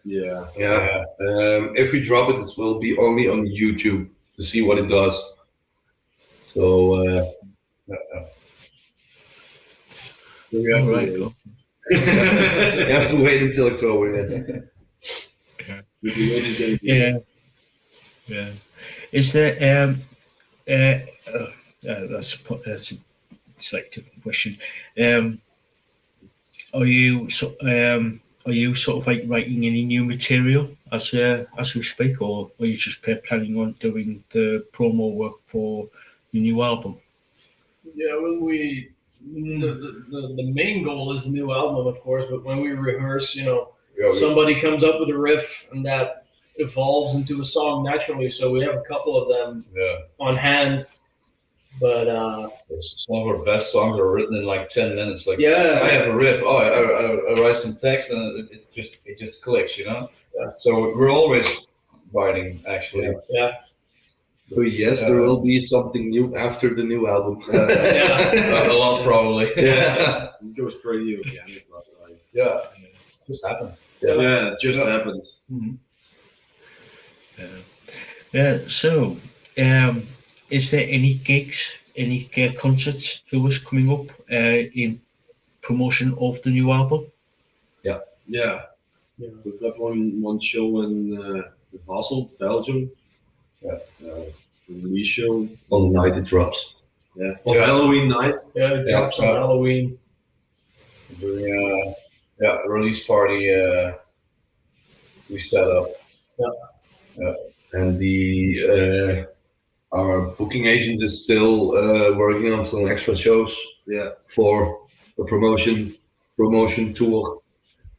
Yeah. Yeah. If we drop it, it will be only on YouTube to see what it does. So. You have to wait until October. Yeah. Yeah. Is there that's a slightly different question. Are you sort of like writing any new material as we speak, or are you just planning on doing the promo work for the new album? Yeah, when the main goal is the new album, of course, but when we rehearse, somebody comes up with a riff and that evolves into a song naturally. So we have a couple of them on hand. But some of our best songs are written in like 10 minutes. Like, yeah, I have a riff. Oh, I write some text, and it just clicks, Yeah. So we're always writing, actually. Yeah. So yes, there will be something new after the new album. A lot probably. Yeah. It goes pretty organic, like. Yeah. It just happens. Yeah, it just happens. Mm-hmm. So, is there any gigs, any concerts, tours coming up in promotion of the new album? Yeah. We've got one show in Basel, Belgium. Yeah. Release show on the night it drops. Yeah. On Halloween night. Yeah, it drops on Halloween. Doing a release party we set up. Yeah. And the our booking agent is still working on some extra shows. Yeah. For a promotion tour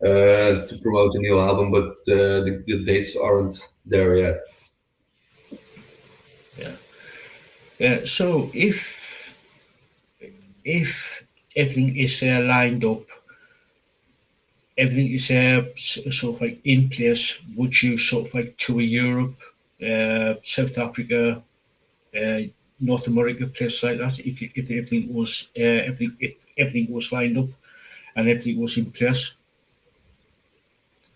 to promote the new album, but the dates aren't there yet. Yeah. So if everything is lined up, everything is sort of like in place, would you sort of like tour Europe, South Africa, North America, places like that? If everything was everything was lined up and everything was in place.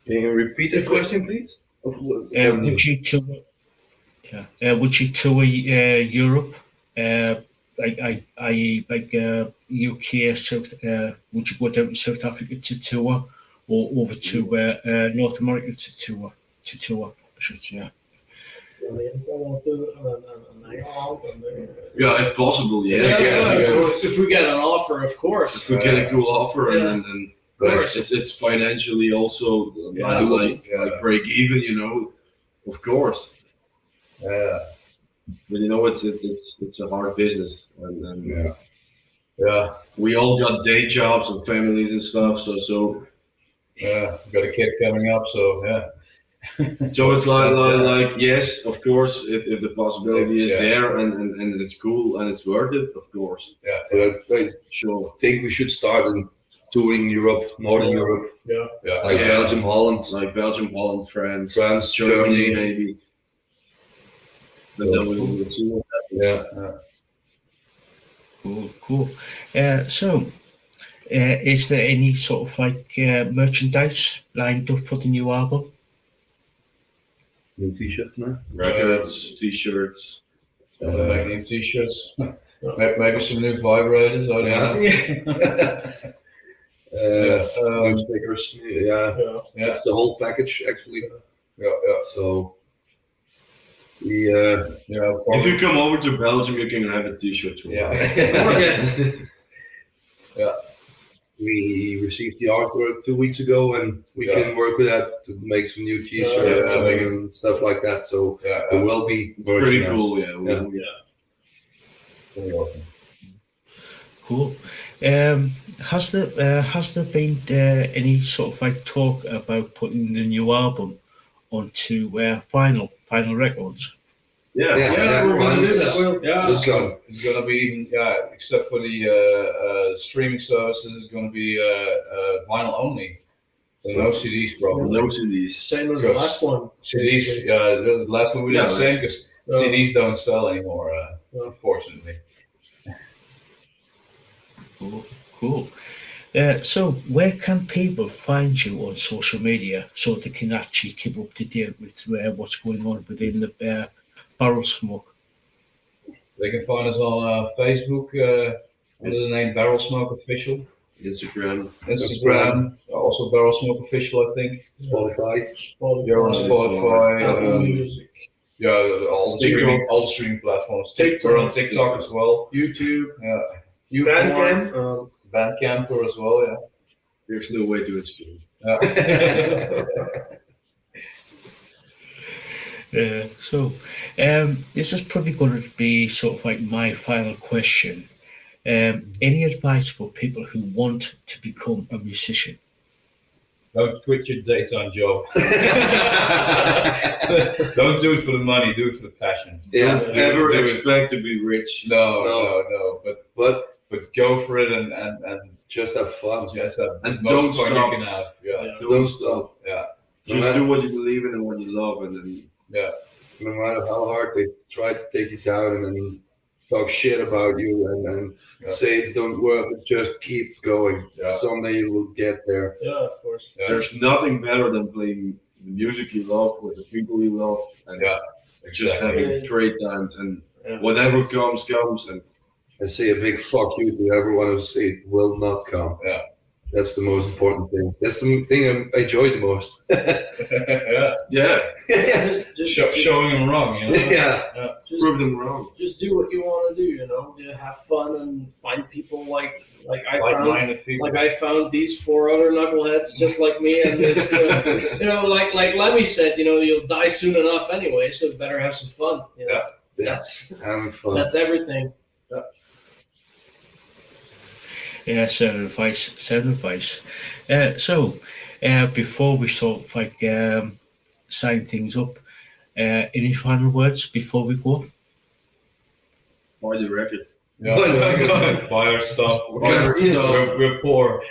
Can you repeat the question, please? Would you tour? Yeah. Would you tour Europe? Like UK, South. Would you go down to South Africa to tour, or over to North America to tour? I should say. Yeah, if possible, yes. If we get an offer, of course. If we get a cool offer, and of course. It's financially also like break even, of course. Yeah. But it's a hard business, and we all got day jobs and families and stuff, so we got a kid coming up, so so it's like yes, of course, if the possibility is there and it's cool and it's worth it, of course. Yeah, but I sure think we should start in touring Europe, Northern Europe. Like Belgium, Holland, France, Germany maybe. But then we'll see what happens. Cool. Is there any sort of like merchandise lined up for the new album? New t-shirts, no? Records, t-shirts. Make new t-shirts. Maybe some new vibrators. I don't know. New stickers. Yeah. That's the whole package actually. Yeah. So If you come over to Belgium, you can have a t-shirt too. Yeah. We received the artwork 2 weeks ago, and we can work with that to make some new t-shirts and stuff like that. So there will be merch. Pretty cool. Very awesome. Cool. Has there been any sort of like talk about putting the new album onto vinyl records? Yeah, we're going to do that. It's going to be, except for the streaming services, it's going to be vinyl only. So no CDs, probably. No CDs. Same as the last one. CDs, the last one we did the same because CDs don't sell anymore, unfortunately. Cool. So where can people find you on social media so they can actually keep up to date with what's going on within the Barrel Smoke? They can find us on Facebook under the name Barrel Smoke Official. Instagram, also Barrel Smoke Official, I think. Spotify. You're on Spotify. All the streaming platforms. We're on TikTok as well. YouTube. Bandcamper as well. Yeah. There's no way to explain. This is probably going to be sort of like my final question. Any advice for people who want to become a musician? Don't quit your daytime job. Don't do it for the money. Do it for the passion. Yeah. Don't ever expect to be rich. No. But go for it and just have fun. And don't stop. stop. You can have. Don't stop. Yeah. Just do what you believe in and what you love, and then no matter how hard they try to take you down and then talk shit about you and say it's don't work, just keep going. Someday you will get there. Yeah, of course. There's nothing better than playing the music you love with the people you love, and just having great times, and whatever comes. And say a big fuck you to everyone who say it will not come. Yeah. That's the most important thing. That's the thing I enjoy the most. Just showing them wrong, you know? Prove them wrong. Just do what you want to do, you know? Have fun and find people like I found these 4 other knuckleheads just like me, and this, like Lemmy said, you'll die soon enough anyway, so better have some fun. That's having fun. That's everything. Sound advice. Before we sort of like sign things up, any final words before we go? Buy the record. Buy our stuff. We're poor.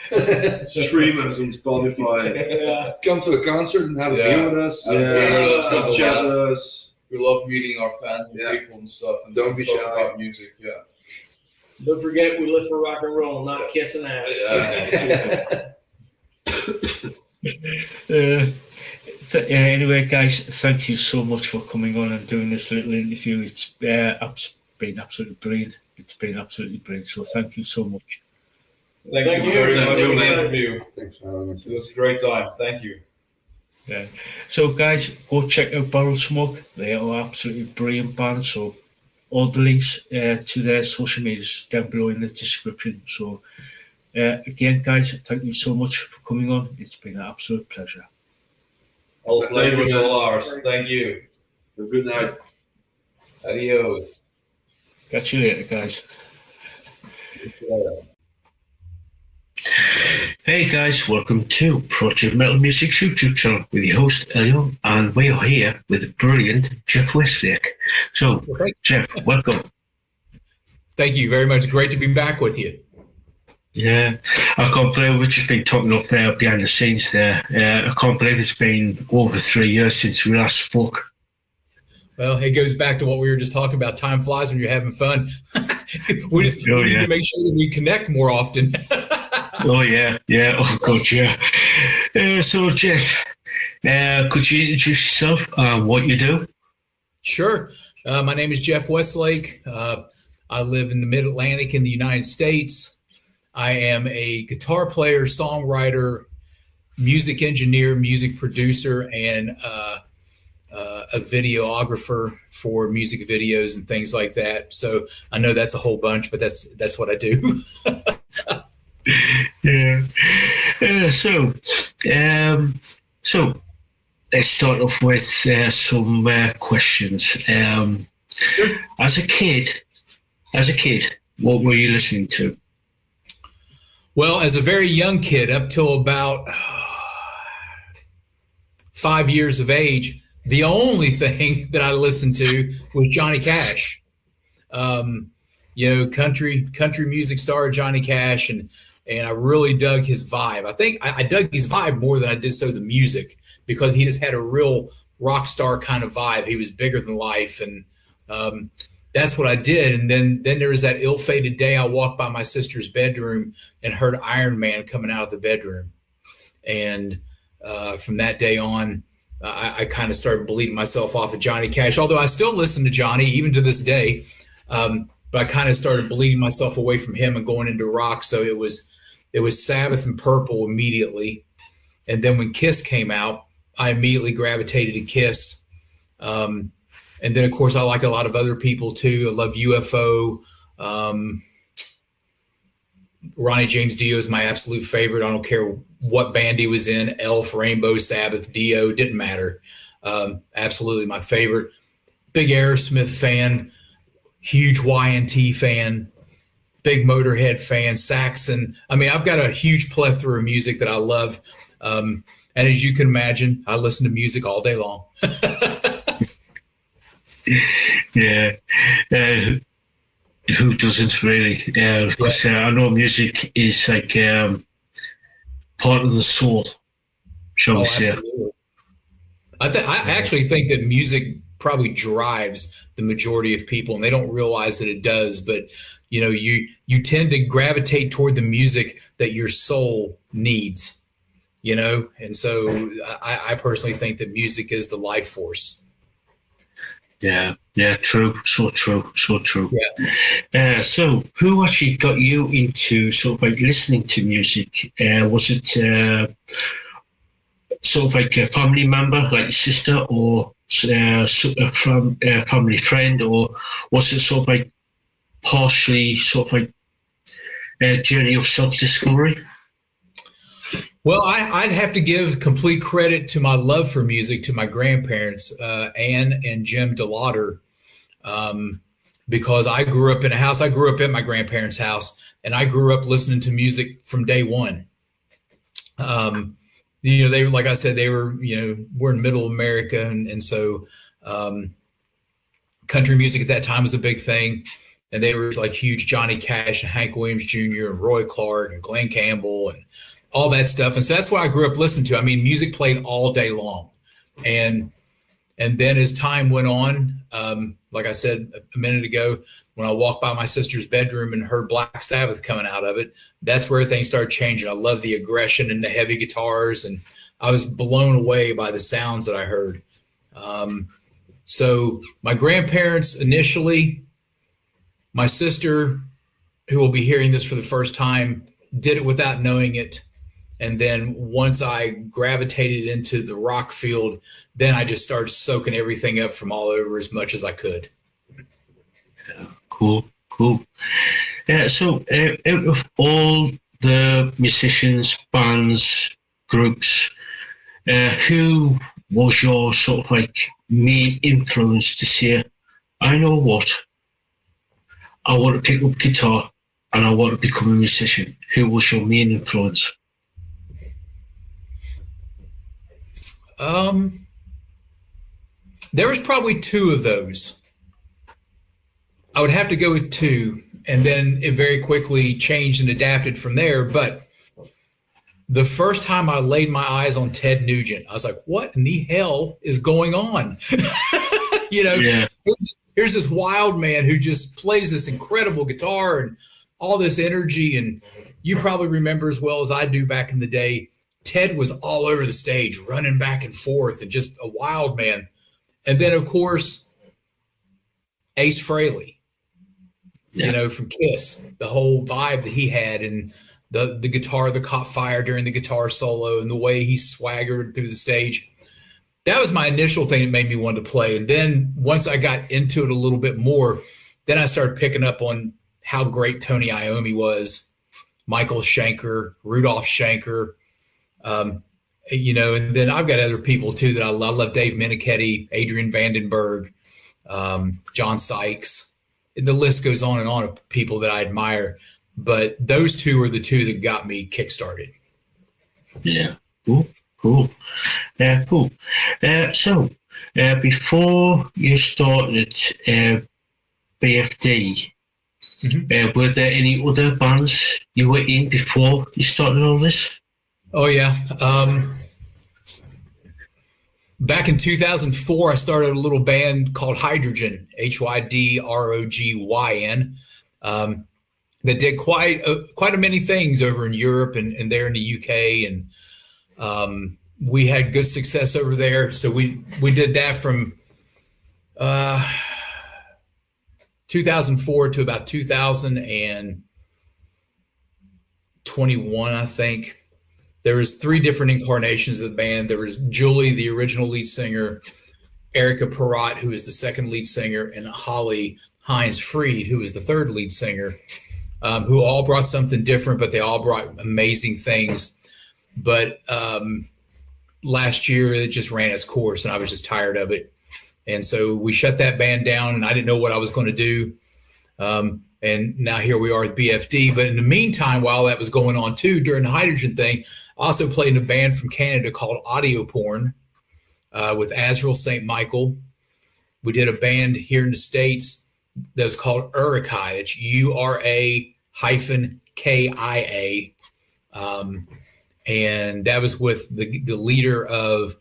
Stream us on Spotify. Come to a concert and have a beer with us. Come chat with us. We love meeting our fans and people and stuff. And don't be shy about music. Don't forget, we live for rock and roll, not kissing ass. Anyway, guys, thank you so much for coming on and doing this little interview. It's been absolutely brilliant. So thank you so much. Thank you very much for the interview. Thanks for having us. It was a great time. Thank you. So, guys, go check out Barrel Smoke. They are absolutely brilliant band. So, all the links to their social medias down below in the description. So, again, guys, thank you so much for coming on. It's been an absolute pleasure. All the pleasure was all ours. Thank you. Have a good night. Adios. Catch you later, guys. Hey guys, welcome to Project Metal Music's YouTube channel with your host Elio, and we are here with the brilliant Jeff Westlake. So, Jeff, welcome. Thank you very much. Great to be back with you. Yeah, I can't believe we've just been talking up there behind the scenes there. I can't believe it's been over 3 years since we last spoke. Well, it goes back to what we were just talking about. Time flies when you're having fun. we need to make sure that we connect more often. Oh yeah. God, yeah. So Jeff, could you introduce yourself and what you do? Sure. My name is Jeff Westlake. I live in the Mid-Atlantic in the United States. I am a guitar player, songwriter, music engineer, music producer, and a videographer for music videos and things like that. So I know that's a whole bunch, but that's what I do. Yeah. So let's start off with some questions. Sure. As a kid, what were you listening to? Well, as a very young kid, up till about 5 years of age, the only thing that I listened to was Johnny Cash. Country music star Johnny Cash, and I really dug his vibe. I think I dug his vibe more than I did so the music, because he just had a real rock star kind of vibe. He was bigger than life, and that's what I did. And then there was that ill-fated day I walked by my sister's bedroom and heard Iron Man coming out of the bedroom. And from that day on, I kind of started bleeding myself off of Johnny Cash, although I still listen to Johnny even to this day. But I kind of started bleeding myself away from him and going into rock. So it was Sabbath and Purple immediately. And then when Kiss came out, I immediately gravitated to Kiss. And then, of course, I like a lot of other people, too. I love UFO. Ronnie James Dio is my absolute favorite. I don't care what band he was in, Elf, Rainbow, Sabbath, Dio, didn't matter. Absolutely my favorite. Big Aerosmith fan, huge YNT fan, big Motorhead fan, Saxon. I mean, I've got a huge plethora of music that I love. And as you can imagine, I listen to music all day long. Yeah. Who doesn't really? Because I know music is like part of the soul, shall we say. Absolutely. I actually think that music probably drives the majority of people, and they don't realize that it does. But you tend to gravitate toward the music that your soul needs, and so I personally think that music is the life force. Yeah, true, so true. Yeah. So who actually got you into sort of like listening to music? Was it sort of like a family member, like your sister, or a family friend, or was it sort of like partially sort of like a journey of self-discovery? Well, I'd have to give complete credit to my love for music to my grandparents, Ann and Jim DeLauder, because I grew up in a house. I grew up in my grandparents' house, and I grew up listening to music from day one. They, like I said, they were, we're in middle America, and so country music at that time was a big thing. And they were like huge Johnny Cash and Hank Williams Jr. and Roy Clark and Glenn Campbell and all that stuff. And so that's what I grew up listening to. I mean, music played all day long. And then as time went on, like I said a minute ago, when I walked by my sister's bedroom and heard Black Sabbath coming out of it, that's where things started changing. I love the aggression and the heavy guitars, and I was blown away by the sounds that I heard. So my grandparents initially, my sister, who will be hearing this for the first time, did it without knowing it. And then once I gravitated into the rock field, then I just started soaking everything up from all over as much as I could. Cool. So out of all the musicians, bands, groups, who was your sort of like main influence to say, I know what, I want to pick up guitar and I want to become a musician? Who was your main influence? There was probably two of those. I would have to go with two, and then it very quickly changed and adapted from there. But the first time I laid my eyes on Ted Nugent, I was like, what in the hell is going on? You know, Yeah. here's this wild man who just plays this incredible guitar and all this energy. And you probably remember as well as I do back in the day, Ted was all over the stage, running back and forth and just a wild man. And then, of course, Ace Frehley, you know, from Kiss, the whole vibe that he had and the guitar that caught fire during the guitar solo and the way he swaggered through the stage. That was my initial thing that made me want to play. And then once I got into it a little bit more, then I started picking up on how great Tony Iommi was, Michael Schenker, Rudolph Schenker, you know, and then I've got other people too that I love. I love Dave Menichetti, Adrian Vandenberg, John Sykes. And the list goes on and on of people that I admire. But those two are the two that got me kickstarted. Yeah, cool. Cool. So, before you started BFD, were there any other bands you were in before you started all this? Oh, yeah. Back in 2004, I started a little band called Hydrogen, Hydrogyn, that did quite a many things over in Europe and there in the UK. And we had good success over there. So we did that from 2004 to about 2021, I think. There was 3 different incarnations of the band. There was Julie, the original lead singer, Erica Perrott, who was the second lead singer, and Holly Hines Freed, who was the third lead singer, who all brought something different, but they all brought amazing things. But last year, it just ran its course, and I was just tired of it. And so we shut that band down, and I didn't know what I was going to do. And now here we are with BFD. But in the meantime, while that was going on too, during the Hydrogen thing, I also played in a band from Canada called Audio Porn with Azrael St. Michael. We did a band here in the States that was called Urakai. It's URA-KIA. And that was with the leader of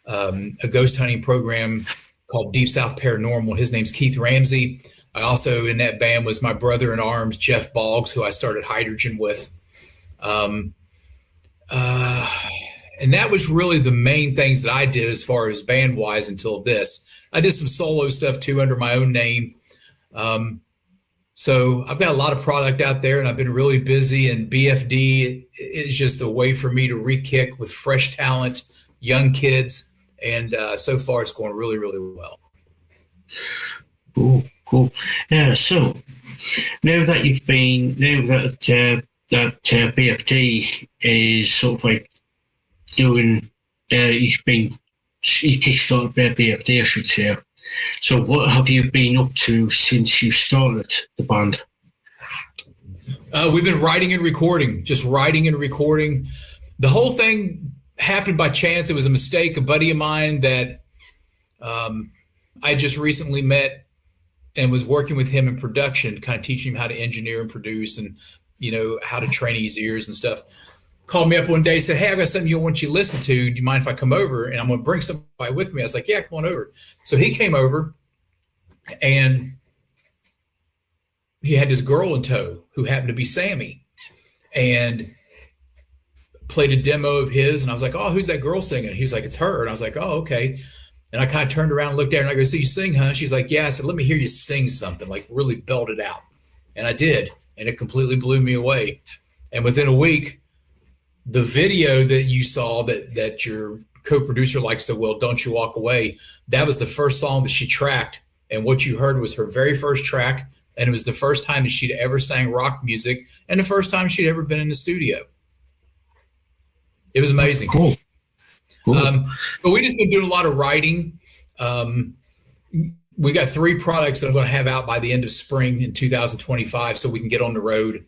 a ghost hunting program called Deep South Paranormal. His name's Keith Ramsey. I also, in that band, was my brother in arms, Jeff Boggs, who I started Hydrogen with. And that was really the main things that I did as far as band-wise until this. I did some solo stuff, too, under my own name. So I've got a lot of product out there, and I've been really busy, and BFD is just a way for me to re-kick with fresh talent, young kids, and so far it's going really, really well. Cool. Yeah, so now that BFD is sort of like doing, you kickstarted BFD, I should say. So what have you been up to since you started the band? We've been writing and recording, just writing and recording. The whole thing happened by chance. It was a mistake. A buddy of mine that I just recently met and was working with him in production, kind of teaching him how to engineer and produce and, you know, how to train his ears and stuff. Called me up one day, said, "Hey, I've got something I want you to listen to. Do you mind if I come over? And I'm going to bring somebody with me." I was like, "Yeah, come on over." So he came over, and he had this girl in tow who happened to be Sammy, and played a demo of his. And I was like, "Oh, who's that girl singing?" He was like, "It's her." And I was like, "Oh, okay." And I kind of turned around and looked at her, and I go, "So you sing, huh?" She's like, "Yeah." I said, "Let me hear you sing something, like really belt it out." And I did, and it completely blew me away. And within a week, the video that you saw that your co-producer likes so well, "Don't You Walk Away," that was the first song that she tracked. And what you heard was her very first track, and it was the first time that she'd ever sang rock music and the first time she'd ever been in the studio. It was amazing. Cool. But we just been doing a lot of writing. We got 3 products that I'm going to have out by the end of spring in 2025 so we can get on the road.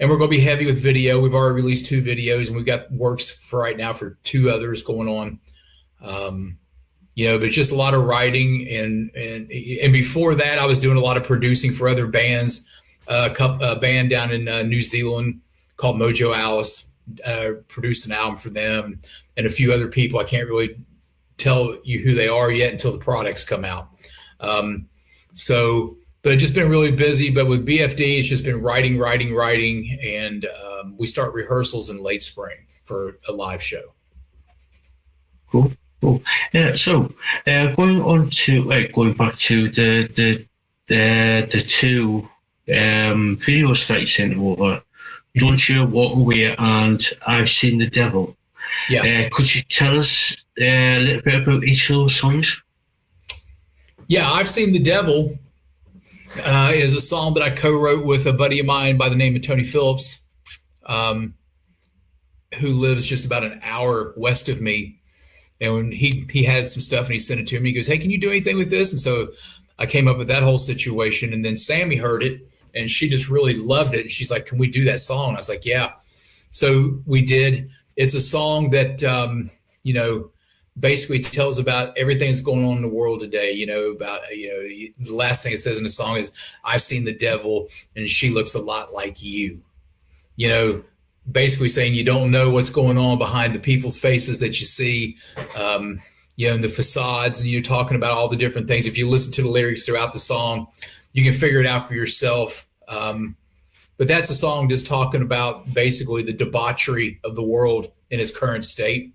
And we're going to be heavy with video. We've already released 2 videos, and we've got works for right now for 2 others going on. You know, but just a lot of writing. And before that, I was doing a lot of producing for other bands. A band down in New Zealand called Mojo Alice, produced an album for them, and a few other people. I can't really tell you who they are yet until the products come out. But just been really busy. But with BFD, it's just been writing, and we start rehearsals in late spring for a live show. Cool. So going back to the two videos that you sent over, Don't You Walk Away and I've Seen the Devil. Yeah. Could you tell us a little bit about each of those songs? Yeah, I've Seen the Devil is a song that I co-wrote with a buddy of mine by the name of Tony Phillips, who lives just about an hour west of me. And when he had some stuff and he sent it to me, he goes, "Hey, can you do anything with this?" And so I came up with that whole situation. And then Sammy heard it and she just really loved it. And she's like, "Can we do that song?" And I was like, "Yeah." So we did. It's a song that, basically tells about everything that's going on in the world today. The last thing it says in the song is, "I've seen the devil and she looks a lot like you." Basically saying you don't know what's going on behind the people's faces that you see, in the facades, and you're talking about all the different things. If you listen to the lyrics throughout the song, you can figure it out for yourself. But that's a song just talking about basically the debauchery of the world in its current state.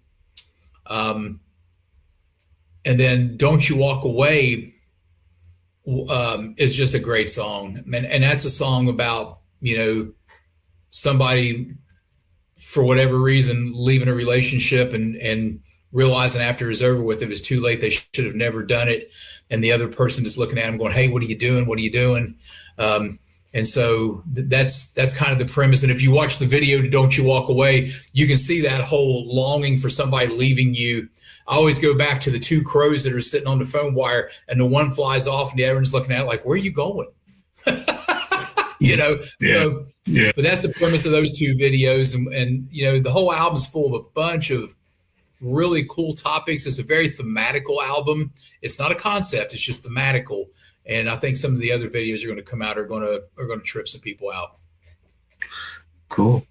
And then Don't You Walk Away is just a great song. And that's a song about, somebody, for whatever reason, leaving a relationship and realizing after it's over with, it was too late. They should have never done it. And the other person is looking at him going, "Hey, what are you doing? What are you doing?" And so that's kind of the premise. And if you watch the video to Don't You Walk Away, you can see that whole longing for somebody leaving you. I always go back to the two crows that are sitting on the phone wire, and the one flies off and the other one's looking at it like, "Where are you going?" Yeah. But that's the premise of those two videos. And the whole album's full of a bunch of really cool topics. It's a very thematical album. It's not a concept, it's just thematical. And I think some of the other videos are going to come out are going to trip some people out. Cool.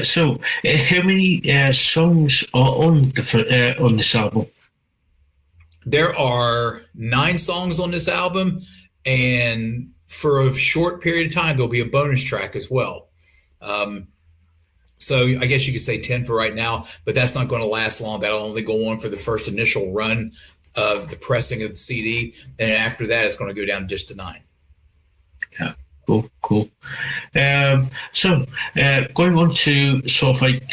So how many songs are on this album? There are 9 songs on this album, and for a short period of time, there'll be a bonus track as well. So I guess you could say 10 for right now, but that's not going to last long. That'll only go on for the first initial run of the pressing of the CD. And after that, it's going to go down just to 9. Yeah, cool. So going on to sort of like,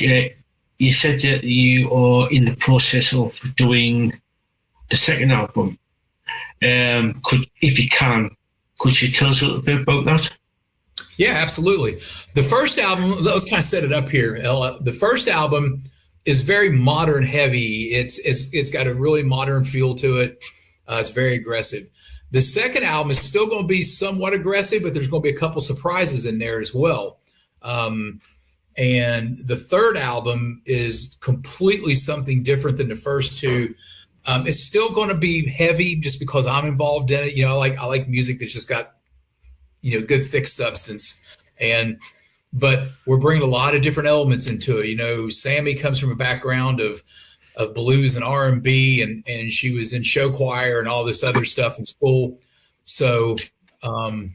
you said that you are in the process of doing the second album. If you can, could you tell us a little bit about that? Yeah, absolutely. The first album, let's kind of set it up here, Ella. The first album is very modern heavy. It's got a really modern feel to it. It's very aggressive. The second album is still going to be somewhat aggressive, but there's going to be a couple surprises in there as well. And the third album is completely something different than the first two. It's still going to be heavy just because I'm involved in it. I like music that's just got, good thick substance. But we're bringing a lot of different elements into it. Sammy comes from a background of blues and R&B, and she was in show choir and all this other stuff in school. So, I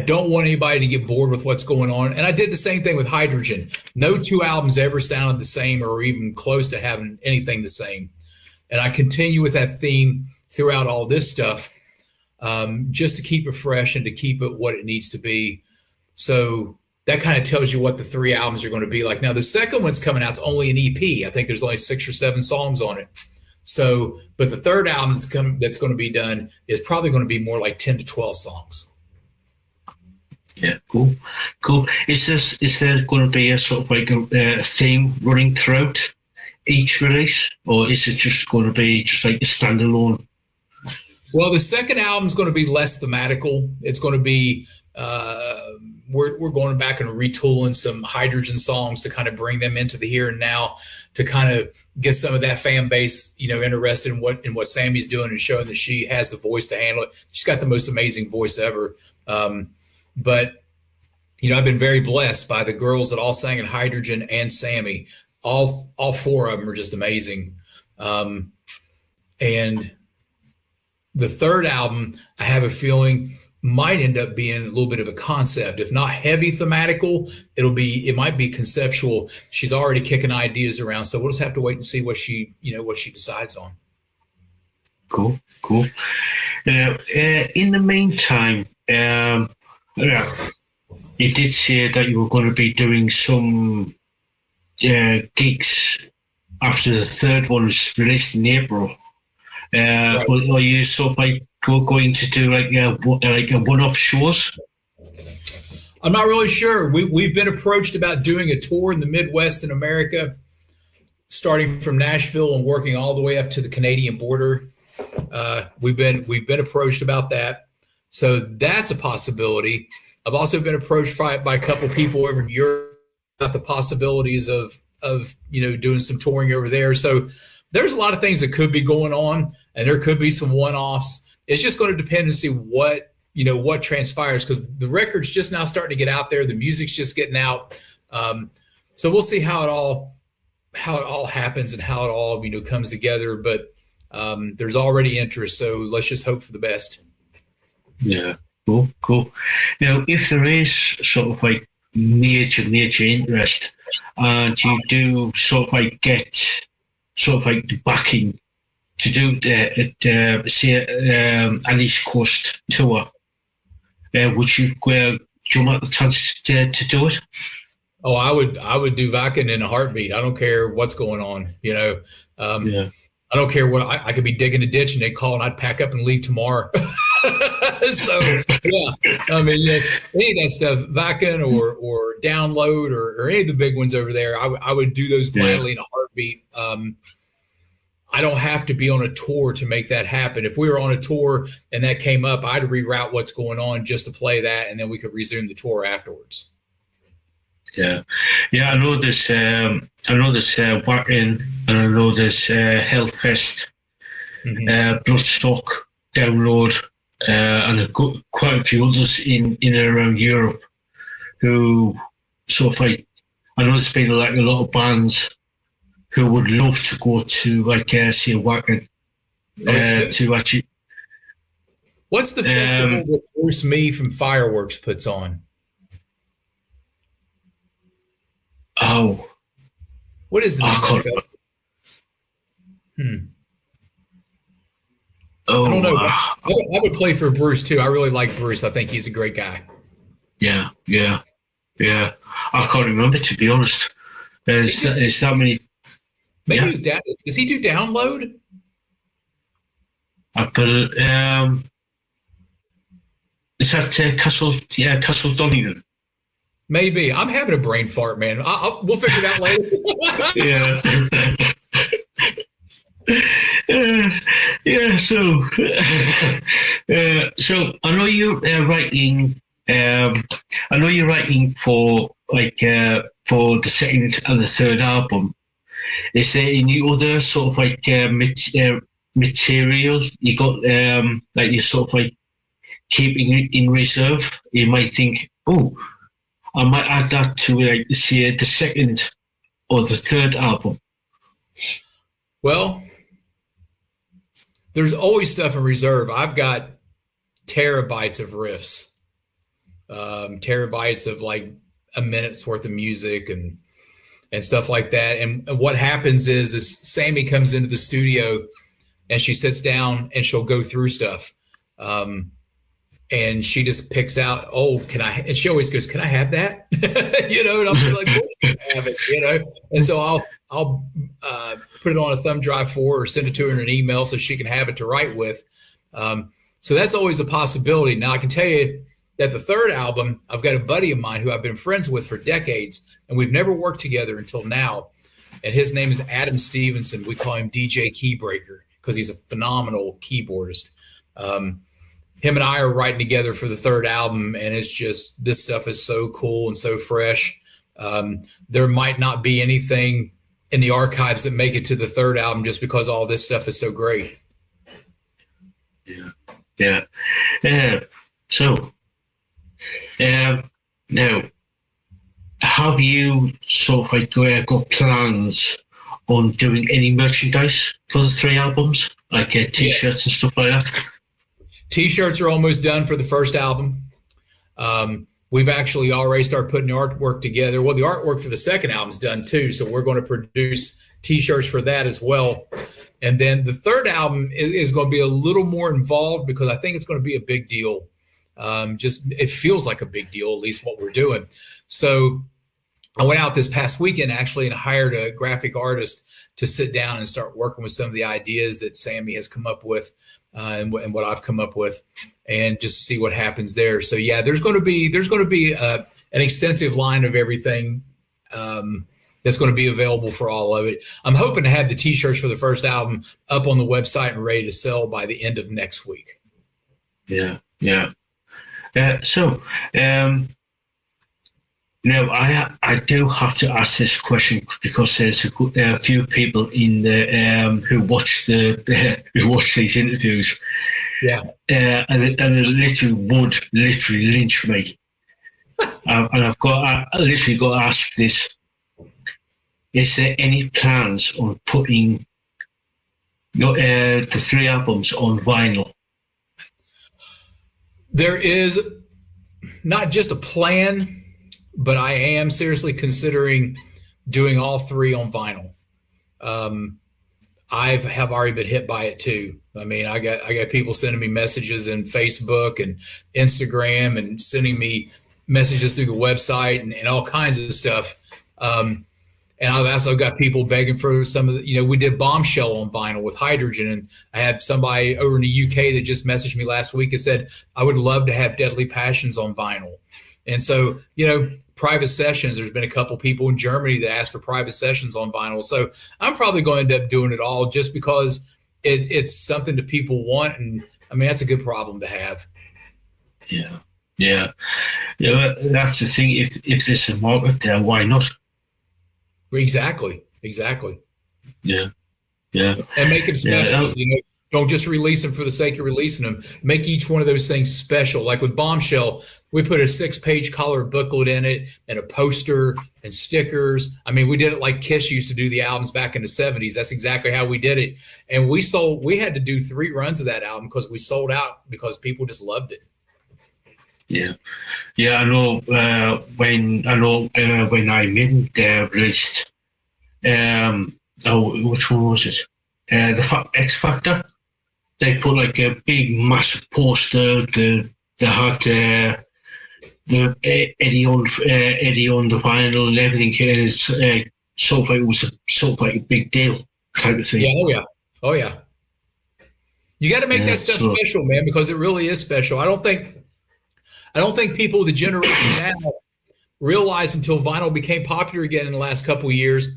don't want anybody to get bored with what's going on. And I did the same thing with Hydrogen. No two albums ever sounded the same or even close to having anything the same. And I continue with that theme throughout all this stuff, just to keep it fresh and to keep it what it needs to be. So that kind of tells you what the 3 albums are going to be like. Now, the second one's coming out. It's only an EP. I think there's only 6 or 7 songs on it. So, but the third album that's going to be done is probably going to be more like 10 to 12 songs. Yeah, cool. Is there going to be a sort of like a theme running throughout each release, or is it just going to be just like a standalone? Well, the second album is going to be less thematical. It's going to be we're going back and retooling some Hydrogen songs to kind of bring them into the here and now, to kind of get some of that fan base, interested in what Sammy's doing and showing that she has the voice to handle it. She's got the most amazing voice ever. But I've been very blessed by the girls that all sang in Hydrogen and Sammy. all four of them are just amazing. And the third album, I have a feeling might end up being a little bit of a concept. If not heavy thematical, it might be conceptual. She's already kicking ideas around, so we'll just have to wait and see what she decides on. Cool. In the meantime, you did say that you were going to be doing some gigs after the third one was released in April. Right. Are you sort of like going to do like a one-off shows? I'm not really sure. We've been approached about doing a tour in the Midwest in America, starting from Nashville and working all the way up to the Canadian border. We've been approached about that, so that's a possibility. I've also been approached by a couple people over in Europe about the possibilities of doing some touring over there. So there's a lot of things that could be going on, and there could be some one-offs. It's just going to depend and see what transpires, because the record's just now starting to get out there. The music's just getting out. So we'll see how it all happens and how it all comes together. But there's already interest, so let's just hope for the best. Yeah, cool. Now, if there is sort of like major interest, and you do sort of like get sort of like the backing to do an East Coast tour, would you jump at the chance to do it? Oh, I would do Vakken in a heartbeat. I don't care what's going on. Yeah. I don't care what I could be digging a ditch and they call and I'd pack up and leave tomorrow. So yeah, I mean, any of that stuff, Vakken or Download or any of the big ones over there, I would do those gladly in a heartbeat. I don't have to be on a tour to make that happen. If we were on a tour and that came up, I'd reroute what's going on just to play that, and then we could resume the tour afterwards. Yeah. I know this. Wacken, and I know this Hellfest, Bloodstock, Download, and quite a few others in and around Europe. Who sort of like, I know there's been like a lot of bands who would love to go to see Wacken to actually. What's the festival that Bruce Mee from Fireworks puts on? Oh, what is the name of that festival? Oh, I don't know. I would play for Bruce too. I really like Bruce. I think he's a great guy. Yeah. I can't remember, to be honest. There's that many. Maybe he's down. Does he do Download? Is that Castle Donegal? Maybe. I'm having a brain fart, man. We'll figure it out later. So I know you're writing. I know you're writing for for the second and the third album. Is there any other sort of like material you got that you sort of like keeping in reserve? You might think, oh, I might add that to the second or the third album. Well, there's always stuff in reserve. I've got terabytes of riffs, terabytes of like a minute's worth of music and stuff like that. And what happens is Sammy comes into the studio and she sits down and she'll go through stuff. And she just picks out, and she always goes, can I have that? And I'll be like, well, you can have it, And so I'll put it on a thumb drive for her or send it to her in an email so she can have it to write with. So that's always a possibility. Now I can tell you that the third album, I've got a buddy of mine who I've been friends with for decades, and we've never worked together until now. And his name is Adam Stevenson. We call him DJ Keybreaker because he's a phenomenal keyboardist. Him and I are writing together for the third album, and it's just, this stuff is so cool and so fresh. There might not be anything in the archives that make it to the third album just because all this stuff is so great. Yeah. So, now, have you sort of like got plans on doing any merchandise for the 3 albums, like T-shirts and stuff like that? T-shirts are almost done for the first album. We've actually already started putting the artwork together. Well, the artwork for the second album's done too, so we're going to produce T-shirts for that as well. And then the third album is going to be a little more involved because I think it's going to be a big deal. It feels like a big deal, at least what we're doing. So I went out this past weekend actually and hired a graphic artist to sit down and start working with some of the ideas that Sammy has come up with and what I've come up with, and just see what happens there. So yeah, there's going to be an extensive line of everything that's going to be available for all of it. I'm hoping to have the T-shirts for the first album up on the website and ready to sell by the end of next week. Yeah. Now, I do have to ask this question because there's a few people in the who watch these interviews, and they literally would lynch me, and I literally got to ask this: is there any plans on putting the 3 albums on vinyl? There is not just a plan, but I am seriously considering doing all 3 on vinyl. I have already been hit by it too. I mean, I got people sending me messages in Facebook and Instagram and sending me messages through the website and all kinds of stuff. And I've also got people begging for some of the, we did Bombshell on vinyl with Hydrogen. And I had somebody over in the UK that just messaged me last week and said, I would love to have Deadly Passions on vinyl. And so, private sessions, there's been a couple people in Germany that asked for private sessions on vinyl. So I'm probably going to end up doing it all just because it's something that people want. And I mean, that's a good problem to have. Yeah. That's the thing. If there's a market there, why not? Exactly. Yeah. And make them special. Don't just release them for the sake of releasing them. Make each one of those things special. Like with Bombshell, we put a 6-page colored booklet in it and a poster and stickers. I mean, we did it like Kiss used to do the albums back in the 70s. That's exactly how we did it. And we had to do 3 runs of that album because we sold out because people just loved it. Yeah. I know. When I released, which one was it? The X Factor. They put like a big, massive poster. They had the Eddie on the vinyl and everything. And it's it was a big deal type of thing. Yeah. Oh yeah. You got to make that stuff special, man, because it really is special. I don't think people of the generation now realize until vinyl became popular again in the last couple of years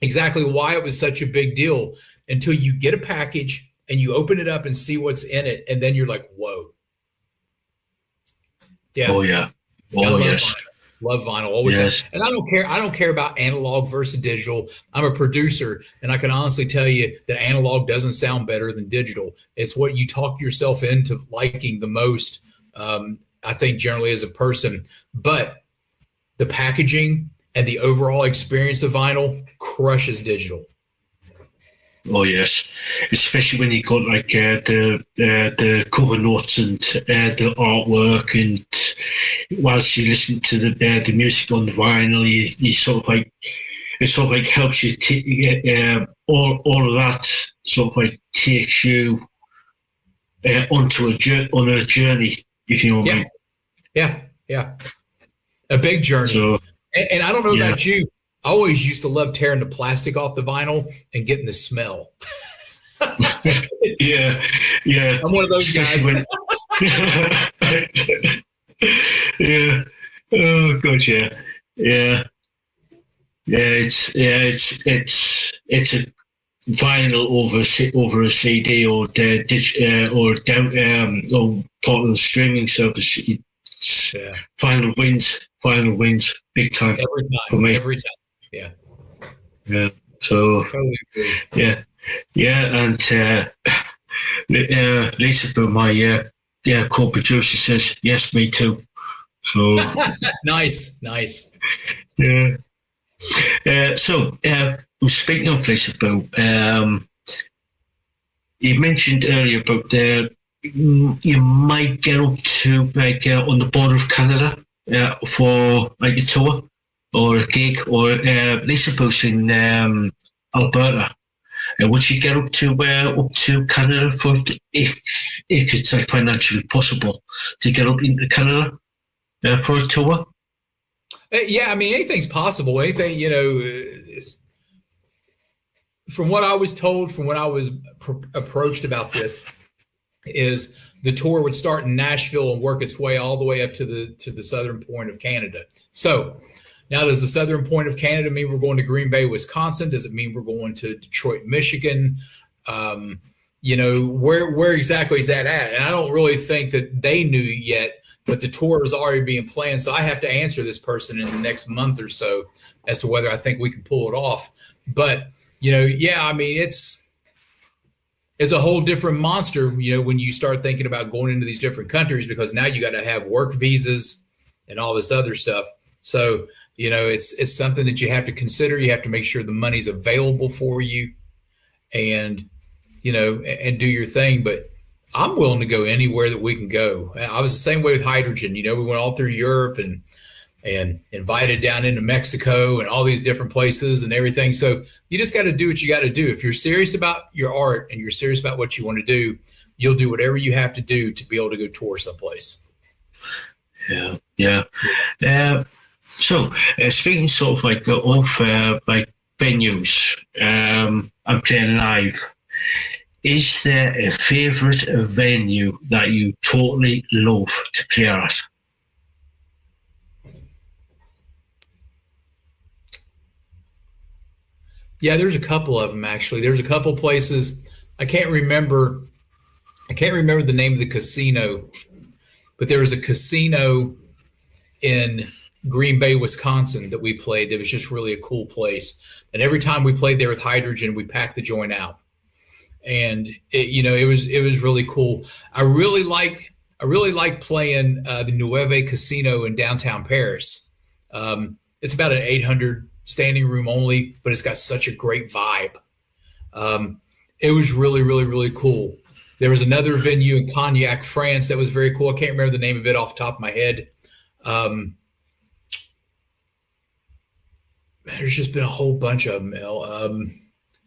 exactly why it was such a big deal until you get a package and you open it up and see what's in it, and then you're like, whoa. Yeah. Oh yeah. Oh yes. Love vinyl. Always. Yes. And I don't care about analog versus digital. I'm a producer, and I can honestly tell you that analog doesn't sound better than digital. It's what you talk yourself into liking the most. I think generally as a person, but the packaging and the overall experience of vinyl crushes digital. Oh yes, especially when you got like the cover notes and the artwork, and whilst you listen to the music on the vinyl, you sort of like it sort of like helps you all of that sort of like takes you onto a journey, if you know what I mean. Yeah. A big journey. So, and I don't know about you. I always used to love tearing the plastic off the vinyl and getting the smell. Yeah. I'm one of those guys. Yeah. Oh God, yeah. It's a vinyl over a CD or part of the streaming service. Vinyl wins big time every time for me. Every time. Yeah. So totally agree. And Lisaboo, my co-producer, says yes, me too. So nice. yeah. Speaking of Lisaboo, you mentioned earlier about you might get up to on the border of Canada for like a tour or a gig, or Lisaboo's in Alberta. Would you get up to Canada for if it's like financially possible to get up into Canada for a tour? Yeah, I mean, anything's possible. Anything, from what I was told, from what I was approached about this, is the tour would start in Nashville and work its way all the way up to the southern point of Canada. So now, does the southern point of Canada mean we're going to Green Bay, Wisconsin? Does it mean we're going to Detroit, Michigan? Where exactly is that at? And I don't really think that they knew yet, but the tour is already being planned. So I have to answer this person in the next month or so as to whether I think we can pull it off. But, I mean, it's a whole different monster, when you start thinking about going into these different countries, because now you got to have work visas and all this other stuff. So, it's something that you have to consider. You have to make sure the money's available for you and, and do your thing. But I'm willing to go anywhere that we can go. I was the same way with hydrogen. We went all through Europe and invited down into Mexico and all these different places and everything. So you just got to do what you got to do. If you're serious about your art and you're serious about what you want to do, you'll do whatever you have to do to be able to go tour someplace. Yeah. So speaking sort of like venues, I'm playing live. Is there a favorite venue that you totally love to play at? Yeah, there's a couple of them actually. There's a couple places. I can't remember the name of the casino, but there was a casino in Green Bay, Wisconsin that we played. That was just really a cool place. And every time we played there with hydrogen, we packed the joint out. And it was really cool. I really like playing the Nueve Casino in downtown Paris. It's about an 800 standing room only, but it's got such a great vibe. It was really, really, really cool. There was another venue in Cognac, France that was very cool. I can't remember the name of it off the top of my head. There's just been a whole bunch of them.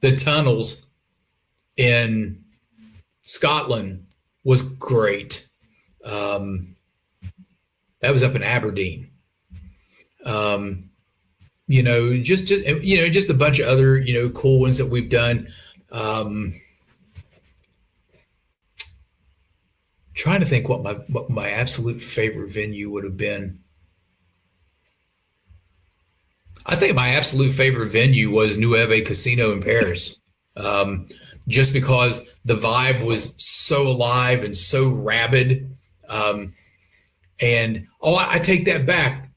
The Tunnels in Scotland was great. That was up in Aberdeen. Just a bunch of other, cool ones that we've done. Trying to think what my absolute favorite venue would have been. I think my absolute favorite venue was Nueve Casino in Paris. Just because the vibe was so alive and so rabid. I take that back.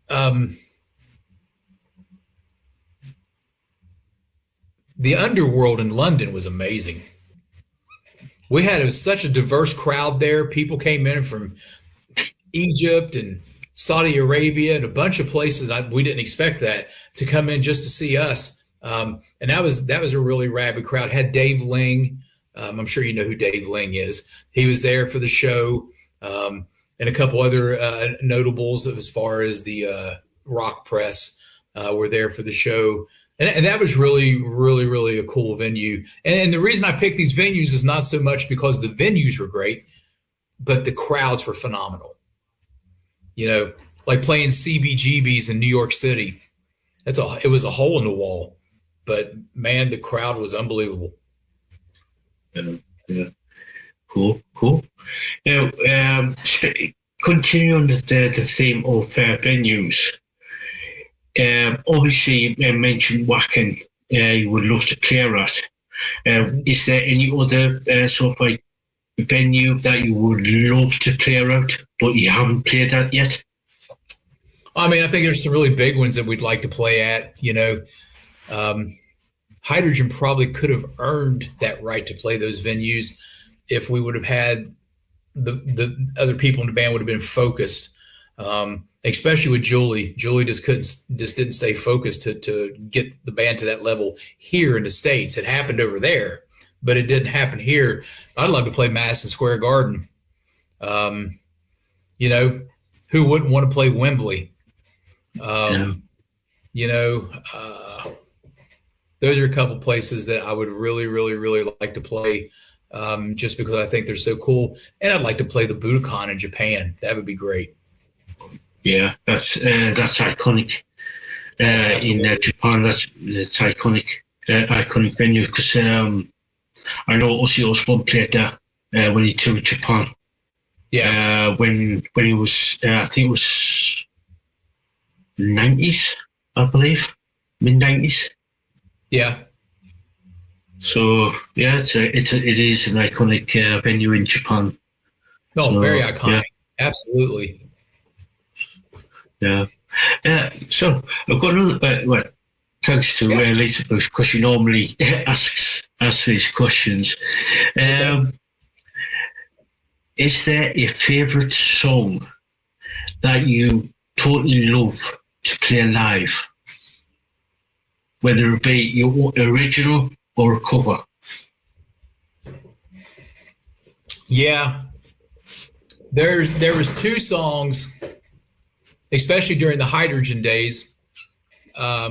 The Underworld in London was amazing. We had such a diverse crowd there. People came in from Egypt and Saudi Arabia and a bunch of places. We didn't expect that to come in just to see us. And that was a really rabid crowd. Had Dave Ling. I'm sure you know who Dave Ling is. He was there for the show. And a couple other notables as far as the rock press were there for the show. And that was really, really, really a cool venue. And the reason I picked these venues is not so much because the venues were great, but the crowds were phenomenal. Like playing CBGBs in New York City. It was a hole in the wall, but man, the crowd was unbelievable. Yeah. Cool. Now, continue on the theme of venues. Obviously, you mentioned Wacken. You would love to play at. Is there any other sort of like venue that you would love to play at, but you haven't played at yet? I mean, I think there's some really big ones that we'd like to play at. Hydrogen probably could have earned that right to play those venues. if we would have had the other people in the band would have been focused. Especially with Julie. Julie just didn't stay focused to get the band to that level here in the States. It happened over there, but it didn't happen here. I'd love to play Madison Square Garden. You know, who wouldn't want to play Wembley? You know, those are a couple places that I would really, really, really like to play, just because I think they're so cool. And I'd like to play the Budokan in Japan. That would be great. Yeah, that's iconic. In Japan, that's iconic venue, because I know Ozzy Osbourne played there when he toured Japan. Yeah. When he was, I think it was 90s, I believe, mid-90s. Yeah. So yeah, it is an iconic venue in Japan. No, so, very iconic. Yeah. Absolutely. Yeah. So I've got another. Well, thanks to Lisaboo, because she normally asks these questions. Is there a favourite song that you totally love to play live, whether it be your original or a cover? Yeah, there was two songs, especially during the Hydrogen days,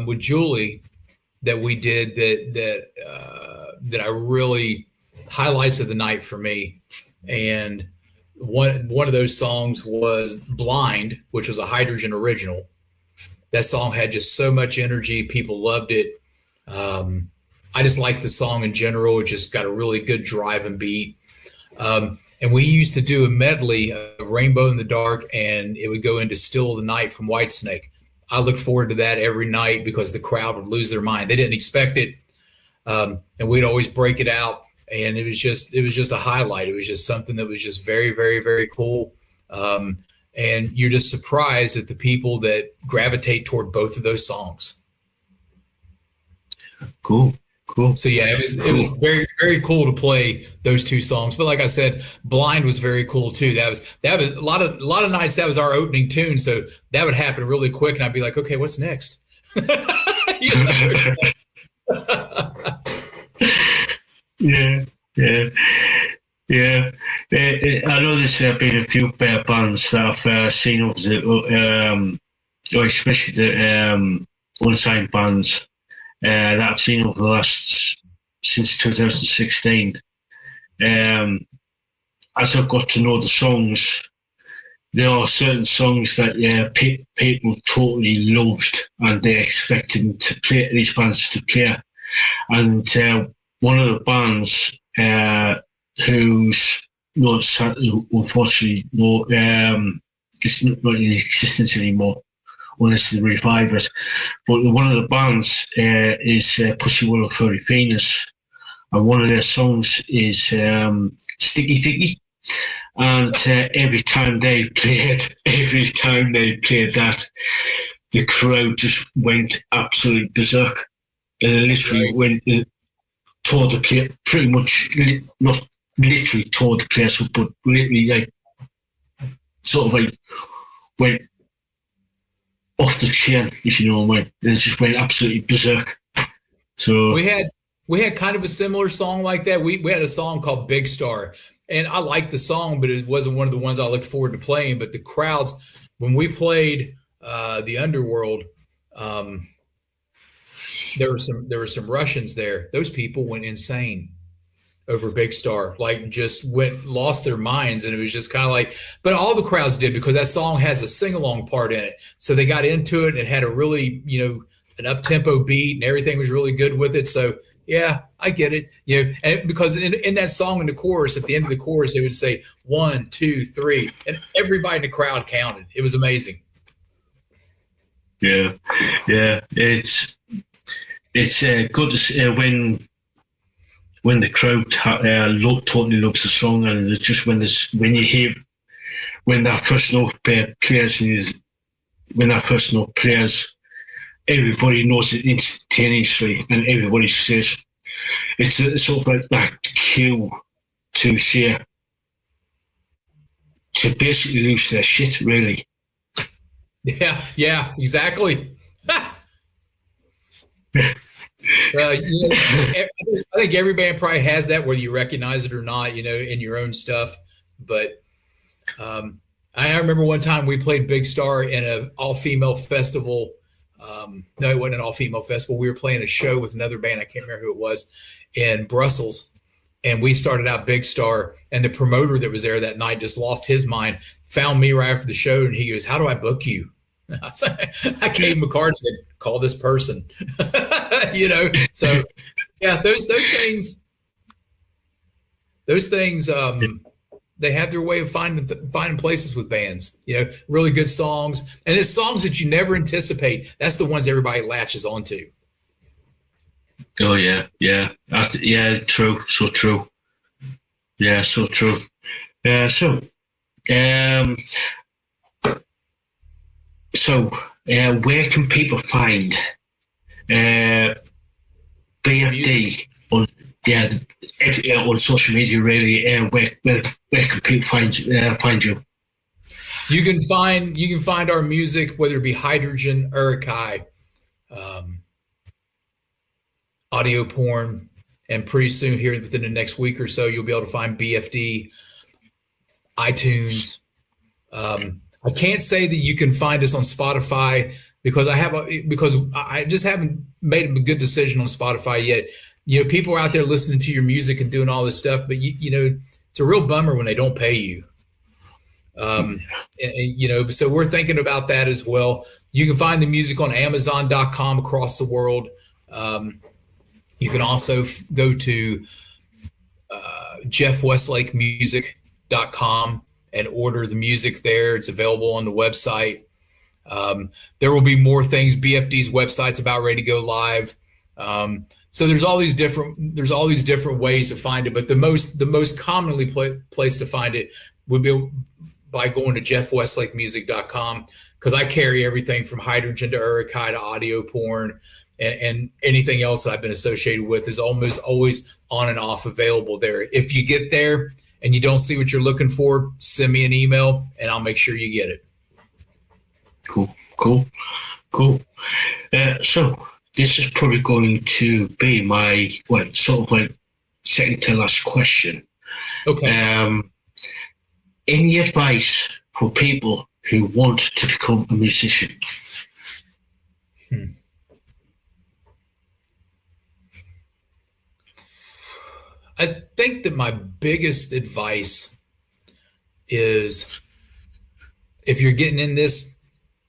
with Julie, that we did that I really highlights of the night for me. And one of those songs was Blind, which was a Hydrogen original. That song had just so much energy. People loved it. I just liked the song in general. It just got a really good driving beat. And we used to do a medley of Rainbow in the Dark, and it would go into Still of the Night from Whitesnake. I looked forward to that every night because the crowd would lose their mind. They didn't expect it. And we'd always break it out. And it was just a highlight. It was just something that was just very, very, very cool. And you're just surprised at the people that gravitate toward both of those songs. Cool. So yeah, it was very, very cool to play those two songs. But like I said, Blind was very cool too. That was a lot of nights. That was our opening tune. So that would happen really quick, and I'd be like, okay, what's next? Yeah. I know there's been a few bands that I've seen over or especially the unsigned bands that I've seen over the last since 2016. As I've got to know the songs, there are certain songs that people totally loved, and they expected to play these bands to play. And one of the bands who's unfortunately it's not in existence anymore unless they revive it. But one of the bands is Pussy Willow Furry Venus, and one of their songs is Sticky Thicky. And every time they played that, the crowd just went absolutely berserk. And they literally went tore the place, pretty much not literally tore the place up, but literally went off the chain, if you know what I mean. They just went absolutely berserk. So we had kind of a similar song like that. We had a song called Big Star, and I liked the song, but it wasn't one of the ones I looked forward to playing. But the crowds, when we played the Underworld, there were some Russians there. Those people went insane over Big Star, like just lost their minds. And it was just kind of like, but all the crowds did, because that song has a sing-along part in it. So they got into it and it had a really, an up-tempo beat, and everything was really good with it. So yeah, I get it. And because in that song, in the chorus, at the end of the chorus, they would say 1, 2, 3, and everybody in the crowd counted. It was amazing. Yeah. It's good to see when the crowd totally loves the song, and it's just when that first note plays, everybody knows it instantaneously, and everybody says it's sort of like that cue to basically lose their shit, really. Yeah, exactly. I think every band probably has that, whether you recognize it or not, in your own stuff. But I remember one time we played Big Star in an all-female festival. No, it wasn't an all-female festival. We were playing a show with another band. I can't remember who it was, in Brussels. And we started out Big Star, and the promoter that was there that night just lost his mind, found me right after the show, and he goes, "How do I book you?" I gave him a card and said, "Call this person." So yeah, those things, they have their way of finding places with bands, really good songs, and it's songs that you never anticipate. That's the ones everybody latches onto. Oh yeah, true, so true. Yeah, so true. Where can people find BFD on on social media? Really, where can people find you? You can find our music, whether it be Hydrogen, Urukai, Audio Porn, and pretty soon, here within the next week or so, you'll be able to find BFD, iTunes. I can't say that you can find us on Spotify because I just haven't made a good decision on Spotify yet. People are out there listening to your music and doing all this stuff, but it's a real bummer when they don't pay you. So we're thinking about that as well. You can find the music on Amazon.com across the world. You can also go to JeffWestlakeMusic.com and order the music there. It's available on the website. There will be more things. BFD's website's about ready to go live. So there's all these different ways to find it, but the most commonly place to find it would be by going to JeffWestlakeMusic.com, because I carry everything from Hydrogen to Urukai to Audio Porn, and anything else that I've been associated with is almost always on and off available there. If you get there and you don't see what you're looking for, send me an email and I'll make sure you get it. Cool. So this is probably going to be my second to last question. Okay. Any advice for people who want to become a musician? I think that my biggest advice is, if you're getting in this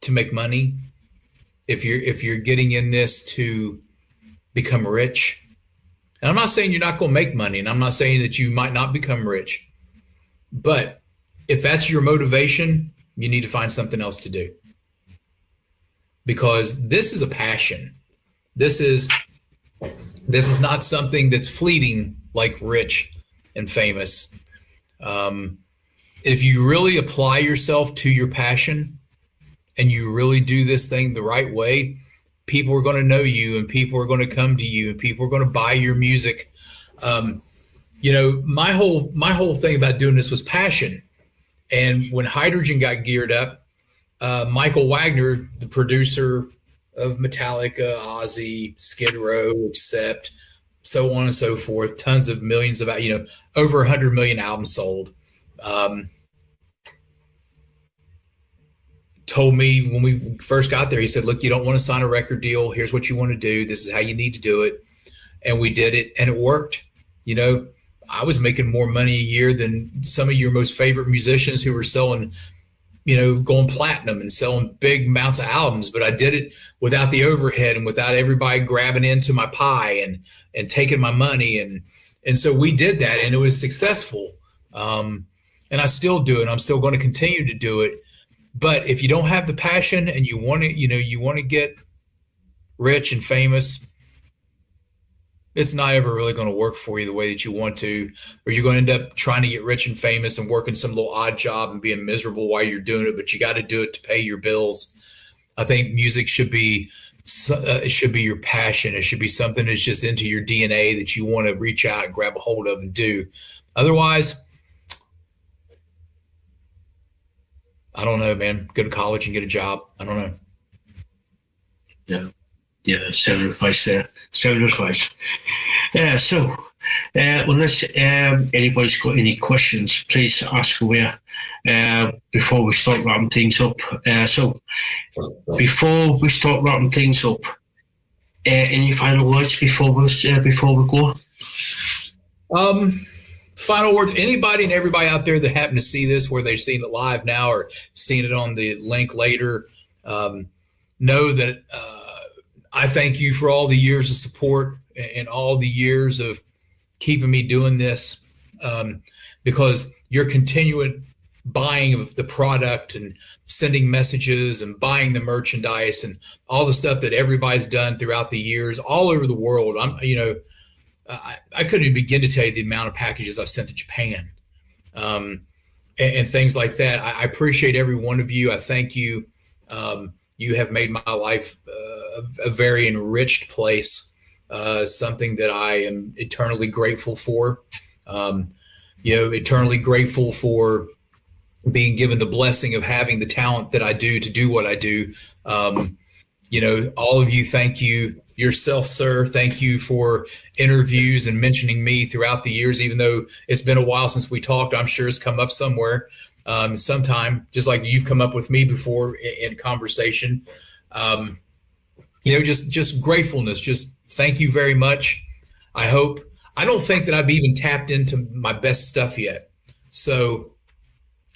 to make money, if you're getting in this to become rich, and I'm not saying you're not going to make money, and I'm not saying that you might not become rich, but if that's your motivation, you need to find something else to do, because this is a passion. This is not something that's fleeting like rich and famous. If you really apply yourself to your passion and you really do this thing the right way, people are going to know you, and people are going to come to you, and people are going to buy your music. My whole thing about doing this was passion. And when Hydrogen got geared up, Michael Wagner, the producer of Metallica, Ozzy, Skid Row, Accept, so on and so forth, tons of millions of, over 100 million albums sold, told me when we first got there, he said, "Look, you don't want to sign a record deal. Here's what you want to do. This is how you need to do it." And we did it, and it worked. I was making more money a year than some of your most favorite musicians who were selling, going platinum and selling big amounts of albums. But I did it without the overhead and without everybody grabbing into my pie and taking my money. And so we did that, and it was successful. And I still do it. I'm still going to continue to do it. But if you don't have the passion and you want to get rich and famous, it's not ever really going to work for you the way that you want to, or you're going to end up trying to get rich and famous and working some little odd job and being miserable while you're doing it, but you got to do it to pay your bills. I think music should be your passion. It should be something that's just into your DNA that you want to reach out and grab a hold of and do. Otherwise, I don't know, man. Go to college and get a job. I don't know. Yeah, sound advice there. Sound advice. So, unless anybody's got any questions, please ask away before we start wrapping things up. So, before we start wrapping things up, any final words before we go? Final words. Anybody and everybody out there that happen to see this, where they've seen it live now or seen it on the link later, know that I thank you for all the years of support and all the years of keeping me doing this, because your continuing buying of the product and sending messages and buying the merchandise and all the stuff that everybody's done throughout the years all over the world. I couldn't even begin to tell you the amount of packages I've sent to Japan, and things like that. I appreciate every one of you. I thank you. You have made my life a very enriched place, something that I am eternally grateful for. Eternally grateful for being given the blessing of having the talent that I do to do what I do. All of you, thank you. Yourself, sir, thank you for interviews and mentioning me throughout the years, even though it's been a while since we talked. I'm sure it's come up somewhere sometime, just like you've come up with me before in conversation. Just gratefulness. Just thank you very much. I don't think that I've even tapped into my best stuff yet. So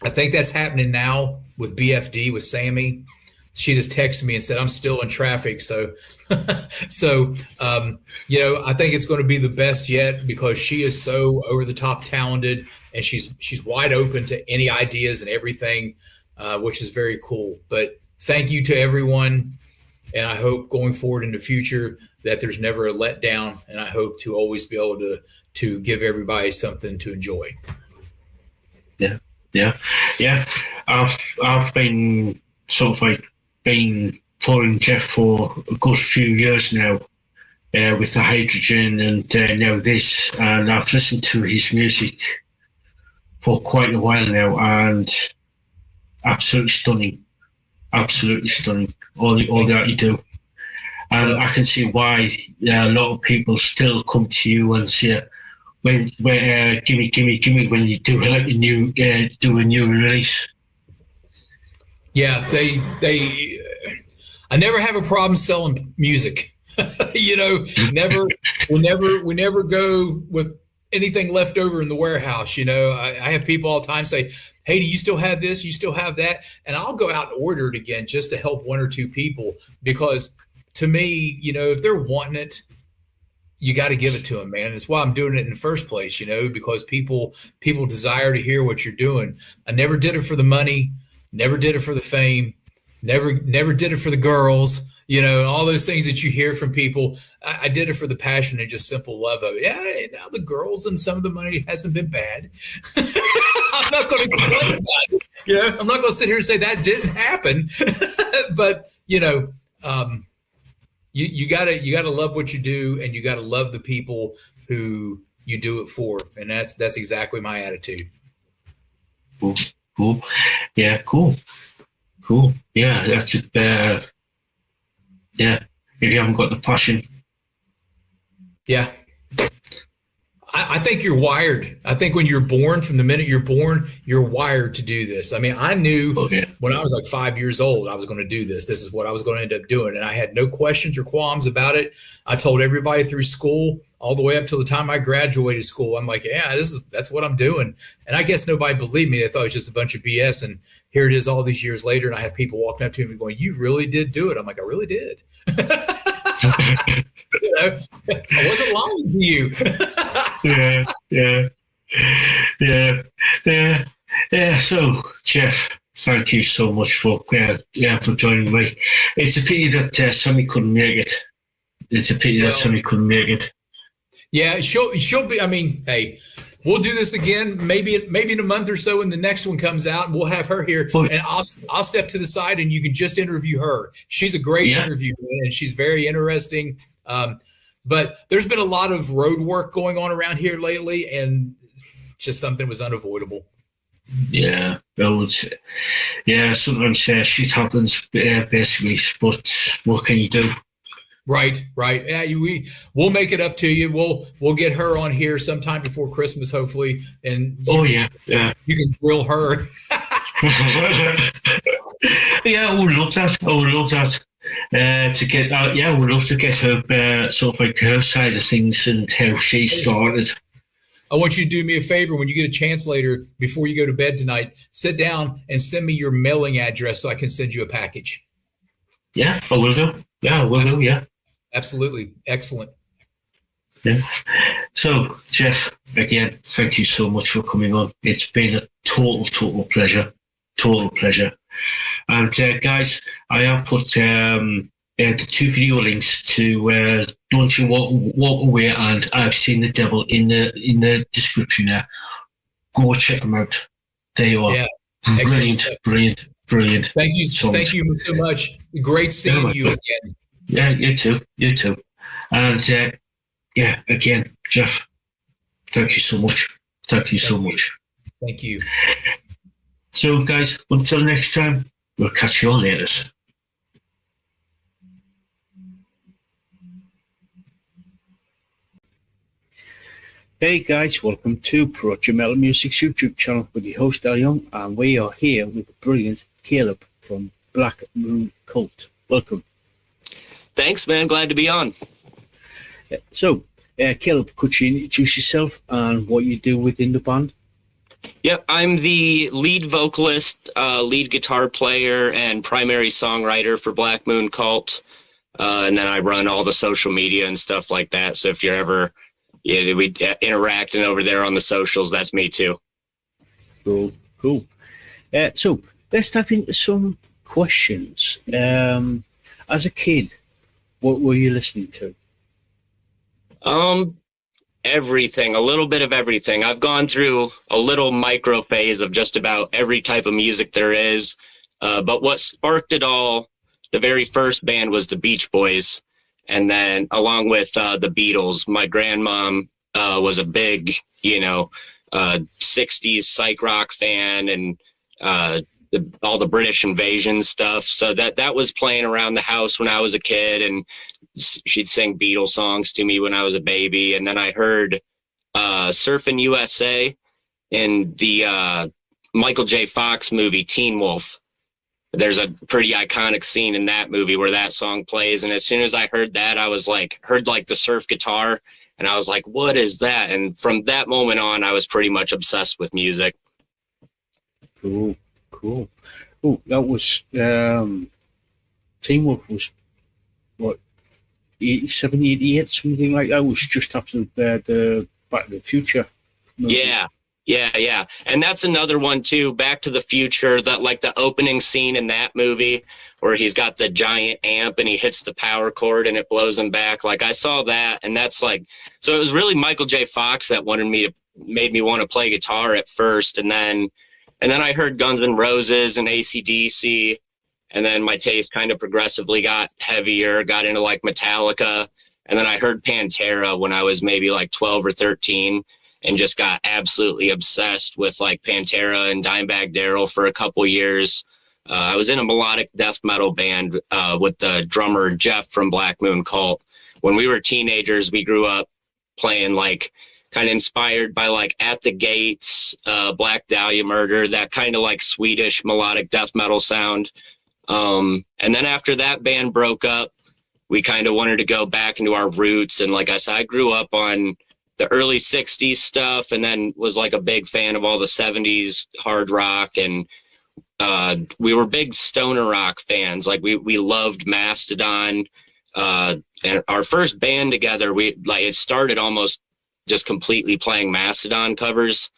I think that's happening now with BFD, with Sammy. She just texted me and said, I'm still in traffic. So, I think it's going to be the best yet, because she is so over the top talented, and she's wide open to any ideas and everything, which is very cool. But thank you to everyone. And I hope going forward in the future that there's never a letdown. And I hope to always be able to give everybody something to enjoy. Yeah. I've been been following Jeff for a good few years now, with the hydrogen and now this, and I've listened to his music for quite a while now, and absolutely stunning, all that you do. And I can see why a lot of people still come to you and say, gimme when you do a new release. Yeah, I never have a problem selling music. We never go with anything left over in the warehouse. I have people all the time say, hey, do you still have this? You still have that? And I'll go out and order it again just to help one or two people, because to me, if they're wanting it, you got to give it to them, man. That's why I'm doing it in the first place, because people desire to hear what you're doing. I never did it for the money, never did it for the fame, never did it for the girls, all those things that you hear from people. I did it for the passion and just simple love of it. Yeah, now the girls and some of the money hasn't been bad. I'm not going to complain about it. I'm not going to sit here and say that didn't happen. But, you gotta love what you do, and you gotta love the people who you do it for, and that's exactly my attitude. Cool. Yeah, cool. Yeah, that's it. Yeah, if you haven't got the passion. Yeah. I think you're wired. I think when you're born, from the minute you're born, you're wired to do this. I mean, I knew when I was like 5 years old, I was going to do this. This is what I was going to end up doing. And I had no questions or qualms about it. I told everybody through school, all the way up till the time I graduated school. I'm like, yeah, that's what I'm doing. And I guess nobody believed me. They thought it was just a bunch of BS. And here it is all these years later. And I have people walking up to me going, you really did do it. I'm like, I really did. I wasn't lying to you. Yeah. So, Jeff, thank you so much for joining me. It's a pity that Sammy couldn't make it. Yeah, she'll be. I mean, hey, we'll do this again. Maybe in a month or so, when the next one comes out, and we'll have her here, and I'll step to the side, and you can just interview her. She's a great interview, and she's very interesting. But there's been a lot of road work going on around here lately, and just something was unavoidable. Yeah, sometimes shit happens, basically, but what can you do? Right. Yeah, we'll make it up to you. We'll get her on here sometime before Christmas, hopefully, and yeah, you can grill her. Yeah, I would love that. To get, I would love to get her sort of like her side of things and how she started. I want you to do me a favor when you get a chance later, before you go to bed tonight. Sit down and send me your mailing address so I can send you a package. Yeah, I will do. Yeah, I will do. Yeah, absolutely, excellent. Yeah. So, Jeff, again, thank you so much for coming on. It's been a total pleasure. And guys, I have put the 2 video links to Don't You Walk Away and I've Seen the Devil in the description there. Go check them out. They are brilliant. Thank you so much. Great seeing you again. Yeah, you too. And again, Jeff, thank you so much. Thank you so much. Thank you. So, guys, until next time, we'll catch you all later. Hey guys, welcome to Project Metal Music's YouTube channel with your host Al Young, and we are here with the brilliant Caleb from Black Moon Cult. Welcome. Thanks, man. Glad to be on. So, Caleb, could you introduce yourself and what you do within the band? Yep, I'm the lead vocalist, lead guitar player, and primary songwriter for Black Moon Cult. And then I run all the social media and stuff like that. So if you're ever, we interacting over there on the socials, that's me too. Cool. So let's dive into some questions. As a kid, what were you listening to? Everything, a little bit of everything. I've gone through a little micro phase of just about every type of music there is. But what sparked it all, the very first band was the Beach Boys. And then along with the Beatles, my grandmom was a big, 60s psych rock fan and all the British invasion stuff. So that was playing around the house when I was a kid, and she'd sing Beatles songs to me when I was a baby. And then I heard Surfing USA in the Michael J. Fox movie Teen Wolf. There's a pretty iconic scene in that movie where that song plays. And as soon as I heard that, I was heard the surf guitar, and I was like, what is that? And from that moment on, I was pretty much obsessed with music. Cool. Oh, that was Teen Wolf was what, 87, 88, something like that. It was just after the Back to the Future movie. Yeah. And that's another one too, Back to the Future, that the opening scene in that movie where he's got the giant amp and he hits the power cord and it blows him back. I saw that, and that's so it was really Michael J. Fox that made me want to play guitar at first. And then I heard Guns N' Roses and AC/DC, and then my taste kind of progressively got heavier, got into Metallica. And then I heard Pantera when I was maybe 12 or 13 and just got absolutely obsessed with Pantera and Dimebag Darrell for a couple years. I was in a melodic death metal band with the drummer Jeff from Black Moon Cult. When we were teenagers, we grew up playing kind of inspired by At the Gates, Black Dahlia Murder, that kind of Swedish melodic death metal sound. And then after that band broke up, we kind of wanted to go back into our roots. And like I said, I grew up on the early 60s stuff, and then was a big fan of all the 70s hard rock. And we were big stoner rock fans. We loved Mastodon. And our first band together, it started almost just completely playing Mastodon covers.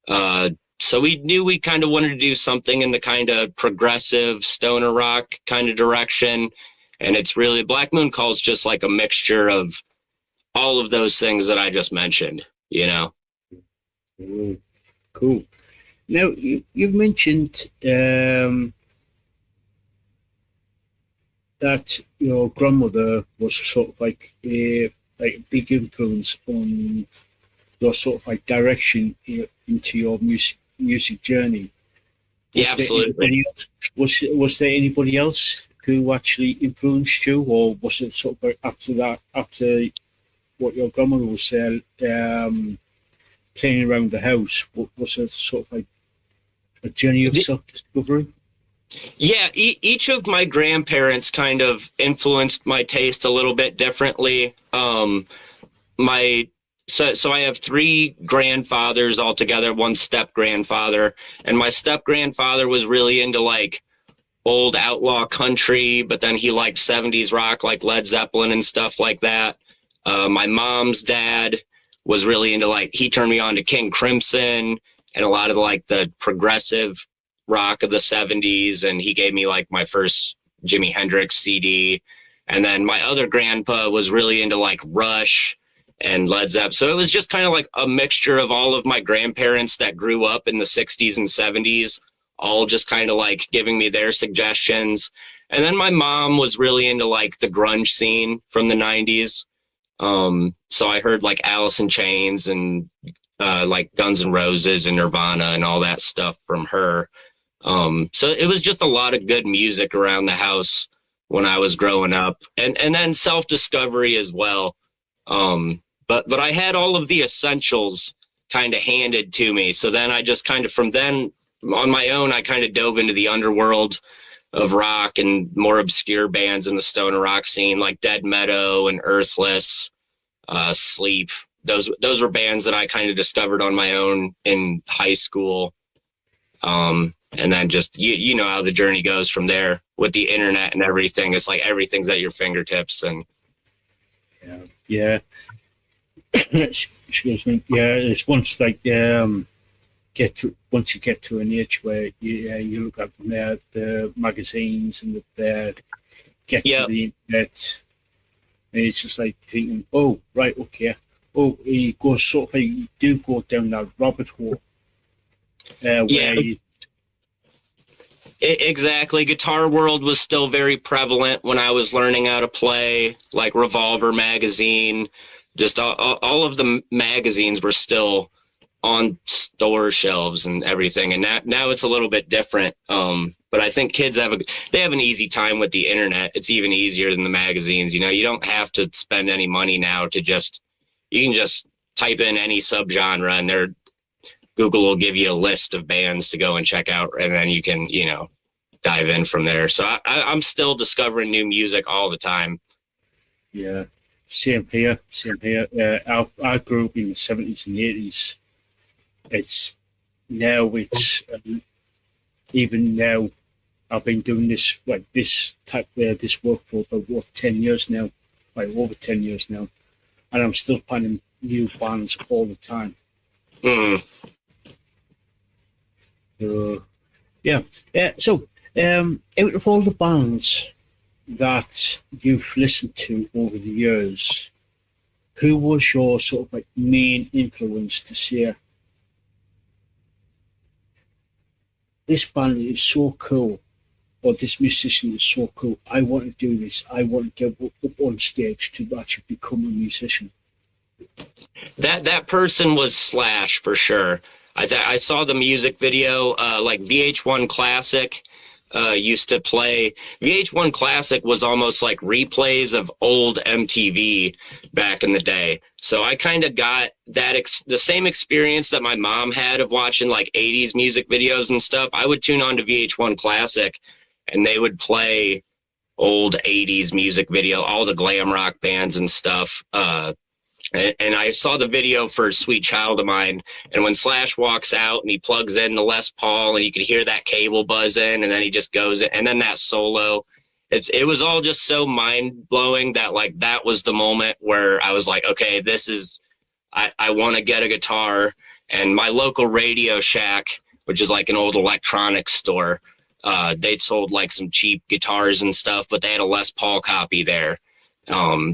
So we knew we kind of wanted to do something in the kind of progressive stoner rock kind of direction. And it's really, Black Moon Cult's just a mixture of all of those things that I just mentioned, Cool. Now, you've mentioned that your grandmother was sort of a big influence on your sort of direction into your music journey. Yeah, absolutely. Was there anybody else who actually influenced you, or was it sort of after what your grandmother was there playing around the house? Was it sort of like a journey of self-discovery? Yeah, each of my grandparents kind of influenced my taste a little bit differently. So I have three grandfathers altogether, one step grandfather, and my step grandfather was really into like old outlaw country, but then he liked 70s rock like Led Zeppelin and stuff like that. My mom's dad was really into he turned me on to King Crimson and a lot of like the progressive rock of the 70s, and he gave me like my first Jimi Hendrix CD. And then my other grandpa was really into like Rush and Led Zeppelin. So it was just kind of like a mixture of all of my grandparents that grew up in the 60s and 70s, all just kind of like giving me their suggestions. And then my mom was really into like the grunge scene from the 90s. So I heard like Alice in Chains and like Guns N' Roses and Nirvana and all that stuff from her. So it was just a lot of good music around the house when I was growing up, and then self-discovery as well. But I had all of the essentials kind of handed to me. So then I just kind of, from then on my own, I kind of dove into the underworld of rock and more obscure bands in the stoner rock scene, like Dead Meadow and Earthless, Sleep. Those were bands that I kind of discovered on my own in high school. And then just, you know how the journey goes from there with the internet and everything. It's like everything's at your fingertips. And yeah. Excuse me. Yeah, it's once like once you get to an age where you look at the magazines and get to the internet, and it's just like thinking, oh right, okay, oh, you go sort of like, you do go down that rabbit hole. Exactly. Guitar World was still very prevalent when I was learning how to play, like Revolver magazine. Just all of the magazines were still on store shelves and everything. And now it's a little bit different. But I think kids have an easy time with the internet. It's even easier than the magazines. You know, you don't have to spend any money now you can just type in any subgenre and Google will give you a list of bands to go and check out, and then you can, dive in from there. So I'm still discovering new music all the time. Yeah, same here. I grew up in the 70s and 80s. Even now, I've been doing this this work for about 10 years now, like over 10 years now, and I'm still finding new bands all the time. So, out of all the bands that you've listened to over the years, who was your sort of like main influence to say, this band is so cool, or this musician is so cool, I want to do this, I want to get up on stage to actually become a musician? That person was Slash for sure. I saw the music video, like VH1 Classic used to play. VH1 Classic was almost like replays of old MTV back in the day. So I kind of got the same experience that my mom had of watching like 80s music videos and stuff. I would tune on to VH1 Classic and they would play old 80s music video, all the glam rock bands and stuff. And I saw the video for Sweet Child of Mine, and when Slash walks out and he plugs in the Les Paul and you can hear that cable buzzing, and then he just goes in, and then that solo, it was all just so mind-blowing that like that was the moment where I was like, okay, I want to get a guitar. And my local Radio Shack, which is like an old electronics store, they'd sold like some cheap guitars and stuff, but they had a Les Paul copy there.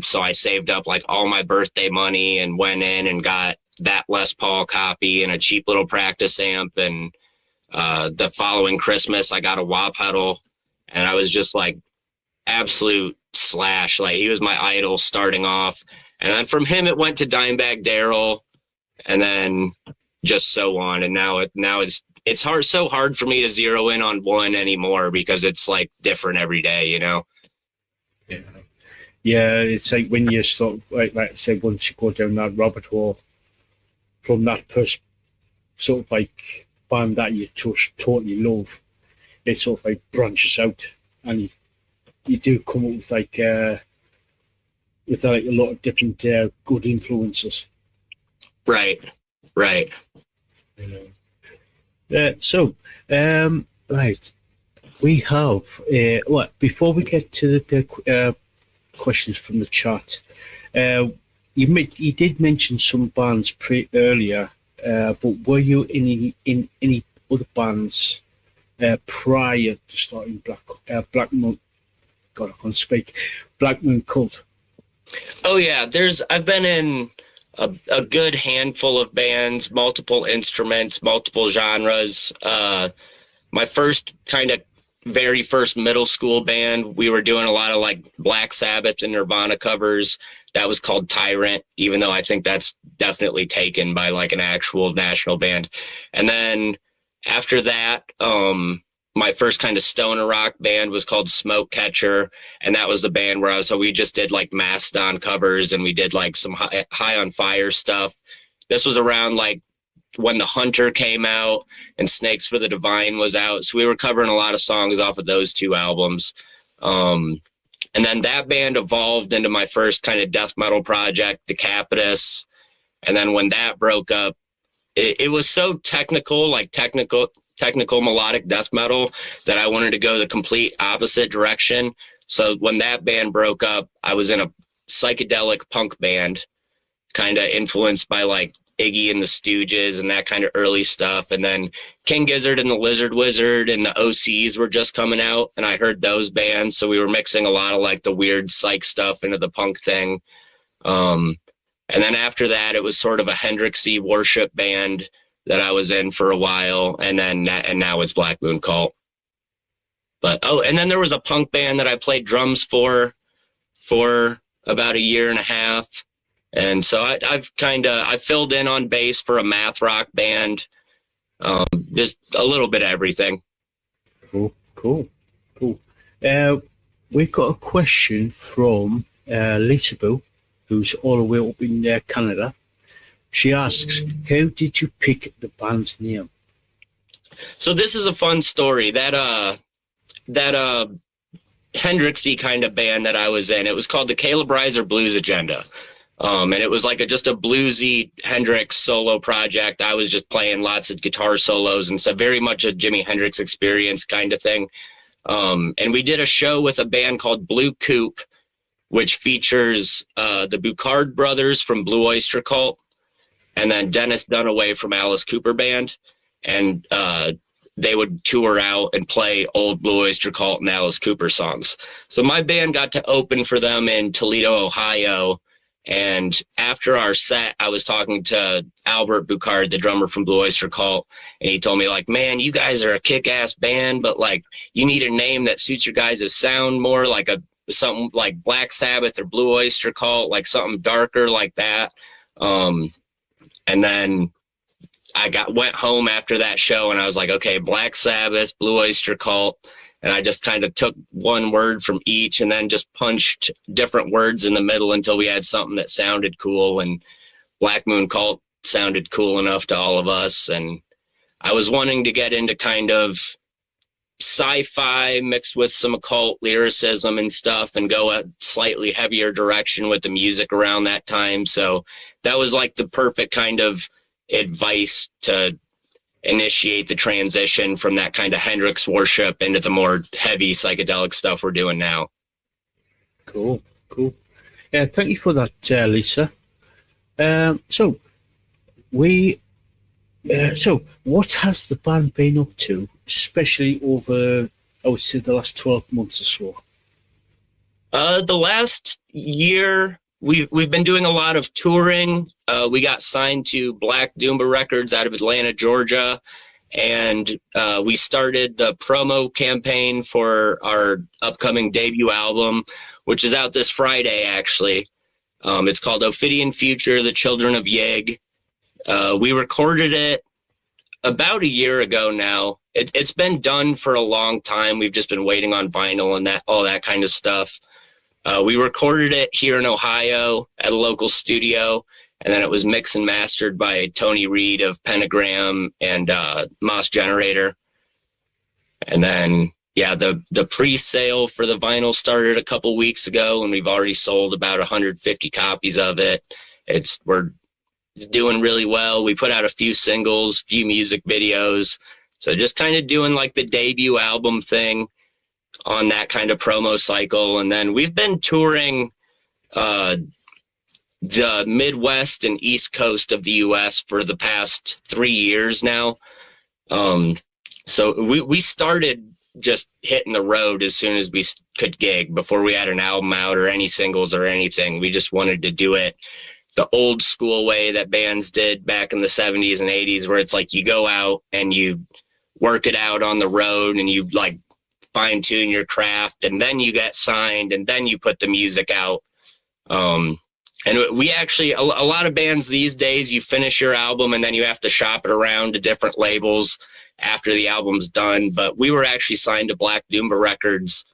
So I saved up like all my birthday money and went in and got that Les Paul copy and a cheap little practice amp. And the following Christmas, I got a wah pedal, and I was just like absolute Slash. Like he was my idol starting off. And then from him, it went to Dimebag Darrell, and then just so on. And now it's it's so hard for me to zero in on one anymore because it's like different every day, you know? Yeah, it's like when you sort of, like I said, once you go down that rabbit hole from that sort of like band that you just totally love, it sort of like branches out, and you do come up with like a lot of different good influences. Right. Right. We have before we get to the questions from the chat. You did mention some bands earlier, but were you in any other bands prior to starting Black Moon? God, I can't speak. Black Moon Cult. Oh yeah, I've been in a good handful of bands, multiple instruments, multiple genres. My very first middle school band, we were doing a lot of like Black Sabbath and Nirvana covers. That was called Tyrant, even though I think that's definitely taken by like an actual national band. And then after that, my first kind of stoner rock band was called Smoke Catcher, and that was the band where we just did like Mastodon covers, and we did like some High on Fire stuff. This was around like when The Hunter came out and Snakes for the Divine was out, so we were covering a lot of songs off of those two albums. And then that band evolved into my first kind of death metal project, Decapitus. And then when that broke up, it was so technical melodic death metal that I wanted to go the complete opposite direction. So when that band broke up, I was in a psychedelic punk band, kind of influenced by like Iggy and the Stooges and that kind of early stuff. And then King Gizzard and the Lizard Wizard and the OCs were just coming out, and I heard those bands. So we were mixing a lot of like the weird psych stuff into the punk thing. And then after that, it was sort of a Hendrixy worship band that I was in for a while. And now it's Black Moon Cult. And then there was a punk band that I played drums for about a year and a half. And so I filled in on bass for a math rock band, just a little bit of everything. Cool. We've got a question from Lisaboo, who's all the way up in Canada. She asks, how did you pick the band's name? So this is a fun story. That Hendrixy kind of band that I was in, it was called the Caleb Reiser Blues Agenda. And it was like just a bluesy Hendrix solo project. I was just playing lots of guitar solos and so very much a Jimi Hendrix experience kind of thing. And we did a show with a band called Blue Coupe, which features the Boucard brothers from Blue Oyster Cult, and then Dennis Dunaway from Alice Cooper Band. And they would tour out and play old Blue Oyster Cult and Alice Cooper songs. So my band got to open for them in Toledo, Ohio. And after our set, I was talking to Albert Boucard, the drummer from Blue Oyster Cult, and he told me, like, man, you guys are a kick-ass band, but, like, you need a name that suits your guys' sound more, like something like Black Sabbath or Blue Oyster Cult, like something darker like that. And then I went home after that show, and I was like, okay, Black Sabbath, Blue Oyster Cult. And I just kind of took one word from each and then just punched different words in the middle until we had something that sounded cool. And Black Moon Cult sounded cool enough to all of us. And I was wanting to get into kind of sci-fi mixed with some occult lyricism and stuff and go a slightly heavier direction with the music around that time. So that was like the perfect kind of advice to initiate the transition from that kind of Hendrix worship into the more heavy psychedelic stuff we're doing now. Cool. Yeah, thank you for that, Lisa. So what has the band been up to, especially over, I would say, the last 12 months or so? The last year, we've been doing a lot of touring. We got signed to Black Doomba Records out of Atlanta, Georgia, and we started the promo campaign for our upcoming debut album, which is out this Friday, actually. It's called Ophidian Future, The Children of Yig. We recorded it about a year ago now. It's been done for a long time. We've just been waiting on vinyl and all that kind of stuff. We recorded it here in Ohio at a local studio, and then it was mixed and mastered by Tony Reed of Pentagram and Moss Generator. And then, yeah, the pre-sale for the vinyl started a couple weeks ago, and we've already sold about 150 copies of it. We're doing really well. We put out a few singles, few music videos. So just kind of doing like the debut album thing on that kind of promo cycle. And then we've been touring the Midwest and East Coast of the U.S. for the past 3 years now. So we started just hitting the road as soon as we could gig, before we had an album out or any singles or anything. We just wanted to do it the old school way that bands did back in the 70s and 80s, where it's like you go out and you work it out on the road and you like fine tune your craft, and then you get signed, and then you put the music out. And we actually, a lot of bands these days, you finish your album and then you have to shop it around to different labels after the album's done. But we were actually signed to Black Doomba Records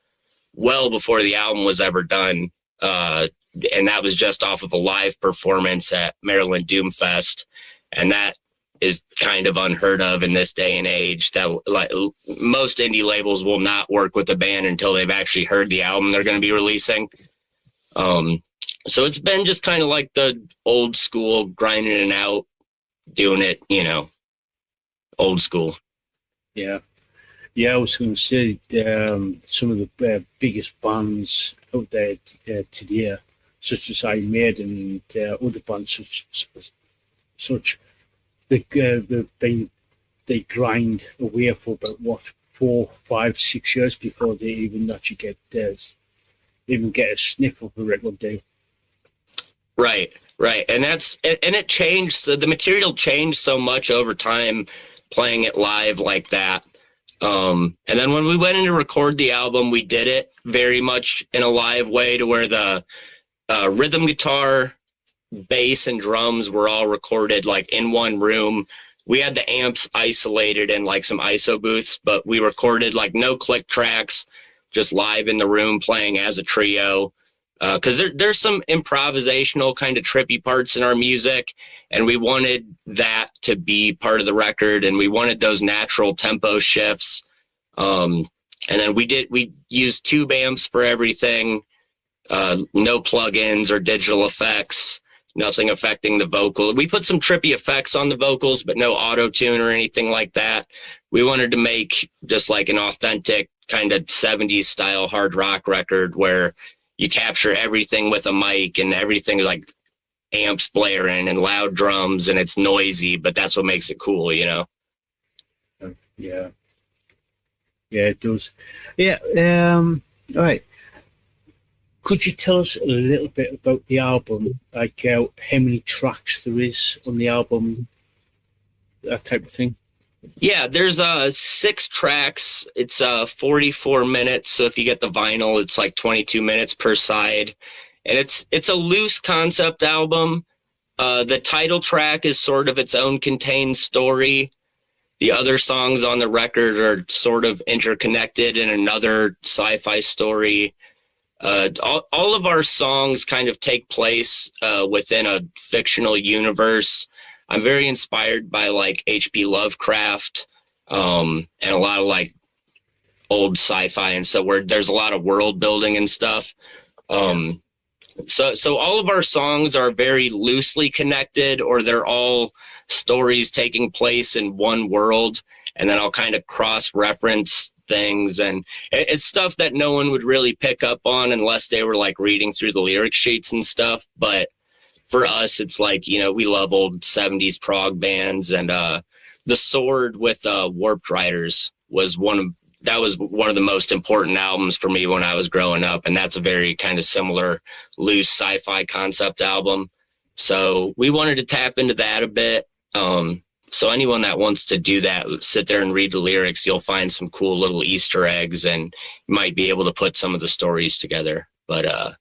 well before the album was ever done. And that was just off of a live performance at Maryland Doomfest. And that is kind of unheard of in this day and age, that like most indie labels will not work with the band until they've actually heard the album they're going to be releasing. So it's been just kind of like the old school, grinding it out, doing it, old school. Yeah. Yeah, I was going to say some of the biggest bands out there today, such as Iron Maiden and other bands such they grind away for about 4, 5, 6 years before they even actually get a sniff of a record deal. Right. And it changed. So the material changed so much over time playing it live like that. And then when we went in to record the album, we did it very much in a live way, to where the rhythm guitar, bass, and drums were all recorded like in one room. We had the amps isolated in like some ISO booths, but we recorded like no click tracks, just live in the room playing as a trio. Because there's some improvisational kind of trippy parts in our music, and we wanted that to be part of the record, and we wanted those natural tempo shifts. And then we used tube amps for everything, no plugins or digital effects, nothing affecting the vocal. We put some trippy effects on the vocals, but no auto-tune or anything like that. We wanted to make just like an authentic kind of 70s style hard rock record where you capture everything with a mic, and everything like amps blaring and loud drums, and it's noisy, but that's what makes it cool, Yeah, it does. Yeah. All right. Could you tell us a little bit about the album, like how many tracks there is on the album, that type of thing? Yeah, there's 6 tracks. It's 44 minutes. So if you get the vinyl, it's like 22 minutes per side. And it's a loose concept album. The title track is sort of its own contained story. The other songs on the record are sort of interconnected in another sci-fi story. All of our songs kind of take place within a fictional universe. I'm very inspired by like H.P. Lovecraft and a lot of like old sci-fi, and so where there's a lot of world building and stuff. So all of our songs are very loosely connected, or they're all stories taking place in one world, and then I'll kind of cross-reference things, and it's stuff that no one would really pick up on unless they were like reading through the lyric sheets and stuff. But for us, it's like, we love old 70s prog bands, and The Sword with Warped Riders was one of the most important albums for me when I was growing up, and that's a very kind of similar loose sci-fi concept album. So we wanted to tap into that a bit. So anyone that wants to do that, sit there and read the lyrics, you'll find some cool little Easter eggs, and you might be able to put some of the stories together. But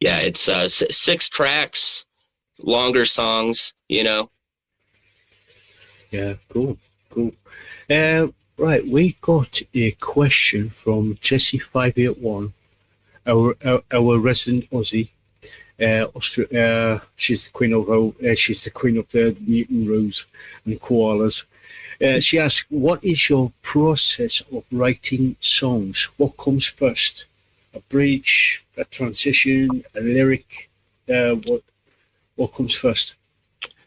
yeah, it's 6 tracks, longer songs, Yeah, cool. Cool. Right, we got a question from Jessie581, our resident Aussie. She's the queen of the mutant roos and koalas. She asks, "What is your process of writing songs? What comes first? A bridge, a transition, a lyric? What comes first?"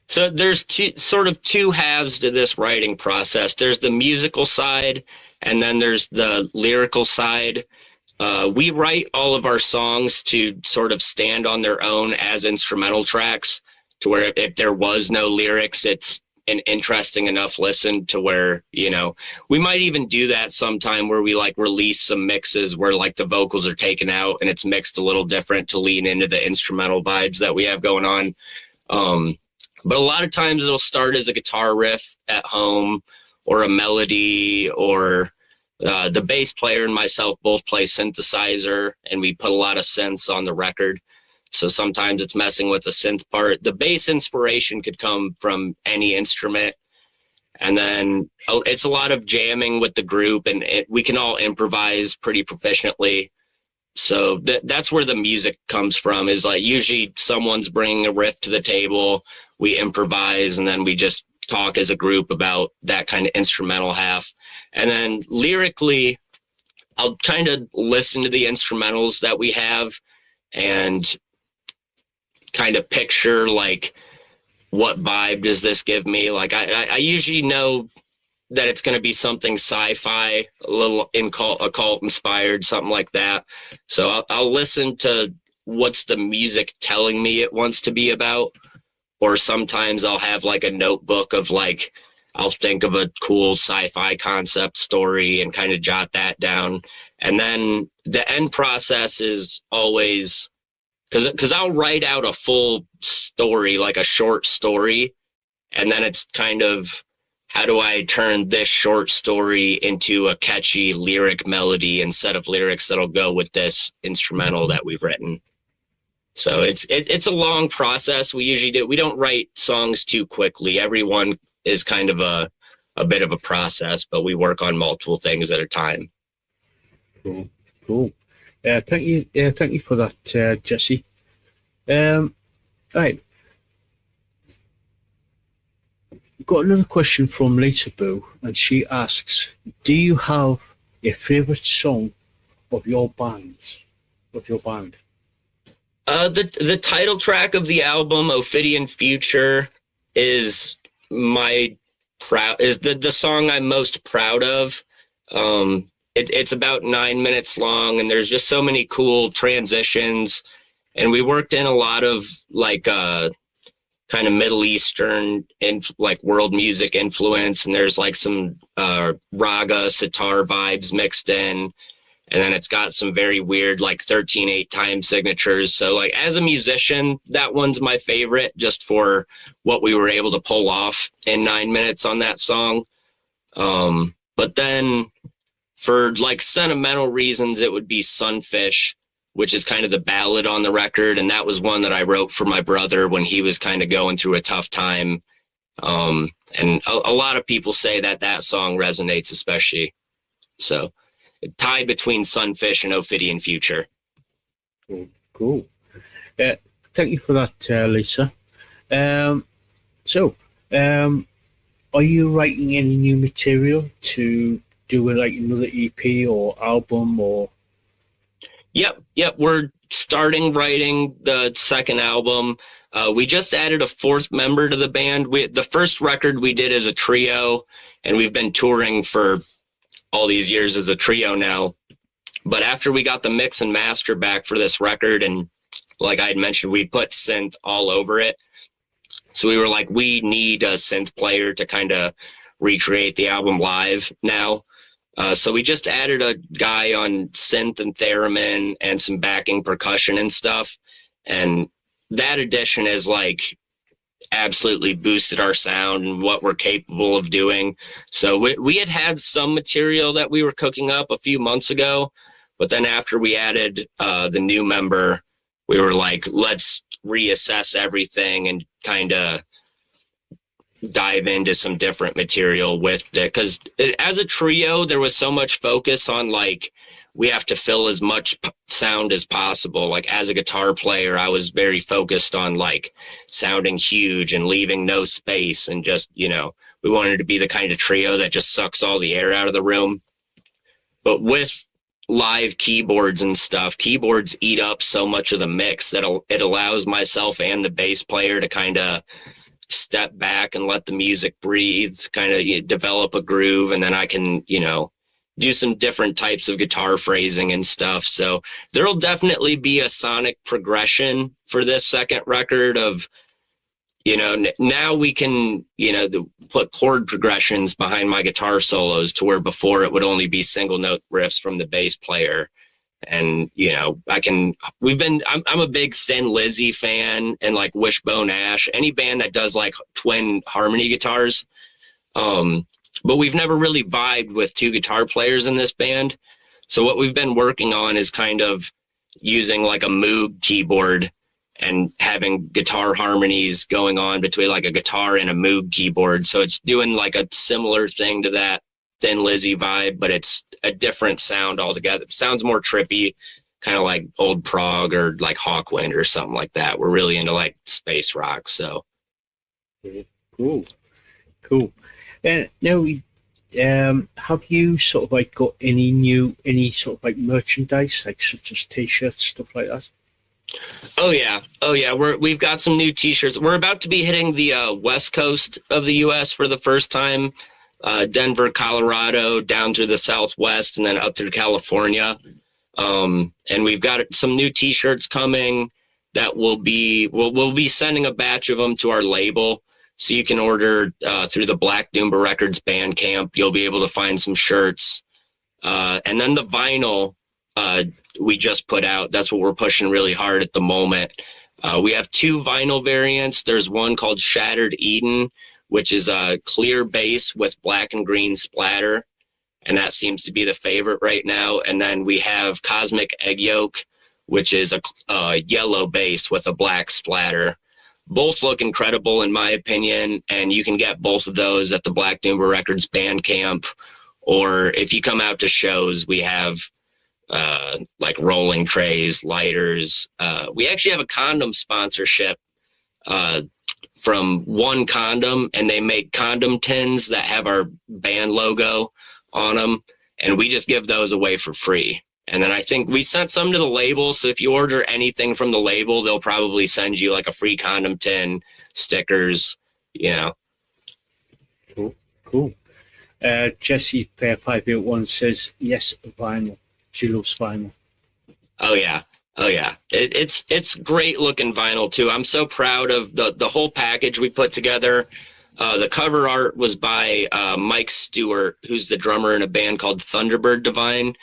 So there's two halves to this writing process. There's the musical side, and then there's the lyrical side. We write all of our songs to sort of stand on their own as instrumental tracks, to where if there was no lyrics, it's an interesting enough listen to where, we might even do that sometime where we like release some mixes where like the vocals are taken out and it's mixed a little different to lean into the instrumental vibes that we have going on. But a lot of times it'll start as a guitar riff at home or a melody, or the bass player and myself both play synthesizer, and we put a lot of synths on the record. So sometimes it's messing with the synth part. The bass inspiration could come from any instrument. And then it's a lot of jamming with the group, and we can all improvise pretty proficiently. So that's where the music comes from, is like usually someone's bringing a riff to the table, we improvise, and then we just talk as a group about that kind of instrumental half. And then lyrically, I'll kind of listen to the instrumentals that we have and kind of picture like, what vibe does this give me? Like I usually know that it's going to be something sci-fi, a little occult inspired, something like that. So I'll listen to what's the music telling me it wants to be about. Or sometimes I'll have like a notebook of like, I'll think of a cool sci-fi concept story and kind of jot that down. And then the end process is always, because I'll write out a full story, like a short story, and then it's kind of, how do I turn this short story into a catchy lyric melody instead of lyrics that'll go with this instrumental that we've written? So it's a long process. We usually do. We don't write songs too quickly. Everyone is kind of a bit of a process, but we work on multiple things at a time. Cool. Thank you for that, Jesse. Right. Got another question from Lisaboo, and she asks, "Do you have a favorite song of your band?" The title track of the album, Ophidian Future, is the song I'm most proud of. It's about 9 minutes long, and there's just so many cool transitions. And we worked in a lot of like kind of Middle Eastern like world music influence, and there's like some raga sitar vibes mixed in. And then it's got some very weird, like 13/8 time signatures. So like as a musician, that one's my favorite, just for what we were able to pull off in 9 minutes on that song. But then for like sentimental reasons, it would be Sunfish, which is kind of the ballad on the record. And that was one that I wrote for my brother when he was kind of going through a tough time. And a lot of people say that song resonates especially. So tie between Sunfish and Ophidian Future. Cool. Thank you for that, Lisa. So, are you writing any new material to do like another EP or album or? Yep. We're starting writing the second album. We just added a fourth member to the band. The first record we did as a trio, and we've been touring for all these years as a trio now. But after we got the mix and master back for this record, and like I had mentioned, we put synth all over it. So we were like, we need a synth player to kind of recreate the album live now. So we just added a guy on synth and theremin and some backing percussion and stuff. And that addition is like absolutely boosted our sound and what we're capable of doing. So we had some material that we were cooking up a few months ago, but then after we added the new member, we were like, let's reassess everything and kind of dive into some different material with it, because as a trio there was so much focus on like we have to fill as much sound as possible. Like as a guitar player, I was very focused on like sounding huge and leaving no space, and just, you know, we wanted to be the kind of trio that just sucks all the air out of the room. But with live keyboards and stuff, keyboards eat up so much of the mix that it allows myself and the bass player to kind of step back and let the music breathe, kind of develop a groove, and then I can, you know, do some different types of guitar phrasing and stuff. So there'll definitely be a sonic progression for this second record of, you know, now we can, you know, put chord progressions behind my guitar solos, to where before it would only be single note riffs from the bass player. And, you know, I'm a big Thin Lizzy fan, and like Wishbone Ash, any band that does like twin harmony guitars. But we've never really vibed with two guitar players in this band. So what we've been working on is kind of using like a Moog keyboard and having guitar harmonies going on between like a guitar and a Moog keyboard. So it's doing like a similar thing to that Thin Lizzy vibe, but it's a different sound altogether. It sounds more trippy, kind of like old prog or like Hawkwind or something like that. We're really into like space rock. So cool. Now, have you sort of like got any sort of like merchandise, like such as t-shirts, stuff like that? Oh yeah. We've got some new t-shirts. We're about to be hitting the west coast of the U.S. for the first time. Denver, Colorado, down through the Southwest, and then up through California. And we've got some new t-shirts coming that we'll be sending a batch of them to our label. So you can order through the Black Doomba Records Bandcamp. You'll be able to find some shirts. And then the vinyl we just put out, that's what we're pushing really hard at the moment. We have two vinyl variants. There's one called Shattered Eden, which is a clear base with black and green splatter. And that seems to be the favorite right now. And then we have Cosmic Egg Yolk, which is a yellow base with a black splatter. Both look incredible in my opinion, and you can get both of those at the Black Doomba Records Bandcamp, or if you come out to shows, we have like rolling trays, lighters. We actually have a condom sponsorship from One Condom, and they make condom tins that have our band logo on them, and we just give those away for free. And then I think we sent some to the label, so if you order anything from the label, they'll probably send you like a free condom tin, stickers, you know. Cool. Jessie 581 says yes, vinyl. She loves vinyl. Oh yeah. It's great looking vinyl too. I'm so proud of the whole package we put together. The cover art was by Mike Stewart, who's the drummer in a band called Thunderbird Divine.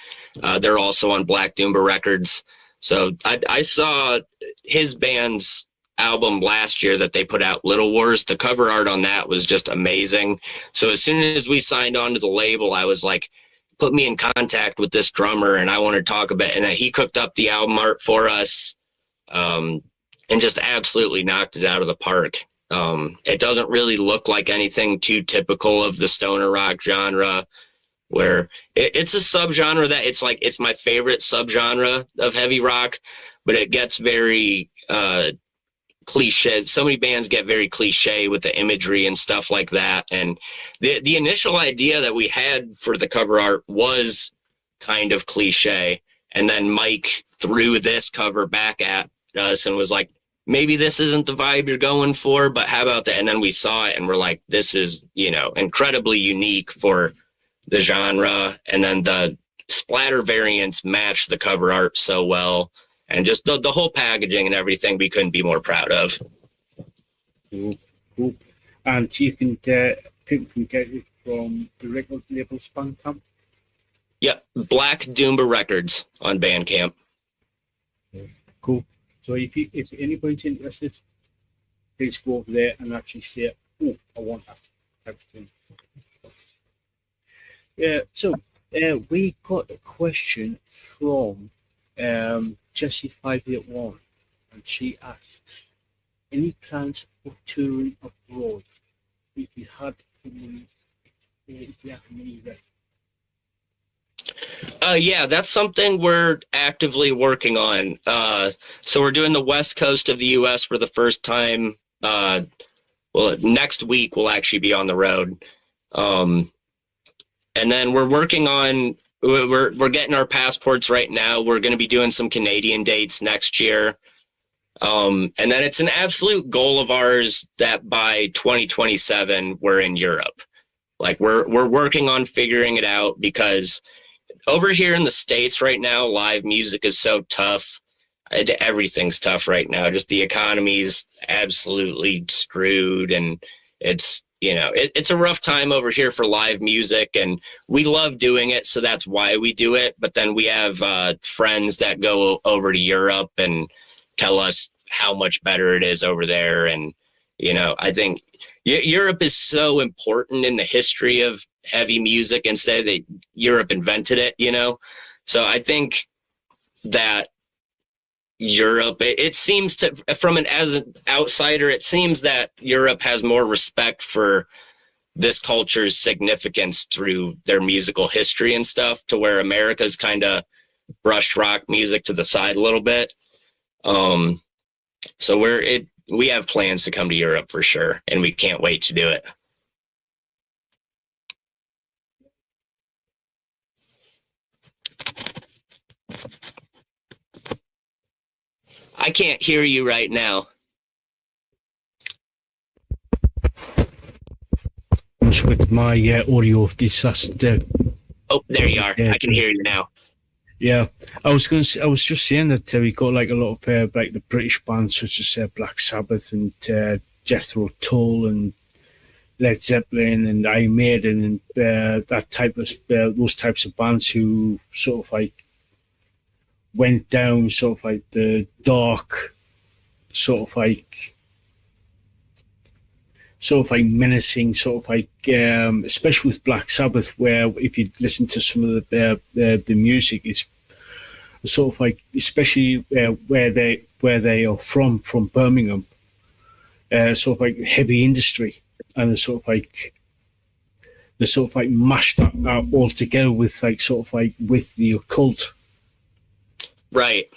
They're also on Black Doomba Records. So I saw his band's album last year that they put out, Little Wars. The cover art on that was just amazing. So as soon as we signed on to the label, I was like, put me in contact with this drummer, and I want to talk about it. And he cooked up the album art for us and just absolutely knocked it out of the park. It doesn't really look like anything too typical of the stoner rock genre, where it's a subgenre that it's my favorite subgenre of heavy rock, but it gets very cliche. So many bands get very cliche with the imagery and stuff like that. And the initial idea that we had for the cover art was kind of cliche. And then Mike threw this cover back at us and was like, maybe this isn't the vibe you're going for, but how about that? And then we saw it and we're like, this is, incredibly unique for the genre. And then the splatter variants match the cover art so well. And just the whole packaging and everything we couldn't be more proud of. Cool. And you can people can get it from the record label's Bandcamp? Yep, Black Doomba Records on Bandcamp. Cool. So if anybody's interested, please go over there and actually say, oh, I want that type of thing. Yeah, so we got a question from Jessie 581, and she asked, any plans for touring abroad if you had the money, if you had the money ready? Yeah, that's something we're actively working on. So we're doing the west coast of the U.S. for the first time. Well, next week we'll actually be on the road. And then we're working on, we're getting our passports right now. We're going to be doing some Canadian dates next year. And then it's an absolute goal of ours that by 2027 we're in Europe. Like we're working on figuring it out, because over here in the States right now, live music is so tough. Everything's tough right now. Just the economy's absolutely screwed, and it's, you know, it's a rough time over here for live music, and we love doing it, so that's why we do it. But then we have friends that go over to Europe and tell us how much better it is over there. And, you know, I think Europe is so important in the history of heavy music, and say that Europe invented it, you know? So I think that Europe, it seems to, as an outsider, it seems that Europe has more respect for this culture's significance through their musical history and stuff, to where America's kind of brushed rock music to the side a little bit. So we have plans to come to Europe for sure, and we can't wait to do it. I can't hear you right now. With my audio disaster. Oh, there you are. I can hear you now. Yeah, I was just saying that we got like a lot of like the British bands such as Black Sabbath and Jethro Tull and Led Zeppelin and Iron Maiden and that type of those types of bands who sort of like went down sort of like the dark, sort of like menacing, sort of like especially with Black Sabbath, where if you listen to some of the music, it's sort of like, especially where they are from Birmingham, sort of like heavy industry, and they sort of like mashed that all together with like sort of like with the occult. Right.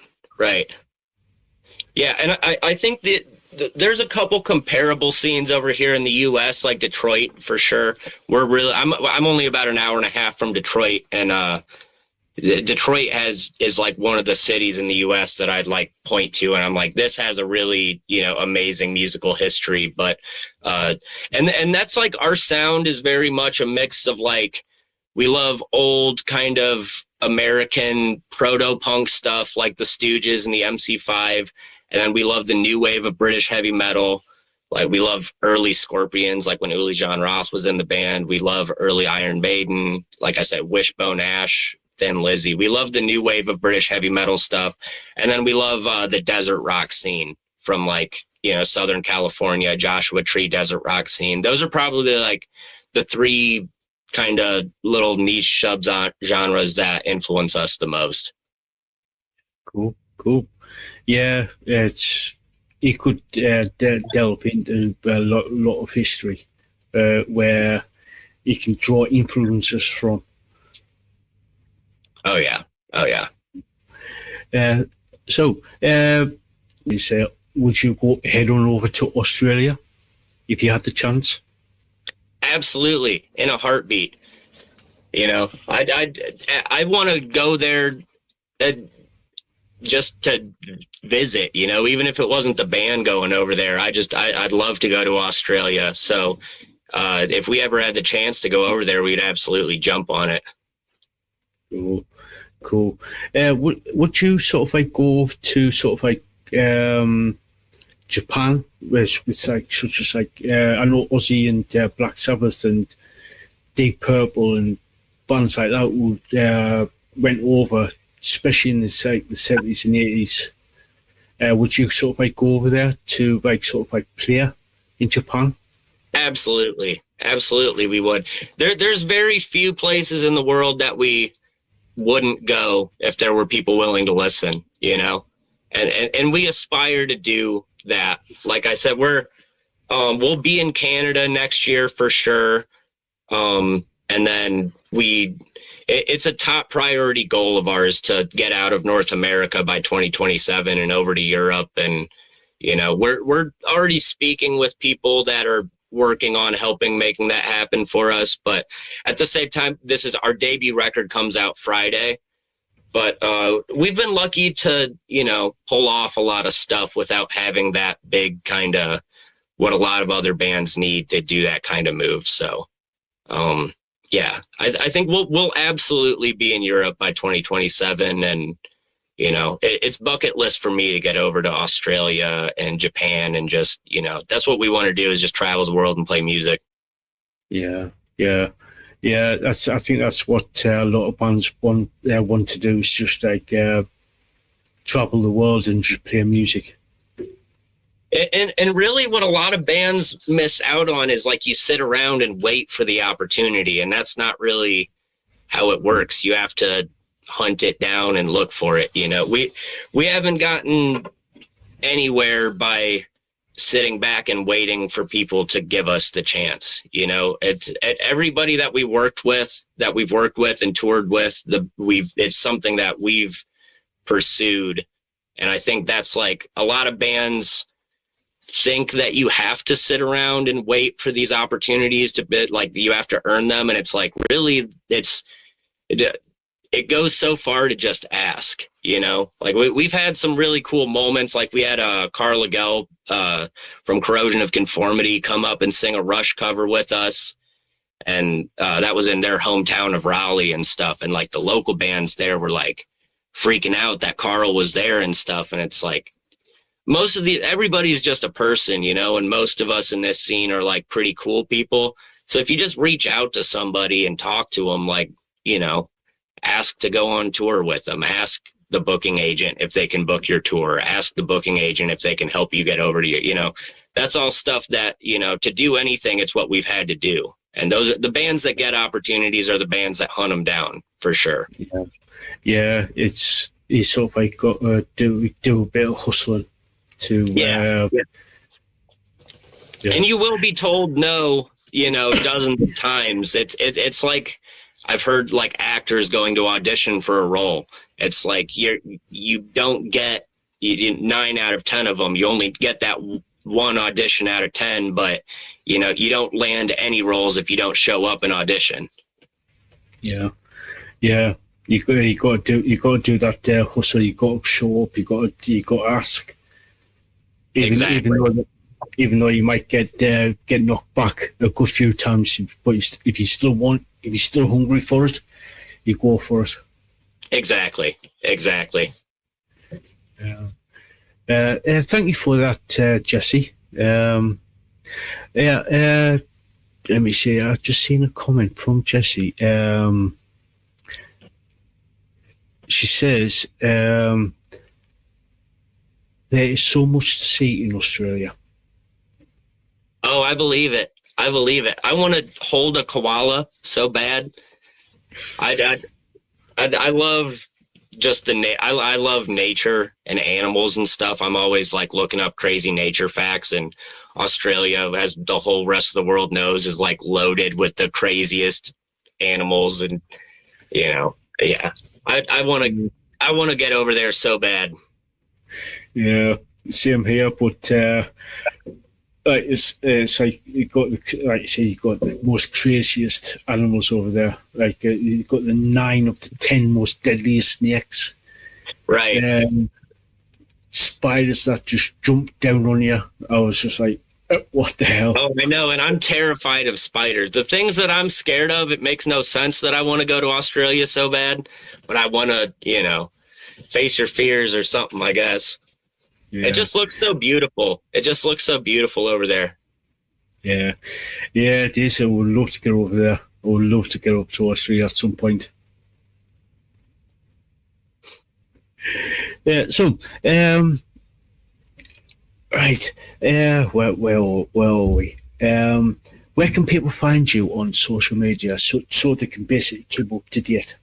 Yeah, and I think that there's a couple comparable scenes over here in the U.S., like Detroit for sure. I'm only about an hour and a half from Detroit, and Detroit is like one of the cities in the U.S. that I'd like point to, and I'm like, this has a really, you know, amazing musical history. But and that's like, our sound is very much a mix of like, we love old kind of American proto-punk stuff like the Stooges and the MC5. And then we love the new wave of British heavy metal. Like, we love early Scorpions, like when Uli John Ross was in the band. We love early Iron Maiden. Like I said, Wishbone Ash, Thin Lizzy. We love the new wave of British heavy metal stuff. And then we love the desert rock scene from, like, you know, Southern California, Joshua Tree desert rock scene. Those are probably like the three kind of little niche subgenres that influence us the most. Cool. Yeah, it could delve into a lot of history where you can draw influences from. Oh yeah. So, would you head on over to Australia if you had the chance? Absolutely, in a heartbeat. You know, I want to go there just to visit, you know, even if it wasn't the band going over there. I'd love to go to Australia. So if we ever had the chance to go over there, we'd absolutely jump on it. Cool. Would you sort of like go to sort of like Japan, with like such as like I know Ozzy and Black Sabbath and Deep Purple and bands like that who went over, especially in the 70s and 80s. Would you sort of like go over there to like sort of like play in Japan? Absolutely we would. There's very few places in the world that we wouldn't go if there were people willing to listen, you know, and we aspire to do that. Like I said, we're We'll be in Canada next year for sure. And then it's a top priority goal of ours to get out of North America by 2027 and over to Europe. And, you know, we're already speaking with people that are working on helping making that happen for us. But at the same time, our debut record comes out Friday. But we've been lucky to, you know, pull off a lot of stuff without having that big kind of what a lot of other bands need to do that kind of move. So, yeah, I think we'll absolutely be in Europe by 2027. And, you know, it's bucket list for me to get over to Australia and Japan and just, you know, that's what we want to do is just travel the world and play music. Yeah. I think that's what a lot of bands want to do is just like travel the world and just play music. And really what a lot of bands miss out on is like you sit around and wait for the opportunity, and that's not really how it works. You have to hunt it down and look for it. You know, we haven't gotten anywhere by sitting back and waiting for people to give us the chance. You know, it's everybody that we've worked with and toured with, it's something that we've pursued. And I think that's like a lot of bands think that you have to sit around and wait for these opportunities to be like you have to earn them. And it's like, really, it goes so far to just ask, you know, like we've had some really cool moments. Like we had Carl Legel from Corrosion of Conformity come up and sing a Rush cover with us. And that was in their hometown of Raleigh and stuff. And like the local bands there were like freaking out that Carl was there and stuff. And it's like, everybody's just a person, you know, and most of us in this scene are like pretty cool people. So if you just reach out to somebody and talk to them, like, you know, ask to go on tour with them, ask the booking agent if they can book your tour, ask the booking agent if they can help you get over to you know, that's all stuff that, you know, to do anything, it's what we've had to do. And those are the bands that get opportunities are the bands that hunt them down for sure. Yeah. It's sort of like got to do a bit of hustling. Yeah. And you will be told no, you know, dozens of times. It's like I've heard like actors going to audition for a role. It's like you don't get 9 out of 10 of them. You only get that one audition out of 10, but you know, you don't land any roles if you don't show up and audition. Yeah. You got to do that hustle. You got to show up. You got to ask. Even though you might get knocked back a good few times, but if you still still hungry for it, you go for it. Exactly. Yeah. Thank you for that, Jesse. Let me see. I've just seen a comment from Jessie. She says, there is so much to see in Australia. Oh, I believe it. I want to hold a koala so bad. I love just I love nature and animals and stuff. I'm always like looking up crazy nature facts, and Australia, as the whole rest of the world knows, is like loaded with the craziest animals. And you know, yeah, I want to get over there so bad. Yeah, same here. But it's like you got the most craziest animals over there. Like you got the 9 of the 10 most deadliest snakes. Right. Spiders that just jump down on you. I was just like, what the hell? Oh, I know, and I'm terrified of spiders. The things that I'm scared of, it makes no sense that I want to go to Australia so bad, but I want to, you know, face your fears or something, I guess. Yeah. It just looks so beautiful. Over there. Yeah, it is. I would love to get over there. I would love to get up to Australia at some point. Yeah. So, right. Where are we? Where can people find you on social media so they can basically keep up to date?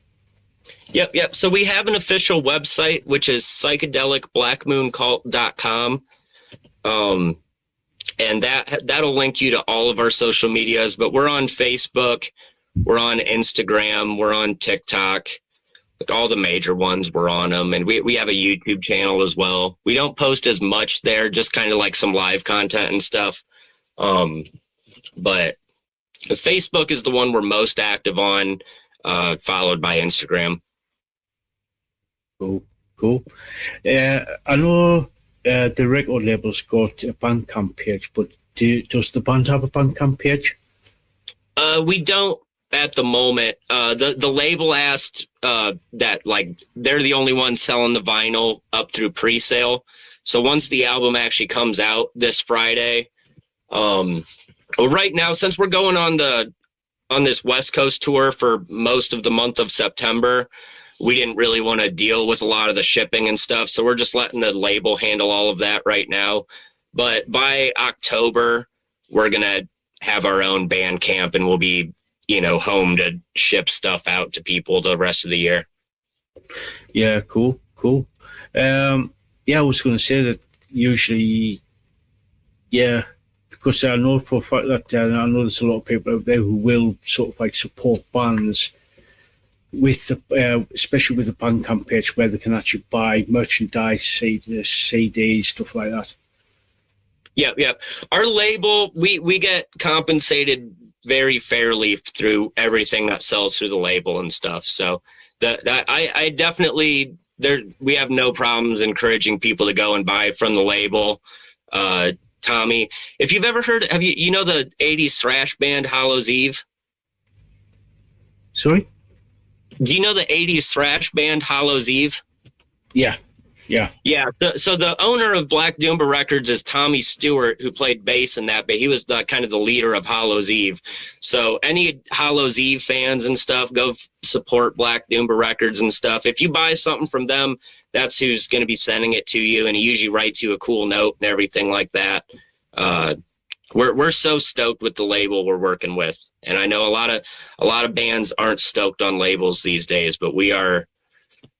Yep. So we have an official website, which is psychedelicblackmooncult.com. and that'll link you to all of our social medias. But we're on Facebook, we're on Instagram, we're on TikTok, like all the major ones. We're on them, and we have a YouTube channel as well. We don't post as much there, just kind of like some live content and stuff. But Facebook is the one we're most active on, followed by Instagram. Cool. I know the record label's got a Bandcamp page, but does the band have a Bandcamp page? We don't at the moment. The label asked that, like, they're the only ones selling the vinyl up through pre-sale. So once the album actually comes out this Friday, right now, since we're going on this West Coast tour for most of the month of September, we didn't really want to deal with a lot of the shipping and stuff. So we're just letting the label handle all of that right now. But by October, we're going to have our own Bandcamp, and we'll be, home to ship stuff out to people the rest of the year. Yeah, cool. I was going to say that usually, because I know for a fact that I know there's a lot of people out there who will sort of like support bands with especially with the Bandcamp page, where they can actually buy merchandise, CDs, stuff like that. Yeah. Our label, we get compensated very fairly through everything that sells through the label and stuff. So I definitely, we have no problems encouraging people to go and buy from the label. Tommy, if you've ever heard, you know the 80s thrash band Hallows Eve? Sorry? Do you know the 80s thrash band Hallows Eve? Yeah. So the owner of Black Doomba Records is Tommy Stewart, who played bass in that, but he was kind of the leader of Hallows Eve. So any Hallows Eve fans and stuff, go support Black Doomba Records and stuff. If you buy something from them, that's who's going to be sending it to you, and he usually writes you a cool note and everything like that. We're so stoked with the label we're working with, and I know a lot of bands aren't stoked on labels these days, but we are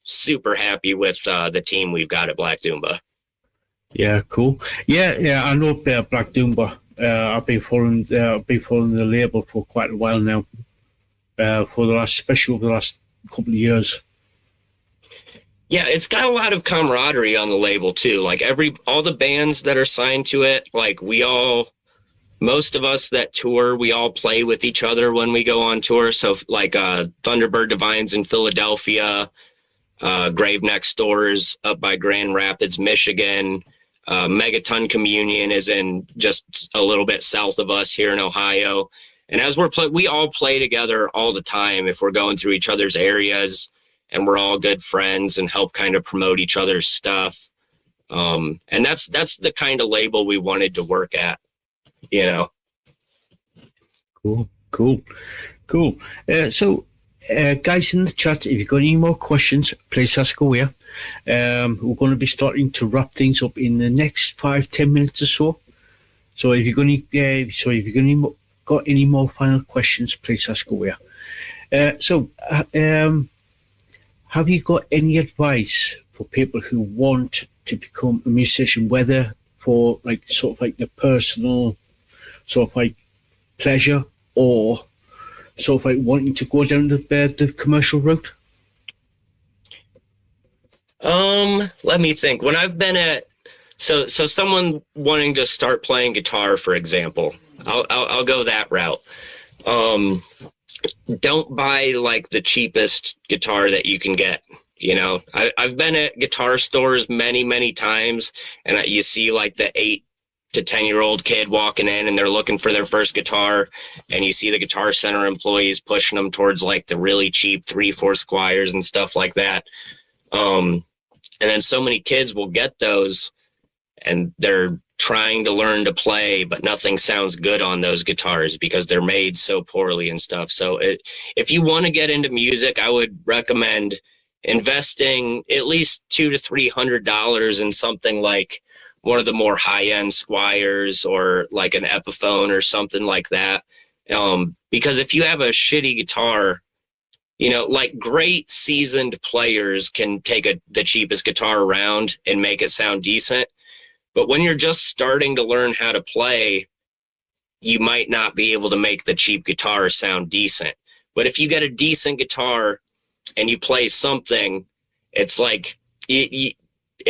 super happy with the team we've got at Black Doomba. Yeah, cool. Yeah. I know Black Doomba. I've been following the label for quite a while now. Especially over the last couple of years. Yeah, it's got a lot of camaraderie on the label too. Like all the bands that are signed to it, like most of us that tour, we all play with each other when we go on tour. So like Thunderbird Divines in Philadelphia, Grave Next Doors up by Grand Rapids, Michigan. Megaton Communion is in just a little bit south of us here in Ohio. And as we all play together all the time if we're going through each other's areas, and we're all good friends and help kind of promote each other's stuff. And that's the kind of label we wanted to work at, Cool. So guys in the chat, if you've got any more questions, please ask away. We're going to be starting to wrap things up in the next 5-10 minutes or so. So if you've got any more final questions, please ask away. Have you got any advice for people who want to become a musician, whether for like sort of like the personal sort of like pleasure, or sort of like wanting to go down the commercial route? Let me think. When I've been at so someone wanting to start playing guitar, for example, I'll go that route. Don't buy like the cheapest guitar that you can get. I've been at guitar stores many times, and you see like the 8 to 10-year-old kid walking in, and they're looking for their first guitar, and you see the Guitar Center employees pushing them towards like the really cheap 3/4 Squires and stuff like that. And then so many kids will get those, and they're trying to learn to play, but nothing sounds good on those guitars because they're made so poorly and stuff. So if you want to get into music, I would recommend investing at least $200 to $300 in something like one of the more high-end Squires, or like an Epiphone or something like that. Because if you have a shitty guitar, like great seasoned players can take the cheapest guitar around and make it sound decent. But when you're just starting to learn how to play, you might not be able to make the cheap guitar sound decent. But if you get a decent guitar and you play something, it's like you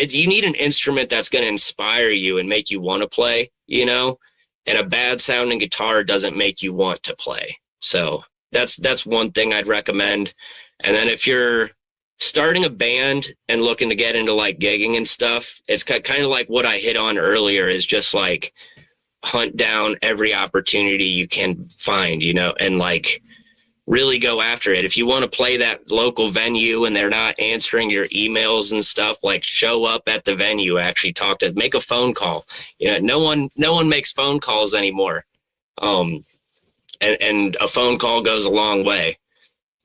need an instrument that's going to inspire you and make you want to play, you know? And a bad sounding guitar doesn't make you want to play. So that's one thing I'd recommend. And then if you're starting a band and looking to get into like gigging and stuff, it's kind of like what I hit on earlier, is just like hunt down every opportunity you can find, you know, and like really go after it. If you want to play that local venue and they're not answering your emails and stuff, like show up at the venue, actually make a phone call. You know, no one makes phone calls anymore. And a phone call goes a long way.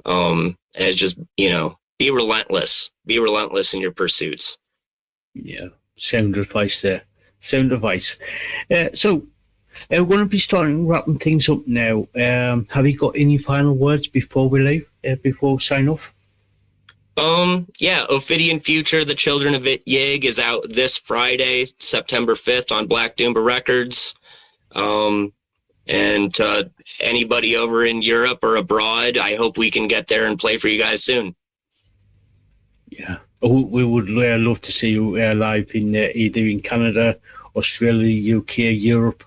And it's just, you know, be relentless in your pursuits. Yeah. Sound advice there. Sound advice. So we're going to be wrapping things up now. Have you got any final words before we leave, before we sign off? Yeah, Ophidian Future, The Children of Yig is out this Friday, September 5th on Black Doomba Records. And anybody over in Europe or abroad, I hope we can get there and play for you guys soon. Yeah, we would love to see you live in either in Canada, Australia, UK, Europe,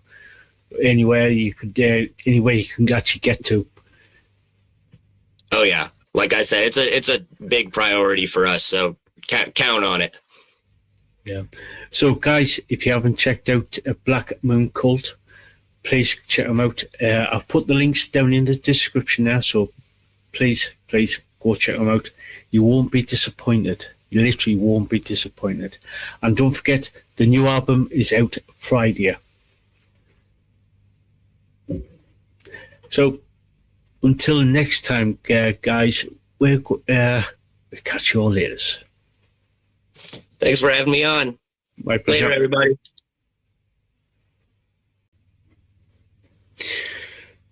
anywhere you could actually get to. Oh yeah, like I said, it's a big priority for us, so count on it. Yeah. So guys, if you haven't checked out Black Moon Cult, please check them out. I've put the links down in the description there, so please go check them out. You won't be disappointed. You literally won't be disappointed. And don't forget, the new album is out Friday. So until next time, guys, we'll catch you all later. Thanks for having me on. My pleasure. Later, everybody.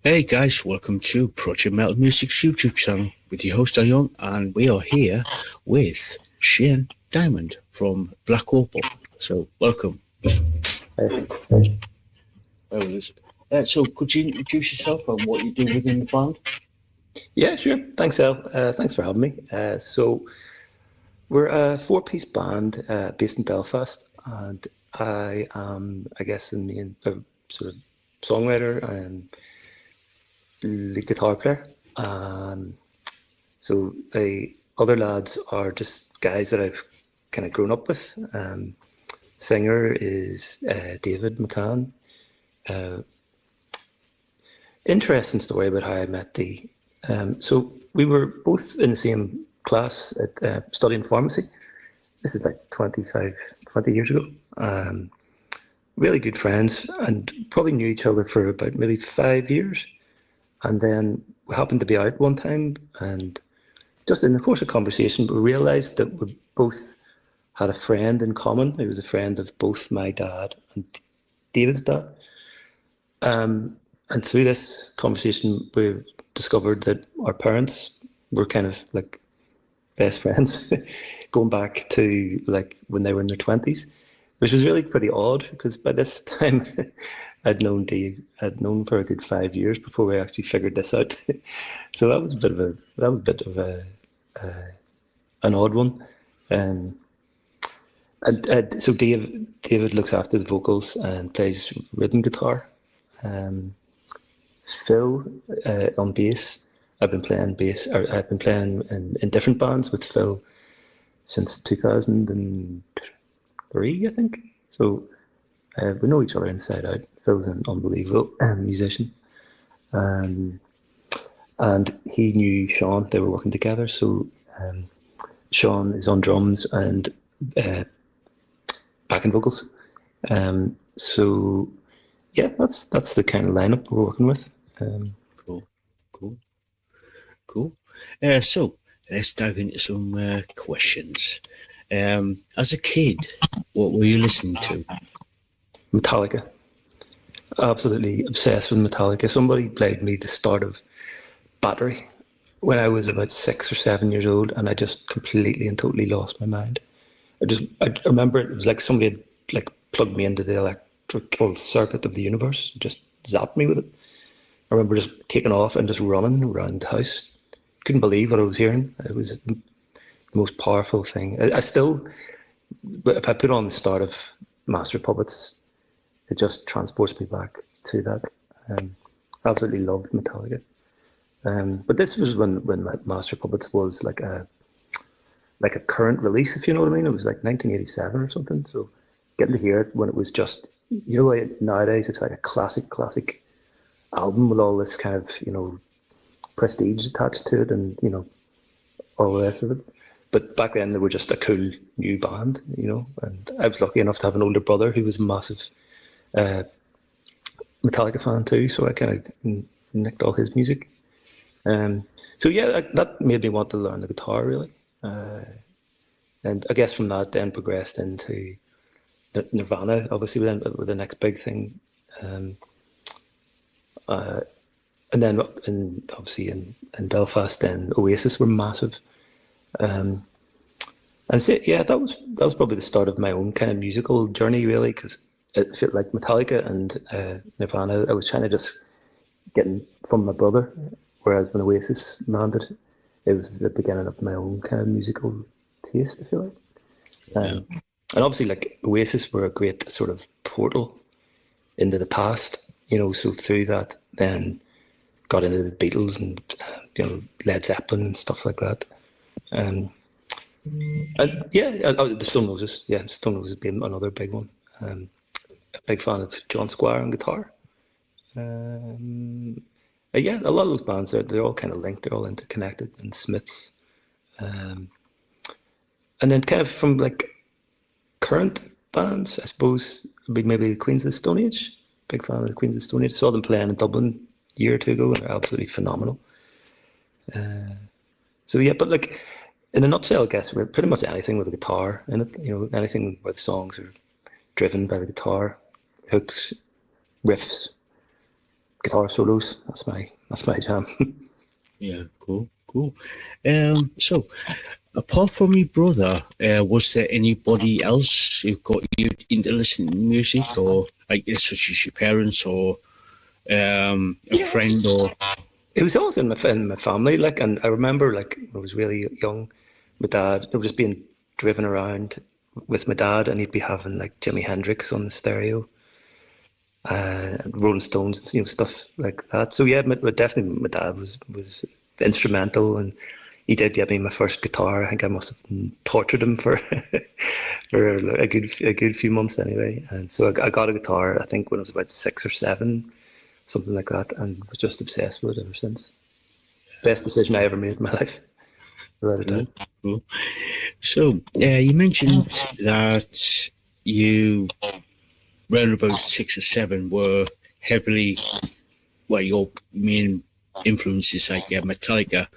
Hey guys, welcome to Project Metal Music's YouTube channel with your host Young, and we are here with Shane Diamond from Black Opal. So welcome. So could you introduce yourself and what you do within the band? Yeah, sure. Thanks, El. Thanks for having me. So we're a 4-piece band based in Belfast, and I am, I guess, the main sort of songwriter and lead guitar player. So the other lads are just guys that I've kind of grown up with. Singer is David McCann. Interesting story about how I met Dee. So we were both in the same class at studying pharmacy. This is like 20 years ago. Really good friends, and probably knew each other for about maybe 5 years. And then we happened to be out one time, and just in the course of conversation, we realised that we both had a friend in common who was a friend of both my dad and David's dad. And through this conversation, we discovered that our parents were kind of like best friends, going back to like when they were in their 20s, which was really pretty odd because by this time I'd known Dave. I'd known for a good 5 years before we actually figured this out. So that was a bit of an odd one. So David looks after the vocals and plays rhythm guitar. Phil on bass. I've been playing bass. I've been playing in different bands with Phil since 2003, I think. So we know each other inside out. Phil's an unbelievable musician, and he knew Sean. They were working together. So Sean is on drums and backing vocals. So yeah, that's the kind of lineup we're working with. Cool. So let's dive into some questions. As a kid, what were you listening to? Metallica. Absolutely obsessed with Metallica. Somebody played me the start of Battery when I was about 6 or 7 years old, and I just completely and totally lost my mind. I remember it was like somebody had like plugged me into the electrical circuit of the universe, just zapped me with it. I remember just taking off and just running around the house. Couldn't believe what I was hearing. It was the most powerful thing. I still, but if I put on the start of Master Puppets, it just transports me back to that. Absolutely loved Metallica. But this was when Master Puppets was like a current release, if you know what I mean. It was like 1987 or something. So getting to hear it when it was just, you know, like nowadays it's like a classic album with all this kind of, you know, prestige attached to it, and you know, all the rest of it. But back then they were just a cool new band, you know. And I was lucky enough to have an older brother who was a massive Metallica fan too, so I kind of nicked all his music. So yeah, that made me want to learn the guitar really, and I guess from that then progressed into Nirvana, obviously with the next big thing, and then obviously in Belfast, then Oasis were massive, and so yeah, that was probably the start of my own kind of musical journey really, because it felt like Metallica and Nirvana, I was trying to just get from my brother. Whereas when Oasis landed, it was the beginning of my own kind of musical taste, I feel like. And obviously, like, Oasis were a great sort of portal into the past, you know, so through that, then got into the Beatles and, you know, Led Zeppelin and stuff like that. And yeah, the Stone Roses. Yeah, Stone Roses being another big one. A big fan of John Squire on guitar. Yeah, a lot of those bands, they're all kind of linked, they're all interconnected, and Smiths. And then kind of from like current bands, I suppose, would be maybe the Queens of the Stone Age. Big fan of the Queens of the Stone Age. Saw them playing in Dublin a year or two ago, and they're absolutely phenomenal. So yeah, but like in a nutshell, I guess, we're pretty much anything with a guitar in it, you know, anything where the songs are driven by the guitar, hooks, riffs, guitar solos. That's my jam. Yeah, cool. So, apart from your brother, was there anybody else who got you into listening to music, or I guess such as your parents, or a friend, or? It was always in my family, like, and I remember, like, when I was really young, my dad, I was just being driven around with my dad, and he'd be having like Jimi Hendrix on the stereo. Rolling Stones, you know, stuff like that. So yeah, definitely my dad was instrumental, and he did get me my first guitar. I think I must have tortured him for for a good few months anyway. And so I got a guitar, I think when I was about 6 or 7, something like that, and was just obsessed with it ever since. Best decision I ever made in my life, without a doubt. Cool. So you mentioned that you, around about 6 or 7, were heavily, well, your main influences like Metallica.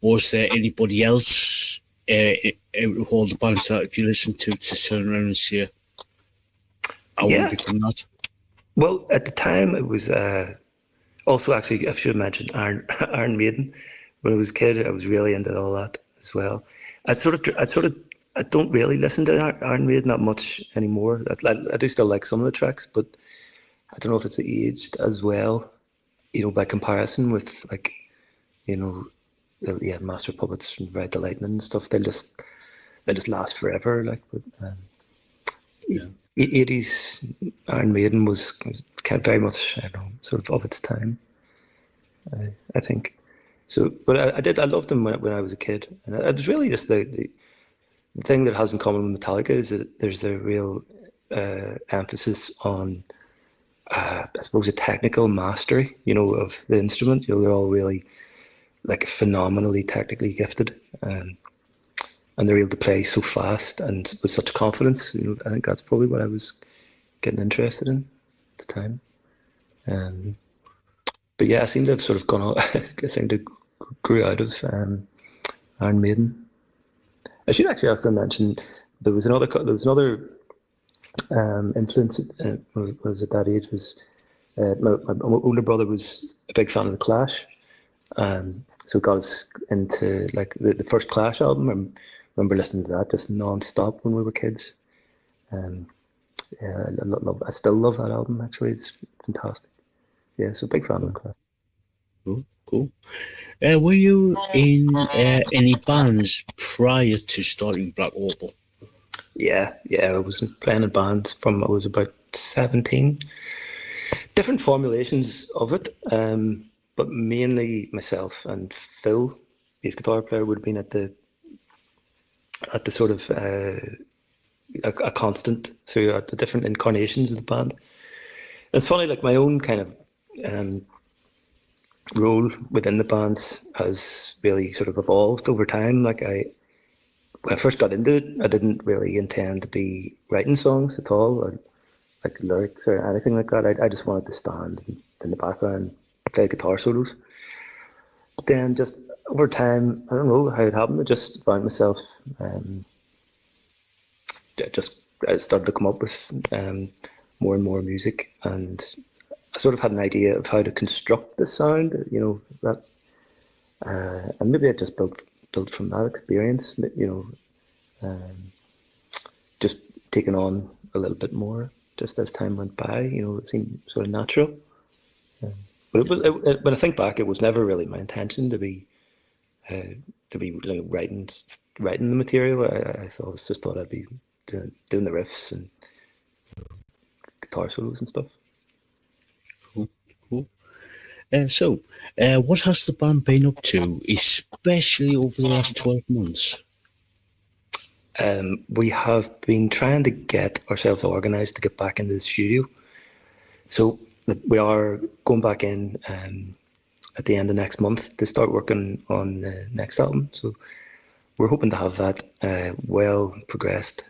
Was there anybody else out of all the bands that if you listen to turn around and say, I want to become that? Well, at the time it was also, actually, I should have mentioned Iron Maiden. When I was a kid, I was really into all that as well. I don't really listen to Iron Maiden that much anymore. I do still like some of the tracks, but I don't know if it's aged as well, you know, by comparison with, like, you know, yeah, Master Puppets and Ride the Lightning and stuff. They just last forever. Like, but 80s Iron Maiden was kind of very much, I don't know, sort of its time. I think so. But I loved them when I was a kid, and it was really just the thing that has in common with Metallica is that there's a real emphasis on, I suppose, a technical mastery, you know, of the instrument. You know, they're all really like phenomenally technically gifted, and they're able to play so fast and with such confidence. You know, I think that's probably what I was getting interested in at the time. But yeah, I seem to have sort of gone on. I seem to grew out of Iron Maiden. I should actually also mention there was another influence when I was at that age. Was my older brother was a big fan of the Clash, so it got us into like the first Clash album. I remember listening to that just non-stop when we were kids. yeah, I still love that album. Actually, it's fantastic. Yeah, so big fan of Clash. Cool. Were you in any bands prior to starting Black Opal? Yeah, I was playing in bands from I was about 17. Different formulations of it, but mainly myself and Phil, his guitar player, would have been at the sort of a constant throughout the different incarnations of the band. It's funny, like my own kind of role within the band has really sort of evolved over time. Like when I first got into it, I didn't really intend to be writing songs at all, or like lyrics or anything like that. I just wanted to stand in the background, play guitar solos. But then just over time, I don't know how it happened, I just found myself, I started to come up with more and more music, and I sort of had an idea of how to construct the sound, that, and maybe I just built from that experience, just taking on a little bit more just as time went by. It seemed sort of natural. But when I think back, it was never really my intention to be like, writing the material. I just thought I'd be doing the riffs and guitar solos and stuff. Cool. So, what has the band been up to, especially over the last 12 months? We have been trying to get ourselves organised to get back into the studio. So we are going back in at the end of next month to start working on the next album. So we're hoping to have that well progressed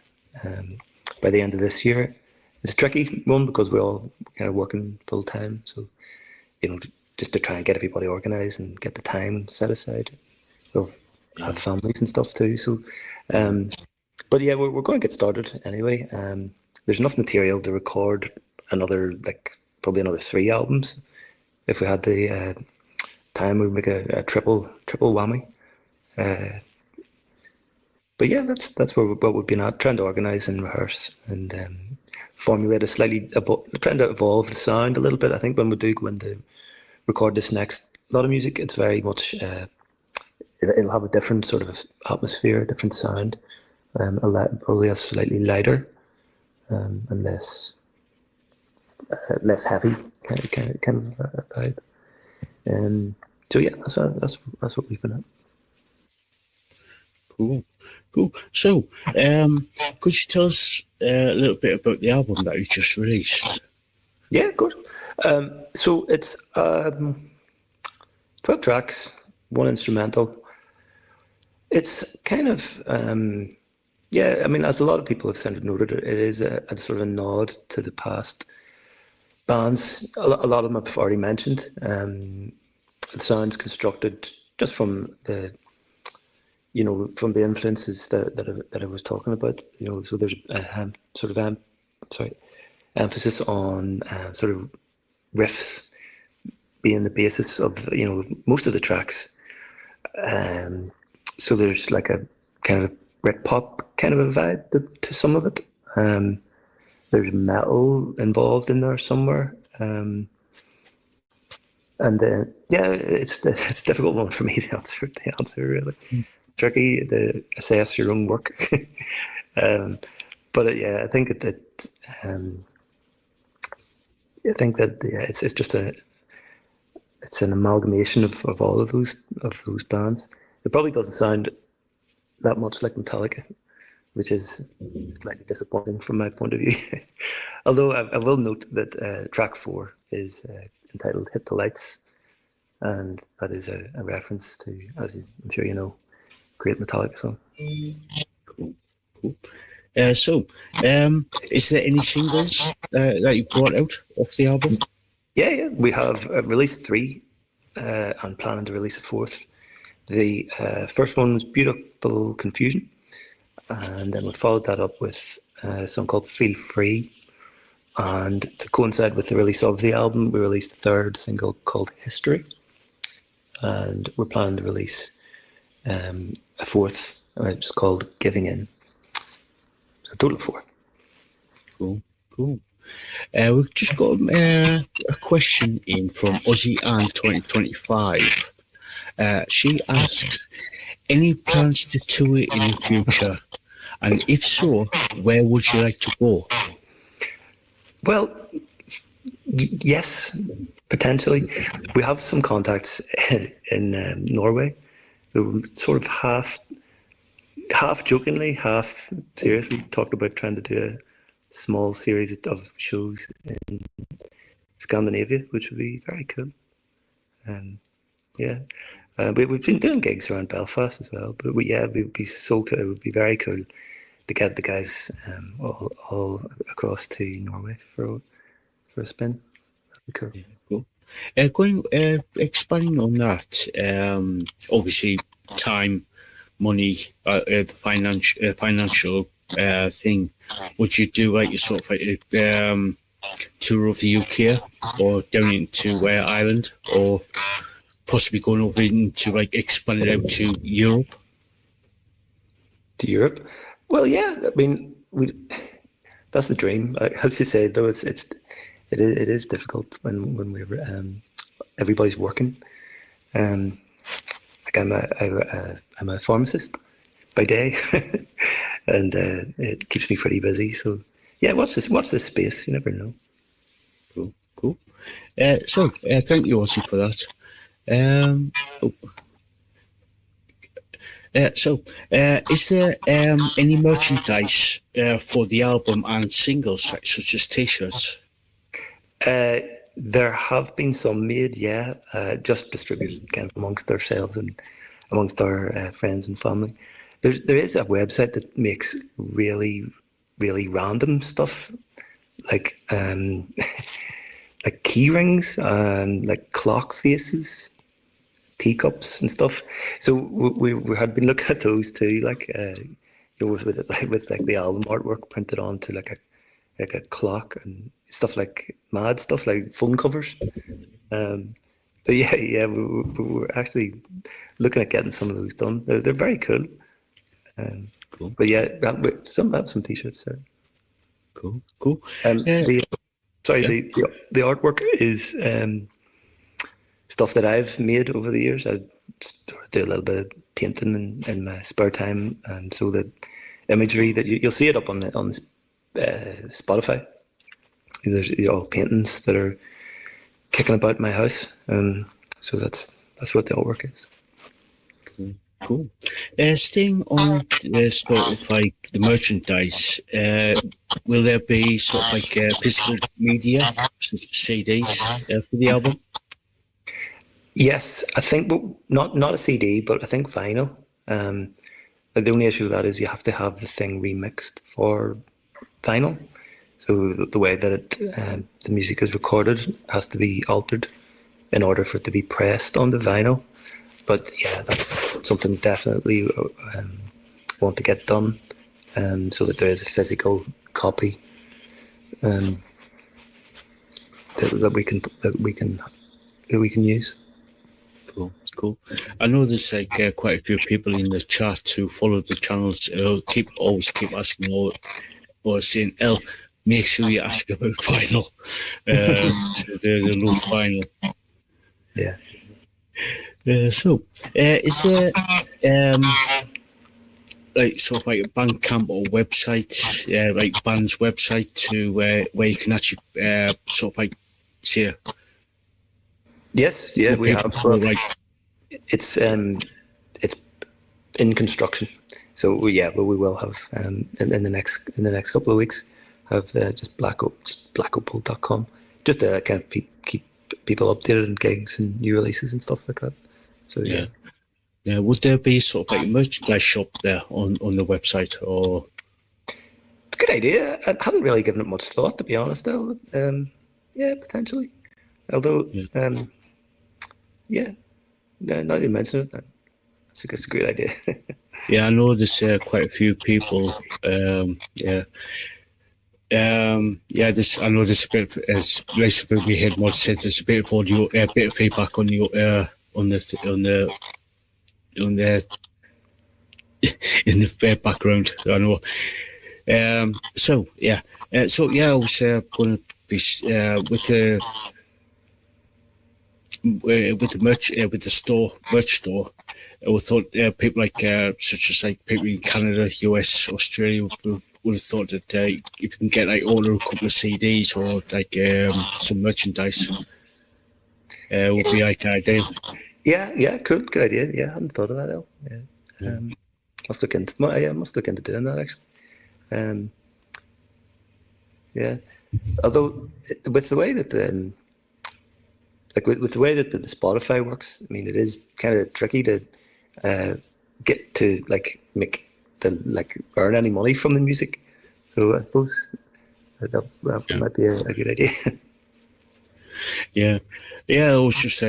by the end of this year. It's a tricky one because we're all kind of working full time. So, just to try and get everybody organised and get the time set aside. We'll have families and stuff too. So, but yeah, we're going to get started anyway. There's enough material to record probably another 3 albums. If we had the time, we'd make a triple whammy. But yeah, that's what we've been at, trying to organise and rehearse and formulate trying to evolve the sound a little bit. I think when we do go in to record this next lot of music, it's very much it'll have a different sort of atmosphere, different sound, probably a slightly lighter and less heavy kind of vibe. So yeah, that's what we've been at. Cool. So, could you tell us a little bit about the album that you just released? Yeah, good. So it's 12 tracks, 1 instrumental. It's kind of, as a lot of people have kind of noted, it is a sort of a nod to the past bands. A lot of them I've already mentioned. The sound's constructed just from the influences that I was talking about. So there's a sort of emphasis on sort of riffs being the basis of most of the tracks. So there's like a kind of Britpop kind of a vibe to some of it. There's metal involved in there somewhere. And it's a difficult one for me to answer really. Tricky to assess your own work. But I think that it's just it's an amalgamation of all of those bands. It probably doesn't sound that much like Metallica, which is slightly disappointing from my point of view. Although I will note that track 4 is entitled "Hit the Lights," and that is a reference to, as I'm sure you know, great Metallica song. Cool. So, is there any singles that you brought out off the album? Yeah. We have released 3 and planning to release a 4th. The first one was "Beautiful Confusion," and then we followed that up with a song called "Feel Free." And to coincide with the release of the album, we released the 3rd single called "History," and we're planning to release a 4th, which is called "Giving In." So a total of 4. Cool. Cool. We've just got a question in from Aussie Ann 2025. She asks, any plans to tour in the future? And if so, where would you like to go? Well, yes, potentially. We have some contacts in Norway who sort of half jokingly, half seriously talked about trying to do a small series of shows in Scandinavia, which would be very cool. Yeah, we've been doing gigs around Belfast as well, but it would be so cool. It would be very cool to get the guys all across to Norway for a spin. That'd be cool. Yeah, cool. Expanding on that, obviously time, money, the financial thing. Would you do like your sort of like tour of the UK or down into Ireland, or possibly going over into like expand it out to Europe? To Europe? Well, yeah. I mean, that's the dream. As you say, though, it is difficult when we're everybody's working. Like I'm a pharmacist by day, and it keeps me pretty busy. So yeah, watch this space. You never know. Cool. So thank you, Ozzy, for that. Is there any merchandise for the album and singles, such as T-shirts? There have been some made, yeah, just distributed kind of amongst ourselves and amongst our friends and family. There is a website that makes really, really random stuff, like like key rings and like clock faces, teacups and stuff. So we had been looking at those too, like with like the album artwork printed onto like a clock and stuff, like mad stuff like phone covers. But yeah, we're actually looking at getting some of those done. They're very cool. Cool. But yeah, have some t-shirts there. Cool. The artwork is stuff that I've made over the years. I do a little bit of painting in my spare time, and so the imagery that you'll see it up on Spotify. There's all paintings that are kicking about my house, so that's what the artwork is. Cool. Staying on sort of like the merchandise, will there be sort of like physical media, such as CDs for the album? Yes, I think, but not a CD, but I think vinyl. The only issue with that is you have to have the thing remixed for vinyl. So the way that the music is recorded has to be altered in order for it to be pressed on the vinyl. But yeah, that's something definitely want to get done, so that there is a physical copy that we can use. Cool. I know there's like quite a few people in the chat who follow the channels. Always keep asking or saying, "El, make sure you ask about vinyl." So the low vinyl. Yeah. So, is there like sort of like a Bandcamp or website, like band's website to where you can actually sort of like see? Yes, yeah, we have. It's in construction, so we will have in the next couple of weeks have just blackopal.com, just to kind of keep people updated on gigs and new releases and stuff like that. So yeah. Would there be sort of like a merchandise shop there on the website, or? It's a good idea. I haven't really given it much thought, to be honest. Though, yeah, potentially. Although, now that you mention it, it's a great idea. Yeah, I know there's quite a few people. I know there's a bit, as Lisaboo we had more said, there's a bit of audio, a bit of feedback on the in the background. I know. So yeah, I was going to be with the merch store. I thought people like such as like people in Canada, US, Australia would have thought that if you can get like order a couple of CDs or like some merchandise, would be like ideal. Yeah, cool, good idea. Yeah, I hadn't thought of that, Al. Yeah. Must look into doing that actually. Yeah, although with the way that with the way that the Spotify works, I mean, it is kind of tricky to get to make earn any money from the music. So I suppose that might be a good idea. Yeah, I was just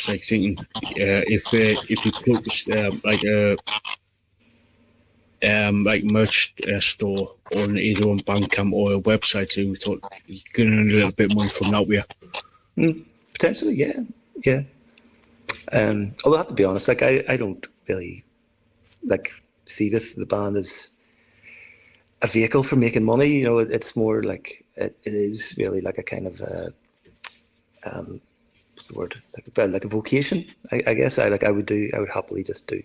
like thinking if you put like merch store on either on Bandcamp or a website, we thought you could earn a little bit money from that way. Potentially, yeah. Although I have to be honest, I don't really see the band as a vehicle for making money. You know, it's more like it is really like a kind of what's the word? Like a vocation. I guess I would happily just do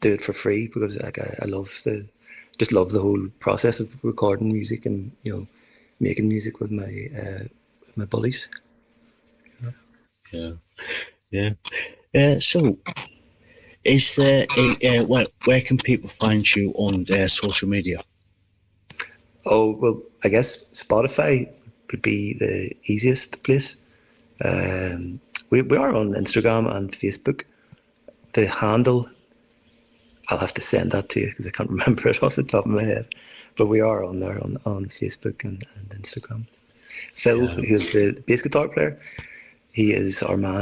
it for free because I love the whole process of recording music and making music with my buddies. Yeah. So, is there where can people find you on social media? Oh, well, I guess Spotify would be the easiest place. We are on Instagram and Facebook. The handle, I'll have to send that to you because I can't remember it off the top of my head. But we are on there on Facebook and Instagram. Phil, who's the bass guitar player, he is our man